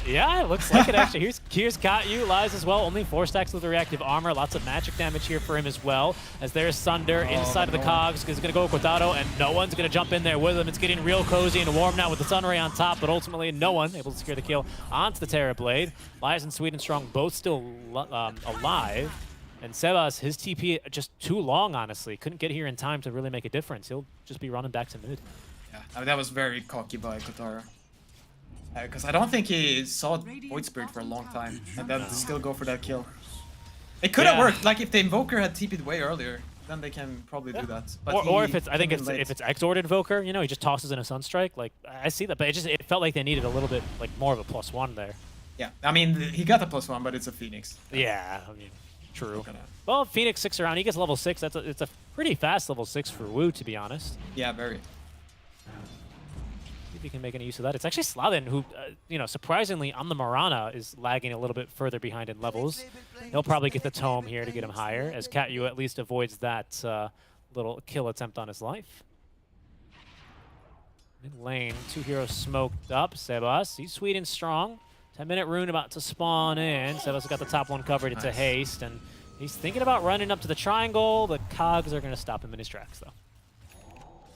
Yeah, it looks like it actually. Here's Katyu, Lies as well. Only 4 stacks with the reactive armor. Lots of magic damage here for him as well. As there's Sunder inside of the cogs. He's going to go with Kotaro, and no one's going to jump in there with him. It's getting real cozy and warm now with the Sunray on top, but ultimately no one able to secure the kill onto the Terrorblade. Lies and Sweet and Strong both still alive. And Sebas, his TP just too long, honestly. Couldn't get here in time to really make a difference. He'll just be running back to mid. Yeah, I mean, that was very cocky by Kotaro. Because I don't think he saw Void Spirit for a long time, and then still go for that kill. It could have worked. Like if the Invoker had TP'd way earlier, then they can probably do that. But or if it's, I think it's if it's Exord Invoker, you know, he just tosses in a Sunstrike. Like I see that, but it felt like they needed a little bit like more of a +1 there. Yeah, I mean he got a +1, but it's a Phoenix. Yeah, I mean True. Gonna- Well, Phoenix 6 around. He gets level 6. It's a pretty fast level 6 for Wu, to be honest. Yeah, very. See if he can make any use of that. It's actually Slavin who, you know, surprisingly on the Marana is lagging a little bit further behind in levels. He'll probably get the Tome here to get him higher, as Katyu at least avoids that little kill attempt on his life. Mid lane, 2 heroes smoked up. Sebas, he's sweet and strong. 10-minute rune about to spawn in. Sebas got the top one covered. It's a haste, and he's thinking about running up to the triangle. The cogs are going to stop him in his tracks, though.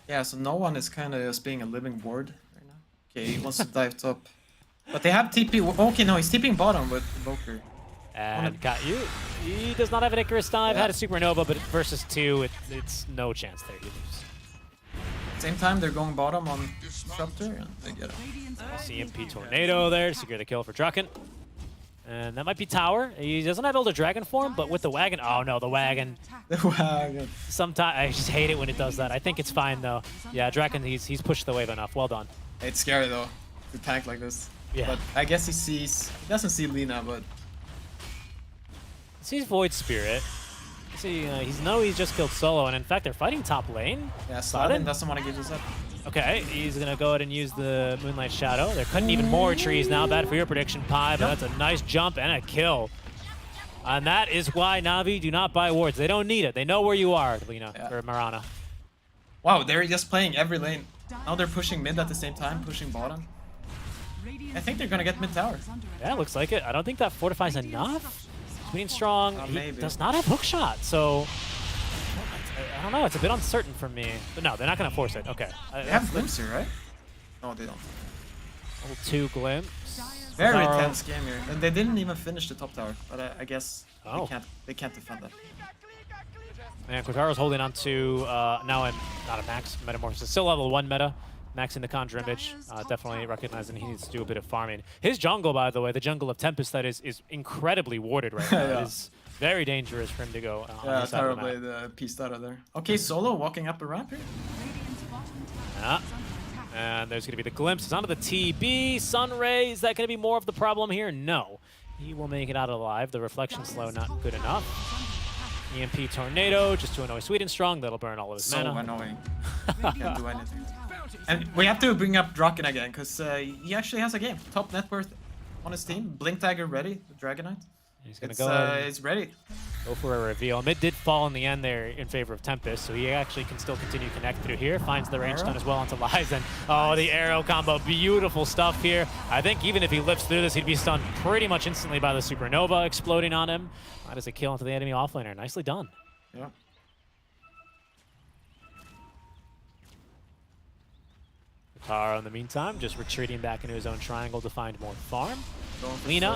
Yeah, so no one is kind of just being a living ward right now. Okay, he wants to dive top. But they have TP. Okay, no, he's TPing bottom with Invoker. And Katyu, he does not have an Icarus dive. Had a Supernova, but versus 2, it's no chance there. He loses. Same time, they're going bottom on Chapter, and they get him. CMP Tornado there to secure the kill for Draken. And that might be Tower. He doesn't have Elder Dragon form, but with the wagon. Oh no, the wagon. The wagon. Sometimes I just hate it when it does that. I think it's fine though. Yeah, Draken, he's pushed the wave enough. Well done. It's scary though, to tank like this. Yeah. But I guess he doesn't see Lina, but He sees Void Spirit. See, he's just killed Solo, and in fact they're fighting top lane. yeah, Sladin doesn't want to give this up. Okay, he's gonna go ahead and use the Moonlight Shadow. They're cutting even more trees now. Bad for your prediction, Pi, but that's a nice jump and a kill. And that is why Navi do not buy wards. They don't need it. They know where you are, Lina, or Marana. Wow, they're just playing every lane. Now they're pushing mid at the same time, pushing bottom. I think they're gonna get mid tower. Yeah, looks like it. I don't think that fortifies enough. Queen Strong he maybe. does not have hookshot, so I don't know. It's a bit uncertain for me. But no, they're not going to force it. Okay. They have glimpse here, right? No, they don't. Level 2 glimpse. Very Cesaro. intense game here, and they didn't even finish the top tower. But I guess they can't defend that. And Quataro's holding on to now not a max metamorphosis, still level 1 meta. Maxing the Conjure image, definitely recognizing he needs to do a bit of farming. His jungle, by the way, the jungle of Tempest, that is incredibly warded right now. It is very dangerous for him to go on his side of the map. the pieced out of there. Okay, Solo walking up a ramp here. Yeah. And there's going to be the glimpses onto the TB. Sunray, is that going to be more of the problem here? No. He will make it out alive. The reflection slow, not good enough. EMP Tornado, just to annoy Sweet and Strong. That'll burn all of his mana. So annoying. Can't do anything. And we have to bring up Draken again, because he actually has a game. Top net worth on his team. Blink Dagger ready, the Dragonite. He's going to go ahead it's ready. Go for a reveal. Mid did fall in the end there in favor of Tempest, so he actually can still continue connect through here. Finds the range stun as well onto Lizen. Oh, the arrow combo. Beautiful stuff here. I think even if he lives through this, he'd be stunned pretty much instantly by the Supernova exploding on him. That is a kill into the enemy offlaner. Nicely done. Yeah. Taro, in the meantime, just retreating back into his own triangle to find more farm. Lina,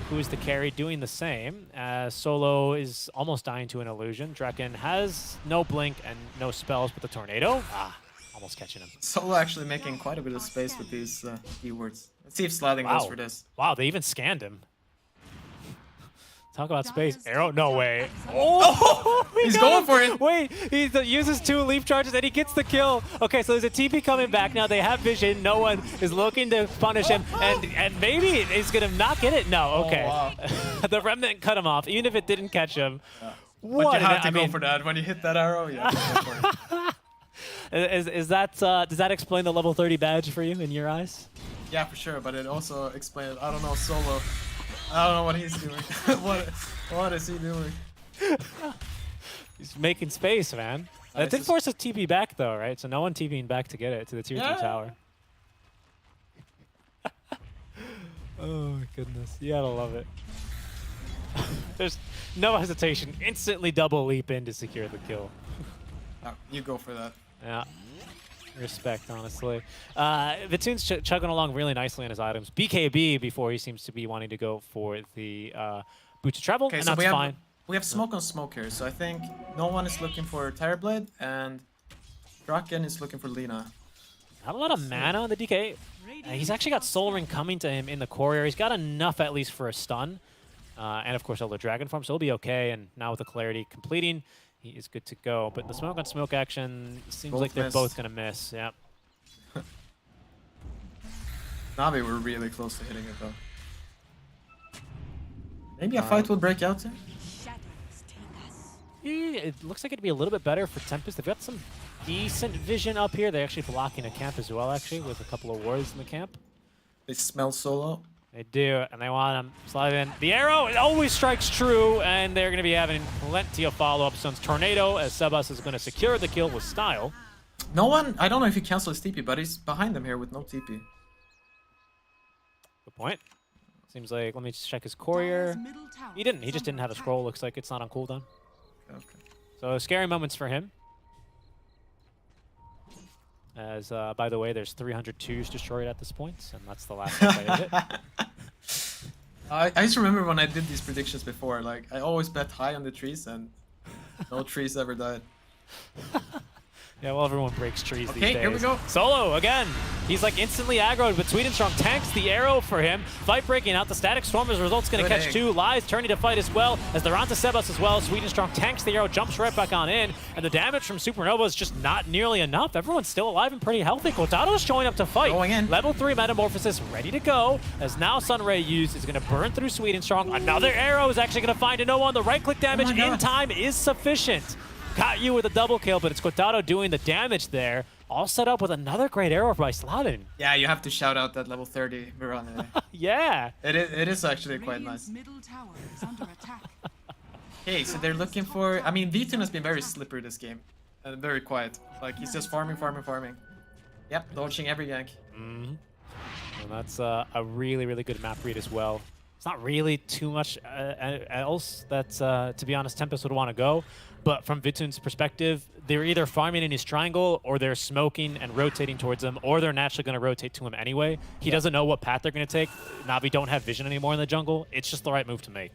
who is the carry, doing the same. Solo is almost dying to an illusion. Draken has no blink and no spells, but the tornado, almost catching him. Solo actually making quite a bit of space with these keywords. Let's see if Sliding goes for this. Wow, they even scanned him. Talk about space. Arrow? No way. Oh! He's going for it. Wait, he uses 2 leaf charges and he gets the kill. Okay, so there's a TP coming back now. They have vision. No one is looking to punish him. And maybe he's going to not get it. No, okay. Oh, wow. The Remnant cut him off, even if it didn't catch him. Yeah. What? But you have to go for that. When you hit that arrow, yeah. Go for it. Is that, does that explain the level 30 badge for you in your eyes? Yeah, for sure. But it also explains, I don't know, Solo. I don't know what he's doing. What is he doing? He's making space, man. That did force a TP back, though, right? So no one TPing back to get it to the tier 3 tower. Oh, my goodness. You gotta love it. There's no hesitation. Instantly double leap in to secure the kill. Oh, you go for that. Yeah. Respect, honestly. Vitoon's chugging along really nicely on his items. BKB before he seems to be wanting to go for the Boots of Travel, and so that's fine. We have smoke on smoke here, so I think no one is looking for Terrorblade, and Draken is looking for Lina. Not a lot of mana on the DK. He's actually got Soul Ring coming to him in the core area. He's got enough at least for a stun. And of course, Elder Dragon form, so he'll be okay. And now with the Clarity completing, he is good to go. But the smoke on smoke action seems like they're both going to miss. Yep. Navi were really close to hitting it, though. Maybe a fight will break out here? it looks like it'd be a little bit better for Tempest. They've got some decent vision up here. They're actually blocking a camp as well, actually, with a couple of wards in the camp. They smell Solo. They do, and they want him slide in. The arrow, it always strikes true, and they're going to be having plenty of follow-ups on Tornado, as Sebas is going to secure the kill with style. No one, I don't know if he cancels his TP, but he's behind them here with no TP. Good point. Seems like, let me just check his courier. He didn't, he just didn't have a scroll. Looks like it's not on cooldown. Okay. So scary moments for him. As, by the way, there's 302s destroyed at this point, and that's the last I played it. I just remember when I did these predictions before, like, I always bet high on the trees, and no trees ever died. Yeah, well, everyone breaks trees these days. Okay, here we go. Solo, again. He's like instantly aggroed, but Swedenstrong tanks the arrow for him. Fight breaking out. The Static Storm as a result's going to catch two. Lies turning to fight as well, as they're onto Sebas as well. Swedenstrong tanks the arrow, jumps right back on in, and the damage from Supernova is just not nearly enough. Everyone's still alive and pretty healthy. Kotaro's showing up to fight. Going in. Level 3 Metamorphosis ready to go, as now Sunray used is going to burn through Swedenstrong. Another arrow is actually going to find a no one. The right-click damage in time is sufficient. Got you with a double kill, but it's Kotaro doing the damage there. All set up with another great arrow by Sladin. Yeah, you have to shout out that level 30 Mirane. Yeah. It is actually quite nice. Okay, so they're looking for... I mean, V2 has been very slippery this game. And very quiet. Like, he's just farming. Yep, dodging every gank. Mm-hmm. And that's a really, really good map read as well. It's not really too much else that, to be honest, Tempest would want to go. But from Vitun's perspective, they're either farming in his triangle, or they're smoking and rotating towards him, or they're naturally going to rotate to him anyway. He doesn't know what path they're going to take. Navi don't have vision anymore in the jungle. It's just the right move to make.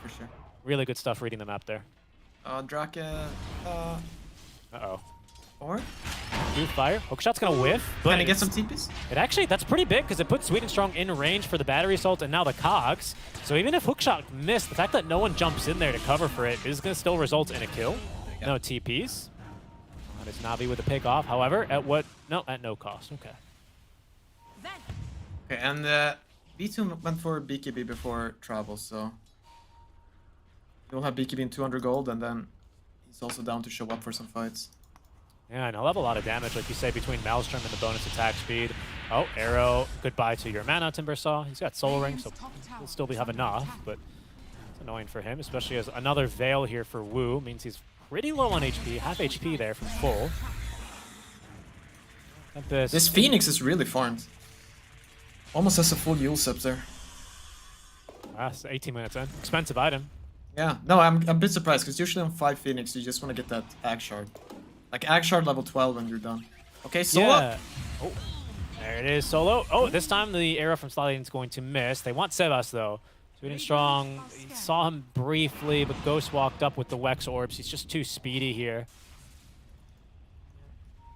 For sure. Really good stuff reading the map there. Drake... Uh-oh. Or? Blue fire. Hookshot's going to whiff. But Can he get some TPs? It actually, that's pretty big, because it puts Swedenstrong in range for the battery assault and now the cogs. So even if Hookshot missed, the fact that no one jumps in there to cover for it is going to still result in a kill. Yep. No TPs. That is Navi with a pick off. However, at what? No, at no cost. Okay. Okay, and V2 went for BKB before travel, so he'll have BKB in 200 gold, and then he's also down to show up for some fights. Yeah, and he'll have a lot of damage, like you say, between Maelstrom and the bonus attack speed. Oh, arrow. Goodbye to your mana, Timbersaw. He's got Soul Ring, so he'll still have enough, but it's annoying for him, especially as another Veil here for Wu means he's pretty low on HP, half HP there from full. This Phoenix is really farmed. Almost has a full Yule Scepter. That's 18 minutes in. Expensive item. Yeah, no, I'm a bit surprised, because usually on 5 Phoenix, you just want to get that Ag Shard. Like Ag Shard level 12 and you're done. Okay, Solo. Yeah. Oh, there it is, Solo. Oh, this time the arrow from Stallion is going to miss. They want Sebas, though. Swedenstrong saw him briefly, but Ghost walked up with the Wex Orbs. He's just too speedy here.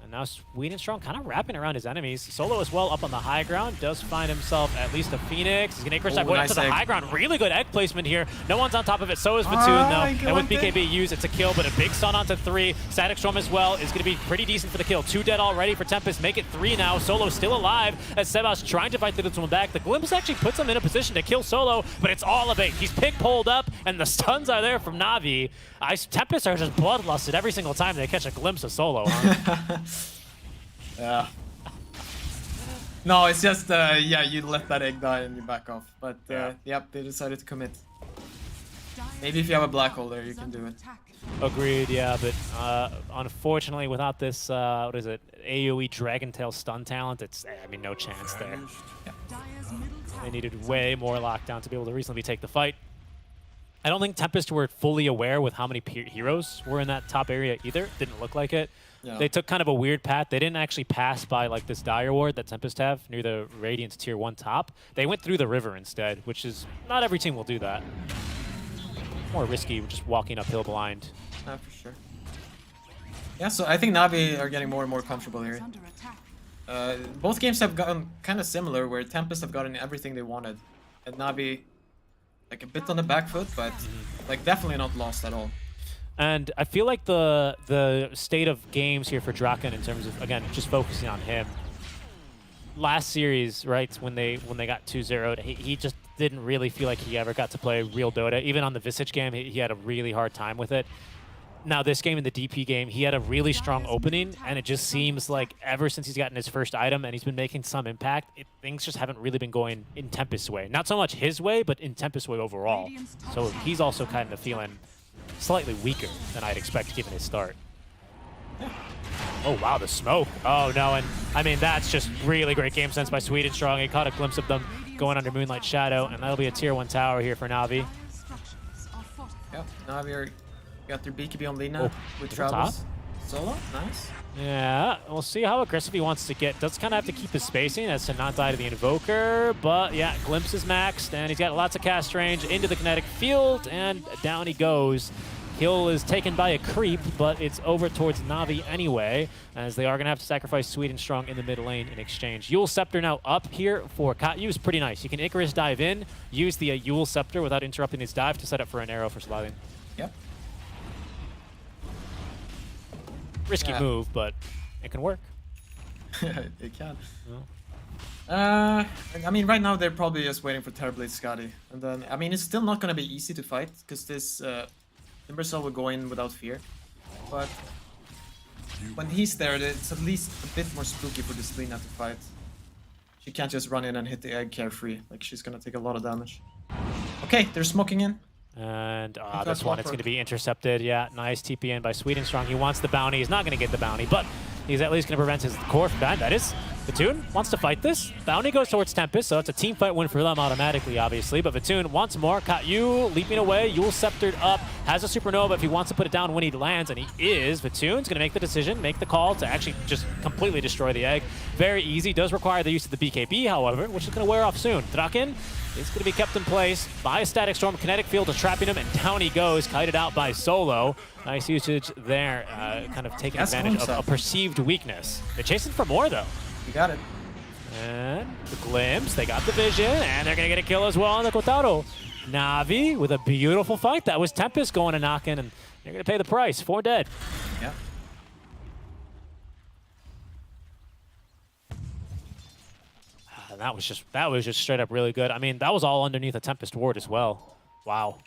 And now Swedenstrong kind of wrapping around his enemies. Solo as well up on the high ground. Does find himself at least a Phoenix. He's going to Icarus nice to the high ground. Really good egg placement here. No one's on top of it. So is Vatoon, though. And with BKB used, it's a kill, but a big stun onto 3. Static Storm as well is going to be pretty decent for the kill. 2 dead already for Tempest. Make it 3 now. Solo still alive as Sebas trying to fight this one back. The Glimpse actually puts him in a position to kill Solo, but it's all a bait. He's pick-pulled up, and the stuns are there from Navi. Tempest are just bloodlusted every single time they catch a glimpse of Solo, huh? Yeah. No, it's just, yeah, you let that egg die and you back off. But, yep, they decided to commit. Maybe if you have a black hole there, you can do it. Agreed, yeah, but unfortunately, without this, what is it, AoE Dragon Tail stun talent, it's, I mean, no chance there. Yeah. They needed way more lockdown to be able to reasonably take the fight. I don't think Tempest were fully aware with how many heroes were in that top area either. Didn't look like it. Yeah. They took kind of a weird path. They didn't actually pass by like this Dire Ward that Tempest have near the Radiant's tier 1 top. They went through the river instead, which is not every team will do that. More risky just walking uphill blind. For sure. Yeah, so I think Navi are getting more and more comfortable here. Both games have gotten kind of similar, where Tempest have gotten everything they wanted, and Navi like a bit on the back foot, but like definitely not lost at all. And I feel like the state of games here for Draken in terms of, again, just focusing on him. Last series, right, when they got 2-0'd, he just didn't really feel like he ever got to play real Dota. Even on the Visage game, he had a really hard time with it. Now, this game, in the DP game, he had a really strong opening, and it just seems like ever since he's gotten his first item and he's been making some impact, things just haven't really been going in Tempest's way. Not so much his way, but in Tempest's way overall. So he's also kind of feeling slightly weaker than I'd expect given his start. Oh, wow, the smoke. Oh, no, and I mean, that's just really great game sense by Sweden Strong. He caught a glimpse of them going under Moonlight Shadow, and that'll be a tier 1 tower here for Navi. Yep, Navi got their BKB on Lina with top. Travels. Solo, nice. Yeah, we'll see how aggressive he wants to get. Does kind of have to keep his spacing as to not die to the Invoker, but yeah, Glimpse is maxed, and he's got lots of cast range into the kinetic field, and down he goes. Kill is taken by a creep, but it's over towards Navi anyway, as they are going to have to sacrifice Sweden Strong in the mid lane in exchange. Yule Scepter now up here for Katyu is pretty nice. You can Icarus dive in, use the Yule Scepter without interrupting his dive to set up for an arrow for Slavin. Yep. Risky move, but it can work. It can. I mean, right now they're probably just waiting for Terrorblade Skadi. And then, I mean, it's still not going to be easy to fight, because this Timbersaw will go in without fear. But when he's there, it's at least a bit more spooky for this Lina to fight. She can't just run in and hit the egg carefree. Like, she's going to take a lot of damage. Okay, they're smoking in. And this one, it's going to be intercepted. Yeah, nice TP in by Sweden Strong. He wants the bounty. He's not going to get the bounty, but he's at least going to prevent his core from bad. That is, Vatoon wants to fight this. Bounty goes towards Tempest, so it's a team fight win for them automatically, obviously. But Vatoon wants more. Katyu leaping away. Yule sceptered up. Has a supernova if he wants to put it down when he lands, and he is. Vatoon's going to make the decision, make the call to actually just completely destroy the egg. Very easy. Does require the use of the BKB, however, which is going to wear off soon. Draken is going to be kept in place by a Static Storm. Kinetic Field is trapping him, and down he goes, kited out by Solo. Nice usage there, kind of taking advantage of a perceived weakness. They're chasing for more, though. You got it. And the Glimpse, they got the vision, and they're going to get a kill as well on the Kotaro. Navi with a beautiful fight. That was Tempest going to knock in, and they're going to pay the price. 4 dead. Yeah. That was just straight up really good. I mean, that was all underneath a Tempest ward as well. Wow.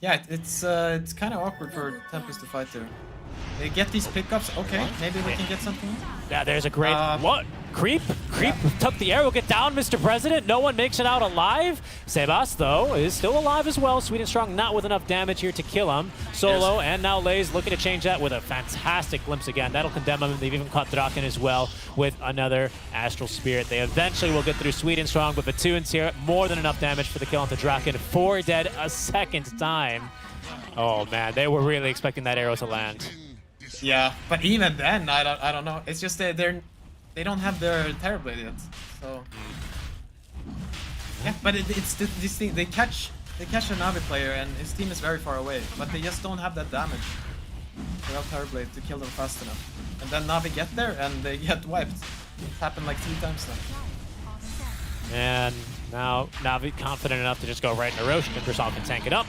Yeah, it's kind of awkward for Tempest to fight there. They get these pickups. Okay, maybe we can get something. Yeah, there's a great what? Creep took the arrow. Get down, Mr. President. No one makes it out alive. Sebas, though, is still alive as well. Sweden Strong not with enough damage here to kill him. Solo and now Lays looking to change that with a fantastic glimpse again. That'll condemn him. They've even caught Draken as well with another Astral Spirit. They eventually will get through Sweden Strong, but Vatoon's here. More than enough damage for the kill onto Draken. 4 dead a second time. Oh, man, they were really expecting that arrow to land. Yeah, but even then, I don't know. It's just they don't have their Terrorblade yet, so yeah. But it's this thing. They catch a Navi player and his team is very far away, but they just don't have that damage without Terrorblade to kill them fast enough. And then Navi get there and they get wiped. It's happened like 3 times now. And now Navi confident enough to just go right in a row. Timbersaw can tank it up.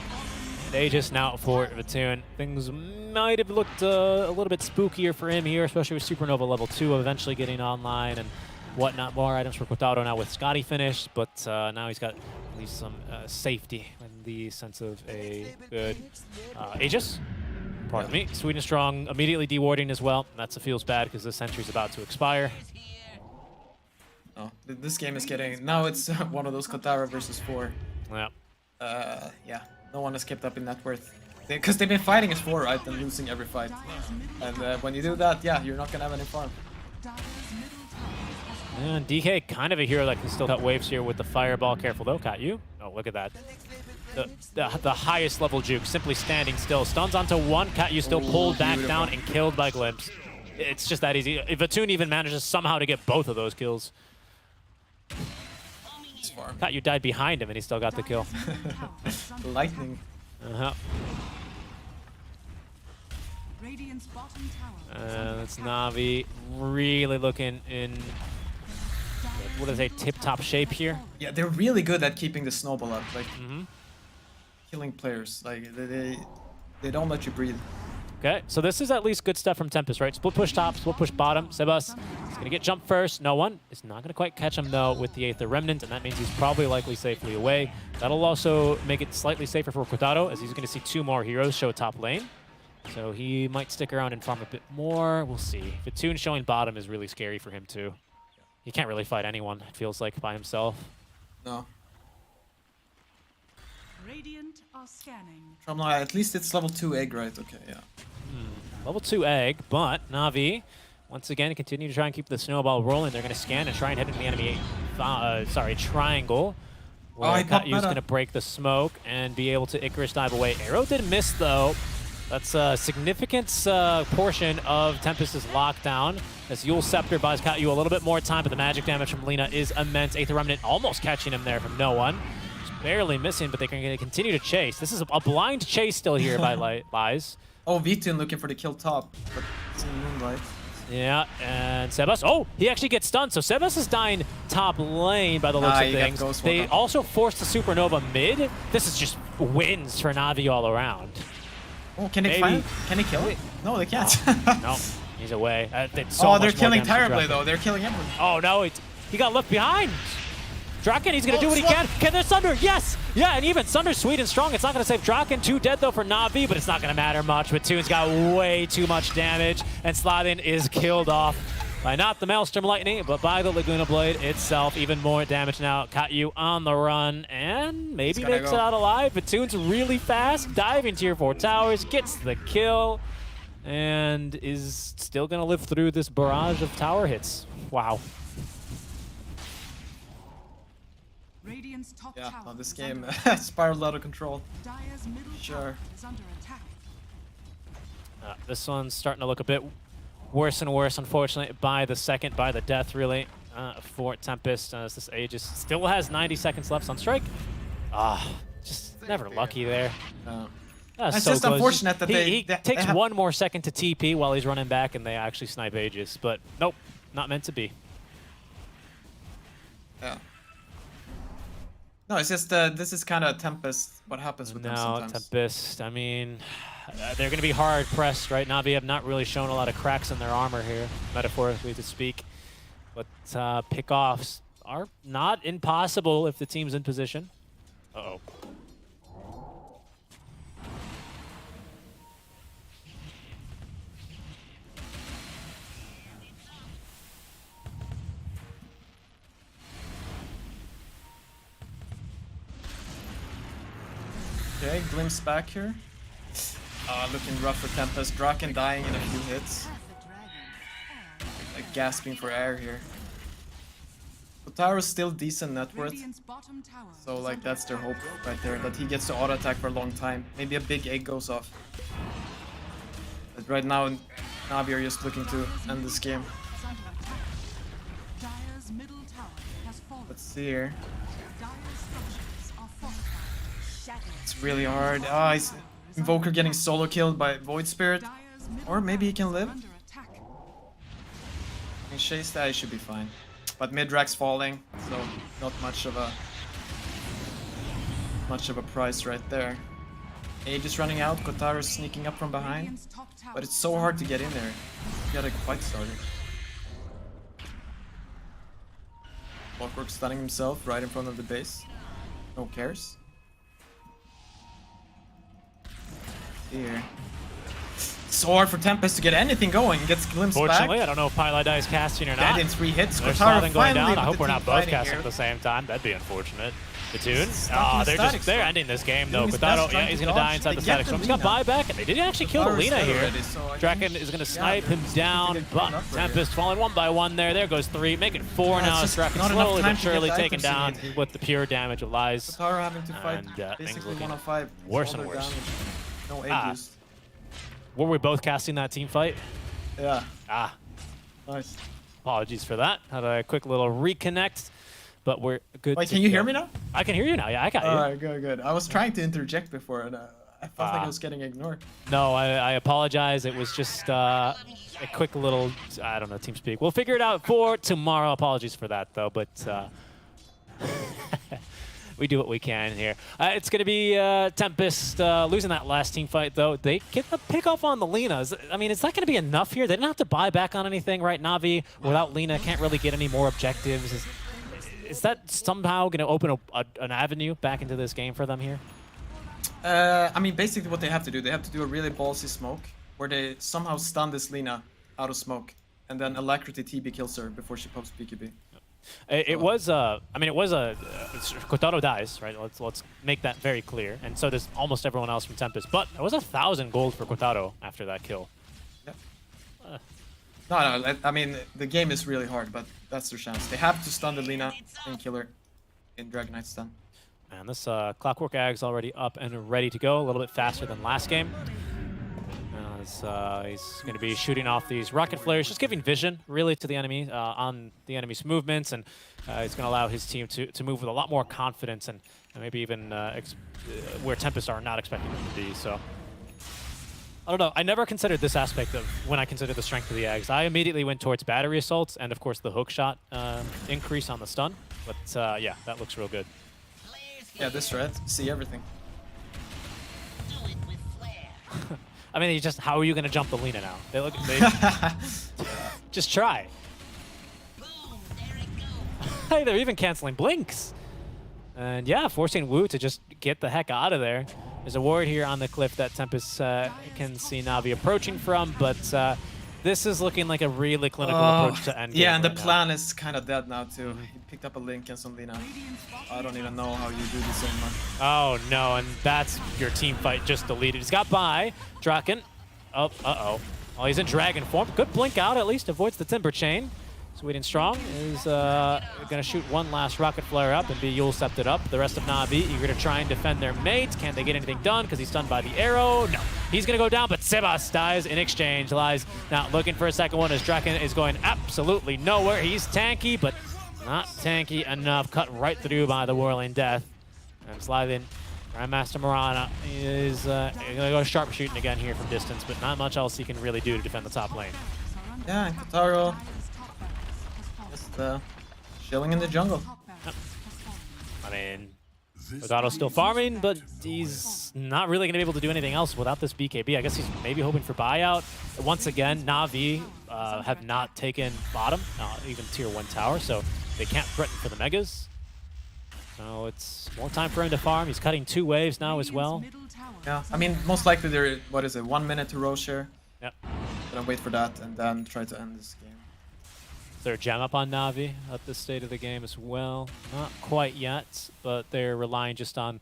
Aegis now for Vatoon. Things might have looked a little bit spookier for him here, especially with Supernova level 2 eventually getting online and whatnot. More items for Kotaro now with Scotty finished, but now he's got at least some safety in the sense of a good Aegis. Pardon me. Sweden Strong immediately dewarding as well. That feels bad because this sentry's about to expire. Oh, this game is getting... Now it's one of those Kotaro versus 4. Yeah. Yeah. No one has kept up in net worth. Because they've been fighting as 4, right? And losing every fight. And when you do that, yeah, you're not going to have any farm. And DK, kind of a hero that can still cut waves here with the fireball. Careful though, Katyu. Oh, look at that. The highest level juke, simply standing still. Stuns onto 1, Katyu still pulled back down and killed by Glimpse. It's just that easy. If Vatoon even manages somehow to get both of those kills. Katyu died behind him and he still got the kill. Lightning. It's Navi really looking in, what is a tip-top shape here. Yeah, they're really good at keeping the snowball up, like killing players. Like they don't let you breathe. Okay, so this is at least good stuff from Tempest, right? Split push top, split push bottom. Sebas is going to get jumped first. No one is not going to quite catch him, though, with the Aether Remnant, and that means he's probably likely safely away. That'll also make it slightly safer for Kotaro, as he's going to see 2 more heroes show top lane. So he might stick around and farm a bit more. We'll see. Vitoon showing bottom is really scary for him, too. He can't really fight anyone, it feels like, by himself. No. Radiant are scanning. Trumla, at least it's level 2 egg, right? Okay, yeah. Level 2 egg, but Navi, once again, continue to try and keep the snowball rolling. They're going to scan and try and head into the enemy, triangle. Where he popped Katyu's meta. going to break the smoke and be able to Icarus dive away. Arrow did miss, though. That's a significant portion of Tempest's lockdown, as Yule Scepter buys Katyu a little bit more time, but the magic damage from Lina is immense. Aether Remnant almost catching him there from no one. Just barely missing, but they're going to continue to chase. This is a blind chase still here by Lies. Oh, Vitoon looking for the kill top, but it's in Moonlight. Yeah, and Sebas. Oh, he actually gets stunned. So Sebas is dying top lane by the looks of you got things. Ghost They Walker. also forced the Supernova mid. This is just wins for Navi all around. Oh, can they Maybe. find? Can they kill it? No, they can't. No, he's away. It's so Oh, much they're more killing damage to terribly Draken. though. They're killing everyone. Oh no, he got left behind. Draken, he's going to do what he can. Can there Sunder? Yes! Yeah, and even Sunder's sweet and strong. It's not going to save Draken. 2 dead, though, for Navi, but it's not going to matter much. Vitoon's got way too much damage, and Slathin is killed off by not the Maelstrom Lightning, but by the Laguna Blade itself. Even more damage now. Katyu on the run, and maybe makes it out alive. Vitoon's really fast, diving tier 4 towers, gets the kill, and is still going to live through this barrage of tower hits. Wow. Radiant's top Yeah, tower no, this is game under spiraled out of control. Dire's middle Sure. tower is under attack. This one's starting to look a bit worse and worse, unfortunately, by the death, really, for Tempest, as this Aegis still has 90 seconds left on strike. Just never lucky there. That's It's so just close. unfortunate that he they takes have- 1 more second to TP while he's running back, and they actually snipe Aegis, but nope, not meant to be. Yeah. No, it's just this is kind of Tempest. What happens with them No, sometimes? Tempest, I mean, they're going to be hard pressed, right? Navi have not really shown a lot of cracks in their armor here, metaphorically to speak. But pick-offs are not impossible if the team's in position. Uh-oh. Okay, glimpse back here. Looking rough for Tempest. Draken dying in a few hits. Like gasping for air here. Kotaro's still decent net worth. Radiant's bottom tower So is like under that's their attack. hope right there, that he gets to auto attack for a long time. Maybe a big egg goes off. But right now Navi are just looking to end this game. Is under attack. Dire's middle tower has fallen. Let's see here. Dire's structures are fortified. It's really hard. He's Invoker getting solo killed by Void Spirit. Dire's middle Or maybe he can barracks are live. under attack. And Chase that, he should be fine. But Midrack's falling, so not much of a price right there. Age is running out, Kotaro's sneaking up from behind. Radiant's top tower But it's so hard to get in there. You gotta fight started. Clockwork stunning himself right in front of the base. No cares. Here. So hard for Tempest to get anything going. Gets glimpsed Fortunately, back. I don't know if Pylai is casting or not. Dead in 3 hits. There's Kotaro Slathin going finally down. I with hope the we're team not both fighting casting here. at the same time. That'd be unfortunate. Vitoon? Stuck in They're Static Storm. ending this game though. Doing his best Kotaro, yeah, trying he's to gonna die dodge. inside They the get static the storm. He's got Lina. buyback, and they did actually kill the Kotaro's Lina dead here. already, so I Draken think- is gonna yeah, snipe they're him just down, gonna get but cleaned up for Tempest falling 1 by 1 there. There goes 3, making 4 Yeah, it's now. just Draken not enough slowly time but to get surely the taken items down he needed. with the pure damage of Lies. Kotaro having to fight And, things basically looking 1-5. worse All and their worse. damage. No egg Ah. used. Were we both casting that team fight? Yeah, Ah, nice. apologies for that. Had a quick little reconnect, but we're good. Wait, to can you go. hear me now? I can hear you now. Yeah, I got you. Alright, good. I was trying to interject before and I felt like I was getting ignored. No, I apologize. It was just a quick little, I don't know, team speak. We'll figure it out for tomorrow. Apologies for that, though. But we do what we can here. It's going to be Tempest losing that last team fight, though. They get the pick off on the Lina. I mean, is that going to be enough here? They didn't have to buy back on anything, right? Navi, without Lina, can't really get any more objectives. Is that somehow going to open an avenue back into this game for them here? I mean, basically what they have to do a really ballsy smoke where they somehow stun this Lina out of smoke, and then Alacrity TB kills her before she pops BKB. It was I mean, it was Kotaro dies, right? Let's make that very clear. And so does almost everyone else from Tempest. But it was 1,000 gold for Kotaro after that kill. Yeah. No, I mean, the game is really hard, but that's their chance. They have to stun the Lina and kill her in Dragon Knight stun. And this Clockwork Ag's already up and ready to go, a little bit faster than last game. He's going to be shooting off these rocket flares, just giving vision, really, to the enemy on the enemy's movements, and he's going to allow his team to move with a lot more confidence and maybe even where Tempest are not expecting them to be. So I don't know. I never considered this aspect of when I considered the strength of the Ags. I immediately went towards battery assaults and, of course, the hook shot increase on the stun. But yeah, that looks real good. Yeah, this red, see everything. I mean, how are you going to jump the Lina now? Just try. Hey, they're even canceling blinks. And yeah, forcing Wu to just get the heck out of there. There's a ward here on the cliff that Tempest can see Navi approaching from, but this is looking like a really clinical approach to end. Yeah, and the plan is kind of dead now too. He picked up a link and some Lina. I don't even know how you do this anymore. Oh no, and that's your team fight just deleted. He's got by Draken. Oh, uh-oh. Oh, he's in dragon form. Good blink out, at least avoids the Timber Chain. Sweet and Strong is going to shoot one last rocket flare up and be Yule septed up. The rest of Navi eager to try and defend their mate. Can't they get anything done because he's stunned by the arrow? No. He's going to go down, but Sebas dies in exchange. Lies now looking for a second one as Draken is going absolutely nowhere. He's tanky, but not tanky enough. Cut right through by the Whirling Death. And Slythin, Grandmaster Mirana is going to go sharpshooting again here from distance, but not much else he can really do to defend the top lane. Yeah, and Kotaro just chilling in the jungle. Yep. I mean, Kotaro's still farming, but he's not really going to be able to do anything else without this BKB. I guess he's maybe hoping for buyout. Once again, Navi have not taken bottom, even tier 1 tower, so they can't threaten for the megas. So it's more time for him to farm. He's cutting 2 waves now as well. Yeah, I mean, most likely they're, 1 minute to row share. Yep. Gonna wait for that and then try to end this game. Is there a gem up on Navi at this state of the game as well? Not quite yet, but they're relying just on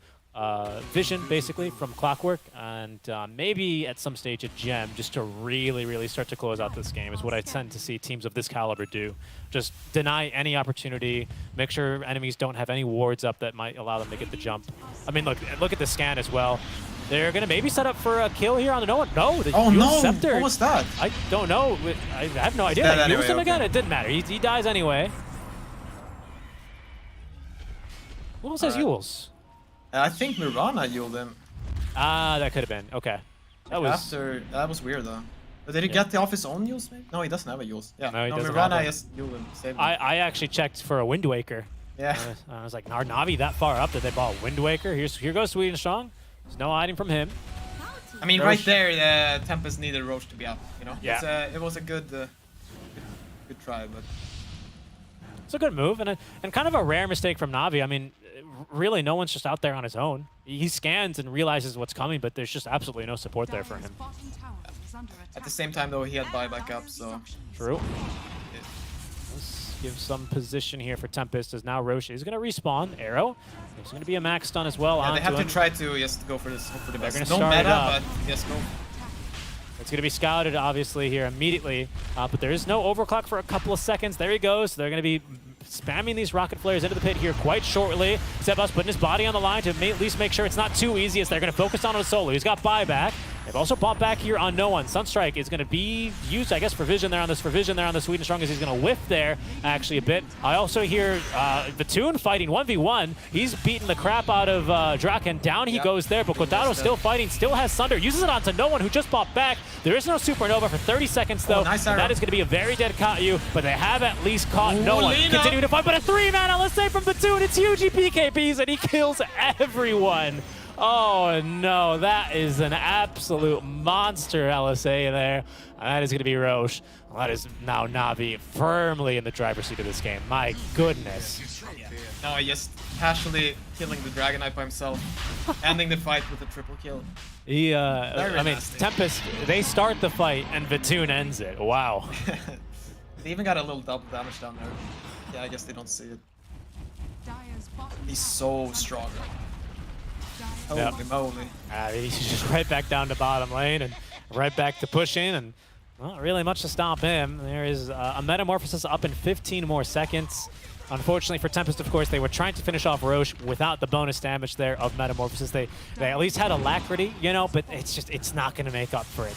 vision, basically, from Clockwork, and maybe at some stage a gem just to really, really start to close out this game is what I tend to see teams of this caliber do. Just deny any opportunity, make sure enemies don't have any wards up that might allow them to get the jump. I mean, look at the scan as well. They're going to maybe set up for a kill here on the no. Oh no! Scepter. What was that? I don't know. I have no idea. They used him again. It didn't matter. He dies anyway. Who else has Yules? I think Mirana Yuled him. Ah, that could have been. Okay. That was weird though. But did he get off his own Yules maybe? No, he doesn't have a Yules. Yeah. No, he doesn't Mirana just Yuled him. Saved him. I actually checked for a Wind Waker. Yeah. I was like, are Navi that far up that they bought a Wind Waker? Here goes Sweet and Strong. There's no hiding from him. I mean, Roche. right there, Tempest needed Roche to be up. You know. Yeah. It was a good try, but It's a good move and kind of a rare mistake from Navi. I mean, really, no one's just out there on his own. He scans and realizes what's coming, but there's just absolutely no support there for him. At the same time, though, he had buyback up, so True. Let's give some position here for Tempest, as now Roche is going to respawn. Arrow. There's going to be a max stun as well. Yeah, they have him. to try to just go for this. Hope for the best. No start meta, but just go. It's going to be scouted, obviously, here immediately. But there is no overclock for a couple of seconds. There he goes. They're going to be spamming these rocket flares into the pit here quite shortly. Sebas putting his body on the line to at least make sure it's not too easy as they're going to focus on a solo. He's got buyback. They've also bought back here on no one. Sunstrike is going to be used, I guess, for vision there on this. For vision there on the Sweden Strong as he's going to whiff there, actually, a bit. I also hear Vatoon fighting 1v1. He's beating the crap out of Draken. Down he goes there, but Kotaro still fighting, still has Sunder. Uses it onto no one who just bought back. There is no Supernova for 30 seconds, though. Nice and that is going to be a very dead Katu, but they have at least caught no one. Continuing to fight, but a 3-man LSA from Vatoon. It's huge PKPs, and he kills everyone. Oh no, that is an absolute monster LSA there. That is going to be Roche. That is now Navi firmly in the driver's seat of this game. My goodness. No, he just casually killing the Dragon Knight by himself, ending the fight with a triple kill. He, I mean, nasty. Tempest, they start the fight and Vatoon ends it. Wow. They even got a little double damage down there. Yeah, I guess they don't see it. Dire's bottom He's tower so is strong. under Holy moly. He's just right back down to bottom lane and right back to pushing, and not really much to stop him. There is a Metamorphosis up in 15 more seconds. Unfortunately for Tempest, of course, they were trying to finish off Roche without the bonus damage there of Metamorphosis. They at least had Alacrity, you know, but it's not going to make up for it.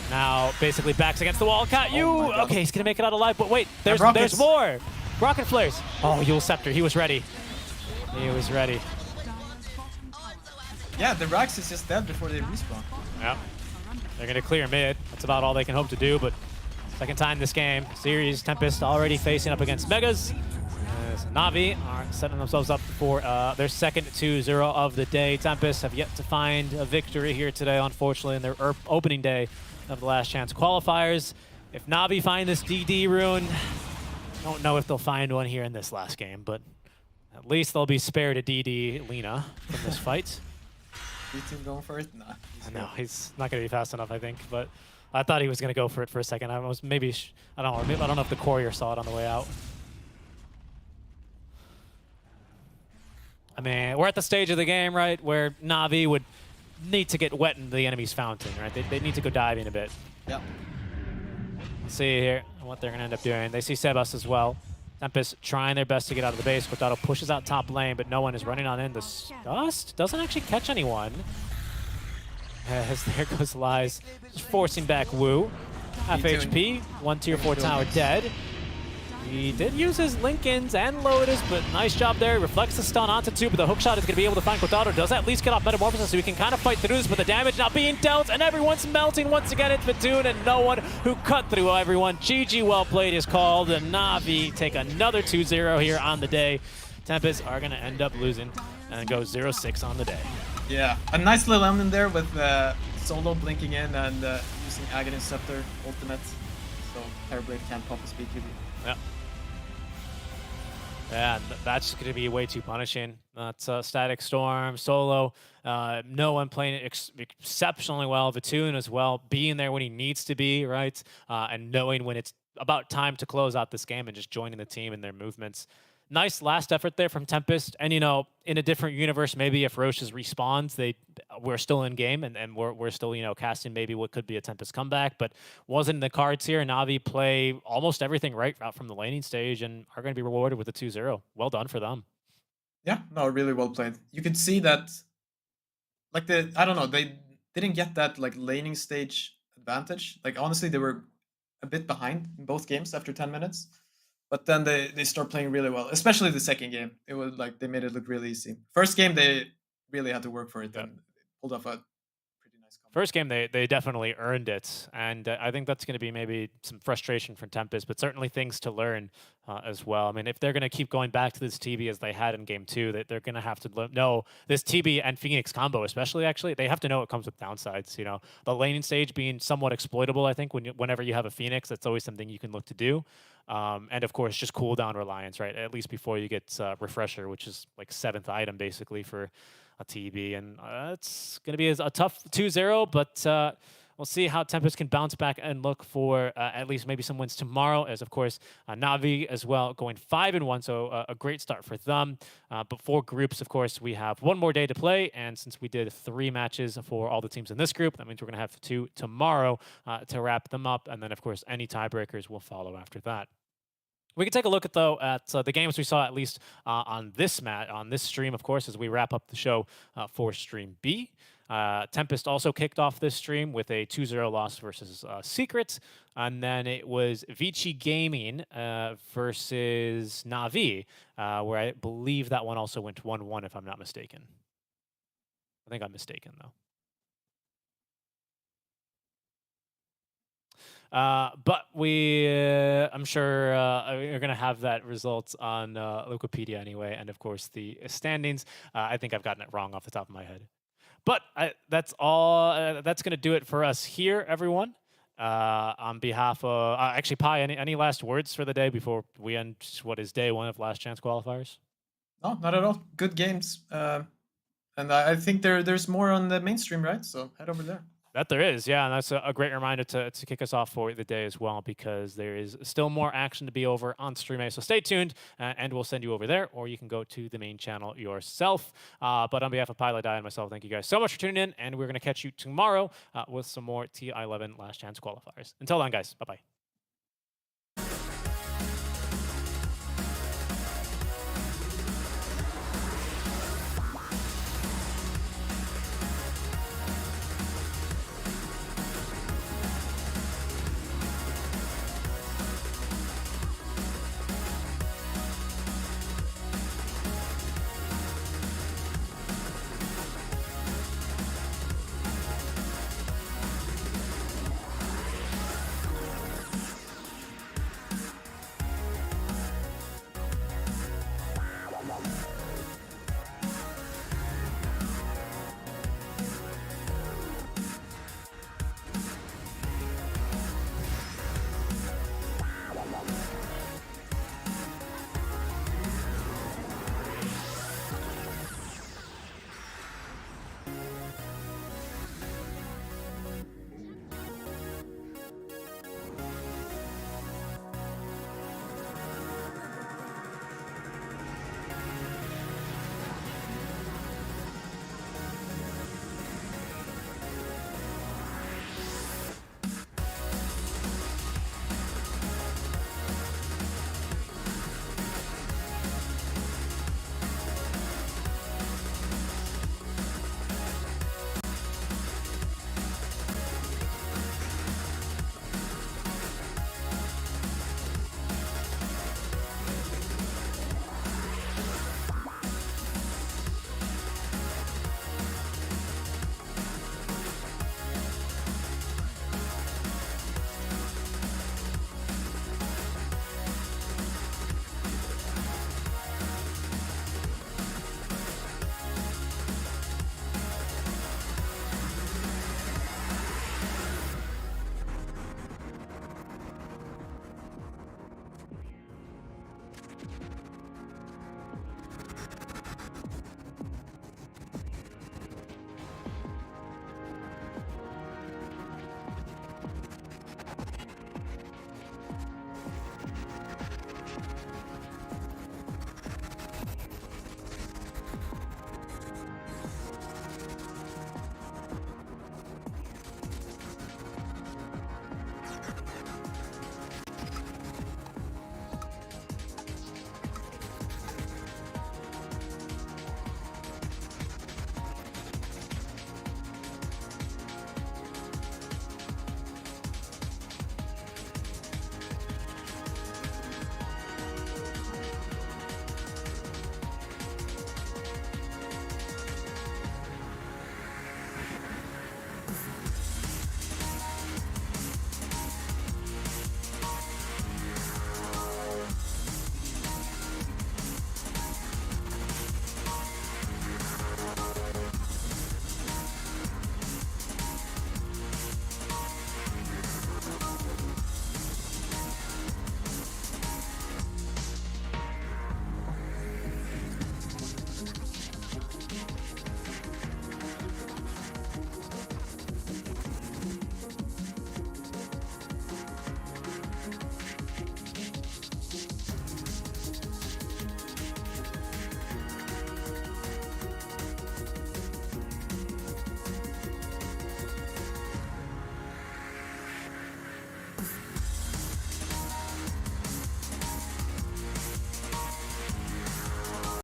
Now, basically backs against the wall. Katu, okay, he's going to make it out alive, but wait, there's more. Rocket Flares. Oh, Yule Scepter, he was ready. He was ready. Dire's bottom tower has Yeah, the Rax is just dead before they respawn. Yep. They're going to clear mid. That's about all they can hope to do, but second time this game. Series Tempest already facing up against Megas. As Navi are setting themselves up for their second 2-0 of the day. Tempest have yet to find a victory here today, unfortunately, in their opening day of the Last Chance Qualifiers. If Navi find this DD rune, I don't know if they'll find one here in this last game, but at least they'll be spared a DD Lina from this fight. B-Team going for it? Nah. No, he's not going to be fast enough, I think, but I thought he was going to go for it for a second. I was maybe, I don't know, I don't know if the courier saw it on the way out. I mean, we're at the stage of the game, right, where Navi would need to get wet in the enemy's fountain, right? They need to go diving a bit. Yeah. Let's see here what they're going to end up doing. They see Sebas as well. Tempest trying their best to get out of the base. Cortado pushes out top lane, but no one is running on in. The Dust doesn't actually catch anyone. As there goes Lies, just forcing back Wu. Half HP, 1 tier 4 tower dead. He did use his Lincolns and Lotus, but nice job there. He reflects the stun onto 2, but the hookshot is going to be able to find Cortado. Does at least get off Metamorphosis, so he can kind of fight through this, but the damage not being dealt, and everyone's melting once again. It's Vatoon and no one who cut through everyone. GG well played is called, and Navi take another 2-0 here on the day. Tempest are going to end up losing and go 0-6 on the day. Yeah, a nice little ending there with Solo blinking in and using Aghanim Scepter ultimate. So Terrorblade can't pop his BQB. Yep. Yeah, that's going to be way too punishing. That's Static Storm, Solo, no one playing it exceptionally well. Vatoon as well, being there when he needs to be, right? And knowing when it's about time to close out this game and just joining the team in their movements. Nice last effort there from Tempest. And, you know, in a different universe, maybe if Roche's respawns, we're still in game and we're still, you know, casting maybe what could be a Tempest comeback, but wasn't in the cards here. Navi play almost everything right out from the laning stage and are going to be rewarded with a 2-0. Well done for them. Yeah, no, really well played. You could see that, like, I don't know, they didn't get that, like, laning stage advantage. Like, honestly, they were a bit behind in both games after 10 minutes. But then they start playing really well, especially the second game. It was like they made it look really easy. First game, they really had to work for it and pulled off a pretty nice comeback. First game, they definitely earned it. And I think that's going to be maybe some frustration for Tempest, but certainly things to learn as well. I mean, if they're going to keep going back to this TB as they had in game 2, they're going to have to know this TB and Phoenix combo, especially, actually, they have to know it comes with downsides. You know, the laning stage being somewhat exploitable, I think, whenever you have a Phoenix, that's always something you can look to do. And of course, just cooldown reliance, right? At least before you get Refresher, which is like 7th item basically for a TB. And it's going to be a tough 2-0, but we'll see how Tempest can bounce back and look for at least maybe some wins tomorrow, as of course Navi as well going 5-1, so a great start for them. But for groups, of course, we have one more day to play, and since we did 3 matches for all the teams in this group, that means we're going to have 2 tomorrow to wrap them up, and then of course any tiebreakers will follow after that. We can take a look at the games we saw at least on this stream, of course, as we wrap up the show for Stream B. Tempest also kicked off this stream with a 2-0 loss versus Secret. And then it was Vici Gaming versus Navi, where I believe that one also went 1-1, if I'm not mistaken. I think I'm mistaken, though. But I'm sure we're going to have that result on Wikipedia anyway. And of course, the standings. I think I've gotten it wrong off the top of my head. But that's all. That's going to do it for us here, everyone. On behalf of actually, Pi, any last words for the day before we end what is day 1 of Last Chance Qualifiers? No, not at all. Good games. And I think there's more on the mainstream, right? So head over there. That there is, yeah, and that's a great reminder to kick us off for the day as well, because there is still more action to be over on Stream A. So stay tuned, and we'll send you over there, or you can go to the main channel yourself. But on behalf of Pilot Die and myself, thank you guys so much for tuning in, and we're going to catch you tomorrow with some more TI11 Last Chance Qualifiers. Until then, guys, bye-bye.